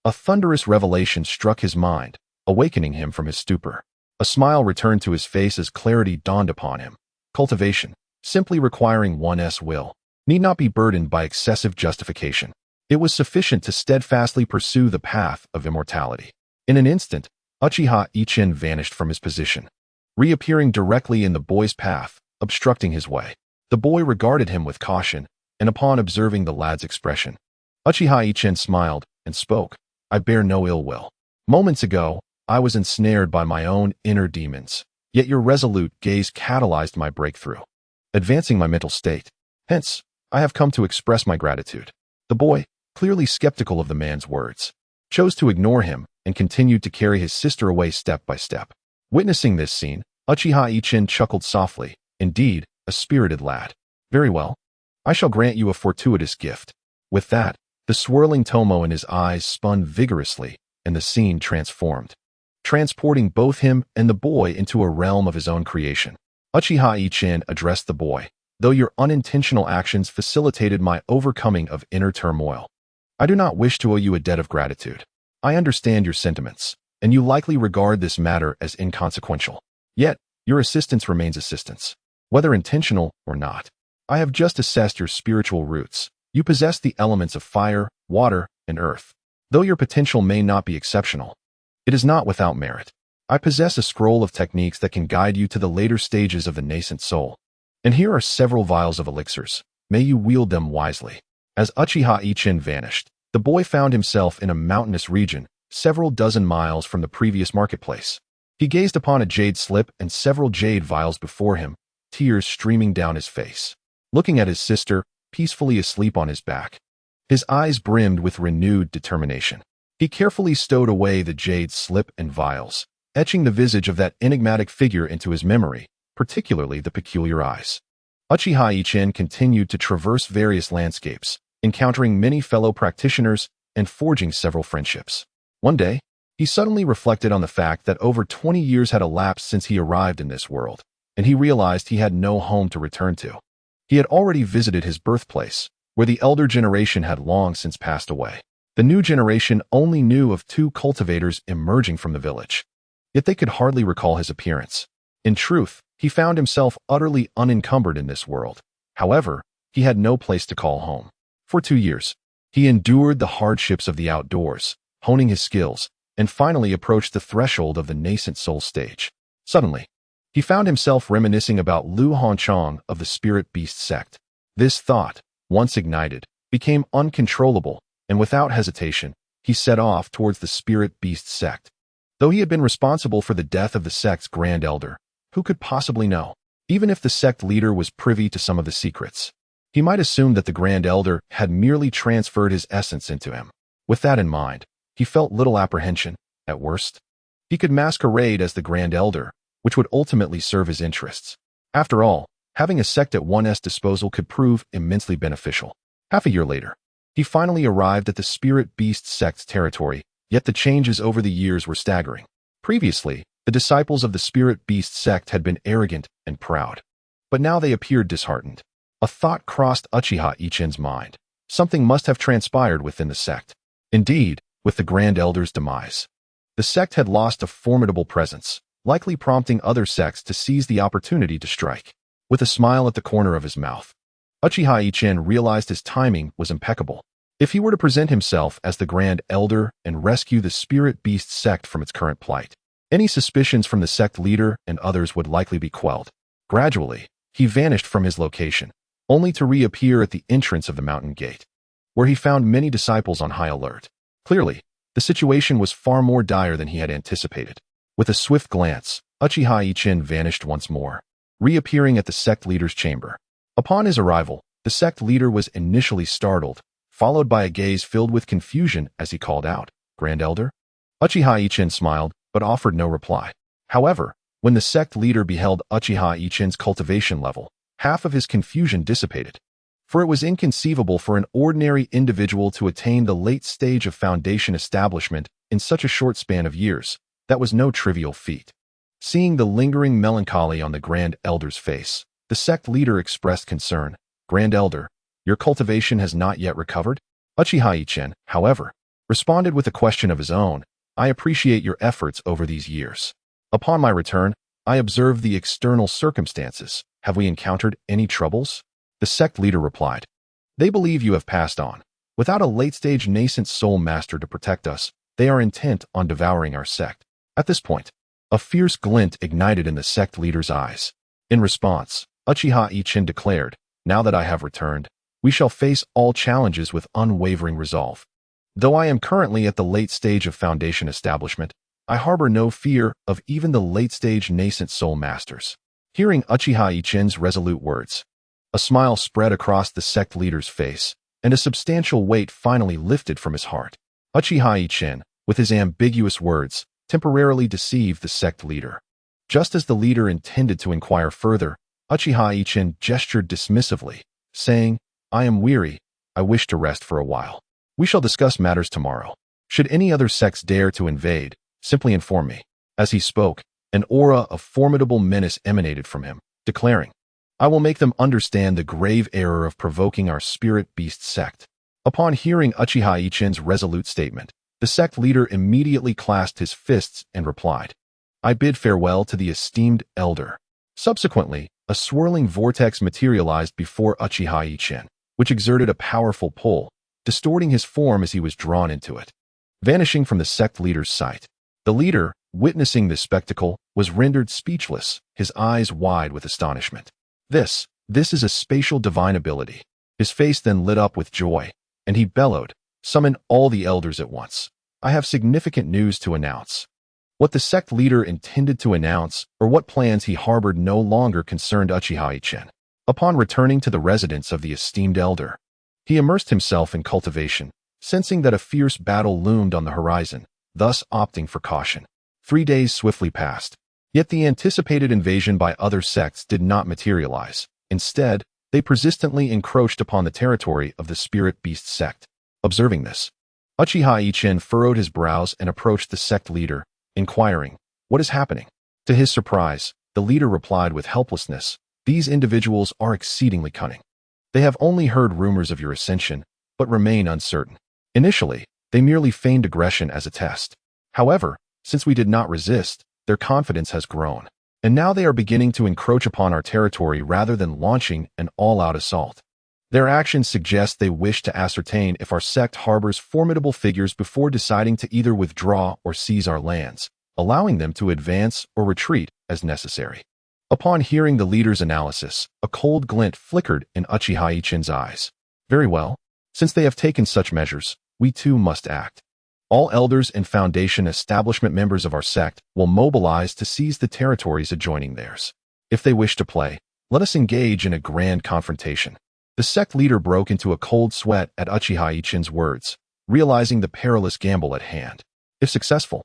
A: A thunderous revelation struck his mind, awakening him from his stupor. A smile returned to his face as clarity dawned upon him. Cultivation, simply requiring one's will, need not be burdened by excessive justification. It was sufficient to steadfastly pursue the path of immortality. In an instant, Uchiha Yichen vanished from his position, reappearing directly in the boy's path, obstructing his way. The boy regarded him with caution, and upon observing the lad's expression, Uchiha Yichen smiled and spoke. I bear no ill will. Moments ago, I was ensnared by my own inner demons, yet your resolute gaze catalyzed my breakthrough, advancing my mental state. Hence, I have come to express my gratitude. The boy, clearly skeptical of the man's words, chose to ignore him and continued to carry his sister away step by step. Witnessing this scene, Uchiha Yichen chuckled softly. Indeed, a spirited lad. Very well. I shall grant you a fortuitous gift. With that, the swirling tomo in his eyes spun vigorously, and the scene transformed, transporting both him and the boy into a realm of his own creation. Uchiha Yichen addressed the boy. Though your unintentional actions facilitated my overcoming of inner turmoil, I do not wish to owe you a debt of gratitude. I understand your sentiments, and you likely regard this matter as inconsequential. Yet, your assistance remains assistance, whether intentional or not. I have just assessed your spiritual roots. You possess the elements of fire, water, and earth. Though your potential may not be exceptional, it is not without merit. I possess a scroll of techniques that can guide you to the later stages of the nascent soul. And here are several vials of elixirs. May you wield them wisely. As Uchiha Yichen vanished, the boy found himself in a mountainous region, several dozen miles from the previous marketplace. He gazed upon a jade slip and several jade vials before him, tears streaming down his face. Looking at his sister, peacefully asleep on his back, his eyes brimmed with renewed determination. He carefully stowed away the jade slip and vials, etching the visage of that enigmatic figure into his memory, particularly the peculiar eyes. Uchiha Yichen continued to traverse various landscapes, encountering many fellow practitioners and forging several friendships. One day, he suddenly reflected on the fact that over 20 years had elapsed since he arrived in this world, and he realized he had no home to return to. He had already visited his birthplace, where the elder generation had long since passed away. The new generation only knew of 2 cultivators emerging from the village, yet they could hardly recall his appearance. In truth, he found himself utterly unencumbered in this world. However, he had no place to call home. For 2 years, he endured the hardships of the outdoors, honing his skills, and finally approached the threshold of the nascent soul stage. Suddenly, he found himself reminiscing about Lu Hanchong of the Spirit Beast sect. This thought, once ignited, became uncontrollable, and without hesitation, he set off towards the Spirit Beast sect. Though he had been responsible for the death of the sect's Grand Elder, who could possibly know? Even if the sect leader was privy to some of the secrets, he might assume that the Grand Elder had merely transferred his essence into him. With that in mind, he felt little apprehension. At worst, he could masquerade as the Grand Elder, which would ultimately serve his interests. After all, having a sect at one's disposal could prove immensely beneficial. Half a year later, he finally arrived at the Spirit Beast sect's territory, yet the changes over the years were staggering. Previously, the disciples of the Spirit Beast sect had been arrogant and proud, but now they appeared disheartened. A thought crossed Uchiha Yichen's mind. Something must have transpired within the sect. Indeed, with the Grand Elder's demise, the sect had lost a formidable presence, likely prompting other sects to seize the opportunity to strike. With a smile at the corner of his mouth, Uchiha Yichen realized his timing was impeccable. If he were to present himself as the Grand Elder and rescue the Spirit Beast sect from its current plight, any suspicions from the sect leader and others would likely be quelled. Gradually, he vanished from his location, only to reappear at the entrance of the mountain gate, where he found many disciples on high alert. Clearly, the situation was far more dire than he had anticipated. With a swift glance, Uchiha Yichen vanished once more, reappearing at the sect leader's chamber. Upon his arrival, the sect leader was initially startled, followed by a gaze filled with confusion as he called out, "Grand Elder?" Uchiha Yichen smiled, but offered no reply. However, when the sect leader beheld Uchiha Yichen's cultivation level, half of his confusion dissipated. For it was inconceivable for an ordinary individual to attain the late stage of foundation establishment in such a short span of years. That was no trivial feat. Seeing the lingering melancholy on the Grand Elder's face, the sect leader expressed concern. Grand Elder, your cultivation has not yet recovered? Uchiha Yichen, however, responded with a question of his own. I appreciate your efforts over these years. Upon my return, I observed the external circumstances. Have we encountered any troubles? The sect leader replied. They believe you have passed on. Without a late-stage nascent soul master to protect us, they are intent on devouring our sect. At this point, a fierce glint ignited in the sect leader's eyes. In response, Uchiha Yichen declared, now that I have returned, we shall face all challenges with unwavering resolve. Though I am currently at the late stage of foundation establishment, I harbor no fear of even the late-stage nascent soul masters. Hearing Uchiha Yichen's resolute words, a smile spread across the sect leader's face, and a substantial weight finally lifted from his heart. Uchiha Yichen, with his ambiguous words, temporarily deceived the sect leader. Just as the leader intended to inquire further, Uchiha Yichen gestured dismissively, saying, I am weary, I wish to rest for a while. We shall discuss matters tomorrow. Should any other sects dare to invade, simply inform me. As he spoke, an aura of formidable menace emanated from him, declaring, I will make them understand the grave error of provoking our spirit beast sect. Upon hearing Uchiha Yichen's resolute statement, the sect leader immediately clasped his fists and replied, I bid farewell to the esteemed elder. Subsequently, a swirling vortex materialized before Uchiha Yichen, which exerted a powerful pull, distorting his form as he was drawn into it. Vanishing from the sect leader's sight, the leader, witnessing this spectacle, was rendered speechless, his eyes wide with astonishment. This is a spatial divine ability. His face then lit up with joy, and he bellowed, summon all the elders at once. I have significant news to announce. What the sect leader intended to announce, or what plans he harbored, no longer concerned Uchiha Yichen. Upon returning to the residence of the esteemed elder, he immersed himself in cultivation, sensing that a fierce battle loomed on the horizon, thus opting for caution. 3 days swiftly passed. Yet the anticipated invasion by other sects did not materialize. Instead, they persistently encroached upon the territory of the spirit beast sect. Observing this, Uchiha Yichen furrowed his brows and approached the sect leader, inquiring, what is happening? To his surprise, the leader replied with helplessness, these individuals are exceedingly cunning. They have only heard rumors of your ascension, but remain uncertain. Initially, they merely feigned aggression as a test. However, since we did not resist, their confidence has grown, and now they are beginning to encroach upon our territory rather than launching an all-out assault. Their actions suggest they wish to ascertain if our sect harbors formidable figures before deciding to either withdraw or seize our lands, allowing them to advance or retreat as necessary. Upon hearing the leader's analysis, a cold glint flickered in Uchiha Yichen's eyes. Very well. Since they have taken such measures, we too must act. All elders and foundation establishment members of our sect will mobilize to seize the territories adjoining theirs. If they wish to play, let us engage in a grand confrontation. The sect leader broke into a cold sweat at Uchiha Yichen's words, realizing the perilous gamble at hand. If successful,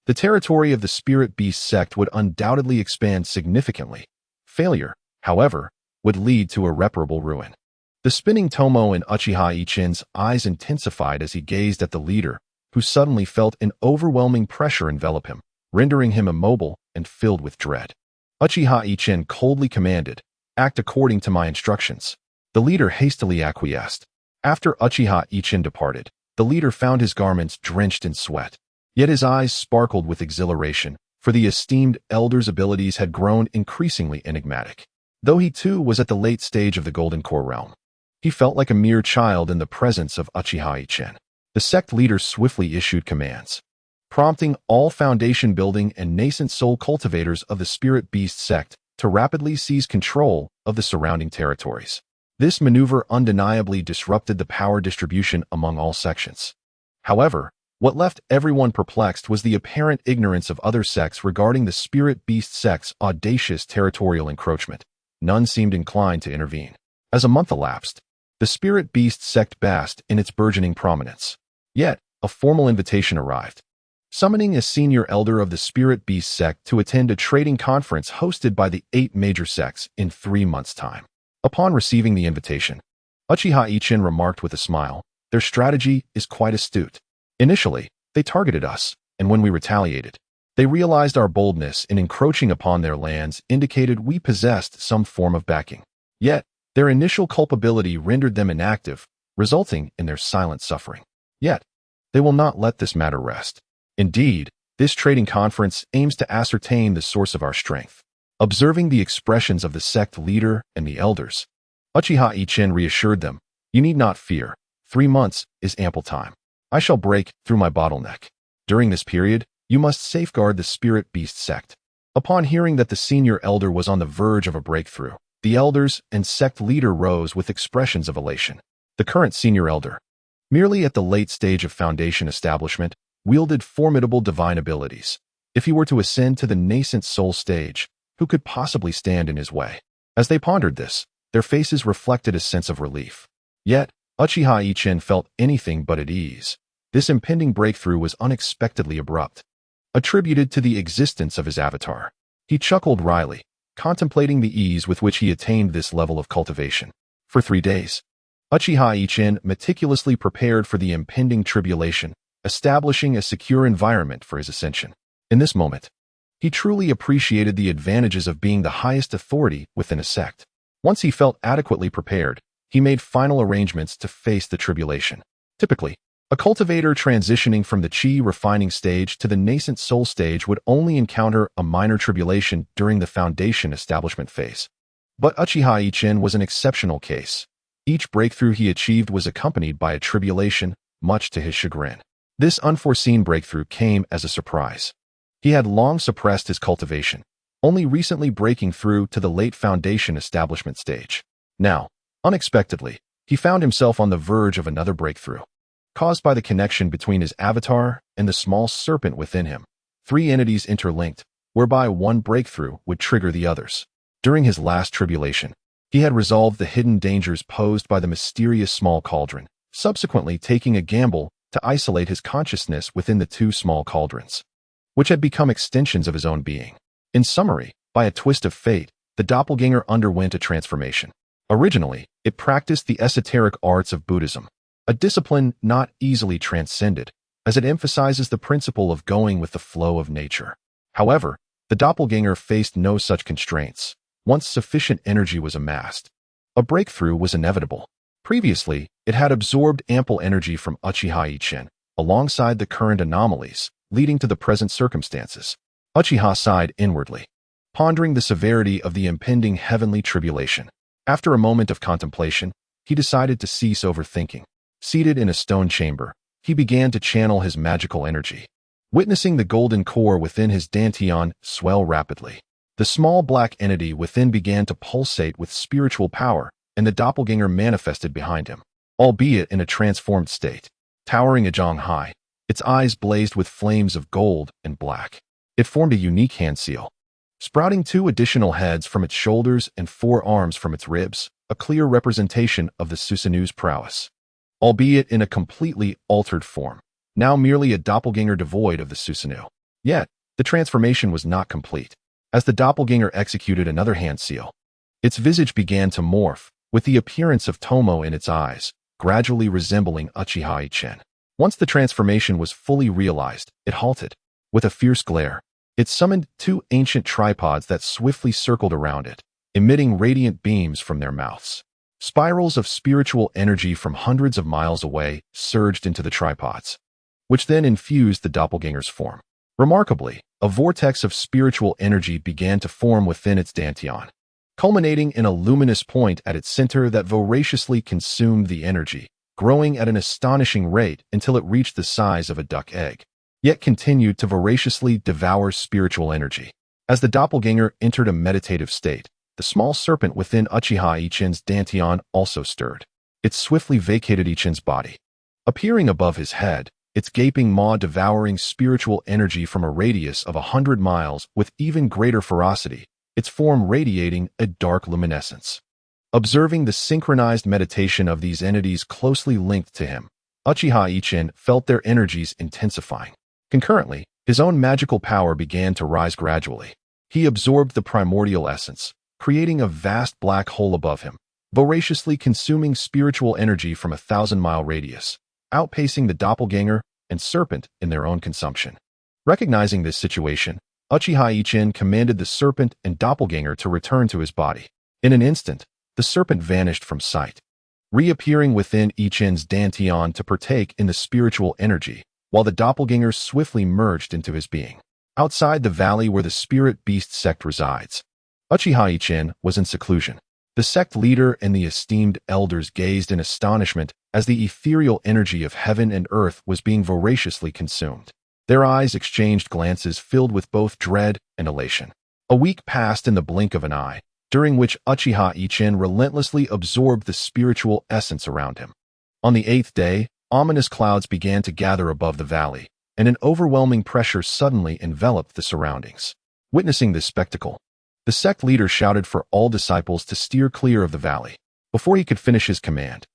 A: the territory of the spirit beast sect would undoubtedly expand significantly. Failure, however, would lead to irreparable ruin. The spinning tomo in Uchiha Yichen's eyes intensified as he gazed at the leader, who suddenly felt an overwhelming pressure envelop him, rendering him immobile and filled with dread. Uchiha Yichen coldly commanded, act according to my instructions. The leader hastily acquiesced. After Uchiha Yichen departed, the leader found his garments drenched in sweat. Yet his eyes sparkled with exhilaration, for the esteemed elder's abilities had grown increasingly enigmatic. Though he too was at the late stage of the Golden Core realm, he felt like a mere child in the presence of Uchiha Yichen. The sect leader swiftly issued commands, prompting all foundation building and nascent soul cultivators of the spirit beast sect to rapidly seize control of the surrounding territories. This maneuver undeniably disrupted the power distribution among all sections. However, what left everyone perplexed was the apparent ignorance of other sects regarding the spirit beast sect's audacious territorial encroachment. None seemed inclined to intervene. As a month elapsed, the spirit beast sect basked in its burgeoning prominence. Yet, a formal invitation arrived, summoning a senior elder of the spirit beast sect to attend a trading conference hosted by the 8 major sects in 3 months' time. Upon receiving the invitation, Uchiha Yichen remarked with a smile, their strategy is quite astute. Initially, they targeted us, and when we retaliated, They realized our boldness in encroaching upon their lands indicated we possessed some form of backing. Yet, their initial culpability rendered them inactive, resulting in their silent suffering. Yet, they will not let this matter rest. Indeed, this trading conference aims to ascertain the source of our strength. Observing the expressions of the sect leader and the elders, Uchiha Yichen reassured them, "You need not fear. 3 months is ample time. I shall break through my bottleneck. During this period, you must safeguard the spirit beast sect." Upon hearing that the senior elder was on the verge of a breakthrough, the elders and sect leader rose with expressions of elation. The current senior elder, merely at the late stage of foundation establishment, wielded formidable divine abilities. If he were to ascend to the nascent soul stage, who could possibly stand in his way? As they pondered this, their faces reflected a sense of relief. Yet, Uchiha Yichen felt anything but at ease. This impending breakthrough was unexpectedly abrupt. Attributed to the existence of his avatar, he chuckled wryly, contemplating the ease with which he attained this level of cultivation. For 3 days, Uchiha Yichen meticulously prepared for the impending tribulation, establishing a secure environment for his ascension. In this moment, he truly appreciated the advantages of being the highest authority within a sect. Once he felt adequately prepared, he made final arrangements to face the tribulation. Typically, a cultivator transitioning from the chi refining stage to the nascent soul stage would only encounter a minor tribulation during the foundation establishment phase. But Uchiha Yichen was an exceptional case. Each breakthrough he achieved was accompanied by a tribulation, much to his chagrin. This unforeseen breakthrough came as a surprise. He had long suppressed his cultivation, only recently breaking through to the late foundation establishment stage. Now, unexpectedly, he found himself on the verge of another breakthrough. Caused by the connection between his avatar and the small serpent within him, 3 entities interlinked, whereby one breakthrough would trigger the others. During his last tribulation, he had resolved the hidden dangers posed by the mysterious small cauldron, subsequently taking a gamble to isolate his consciousness within the 2 small cauldrons, which had become extensions of his own being. In summary, by a twist of fate, the doppelganger underwent a transformation. Originally, it practiced the esoteric arts of Buddhism, a discipline not easily transcended, as it emphasizes the principle of going with the flow of nature. However, the doppelganger faced no such constraints. Once sufficient energy was amassed, a breakthrough was inevitable. Previously, it had absorbed ample energy from Uchiha Yichen, alongside the current anomalies, leading to the present circumstances. Uchiha sighed inwardly, pondering the severity of the impending heavenly tribulation. After a moment of contemplation, he decided to cease overthinking. Seated in a stone chamber, he began to channel his magical energy. Witnessing the golden core within his dantian swell rapidly, the small black entity within began to pulsate with spiritual power, and the doppelganger manifested behind him, albeit in a transformed state. Towering a jong high, its eyes blazed with flames of gold and black. It formed a unique hand seal, sprouting 2 additional heads from its shoulders and 4 arms from its ribs, a clear representation of the Susanu's prowess. Albeit in a completely altered form, now merely a doppelganger devoid of the Susanoo. Yet, the transformation was not complete. As the doppelganger executed another hand seal, its visage began to morph, with the appearance of Tomo in its eyes, gradually resembling Uchiha Yichen. Once the transformation was fully realized, it halted. With a fierce glare, it summoned 2 ancient tripods that swiftly circled around it, emitting radiant beams from their mouths. Spirals of spiritual energy from hundreds of miles away surged into the tripods, which then infused the doppelganger's form. Remarkably, a vortex of spiritual energy began to form within its dantian, culminating in a luminous point at its center that voraciously consumed the energy, growing at an astonishing rate until it reached the size of a duck egg, yet continued to voraciously devour spiritual energy. As the doppelganger entered a meditative state, the small serpent within Uchiha Yichen's dantian also stirred. It swiftly vacated Yichen's body. Appearing above his head, its gaping maw devouring spiritual energy from a radius of 100 miles with even greater ferocity, its form radiating a dark luminescence. Observing the synchronized meditation of these entities closely linked to him, Uchiha Yichen felt their energies intensifying. Concurrently, his own magical power began to rise gradually. He absorbed the primordial essence, creating a vast black hole above him, voraciously consuming spiritual energy from a 1,000-mile radius, outpacing the doppelganger and serpent in their own consumption. Recognizing this situation, Uchiha Yichen commanded the serpent and doppelganger to return to his body. In an instant, the serpent vanished from sight, reappearing within Yichen's dantian to partake in the spiritual energy, while the doppelganger swiftly merged into his being. Outside the valley where the spirit beast sect resides, Uchiha Yichen was in seclusion. The sect leader and the esteemed elders gazed in astonishment as the ethereal energy of heaven and earth was being voraciously consumed. Their eyes exchanged glances filled with both dread and elation. A week passed in the blink of an eye, during which Uchiha Yichen relentlessly absorbed the spiritual essence around him. On the 8th day, ominous clouds began to gather above the valley, and an overwhelming pressure suddenly enveloped the surroundings. Witnessing this spectacle, the sect leader shouted for all disciples to steer clear of the valley. Before he could finish his command,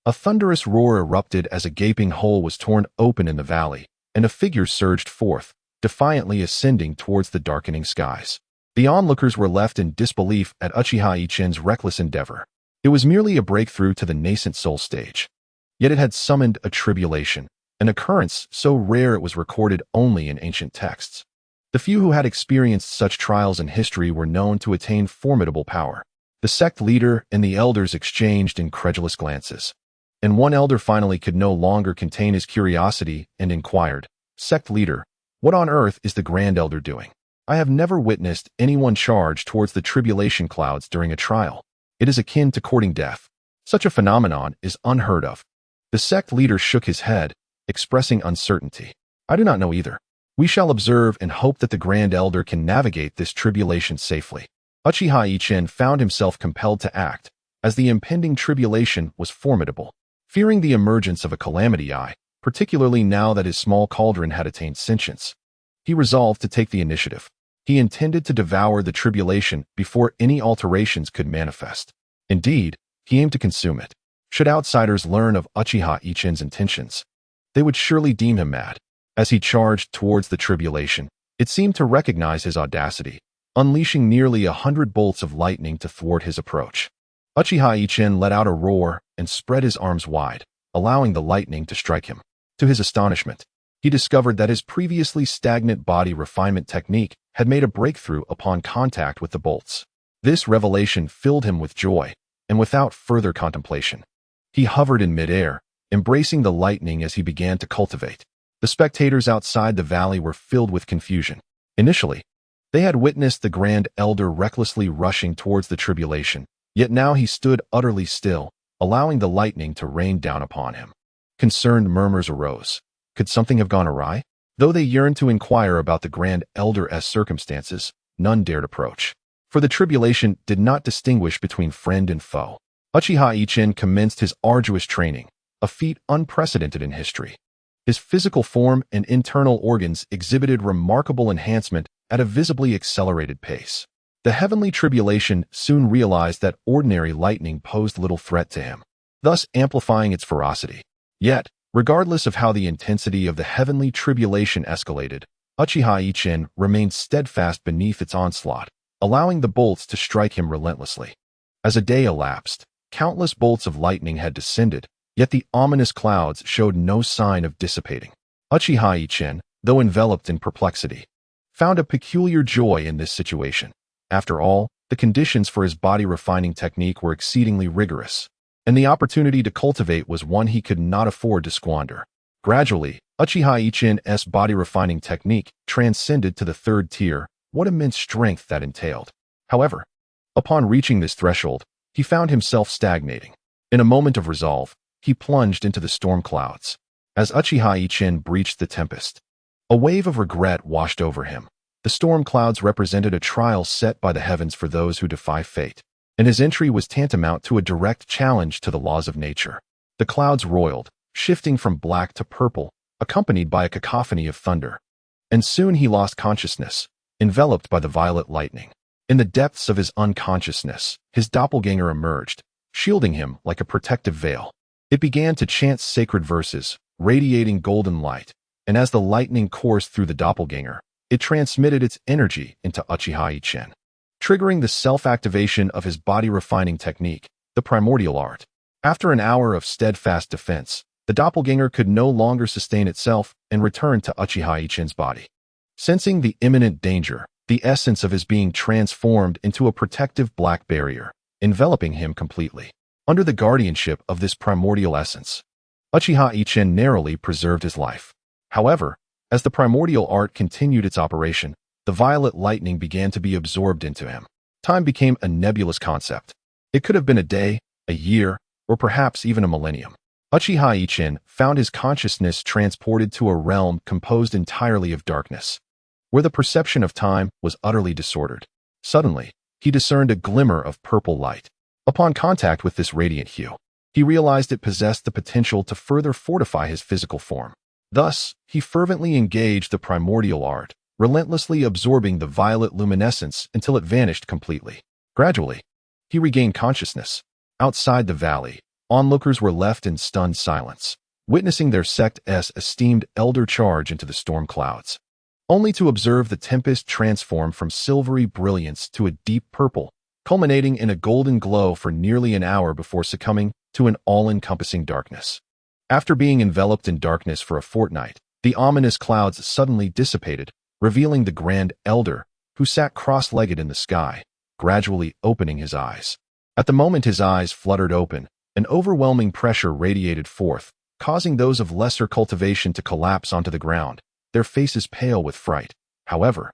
A: a thunderous roar erupted as a gaping hole was torn open in the valley, and a figure surged forth, defiantly ascending towards the darkening skies. The onlookers were left in disbelief at Uchiha Yichen's reckless endeavor. It was merely a breakthrough to the nascent soul stage. Yet it had summoned a tribulation, an occurrence so rare it was recorded only in ancient texts. The few who had experienced such trials in history were known to attain formidable power. The sect leader and the elders exchanged incredulous glances, and one elder finally could no longer contain his curiosity and inquired, "Sect leader, what on earth is the Grand Elder doing? I have never witnessed anyone charge towards the tribulation clouds during a trial. It is akin to courting death. Such a phenomenon is unheard of." The sect leader shook his head, expressing uncertainty. "I do not know either. We shall observe and hope that the Grand Elder can navigate this tribulation safely." Uchiha Yichen found himself compelled to act, as the impending tribulation was formidable. Fearing the emergence of a calamity particularly now that his small cauldron had attained sentience, he resolved to take the initiative. He intended to devour the tribulation before any alterations could manifest. Indeed, he aimed to consume it. Should outsiders learn of Uchiha Yichen's intentions, they would surely deem him mad. As he charged towards the tribulation, it seemed to recognize his audacity, unleashing nearly 100 bolts of lightning to thwart his approach. Uchiha Yichen let out a roar and spread his arms wide, allowing the lightning to strike him. To his astonishment, he discovered that his previously stagnant body refinement technique had made a breakthrough upon contact with the bolts. This revelation filled him with joy, and without further contemplation, he hovered in midair, embracing the lightning as he began to cultivate. The spectators outside the valley were filled with confusion. Initially, they had witnessed the Grand Elder recklessly rushing towards the tribulation, yet now he stood utterly still, allowing the lightning to rain down upon him. Concerned murmurs arose. Could something have gone awry? Though they yearned to inquire about the Grand Elder's circumstances, none dared approach. For the tribulation did not distinguish between friend and foe. Uchiha Yichen commenced his arduous training, a feat unprecedented in history. His physical form and internal organs exhibited remarkable enhancement at a visibly accelerated pace. The heavenly tribulation soon realized that ordinary lightning posed little threat to him, thus amplifying its ferocity. Yet, regardless of how the intensity of the heavenly tribulation escalated, Uchiha Yichen remained steadfast beneath its onslaught, allowing the bolts to strike him relentlessly. As a day elapsed, countless bolts of lightning had descended, yet the ominous clouds showed no sign of dissipating. Uchiha Yichen, though enveloped in perplexity, found a peculiar joy in this situation. After all, the conditions for his body-refining technique were exceedingly rigorous, and the opportunity to cultivate was one he could not afford to squander. Gradually, Uchiha Yichen's body-refining technique transcended to the 3rd tier. What immense strength that entailed. However, upon reaching this threshold, he found himself stagnating. In a moment of resolve, he plunged into the storm clouds. As Uchiha Yichen breached the tempest, a wave of regret washed over him. The storm clouds represented a trial set by the heavens for those who defy fate, and his entry was tantamount to a direct challenge to the laws of nature. The clouds roiled, shifting from black to purple, accompanied by a cacophony of thunder. And soon he lost consciousness, enveloped by the violet lightning. In the depths of his unconsciousness, his doppelganger emerged, shielding him like a protective veil. It began to chant sacred verses, radiating golden light, and as the lightning coursed through the doppelganger, it transmitted its energy into Uchiha Yichen, triggering the self-activation of his body-refining technique, the primordial art. After an hour of steadfast defense, the doppelganger could no longer sustain itself and returned to Uchiha Yichen's body. Sensing the imminent danger, the essence of his being transformed into a protective black barrier, enveloping him completely. Under the guardianship of this primordial essence, Uchiha Yichen narrowly preserved his life. However, as the primordial art continued its operation, the violet lightning began to be absorbed into him. Time became a nebulous concept. It could have been a day, a year, or perhaps even a millennium. Uchiha Yichen found his consciousness transported to a realm composed entirely of darkness, where the perception of time was utterly disordered. Suddenly, he discerned a glimmer of purple light. Upon contact with this radiant hue, he realized it possessed the potential to further fortify his physical form. Thus, he fervently engaged the primordial art, relentlessly absorbing the violet luminescence until it vanished completely. Gradually, he regained consciousness. Outside the valley, onlookers were left in stunned silence, witnessing their sect's esteemed elder charge into the storm clouds, only to observe the tempest transform from silvery brilliance to a deep purple, culminating in a golden glow for nearly an hour before succumbing to an all-encompassing darkness. After being enveloped in darkness for a fortnight, the ominous clouds suddenly dissipated, revealing the Grand Elder, who sat cross-legged in the sky, gradually opening his eyes. At the moment his eyes fluttered open, an overwhelming pressure radiated forth, causing those of lesser cultivation to collapse onto the ground, their faces pale with fright. However,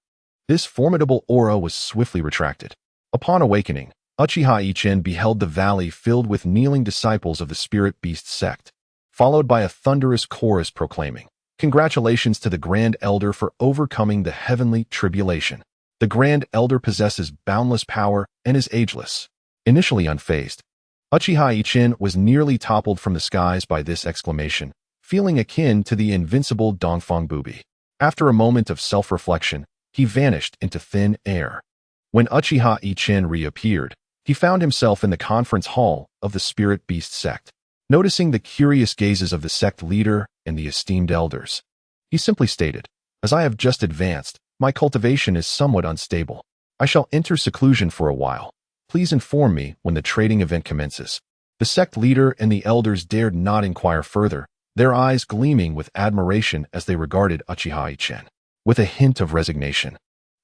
A: this formidable aura was swiftly retracted. Upon awakening, Uchiha Yichen beheld the valley filled with kneeling disciples of the Spirit Beast sect, followed by a thunderous chorus proclaiming, "Congratulations to the Grand Elder for overcoming the heavenly tribulation. The Grand Elder possesses boundless power and is ageless." Initially unfazed, Uchiha Yichen was nearly toppled from the skies by this exclamation, feeling akin to the invincible Dongfang Bubi. After a moment of self-reflection, he vanished into thin air. When Uchiha Yichen reappeared, he found himself in the conference hall of the Spirit Beast sect. Noticing the curious gazes of the sect leader and the esteemed elders, he simply stated, "As I have just advanced, my cultivation is somewhat unstable. I shall enter seclusion for a while. Please inform me when the trading event commences." The sect leader and the elders dared not inquire further, their eyes gleaming with admiration as they regarded Uchiha Yichen. With a hint of resignation,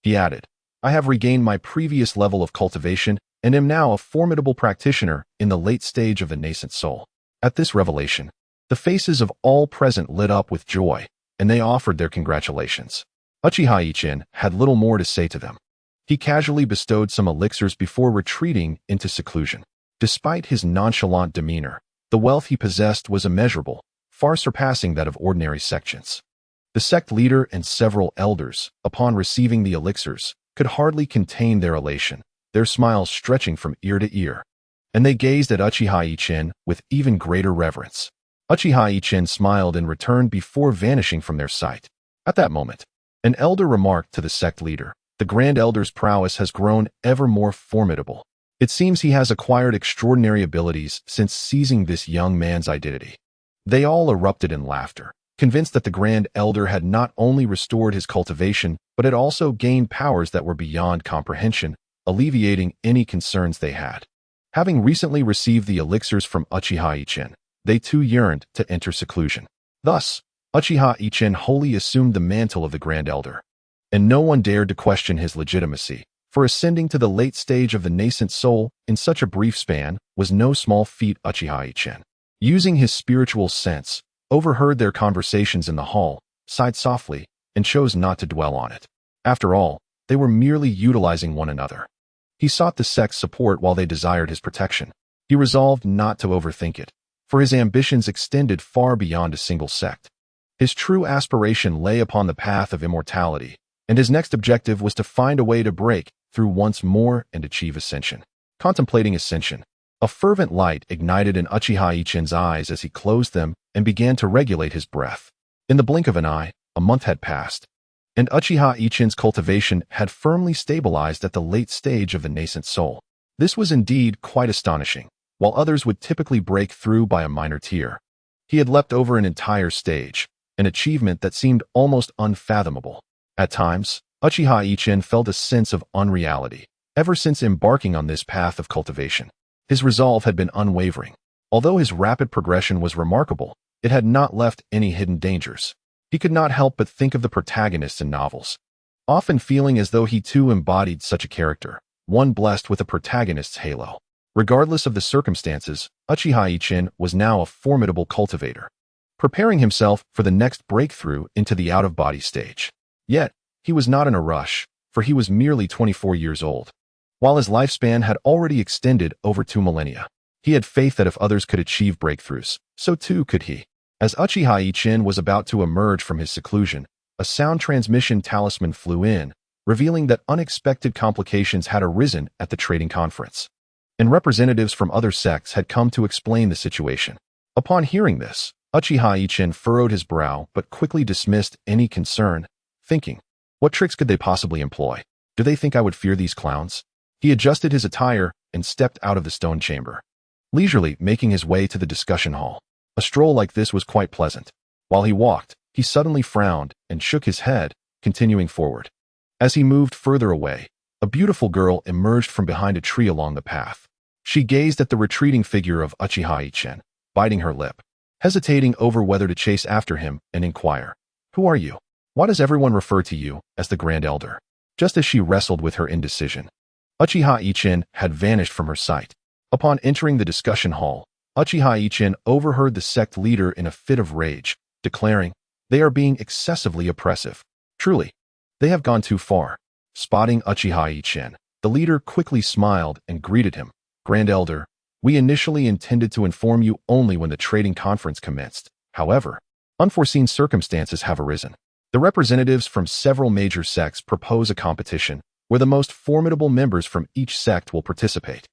A: he added, "I have regained my previous level of cultivation and am now a formidable practitioner in the late stage of the nascent soul." At this revelation, the faces of all present lit up with joy, and they offered their congratulations. Uchiha Yichen had little more to say to them. He casually bestowed some elixirs before retreating into seclusion. Despite his nonchalant demeanor, the wealth he possessed was immeasurable, far surpassing that of ordinary sections. The sect leader and several elders, upon receiving the elixirs, could hardly contain their elation, their smiles stretching from ear to ear, and they gazed at Uchiha Yichen with even greater reverence. Uchiha Yichen smiled in return before vanishing from their sight. At that moment, an elder remarked to the sect leader, "The Grand Elder's prowess has grown ever more formidable. It seems he has acquired extraordinary abilities since seizing this young man's identity." They all erupted in laughter, convinced that the Grand Elder had not only restored his cultivation, but had also gained powers that were beyond comprehension, alleviating any concerns they had. Having recently received the elixirs from Uchiha Yichen, they too yearned to enter seclusion. Thus, Uchiha Yichen wholly assumed the mantle of the Grand Elder, and no one dared to question his legitimacy, for ascending to the late stage of the nascent soul in such a brief span was no small feat. Uchiha Yichen, using his spiritual sense, overheard their conversations in the hall, sighed softly, and chose not to dwell on it. After all, they were merely utilizing one another. He sought the sect's support while they desired his protection. He resolved not to overthink it, for his ambitions extended far beyond a single sect. His true aspiration lay upon the path of immortality, and his next objective was to find a way to break through once more and achieve ascension. Contemplating ascension, a fervent light ignited in Uchiha Yichen's eyes as he closed them and began to regulate his breath. In the blink of an eye, a month had passed, and Uchiha Yichen's cultivation had firmly stabilized at the late stage of the nascent soul. This was indeed quite astonishing. While others would typically break through by a minor tier, he had leapt over an entire stage, an achievement that seemed almost unfathomable. At times, Uchiha Yichen felt a sense of unreality. Ever since embarking on this path of cultivation, his resolve had been unwavering. Although his rapid progression was remarkable, it had not left any hidden dangers. He could not help but think of the protagonists in novels, often feeling as though he too embodied such a character, one blessed with a protagonist's halo. Regardless of the circumstances, Uchiha Yichen was now a formidable cultivator, preparing himself for the next breakthrough into the out-of-body stage. Yet, he was not in a rush, for he was merely 24 years old. While his lifespan had already extended over 2 millennia, he had faith that if others could achieve breakthroughs, so too could he. As Uchiha Yichen was about to emerge from his seclusion, a sound transmission talisman flew in, revealing that unexpected complications had arisen at the trading conference, and representatives from other sects had come to explain the situation. Upon hearing this, Uchiha Yichen furrowed his brow but quickly dismissed any concern, thinking, what tricks could they possibly employ? Do they think I would fear these clowns? He adjusted his attire and stepped out of the stone chamber, leisurely making his way to the discussion hall. A stroll like this was quite pleasant. While he walked, he suddenly frowned and shook his head, continuing forward. As he moved further away, a beautiful girl emerged from behind a tree along the path. She gazed at the retreating figure of Uchiha Yichen, biting her lip, hesitating over whether to chase after him and inquire, "Who are you? Why does everyone refer to you as the Grand Elder?" Just as she wrestled with her indecision, Uchiha Yichen had vanished from her sight. Upon entering the discussion hall, Uchiha Yichen overheard the sect leader in a fit of rage, declaring, "They are being excessively oppressive. Truly, they have gone too far." Spotting Uchiha Yichen, the leader quickly smiled and greeted him. "Grand Elder, we initially intended to inform you only when the trading conference commenced. However, unforeseen circumstances have arisen. The representatives from several major sects propose a competition where the most formidable members from each sect will participate.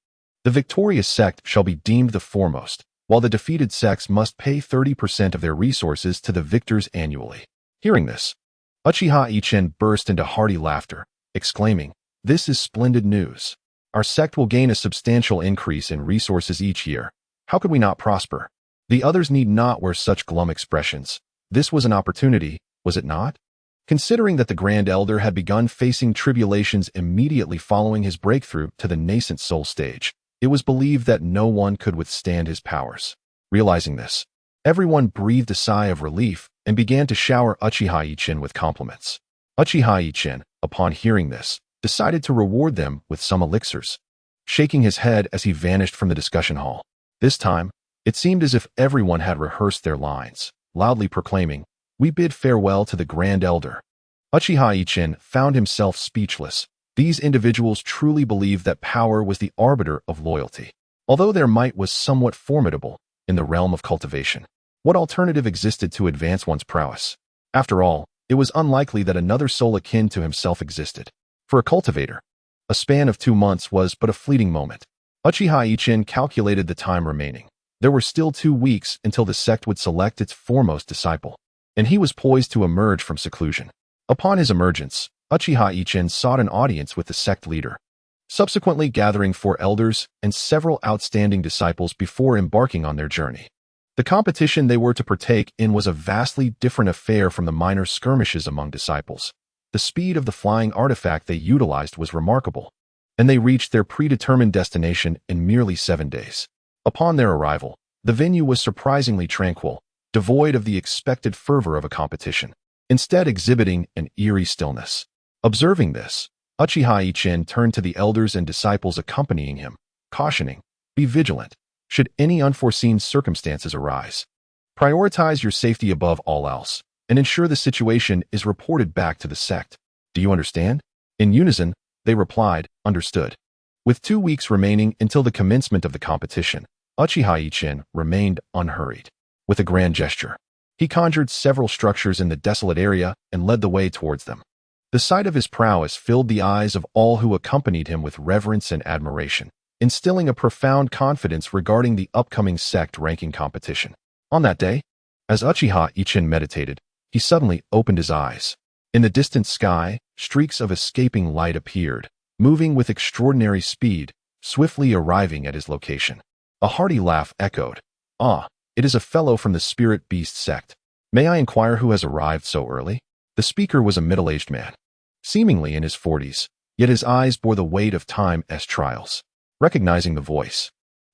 A: The victorious sect shall be deemed the foremost, while the defeated sects must pay 30% of their resources to the victors annually." Hearing this, Uchiha Yichen burst into hearty laughter, exclaiming, "This is splendid news. Our sect will gain a substantial increase in resources each year. How could we not prosper?" The others need not wear such glum expressions. This was an opportunity, was it not? Considering that the Grand Elder had begun facing tribulations immediately following his breakthrough to the nascent soul stage, it was believed that no one could withstand his powers. Realizing this, everyone breathed a sigh of relief and began to shower Uchiha Yichen with compliments. Uchiha Yichen, upon hearing this, decided to reward them with some elixirs, shaking his head as he vanished from the discussion hall. This time, it seemed as if everyone had rehearsed their lines, loudly proclaiming, "We bid farewell to the Grand Elder." Uchiha Yichen found himself speechless. These individuals truly believed that power was the arbiter of loyalty. Although their might was somewhat formidable in the realm of cultivation, what alternative existed to advance one's prowess? After all, it was unlikely that another soul akin to himself existed. For a cultivator, a span of 2 months was but a fleeting moment. Uchiha Yichen calculated the time remaining. There were still 2 weeks until the sect would select its foremost disciple, and he was poised to emerge from seclusion. Upon his emergence, Uchiha Yichen sought an audience with the sect leader, subsequently gathering 4 elders and several outstanding disciples before embarking on their journey. The competition they were to partake in was a vastly different affair from the minor skirmishes among disciples. The speed of the flying artifact they utilized was remarkable, and they reached their predetermined destination in merely 7 days. Upon their arrival, the venue was surprisingly tranquil, devoid of the expected fervor of a competition, instead exhibiting an eerie stillness. Observing this, Uchiha Yichen turned to the elders and disciples accompanying him, cautioning, "Be vigilant, should any unforeseen circumstances arise. Prioritize your safety above all else, and ensure the situation is reported back to the sect. Do you understand?" In unison, they replied, "Understood." With 2 weeks remaining until the commencement of the competition, Uchiha Yichen remained unhurried. With a grand gesture, he conjured several structures in the desolate area and led the way towards them. The sight of his prowess filled the eyes of all who accompanied him with reverence and admiration, instilling a profound confidence regarding the upcoming sect ranking competition. On that day, as Uchiha Yichen meditated, he suddenly opened his eyes. In the distant sky, streaks of escaping light appeared, moving with extraordinary speed, swiftly arriving at his location. A hearty laugh echoed. "Ah, it is a fellow from the Spirit Beast sect. May I inquire who has arrived so early?" The speaker was a middle-aged man, seemingly in his 40s, yet his eyes bore the weight of time-s trials. Recognizing the voice,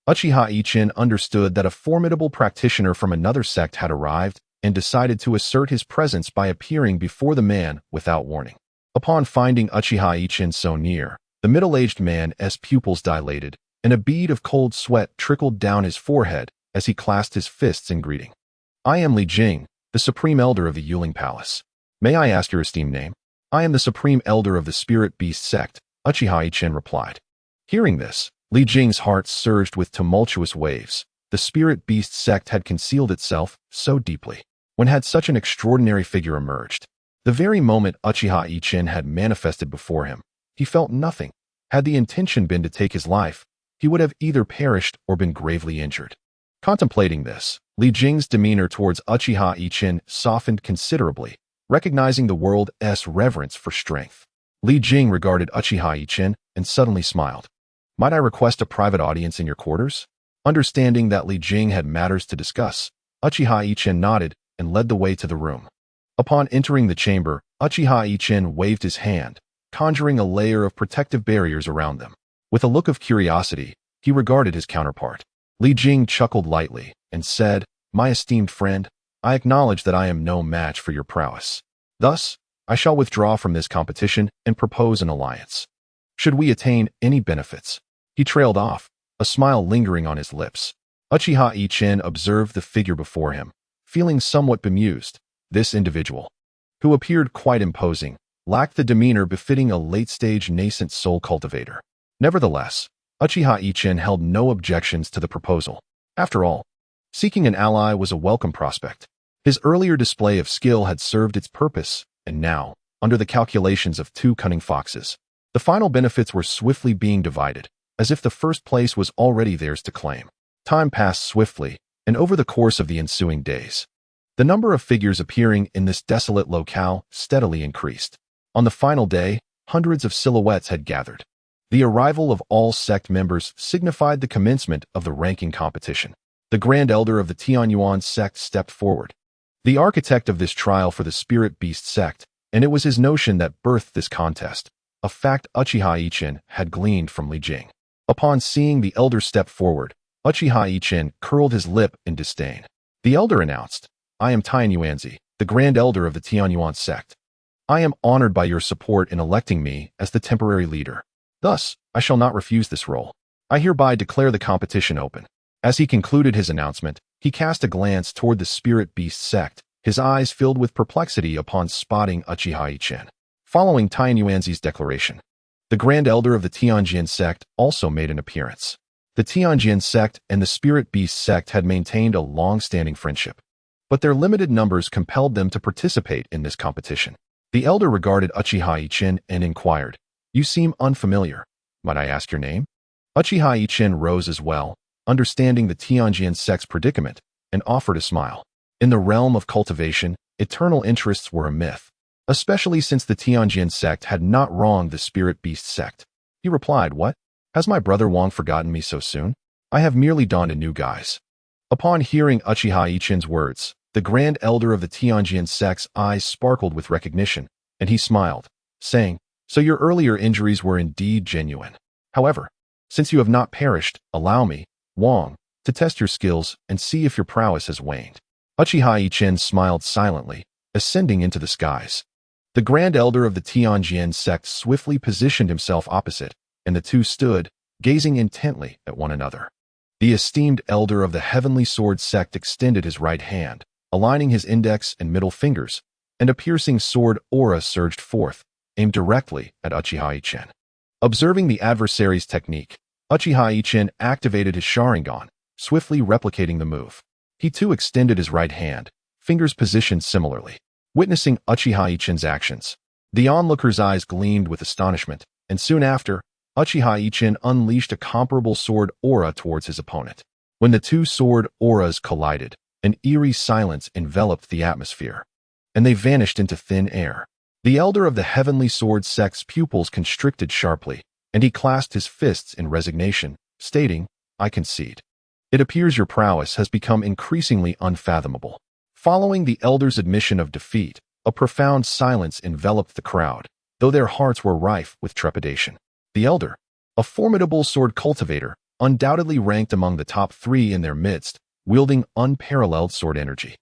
A: Uchiha Yichen understood that a formidable practitioner from another sect had arrived and decided to assert his presence by appearing before the man without warning. Upon finding Uchiha Yichen so near, the middle-aged man's pupils dilated, and a bead of cold sweat trickled down his forehead as he clasped his fists in greeting. I am Li Jing, the Supreme Elder of the Yuling Palace. May I ask your esteemed name? I am the Supreme Elder of the Spirit Beast Sect, Uchiha Yichen replied. Hearing this, Li Jing's heart surged with tumultuous waves. The Spirit Beast Sect had concealed itself so deeply. When had such an extraordinary figure emerged? The very moment Uchiha Yichen had manifested before him, he felt nothing. Had the intention been to take his life, he would have either perished or been gravely injured. Contemplating this, Li Jing's demeanor towards Uchiha Yichen softened considerably, recognizing the world's reverence for strength. Li Jing regarded Uchiha Yichen and suddenly smiled. Might I request a private audience in your quarters? Understanding that Li Jing had matters to discuss, Uchiha Yichen nodded and led the way to the room. Upon entering the chamber, Uchiha Yichen waved his hand, conjuring a layer of protective barriers around them. With a look of curiosity, he regarded his counterpart. Li Jing chuckled lightly and said, My esteemed friend, I acknowledge that I am no match for your prowess. Thus, I shall withdraw from this competition and propose an alliance. Should we attain any benefits? He trailed off, a smile lingering on his lips. Uchiha Yichen observed the figure before him, feeling somewhat bemused. This individual, who appeared quite imposing, lacked the demeanor befitting a late-stage nascent soul cultivator. Nevertheless, Uchiha Yichen held no objections to the proposal. After all, seeking an ally was a welcome prospect. His earlier display of skill had served its purpose, and now, under the calculations of two cunning foxes, the final benefits were swiftly being divided, as if the first place was already theirs to claim. Time passed swiftly, and over the course of the ensuing days, the number of figures appearing in this desolate locale steadily increased. On the final day, hundreds of silhouettes had gathered. The arrival of all sect members signified the commencement of the ranking competition. The Grand Elder of the Tianyuan sect stepped forward, the architect of this trial for the Spirit Beast sect, and it was his notion that birthed this contest, a fact Uchiha Yichen had gleaned from Li Jing. Upon seeing the elder step forward, Uchiha Yichen curled his lip in disdain. The elder announced, I am Tianyuanzi, the Grand Elder of the Tianyuan sect. I am honored by your support in electing me as the temporary leader. Thus, I shall not refuse this role. I hereby declare the competition open. As he concluded his announcement, he cast a glance toward the Spirit Beast sect, his eyes filled with perplexity upon spotting Uchiha Yichen. Following Tianyuanzi's declaration, the Grand Elder of the Tianjin sect also made an appearance. The Tianjin sect and the Spirit Beast sect had maintained a long-standing friendship, but their limited numbers compelled them to participate in this competition. The elder regarded Uchiha Yichen and inquired, You seem unfamiliar. Might I ask your name? Uchiha Yichen rose as well, understanding the Tianjin sect's predicament, and offered a smile. In the realm of cultivation, eternal interests were a myth, especially since the Tianjin sect had not wronged the Spirit Beast sect. He replied, What? Has my brother Wang forgotten me so soon? I have merely donned a new guise. Upon hearing Uchiha Yichen's words, the Grand Elder of the Tianjin sect's eyes sparkled with recognition, and he smiled, saying, So your earlier injuries were indeed genuine. However, since you have not perished, allow me, Wang, to test your skills and see if your prowess has waned. Uchiha Yichen smiled silently, ascending into the skies. The Grand Elder of the Tianjin sect swiftly positioned himself opposite, and the two stood, gazing intently at one another. The esteemed Elder of the Heavenly Sword sect extended his right hand, aligning his index and middle fingers, and a piercing sword aura surged forth, aimed directly at Uchiha Yichen. Observing the adversary's technique, Uchiha Yichen activated his Sharingan, swiftly replicating the move. He too extended his right hand, fingers positioned similarly. Witnessing Uchiha Yichen's actions, the onlooker's eyes gleamed with astonishment, and soon after, Uchiha Yichen unleashed a comparable sword aura towards his opponent. When the two sword auras collided, an eerie silence enveloped the atmosphere, and they vanished into thin air. The Elder of the Heavenly Sword sect's pupils constricted sharply, and he clasped his fists in resignation, stating, I concede. It appears your prowess has become increasingly unfathomable. Following the elder's admission of defeat, a profound silence enveloped the crowd, though their hearts were rife with trepidation. The elder, a formidable sword cultivator, undoubtedly ranked among the top 3 in their midst, wielding unparalleled sword energy.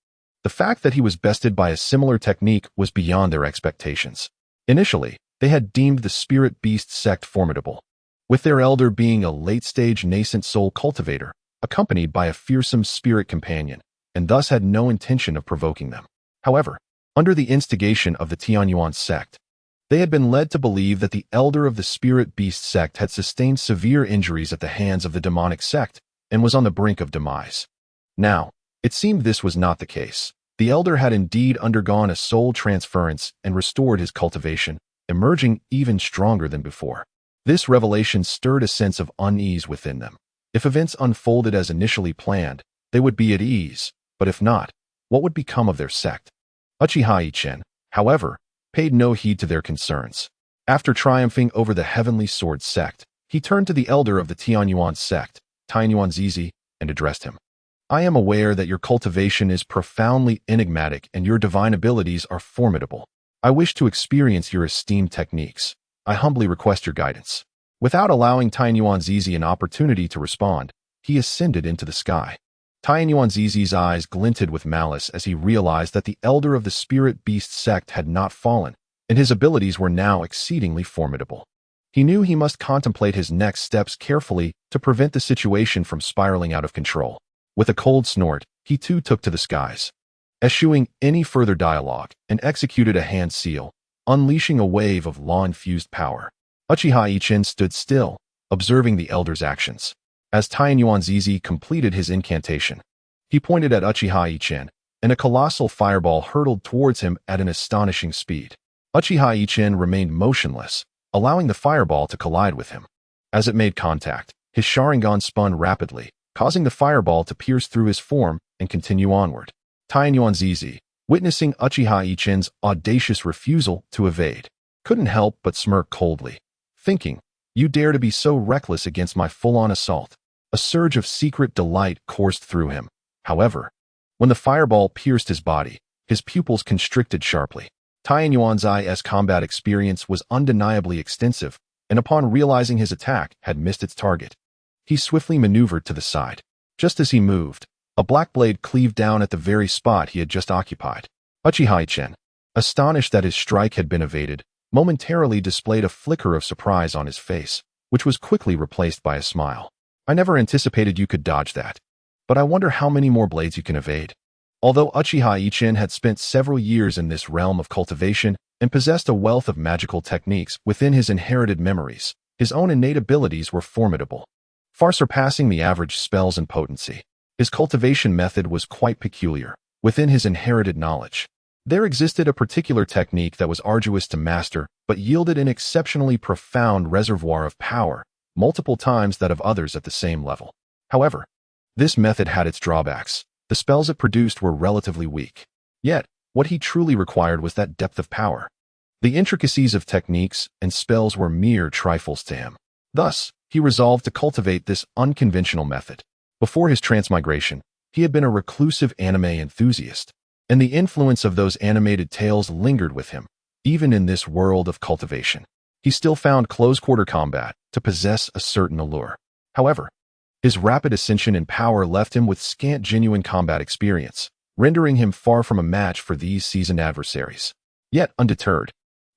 A: The fact that he was bested by a similar technique was beyond their expectations. Initially, They had deemed the spirit beast sect formidable, with their elder being a late-stage nascent soul cultivator, accompanied by a fearsome spirit companion, and thus had no intention of provoking them. However, under the instigation of the Tianyuan sect, they had been led to believe that the elder of the spirit beast sect had sustained severe injuries at the hands of the demonic sect and was on the brink of demise. Now, it seemed this was not the case. The elder had indeed undergone a soul transference and restored his cultivation, emerging even stronger than before. This revelation stirred a sense of unease within them. If events unfolded as initially planned, they would be at ease, but if not, what would become of their sect? Uchiha Yichen, however, paid no heed to their concerns. After triumphing over the Heavenly Sword sect, he turned to the elder of the Tianyuan sect, Tianyuan Zizi, and addressed him. I am aware that your cultivation is profoundly enigmatic and your divine abilities are formidable. I wish to experience your esteemed techniques. I humbly request your guidance. Without allowing Tianyuan Zizi an opportunity to respond, he ascended into the sky. Tianyuan Zizi's eyes glinted with malice as he realized that the elder of the spirit beast sect had not fallen, and his abilities were now exceedingly formidable. He knew he must contemplate his next steps carefully to prevent the situation from spiraling out of control. With a cold snort, he too took to the skies, eschewing any further dialogue, and executed a hand seal, unleashing a wave of law-infused power. Uchiha Yichen stood still, observing the elder's actions. As Tianyuan Zizi completed his incantation, he pointed at Uchiha Yichen, and a colossal fireball hurtled towards him at an astonishing speed. Uchiha Yichen remained motionless, allowing the fireball to collide with him. As it made contact, his Sharingan spun rapidly, causing the fireball to pierce through his form and continue onward. Tianyuan Zizi, witnessing Uchiha Yichen's audacious refusal to evade, couldn't help but smirk coldly, thinking, "You dare to be so reckless against my full-on assault." A surge of secret delight coursed through him. However, when the fireball pierced his body, his pupils constricted sharply. Tianyuan Zi's combat experience was undeniably extensive, and upon realizing his attack had missed its target, he swiftly maneuvered to the side. Just as he moved, a black blade cleaved down at the very spot he had just occupied. Uchiha Yichen, astonished that his strike had been evaded, momentarily displayed a flicker of surprise on his face, which was quickly replaced by a smile. I never anticipated you could dodge that, but I wonder how many more blades you can evade. Although Uchiha Yichen had spent several years in this realm of cultivation and possessed a wealth of magical techniques within his inherited memories, his own innate abilities were formidable, far surpassing the average spells and potency. His cultivation method was quite peculiar, within his inherited knowledge. There existed a particular technique that was arduous to master, but yielded an exceptionally profound reservoir of power, multiple times that of others at the same level. However, this method had its drawbacks. The spells it produced were relatively weak. Yet, what he truly required was that depth of power. The intricacies of techniques and spells were mere trifles to him. Thus, he resolved to cultivate this unconventional method. Before his transmigration, he had been a reclusive anime enthusiast, and the influence of those animated tales lingered with him, even in this world of cultivation. He still found close-quarter combat to possess a certain allure. However, his rapid ascension in power left him with scant genuine combat experience, rendering him far from a match for these seasoned adversaries. Yet, undeterred,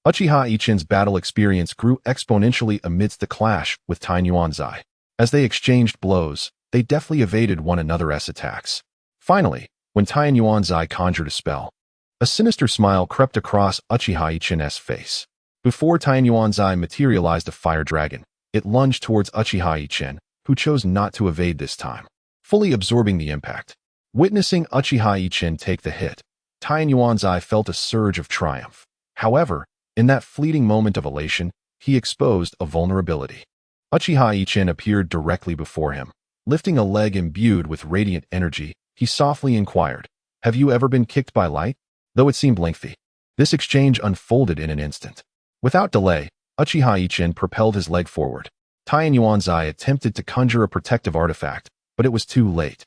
A: Uchiha Yichen's battle experience grew exponentially amidst the clash with Tianyuan Zi. As they exchanged blows, they deftly evaded one another's attacks. Finally, when Tianyuan Zi conjured a spell, a sinister smile crept across Uchiha Yichen's face. Before Tianyuan Zi materialized a fire dragon, it lunged towards Uchiha Yichen, who chose not to evade this time, fully absorbing the impact. Witnessing Uchiha Yichen take the hit, Tianyuan Zi felt a surge of triumph. However, in that fleeting moment of elation, he exposed a vulnerability. Uchiha Yichen appeared directly before him. Lifting a leg imbued with radiant energy, he softly inquired, "Have you ever been kicked by light?" Though it seemed lengthy, this exchange unfolded in an instant. Without delay, Uchiha Yichen propelled his leg forward. Tianyuan Zi attempted to conjure a protective artifact, but it was too late.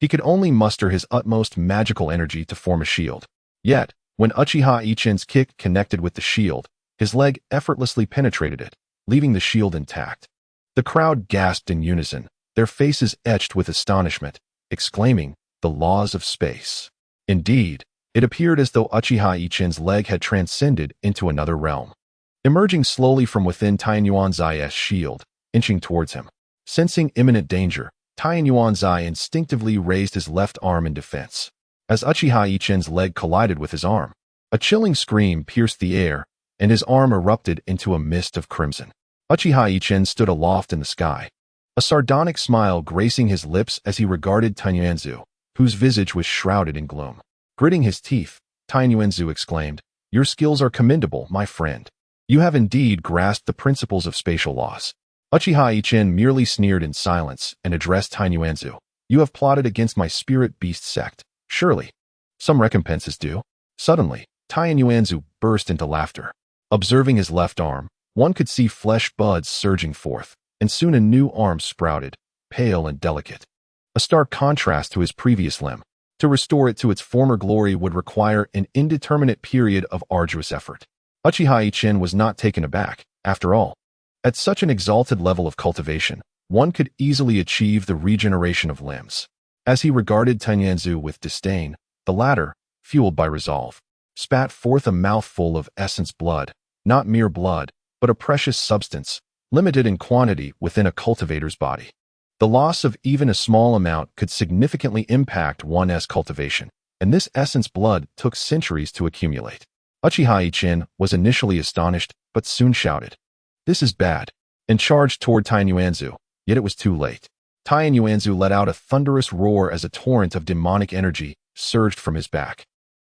A: He could only muster his utmost magical energy to form a shield. Yet, when Uchiha Yichen's kick connected with the shield, his leg effortlessly penetrated it, leaving the shield intact. The crowd gasped in unison, their faces etched with astonishment, exclaiming, "The laws of space." Indeed, it appeared as though Uchiha Yichen's leg had transcended into another realm. emerging slowly from within Taiyan Yuanzai's shield, inching towards him. Sensing imminent danger, Taiyan Yuanzai instinctively raised his left arm in defense. As Uchiha Yichen's leg collided with his arm, a chilling scream pierced the air, and his arm erupted into a mist of crimson. Uchiha Yichen stood aloft in the sky, a sardonic smile gracing his lips as he regarded Taiyan Yuanzu, whose visage was shrouded in gloom. Gritting his teeth, Taiyan Yuanzu exclaimed, "Your skills are commendable, my friend. You have indeed grasped the principles of spatial laws." Uchiha Yichen merely sneered in silence and addressed Taiyan Yuanzu. "You have plotted against my spirit beast sect. Surely, some recompense is due." Suddenly, Taiyan Yuanzu burst into laughter. Observing his left arm, one could see flesh buds surging forth, and soon a new arm sprouted, pale and delicate. A stark contrast to his previous limb. To restore it to its former glory would require an indeterminate period of arduous effort. Uchiha Yichen was not taken aback. After all, at such an exalted level of cultivation, one could easily achieve the regeneration of limbs. As he regarded Taiyan Yuanzu with disdain, the latter, fueled by resolve, spat forth a mouthful of essence blood, not mere blood, but a precious substance, limited in quantity within a cultivator's body. The loss of even a small amount could significantly impact one's cultivation, and this essence blood took centuries to accumulate. Uchiha Yichen was initially astonished, but soon shouted, "This is bad," and charged toward Taiyan Yuanzu, yet it was too late. Taiyan Yuanzu let out a thunderous roar as a torrent of demonic energy surged from his back,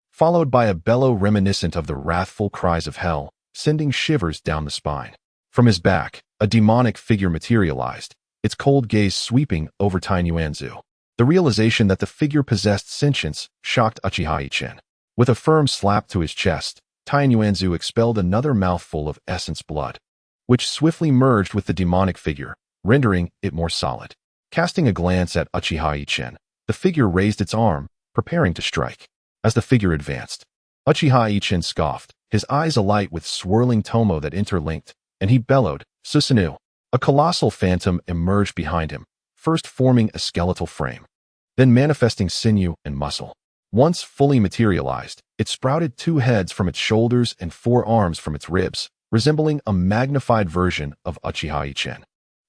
A: followed by a bellow reminiscent of the wrathful cries of hell, sending shivers down the spine. From his back, a demonic figure materialized, its cold gaze sweeping over Taiyan Yuanzu. The realization that the figure possessed sentience shocked Uchiha Yichen. With a firm slap to his chest, Taiyan Yuanzu expelled another mouthful of essence blood, which swiftly merged with the demonic figure, rendering it more solid. Casting a glance at Uchiha Yichen, the figure raised its arm, preparing to strike. As the figure advanced, Uchiha Yichen scoffed, his eyes alight with swirling tomo that interlinked, and he bellowed, "Susanoo!" A colossal phantom emerged behind him, first forming a skeletal frame, then manifesting sinew and muscle. Once fully materialized, it sprouted 2 heads from its shoulders and 4 arms from its ribs, resembling a magnified version of Uchiha Yichen.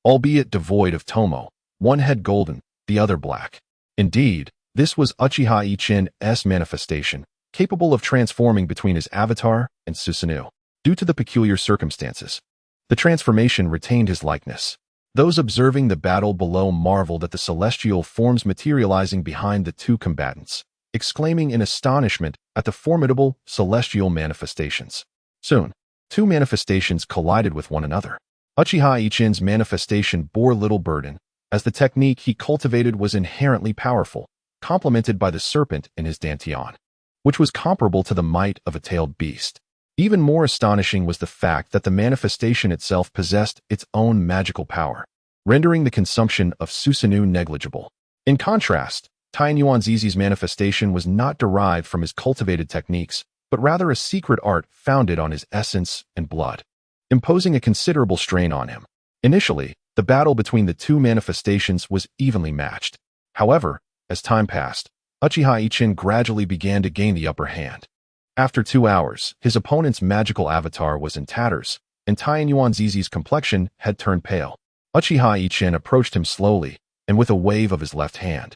A: Albeit devoid of tomo, one head golden, the other black. Indeed, this was Uchiha Yichen's manifestation, capable of transforming between his avatar and Susanoo. Due to the peculiar circumstances, the transformation retained his likeness. Those observing the battle below marveled at the celestial forms materializing behind the 2 combatants, exclaiming in astonishment at the formidable celestial manifestations. Soon, 2 manifestations collided with one another. Uchiha Yichen's manifestation bore little burden, as the technique he cultivated was inherently powerful, complemented by the serpent in his dantian, which was comparable to the might of a tailed beast. Even more astonishing was the fact that the manifestation itself possessed its own magical power, rendering the consumption of Susanoo negligible. In contrast, Taiyan Yuanzu's manifestation was not derived from his cultivated techniques, but rather a secret art founded on his essence and blood, imposing a considerable strain on him. Initially, the battle between the 2 manifestations was evenly matched. However, as time passed, Uchiha Yichen gradually began to gain the upper hand. After 2 hours, his opponent's magical avatar was in tatters, and Taiyan Yuanzu's complexion had turned pale. Uchiha Yichen approached him slowly, and with a wave of his left hand,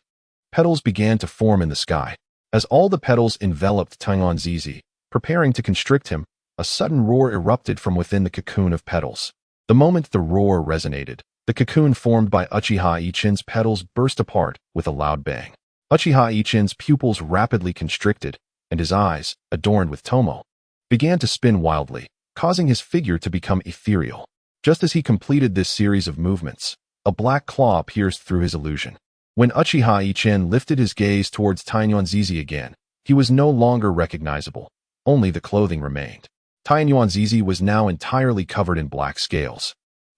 A: petals began to form in the sky. As all the petals enveloped Taiyan Yuanzu, preparing to constrict him, a sudden roar erupted from within the cocoon of petals. The moment the roar resonated, the cocoon formed by Uchiha Yichen's petals burst apart with a loud bang. Uchiha Yichen's pupils rapidly constricted, and his eyes, adorned with tomo, began to spin wildly, causing his figure to become ethereal. Just as he completed this series of movements, a black claw pierced through his illusion. When Uchiha Yichen lifted his gaze towards Taiyan Yuanzu again, he was no longer recognizable. Only the clothing remained. Taiyan Yuanzu was now entirely covered in black scales,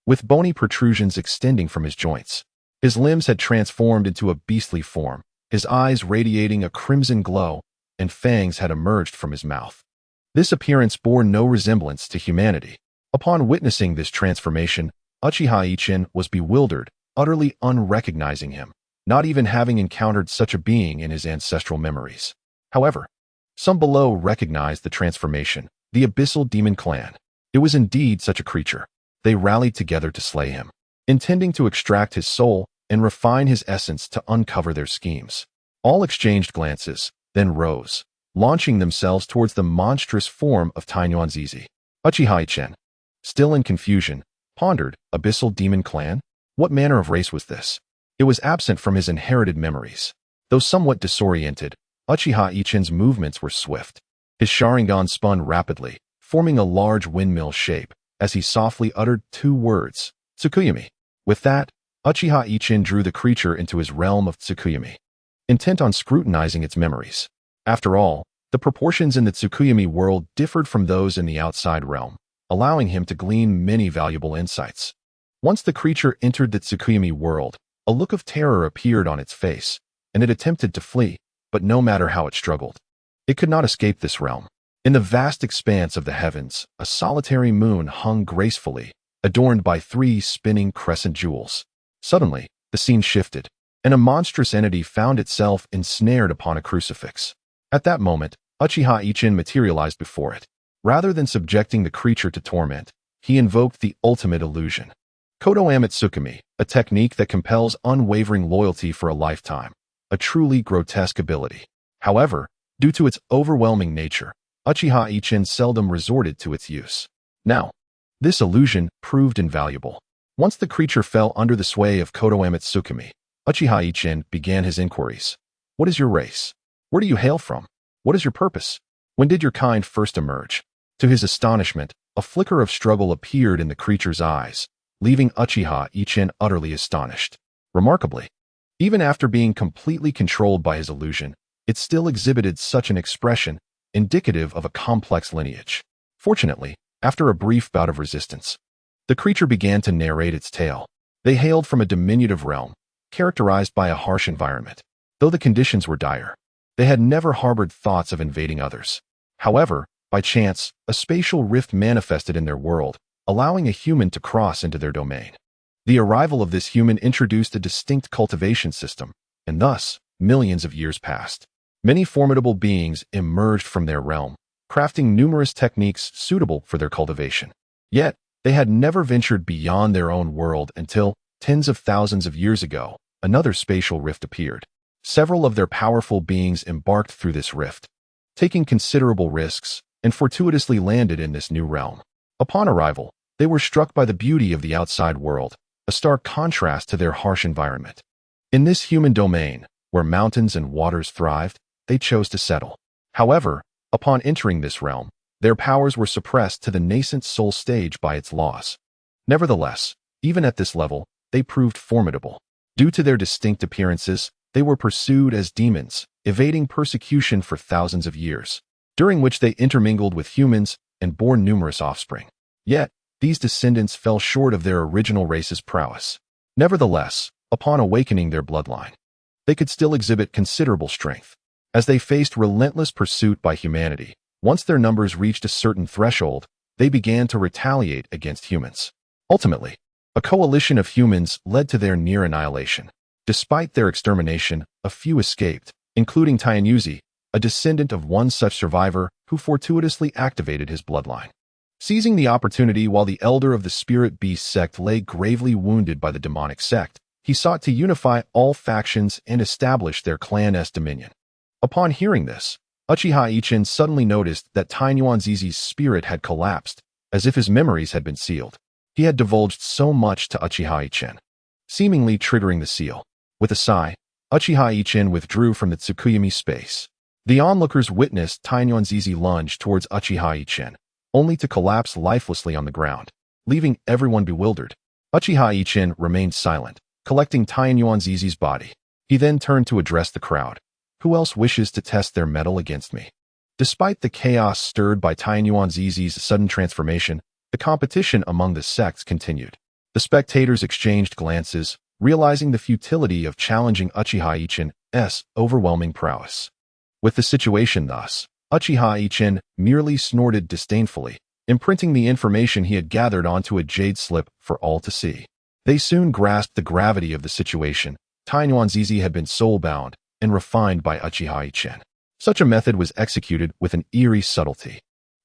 A: with bony protrusions extending from his joints. His limbs had transformed into a beastly form, his eyes radiating a crimson glow, and fangs had emerged from his mouth. This appearance bore no resemblance to humanity. Upon witnessing this transformation, Uchiha Yichen was bewildered, utterly unrecognizing him, not even having encountered such a being in his ancestral memories. However, some below recognized the transformation, the Abyssal Demon Clan. It was indeed such a creature. They rallied together to slay him, intending to extract his soul and refine his essence to uncover their schemes. All exchanged glances, then rose, launching themselves towards the monstrous form of Taiyuan Zizi. Uchiha Yichen, still in confusion, pondered, abyssal demon clan? What manner of race was this? It was absent from his inherited memories. Though somewhat disoriented, Uchiha Yichen's movements were swift. His Sharingan spun rapidly, forming a large windmill shape, as he softly uttered 2 words, Tsukuyami. With that, Uchiha Yichen drew the creature into his realm of Tsukuyami, intent on scrutinizing its memories. After all, the proportions in the Tsukuyami world differed from those in the outside realm, allowing him to glean many valuable insights. Once the creature entered the Tsukuyami world, a look of terror appeared on its face, and it attempted to flee, but no matter how it struggled, it could not escape this realm. In the vast expanse of the heavens, a solitary moon hung gracefully, adorned by 3 spinning crescent jewels. Suddenly, the scene shifted, and a monstrous entity found itself ensnared upon a crucifix. At that moment, Uchiha Yichen materialized before it. Rather than subjecting the creature to torment, he invoked the ultimate illusion, Kodo Amitsukami, a technique that compels unwavering loyalty for a lifetime, a truly grotesque ability. However, due to its overwhelming nature, Uchiha Yichen seldom resorted to its use. Now, this illusion proved invaluable. Once the creature fell under the sway of Kodo Amitsukami, Uchiha Yichen began his inquiries. What is your race? Where do you hail from? What is your purpose? When did your kind first emerge? To his astonishment, a flicker of struggle appeared in the creature's eyes, leaving Uchiha Yichen utterly astonished. Remarkably, even after being completely controlled by his illusion, it still exhibited such an expression, indicative of a complex lineage. Fortunately, after a brief bout of resistance, the creature began to narrate its tale. They hailed from a diminutive realm, characterized by a harsh environment. Though the conditions were dire, they had never harbored thoughts of invading others. However, by chance, a spatial rift manifested in their world, allowing a human to cross into their domain. The arrival of this human introduced a distinct cultivation system, and thus, millions of years passed. Many formidable beings emerged from their realm, crafting numerous techniques suitable for their cultivation. Yet, they had never ventured beyond their own world until, tens of thousands of years ago, another spatial rift appeared. Several of their powerful beings embarked through this rift, taking considerable risks, and fortuitously landed in this new realm. Upon arrival, they were struck by the beauty of the outside world, a stark contrast to their harsh environment. In this human domain, where mountains and waters thrived, they chose to settle. However, upon entering this realm, their powers were suppressed to the nascent soul stage by its laws. Nevertheless, even at this level, they proved formidable. Due to their distinct appearances, they were pursued as demons, evading persecution for thousands of years, during which they intermingled with humans and bore numerous offspring. Yet, these descendants fell short of their original race's prowess. Nevertheless, upon awakening their bloodline, they could still exhibit considerable strength. As they faced relentless pursuit by humanity, once their numbers reached a certain threshold, they began to retaliate against humans. Ultimately, a coalition of humans led to their near annihilation. Despite their extermination, a few escaped, including Taiyuan, a descendant of one such survivor who fortuitously activated his bloodline. Seizing the opportunity while the elder of the Spirit Beast sect lay gravely wounded by the demonic sect, he sought to unify all factions and establish their clan-esque dominion. Upon hearing this, Uchiha Yichen suddenly noticed that Taiyuan Zizi's spirit had collapsed, as if his memories had been sealed. He had divulged so much to Uchiha Yichen, seemingly triggering the seal. With a sigh, Uchiha Yichen withdrew from the Tsukuyami space. The onlookers witnessed Taiyuan Zizi lunge towards Uchiha Yichen, only to collapse lifelessly on the ground, leaving everyone bewildered. Uchiha Yichen remained silent, collecting Taiyuan Zizi's body. He then turned to address the crowd. Who else wishes to test their mettle against me? Despite the chaos stirred by Taiyuan Zizi's sudden transformation, the competition among the sects continued. The spectators exchanged glances, realizing the futility of challenging Uchiha Yichen's overwhelming prowess. With the situation thus, Uchiha Yichen merely snorted disdainfully, imprinting the information he had gathered onto a jade slip for all to see. They soon grasped the gravity of the situation. Taiyuan Zizi had been soul-bound and refined by Uchiha Yichen. Such a method was executed with an eerie subtlety.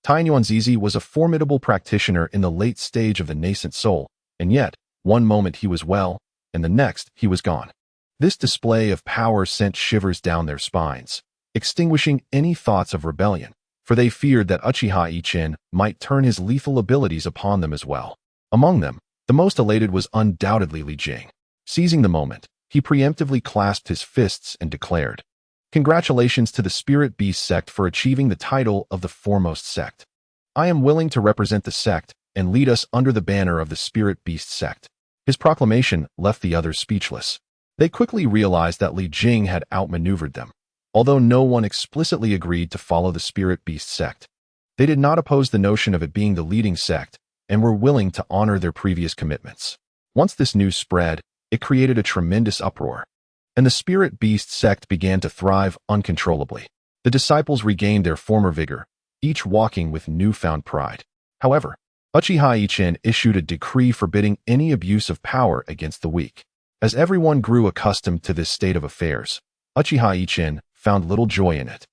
A: Tainyuanzizi was a formidable practitioner in the late stage of the nascent soul, and yet, one moment he was well, and the next he was gone. This display of power sent shivers down their spines, extinguishing any thoughts of rebellion, for they feared that Uchiha Yichen might turn his lethal abilities upon them as well. Among them, the most elated was undoubtedly Li Jing. Seizing the moment, he preemptively clasped his fists and declared, "Congratulations to the Spirit Beast sect for achieving the title of the foremost sect. I am willing to represent the sect and lead us under the banner of the Spirit Beast sect." His proclamation left the others speechless. They quickly realized that Li Jing had outmaneuvered them. Although no one explicitly agreed to follow the Spirit Beast sect, they did not oppose the notion of it being the leading sect and were willing to honor their previous commitments. Once this news spread, it created a tremendous uproar, and the Spirit Beast sect began to thrive uncontrollably. The disciples regained their former vigor, each walking with newfound pride. However, Uchiha Yichen issued a decree forbidding any abuse of power against the weak. As everyone grew accustomed to this state of affairs, Uchiha Yichen found little joy in it.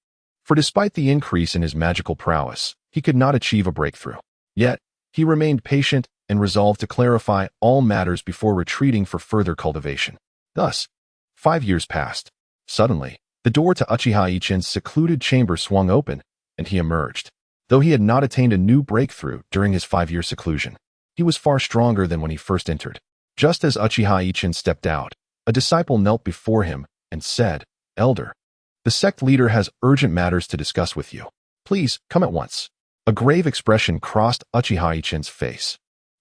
A: For despite the increase in his magical prowess, he could not achieve a breakthrough. Yet, he remained patient and resolved to clarify all matters before retreating for further cultivation. Thus, 5 years passed. Suddenly, the door to Uchiha Yichen's secluded chamber swung open, and he emerged. Though he had not attained a new breakthrough during his 5-year seclusion, he was far stronger than when he first entered. Just as Uchiha Yichen stepped out, a disciple knelt before him and said, "Elder, the sect leader has urgent matters to discuss with you. Please, come at once." A grave expression crossed Uchiha Yichen's face.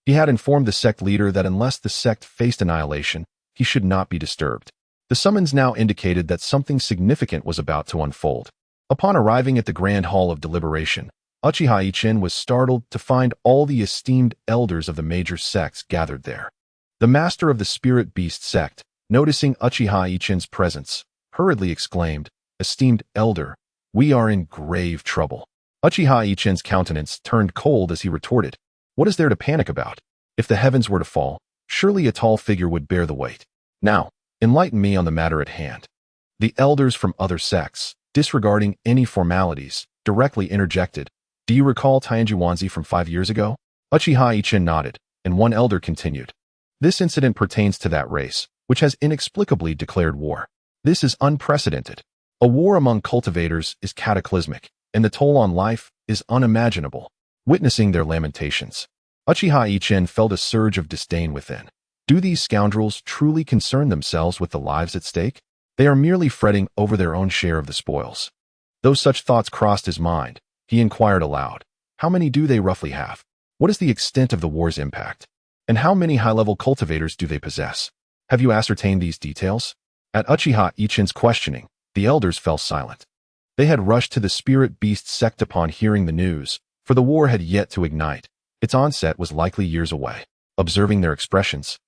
A: He had informed the sect leader that unless the sect faced annihilation, he should not be disturbed. The summons now indicated that something significant was about to unfold. Upon arriving at the Grand Hall of Deliberation, Uchiha Yichen was startled to find all the esteemed elders of the major sects gathered there. The master of the Spirit Beast sect, noticing Uchiha Yichen's presence, hurriedly exclaimed, "Esteemed elder, we are in grave trouble." Uchiha Yichen's countenance turned cold as he retorted, "What is there to panic about? If the heavens were to fall, surely a tall figure would bear the weight. Now, enlighten me on the matter at hand." The elders from other sects, disregarding any formalities, directly interjected, "Do you recall Tainyuanzi from 5 years ago?" Uchiha Yichen nodded, and one elder continued, "This incident pertains to that race, which has inexplicably declared war. This is unprecedented. A war among cultivators is cataclysmic, and the toll on life is unimaginable." Witnessing their lamentations, Uchiha Yichen felt a surge of disdain within. Do these scoundrels truly concern themselves with the lives at stake? They are merely fretting over their own share of the spoils. Though such thoughts crossed his mind, he inquired aloud, "How many do they roughly have? What is the extent of the war's impact? And how many high-level cultivators do they possess? Have you ascertained these details?" At Uchiha Yichen's questioning, the elders fell silent. They had rushed to the Spirit Beast sect upon hearing the news, for the war had yet to ignite. Its onset was likely years away. Observing their expressions,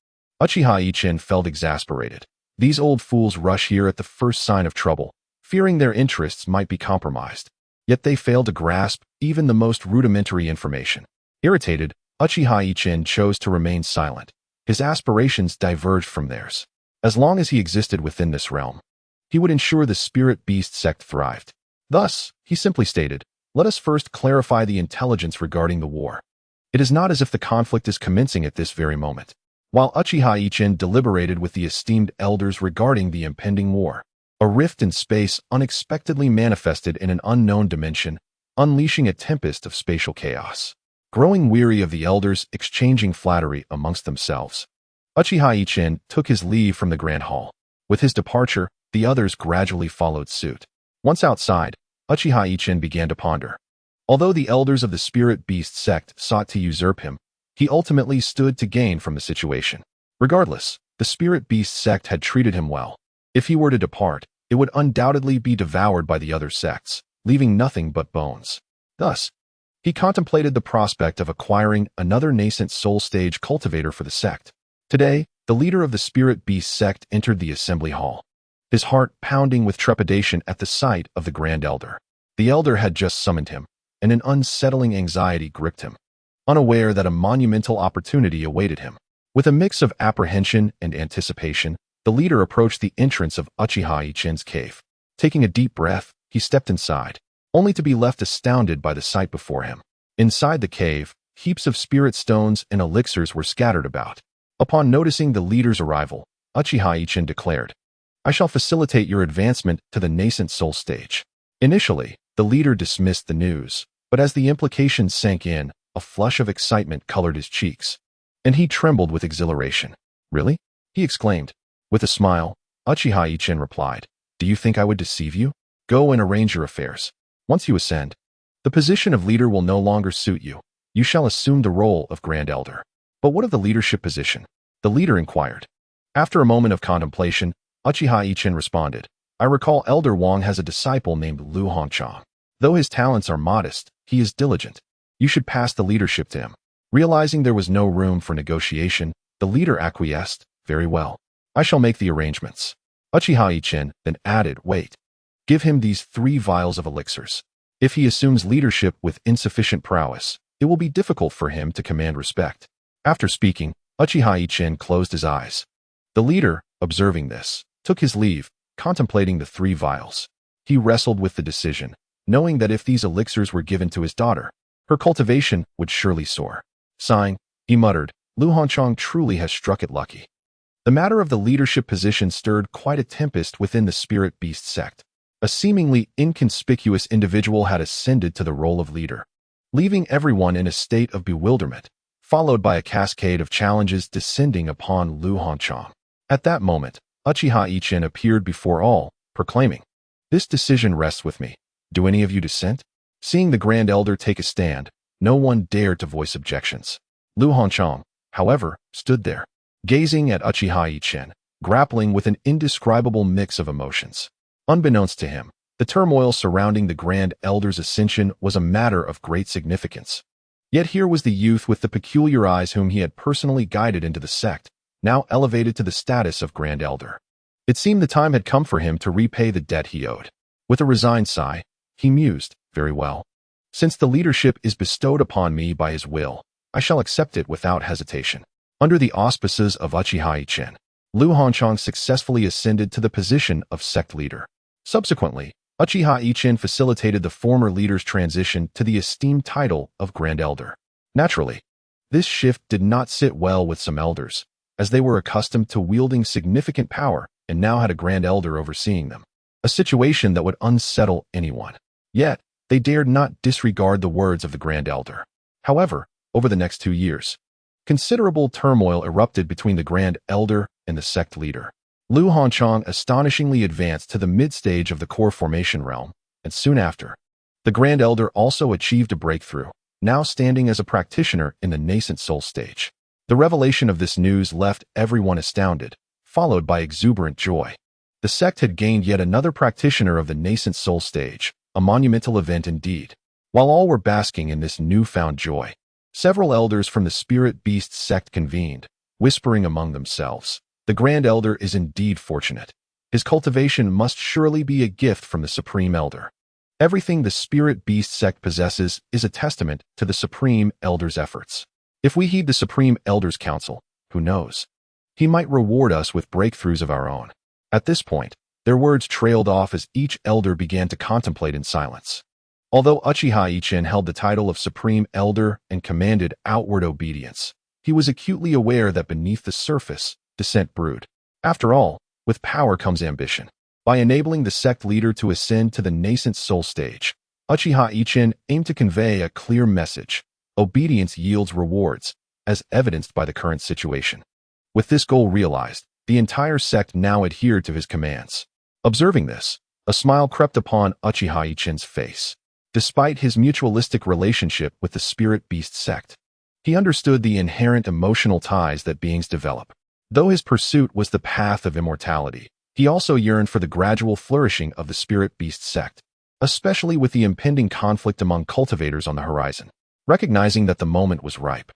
A: Uchiha Yichen felt exasperated. These old fools rush here at the first sign of trouble, fearing their interests might be compromised. Yet they failed to grasp even the most rudimentary information. Irritated, Uchiha Yichen chose to remain silent. His aspirations diverged from theirs. As long as he existed within this realm, he would ensure the Spirit Beast sect thrived. Thus, he simply stated, "Let us first clarify the intelligence regarding the war. It is not as if the conflict is commencing at this very moment." While Uchiha Yichen deliberated with the esteemed elders regarding the impending war, a rift in space unexpectedly manifested in an unknown dimension, unleashing a tempest of spatial chaos. Growing weary of the elders exchanging flattery amongst themselves, Uchiha Yichen took his leave from the Grand Hall. With his departure, the others gradually followed suit. Once outside, Uchiha Yichen began to ponder. Although the elders of the Spirit Beast sect sought to usurp him, he ultimately stood to gain from the situation. Regardless, the Spirit Beast sect had treated him well. If he were to depart, it would undoubtedly be devoured by the other sects, leaving nothing but bones. Thus, he contemplated the prospect of acquiring another nascent soul stage cultivator for the sect. Today, the leader of the Spirit Beast sect entered the assembly hall, his heart pounding with trepidation at the sight of the Grand Elder. The Elder had just summoned him, and an unsettling anxiety gripped him, unaware that a monumental opportunity awaited him. With a mix of apprehension and anticipation, the leader approached the entrance of Uchiha Yichen's cave. Taking a deep breath, he stepped inside, only to be left astounded by the sight before him. Inside the cave, heaps of spirit stones and elixirs were scattered about. Upon noticing the leader's arrival, Uchiha Yichen declared, "I shall facilitate your advancement to the nascent soul stage." Initially, the leader dismissed the news, but as the implications sank in, a flush of excitement colored his cheeks, and he trembled with exhilaration. "Really?" he exclaimed. With a smile, Uchiha Yichen replied, "Do you think I would deceive you? Go and arrange your affairs. Once you ascend, the position of leader will no longer suit you. You shall assume the role of Grand Elder." "But what of the leadership position?" the leader inquired. After a moment of contemplation, Uchiha Yichen responded, "I recall Elder Wang has a disciple named Lu Hanchang. Though his talents are modest, he is diligent. You should pass the leadership to him." Realizing there was no room for negotiation, the leader acquiesced, "Very well. I shall make the arrangements." Uchiha Yichen then added, "Wait. Give him these 3 vials of elixirs. If he assumes leadership with insufficient prowess, it will be difficult for him to command respect." After speaking, Uchiha Yichen closed his eyes. The leader, observing this, took his leave, contemplating the 3 vials. He wrestled with the decision, knowing that if these elixirs were given to his daughter, her cultivation would surely soar. Sighing, he muttered, "Lu Hanchang truly has struck it lucky." The matter of the leadership position stirred quite a tempest within the spirit beast sect. A seemingly inconspicuous individual had ascended to the role of leader, leaving everyone in a state of bewilderment, followed by a cascade of challenges descending upon Lu Hanchang. At that moment, Uchiha Yichen appeared before all, proclaiming, "This decision rests with me. Do any of you dissent?" Seeing the Grand Elder take a stand, no one dared to voice objections. Lu Hanchang, however, stood there, gazing at Uchiha Yichen, grappling with an indescribable mix of emotions. Unbeknownst to him, the turmoil surrounding the Grand Elder's ascension was a matter of great significance. Yet here was the youth with the peculiar eyes whom he had personally guided into the sect, now elevated to the status of Grand Elder. It seemed the time had come for him to repay the debt he owed. With a resigned sigh, he mused, "Very well. Since the leadership is bestowed upon me by his will, I shall accept it without hesitation." Under the auspices of Uchiha Yichen, Lu Hanchang successfully ascended to the position of sect leader. Subsequently, Uchiha Yichen facilitated the former leader's transition to the esteemed title of Grand Elder. Naturally, this shift did not sit well with some elders, as they were accustomed to wielding significant power and now had a Grand Elder overseeing them, a situation that would unsettle anyone. Yet, they dared not disregard the words of the Grand Elder. However, over the next 2 years, considerable turmoil erupted between the Grand Elder and the sect leader. Lu Hanchang astonishingly advanced to the mid-stage of the core formation realm, and soon after, the Grand Elder also achieved a breakthrough, now standing as a practitioner in the nascent soul stage. The revelation of this news left everyone astounded, followed by exuberant joy. The sect had gained yet another practitioner of the nascent soul stage, a monumental event indeed. While all were basking in this newfound joy, several elders from the spirit beast sect convened, whispering among themselves, "The Grand Elder is indeed fortunate. His cultivation must surely be a gift from the Supreme Elder. Everything the spirit beast sect possesses is a testament to the Supreme Elder's efforts. If we heed the Supreme Elder's counsel, who knows? He might reward us with breakthroughs of our own." At this point, their words trailed off as each elder began to contemplate in silence. Although Uchiha Yichen held the title of Supreme Elder and commanded outward obedience, he was acutely aware that beneath the surface, dissent brewed. After all, with power comes ambition. By enabling the sect leader to ascend to the nascent soul stage, Uchiha Yichen aimed to convey a clear message: obedience yields rewards, as evidenced by the current situation. With this goal realized, the entire sect now adhered to his commands. Observing this, a smile crept upon Uchiha Yichen's face. Despite his mutualistic relationship with the spirit beast sect, he understood the inherent emotional ties that beings develop. Though his pursuit was the path of immortality, he also yearned for the gradual flourishing of the spirit beast sect, especially with the impending conflict among cultivators on the horizon. Recognizing that the moment was ripe,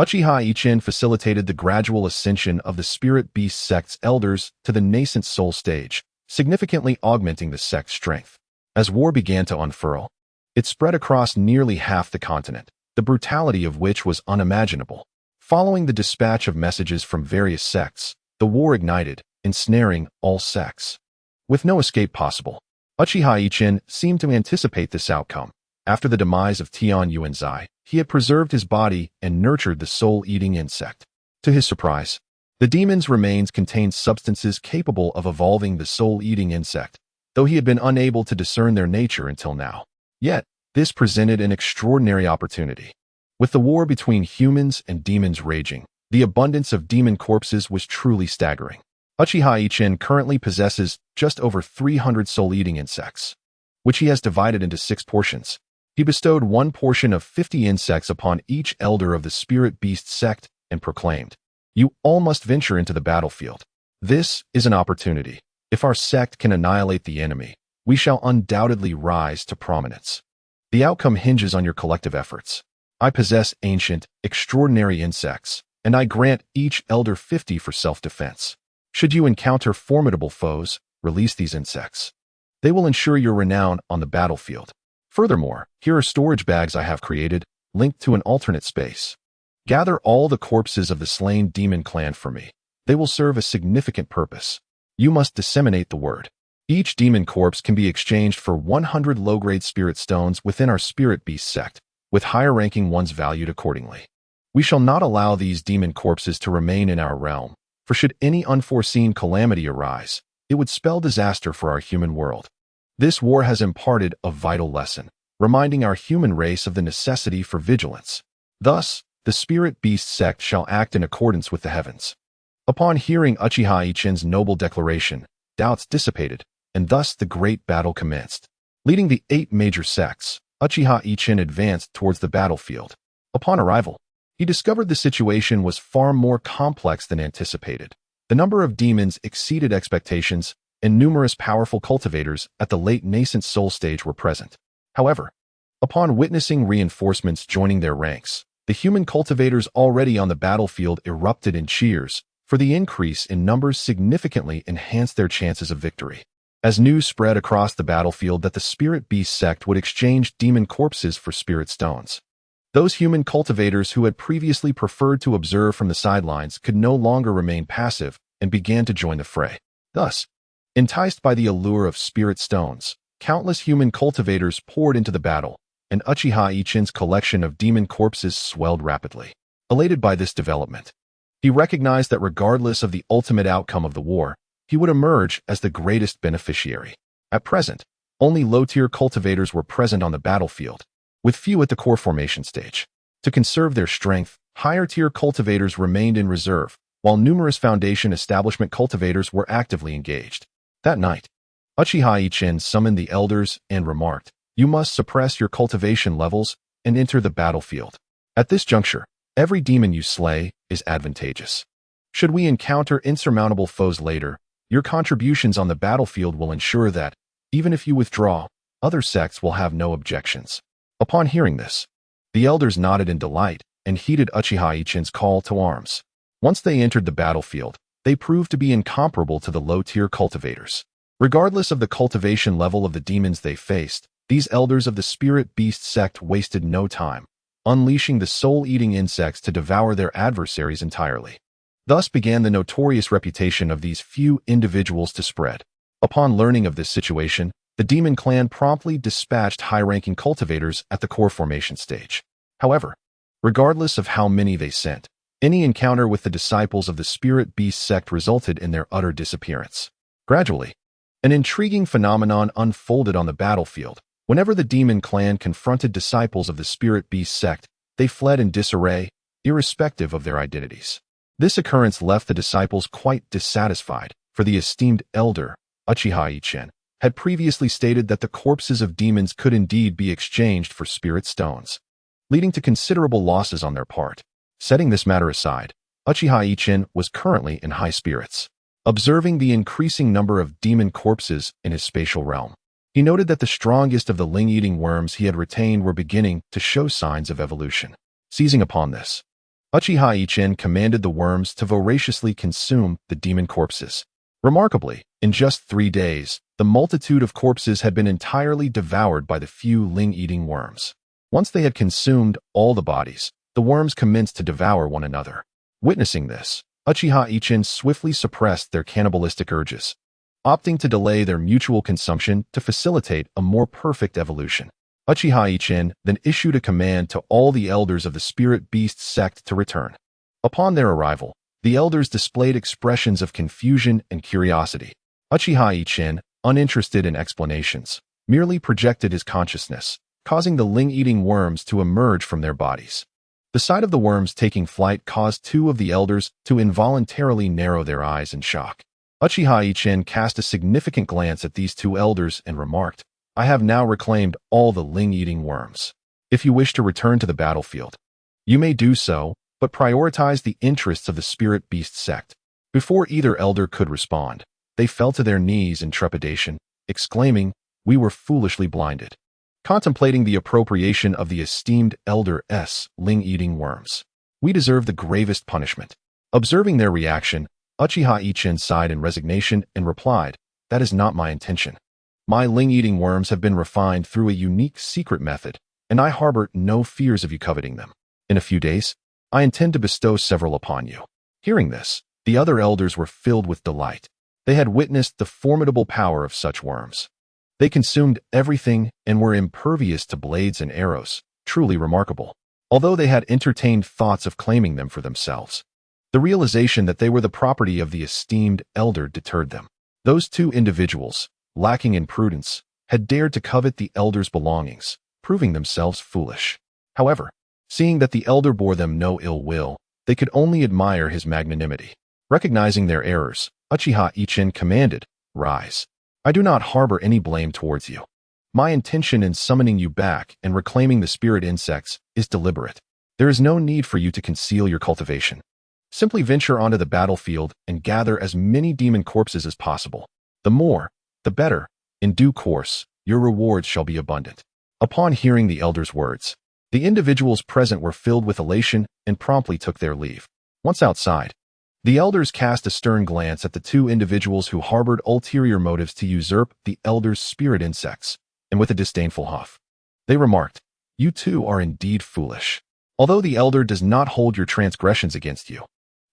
A: Uchiha Yichen facilitated the gradual ascension of the spirit beast sect's elders to the nascent soul stage, significantly augmenting the sect's strength. As war began to unfurl, it spread across nearly half the continent, the brutality of which was unimaginable. Following the dispatch of messages from various sects, the war ignited, ensnaring all sects. With no escape possible, Uchiha Yichen seemed to anticipate this outcome. After the demise of Tian Yuanzai, he had preserved his body and nurtured the soul-eating insect. To his surprise, the demon's remains contained substances capable of evolving the soul-eating insect, though he had been unable to discern their nature until now. Yet, this presented an extraordinary opportunity. With the war between humans and demons raging, the abundance of demon corpses was truly staggering. Uchiha Yichen currently possesses just over 300 soul-eating insects, which he has divided into 6 portions. He bestowed 1 portion of 50 insects upon each elder of the spirit beast sect and proclaimed, "You all must venture into the battlefield. This is an opportunity. If our sect can annihilate the enemy, we shall undoubtedly rise to prominence. The outcome hinges on your collective efforts. I possess ancient, extraordinary insects, and I grant each elder 50 for self-defense. Should you encounter formidable foes, release these insects. They will ensure your renown on the battlefield. Furthermore, here are storage bags I have created, linked to an alternate space. Gather all the corpses of the slain demon clan for me. They will serve a significant purpose. You must disseminate the word. Each demon corpse can be exchanged for 100 low-grade spirit stones within our spirit beast sect, with higher-ranking ones valued accordingly. We shall not allow these demon corpses to remain in our realm, for should any unforeseen calamity arise, it would spell disaster for our human world. This war has imparted a vital lesson, reminding our human race of the necessity for vigilance. Thus, the spirit beast sect shall act in accordance with the heavens." Upon hearing Uchiha Yichen's noble declaration, doubts dissipated, and thus the great battle commenced. Leading the 8 major sects, Uchiha Yichen advanced towards the battlefield. Upon arrival, he discovered the situation was far more complex than anticipated. The number of demons exceeded expectations, and numerous powerful cultivators at the late nascent soul stage were present. However, upon witnessing reinforcements joining their ranks, the human cultivators already on the battlefield erupted in cheers, for the increase in numbers significantly enhanced their chances of victory. As news spread across the battlefield that the spirit beast sect would exchange demon corpses for spirit stones, those human cultivators who had previously preferred to observe from the sidelines could no longer remain passive and began to join the fray. Thus, enticed by the allure of spirit stones, countless human cultivators poured into the battle, and Uchiha Yichen's collection of demon corpses swelled rapidly. Elated by this development, he recognized that regardless of the ultimate outcome of the war, he would emerge as the greatest beneficiary. At present, only low-tier cultivators were present on the battlefield, with few at the core formation stage. To conserve their strength, higher-tier cultivators remained in reserve, while numerous foundation establishment cultivators were actively engaged. That night, Uchiha Yichen summoned the elders and remarked, "You must suppress your cultivation levels and enter the battlefield. At this juncture, every demon you slay is advantageous. Should we encounter insurmountable foes later, your contributions on the battlefield will ensure that, even if you withdraw, other sects will have no objections." Upon hearing this, the elders nodded in delight and heeded Uchiha Yichen's call to arms. Once they entered the battlefield, they proved to be incomparable to the low-tier cultivators. Regardless of the cultivation level of the demons they faced, these elders of the spirit beast sect wasted no time, unleashing the soul-eating insects to devour their adversaries entirely. Thus began the notorious reputation of these few individuals to spread. Upon learning of this situation, the demon clan promptly dispatched high-ranking cultivators at the core formation stage. However, regardless of how many they sent, any encounter with the disciples of the spirit beast sect resulted in their utter disappearance. Gradually, an intriguing phenomenon unfolded on the battlefield. Whenever the demon clan confronted disciples of the spirit beast sect, they fled in disarray, irrespective of their identities. This occurrence left the disciples quite dissatisfied, for the esteemed elder, Uchiha Yichen, had previously stated that the corpses of demons could indeed be exchanged for spirit stones, leading to considerable losses on their part. Setting this matter aside, Uchiha Yichen was currently in high spirits. Observing the increasing number of demon corpses in his spatial realm, he noted that the strongest of the ling-eating worms he had retained were beginning to show signs of evolution. Seizing upon this, Uchiha Yichen commanded the worms to voraciously consume the demon corpses. Remarkably, in just 3 days, the multitude of corpses had been entirely devoured by the few ling-eating worms. Once they had consumed all the bodies, the worms commenced to devour one another. Witnessing this, Uchiha Yichen swiftly suppressed their cannibalistic urges, opting to delay their mutual consumption to facilitate a more perfect evolution. Uchiha Yichen then issued a command to all the elders of the spirit beast sect to return. Upon their arrival, the elders displayed expressions of confusion and curiosity. Uchiha Yichen, uninterested in explanations, merely projected his consciousness, causing the ling-eating worms to emerge from their bodies. The sight of the worms taking flight caused two of the elders to involuntarily narrow their eyes in shock. Uchiha Yichen cast a significant glance at these two elders and remarked, "I have now reclaimed all the ling-eating worms. If you wish to return to the battlefield, you may do so, but prioritize the interests of the spirit beast sect." Before either elder could respond, they fell to their knees in trepidation, exclaiming, "We were foolishly blinded." Contemplating the appropriation of the esteemed elder's ling-eating worms, we deserve the gravest punishment. Observing their reaction, Uchiha Yichen sighed in resignation and replied, "That is not my intention. My ling-eating worms have been refined through a unique secret method, and I harbor no fears of you coveting them. In a few days, I intend to bestow several upon you." Hearing this, the other elders were filled with delight. They had witnessed the formidable power of such worms. They consumed everything and were impervious to blades and arrows, truly remarkable. Although they had entertained thoughts of claiming them for themselves, the realization that they were the property of the esteemed elder deterred them. Those two individuals, lacking in prudence, had dared to covet the elder's belongings, proving themselves foolish. However, seeing that the elder bore them no ill will, they could only admire his magnanimity. Recognizing their errors, Uchiha Yichen commanded, "Rise. I do not harbor any blame towards you. My intention in summoning you back and reclaiming the spirit insects is deliberate. There is no need for you to conceal your cultivation. Simply venture onto the battlefield and gather as many demon corpses as possible. The more, the better. In due course, your rewards shall be abundant." Upon hearing the elder's words, the individuals present were filled with elation and promptly took their leave. Once outside, the elders cast a stern glance at the two individuals who harbored ulterior motives to usurp the elder's spirit insects, and with a disdainful huff, they remarked, "You two are indeed foolish. Although the elder does not hold your transgressions against you,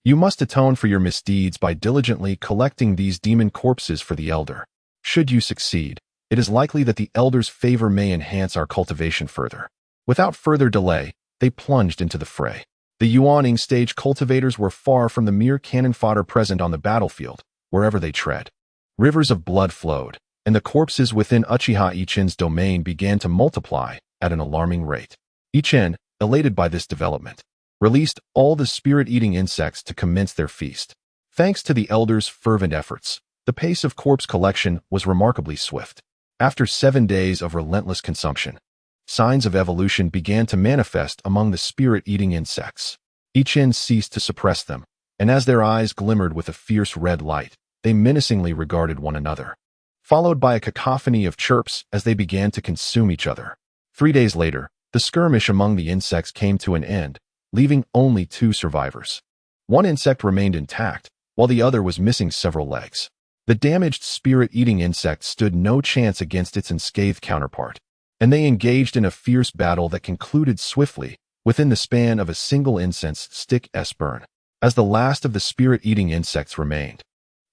A: you must atone for your misdeeds by diligently collecting these demon corpses for the elder. Should you succeed, it is likely that the elder's favor may enhance our cultivation further." Without further delay, they plunged into the fray. The Yuaning stage cultivators were far from the mere cannon fodder present on the battlefield, wherever they tread. Rivers of blood flowed, and the corpses within Uchiha Yichen's domain began to multiply at an alarming rate. Yichen, elated by this development, released all the spirit-eating insects to commence their feast. Thanks to the elders' fervent efforts, the pace of corpse collection was remarkably swift. After 7 days of relentless consumption, signs of evolution began to manifest among the spirit-eating insects. Yichen ceased to suppress them, and as their eyes glimmered with a fierce red light, they menacingly regarded one another, followed by a cacophony of chirps as they began to consume each other. 3 days later, the skirmish among the insects came to an end, leaving only 2 survivors. One insect remained intact, while the other was missing several legs. The damaged spirit-eating insect stood no chance against its unscathed counterpart, and they engaged in a fierce battle that concluded swiftly, within the span of a single incense stick's burn. As the last of the spirit-eating insects remained,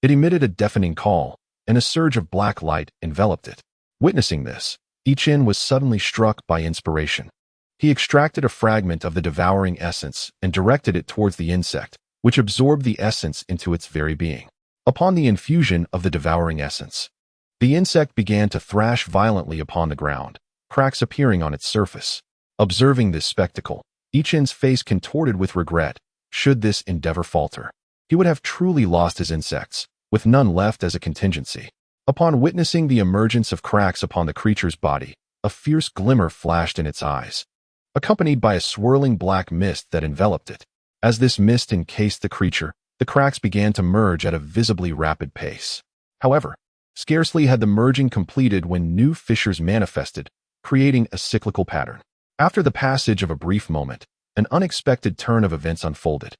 A: it emitted a deafening call, and a surge of black light enveloped it. Witnessing this, Yichen was suddenly struck by inspiration. He extracted a fragment of the devouring essence and directed it towards the insect, which absorbed the essence into its very being. Upon the infusion of the devouring essence, the insect began to thrash violently upon the ground, cracks appearing on its surface. Observing this spectacle, Yichen's face contorted with regret. Should this endeavor falter, he would have truly lost his insects, with none left as a contingency. Upon witnessing the emergence of cracks upon the creature's body, a fierce glimmer flashed in its eyes, accompanied by a swirling black mist that enveloped it. As this mist encased the creature, the cracks began to merge at a visibly rapid pace. However, scarcely had the merging completed when new fissures manifested, creating a cyclical pattern. After the passage of a brief moment, an unexpected turn of events unfolded.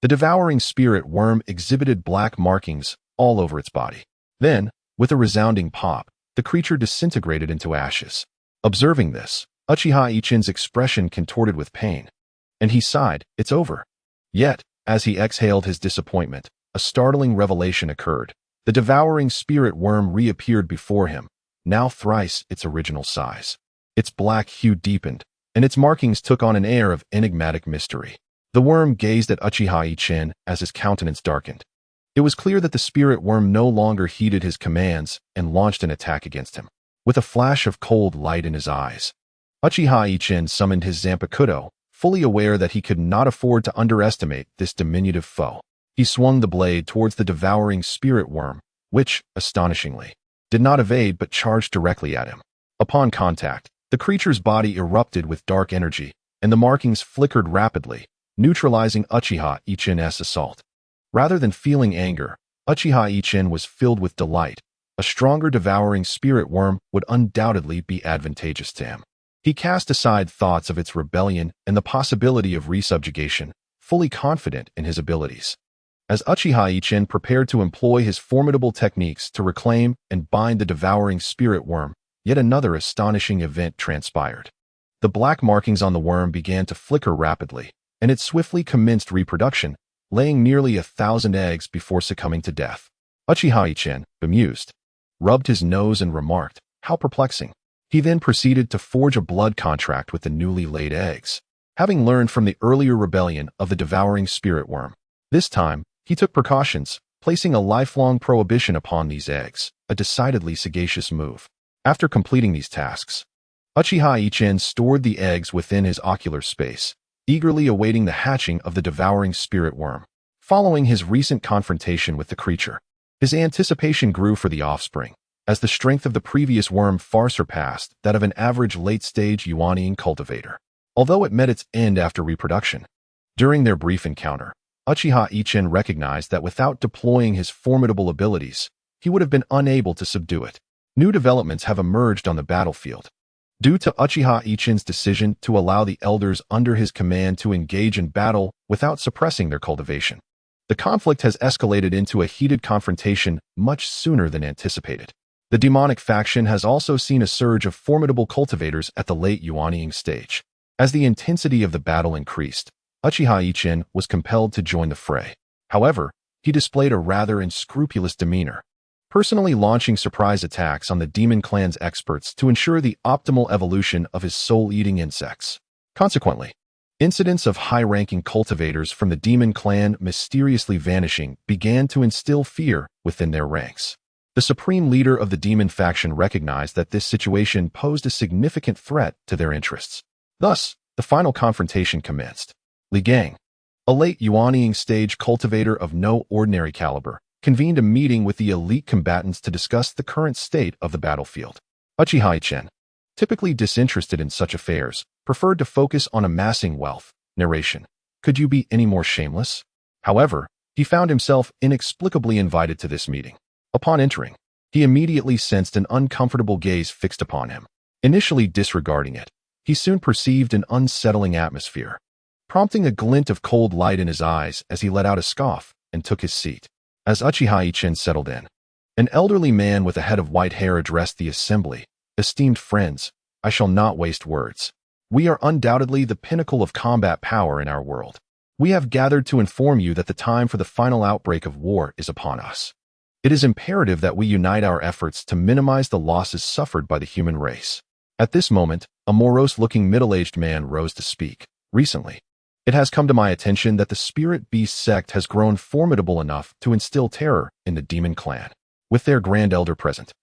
A: The devouring spirit worm exhibited black markings all over its body. Then, with a resounding pop, the creature disintegrated into ashes. Observing this, Uchiha Yichen's expression contorted with pain, and he sighed, "It's over." Yet, as he exhaled his disappointment, a startling revelation occurred. The devouring spirit worm reappeared before him, now thrice its original size. Its black hue deepened, and its markings took on an air of enigmatic mystery. The worm gazed at Uchiha Yichen as his countenance darkened. It was clear that the spirit worm no longer heeded his commands and launched an attack against him. With a flash of cold light in his eyes, Uchiha Yichen summoned his Zanpakutō, fully aware that he could not afford to underestimate this diminutive foe. He swung the blade towards the devouring spirit worm, which, astonishingly, did not evade but charged directly at him. Upon contact, the creature's body erupted with dark energy, and the markings flickered rapidly, neutralizing Uchiha Yichen's assault. Rather than feeling anger, Uchiha Yichen was filled with delight. A stronger devouring spirit worm would undoubtedly be advantageous to him. He cast aside thoughts of its rebellion and the possibility of resubjugation, fully confident in his abilities. As Uchiha Yichen prepared to employ his formidable techniques to reclaim and bind the devouring spirit worm, yet another astonishing event transpired. The black markings on the worm began to flicker rapidly, and it swiftly commenced reproduction, laying nearly 1,000 eggs before succumbing to death. Uchiha Yichen, bemused, rubbed his nose and remarked, "How perplexing." He then proceeded to forge a blood contract with the newly laid eggs. Having learned from the earlier rebellion of the devouring spirit worm, this time, he took precautions, placing a lifelong prohibition upon these eggs, a decidedly sagacious move. After completing these tasks, Uchiha Yichen stored the eggs within his ocular space, eagerly awaiting the hatching of the devouring spirit worm. Following his recent confrontation with the creature, his anticipation grew for the offspring, as the strength of the previous worm far surpassed that of an average late-stage Yuanian cultivator. Although it met its end after reproduction, during their brief encounter, Uchiha Yichen recognized that without deploying his formidable abilities, he would have been unable to subdue it. New developments have emerged on the battlefield. Due to Uchiha Yichen's decision to allow the elders under his command to engage in battle without suppressing their cultivation, the conflict has escalated into a heated confrontation much sooner than anticipated. The demonic faction has also seen a surge of formidable cultivators at the late Yuanian stage. As the intensity of the battle increased, Uchiha Yichen was compelled to join the fray. However, he displayed a rather unscrupulous demeanor, personally launching surprise attacks on the demon clan's experts to ensure the optimal evolution of his soul-eating insects. Consequently, incidents of high-ranking cultivators from the demon clan mysteriously vanishing began to instill fear within their ranks. The supreme leader of the demon faction recognized that this situation posed a significant threat to their interests. Thus, the final confrontation commenced. Li Gang, a late Yuanian stage cultivator of no ordinary caliber, convened a meeting with the elite combatants to discuss the current state of the battlefield. Uchiha Yichen, typically disinterested in such affairs, preferred to focus on amassing wealth. Narration. Could you be any more shameless? However, he found himself inexplicably invited to this meeting. Upon entering, he immediately sensed an uncomfortable gaze fixed upon him. Initially disregarding it, he soon perceived an unsettling atmosphere, prompting a glint of cold light in his eyes as he let out a scoff and took his seat. As Uchiha Yichen settled in, an elderly man with a head of white hair addressed the assembly. "Esteemed friends, I shall not waste words. We are undoubtedly the pinnacle of combat power in our world. We have gathered to inform you that the time for the final outbreak of war is upon us. It is imperative that we unite our efforts to minimize the losses suffered by the human race." At this moment, a morose-looking middle-aged man rose to speak. "Recently, it has come to my attention that the Spirit Beast sect has grown formidable enough to instill terror in the demon clan. With their grand elder present,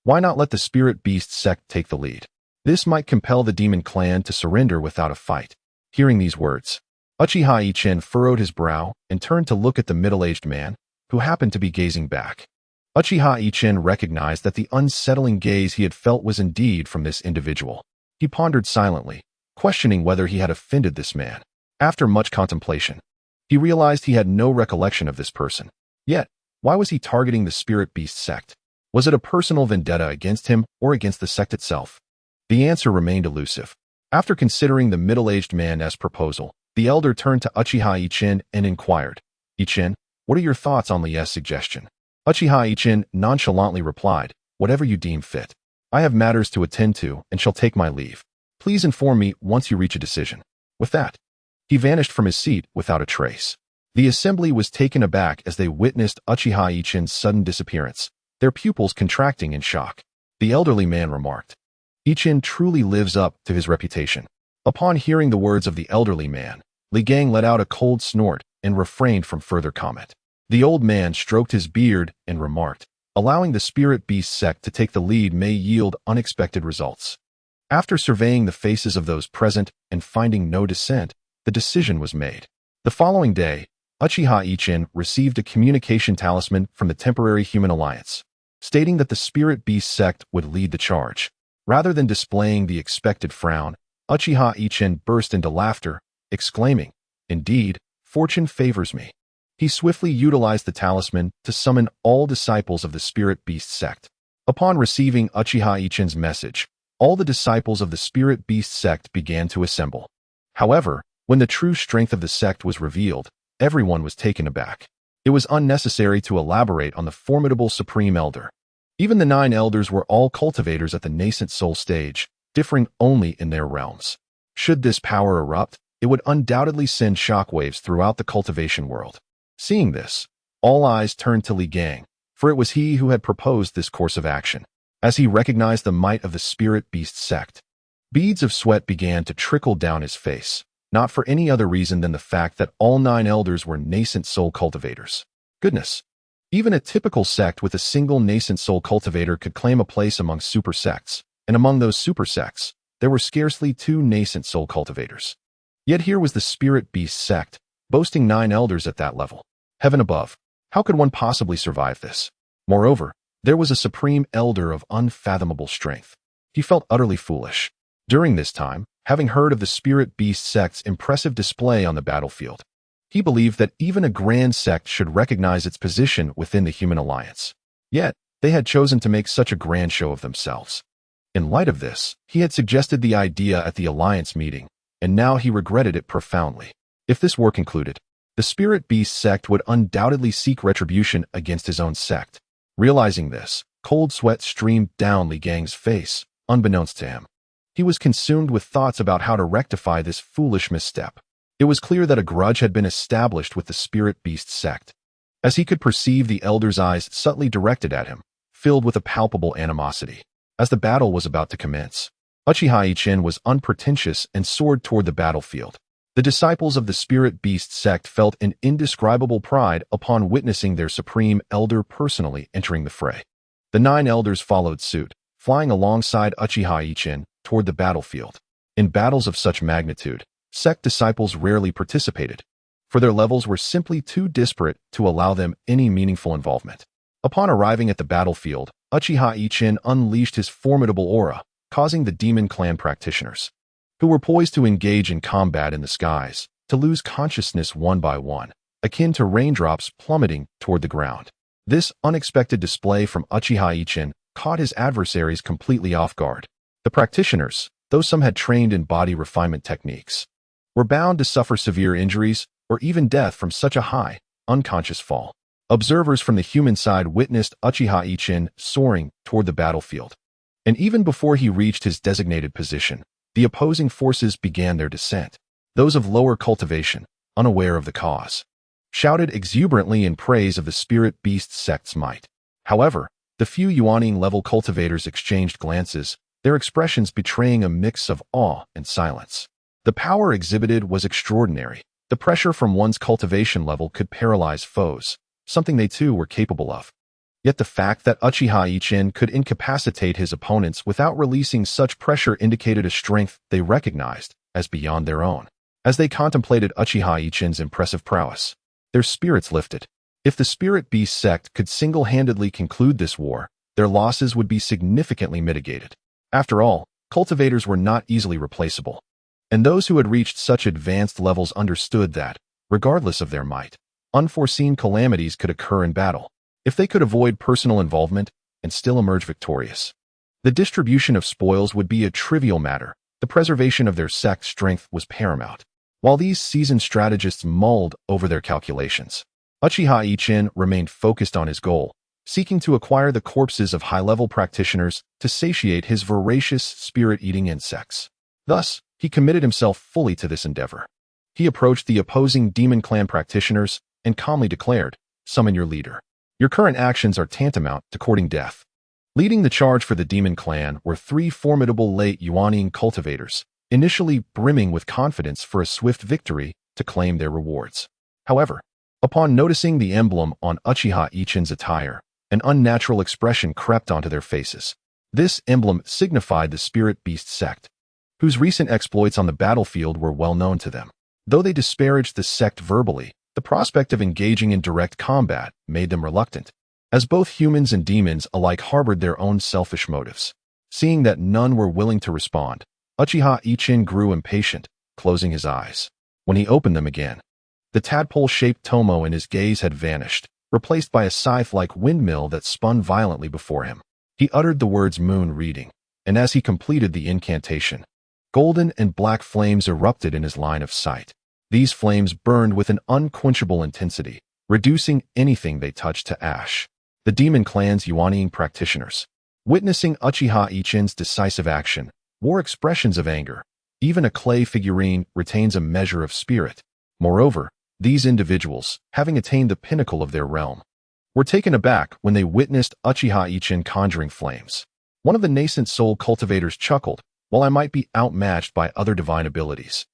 A: why not let the Spirit Beast sect take the lead? This might compel the demon clan to surrender without a fight." Hearing these words, Uchiha Yichen furrowed his brow and turned to look at the middle-aged man, who happened to be gazing back. Uchiha Yichen recognized that the unsettling gaze he had felt was indeed from this individual. He pondered silently, questioning whether he had offended this man. After much contemplation, he realized he had no recollection of this person. Yet, why was he targeting the Spirit Beast sect? Was it a personal vendetta against him or against the sect itself? The answer remained elusive. After considering the middle-aged man's proposal, the elder turned to Uchiha Yichen and inquired, "Yichen, what are your thoughts on Li's suggestion?" Uchiha Yichen nonchalantly replied, "Whatever you deem fit. I have matters to attend to and shall take my leave. Please inform me once you reach a decision." With that, he vanished from his seat without a trace. The assembly was taken aback as they witnessed Uchiha Yichen's sudden disappearance, their pupils contracting in shock. The elderly man remarked, Yichen truly lives up to his reputation." Upon hearing the words of the elderly man, Li Gang let out a cold snort and refrained from further comment. The old man stroked his beard and remarked, "Allowing the spirit beast sect to take the lead may yield unexpected results." After surveying the faces of those present and finding no dissent, the decision was made. The following day, Uchiha Yichen received a communication talisman from the Temporary Human Alliance, stating that the spirit beast sect would lead the charge. Rather than displaying the expected frown, Uchiha Yichen burst into laughter, exclaiming, "Indeed, fortune favors me." He swiftly utilized the talisman to summon all disciples of the spirit beast sect. Upon receiving Uchiha Yichen's message, all the disciples of the spirit beast sect began to assemble. However, when the true strength of the sect was revealed, everyone was taken aback. It was unnecessary to elaborate on the formidable Supreme Elder. Even the 9 elders were all cultivators at the nascent soul stage, differing only in their realms. Should this power erupt, it would undoubtedly send shockwaves throughout the cultivation world. Seeing this, all eyes turned to Li Gang, for it was he who had proposed this course of action. As he recognized the might of the spirit beast sect, beads of sweat began to trickle down his face, not for any other reason than the fact that all 9 elders were nascent soul cultivators. Goodness! Even a typical sect with a single nascent soul cultivator could claim a place among super sects, and among those super sects, there were scarcely 2 nascent soul cultivators. Yet here was the spirit beast sect, boasting 9 elders at that level. Heaven above, how could one possibly survive this? Moreover, there was a supreme elder of unfathomable strength. He felt utterly foolish. During this time, having heard of the spirit beast sect's impressive display on the battlefield, he believed that even a grand sect should recognize its position within the human alliance. Yet, they had chosen to make such a grand show of themselves. In light of this, he had suggested the idea at the alliance meeting, and now he regretted it profoundly. If this were concluded, the spirit beast sect would undoubtedly seek retribution against his own sect. Realizing this, cold sweat streamed down Li Gang's face, unbeknownst to him. He was consumed with thoughts about how to rectify this foolish misstep. It was clear that a grudge had been established with the spirit beast sect, as he could perceive the elder's eyes subtly directed at him, filled with a palpable animosity. As the battle was about to commence, Uchiha Yichen was unpretentious and soared toward the battlefield. The disciples of the spirit beast sect felt an indescribable pride upon witnessing their supreme elder personally entering the fray. The 9 elders followed suit, flying alongside Uchiha Yichen toward the battlefield. In battles of such magnitude, sect disciples rarely participated, for their levels were simply too disparate to allow them any meaningful involvement. Upon arriving at the battlefield, Uchiha Yichen unleashed his formidable aura, causing the demon clan practitioners, who were poised to engage in combat in the skies, to lose consciousness one by one, akin to raindrops plummeting toward the ground. This unexpected display from Uchiha Yichen caught his adversaries completely off guard. The practitioners, though some had trained in body refinement techniques, were bound to suffer severe injuries or even death from such a high, unconscious fall. Observers from the human side witnessed Uchiha Yichen soaring toward the battlefield, and even before he reached his designated position, the opposing forces began their descent. Those of lower cultivation, unaware of the cause, shouted exuberantly in praise of the spirit beast sect's might. However, the few Yuaning-level cultivators exchanged glances, their expressions betraying a mix of awe and silence. The power exhibited was extraordinary. The pressure from one's cultivation level could paralyze foes, something they too were capable of. Yet the fact that Uchiha Yichen could incapacitate his opponents without releasing such pressure indicated a strength they recognized as beyond their own. As they contemplated Uchiha Yichen's impressive prowess, their spirits lifted. If the spirit beast sect could single-handedly conclude this war, their losses would be significantly mitigated. After all, cultivators were not easily replaceable, and those who had reached such advanced levels understood that, regardless of their might, unforeseen calamities could occur in battle. If they could avoid personal involvement and still emerge victorious, the distribution of spoils would be a trivial matter. The preservation of their sect's strength was paramount. While these seasoned strategists mulled over their calculations, Uchiha Yichen remained focused on his goal, seeking to acquire the corpses of high-level practitioners to satiate his voracious spirit-eating insects. Thus, he committed himself fully to this endeavor. He approached the opposing demon clan practitioners and calmly declared, "Summon your leader. Your current actions are tantamount to courting death." Leading the charge for the demon clan were three formidable late Yuaning cultivators, initially brimming with confidence for a swift victory to claim their rewards. However, upon noticing the emblem on Uchiha Ichin's attire, an unnatural expression crept onto their faces. This emblem signified the Spirit Beast sect, whose recent exploits on the battlefield were well known to them. Though they disparaged the sect verbally, the prospect of engaging in direct combat made them reluctant, as both humans and demons alike harbored their own selfish motives. Seeing that none were willing to respond, Uchiha Ichin grew impatient, closing his eyes. When he opened them again, the tadpole-shaped Tomo in his gaze had vanished, replaced by a scythe-like windmill that spun violently before him. He uttered the words moon reading, and as he completed the incantation, golden and black flames erupted in his line of sight. These flames burned with an unquenchable intensity, reducing anything they touched to ash. The demon clan's Yuaning practitioners, witnessing Uchiha Ichin's decisive action, wore expressions of anger. Even a clay figurine retains a measure of spirit. Moreover, these individuals, having attained the pinnacle of their realm, were taken aback when they witnessed Uchiha Ichin conjuring flames. One of the nascent soul cultivators chuckled, while I might be outmatched by other divine abilities.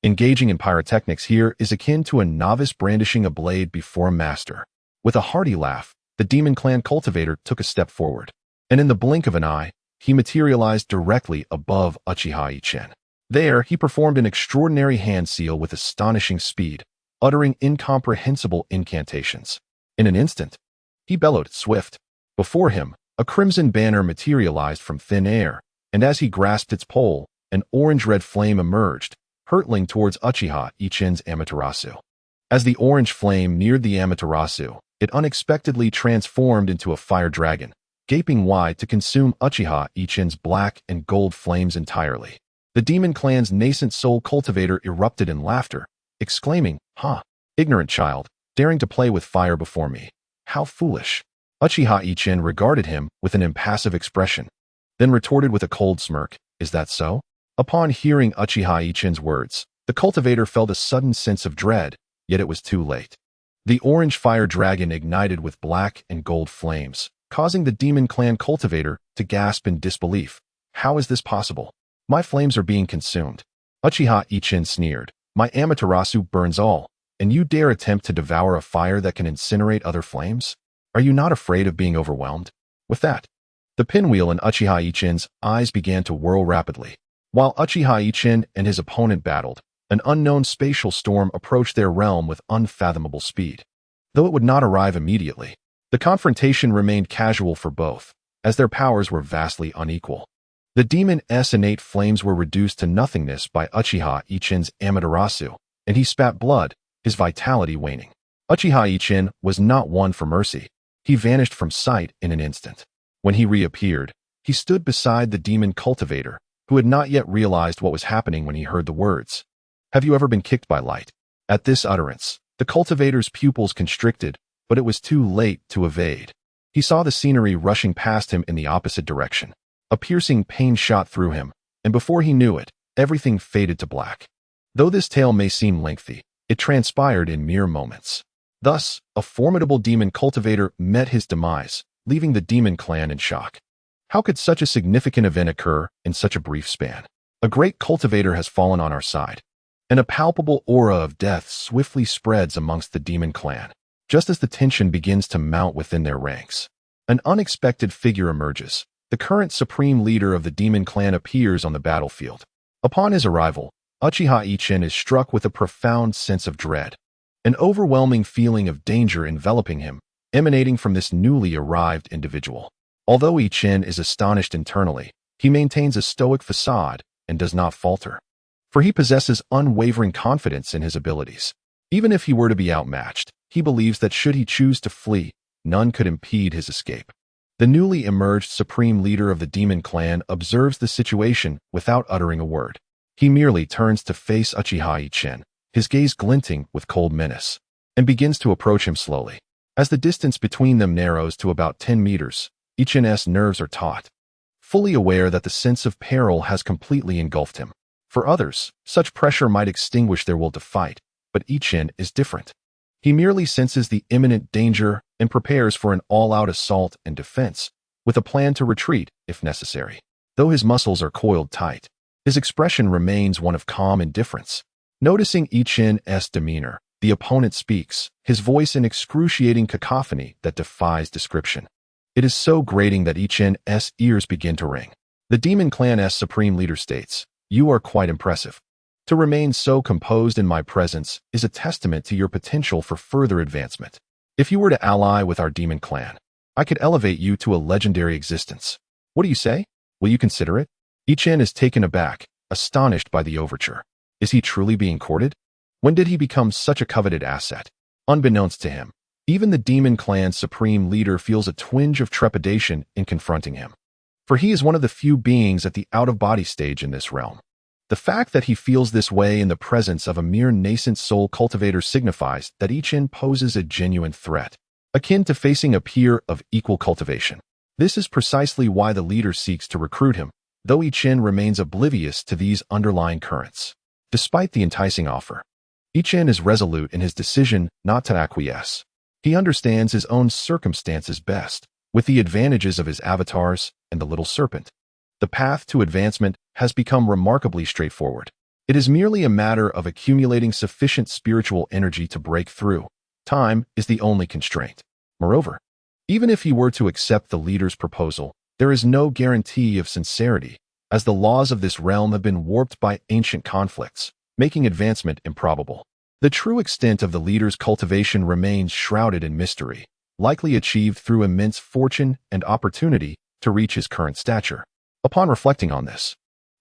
A: Engaging in pyrotechnics here is akin to a novice brandishing a blade before a master. With a hearty laugh, the demon clan cultivator took a step forward, and in the blink of an eye, he materialized directly above Uchiha Ichin. There, he performed an extraordinary hand seal with astonishing speed, uttering incomprehensible incantations. In an instant, he bellowed, "Swift!" Before him, a crimson banner materialized from thin air, and as he grasped its pole, an orange-red flame emerged, hurtling towards Uchiha Ichin's Amaterasu. As the orange flame neared the Amaterasu, it unexpectedly transformed into a fire dragon, gaping wide to consume Uchiha Ichin's black and gold flames entirely. The demon clan's nascent soul cultivator erupted in laughter, exclaiming, "Ha! Ignorant child, daring to play with fire before me. How foolish!" Uchiha Ichin regarded him with an impassive expression, then retorted with a cold smirk, "Is that so?" Upon hearing Uchiha Ichin's words, the cultivator felt a sudden sense of dread, yet it was too late. The orange fire dragon ignited with black and gold flames, causing the demon clan cultivator to gasp in disbelief. "How is this possible? My flames are being consumed." Uchiha Ichin sneered, "My Amaterasu burns all, and you dare attempt to devour a fire that can incinerate other flames? Are you not afraid of being overwhelmed?" With that, the pinwheel in Uchiha Ichin's eyes began to whirl rapidly. While Uchiha Ichin and his opponent battled, an unknown spatial storm approached their realm with unfathomable speed. Though it would not arrive immediately, the confrontation remained casual for both, as their powers were vastly unequal. The demon's innate flames were reduced to nothingness by Uchiha Ichin's Amaterasu, and he spat blood, his vitality waning. Uchiha Ichin was not one for mercy. He vanished from sight in an instant. When he reappeared, he stood beside the demon cultivator, who had not yet realized what was happening when he heard the words. "Have you ever been kicked by light?" At this utterance, the cultivator's pupils constricted, but it was too late to evade. He saw the scenery rushing past him in the opposite direction. A piercing pain shot through him, and before he knew it, everything faded to black. Though this tale may seem lengthy, it transpired in mere moments. Thus, a formidable demon cultivator met his demise, leaving the demon clan in shock. How could such a significant event occur in such a brief span? A great cultivator has fallen on our side, and a palpable aura of death swiftly spreads amongst the demon clan. Just as the tension begins to mount within their ranks, an unexpected figure emerges. The current supreme leader of the demon clan appears on the battlefield. Upon his arrival, Uchiha Ichin is struck with a profound sense of dread, an overwhelming feeling of danger enveloping him, emanating from this newly arrived individual. Although Ichin is astonished internally, he maintains a stoic facade and does not falter, for he possesses unwavering confidence in his abilities. Even if he were to be outmatched, he believes that should he choose to flee, none could impede his escape. The newly emerged supreme leader of the demon clan observes the situation without uttering a word. He merely turns to face Uchiha Ichin, his gaze glinting with cold menace, and begins to approach him slowly. As the distance between them narrows to about 10 meters, Ichin's nerves are taut, fully aware that the sense of peril has completely engulfed him. For others, such pressure might extinguish their will to fight, but Ichin is different. He merely senses the imminent danger and prepares for an all-out assault and defense, with a plan to retreat if necessary. Though his muscles are coiled tight, his expression remains one of calm indifference. Noticing Yichen's demeanor, the opponent speaks, his voice in excruciating cacophony that defies description. It is so grating that Yichen's ears begin to ring. The Demon Clan's supreme leader states, "You are quite impressive. To remain so composed in my presence is a testament to your potential for further advancement. If you were to ally with our Demon Clan, I could elevate you to a legendary existence. What do you say? Will you consider it?" Yichen is taken aback, astonished by the overture. Is he truly being courted? When did he become such a coveted asset? Unbeknownst to him, even the Demon Clan's supreme leader feels a twinge of trepidation in confronting him. For he is one of the few beings at the out-of-body stage in this realm. The fact that he feels this way in the presence of a mere nascent soul cultivator signifies that Yichen poses a genuine threat, akin to facing a peer of equal cultivation. This is precisely why the leader seeks to recruit him, though Yichen remains oblivious to these underlying currents. Despite the enticing offer, Yichen is resolute in his decision not to acquiesce. He understands his own circumstances best, with the advantages of his avatars and the little serpent. The path to advancement has become remarkably straightforward. It is merely a matter of accumulating sufficient spiritual energy to break through. Time is the only constraint. Moreover, even if he were to accept the leader's proposal, there is no guarantee of sincerity, as the laws of this realm have been warped by ancient conflicts, making advancement improbable. The true extent of the leader's cultivation remains shrouded in mystery, likely achieved through immense fortune and opportunity to reach his current stature. Upon reflecting on this,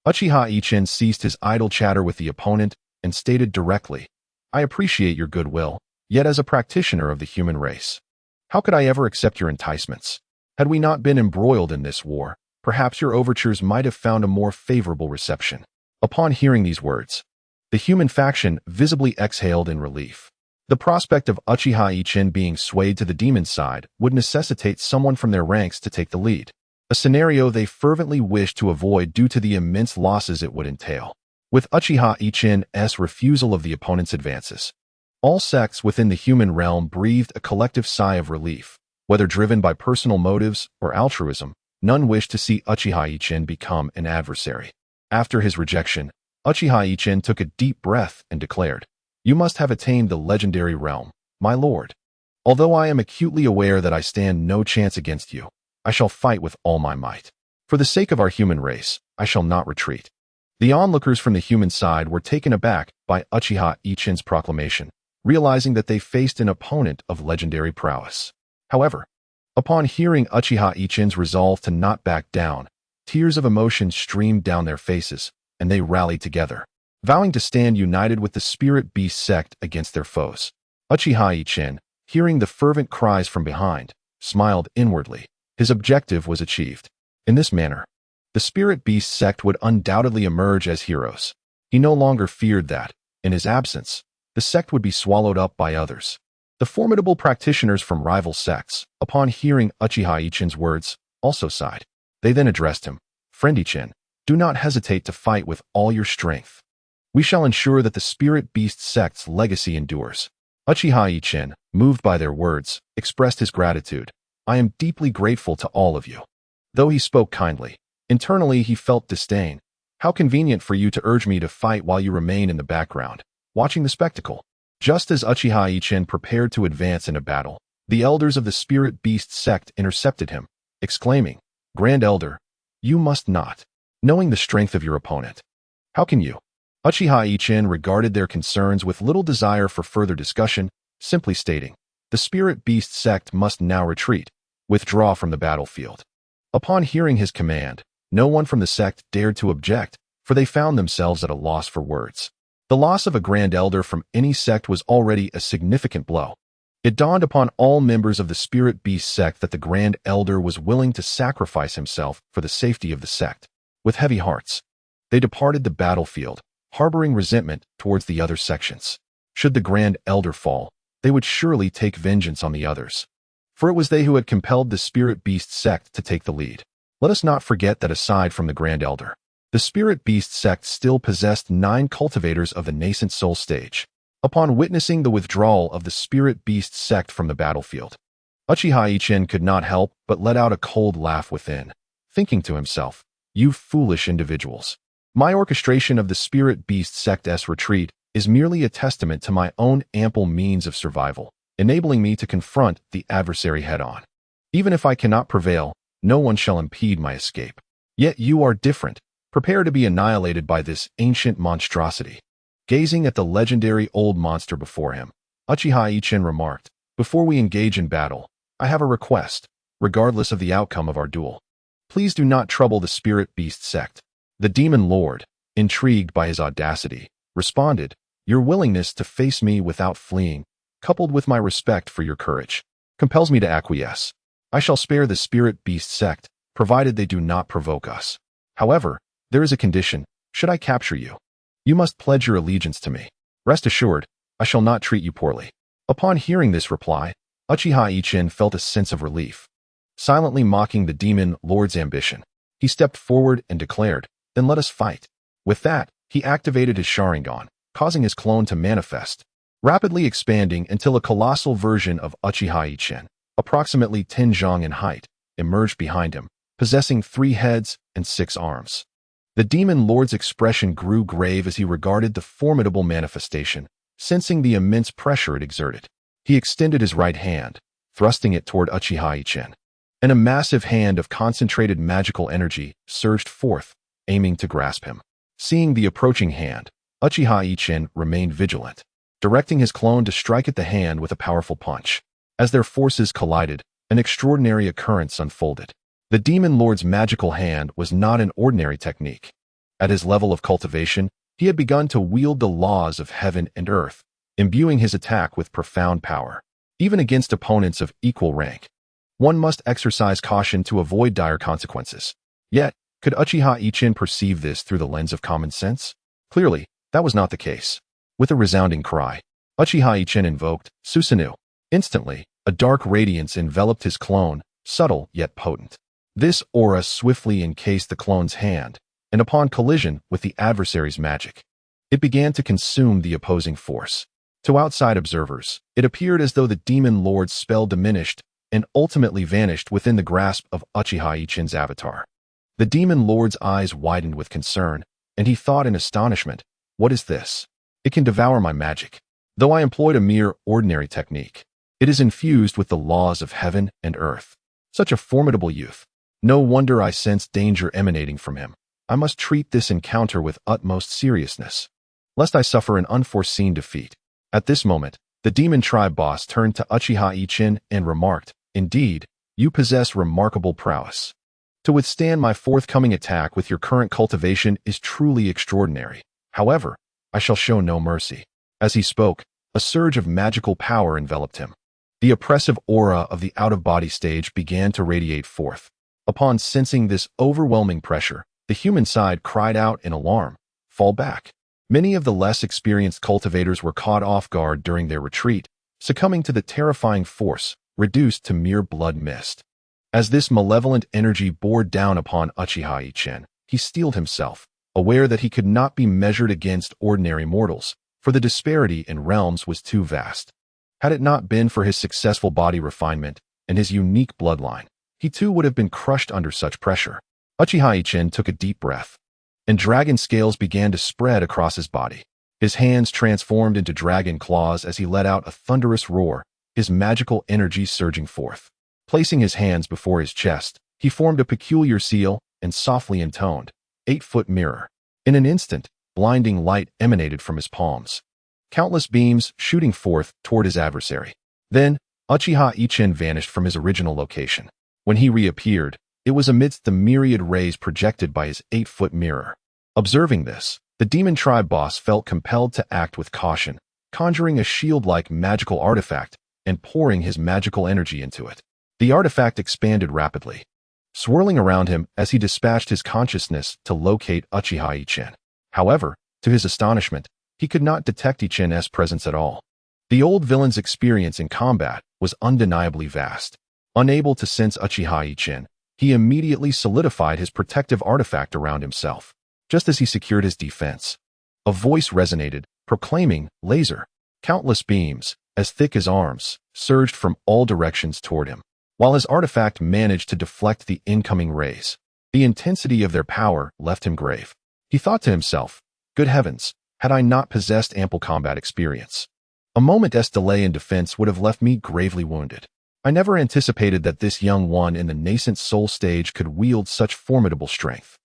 A: Uchiha Yichen ceased his idle chatter with the opponent and stated directly, "I appreciate your goodwill, yet as a practitioner of the human race, how could I ever accept your enticements? Had we not been embroiled in this war, perhaps your overtures might have found a more favorable reception." Upon hearing these words, the human faction visibly exhaled in relief. The prospect of Uchiha Yichen being swayed to the demon side would necessitate someone from their ranks to take the lead, a scenario they fervently wished to avoid due to the immense losses it would entail. With Uchiha Yichen's refusal of the opponent's advances, all sects within the human realm breathed a collective sigh of relief. Whether driven by personal motives or altruism, none wished to see Uchiha Yichen become an adversary. After his rejection, Uchiha Yichen took a deep breath and declared, "You must have attained the legendary realm, my lord. Although I am acutely aware that I stand no chance against you, I shall fight with all my might. For the sake of our human race, I shall not retreat." The onlookers from the human side were taken aback by Uchiha Yichen's proclamation, realizing that they faced an opponent of legendary prowess. However, upon hearing Uchiha Yichen's resolve to not back down, tears of emotion streamed down their faces, and they rallied together, vowing to stand united with the Spirit Beast sect against their foes. Uchiha Yichen, hearing the fervent cries from behind, smiled inwardly. His objective was achieved. In this manner, the Spirit Beast sect would undoubtedly emerge as heroes. He no longer feared that, in his absence, the sect would be swallowed up by others. The formidable practitioners from rival sects, upon hearing Uchiha Yichen's words, also sighed. They then addressed him, "Friend Yichen, do not hesitate to fight with all your strength. We shall ensure that the Spirit Beast sect's legacy endures." Uchiha Yichen, moved by their words, expressed his gratitude. "I am deeply grateful to all of you." Though he spoke kindly, internally he felt disdain. How convenient for you to urge me to fight while you remain in the background, watching the spectacle. Just as Uchiha Yichen prepared to advance in a battle, the elders of the Spirit Beast sect intercepted him, exclaiming, "Grand Elder, you must not, knowing the strength of your opponent. How can you?" Uchiha Yichen regarded their concerns with little desire for further discussion, simply stating, "The Spirit Beast sect must now retreat, withdraw from the battlefield." Upon hearing his command, no one from the sect dared to object, for they found themselves at a loss for words. The loss of a Grand Elder from any sect was already a significant blow. It dawned upon all members of the Spirit Beast sect that the Grand Elder was willing to sacrifice himself for the safety of the sect. With heavy hearts, they departed the battlefield, harboring resentment towards the other sections. Should the Grand Elder fall, they would surely take vengeance on the others. For it was they who had compelled the Spirit Beast sect to take the lead. Let us not forget that aside from the Grand Elder, the Spirit Beast sect still possessed 9 cultivators of the nascent soul stage. Upon witnessing the withdrawal of the Spirit Beast sect from the battlefield, Uchiha Yichen could not help but let out a cold laugh within, thinking to himself, "You foolish individuals. My orchestration of the Spirit Beast Sect's retreat is merely a testament to my own ample means of survival, enabling me to confront the adversary head-on. Even if I cannot prevail, no one shall impede my escape. Yet you are different. Prepare to be annihilated by this ancient monstrosity." Gazing at the legendary old monster before him, Uchiha Yichen remarked, "Before we engage in battle, I have a request, regardless of the outcome of our duel. Please do not trouble the Spirit Beast Sect." The Demon Lord, intrigued by his audacity, responded, "Your willingness to face me without fleeing, coupled with my respect for your courage, compels me to acquiesce. I shall spare the Spirit Beast Sect, provided they do not provoke us. However, there is a condition. Should I capture you, you must pledge your allegiance to me. Rest assured, I shall not treat you poorly." Upon hearing this reply, Uchiha Yichen felt a sense of relief. Silently mocking the Demon Lord's ambition, he stepped forward and declared, "Then let us fight." With that, he activated his Sharingan, causing his clone to manifest, rapidly expanding until a colossal version of Uchiha Yichen, approximately 10 zhang in height, emerged behind him, possessing 3 heads and 6 arms. The Demon Lord's expression grew grave as he regarded the formidable manifestation, sensing the immense pressure it exerted. He extended his right hand, thrusting it toward Uchiha Yichen, and a massive hand of concentrated magical energy surged forth, aiming to grasp him. Seeing the approaching hand, Uchiha Yichen remained vigilant, directing his clone to strike at the hand with a powerful punch. As their forces collided, an extraordinary occurrence unfolded. The Demon Lord's magical hand was not an ordinary technique. At his level of cultivation, he had begun to wield the laws of heaven and earth, imbuing his attack with profound power. Even against opponents of equal rank, one must exercise caution to avoid dire consequences. Yet, could Uchiha Yichen perceive this through the lens of common sense? Clearly, that was not the case. With a resounding cry, Uchiha Yichen invoked Susanoo. Instantly, a dark radiance enveloped his clone, subtle yet potent. This aura swiftly encased the clone's hand, and upon collision with the adversary's magic, it began to consume the opposing force. To outside observers, it appeared as though the Demon Lord's spell diminished and ultimately vanished within the grasp of Uchiha Yichen's avatar. The Demon Lord's eyes widened with concern, and he thought in astonishment, "What is this? It can devour my magic. Though I employed a mere ordinary technique, it is infused with the laws of heaven and earth. Such a formidable youth. No wonder I sense danger emanating from him. I must treat this encounter with utmost seriousness, lest I suffer an unforeseen defeat." At this moment, the Demon Tribe boss turned to Uchiha Yichen and remarked, "Indeed, you possess remarkable prowess. To withstand my forthcoming attack with your current cultivation is truly extraordinary. However, I shall show no mercy." As he spoke, a surge of magical power enveloped him. The oppressive aura of the out-of-body stage began to radiate forth. Upon sensing this overwhelming pressure, the human side cried out in alarm, "Fall back." Many of the less experienced cultivators were caught off guard during their retreat, succumbing to the terrifying force, reduced to mere blood mist. As this malevolent energy bore down upon Uchiha Yichen, he steeled himself, aware that he could not be measured against ordinary mortals, for the disparity in realms was too vast. Had it not been for his successful body refinement and his unique bloodline, he too would have been crushed under such pressure. Uchiha Yichen took a deep breath, and dragon scales began to spread across his body. His hands transformed into dragon claws as he let out a thunderous roar, his magical energy surging forth. Placing his hands before his chest, he formed a peculiar seal and softly intoned, 8-foot mirror. In an instant, blinding light emanated from his palms, countless beams shooting forth toward his adversary. Then, Uchiha Yichen vanished from his original location. When he reappeared, it was amidst the myriad rays projected by his 8-foot mirror. Observing this, the Demon Tribe boss felt compelled to act with caution, conjuring a shield-like magical artifact and pouring his magical energy into it. The artifact expanded rapidly, swirling around him as he dispatched his consciousness to locate Uchiha Yichen. However, to his astonishment, he could not detect Yichen's presence at all. The old villain's experience in combat was undeniably vast. Unable to sense Uchiha Yichen, he immediately solidified his protective artifact around himself. Just as he secured his defense, a voice resonated, proclaiming, "Laser." Countless beams, as thick as arms, surged from all directions toward him. While his artifact managed to deflect the incoming rays, the intensity of their power left him grave. He thought to himself, "Good heavens, had I not possessed ample combat experience, a moment's delay in defense would have left me gravely wounded. I never anticipated that this young one in the nascent soul stage could wield such formidable strength."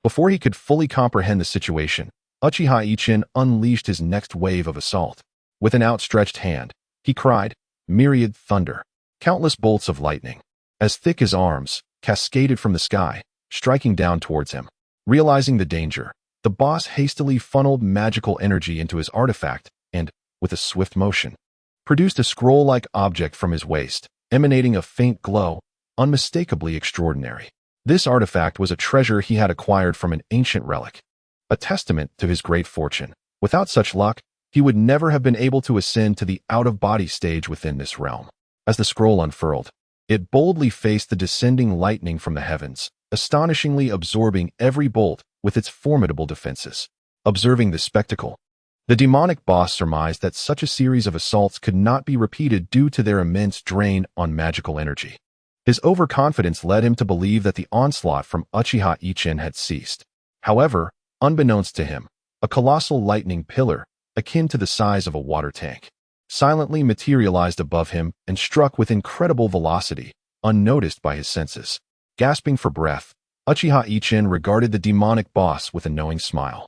A: Before he could fully comprehend the situation, Uchiha Yichen unleashed his next wave of assault. With an outstretched hand, he cried, "Myriad thunder!" Countless bolts of lightning, as thick as arms, cascaded from the sky, striking down towards him. Realizing the danger, the boss hastily funneled magical energy into his artifact and, with a swift motion, produced a scroll-like object from his waist, emanating a faint glow, unmistakably extraordinary. This artifact was a treasure he had acquired from an ancient relic, a testament to his great fortune. Without such luck, he would never have been able to ascend to the out-of-body stage within this realm. As the scroll unfurled, it boldly faced the descending lightning from the heavens, astonishingly absorbing every bolt with its formidable defenses. Observing this spectacle, the demonic boss surmised that such a series of assaults could not be repeated due to their immense drain on magical energy. His overconfidence led him to believe that the onslaught from Uchiha Yichen had ceased. However, unbeknownst to him, a colossal lightning pillar, akin to the size of a water tank, silently materialized above him and struck with incredible velocity, unnoticed by his senses. Gasping for breath, Uchiha Yichen regarded the demonic boss with a knowing smile.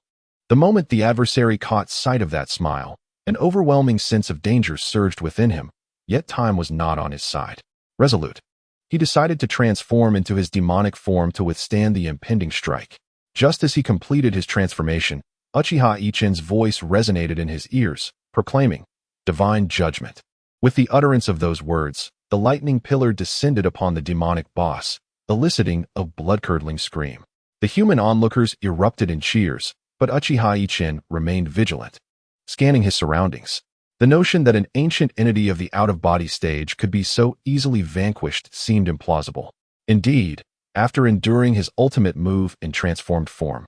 A: The moment the adversary caught sight of that smile, an overwhelming sense of danger surged within him, yet time was not on his side. Resolute, he decided to transform into his demonic form to withstand the impending strike. Just as he completed his transformation, Uchiha Yichen's voice resonated in his ears, proclaiming, "Divine judgment." With the utterance of those words, the lightning pillar descended upon the demonic boss, eliciting a blood-curdling scream. The human onlookers erupted in cheers, but Uchiha Yichen remained vigilant, scanning his surroundings. The notion that an ancient entity of the out-of-body stage could be so easily vanquished seemed implausible. Indeed, after enduring his ultimate move in transformed form,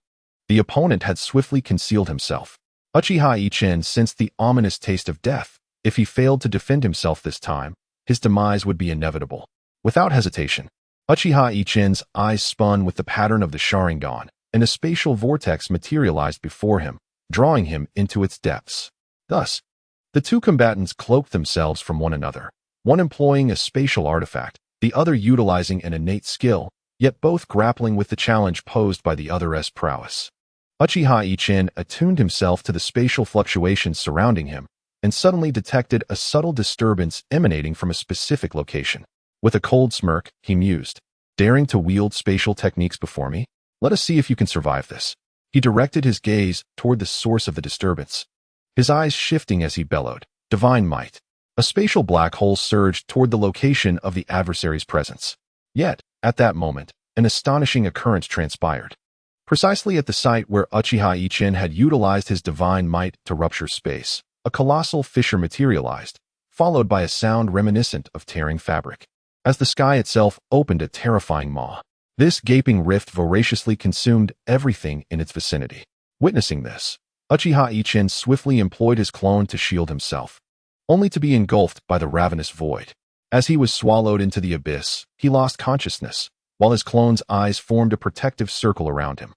A: the opponent had swiftly concealed himself. Uchiha Yichen sensed the ominous taste of death. If he failed to defend himself this time, his demise would be inevitable. Without hesitation, Uchiha Yichen's eyes spun with the pattern of the Sharingan, and a spatial vortex materialized before him, drawing him into its depths. Thus, the two combatants cloaked themselves from one another, one employing a spatial artifact, the other utilizing an innate skill, yet both grappling with the challenge posed by the other's prowess. Uchiha Yichen attuned himself to the spatial fluctuations surrounding him, and suddenly detected a subtle disturbance emanating from a specific location. With a cold smirk, he mused, "Daring to wield spatial techniques before me? Let us see if you can survive this." He directed his gaze toward the source of the disturbance, his eyes shifting as he bellowed, "Divine might." A spatial black hole surged toward the location of the adversary's presence. Yet, at that moment, an astonishing occurrence transpired. Precisely at the site where Uchiha Yichen had utilized his divine might to rupture space, a colossal fissure materialized, followed by a sound reminiscent of tearing fabric. As the sky itself opened a terrifying maw, this gaping rift voraciously consumed everything in its vicinity. Witnessing this, Uchiha Yichen swiftly employed his clone to shield himself, only to be engulfed by the ravenous void. As he was swallowed into the abyss, he lost consciousness, while his clone's eyes formed a protective circle around him.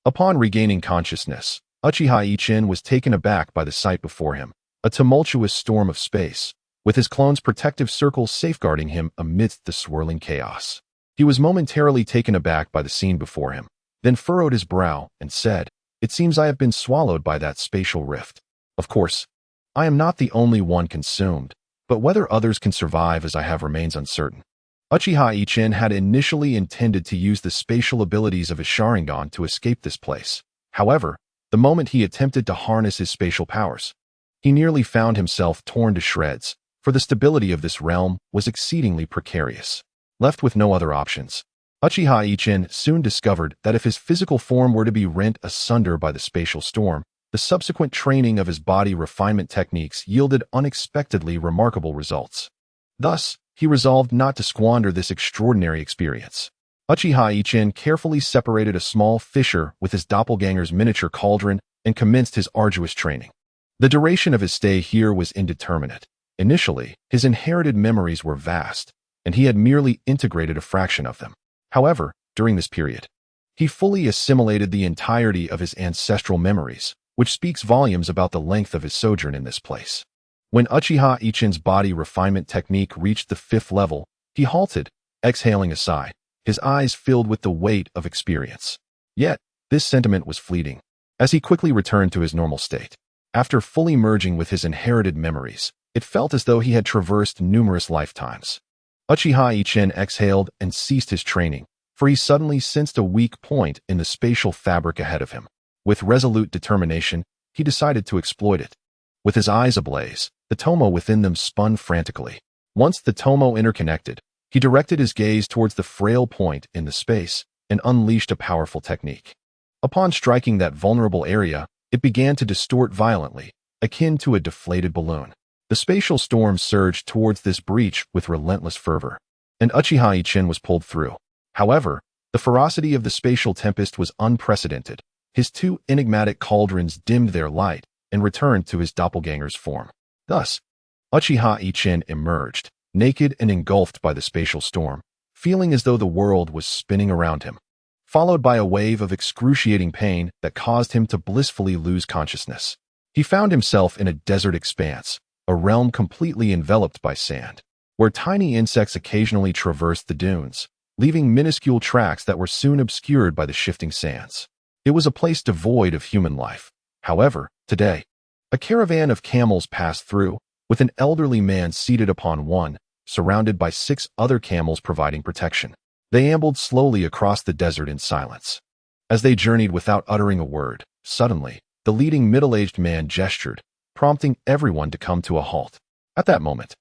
A: Upon regaining consciousness, Uchiha Yichen was taken aback by the sight before him, a tumultuous storm of space, with his clone's protective circle safeguarding him amidst the swirling chaos. He was momentarily taken aback by the scene before him, then furrowed his brow and said, "It seems I have been swallowed by that spatial rift. Of course, I am not the only one consumed, but whether others can survive as I have remains uncertain." Uchiha Yichen had initially intended to use the spatial abilities of his Sharingan to escape this place. However, the moment he attempted to harness his spatial powers, he nearly found himself torn to shreds, for the stability of this realm was exceedingly precarious. Left with no other options, Uchiha Yichen soon discovered that if his physical form were to be rent asunder by the spatial storm, the subsequent training of his body refinement techniques yielded unexpectedly remarkable results. Thus, he resolved not to squander this extraordinary experience. Uchiha Yichen carefully separated a small fissure with his doppelganger's miniature cauldron and commenced his arduous training. The duration of his stay here was indeterminate, Initially, his inherited memories were vast, and he had merely integrated a fraction of them. However, during this period, he fully assimilated the entirety of his ancestral memories, which speaks volumes about the length of his sojourn in this place. When Uchiha Ichin's body refinement technique reached the 5th level, he halted, exhaling a sigh, his eyes filled with the weight of experience. Yet, this sentiment was fleeting, as he quickly returned to his normal state. After fully merging with his inherited memories, it felt as though he had traversed numerous lifetimes. Uchiha Ichin exhaled and ceased his training, for he suddenly sensed a weak point in the spatial fabric ahead of him. With resolute determination, he decided to exploit it. With his eyes ablaze, the tomo within them spun frantically. Once the tomo interconnected, he directed his gaze towards the frail point in the space and unleashed a powerful technique. Upon striking that vulnerable area, it began to distort violently, akin to a deflated balloon. The spatial storm surged towards this breach with relentless fervor, and Uchiha Ichin was pulled through. However, the ferocity of the spatial tempest was unprecedented. His 2 enigmatic cauldrons dimmed their light and returned to his doppelganger's form. Thus, Uchiha Ichin emerged, naked and engulfed by the spatial storm, feeling as though the world was spinning around him, followed by a wave of excruciating pain that caused him to blissfully lose consciousness. He found himself in a desert expanse, a realm completely enveloped by sand, where tiny insects occasionally traversed the dunes, leaving minuscule tracks that were soon obscured by the shifting sands. It was a place devoid of human life. However, today, a caravan of camels passed through, with an elderly man seated upon one, surrounded by 6 other camels providing protection. They ambled slowly across the desert in silence. As they journeyed without uttering a word, suddenly, the leading middle-aged man gestured, prompting everyone to come to a halt. At that moment,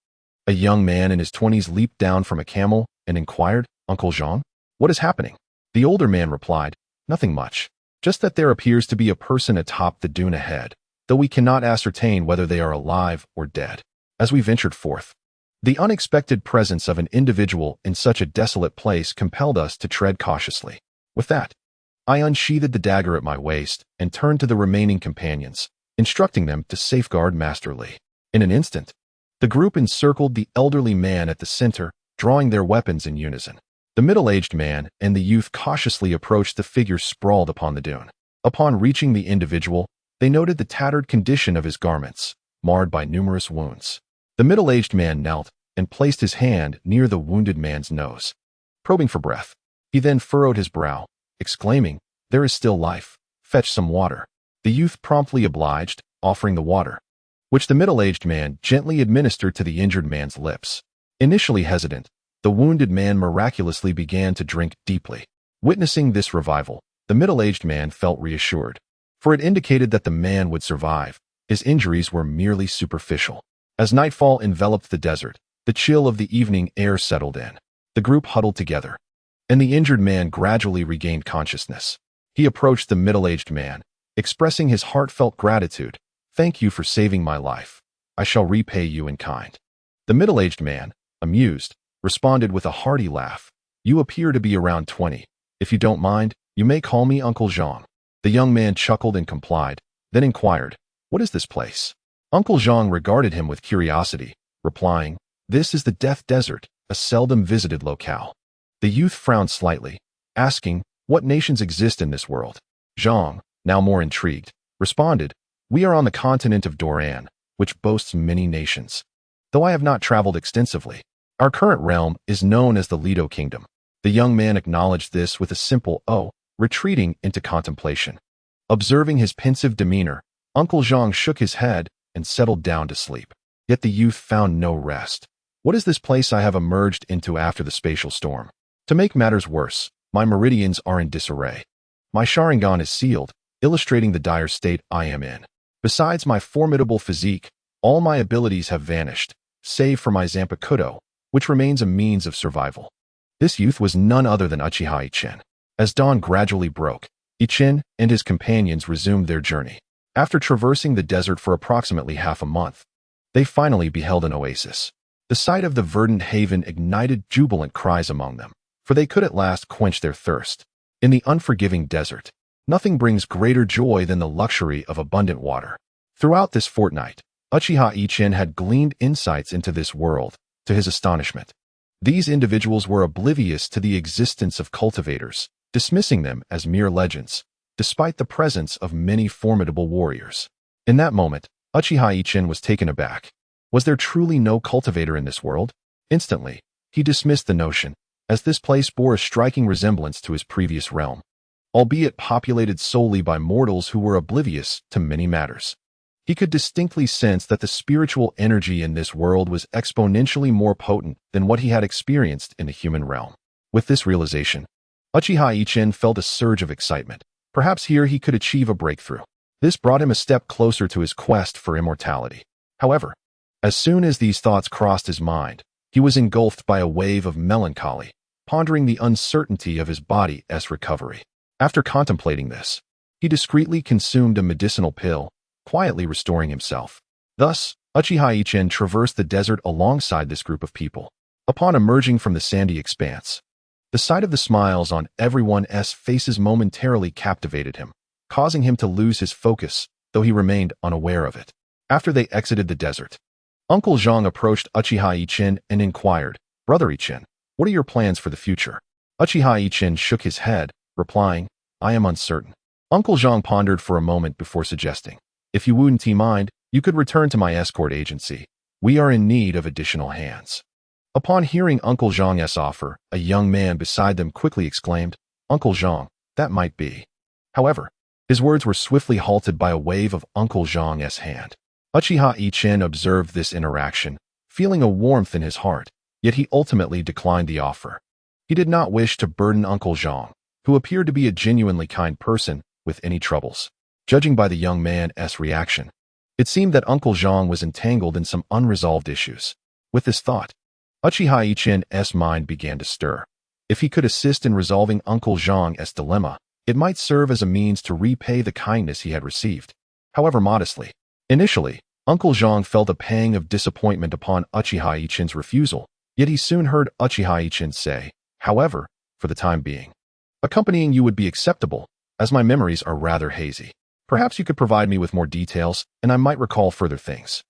A: a young man in his 20s leaped down from a camel and inquired, "Uncle Jean, what is happening?" The older man replied, "Nothing much. Just that there appears to be a person atop the dune ahead, though we cannot ascertain whether they are alive or dead." As we ventured forth, the unexpected presence of an individual in such a desolate place compelled us to tread cautiously. With that, I unsheathed the dagger at my waist and turned to the remaining companions, instructing them to safeguard Master Li. In an instant, the group encircled the elderly man at the center, drawing their weapons in unison. The middle-aged man and the youth cautiously approached the figure sprawled upon the dune. Upon reaching the individual, they noted the tattered condition of his garments, marred by numerous wounds. The middle-aged man knelt and placed his hand near the wounded man's nose, probing for breath. He then furrowed his brow, exclaiming, "There is still life. Fetch some water." The youth promptly obliged, offering the water, which the middle-aged man gently administered to the injured man's lips. Initially hesitant, the wounded man miraculously began to drink deeply. Witnessing this revival, the middle-aged man felt reassured, for it indicated that the man would survive. His injuries were merely superficial. As nightfall enveloped the desert, the chill of the evening air settled in. The group huddled together, and the injured man gradually regained consciousness. He approached the middle-aged man, expressing his heartfelt gratitude. "Thank you for saving my life. I shall repay you in kind." The middle-aged man, amused, responded with a hearty laugh. "You appear to be around 20. If you don't mind, you may call me Uncle Jean." The young man chuckled and complied, then inquired, "What is this place?" Uncle Jean regarded him with curiosity, replying, "This is the Death Desert, a seldom visited locale." The youth frowned slightly, asking, "What nations exist in this world?" Jean, now more intrigued, responded, "We are on the continent of Doran, which boasts many nations. Though I have not traveled extensively, our current realm is known as the Lido Kingdom." The young man acknowledged this with a simple "oh," retreating into contemplation. Observing his pensive demeanor, Uncle Jean shook his head and settled down to sleep. Yet the youth found no rest. "What is this place I have emerged into after the spatial storm? To make matters worse, my meridians are in disarray. My Sharingan is sealed, illustrating the dire state I am in. Besides my formidable physique, all my abilities have vanished, save for my Zanpakutō, which remains a means of survival." This youth was none other than Uchiha Ichin. As dawn gradually broke, Ichin and his companions resumed their journey. After traversing the desert for approximately half a month, they finally beheld an oasis. The sight of the verdant haven ignited jubilant cries among them, for they could at last quench their thirst. In the unforgiving desert, nothing brings greater joy than the luxury of abundant water. Throughout this fortnight, Uchiha Yichen had gleaned insights into this world, to his astonishment. These individuals were oblivious to the existence of cultivators, dismissing them as mere legends, despite the presence of many formidable warriors. In that moment, Uchiha Yichen was taken aback. Was there truly no cultivator in this world? Instantly, he dismissed the notion, as this place bore a striking resemblance to his previous realm, albeit populated solely by mortals who were oblivious to many matters. He could distinctly sense that the spiritual energy in this world was exponentially more potent than what he had experienced in the human realm. With this realization, Uchiha Yichen felt a surge of excitement. Perhaps here he could achieve a breakthrough. This brought him a step closer to his quest for immortality. However, as soon as these thoughts crossed his mind, he was engulfed by a wave of melancholy, pondering the uncertainty of his body's recovery. After contemplating this, he discreetly consumed a medicinal pill, quietly restoring himself. Thus, Uchiha Yichen traversed the desert alongside this group of people. Upon emerging from the sandy expanse, the sight of the smiles on everyone's faces momentarily captivated him, causing him to lose his focus, though he remained unaware of it. After they exited the desert, Uncle Zhang approached Uchiha Yichen and inquired, "Brother Yichen, what are your plans for the future?" Uchiha Yichen shook his head, replying, "I am uncertain." Uncle Zhang pondered for a moment before suggesting, "If you wouldn't mind, you could return to my escort agency. We are in need of additional hands." Upon hearing Uncle Zhang's offer, a young man beside them quickly exclaimed, "Uncle Zhang, that might be." However, his words were swiftly halted by a wave of Uncle Zhang's hand. Uchiha Yichen observed this interaction, feeling a warmth in his heart, yet he ultimately declined the offer. He did not wish to burden Uncle Zhang, who appeared to be a genuinely kind person, with any troubles. Judging by the young man's reaction, it seemed that Uncle Zhang was entangled in some unresolved issues. With this thought, Uchiha Yichen's mind began to stir. If he could assist in resolving Uncle Zhang's dilemma, it might serve as a means to repay the kindness he had received, however modestly. Initially, Uncle Zhang felt a pang of disappointment upon Uchiha Yichen's refusal, yet he soon heard Uchiha Yichen say, "However, for the time being, accompanying you would be acceptable, as my memories are rather hazy. Perhaps you could provide me with more details, and I might recall further things."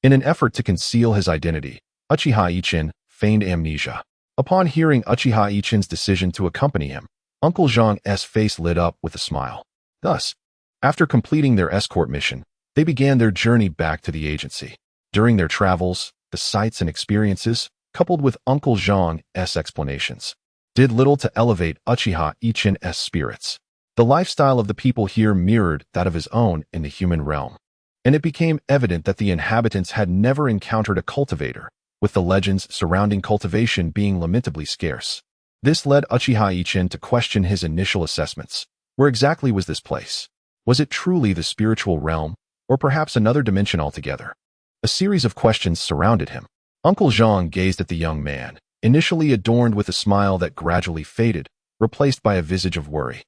A: In an effort to conceal his identity, Uchiha Yichen feigned amnesia. Upon hearing Uchiha Yichen's decision to accompany him, Uncle Zhang's face lit up with a smile. Thus, after completing their escort mission, they began their journey back to the agency. During their travels, the sights and experiences, coupled with Uncle Zhang's explanations, did little to elevate Uchiha Yichen's spirits. The lifestyle of the people here mirrored that of his own in the human realm, and it became evident that the inhabitants had never encountered a cultivator, with the legends surrounding cultivation being lamentably scarce. This led Uchiha Yichen to question his initial assessments. Where exactly was this place? Was it truly the spiritual realm, or perhaps another dimension altogether? A series of questions surrounded him. Uncle Zhang gazed at the young man, initially adorned with a smile that gradually faded, replaced by a visage of worry.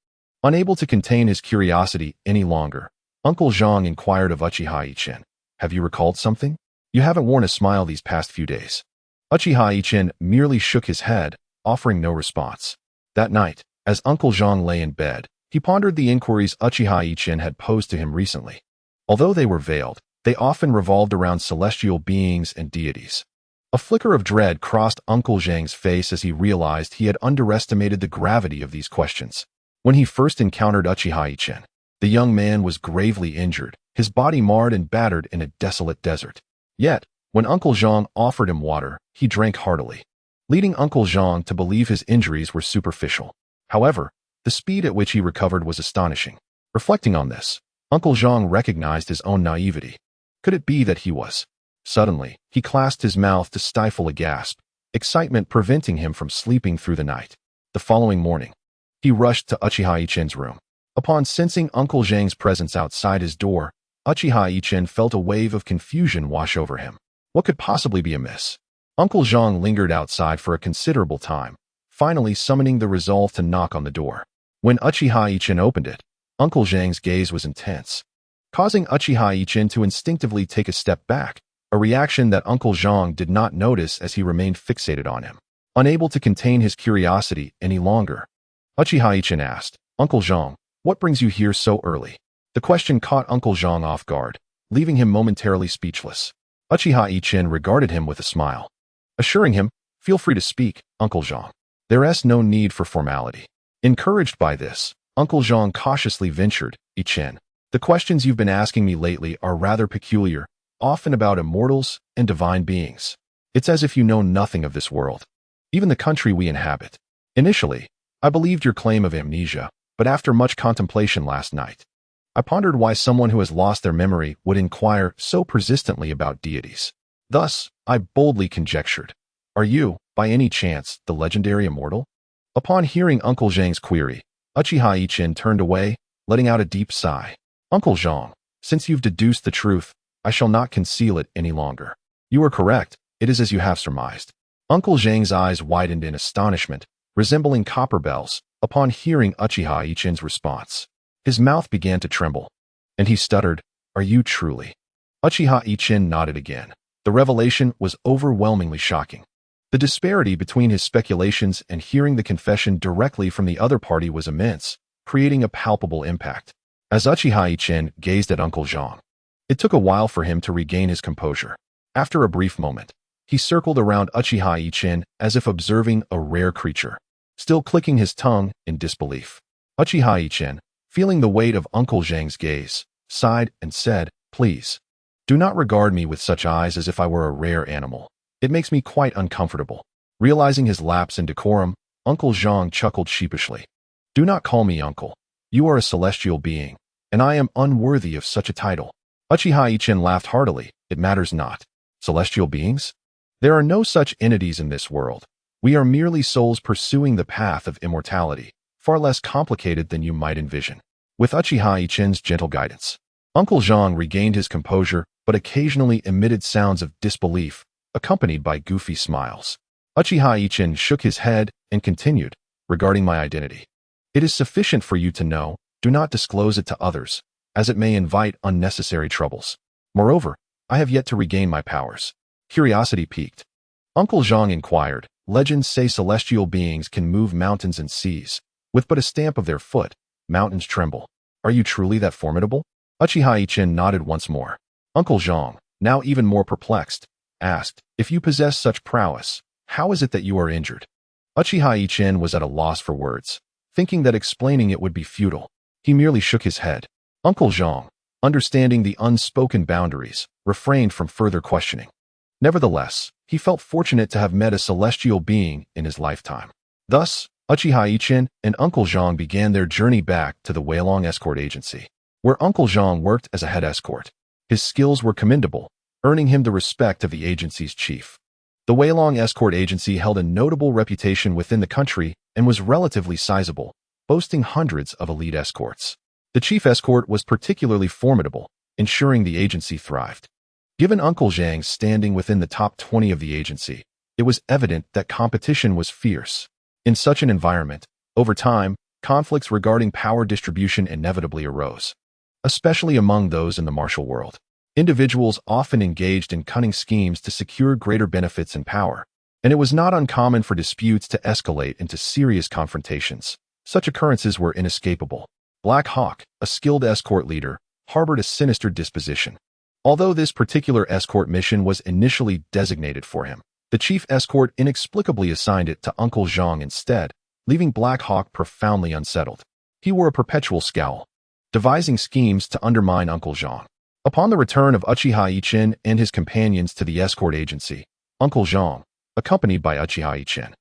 A: Unable to contain his curiosity any longer, Uncle Zhang inquired of Uchiha Yichen, "Have you recalled something? You haven't worn a smile these past few days." Uchiha Yichen merely shook his head, offering no response. That night, as Uncle Zhang lay in bed, he pondered the inquiries Uchiha Yichen had posed to him recently. Although they were veiled, they often revolved around celestial beings and deities. A flicker of dread crossed Uncle Zhang's face as he realized he had underestimated the gravity of these questions. When he first encountered Uchiha Yichen, the young man was gravely injured, his body marred and battered in a desolate desert. Yet, when Uncle Zhang offered him water, he drank heartily, leading Uncle Zhang to believe his injuries were superficial. However, the speed at which he recovered was astonishing. Reflecting on this, Uncle Zhang recognized his own naivety. Could it be that he was? Suddenly, he clasped his mouth to stifle a gasp, excitement preventing him from sleeping through the night. The following morning, he rushed to Uchiha Yichen's room. Upon sensing Uncle Zhang's presence outside his door, Uchiha Yichen felt a wave of confusion wash over him. What could possibly be amiss? Uncle Zhang lingered outside for a considerable time, finally summoning the resolve to knock on the door. When Uchiha Yichen opened it, Uncle Zhang's gaze was intense, causing Uchiha Yichen to instinctively take a step back, a reaction that Uncle Zhang did not notice as he remained fixated on him. Unable to contain his curiosity any longer, Uchiha Yichen asked, "Uncle Zhang, what brings you here so early?" The question caught Uncle Zhang off guard. leaving him momentarily speechless. Uchiha Yichen regarded him with a smile, assuring him, "Feel free to speak, Uncle Zhang. There's no need for formality." Encouraged by this, Uncle Zhang cautiously ventured, "Yichen, the questions you've been asking me lately are rather peculiar, often about immortals and divine beings. It's as if you know nothing of this world, even the country we inhabit. Initially, I believed your claim of amnesia, but after much contemplation last night, I pondered why someone who has lost their memory would inquire so persistently about deities. Thus, I boldly conjectured, are you, by any chance, the legendary immortal?" Upon hearing Uncle Zhang's query, Uchiha Yichen turned away, letting out a deep sigh. "Uncle Zhang, since you've deduced the truth, I shall not conceal it any longer. You are correct, it is as you have surmised." Uncle Zhang's eyes widened in astonishment, resembling copper bells, upon hearing Uchiha Yichen's response. His mouth began to tremble, and he stuttered, "Are you truly?" Uchiha Yichen nodded again. The revelation was overwhelmingly shocking. The disparity between his speculations and hearing the confession directly from the other party was immense, creating a palpable impact. As Uchiha Yichen gazed at Uncle Zhang, it took a while for him to regain his composure. After a brief moment, he circled around Uchiha Yichen as if observing a rare creature, still clicking his tongue in disbelief. Uchiha Yichen, feeling the weight of Uncle Zhang's gaze, sighed and said, "Please, do not regard me with such eyes as if I were a rare animal. It makes me quite uncomfortable." Realizing his lapse in decorum, Uncle Zhang chuckled sheepishly. "Do not call me uncle. You are a celestial being, and I am unworthy of such a title." Uchiha Yichen laughed heartily. "It matters not. Celestial beings? There are no such entities in this world. We are merely souls pursuing the path of immortality, far less complicated than you might envision." With Uchiha Yichen's gentle guidance, Uncle Zhang regained his composure but occasionally emitted sounds of disbelief, accompanied by goofy smiles. Uchiha Yichen shook his head and continued, "Regarding my identity, it is sufficient for you to know, do not disclose it to others, as it may invite unnecessary troubles. Moreover, I have yet to regain my powers." Curiosity piqued, Uncle Zhang inquired, "Legends say celestial beings can move mountains and seas. With but a stamp of their foot, mountains tremble. Are you truly that formidable?" Uchiha Yichen nodded once more. Uncle Zhang, now even more perplexed, asked, "If you possess such prowess, how is it that you are injured?" Uchiha Yichen was at a loss for words, thinking that explaining it would be futile. He merely shook his head. Uncle Zhang, understanding the unspoken boundaries, refrained from further questioning. Nevertheless, he felt fortunate to have met a celestial being in his lifetime. Thus, Uchiha Yichen and Uncle Zhang began their journey back to the Weilong Escort Agency, where Uncle Zhang worked as a head escort. His skills were commendable, earning him the respect of the agency's chief. The Weilong Escort Agency held a notable reputation within the country and was relatively sizable, boasting hundreds of elite escorts. The chief escort was particularly formidable, ensuring the agency thrived. Given Uncle Zhang's standing within the top 20 of the agency, it was evident that competition was fierce. In such an environment, over time, conflicts regarding power distribution inevitably arose, especially among those in the martial world. Individuals often engaged in cunning schemes to secure greater benefits and power, and it was not uncommon for disputes to escalate into serious confrontations. Such occurrences were inescapable. Black Hawk, a skilled escort leader, harbored a sinister disposition. Although this particular escort mission was initially designated for him, the chief escort inexplicably assigned it to Uncle Zhang instead, leaving Black Hawk profoundly unsettled. He wore a perpetual scowl, devising schemes to undermine Uncle Zhang. Upon the return of Uchiha Yichen and his companions to the escort agency, Uncle Zhang, accompanied by Uchiha Yichen,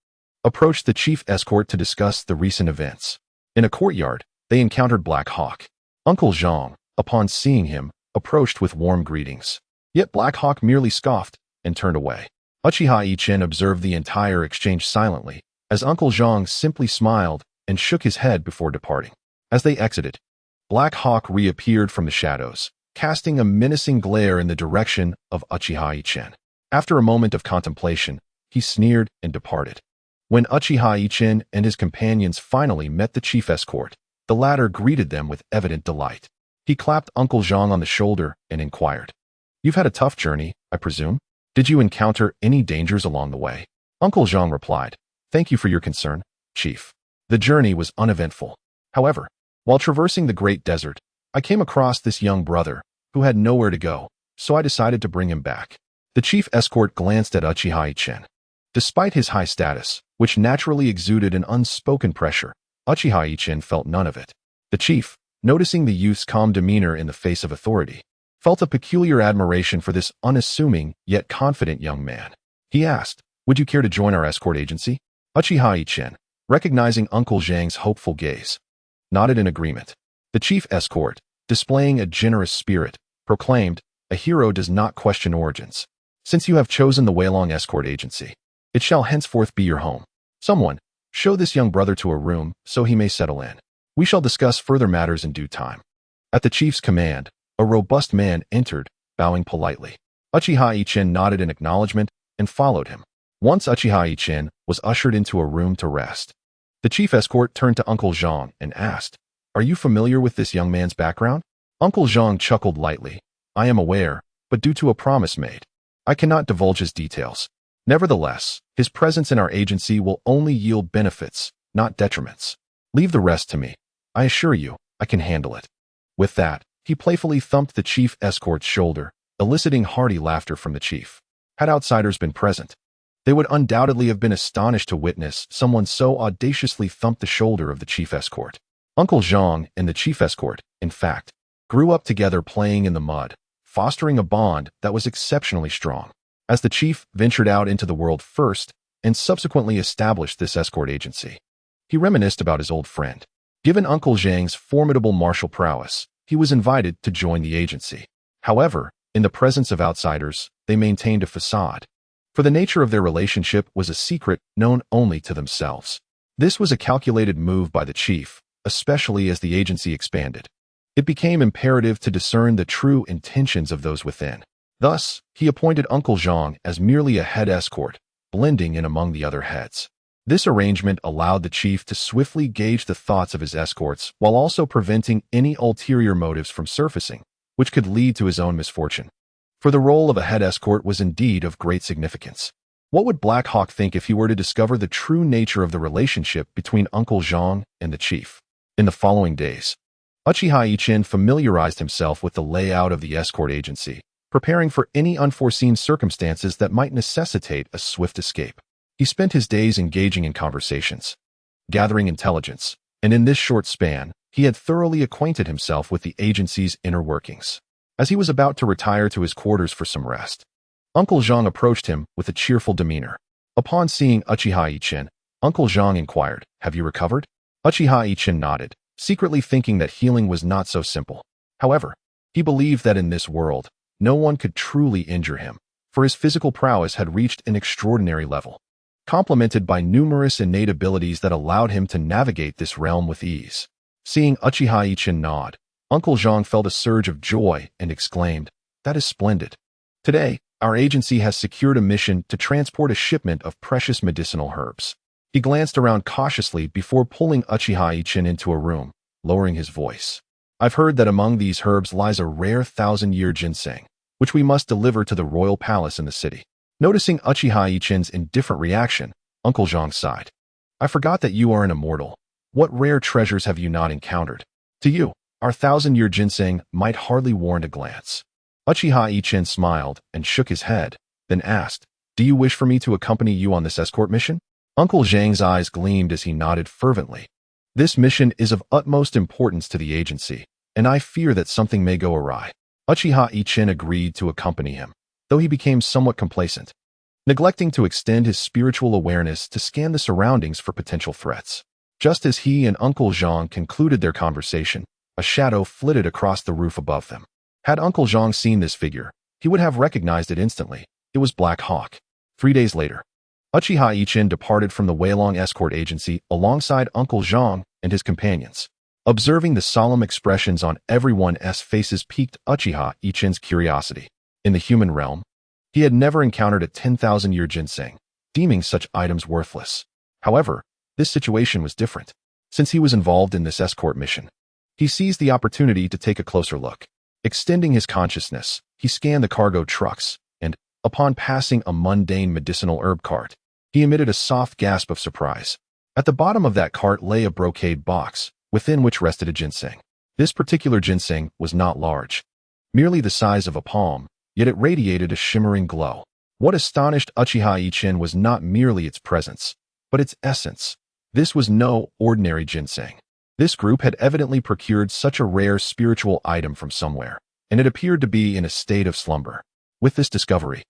A: approached the chief escort to discuss the recent events. In a courtyard, they encountered Black Hawk. Uncle Zhang, upon seeing him, approached with warm greetings. Yet Black Hawk merely scoffed and turned away. Uchiha Yichen observed the entire exchange silently, as Uncle Zhang simply smiled and shook his head before departing. As they exited, Black Hawk reappeared from the shadows, casting a menacing glare in the direction of Uchiha Yichen. After a moment of contemplation, he sneered and departed. When Uchiha Yichen and his companions finally met the chief escort, the latter greeted them with evident delight. He clapped Uncle Zhang on the shoulder and inquired, "You've had a tough journey, I presume? Did you encounter any dangers along the way?" Uncle Zhang replied, "Thank you for your concern, Chief. The journey was uneventful. However, while traversing the Great Desert, I came across this young brother, who had nowhere to go, so I decided to bring him back. The chief escort glanced at Uchiha Yichen. Despite his high status, which naturally exuded an unspoken pressure, Uchiha Yichen felt none of it. The chief, noticing the youth's calm demeanor in the face of authority, felt a peculiar admiration for this unassuming yet confident young man. He asked, "Would you care to join our escort agency?" Uchiha Yichen, recognizing Uncle Zhang's hopeful gaze, nodded in agreement. The chief escort, displaying a generous spirit, proclaimed, "A hero does not question origins. Since you have chosen the Huelong escort agency, it shall henceforth be your home. Someone, show this young brother to a room so he may settle in. We shall discuss further matters in due time." At the chief's command, a robust man entered, bowing politely. Uchiha Yichen nodded in acknowledgement and followed him. Once Uchiha Yichen was ushered into a room to rest, the chief escort turned to Uncle Zhang and asked, "Are you familiar with this young man's background?" Uncle Zhang chuckled lightly. "I am aware, but due to a promise made, I cannot divulge his details. Nevertheless, his presence in our agency will only yield benefits, not detriments. Leave the rest to me. I assure you, I can handle it." With that, he playfully thumped the chief escort's shoulder, eliciting hearty laughter from the chief. Had outsiders been present, they would undoubtedly have been astonished to witness someone so audaciously thump the shoulder of the chief escort. Uncle Zhang and the chief escort, in fact, grew up together playing in the mud, fostering a bond that was exceptionally strong. As the chief ventured out into the world first and subsequently established this escort agency, he reminisced about his old friend. Given Uncle Zhang's formidable martial prowess, he was invited to join the agency. However, in the presence of outsiders, they maintained a facade, for the nature of their relationship was a secret known only to themselves. This was a calculated move by the chief, especially as the agency expanded. It became imperative to discern the true intentions of those within. Thus, he appointed Uncle Zhang as merely a head escort, blending in among the other heads. This arrangement allowed the chief to swiftly gauge the thoughts of his escorts while also preventing any ulterior motives from surfacing, which could lead to his own misfortune. For the role of a head escort was indeed of great significance. What would Black Hawk think if he were to discover the true nature of the relationship between Uncle Zhang and the chief? In the following days, Uchiha Yichen familiarized himself with the layout of the escort agency, preparing for any unforeseen circumstances that might necessitate a swift escape. He spent his days engaging in conversations, gathering intelligence, and in this short span, he had thoroughly acquainted himself with the agency's inner workings. As he was about to retire to his quarters for some rest, Uncle Zhang approached him with a cheerful demeanor. Upon seeing Uchiha Yichen, Uncle Zhang inquired, "Have you recovered?" Uchiha Yichen nodded, secretly thinking that healing was not so simple. However, he believed that in this world, no one could truly injure him, for his physical prowess had reached an extraordinary level, complemented by numerous innate abilities that allowed him to navigate this realm with ease. Seeing Uchiha Yichen nod, Uncle Zhang felt a surge of joy and exclaimed, "That is splendid. Today, our agency has secured a mission to transport a shipment of precious medicinal herbs." He glanced around cautiously before pulling Uchiha Yichen into a room, lowering his voice. "I've heard that among these herbs lies a rare 1,000-year ginseng, which we must deliver to the royal palace in the city." Noticing Uchiha Yichen's indifferent reaction, Uncle Zhang sighed. "I forgot that you are an immortal. What rare treasures have you not encountered? To you, our 1,000-year ginseng might hardly warrant a glance." Uchiha Yichen smiled and shook his head, then asked, "Do you wish for me to accompany you on this escort mission?" Uncle Zhang's eyes gleamed as he nodded fervently. "This mission is of utmost importance to the agency, and I fear that something may go awry." Uchiha Yichen agreed to accompany him, though he became somewhat complacent, neglecting to extend his spiritual awareness to scan the surroundings for potential threats. Just as he and Uncle Zhang concluded their conversation, a shadow flitted across the roof above them. Had Uncle Zhang seen this figure, he would have recognized it instantly. It was Black Hawk. 3 days later, Uchiha Yichen departed from the Huelong escort agency alongside Uncle Zhang and his companions. Observing the solemn expressions on everyone's faces piqued Uchiha Yichen's curiosity. In the human realm, he had never encountered a 10,000-year ginseng, deeming such items worthless. However, this situation was different. Since he was involved in this escort mission, he seized the opportunity to take a closer look. Extending his consciousness, he scanned the cargo trucks, and, upon passing a mundane medicinal herb cart, he emitted a soft gasp of surprise. At the bottom of that cart lay a brocade box, within which rested a ginseng. This particular ginseng was not large, merely the size of a palm, yet it radiated a shimmering glow. What astonished Uchiha Yichen was not merely its presence, but its essence. This was no ordinary ginseng. This group had evidently procured such a rare spiritual item from somewhere, and it appeared to be in a state of slumber. With this discovery,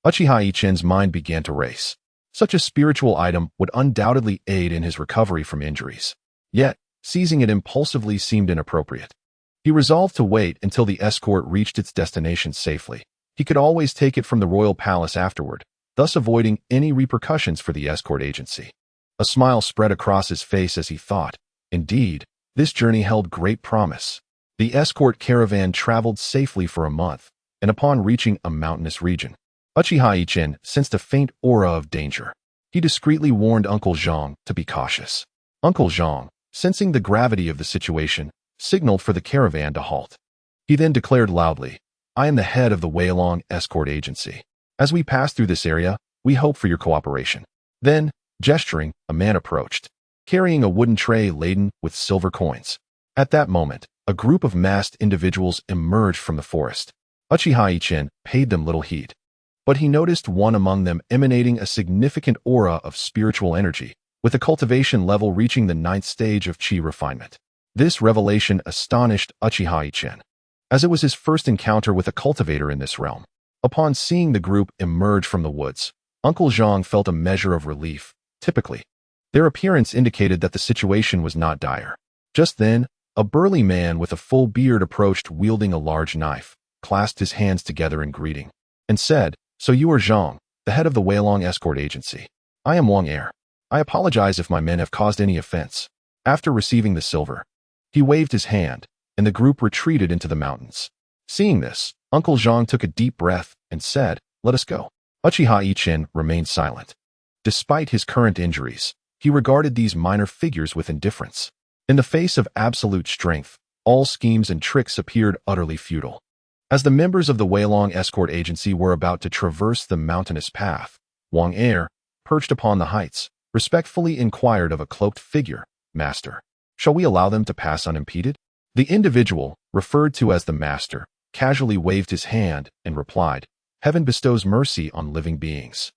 A: Uchiha Yichen's mind began to race. Such a spiritual item would undoubtedly aid in his recovery from injuries. Yet, seizing it impulsively seemed inappropriate. He resolved to wait until the escort reached its destination safely. He could always take it from the royal palace afterward, thus avoiding any repercussions for the escort agency. A smile spread across his face as he thought. Indeed, this journey held great promise. The escort caravan traveled safely for a month, and upon reaching a mountainous region, Uchiha Yichen sensed a faint aura of danger. He discreetly warned Uncle Zhang to be cautious. Uncle Zhang, sensing the gravity of the situation, signaled for the caravan to halt. He then declared loudly, "I am the head of the Hueco escort agency. As we pass through this area, we hope for your cooperation." Then, gesturing, a man approached, carrying a wooden tray laden with silver coins. At that moment, a group of masked individuals emerged from the forest. Uchiha Yichen paid them little heed, but he noticed one among them emanating a significant aura of spiritual energy, with a cultivation level reaching the 9th stage of chi refinement. This revelation astonished Uchiha Yichen, as it was his first encounter with a cultivator in this realm. Upon seeing the group emerge from the woods, Uncle Zhang felt a measure of relief. Typically, their appearance indicated that the situation was not dire. Just then, a burly man with a full beard approached wielding a large knife, clasped his hands together in greeting, and said, "So you are Zhang, the head of the Hueco escort agency. I am Wang Er. I apologize if my men have caused any offense." After receiving the silver, he waved his hand, and the group retreated into the mountains. Seeing this, Uncle Zhang took a deep breath and said, "Let us go." Uchiha Yichen remained silent. Despite his current injuries, he regarded these minor figures with indifference. In the face of absolute strength, all schemes and tricks appeared utterly futile. As the members of the Hueco escort agency were about to traverse the mountainous path, Wang Er, perched upon the heights, respectfully inquired of a cloaked figure, "Master, shall we allow them to pass unimpeded?" The individual, referred to as the master, casually waved his hand and replied, "Heaven bestows mercy on living beings.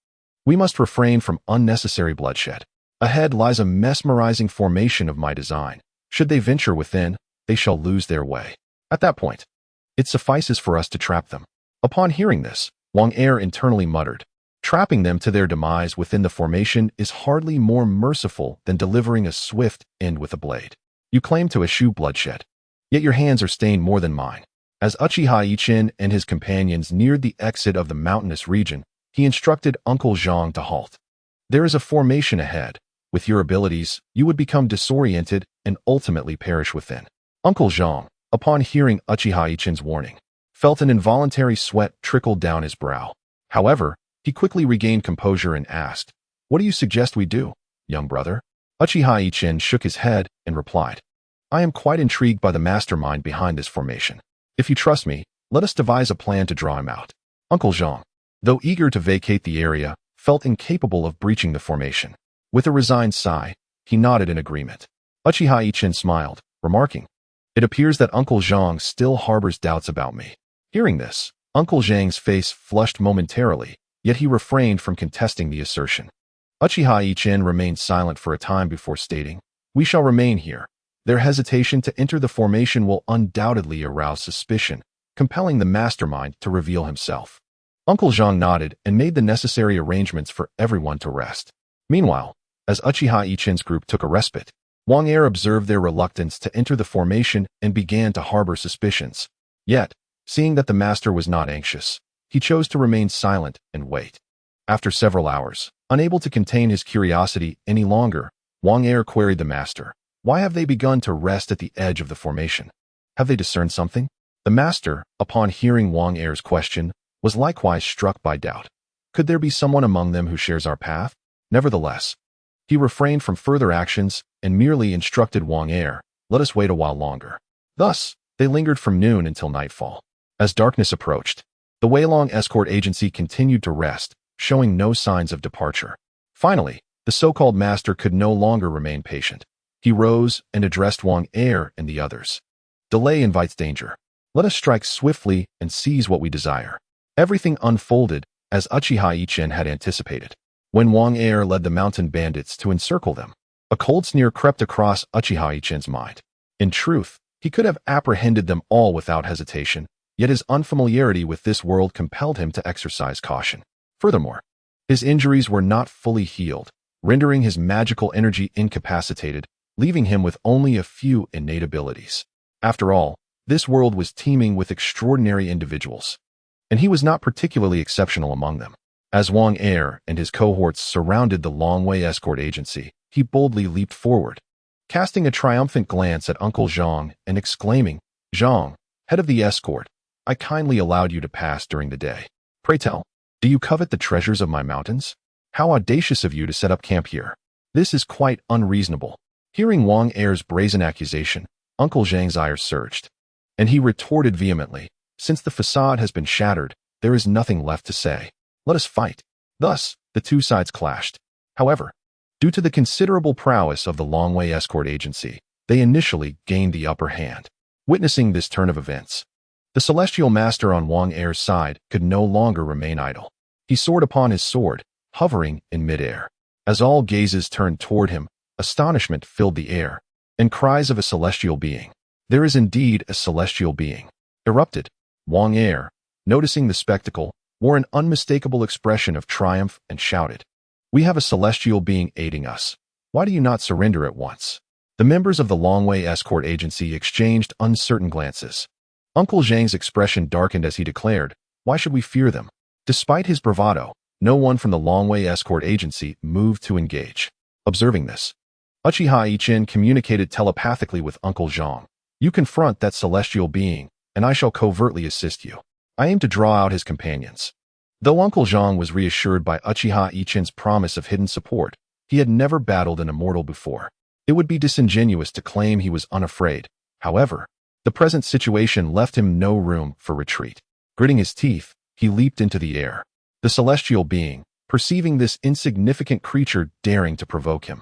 A: We must refrain from unnecessary bloodshed. Ahead lies a mesmerizing formation of my design. Should they venture within, they shall lose their way. At that point, it suffices for us to trap them." Upon hearing this, Wang Er internally muttered, "Trapping them to their demise within the formation is hardly more merciful than delivering a swift end with a blade. You claim to eschew bloodshed, yet your hands are stained more than mine." As Uchiha Yichen and his companions neared the exit of the mountainous region, he instructed Uncle Zhang to halt. "There is a formation ahead. With your abilities, you would become disoriented and ultimately perish within." Uncle Zhang, upon hearing Uchiha Yichen's warning, felt an involuntary sweat trickle down his brow. However, he quickly regained composure and asked, "What do you suggest we do, young brother?" Uchiha Yichen shook his head and replied, "I am quite intrigued by the mastermind behind this formation. If you trust me, let us devise a plan to draw him out." Uncle Zhang, though eager to vacate the area, felt incapable of breaching the formation. With a resigned sigh, he nodded in agreement. Uchiha Yichen smiled, remarking, "It appears that Uncle Zhang still harbors doubts about me." Hearing this, Uncle Zhang's face flushed momentarily, yet he refrained from contesting the assertion. Uchiha Yichen remained silent for a time before stating, "We shall remain here. Their hesitation to enter the formation will undoubtedly arouse suspicion, compelling the mastermind to reveal himself." Uncle Zhang nodded and made the necessary arrangements for everyone to rest. Meanwhile, as Uchiha Yichen's group took a respite, Wang Er observed their reluctance to enter the formation and began to harbor suspicions. Yet, seeing that the master was not anxious, he chose to remain silent and wait. After several hours, unable to contain his curiosity any longer, Wang Er queried the master, "Why have they begun to rest at the edge of the formation? Have they discerned something?" The master, upon hearing Wang Er's question, was likewise struck by doubt. Could there be someone among them who shares our path? Nevertheless, he refrained from further actions and merely instructed Wang Er, "Let us wait a while longer." Thus, they lingered from noon until nightfall. As darkness approached, the Hueco escort agency continued to rest, showing no signs of departure. Finally, the so-called master could no longer remain patient. He rose and addressed Wang Er and the others. "Delay invites danger. Let us strike swiftly and seize what we desire. Everything unfolded as Uchiha Yichen had anticipated. When Wang Er led the mountain bandits to encircle them, a cold sneer crept across Uchiha Yichen's mind. In truth, he could have apprehended them all without hesitation, yet his unfamiliarity with this world compelled him to exercise caution. Furthermore, his injuries were not fully healed, rendering his magical energy incapacitated, leaving him with only a few innate abilities. After all, this world was teeming with extraordinary individuals, and he was not particularly exceptional among them. As Wang Er and his cohorts surrounded the Longwei escort agency, he boldly leaped forward, casting a triumphant glance at Uncle Zhang and exclaiming, "Zhang, head of the escort, I kindly allowed you to pass during the day. Pray tell, do you covet the treasures of my mountains? How audacious of you to set up camp here. This is quite unreasonable." Hearing Wang Er's brazen accusation, Uncle Zhang's ire surged, and he retorted vehemently, "Since the facade has been shattered, there is nothing left to say. Let us fight." Thus, the two sides clashed. However, due to the considerable prowess of the Longwei escort agency, they initially gained the upper hand. Witnessing this turn of events, the celestial master on Wang Er's side could no longer remain idle. He soared upon his sword, hovering in midair. As all gazes turned toward him, astonishment filled the air, and cries of a celestial being. "There is indeed a celestial being!" erupted. Wang Er, noticing the spectacle, wore an unmistakable expression of triumph and shouted, "We have a celestial being aiding us. Why do you not surrender at once?" The members of the Longwei escort agency exchanged uncertain glances. Uncle Zhang's expression darkened as he declared, "Why should we fear them?" Despite his bravado, no one from the Longwei escort agency moved to engage. Observing this, Uchiha Yichen communicated telepathically with Uncle Zhang. "You confront that celestial being, and I shall covertly assist you." I aim to draw out his companions. Though Uncle Zhang was reassured by Uchiha Yichen's promise of hidden support, he had never battled an immortal before. It would be disingenuous to claim he was unafraid. However, the present situation left him no room for retreat. Gritting his teeth, he leaped into the air. The celestial being, perceiving this insignificant creature daring to provoke him,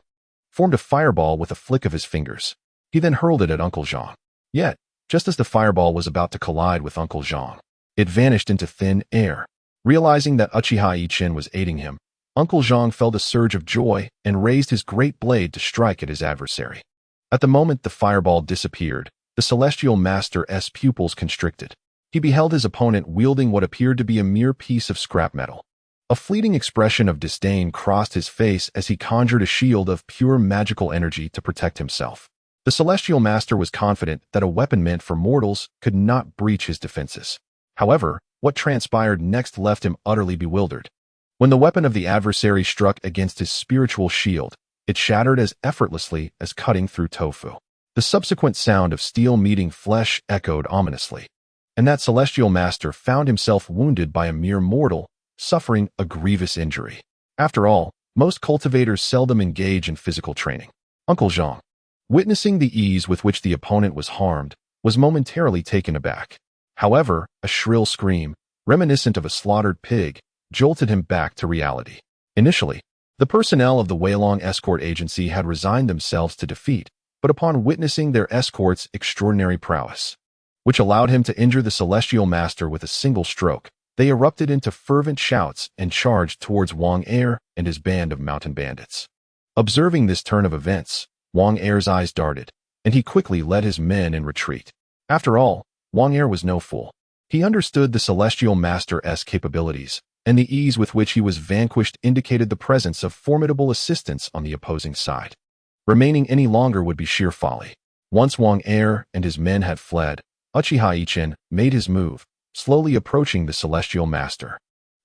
A: formed a fireball with a flick of his fingers. He then hurled it at Uncle Zhang. Yet, just as the fireball was about to collide with Uncle Zhang, it vanished into thin air. Realizing that Uchiha Yichen was aiding him, Uncle Zhang felt a surge of joy and raised his great blade to strike at his adversary. At the moment the fireball disappeared, the celestial master's pupils constricted. He beheld his opponent wielding what appeared to be a mere piece of scrap metal. A fleeting expression of disdain crossed his face as he conjured a shield of pure magical energy to protect himself. The celestial master was confident that a weapon meant for mortals could not breach his defenses. However, what transpired next left him utterly bewildered. When the weapon of the adversary struck against his spiritual shield, it shattered as effortlessly as cutting through tofu. The subsequent sound of steel meeting flesh echoed ominously, and that celestial master found himself wounded by a mere mortal, suffering a grievous injury. After all, most cultivators seldom engage in physical training. Uncle Zhang, witnessing the ease with which the opponent was harmed, was momentarily taken aback. However, a shrill scream, reminiscent of a slaughtered pig, jolted him back to reality. Initially, the personnel of the Weilong escort agency had resigned themselves to defeat, but upon witnessing their escort's extraordinary prowess, which allowed him to injure the celestial master with a single stroke, they erupted into fervent shouts and charged towards Wang Er and his band of mountain bandits. Observing this turn of events, Wang Er's eyes darted, and he quickly led his men in retreat. After all, Wang Er was no fool. He understood the celestial master's capabilities, and the ease with which he was vanquished indicated the presence of formidable assistance on the opposing side. Remaining any longer would be sheer folly. Once Wang Er and his men had fled, Uchiha Yichen made his move, slowly approaching the celestial master.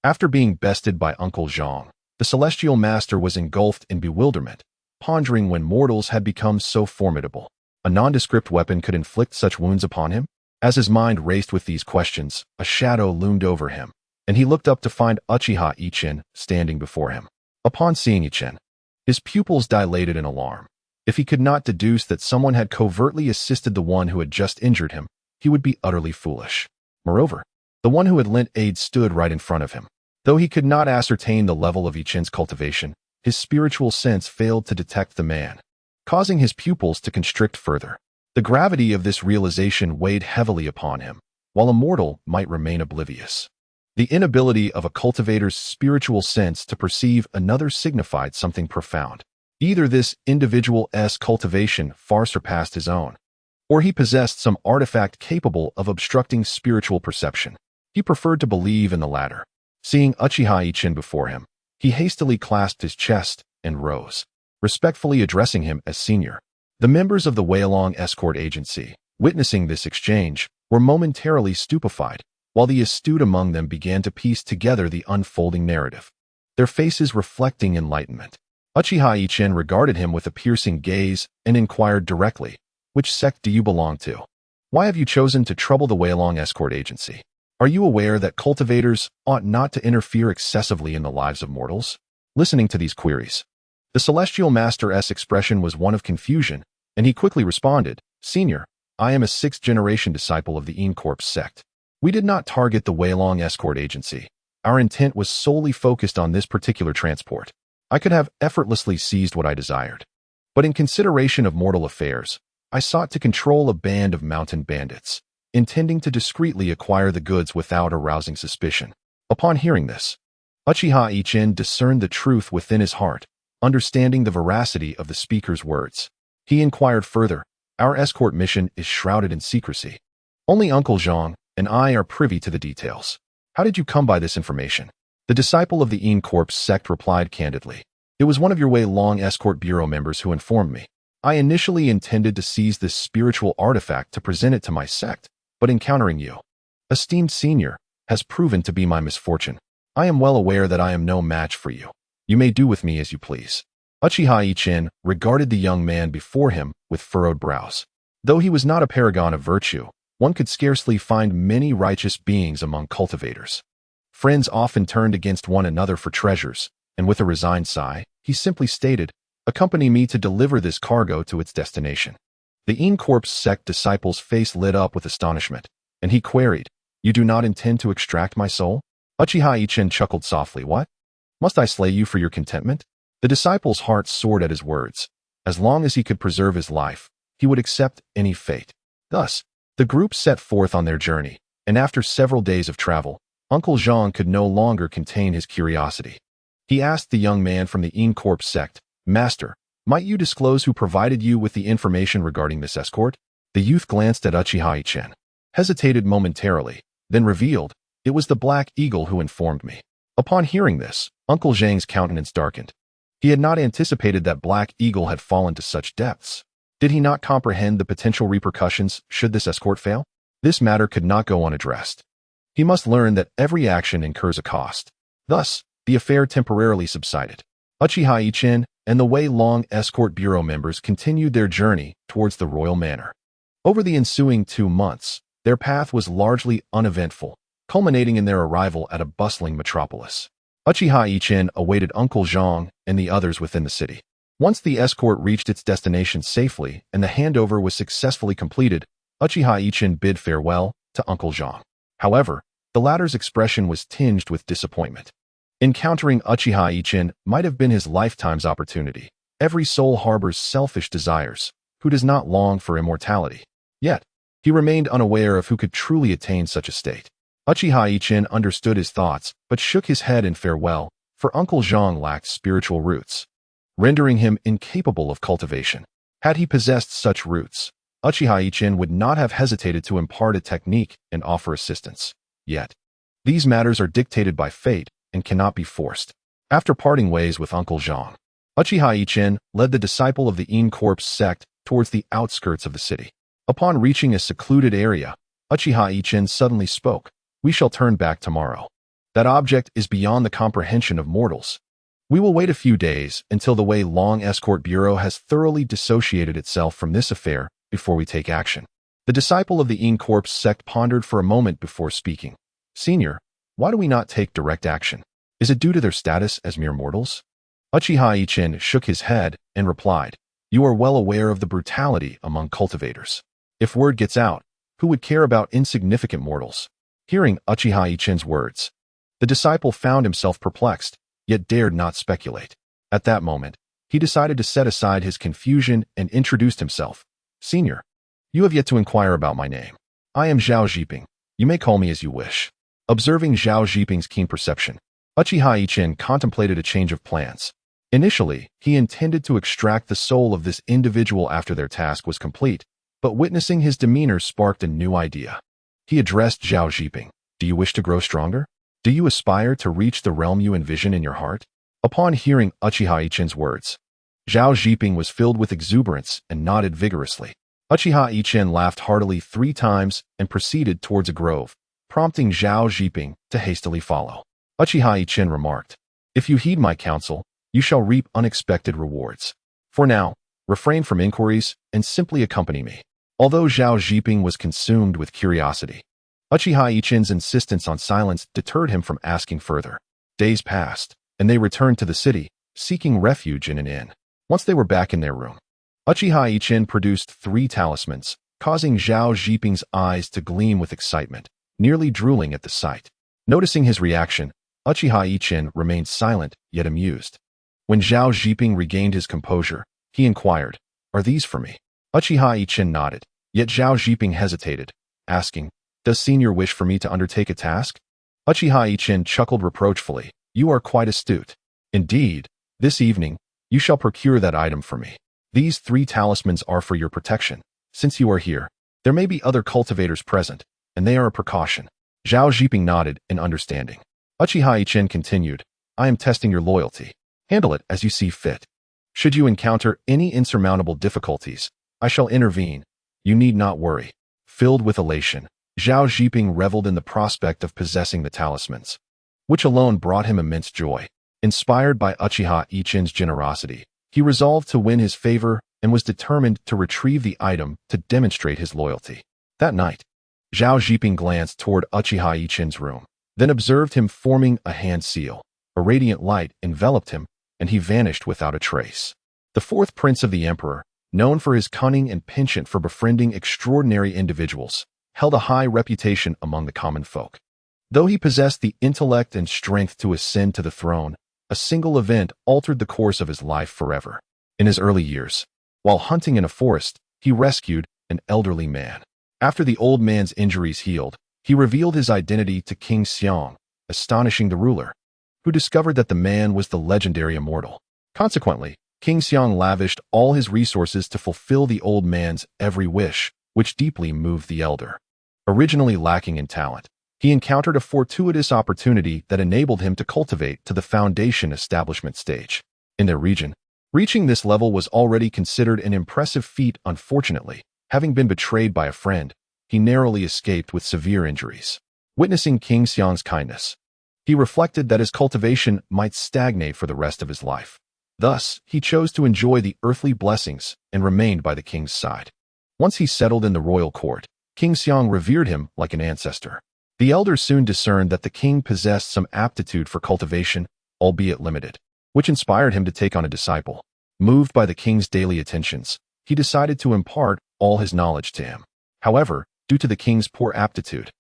A: After being bested by Uncle Zhang, the celestial master was engulfed in bewilderment, pondering when mortals had become so formidable. A nondescript weapon could inflict such wounds upon him? As his mind raced with these questions, a shadow loomed over him, and he looked up to find Uchiha Yichen standing before him. Upon seeing Yichen, his pupils dilated in alarm. If he could not deduce that someone had covertly assisted the one who had just injured him, he would be utterly foolish. Moreover, the one who had lent aid stood right in front of him. Though he could not ascertain the level of Yichen's cultivation, his spiritual sense failed to detect the man, causing his pupils to constrict further. The gravity of this realization weighed heavily upon him, while a mortal might remain oblivious. The inability of a cultivator's spiritual sense to perceive another signified something profound. Either this individual's cultivation far surpassed his own, or he possessed some artifact capable of obstructing spiritual perception. He preferred to believe in the latter. Seeing Uchiha Yichen before him, he hastily clasped his chest and rose, respectfully addressing him as senior. The members of the Weilong escort agency, witnessing this exchange, were momentarily stupefied, while the astute among them began to piece together the unfolding narrative, their faces reflecting enlightenment. Uchiha Yichen regarded him with a piercing gaze and inquired directly, "Which sect do you belong to? Why have you chosen to trouble the Weilong escort agency? Are you aware that cultivators ought not to interfere excessively in the lives of mortals?" Listening to these queries, the Celestial Master's expression was one of confusion, and he quickly responded, "Senior, I am a sixth-generation disciple of the Incorp sect. We did not target the Weilong escort agency. Our intent was solely focused on this particular transport. I could have effortlessly seized what I desired. But in consideration of mortal affairs, I sought to control a band of mountain bandits, intending to discreetly acquire the goods without arousing suspicion." Upon hearing this, Uchiha Yichen discerned the truth within his heart, understanding the veracity of the speaker's words. He inquired further, "Our escort mission is shrouded in secrecy. Only Uncle Zhang and I are privy to the details. How did you come by this information?" The disciple of the Incorp sect replied candidly, "It was one of your Weilong escort bureau members who informed me. I initially intended to seize this spiritual artifact to present it to my sect, but encountering you, esteemed senior, has proven to be my misfortune. I am well aware that I am no match for you. You may do with me as you please." Uchiha Yichen regarded the young man before him with furrowed brows. Though he was not a paragon of virtue, one could scarcely find many righteous beings among cultivators. Friends often turned against one another for treasures, and with a resigned sigh, he simply stated, "Accompany me to deliver this cargo to its destination." The Incorp sect disciple's face lit up with astonishment, and he queried, "You do not intend to extract my soul?" Uchiha Yichen chuckled softly, "What? Must I slay you for your contentment?" The disciple's heart soared at his words. As long as he could preserve his life, he would accept any fate. Thus, the group set forth on their journey, and after several days of travel, Uncle Zhang could no longer contain his curiosity. He asked the young man from the Incorp sect, "Master, might you disclose who provided you with the information regarding this escort?" The youth glanced at Uchiha Yichen, hesitated momentarily, then revealed, "It was the Black Eagle who informed me." Upon hearing this, Uncle Zhang's countenance darkened. He had not anticipated that Black Eagle had fallen to such depths. Did he not comprehend the potential repercussions should this escort fail? This matter could not go unaddressed. He must learn that every action incurs a cost. Thus, the affair temporarily subsided. Uchiha Yichen and the Weilong Escort Bureau members continued their journey towards the royal manor. Over the ensuing 2 months, their path was largely uneventful, culminating in their arrival at a bustling metropolis. Uchiha Yichen awaited Uncle Zhang and the others within the city. Once the escort reached its destination safely and the handover was successfully completed, Uchiha Yichen bid farewell to Uncle Zhang. However, the latter's expression was tinged with disappointment. Encountering Uchiha Yichen might have been his lifetime's opportunity. Every soul harbors selfish desires. Who does not long for immortality? Yet, he remained unaware of who could truly attain such a state. Uchiha Yichen understood his thoughts, but shook his head in farewell, for Uncle Zhang lacked spiritual roots, rendering him incapable of cultivation. Had he possessed such roots, Uchiha Yichen would not have hesitated to impart a technique and offer assistance. Yet, these matters are dictated by fate and cannot be forced. After parting ways with Uncle Zhang, Uchiha Yichen led the disciple of the Incorp sect towards the outskirts of the city. Upon reaching a secluded area, Uchiha Yichen suddenly spoke, "We shall turn back tomorrow. That object is beyond the comprehension of mortals. We will wait a few days until the Weilong Escort Bureau has thoroughly dissociated itself from this affair before we take action." The disciple of the Incorp sect pondered for a moment before speaking. "Senior, why do we not take direct action? Is it due to their status as mere mortals?" Uchiha Yichen shook his head and replied, "You are well aware of the brutality among cultivators. If word gets out, who would care about insignificant mortals?" Hearing Uchiha Yichen's words, the disciple found himself perplexed, yet dared not speculate. At that moment, he decided to set aside his confusion and introduced himself. "Senior, you have yet to inquire about my name. I am Zhao Zhiping. You may call me as you wish. Observing Zhao Zhiping's keen perception, Uchiha Yichen contemplated a change of plans. Initially, he intended to extract the soul of this individual after their task was complete, but witnessing his demeanor sparked a new idea. He addressed Zhao Zhiping. Do you wish to grow stronger? Do you aspire to reach the realm you envision in your heart? Upon hearing Uchiha Yichen's words, Zhao Zhiping was filled with exuberance and nodded vigorously. Uchiha Yichen laughed heartily 3 times and proceeded towards a grove, prompting Zhao Zhiping to hastily follow. Uchiha Yichen remarked, "If you heed my counsel, you shall reap unexpected rewards. For now, refrain from inquiries and simply accompany me." Although Zhao Zhiping was consumed with curiosity, Uchiha Yichen's insistence on silence deterred him from asking further. Days passed, and they returned to the city, seeking refuge in an inn. Once they were back in their room, Uchiha Yichen produced 3 talismans, causing Zhao Zhiping's eyes to gleam with excitement, nearly drooling at the sight. Noticing his reaction, Uchiha Yichen remained silent, yet amused. When Zhao Zhiping regained his composure, he inquired, "Are these for me?" Uchiha Yichen nodded, yet Zhao Zhiping hesitated, asking, "Does senior wish for me to undertake a task?" Uchiha Yichen chuckled reproachfully, "You are quite astute. Indeed, this evening, you shall procure that item for me. These 3 talismans are for your protection. Since you are here, there may be other cultivators present, and they are a precaution." Zhao Zhiping nodded in understanding. Uchiha Yichen continued, "I am testing your loyalty. Handle it as you see fit. Should you encounter any insurmountable difficulties, I shall intervene. You need not worry." Filled with elation, Zhao Zhiping reveled in the prospect of possessing the talismans, which alone brought him immense joy. Inspired by Uchiha Yichen's generosity, he resolved to win his favor and was determined to retrieve the item to demonstrate his loyalty. That night, Zhao Zhiping glanced toward Uchiha Yichen's room, then observed him forming a hand seal. A radiant light enveloped him, and he vanished without a trace. The 4th prince of the emperor, known for his cunning and penchant for befriending extraordinary individuals, held a high reputation among the common folk. Though he possessed the intellect and strength to ascend to the throne, a single event altered the course of his life forever. In his early years, while hunting in a forest, he rescued an elderly man. After the old man's injuries healed, he revealed his identity to King Xiong, astonishing the ruler, who discovered that the man was the legendary immortal. Consequently, King Xiong lavished all his resources to fulfill the old man's every wish, which deeply moved the elder. Originally lacking in talent, he encountered a fortuitous opportunity that enabled him to cultivate to the foundation establishment stage. In their region, reaching this level was already considered an impressive feat. Unfortunately, having been betrayed by a friend, he narrowly escaped with severe injuries. Witnessing King Xiong's kindness, he reflected that his cultivation might stagnate for the rest of his life. Thus, he chose to enjoy the earthly blessings and remained by the king's side. Once he settled in the royal court, King Xiong revered him like an ancestor. The elder soon discerned that the king possessed some aptitude for cultivation, albeit limited, which inspired him to take on a disciple. Moved by the king's daily attentions, he decided to impart all his knowledge to him. However, due to the king's poor aptitude,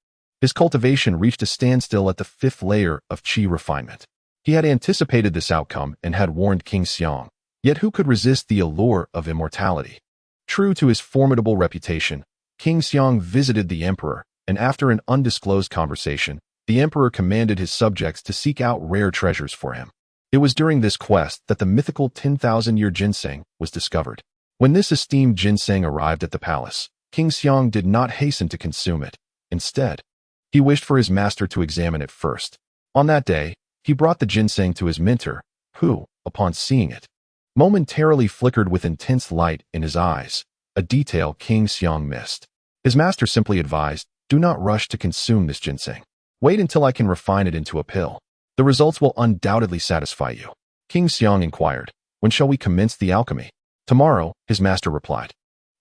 A: his cultivation reached a standstill at the 5th layer of qi refinement. He had anticipated this outcome and had warned King Xiong, yet who could resist the allure of immortality? True to his formidable reputation, King Xiong visited the emperor, and after an undisclosed conversation, the emperor commanded his subjects to seek out rare treasures for him. It was during this quest that the mythical 10,000-year ginseng was discovered. When this esteemed ginseng arrived at the palace, King Xiong did not hasten to consume it. Instead, he wished for his master to examine it first. On that day, he brought the ginseng to his mentor, who, upon seeing it, momentarily flickered with intense light in his eyes, a detail King Xiong missed. His master simply advised, "Do not rush to consume this ginseng. Wait until I can refine it into a pill. The results will undoubtedly satisfy you." King Xiong inquired, "When shall we commence the alchemy?" "Tomorrow," his master replied.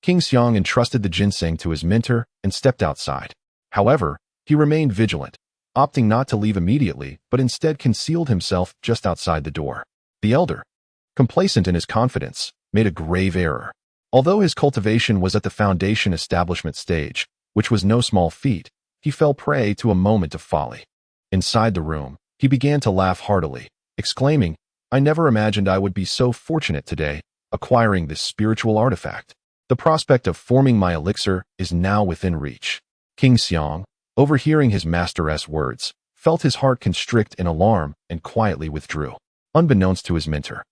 A: King Xiong entrusted the ginseng to his mentor and stepped outside. However, he remained vigilant, opting not to leave immediately, but instead concealed himself just outside the door. The elder, complacent in his confidence, made a grave error. Although his cultivation was at the foundation establishment stage, which was no small feat, he fell prey to a moment of folly. Inside the room, he began to laugh heartily, exclaiming, "I never imagined I would be so fortunate today, acquiring this spiritual artifact. The prospect of forming my elixir is now within reach." King Xiong, overhearing his master's words, felt his heart constrict in alarm and quietly withdrew. Unbeknownst to his mentor,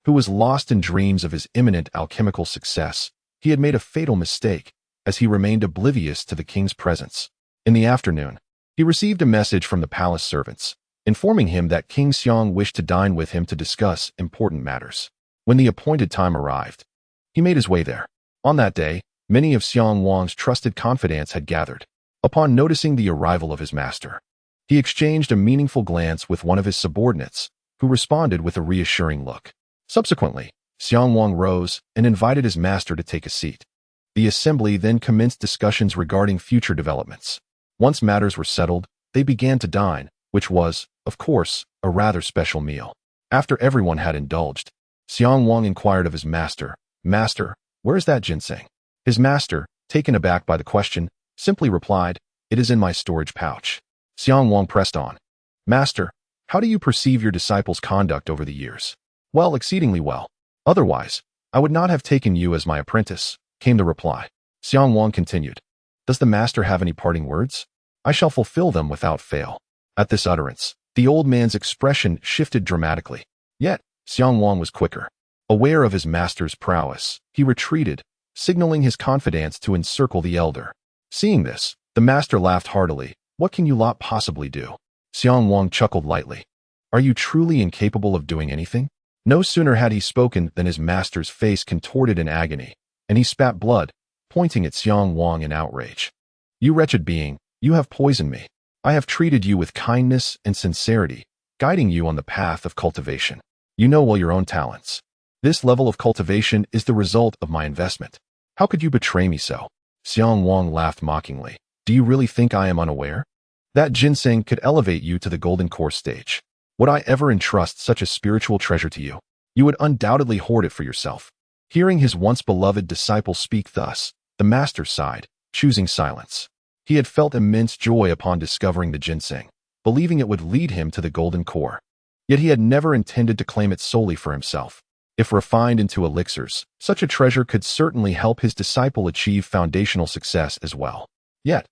A: who was lost in dreams of his imminent alchemical success, he had made a fatal mistake as he remained oblivious to the king's presence. In the afternoon, he received a message from the palace servants, informing him that King Xiong wished to dine with him to discuss important matters. When the appointed time arrived, he made his way there. On that day, many of Xiong Wang's trusted confidants had gathered. Upon noticing the arrival of his master, he exchanged a meaningful glance with one of his subordinates, who responded with a reassuring look. Subsequently, Xiong Wang rose and invited his master to take a seat. The assembly then commenced discussions regarding future developments. Once matters were settled, they began to dine, which was, of course, a rather special meal. After everyone had indulged, Xiong Wang inquired of his master, "Master, where's that ginseng?" His master, taken aback by the question, simply replied, "It is in my storage pouch." Xiong Wang pressed on, "Master, how do you perceive your disciple's conduct over the years?" "Well, exceedingly well. Otherwise, I would not have taken you as my apprentice," came the reply. Xiong Wang continued, "Does the master have any parting words? I shall fulfill them without fail." At this utterance, the old man's expression shifted dramatically. Yet, Xiong Wang was quicker. Aware of his master's prowess, he retreated, signaling his confidants to encircle the elder. Seeing this, the master laughed heartily. "What can you lot possibly do?" Xiong Wang chuckled lightly. "Are you truly incapable of doing anything?" No sooner had he spoken than his master's face contorted in agony, and he spat blood, pointing at Xiong Wang in outrage. "You wretched being, you have poisoned me. I have treated you with kindness and sincerity, guiding you on the path of cultivation. You know well your own talents. This level of cultivation is the result of my investment. How could you betray me so?" Xiong Wang laughed mockingly. "Do you really think I am unaware? That ginseng could elevate you to the golden core stage. Would I ever entrust such a spiritual treasure to you? You would undoubtedly hoard it for yourself." Hearing his once beloved disciple speak thus, the master sighed, choosing silence. He had felt immense joy upon discovering the ginseng, believing it would lead him to the golden core. Yet he had never intended to claim it solely for himself. If refined into elixirs, such a treasure could certainly help his disciple achieve foundational success as well. Yet,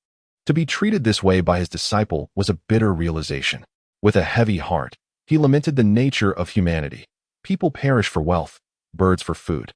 A: to be treated this way by his disciple was a bitter realization. With a heavy heart, he lamented the nature of humanity. People perish for wealth, birds for food.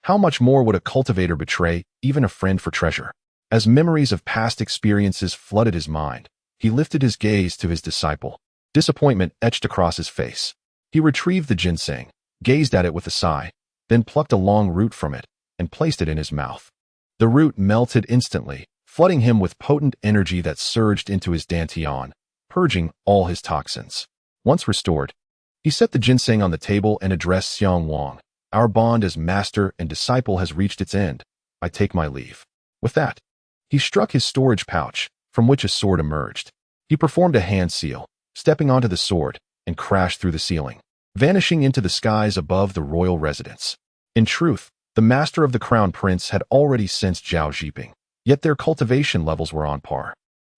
A: How much more would a cultivator betray even a friend for treasure? As memories of past experiences flooded his mind, he lifted his gaze to his disciple. Disappointment etched across his face. He retrieved the ginseng, gazed at it with a sigh, then plucked a long root from it and placed it in his mouth. The root melted instantly, flooding him with potent energy that surged into his dantian, purging all his toxins. Once restored, he set the ginseng on the table and addressed Xiong Wang. "Our bond as master and disciple has reached its end. I take my leave." With that, he struck his storage pouch, from which a sword emerged. He performed a hand seal, stepping onto the sword, and crashed through the ceiling, vanishing into the skies above the royal residence. In truth, the master of the crown prince had already sensed Zhao Zhiping, yet their cultivation levels were on par,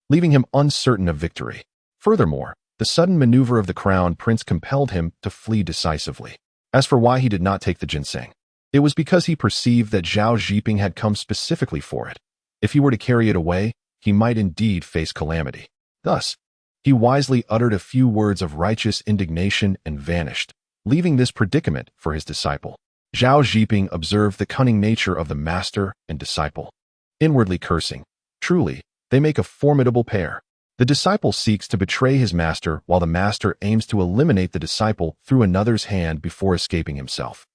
A: leaving him uncertain of victory. Furthermore, the sudden maneuver of the crown prince compelled him to flee decisively. As for why he did not take the ginseng, it was because he perceived that Zhao Zhiping had come specifically for it. If he were to carry it away, he might indeed face calamity. Thus, he wisely uttered a few words of righteous indignation and vanished, leaving this predicament for his disciple. Zhao Zhiping observed the cunning nature of the master and disciple, inwardly cursing. Truly, they make a formidable pair. The disciple seeks to betray his master while the master aims to eliminate the disciple through another's hand before escaping himself.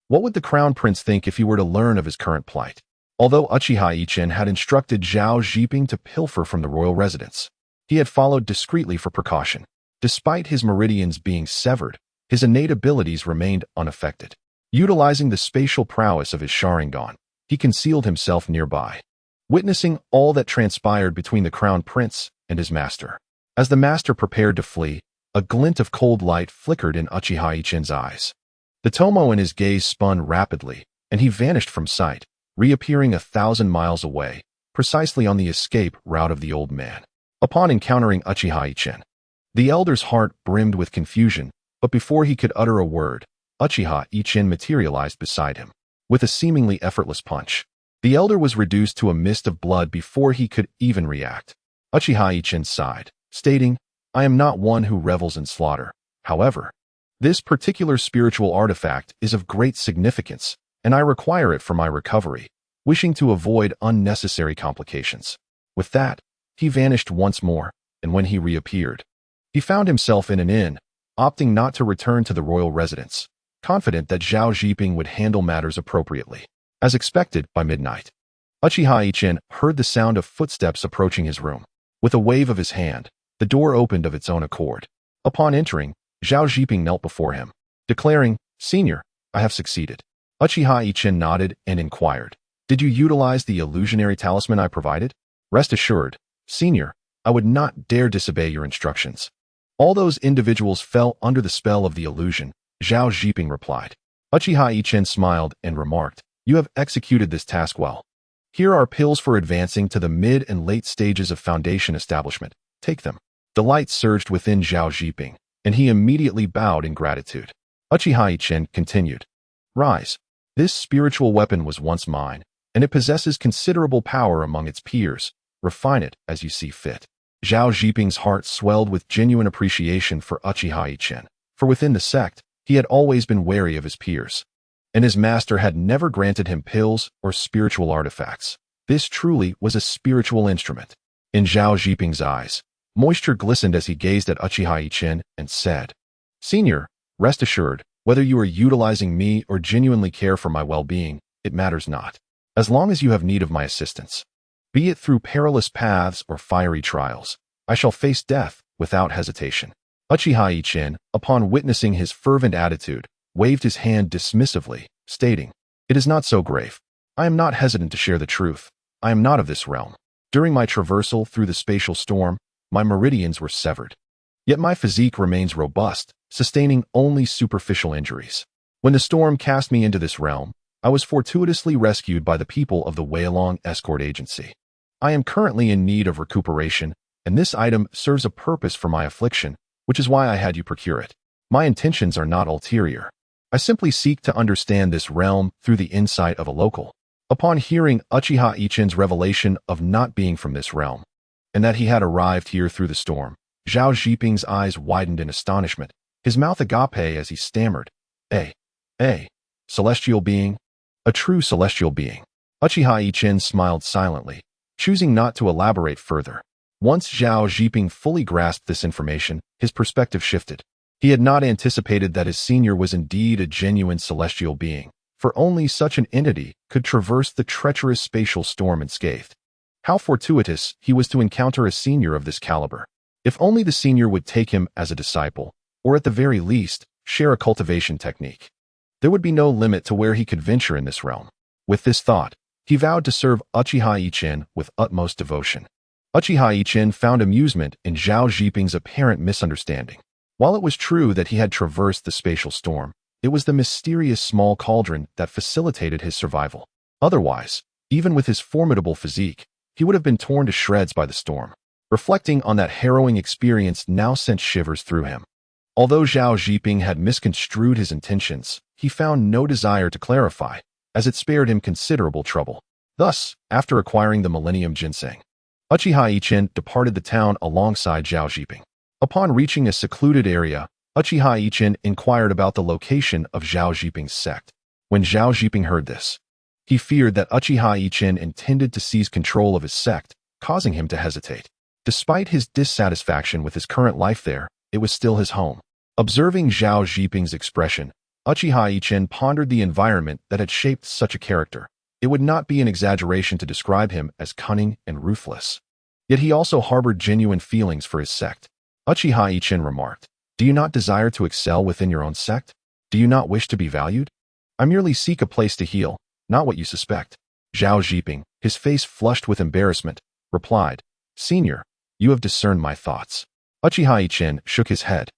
A: What would the crown prince think if he were to learn of his current plight? Although Uchiha Yichen had instructed Zhao Zhiping to pilfer from the royal residence, he had followed discreetly for precaution. Despite his meridians being severed, his innate abilities remained unaffected. Utilizing the spatial prowess of his Sharingan, he concealed himself nearby, witnessing all that transpired between the crown prince and his master. As the master prepared to flee, a glint of cold light flickered in Uchiha Yichen's eyes. The tomo in his gaze spun rapidly, and he vanished from sight, reappearing 1,000 miles away, precisely on the escape route of the old man. Upon encountering Uchiha Yichen, the elder's heart brimmed with confusion, but before he could utter a word, Uchiha Yichen materialized beside him. With a seemingly effortless punch, the elder was reduced to a mist of blood before he could even react. Uchiha Yichen sighed, stating, I am not one who revels in slaughter. However, this particular spiritual artifact is of great significance, and I require it for my recovery, wishing to avoid unnecessary complications. With that, he vanished once more, and when he reappeared, he found himself in an inn, opting not to return to the royal residence, confident that Zhao Zhiping would handle matters appropriately. As expected, by midnight, Uchiha Yichen heard the sound of footsteps approaching his room. With a wave of his hand, the door opened of its own accord. Upon entering, Zhao Zhiping knelt before him, declaring, Senior, I have succeeded. Uchiha Yichen nodded and inquired, Did you utilize the illusionary talisman I provided? Rest assured, Senior, I would not dare disobey your instructions. All those individuals fell under the spell of the illusion, Zhao Zhiping replied. Uchiha Yichen smiled and remarked, You have executed this task well. Here are pills for advancing to the mid and late stages of foundation establishment. Take them. Delight surged within Zhao Zhiping, and he immediately bowed in gratitude. Uchiha Yichen continued, Rise. This spiritual weapon was once mine, and it possesses considerable power among its peers. Refine it as you see fit. Zhao Zhiping's heart swelled with genuine appreciation for Uchiha Yichen, for within the sect, he had always been wary of his peers, and his master had never granted him pills or spiritual artifacts. This truly was a spiritual instrument. In Zhao Zhiping's eyes, moisture glistened as he gazed at Uchiha Yichen and said, Senior, rest assured, whether you are utilizing me or genuinely care for my well-being, it matters not. As long as you have need of my assistance, be it through perilous paths or fiery trials, I shall face death without hesitation. Uchiha Yichen, upon witnessing his fervent attitude, waved his hand dismissively, stating, It is not so grave. I am not hesitant to share the truth. I am not of this realm. During my traversal through the spatial storm, my meridians were severed. Yet my physique remains robust, sustaining only superficial injuries. When the storm cast me into this realm, I was fortuitously rescued by the people of the Weilong Escort Agency. I am currently in need of recuperation, and this item serves a purpose for my affliction, which is why I had you procure it. My intentions are not ulterior. I simply seek to understand this realm through the insight of a local. Upon hearing Uchiha Yichen's revelation of not being from this realm, and that he had arrived here through the storm, Zhao Zhiping's eyes widened in astonishment, his mouth agape as he stammered, celestial being? A true celestial being. Uchiha Yichen smiled silently, choosing not to elaborate further. Once Zhao Zhiping fully grasped this information, his perspective shifted. He had not anticipated that his senior was indeed a genuine celestial being, for only such an entity could traverse the treacherous spatial storm unscathed. How fortuitous he was to encounter a senior of this caliber. If only the senior would take him as a disciple, or at the very least, share a cultivation technique. There would be no limit to where he could venture in this realm. With this thought, he vowed to serve Uchiha Yichen with utmost devotion. Uchiha Yichen found amusement in Zhao Zhiping's apparent misunderstanding. While it was true that he had traversed the spatial storm, it was the mysterious small cauldron that facilitated his survival. Otherwise, even with his formidable physique, he would have been torn to shreds by the storm. Reflecting on that harrowing experience now sent shivers through him. Although Zhao Zhiping had misconstrued his intentions, he found no desire to clarify, as it spared him considerable trouble. Thus, after acquiring the Millennium Ginseng, Uchiha Yichen departed the town alongside Zhao Zhiping. Upon reaching a secluded area, Uchiha Yichen inquired about the location of Zhao Zhiping's sect. When Zhao Zhiping heard this, he feared that Uchiha Yichen intended to seize control of his sect, causing him to hesitate. Despite his dissatisfaction with his current life there, it was still his home. Observing Zhao Zhiping's expression, Uchiha Yichen pondered the environment that had shaped such a character. It would not be an exaggeration to describe him as cunning and ruthless. Yet he also harbored genuine feelings for his sect. Uchiha Yichen remarked, Do you not desire to excel within your own sect? Do you not wish to be valued? I merely seek a place to heal, not what you suspect. Zhao Zhiping, his face flushed with embarrassment, replied, Senior, you have discerned my thoughts. Uchiha Yichen shook his head.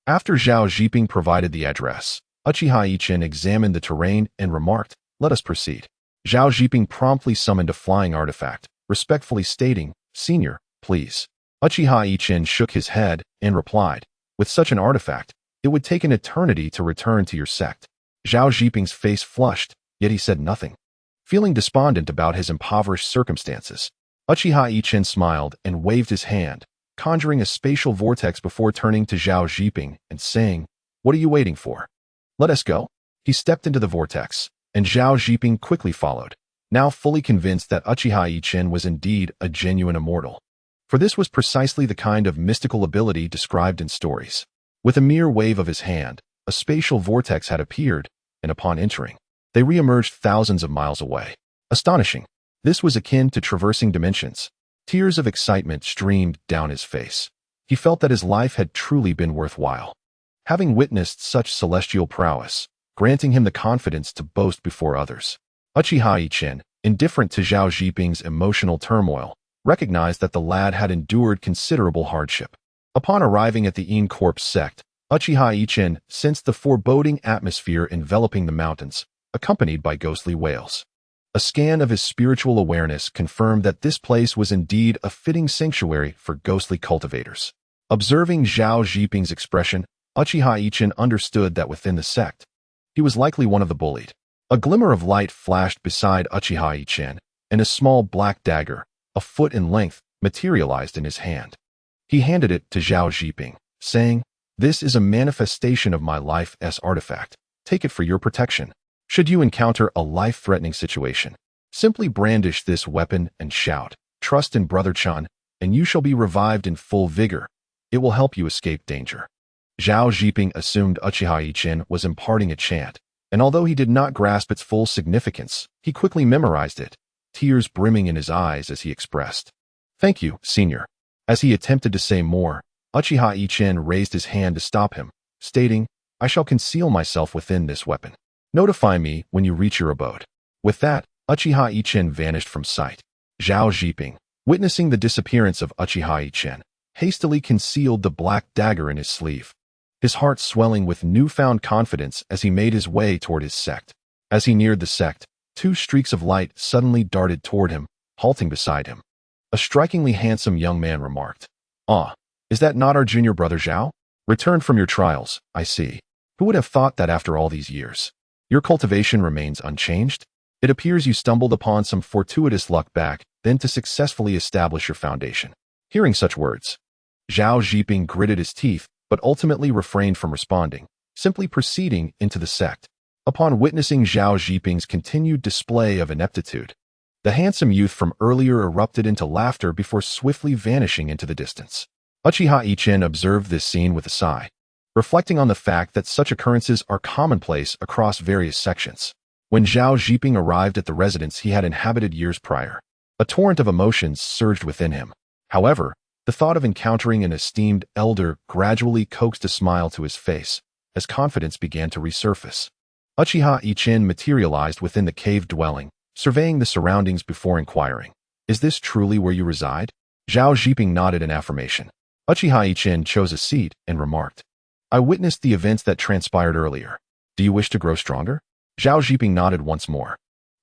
A: After Zhao Zhiping provided the address, Uchiha Yichen examined the terrain and remarked, Let us proceed. Zhao Zhiping promptly summoned a flying artifact, respectfully stating, Senior, please. Uchiha Yichen shook his head and replied, With such an artifact, it would take an eternity to return to your sect. Zhao Zhiping's face flushed, yet he said nothing. Feeling despondent about his impoverished circumstances, Uchiha Yichen smiled and waved his hand, conjuring a spatial vortex before turning to Zhao Zhiping and saying, "What are you waiting for? Let us go." He stepped into the vortex, and Zhao Zhiping quickly followed, now fully convinced that Uchiha Yichen was indeed a genuine immortal. For this was precisely the kind of mystical ability described in stories. With a mere wave of his hand, a spatial vortex had appeared, and upon entering, they re-emerged thousands of miles away. Astonishing. This was akin to traversing dimensions. Tears of excitement streamed down his face. He felt that his life had truly been worthwhile. Having witnessed such celestial prowess, granting him the confidence to boast before others. Uchiha Yichen, indifferent to Zhao Zhiping's emotional turmoil, recognized that the lad had endured considerable hardship. Upon arriving at the Yin Corpse sect, Uchiha Yichen sensed the foreboding atmosphere enveloping the mountains, accompanied by ghostly wails. A scan of his spiritual awareness confirmed that this place was indeed a fitting sanctuary for ghostly cultivators. Observing Zhao Zhiping's expression, Uchiha Yichen understood that within the sect, he was likely one of the bullied. A glimmer of light flashed beside Uchiha Yichen, and a small black dagger, a foot in length, materialized in his hand. He handed it to Zhao Zhiping, saying, "This is a manifestation of my life's artifact. Take it for your protection. Should you encounter a life-threatening situation, simply brandish this weapon and shout, 'Trust in Brother Chan,' and you shall be revived in full vigor. It will help you escape danger." Zhao Zhiping assumed Uchiha Yichen was imparting a chant, and although he did not grasp its full significance, he quickly memorized it, tears brimming in his eyes as he expressed, "Thank you, Senior." As he attempted to say more, Uchiha Yichen raised his hand to stop him, stating, "I shall conceal myself within this weapon. Notify me when you reach your abode." With that, Uchiha Yichen vanished from sight. Zhao Zhiping, witnessing the disappearance of Uchiha Yichen, hastily concealed the black dagger in his sleeve, his heart swelling with newfound confidence as he made his way toward his sect. As he neared the sect, two streaks of light suddenly darted toward him, halting beside him. A strikingly handsome young man remarked, "Ah, is that not our junior brother Zhao? Returned from your trials, I see. Who would have thought that after all these years? Your cultivation remains unchanged? It appears you stumbled upon some fortuitous luck back then to successfully establish your foundation." Hearing such words, Zhao Zhiping gritted his teeth, but ultimately refrained from responding, simply proceeding into the sect. Upon witnessing Zhao Zhiping's continued display of ineptitude, the handsome youth from earlier erupted into laughter before swiftly vanishing into the distance. Uchiha Yichen observed this scene with a sigh, reflecting on the fact that such occurrences are commonplace across various sections. When Zhao Zhiping arrived at the residence he had inhabited years prior, a torrent of emotions surged within him. However, the thought of encountering an esteemed elder gradually coaxed a smile to his face, as confidence began to resurface. Uchiha Yichen materialized within the cave dwelling, surveying the surroundings before inquiring, "Is this truly where you reside?" Zhao Zhiping nodded in affirmation. Uchiha Yichen chose a seat and remarked, "I witnessed the events that transpired earlier. Do you wish to grow stronger?" Zhao Zhiping nodded once more.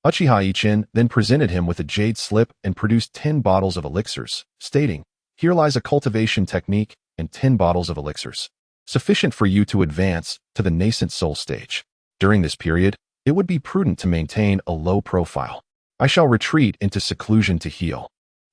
A: Uchiha Yichen then presented him with a jade slip and produced 10 bottles of elixirs, stating, "Here lies a cultivation technique and 10 bottles of elixirs, sufficient for you to advance to the nascent soul stage. During this period, it would be prudent to maintain a low profile. I shall retreat into seclusion to heal,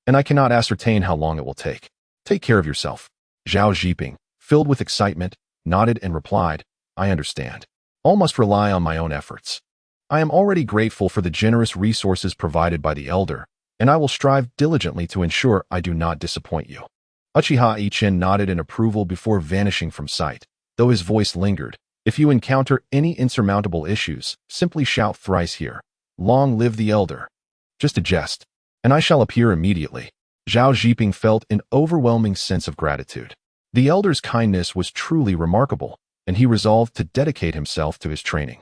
A: and I cannot ascertain how long it will take. Take care of yourself." Zhao Zhiping, filled with excitement, nodded and replied, "I understand. All must rely on my own efforts. I am already grateful for the generous resources provided by the elder, and I will strive diligently to ensure I do not disappoint you." Uchiha Yichen nodded in approval before vanishing from sight, though his voice lingered. "If you encounter any insurmountable issues, simply shout thrice here, 'Long live the elder!' Just a jest, and I shall appear immediately." Zhao Zhiping felt an overwhelming sense of gratitude. The elder's kindness was truly remarkable, and he resolved to dedicate himself to his training.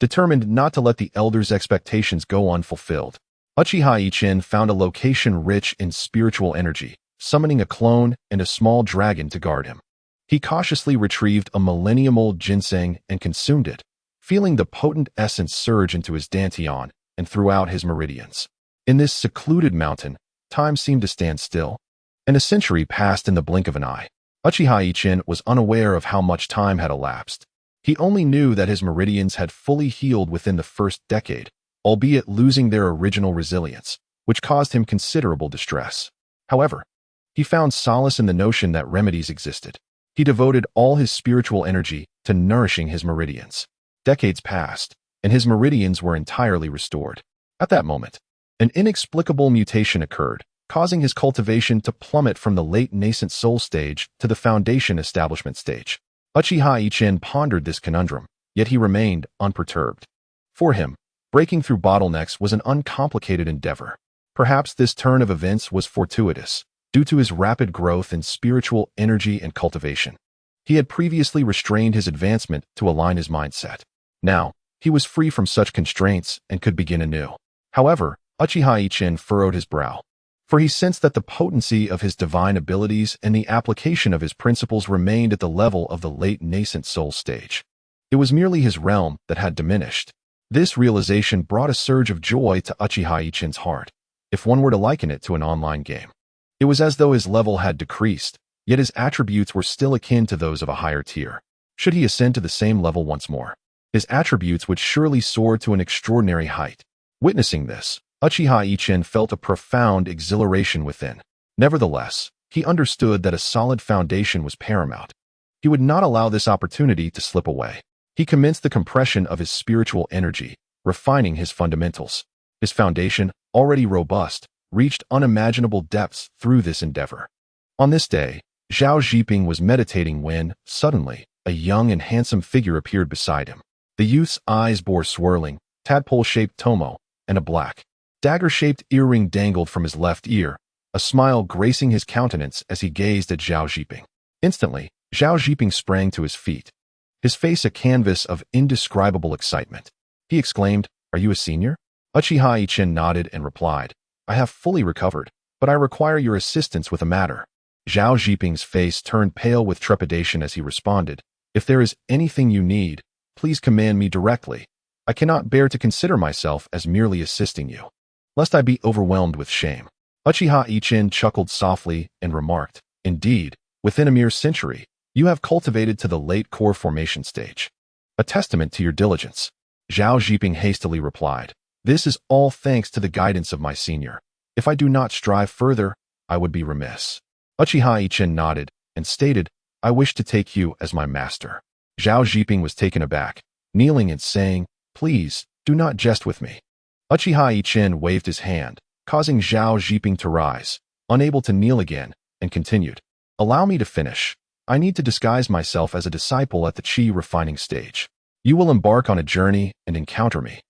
A: Determined not to let the elder's expectations go unfulfilled, Uchiha Yichen found a location rich in spiritual energy, summoning a clone and a small dragon to guard him. He cautiously retrieved a millennium-old ginseng and consumed it, feeling the potent essence surge into his dantian and throughout his meridians. In this secluded mountain, time seemed to stand still, and a century passed in the blink of an eye. Uchiha Yichen was unaware of how much time had elapsed. He only knew that his meridians had fully healed within the first decade, albeit losing their original resilience, which caused him considerable distress. However, he found solace in the notion that remedies existed. He devoted all his spiritual energy to nourishing his meridians. Decades passed, and his meridians were entirely restored. At that moment, an inexplicable mutation occurred, causing his cultivation to plummet from the late nascent soul stage to the foundation establishment stage. Uchiha Yichen pondered this conundrum, yet he remained unperturbed. For him, breaking through bottlenecks was an uncomplicated endeavor. Perhaps this turn of events was fortuitous, due to his rapid growth in spiritual energy and cultivation. He had previously restrained his advancement to align his mindset. Now, he was free from such constraints and could begin anew. However, Uchiha Yichen furrowed his brow, for he sensed that the potency of his divine abilities and the application of his principles remained at the level of the late nascent soul stage. It was merely his realm that had diminished. This realization brought a surge of joy to Uchiha Yichen's heart, if one were to liken it to an online game. It was as though his level had decreased, yet his attributes were still akin to those of a higher tier. Should he ascend to the same level once more, his attributes would surely soar to an extraordinary height. Witnessing this, Uchiha Yichen felt a profound exhilaration within. Nevertheless, he understood that a solid foundation was paramount. He would not allow this opportunity to slip away. He commenced the compression of his spiritual energy, refining his fundamentals. His foundation, already robust, reached unimaginable depths through this endeavor. On this day, Zhao Zhiping was meditating when, suddenly, a young and handsome figure appeared beside him. The youth's eyes bore swirling, tadpole-shaped tomo, and a black, dagger-shaped earring dangled from his left ear, a smile gracing his countenance as he gazed at Zhao Zhiping. Instantly, Zhao Zhiping sprang to his feet, his face a canvas of indescribable excitement. He exclaimed, "Are you a senior?" Uchiha Yichen nodded and replied, "I have fully recovered, but I require your assistance with a matter." Zhao Zhiping's face turned pale with trepidation as he responded, "If there is anything you need, please command me directly. I cannot bear to consider myself as merely assisting you, lest I be overwhelmed with shame." Uchiha Yichen chuckled softly and remarked, "Indeed, within a mere century, you have cultivated to the late core formation stage. A testament to your diligence." Zhao Zhiping hastily replied, "This is all thanks to the guidance of my senior. If I do not strive further, I would be remiss." Uchiha Yichen nodded and stated, "I wish to take you as my master." Zhao Zhiping was taken aback, kneeling and saying, "Please, do not jest with me." Uchiha Yichen waved his hand, causing Zhao Zhiping to rise, unable to kneel again, and continued, "Allow me to finish. I need to disguise myself as a disciple at the chi refining stage. You will embark on a journey and encounter me,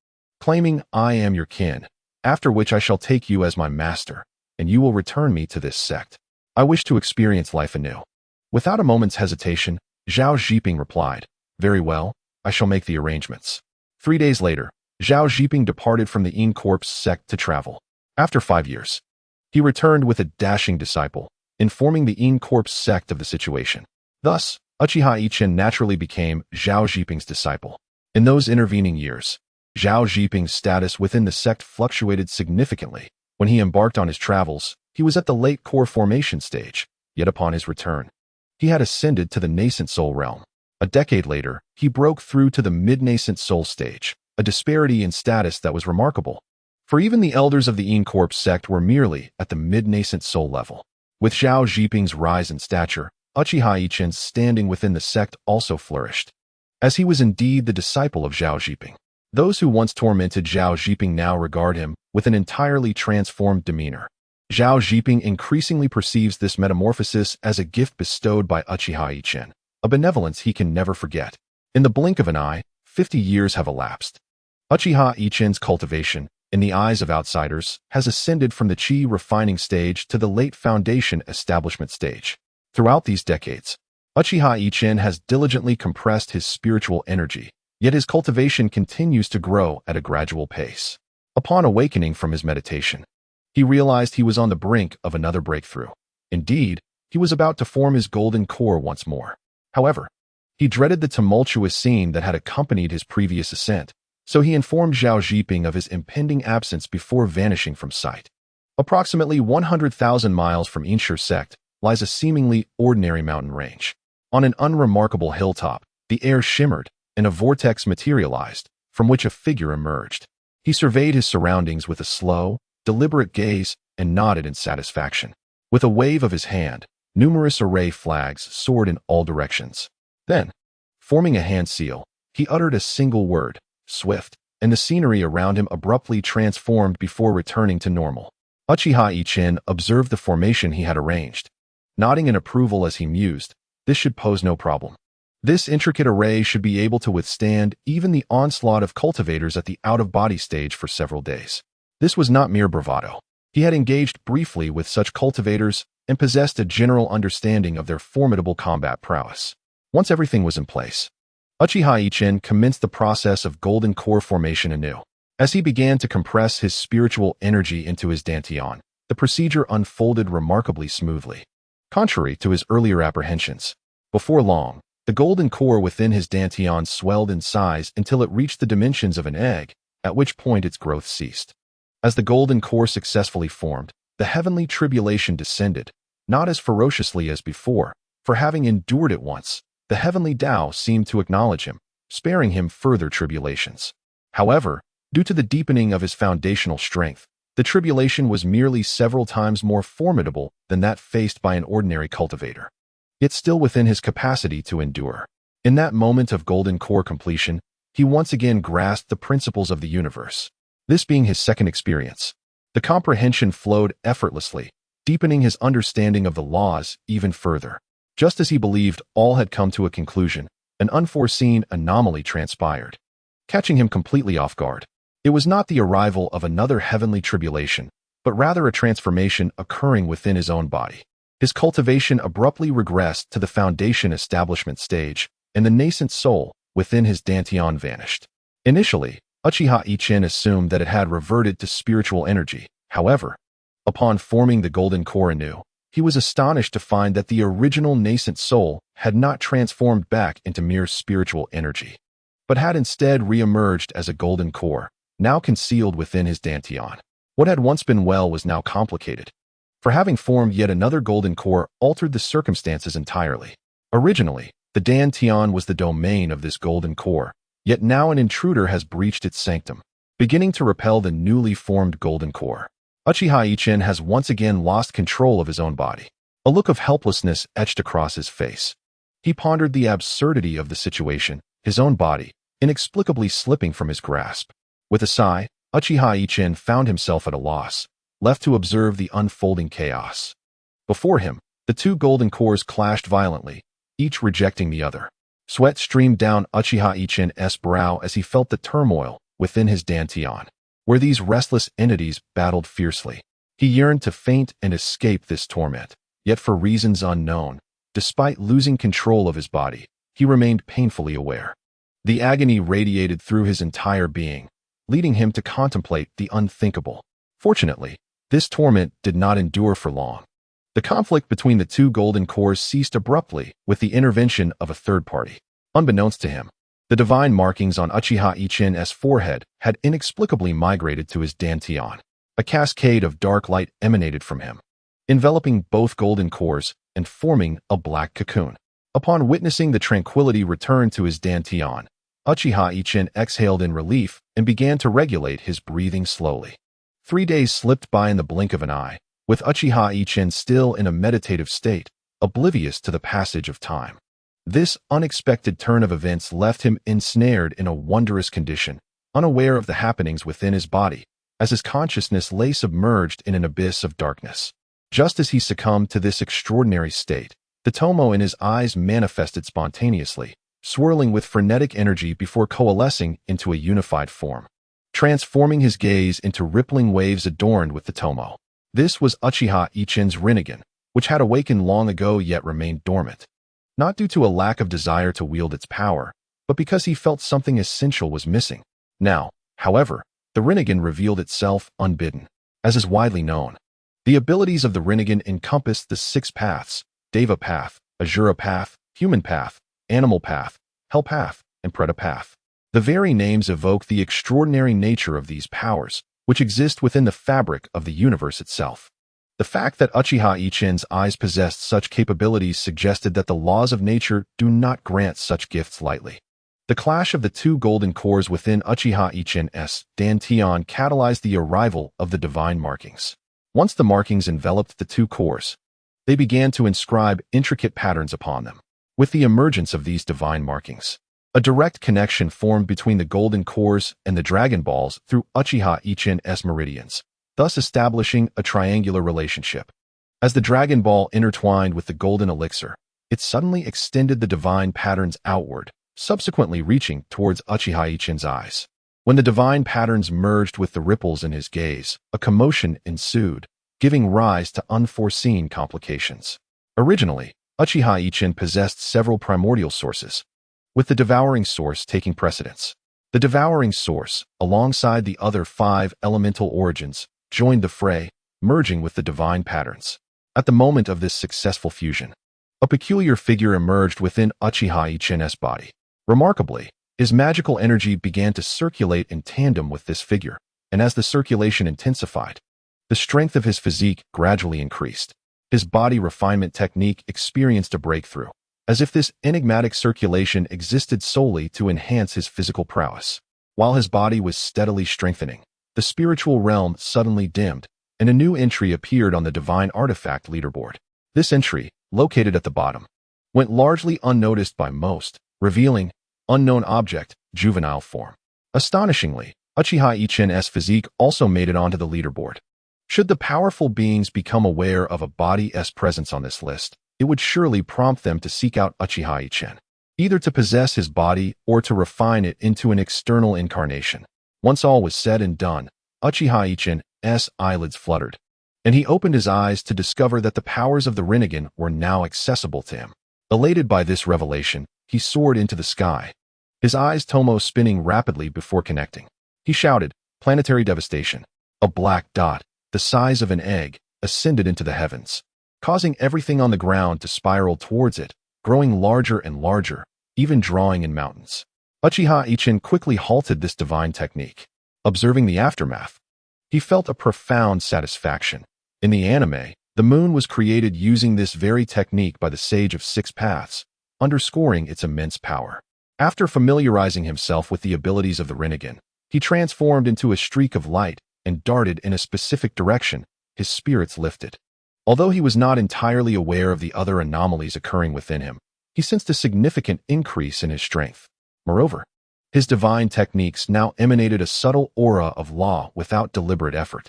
A: claiming I am your kin, after which I shall take you as my master, and you will return me to this sect. I wish to experience life anew." Without a moment's hesitation, Zhao Zhiping replied, "Very well, I shall make the arrangements." 3 days later, Zhao Zhiping departed from the In Corps sect to travel. After 5 years, he returned with a dashing disciple, informing the In Corps sect of the situation. Thus, Uchiha Yichen naturally became Zhao Zhiping's disciple. In those intervening years, Zhao Zhiping's status within the sect fluctuated significantly. When he embarked on his travels, he was at the late core formation stage, yet upon his return, he had ascended to the nascent soul realm. A decade later, he broke through to the mid-nascent soul stage, a disparity in status that was remarkable. For even the elders of the In Corps sect were merely at the mid-nascent soul level. With Zhao Zhiping's rise in stature, Uchiha Yichen's standing within the sect also flourished, as he was indeed the disciple of Zhao Zhiping. Those who once tormented Zhao Zhiping now regard him with an entirely transformed demeanor. Zhao Zhiping increasingly perceives this metamorphosis as a gift bestowed by Uchiha Yichen, a benevolence he can never forget. In the blink of an eye, 50 years have elapsed. Uchiha Yichen's cultivation, in the eyes of outsiders, has ascended from the chi refining stage to the late foundation establishment stage. Throughout these decades, Uchiha Yichen has diligently compressed his spiritual energy, yet his cultivation continues to grow at a gradual pace. Upon awakening from his meditation, he realized he was on the brink of another breakthrough. Indeed, he was about to form his golden core once more. However, he dreaded the tumultuous scene that had accompanied his previous ascent, so he informed Zhao Zhiping of his impending absence before vanishing from sight. Approximately 100,000 miles from Inshur sect lies a seemingly ordinary mountain range. On an unremarkable hilltop, the air shimmered, and a vortex materialized, from which a figure emerged. He surveyed his surroundings with a slow, deliberate gaze, and nodded in satisfaction. With a wave of his hand, numerous array flags soared in all directions. Then, forming a hand seal, he uttered a single word, "Swift," and the scenery around him abruptly transformed before returning to normal. Uchiha Yichen observed the formation he had arranged. Nodding in approval as he mused, this should pose no problem. This intricate array should be able to withstand even the onslaught of cultivators at the out-of-body stage for several days. This was not mere bravado. He had engaged briefly with such cultivators and possessed a general understanding of their formidable combat prowess. Once everything was in place, Uchiha Yichen commenced the process of golden core formation anew. As he began to compress his spiritual energy into his dantian, the procedure unfolded remarkably smoothly. Contrary to his earlier apprehensions, before long, the golden core within his dantian swelled in size until it reached the dimensions of an egg, at which point its growth ceased. As the golden core successfully formed, the heavenly tribulation descended, not as ferociously as before, for having endured it once, the heavenly Tao seemed to acknowledge him, sparing him further tribulations. However, due to the deepening of his foundational strength, the tribulation was merely several times more formidable than that faced by an ordinary cultivator. Yet still within his capacity to endure. In that moment of golden core completion, he once again grasped the principles of the universe. This being his second experience, the comprehension flowed effortlessly, deepening his understanding of the laws even further. Just as he believed all had come to a conclusion, an unforeseen anomaly transpired, catching him completely off guard. It was not the arrival of another heavenly tribulation, but rather a transformation occurring within his own body. His cultivation abruptly regressed to the foundation establishment stage, and the nascent soul within his dantian vanished. Initially, Uchiha Yichen assumed that it had reverted to spiritual energy. However, upon forming the golden core anew, he was astonished to find that the original nascent soul had not transformed back into mere spiritual energy, but had instead re-emerged as a golden core, now concealed within his dantian. What had once been well was now complicated, for having formed yet another golden core altered the circumstances entirely. Originally, the dantian was the domain of this golden core, yet now an intruder has breached its sanctum, beginning to repel the newly formed golden core. Uchiha Yichen has once again lost control of his own body. A look of helplessness etched across his face. He pondered the absurdity of the situation, his own body, inexplicably slipping from his grasp. With a sigh, Uchiha Yichen found himself at a loss, left to observe the unfolding chaos. Before him, the two golden cores clashed violently, each rejecting the other. Sweat streamed down Uchiha Yichen's brow as he felt the turmoil within his dantian, where these restless entities battled fiercely. He yearned to faint and escape this torment, yet for reasons unknown, despite losing control of his body, he remained painfully aware. The agony radiated through his entire being, leading him to contemplate the unthinkable. Fortunately, this torment did not endure for long. The conflict between the two golden cores ceased abruptly with the intervention of a third party. Unbeknownst to him, the divine markings on Uchiha Yichen's forehead had inexplicably migrated to his dantian. A cascade of dark light emanated from him, enveloping both golden cores and forming a black cocoon. Upon witnessing the tranquility return to his dantian, Uchiha Yichen exhaled in relief and began to regulate his breathing slowly. 3 days slipped by in the blink of an eye, with Uchiha Yichen still in a meditative state, oblivious to the passage of time. This unexpected turn of events left him ensnared in a wondrous condition, unaware of the happenings within his body, as his consciousness lay submerged in an abyss of darkness. Just as he succumbed to this extraordinary state, the tomo in his eyes manifested spontaneously, swirling with frenetic energy before coalescing into a unified form, transforming his gaze into rippling waves adorned with the tomo. This was Uchiha Yichen's Rinnegan, which had awakened long ago yet remained dormant, not due to a lack of desire to wield its power, but because he felt something essential was missing. Now, however, the Rinnegan revealed itself unbidden. As is widely known, the abilities of the Rinnegan encompassed the 6 paths: Deva path, Asura path, human path, animal path, hell path, and Preta path. The very names evoke the extraordinary nature of these powers, which exist within the fabric of the universe itself. The fact that Uchiha Yichen's eyes possessed such capabilities suggested that the laws of nature do not grant such gifts lightly. The clash of the two golden cores within Uchiha Ichen's dantian catalyzed the arrival of the divine markings. Once the markings enveloped the two cores, they began to inscribe intricate patterns upon them. With the emergence of these divine markings, a direct connection formed between the golden cores and the Dragon Balls through Uchiha Ichen's meridians, thus establishing a triangular relationship. As the Dragon Ball intertwined with the golden elixir, it suddenly extended the divine patterns outward, subsequently reaching towards Uchiha Ichen's eyes. When the divine patterns merged with the ripples in his gaze, a commotion ensued, giving rise to unforeseen complications. Originally, Uchiha Ichen possessed several primordial sources, with the devouring source taking precedence. The devouring source, alongside the other 5 elemental origins, joined the fray, merging with the divine patterns. At the moment of this successful fusion, a peculiar figure emerged within Uchiha Ichen's body. Remarkably, his magical energy began to circulate in tandem with this figure, and as the circulation intensified, the strength of his physique gradually increased. His body refinement technique experienced a breakthrough, as if this enigmatic circulation existed solely to enhance his physical prowess. While his body was steadily strengthening, the spiritual realm suddenly dimmed, and a new entry appeared on the divine artifact leaderboard. This entry, located at the bottom, went largely unnoticed by most, revealing unknown object, juvenile form. Astonishingly, Uchiha Ichen's physique also made it onto the leaderboard. Should the powerful beings become aware of a body's presence on this list, it would surely prompt them to seek out Uchiha Ichen, either to possess his body or to refine it into an external incarnation. Once all was said and done, Uchiha Ichen's eyelids fluttered, and he opened his eyes to discover that the powers of the Rinnegan were now accessible to him. Elated by this revelation, he soared into the sky, his eyes Tomo spinning rapidly before connecting. He shouted, "Planetary devastation!" A black dot, the size of an egg, ascended into the heavens, causing everything on the ground to spiral towards it, growing larger and larger, even drawing in mountains. Uchiha Ichen quickly halted this divine technique. Observing the aftermath, he felt a profound satisfaction. In the anime, the moon was created using this very technique by the Sage of Six Paths, underscoring its immense power. After familiarizing himself with the abilities of the Rinnegan, he transformed into a streak of light and darted in a specific direction. His spirits lifted. Although he was not entirely aware of the other anomalies occurring within him, he sensed a significant increase in his strength. Moreover, his divine techniques now emanated a subtle aura of law without deliberate effort.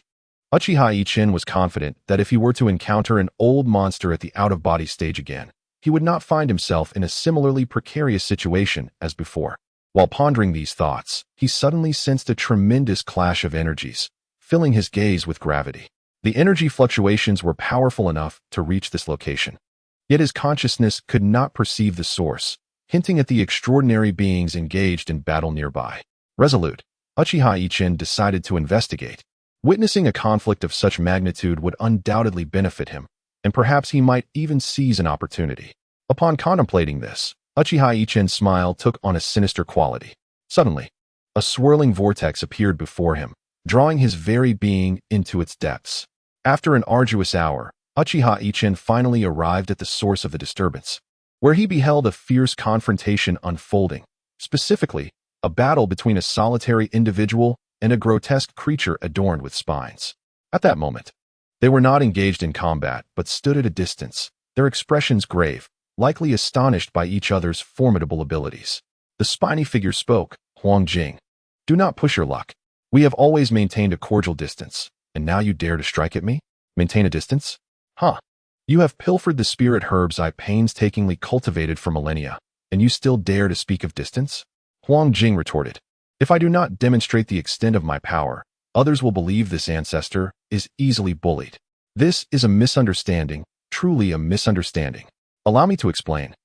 A: Uchiha Ichen was confident that if he were to encounter an old monster at the out-of-body stage again, he would not find himself in a similarly precarious situation as before. While pondering these thoughts, he suddenly sensed a tremendous clash of energies, filling his gaze with gravity. The energy fluctuations were powerful enough to reach this location, yet his consciousness could not perceive the source, hinting at the extraordinary beings engaged in battle nearby. Resolute, Uchiha Ichen decided to investigate. Witnessing a conflict of such magnitude would undoubtedly benefit him, and perhaps he might even seize an opportunity. Upon contemplating this, Uchiha Ichen's smile took on a sinister quality. Suddenly, a swirling vortex appeared before him, drawing his very being into its depths. After an arduous hour, Uchiha Ichen finally arrived at the source of the disturbance, where he beheld a fierce confrontation unfolding, specifically, a battle between a solitary individual and a grotesque creature adorned with spines. At that moment, they were not engaged in combat, but stood at a distance, their expressions grave, likely astonished by each other's formidable abilities. The spiny figure spoke, "Huang Jing, do not push your luck. We have always maintained a cordial distance, and now you dare to strike at me? Maintain a distance? Huh. You have pilfered the spirit herbs I painstakingly cultivated for millennia, and you still dare to speak of distance?" Huang Jing retorted, "If I do not demonstrate the extent of my power, others will believe this ancestor is easily bullied. This is a misunderstanding, truly a misunderstanding. Allow me to explain."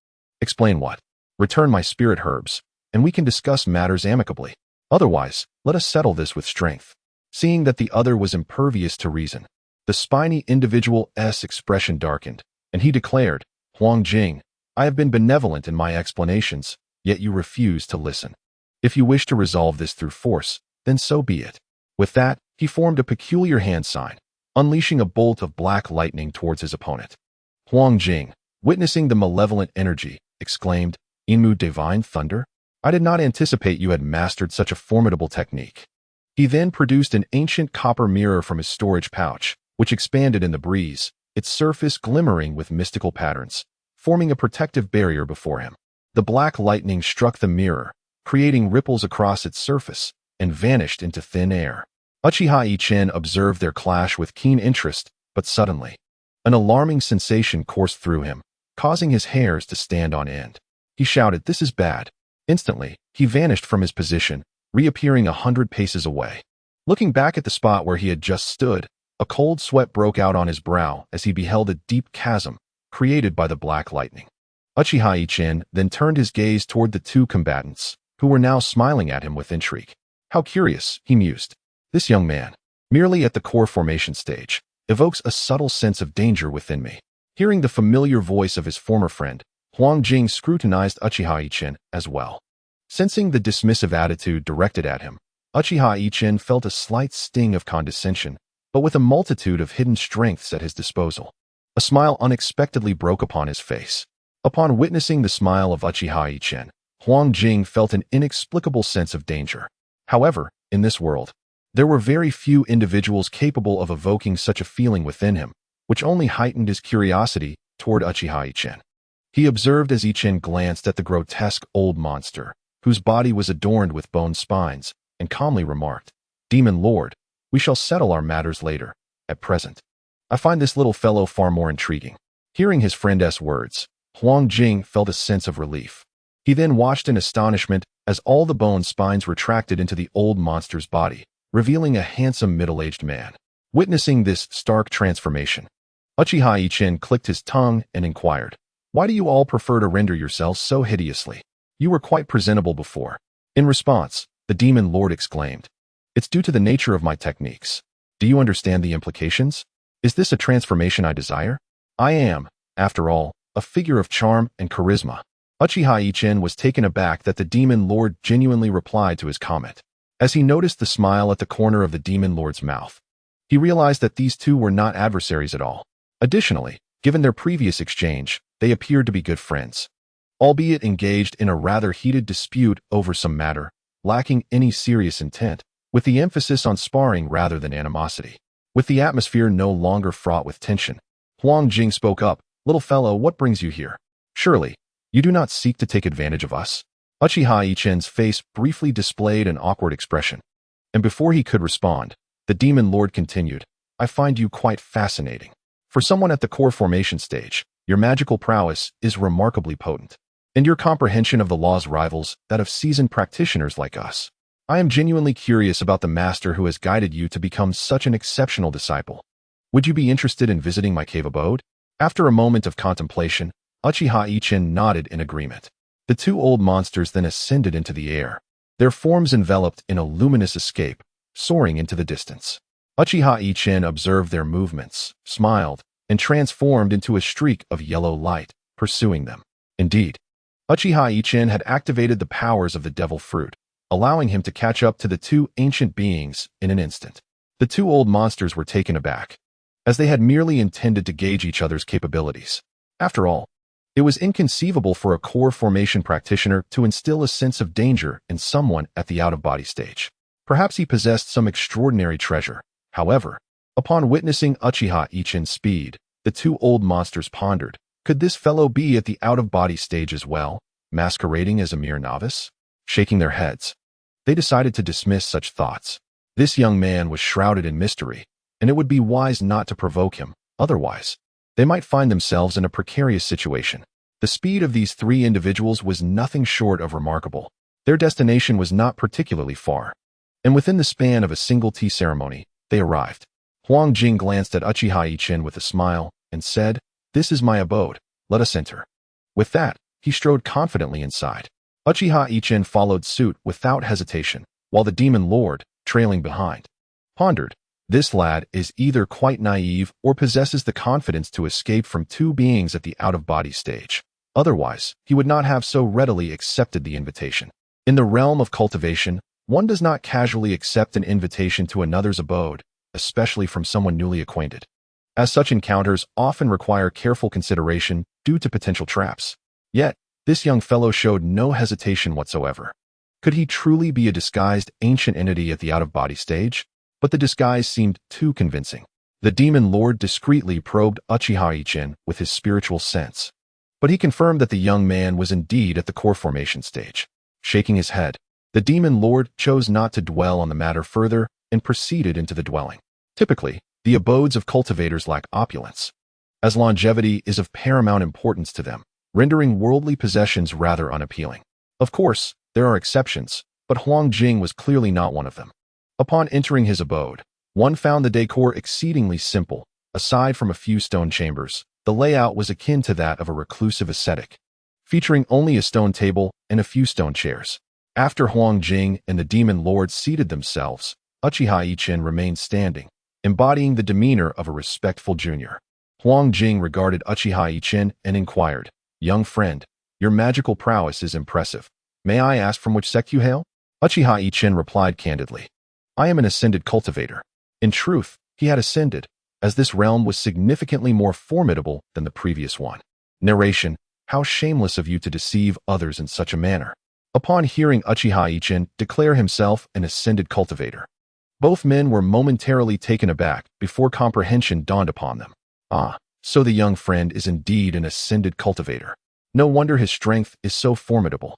A: "Explain what?" "Return my spirit herbs, and we can discuss matters amicably. Otherwise, let us settle this with strength." Seeing that the other was impervious to reason, the spiny individual's expression darkened, and he declared, "Huang Jing, I have been benevolent in my explanations, yet you refuse to listen. If you wish to resolve this through force, then so be it." With that, he formed a peculiar hand sign, unleashing a bolt of black lightning towards his opponent. Huang Jing, witnessing the malevolent energy, exclaimed, "Inmu divine thunder? I did not anticipate you had mastered such a formidable technique. He then produced an ancient copper mirror from his storage pouch, which expanded in the breeze, its surface glimmering with mystical patterns, forming a protective barrier before him. The black lightning struck the mirror, creating ripples across its surface, and vanished into thin air. Uchiha Yichen observed their clash with keen interest, but suddenly, an alarming sensation coursed through him, causing his hairs to stand on end. He shouted, "This is bad." Instantly, he vanished from his position, reappearing 100 paces away. Looking back at the spot where he had just stood, a cold sweat broke out on his brow as he beheld a deep chasm created by the black lightning. Uchiha Yichen then turned his gaze toward the two combatants, who were now smiling at him with intrigue. How curious, he mused. This young man, merely at the core formation stage, evokes a subtle sense of danger within me. Hearing the familiar voice of his former friend, Huang Jing scrutinized Uchiha Yichen as well. Sensing the dismissive attitude directed at him, Uchiha Yichen felt a slight sting of condescension, but with a multitude of hidden strengths at his disposal. A smile unexpectedly broke upon his face. Upon witnessing the smile of Uchiha Yichen, Huang Jing felt an inexplicable sense of danger. However, in this world, there were very few individuals capable of evoking such a feeling within him, which only heightened his curiosity toward Uchiha Yichen. He observed as Yichen glanced at the grotesque old monster, whose body was adorned with bone spines, and calmly remarked, "Demon Lord, we shall settle our matters later. At present, I find this little fellow far more intriguing." Hearing his friend's words, Huang Jing felt a sense of relief. He then watched in astonishment as all the bone spines retracted into the old monster's body, revealing a handsome middle-aged man. Witnessing this stark transformation, Uchiha Yichen clicked his tongue and inquired, "Why do you all prefer to render yourselves so hideously? You were quite presentable before." In response, the Demon Lord exclaimed, "It's due to the nature of my techniques. Do you understand the implications? Is this a transformation I desire? I am, after all, a figure of charm and charisma." Uchiha Yichen was taken aback that the Demon Lord genuinely replied to his comment. As he noticed the smile at the corner of the Demon Lord's mouth, he realized that these two were not adversaries at all. Additionally, given their previous exchange, they appeared to be good friends, albeit engaged in a rather heated dispute over some matter, lacking any serious intent, with the emphasis on sparring rather than animosity. With the atmosphere no longer fraught with tension, Huang Jing spoke up, "Little fellow, what brings you here? Surely, you do not seek to take advantage of us?" Uchiha Yichen's face briefly displayed an awkward expression, and before he could respond, the Demon Lord continued, "I find you quite fascinating. For someone at the core formation stage, your magical prowess is remarkably potent, and your comprehension of the laws rivals that of seasoned practitioners like us. I am genuinely curious about the master who has guided you to become such an exceptional disciple. Would you be interested in visiting my cave abode?" After a moment of contemplation, Uchiha Yichen nodded in agreement. The two old monsters then ascended into the air, their forms enveloped in a luminous escape, soaring into the distance. Uchiha Yichen observed their movements, smiled, and transformed into a streak of yellow light, pursuing them. Indeed, Uchiha Yichen had activated the powers of the devil fruit, allowing him to catch up to the two ancient beings in an instant. The two old monsters were taken aback, as they had merely intended to gauge each other's capabilities. After all, it was inconceivable for a core formation practitioner to instill a sense of danger in someone at the out-of-body stage. Perhaps he possessed some extraordinary treasure. However, upon witnessing Uchiha Yichen's speed, the two old monsters pondered, could this fellow be at the out-of-body stage as well, masquerading as a mere novice? Shaking their heads, they decided to dismiss such thoughts. This young man was shrouded in mystery, and it would be wise not to provoke him, otherwise they might find themselves in a precarious situation. The speed of these three individuals was nothing short of remarkable. Their destination was not particularly far, and within the span of a single tea ceremony, they arrived. Huang Jing glanced at Uchiha Yichen with a smile and said, "This is my abode, let us enter." With that, he strode confidently inside. Uchiha Yichen followed suit without hesitation, while the Demon Lord, trailing behind, pondered, "This lad is either quite naive or possesses the confidence to escape from two beings at the out-of-body stage. Otherwise, he would not have so readily accepted the invitation." In the realm of cultivation, one does not casually accept an invitation to another's abode, especially from someone newly acquainted, as such encounters often require careful consideration due to potential traps. Yet, This young fellow showed no hesitation whatsoever. Could he truly be a disguised ancient entity at the out-of-body stage? But the disguise seemed too convincing. The demon lord discreetly probed Uchiha Yichen with his spiritual sense. But he confirmed that the young man was indeed at the core formation stage. Shaking his head, the demon lord chose not to dwell on the matter further and proceeded into the dwelling. Typically, the abodes of cultivators lack opulence, as longevity is of paramount importance to them, rendering worldly possessions rather unappealing. Of course, there are exceptions, but Huang Jing was clearly not one of them. Upon entering his abode, one found the decor exceedingly simple. Aside from a few stone chambers, the layout was akin to that of a reclusive ascetic, featuring only a stone table and a few stone chairs. After Huang Jing and the demon lord seated themselves, Uchiha Yichen remained standing, embodying the demeanor of a respectful junior. Huang Jing regarded Uchiha Yichen and inquired, "Young friend, your magical prowess is impressive. May I ask from which sect you hail?" Uchiha Yichen replied candidly, "I am an ascended cultivator." In truth, he had ascended, as this realm was significantly more formidable than the previous one. Narration: how shameless of you to deceive others in such a manner. Upon hearing Uchiha Yichen declare himself an ascended cultivator, both men were momentarily taken aback before comprehension dawned upon them. Ah, so the young friend is indeed an ascended cultivator. No wonder his strength is so formidable.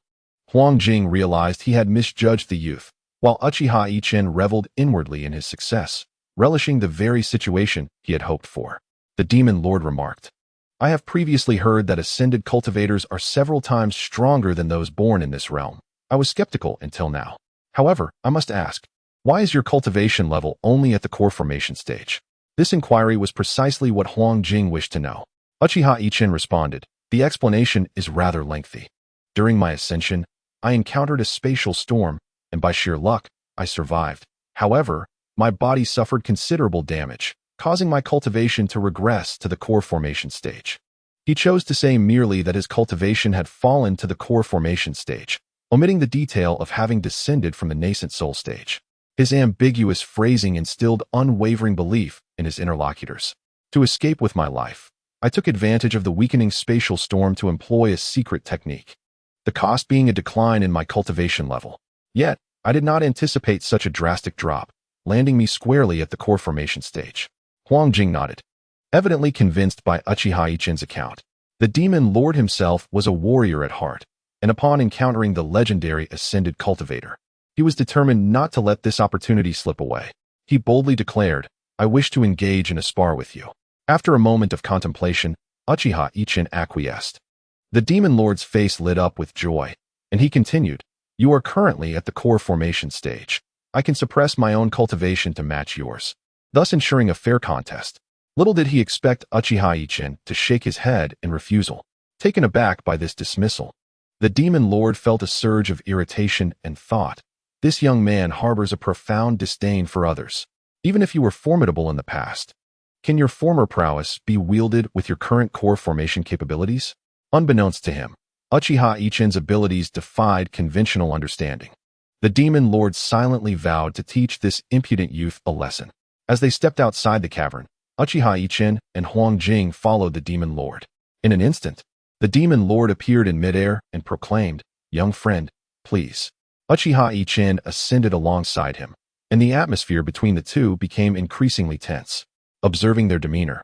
A: Huang Jing realized he had misjudged the youth, while Uchiha Yichen reveled inwardly in his success, relishing the very situation he had hoped for. The demon lord remarked, "I have previously heard that ascended cultivators are several times stronger than those born in this realm. I was skeptical until now. However, I must ask, why is your cultivation level only at the core formation stage?" This inquiry was precisely what Huang Jing wished to know. Uchiha Yichen responded, "The explanation is rather lengthy. During my ascension, I encountered a spatial storm, and by sheer luck, I survived. However, my body suffered considerable damage, causing my cultivation to regress to the core formation stage." He chose to say merely that his cultivation had fallen to the core formation stage, omitting the detail of having descended from the nascent soul stage. His ambiguous phrasing instilled unwavering belief in his interlocutors. To escape with my life, I took advantage of the weakening spatial storm to employ a secret technique, the cost being a decline in my cultivation level. Yet, I did not anticipate such a drastic drop, landing me squarely at the core formation stage. Huang Jing nodded, evidently convinced by Uchiha Yichen's account. The demon lord himself was a warrior at heart, and upon encountering the legendary ascended cultivator, he was determined not to let this opportunity slip away. He boldly declared, "I wish to engage in a spar with you." After a moment of contemplation, Uchiha Yichen acquiesced. The demon lord's face lit up with joy, and he continued, "You are currently at the core formation stage. I can suppress my own cultivation to match yours, thus ensuring a fair contest." Little did he expect Uchiha Yichen to shake his head in refusal. Taken aback by this dismissal, the demon lord felt a surge of irritation and thought, "This young man harbors a profound disdain for others. Even if you were formidable in the past, can your former prowess be wielded with your current core formation capabilities?" Unbeknownst to him, Uchiha Yichen's abilities defied conventional understanding. The demon lord silently vowed to teach this impudent youth a lesson. As they stepped outside the cavern, Uchiha Yichen and Huang Jing followed the demon lord. In an instant, the demon lord appeared in midair and proclaimed, "Young friend, please." Uchiha Yichen ascended alongside him, and the atmosphere between the two became increasingly tense. Observing their demeanor,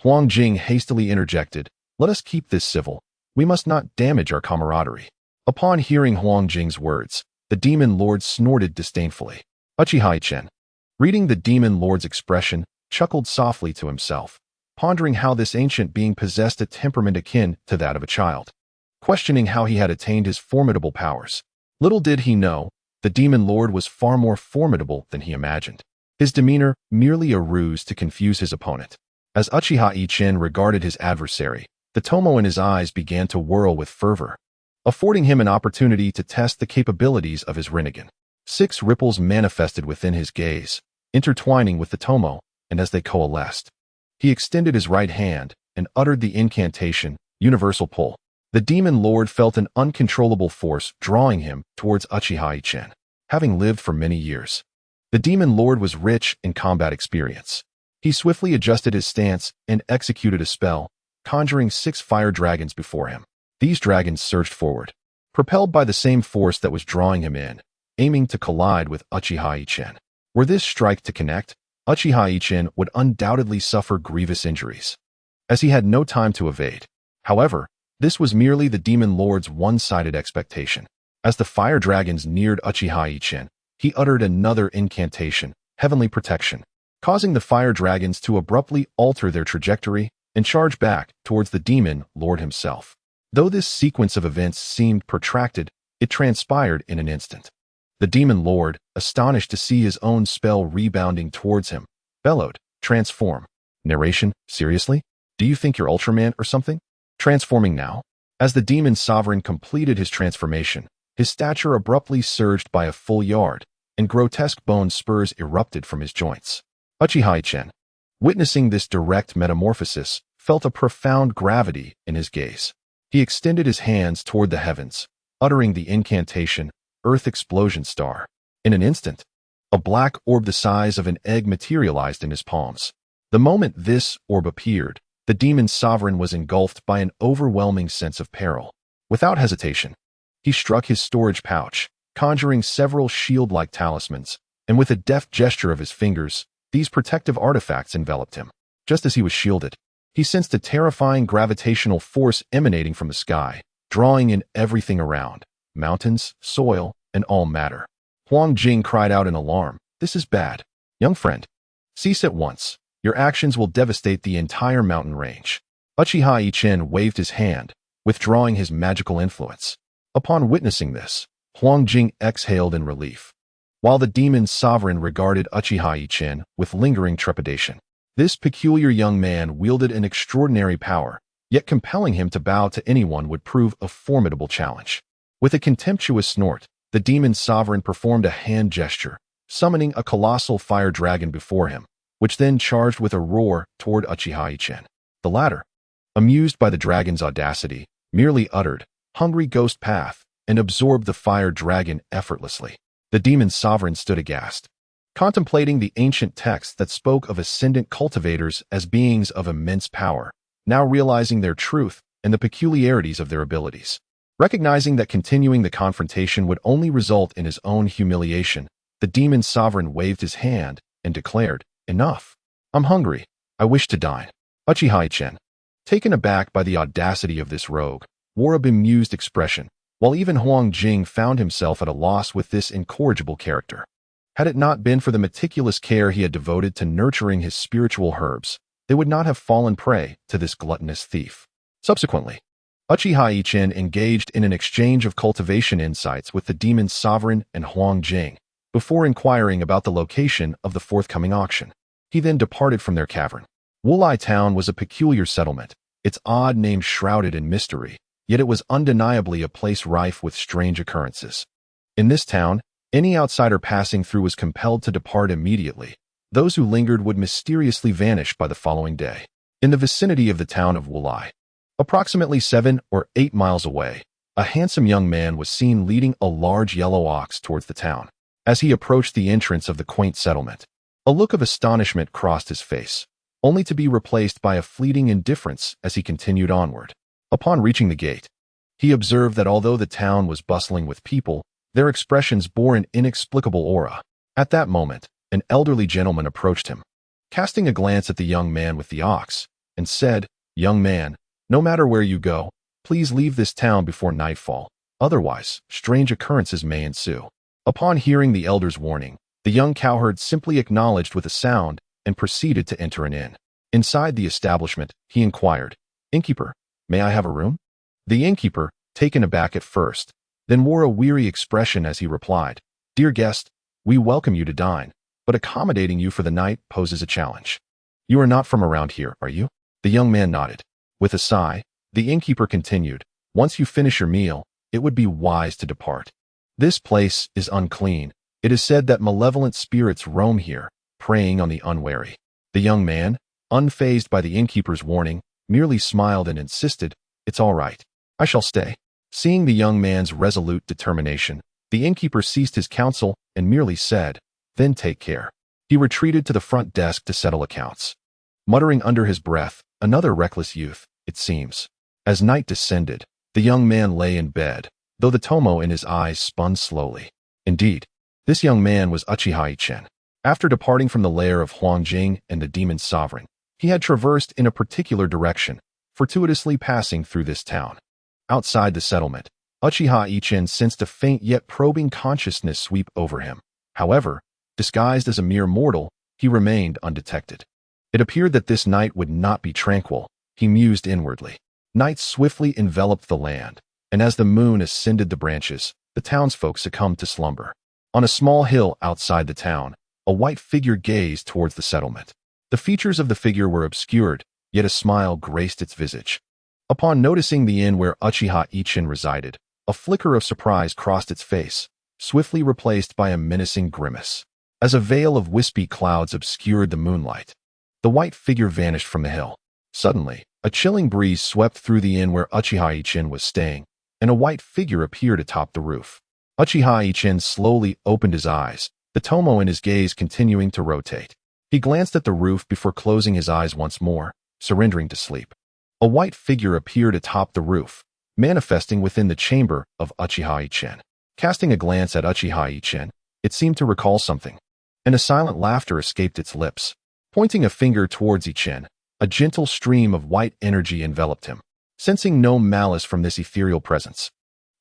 A: Huang Jing hastily interjected, "Let us keep this civil. We must not damage our camaraderie." Upon hearing Huang Jing's words, the demon lord snorted disdainfully. Uchiha Yichen, reading the demon lord's expression, chuckled softly to himself, pondering how this ancient being possessed a temperament akin to that of a child, questioning how he had attained his formidable powers. Little did he know, the demon lord was far more formidable than he imagined. His demeanor merely a ruse to confuse his opponent. As Uchiha Yichen regarded his adversary, the tomo in his eyes began to whirl with fervor, affording him an opportunity to test the capabilities of his Rinnegan. 6 ripples manifested within his gaze, intertwining with the tomo, and as they coalesced, he extended his right hand and uttered the incantation, Universal Pull. The demon lord felt an uncontrollable force drawing him towards Uchiha Yichen. Having lived for many years, the demon lord was rich in combat experience. He swiftly adjusted his stance and executed a spell, conjuring 6 fire dragons before him. These dragons surged forward, propelled by the same force that was drawing him in, aiming to collide with Uchiha Yichen. Were this strike to connect, Uchiha Yichen would undoubtedly suffer grievous injuries, as he had no time to evade. However, this was merely the Demon Lord's one-sided expectation. As the fire dragons neared Uchiha Yichen, he uttered another incantation, Heavenly Protection, causing the fire dragons to abruptly alter their trajectory and charge back towards the Demon Lord himself. Though this sequence of events seemed protracted, it transpired in an instant. The Demon Lord, astonished to see his own spell rebounding towards him, bellowed, "Transform." Narration: seriously? Do you think you're Ultraman or something? Transforming now? As the Demon Sovereign completed his transformation, his stature abruptly surged by a full yard, and grotesque bone spurs erupted from his joints. Uchiha Yichen, witnessing this direct metamorphosis, felt a profound gravity in his gaze. He extended his hands toward the heavens, uttering the incantation, Earth Explosion Star. In an instant, a black orb the size of an egg materialized in his palms. The moment this orb appeared, the Demon Sovereign was engulfed by an overwhelming sense of peril. Without hesitation, he struck his storage pouch, conjuring several shield-like talismans, and with a deft gesture of his fingers, these protective artifacts enveloped him. Just as he was shielded, he sensed a terrifying gravitational force emanating from the sky, drawing in everything around: mountains, soil, and all matter. Huang Jing cried out in alarm, "This is bad. Young friend, cease at once. Your actions will devastate the entire mountain range." Uchiha Yichen waved his hand, withdrawing his magical influence. Upon witnessing this, Huang Jing exhaled in relief, while the Demon Sovereign regarded Uchiha Yichen with lingering trepidation. This peculiar young man wielded an extraordinary power, yet compelling him to bow to anyone would prove a formidable challenge. With a contemptuous snort, the Demon Sovereign performed a hand gesture, summoning a colossal fire dragon before him, which then charged with a roar toward Uchiha Yichen. The latter, amused by the dragon's audacity, merely uttered, "Hungry Ghost Path," and absorbed the fire dragon effortlessly. The Demon Sovereign stood aghast, contemplating the ancient text that spoke of ascendant cultivators as beings of immense power, now realizing their truth and the peculiarities of their abilities. Recognizing that continuing the confrontation would only result in his own humiliation, the Demon Sovereign waved his hand and declared, "Enough. I'm hungry. I wish to dine." Uchiha Yichen, taken aback by the audacity of this rogue, wore a bemused expression, while even Huang Jing found himself at a loss with this incorrigible character. Had it not been for the meticulous care he had devoted to nurturing his spiritual herbs, they would not have fallen prey to this gluttonous thief. Subsequently, Uchiha Yichen engaged in an exchange of cultivation insights with the Demon Sovereign and Huang Jing, before inquiring about the location of the forthcoming auction. He then departed from their cavern. Wulai Town was a peculiar settlement, its odd name shrouded in mystery, yet it was undeniably a place rife with strange occurrences. In this town, any outsider passing through was compelled to depart immediately. Those who lingered would mysteriously vanish by the following day. In the vicinity of the town of Wulai, approximately 7 or 8 miles away, a handsome young man was seen leading a large yellow ox towards the town. As he approached the entrance of the quaint settlement, a look of astonishment crossed his face, only to be replaced by a fleeting indifference as he continued onward. Upon reaching the gate, he observed that although the town was bustling with people, their expressions bore an inexplicable aura. At that moment, an elderly gentleman approached him, casting a glance at the young man with the ox, and said, "Young man, no matter where you go, please leave this town before nightfall, otherwise strange occurrences may ensue." Upon hearing the elder's warning, the young cowherd simply acknowledged with a sound and proceeded to enter an inn. Inside the establishment, he inquired, "Innkeeper, may I have a room?" The innkeeper, taken aback at first, then wore a weary expression as he replied, "Dear guest, we welcome you to dine, but accommodating you for the night poses a challenge. You are not from around here, are you?" The young man nodded. With a sigh, the innkeeper continued, "Once you finish your meal, it would be wise to depart. This place is unclean. It is said that malevolent spirits roam here, preying on the unwary." The young man, unfazed by the innkeeper's warning, merely smiled and insisted, "It's all right. I shall stay." Seeing the young man's resolute determination, the innkeeper ceased his counsel and merely said, "Then take care." He retreated to the front desk to settle accounts, muttering under his breath, "Another reckless youth, it seems." As night descended, The young man lay in bed, though the tomo in his eyes spun slowly. Indeed, this young man was Uchiha Yichen. After departing from the lair of Huangjing and the demon sovereign, he had traversed in a particular direction, fortuitously passing through this town. Outside the settlement, Uchiha Yichen sensed a faint yet probing consciousness sweep over him. However, disguised as a mere mortal, he remained undetected. It appeared that this night would not be tranquil, he mused inwardly. Night swiftly enveloped the land, and as the moon ascended the branches, the townsfolk succumbed to slumber. On a small hill outside the town, a white figure gazed towards the settlement. The features of the figure were obscured, yet a smile graced its visage. Upon noticing the inn where Uchiha Yichen resided, a flicker of surprise crossed its face, swiftly replaced by a menacing grimace. As a veil of wispy clouds obscured the moonlight, the white figure vanished from the hill. Suddenly, a chilling breeze swept through the inn where Uchiha Yichen was staying, and a white figure appeared atop the roof. Uchiha Yichen slowly opened his eyes, the tomo in his gaze continuing to rotate. He glanced at the roof before closing his eyes once more, surrendering to sleep. A white figure appeared atop the roof, manifesting within the chamber of Uchiha Yichen. Casting a glance at Uchiha Yichen, it seemed to recall something, and a silent laughter escaped its lips. Pointing a finger towards Yichen, a gentle stream of white energy enveloped him. Sensing no malice from this ethereal presence,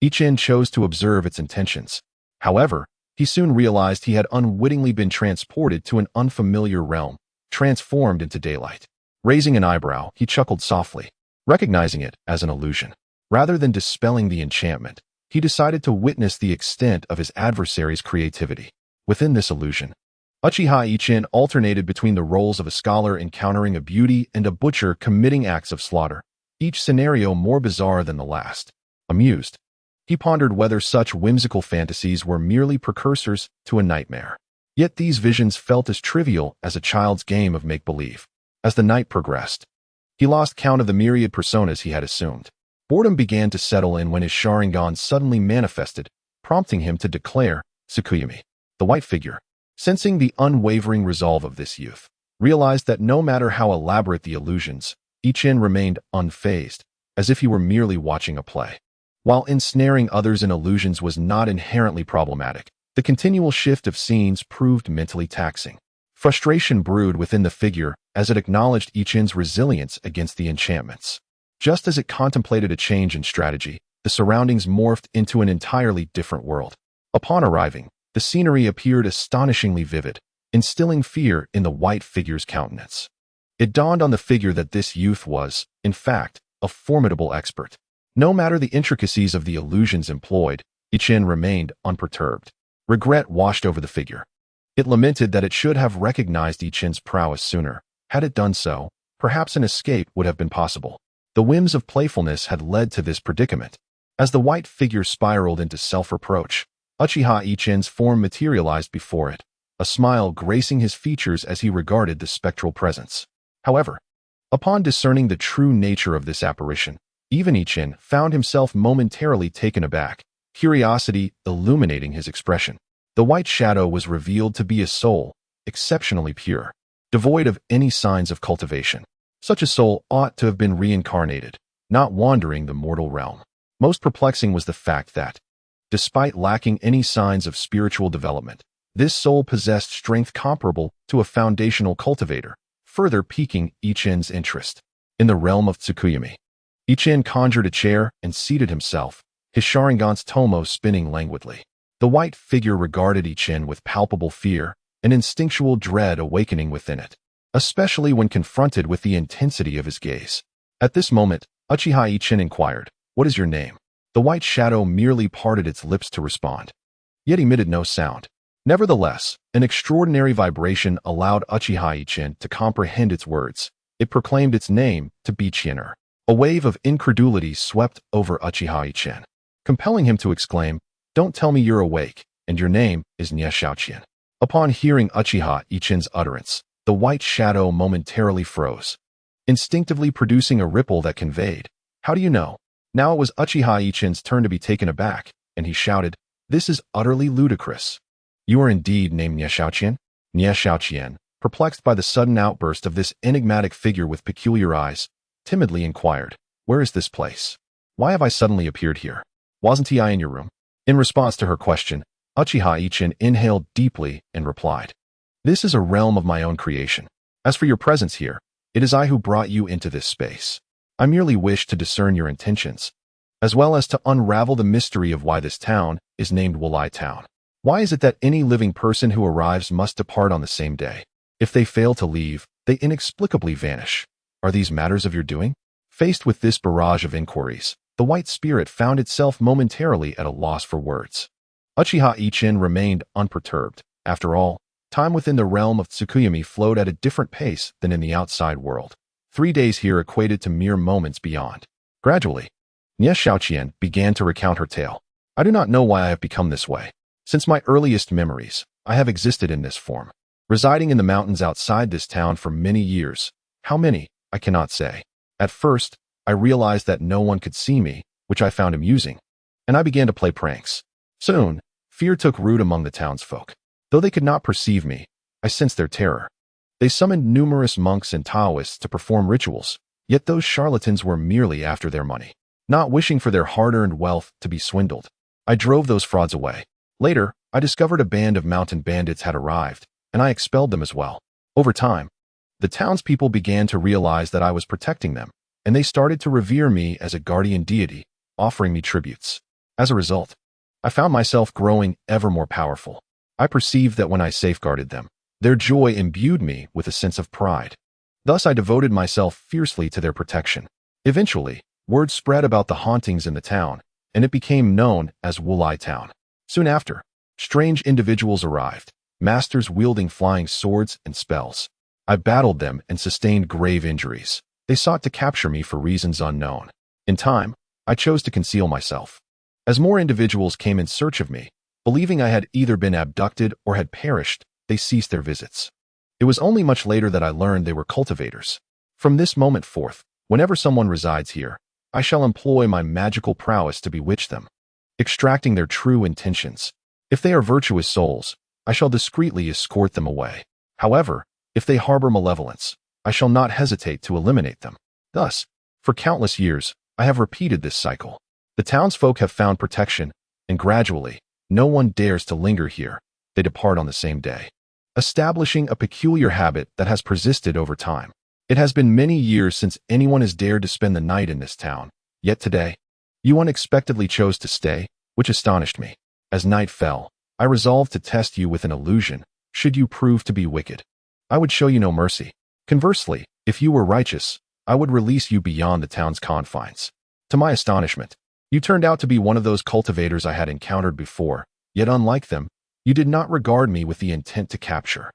A: Yichen chose to observe its intentions. However, he soon realized he had unwittingly been transported to an unfamiliar realm, transformed into daylight. Raising an eyebrow, he chuckled softly, recognizing it as an illusion. Rather than dispelling the enchantment, he decided to witness the extent of his adversary's creativity. Within this illusion, Uchiha Yichen alternated between the roles of a scholar encountering a beauty and a butcher committing acts of slaughter, each scenario more bizarre than the last. Amused, he pondered whether such whimsical fantasies were merely precursors to a nightmare. Yet these visions felt as trivial as a child's game of make-believe. As the night progressed, he lost count of the myriad personas he had assumed. Boredom began to settle in when his Sharingan suddenly manifested, prompting him to declare, "Tsukuyami." The white figure, sensing the unwavering resolve of this youth, realized that no matter how elaborate the illusions, Yichen remained unfazed, as if he were merely watching a play. While ensnaring others in illusions was not inherently problematic, the continual shift of scenes proved mentally taxing. Frustration brewed within the figure as it acknowledged Yichen's resilience against the enchantments. Just as it contemplated a change in strategy, the surroundings morphed into an entirely different world. Upon arriving, the scenery appeared astonishingly vivid, instilling fear in the white figure's countenance. It dawned on the figure that this youth was, in fact, a formidable expert. No matter the intricacies of the illusions employed, Yichen remained unperturbed. Regret washed over the figure. It lamented that it should have recognized Yichen's prowess sooner. Had it done so, perhaps an escape would have been possible. The whims of playfulness had led to this predicament. As the white figure spiraled into self-reproach, Uchiha Yichen's form materialized before it, a smile gracing his features as he regarded the spectral presence. However, upon discerning the true nature of this apparition, even Yichen found himself momentarily taken aback, curiosity illuminating his expression. The white shadow was revealed to be a soul, exceptionally pure, devoid of any signs of cultivation. Such a soul ought to have been reincarnated, not wandering the mortal realm. Most perplexing was the fact that, despite lacking any signs of spiritual development, this soul possessed strength comparable to a foundational cultivator, further piquing Yichen's interest. In the realm of Tsukuyami, Yichen conjured a chair and seated himself, his Sharingan's tomo spinning languidly. The white figure regarded Yichen with palpable fear, an instinctual dread awakening within it, especially when confronted with the intensity of his gaze. At this moment, Uchiha Yichen inquired, "What is your name?" The white shadow merely parted its lips to respond, yet emitted no sound. Nevertheless, an extraordinary vibration allowed Uchiha Yichen to comprehend its words. It proclaimed its name to be Chiener. A wave of incredulity swept over Uchiha Yichen, compelling him to exclaim, "Don't tell me you're awake, and your name is Nie Xiaoqian." Upon hearing Uchiha Yichen's utterance, the white shadow momentarily froze, instinctively producing a ripple that conveyed, "How do you know?" Now it was Uchiha Yichen's turn to be taken aback, and he shouted, "This is utterly ludicrous. You are indeed named Nie Xiaoqian?" Nie Xiaoqian, perplexed by the sudden outburst of this enigmatic figure with peculiar eyes, timidly inquired, "Where is this place?" Why have I suddenly appeared here? Wasn't I in your room? In response to her question, Uchiha Yichen inhaled deeply and replied, "This is a realm of my own creation. As for your presence here, it is I who brought you into this space. I merely wish to discern your intentions, as well as to unravel the mystery of why this town is named Wulai Town. Why is it that any living person who arrives must depart on the same day? If they fail to leave, they inexplicably vanish. Are these matters of your doing?" Faced with this barrage of inquiries, the white spirit found itself momentarily at a loss for words. Uchiha Yichen remained unperturbed. After all, time within the realm of Tsukuyami flowed at a different pace than in the outside world. 3 days here equated to mere moments beyond. Gradually, Nie Xiaoqian began to recount her tale. "I do not know why I have become this way. Since my earliest memories, I have existed in this form, residing in the mountains outside this town for many years. How many, I cannot say. At first, I realized that no one could see me, which I found amusing, and I began to play pranks. Soon, fear took root among the townsfolk. Though they could not perceive me, I sensed their terror. They summoned numerous monks and Taoists to perform rituals, yet those charlatans were merely after their money, not wishing for their hard-earned wealth to be swindled. I drove those frauds away. Later, I discovered a band of mountain bandits had arrived, and I expelled them as well. Over time, the townspeople began to realize that I was protecting them, and they started to revere me as a guardian deity, offering me tributes. As a result, I found myself growing ever more powerful. I perceived that when I safeguarded them, their joy imbued me with a sense of pride. Thus I devoted myself fiercely to their protection. Eventually, word spread about the hauntings in the town, and it became known as Wulai Town. Soon after, strange individuals arrived, masters wielding flying swords and spells. I battled them and sustained grave injuries. They sought to capture me for reasons unknown. In time, I chose to conceal myself. As more individuals came in search of me, believing I had either been abducted or had perished, they ceased their visits. It was only much later that I learned they were cultivators. From this moment forth, whenever someone resides here, I shall employ my magical prowess to bewitch them, extracting their true intentions. If they are virtuous souls, I shall discreetly escort them away. However, if they harbor malevolence, I shall not hesitate to eliminate them. Thus, for countless years, I have repeated this cycle. The townsfolk have found protection, and gradually, no one dares to linger here. They depart on the same day, establishing a peculiar habit that has persisted over time. It has been many years since anyone has dared to spend the night in this town, yet today, you unexpectedly chose to stay, which astonished me. As night fell, I resolved to test you with an illusion. Should you prove to be wicked, I would show you no mercy. Conversely, if you were righteous, I would release you beyond the town's confines. To my astonishment, you turned out to be one of those cultivators I had encountered before, yet unlike them, you did not regard me with the intent to capture,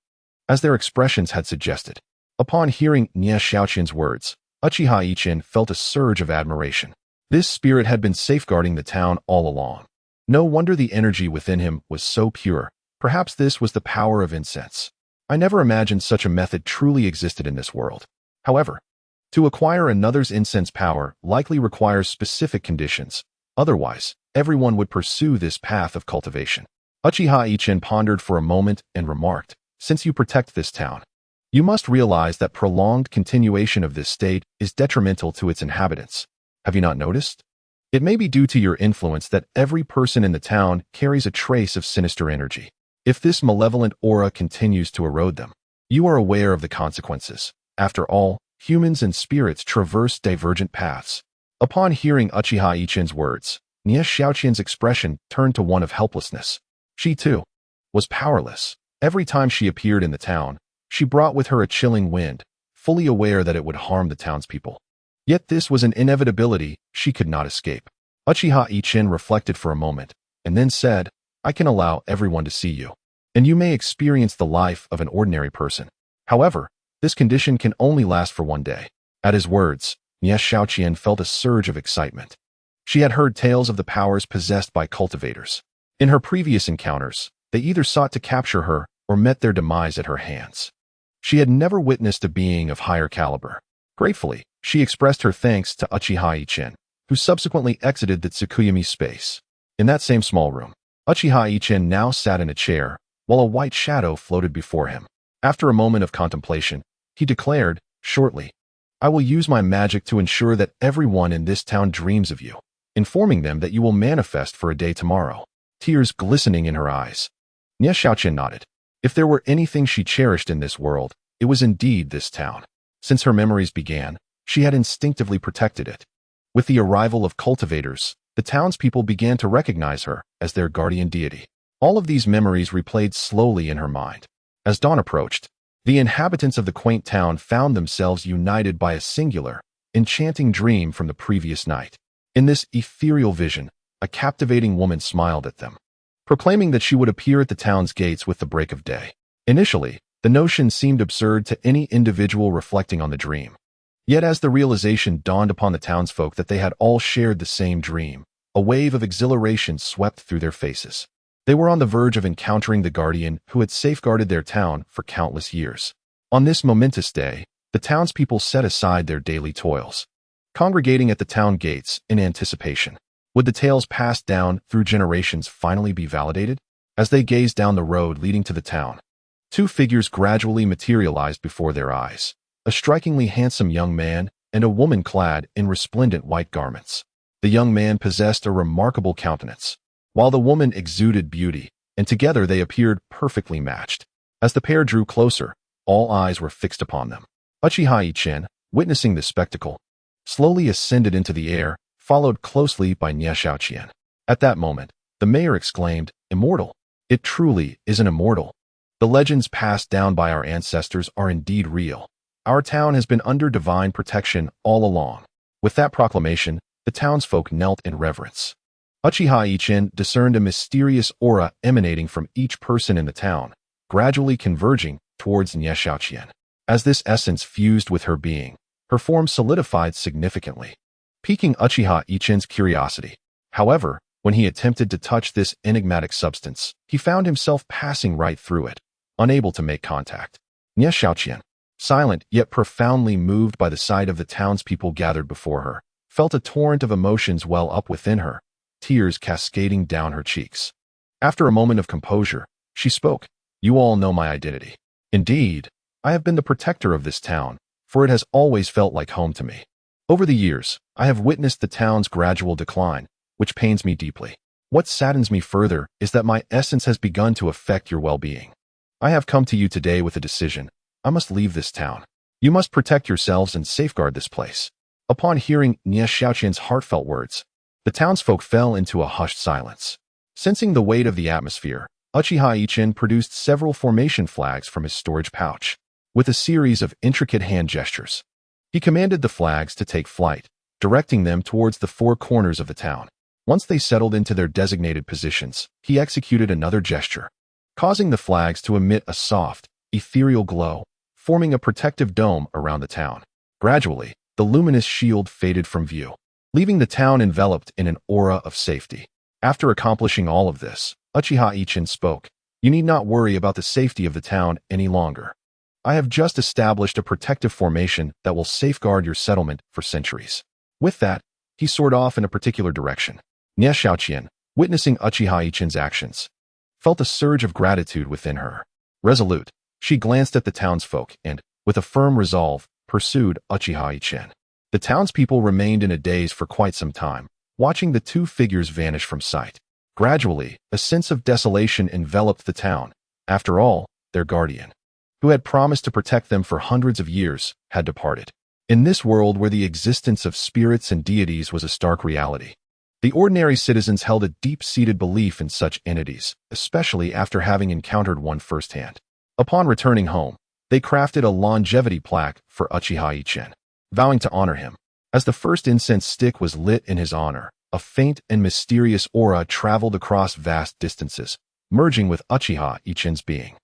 A: as their expressions had suggested. Upon hearing Nie Xiaoqian's words, Uchiha Yichen felt a surge of admiration. This spirit had been safeguarding the town all along. No wonder the energy within him was so pure. Perhaps this was the power of incense. I never imagined such a method truly existed in this world. However, to acquire another's incense power likely requires specific conditions. Otherwise, everyone would pursue this path of cultivation. Uchiha Yichen pondered for a moment and remarked, "Since you protect this town, you must realize that prolonged continuation of this state is detrimental to its inhabitants. Have you not noticed? It may be due to your influence that every person in the town carries a trace of sinister energy. If this malevolent aura continues to erode them, you are aware of the consequences. After all, humans and spirits traverse divergent paths." Upon hearing Uchiha Yichen's words, Nie Xiaoqian's expression turned to one of helplessness. She, too, was powerless. Every time she appeared in the town, she brought with her a chilling wind, fully aware that it would harm the townspeople. Yet this was an inevitability she could not escape. Uchiha Yichen reflected for a moment, and then said, "I can allow everyone to see you, and you may experience the life of an ordinary person. However, this condition can only last for 1 day." At his words, Nie Xiaoqian felt a surge of excitement. She had heard tales of the powers possessed by cultivators. In her previous encounters, they either sought to capture her or met their demise at her hands. She had never witnessed a being of higher caliber. Gratefully, she expressed her thanks to Uchiha Yichen, who subsequently exited the Tsukuyami space. In that same small room, Uchiha Yichen now sat in a chair, while a white shadow floated before him. After a moment of contemplation, he declared, shortly, "I will use my magic to ensure that everyone in this town dreams of you. informing them that you will manifest for a day tomorrow, tears glistening in her eyes. Nie Xiaoqian nodded. If there were anything she cherished in this world, it was indeed this town. Since her memories began, she had instinctively protected it. With the arrival of cultivators, the townspeople began to recognize her as their guardian deity. All of these memories replayed slowly in her mind. As dawn approached, the inhabitants of the quaint town found themselves united by a singular, enchanting dream from the previous night. In this ethereal vision, a captivating woman smiled at them, proclaiming that she would appear at the town's gates with the break of day. Initially, the notion seemed absurd to any individual reflecting on the dream. Yet as the realization dawned upon the townsfolk that they had all shared the same dream, a wave of exhilaration swept through their faces. They were on the verge of encountering the guardian who had safeguarded their town for countless years. On this momentous day, the townspeople set aside their daily toils, congregating at the town gates in anticipation. Would the tales passed down through generations finally be validated? As they gazed down the road leading to the town, two figures gradually materialized before their eyes, a strikingly handsome young man and a woman clad in resplendent white garments. The young man possessed a remarkable countenance, while the woman exuded beauty, and together they appeared perfectly matched. As the pair drew closer, all eyes were fixed upon them. Uchiha Yichen, witnessing this spectacle, slowly ascended into the air, followed closely by Nie Xiaoqian. At that moment, the mayor exclaimed, "Immortal! It truly is an immortal. The legends passed down by our ancestors are indeed real. Our town has been under divine protection all along." With that proclamation, the townsfolk knelt in reverence. Uchiha Yichen discerned a mysterious aura emanating from each person in the town, gradually converging towards Nie Xiaoqian. As this essence fused with her being, her form solidified significantly, piquing Uchiha Yichen's curiosity. However, when he attempted to touch this enigmatic substance, he found himself passing right through it, unable to make contact. Nie Xiaoqian, silent yet profoundly moved by the sight of the townspeople gathered before her, felt a torrent of emotions well up within her, tears cascading down her cheeks. After a moment of composure, she spoke, "You all know my identity. Indeed, I have been the protector of this town, for it has always felt like home to me. Over the years, I have witnessed the town's gradual decline, which pains me deeply. What saddens me further is that my essence has begun to affect your well-being. I have come to you today with a decision. I must leave this town. You must protect yourselves and safeguard this place." Upon hearing Nie Xiaoqian's heartfelt words, the townsfolk fell into a hushed silence. Sensing the weight of the atmosphere, Uchiha Yichen produced several formation flags from his storage pouch. With a series of intricate hand gestures, he commanded the flags to take flight, directing them towards the four corners of the town. Once they settled into their designated positions, he executed another gesture, causing the flags to emit a soft, ethereal glow, forming a protective dome around the town. Gradually, the luminous shield faded from view, leaving the town enveloped in an aura of safety. After accomplishing all of this, Uchiha Yichen spoke, "You need not worry about the safety of the town any longer. I have just established a protective formation that will safeguard your settlement for centuries." With that, he soared off in a particular direction. Nie Xiaoqian, witnessing Uchiha Yichen's actions, felt a surge of gratitude within her. Resolute, she glanced at the townsfolk and, with a firm resolve, pursued Uchiha Yichen. The townspeople remained in a daze for quite some time, watching the two figures vanish from sight. Gradually, a sense of desolation enveloped the town. After all, their guardian, who had promised to protect them for hundreds of years, had departed. In this world where the existence of spirits and deities was a stark reality, the ordinary citizens held a deep-seated belief in such entities, especially after having encountered one firsthand. Upon returning home, they crafted a longevity plaque for Uchiha Yichen, vowing to honor him. As the first incense stick was lit in his honor, a faint and mysterious aura traveled across vast distances, merging with Uchiha Yichen's being.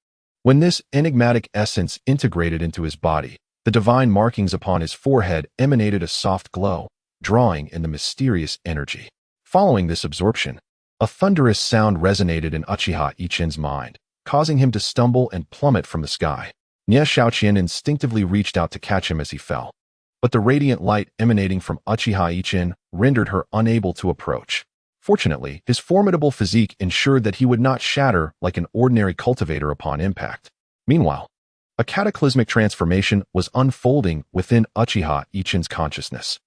A: When this enigmatic essence integrated into his body, the divine markings upon his forehead emanated a soft glow, drawing in the mysterious energy. Following this absorption, a thunderous sound resonated in Uchiha Yichen's mind, causing him to stumble and plummet from the sky. Nie Xiaoqian instinctively reached out to catch him as he fell, but the radiant light emanating from Uchiha Yichen rendered her unable to approach. Fortunately, his formidable physique ensured that he would not shatter like an ordinary cultivator upon impact. Meanwhile, a cataclysmic transformation was unfolding within Uchiha Yichen's consciousness.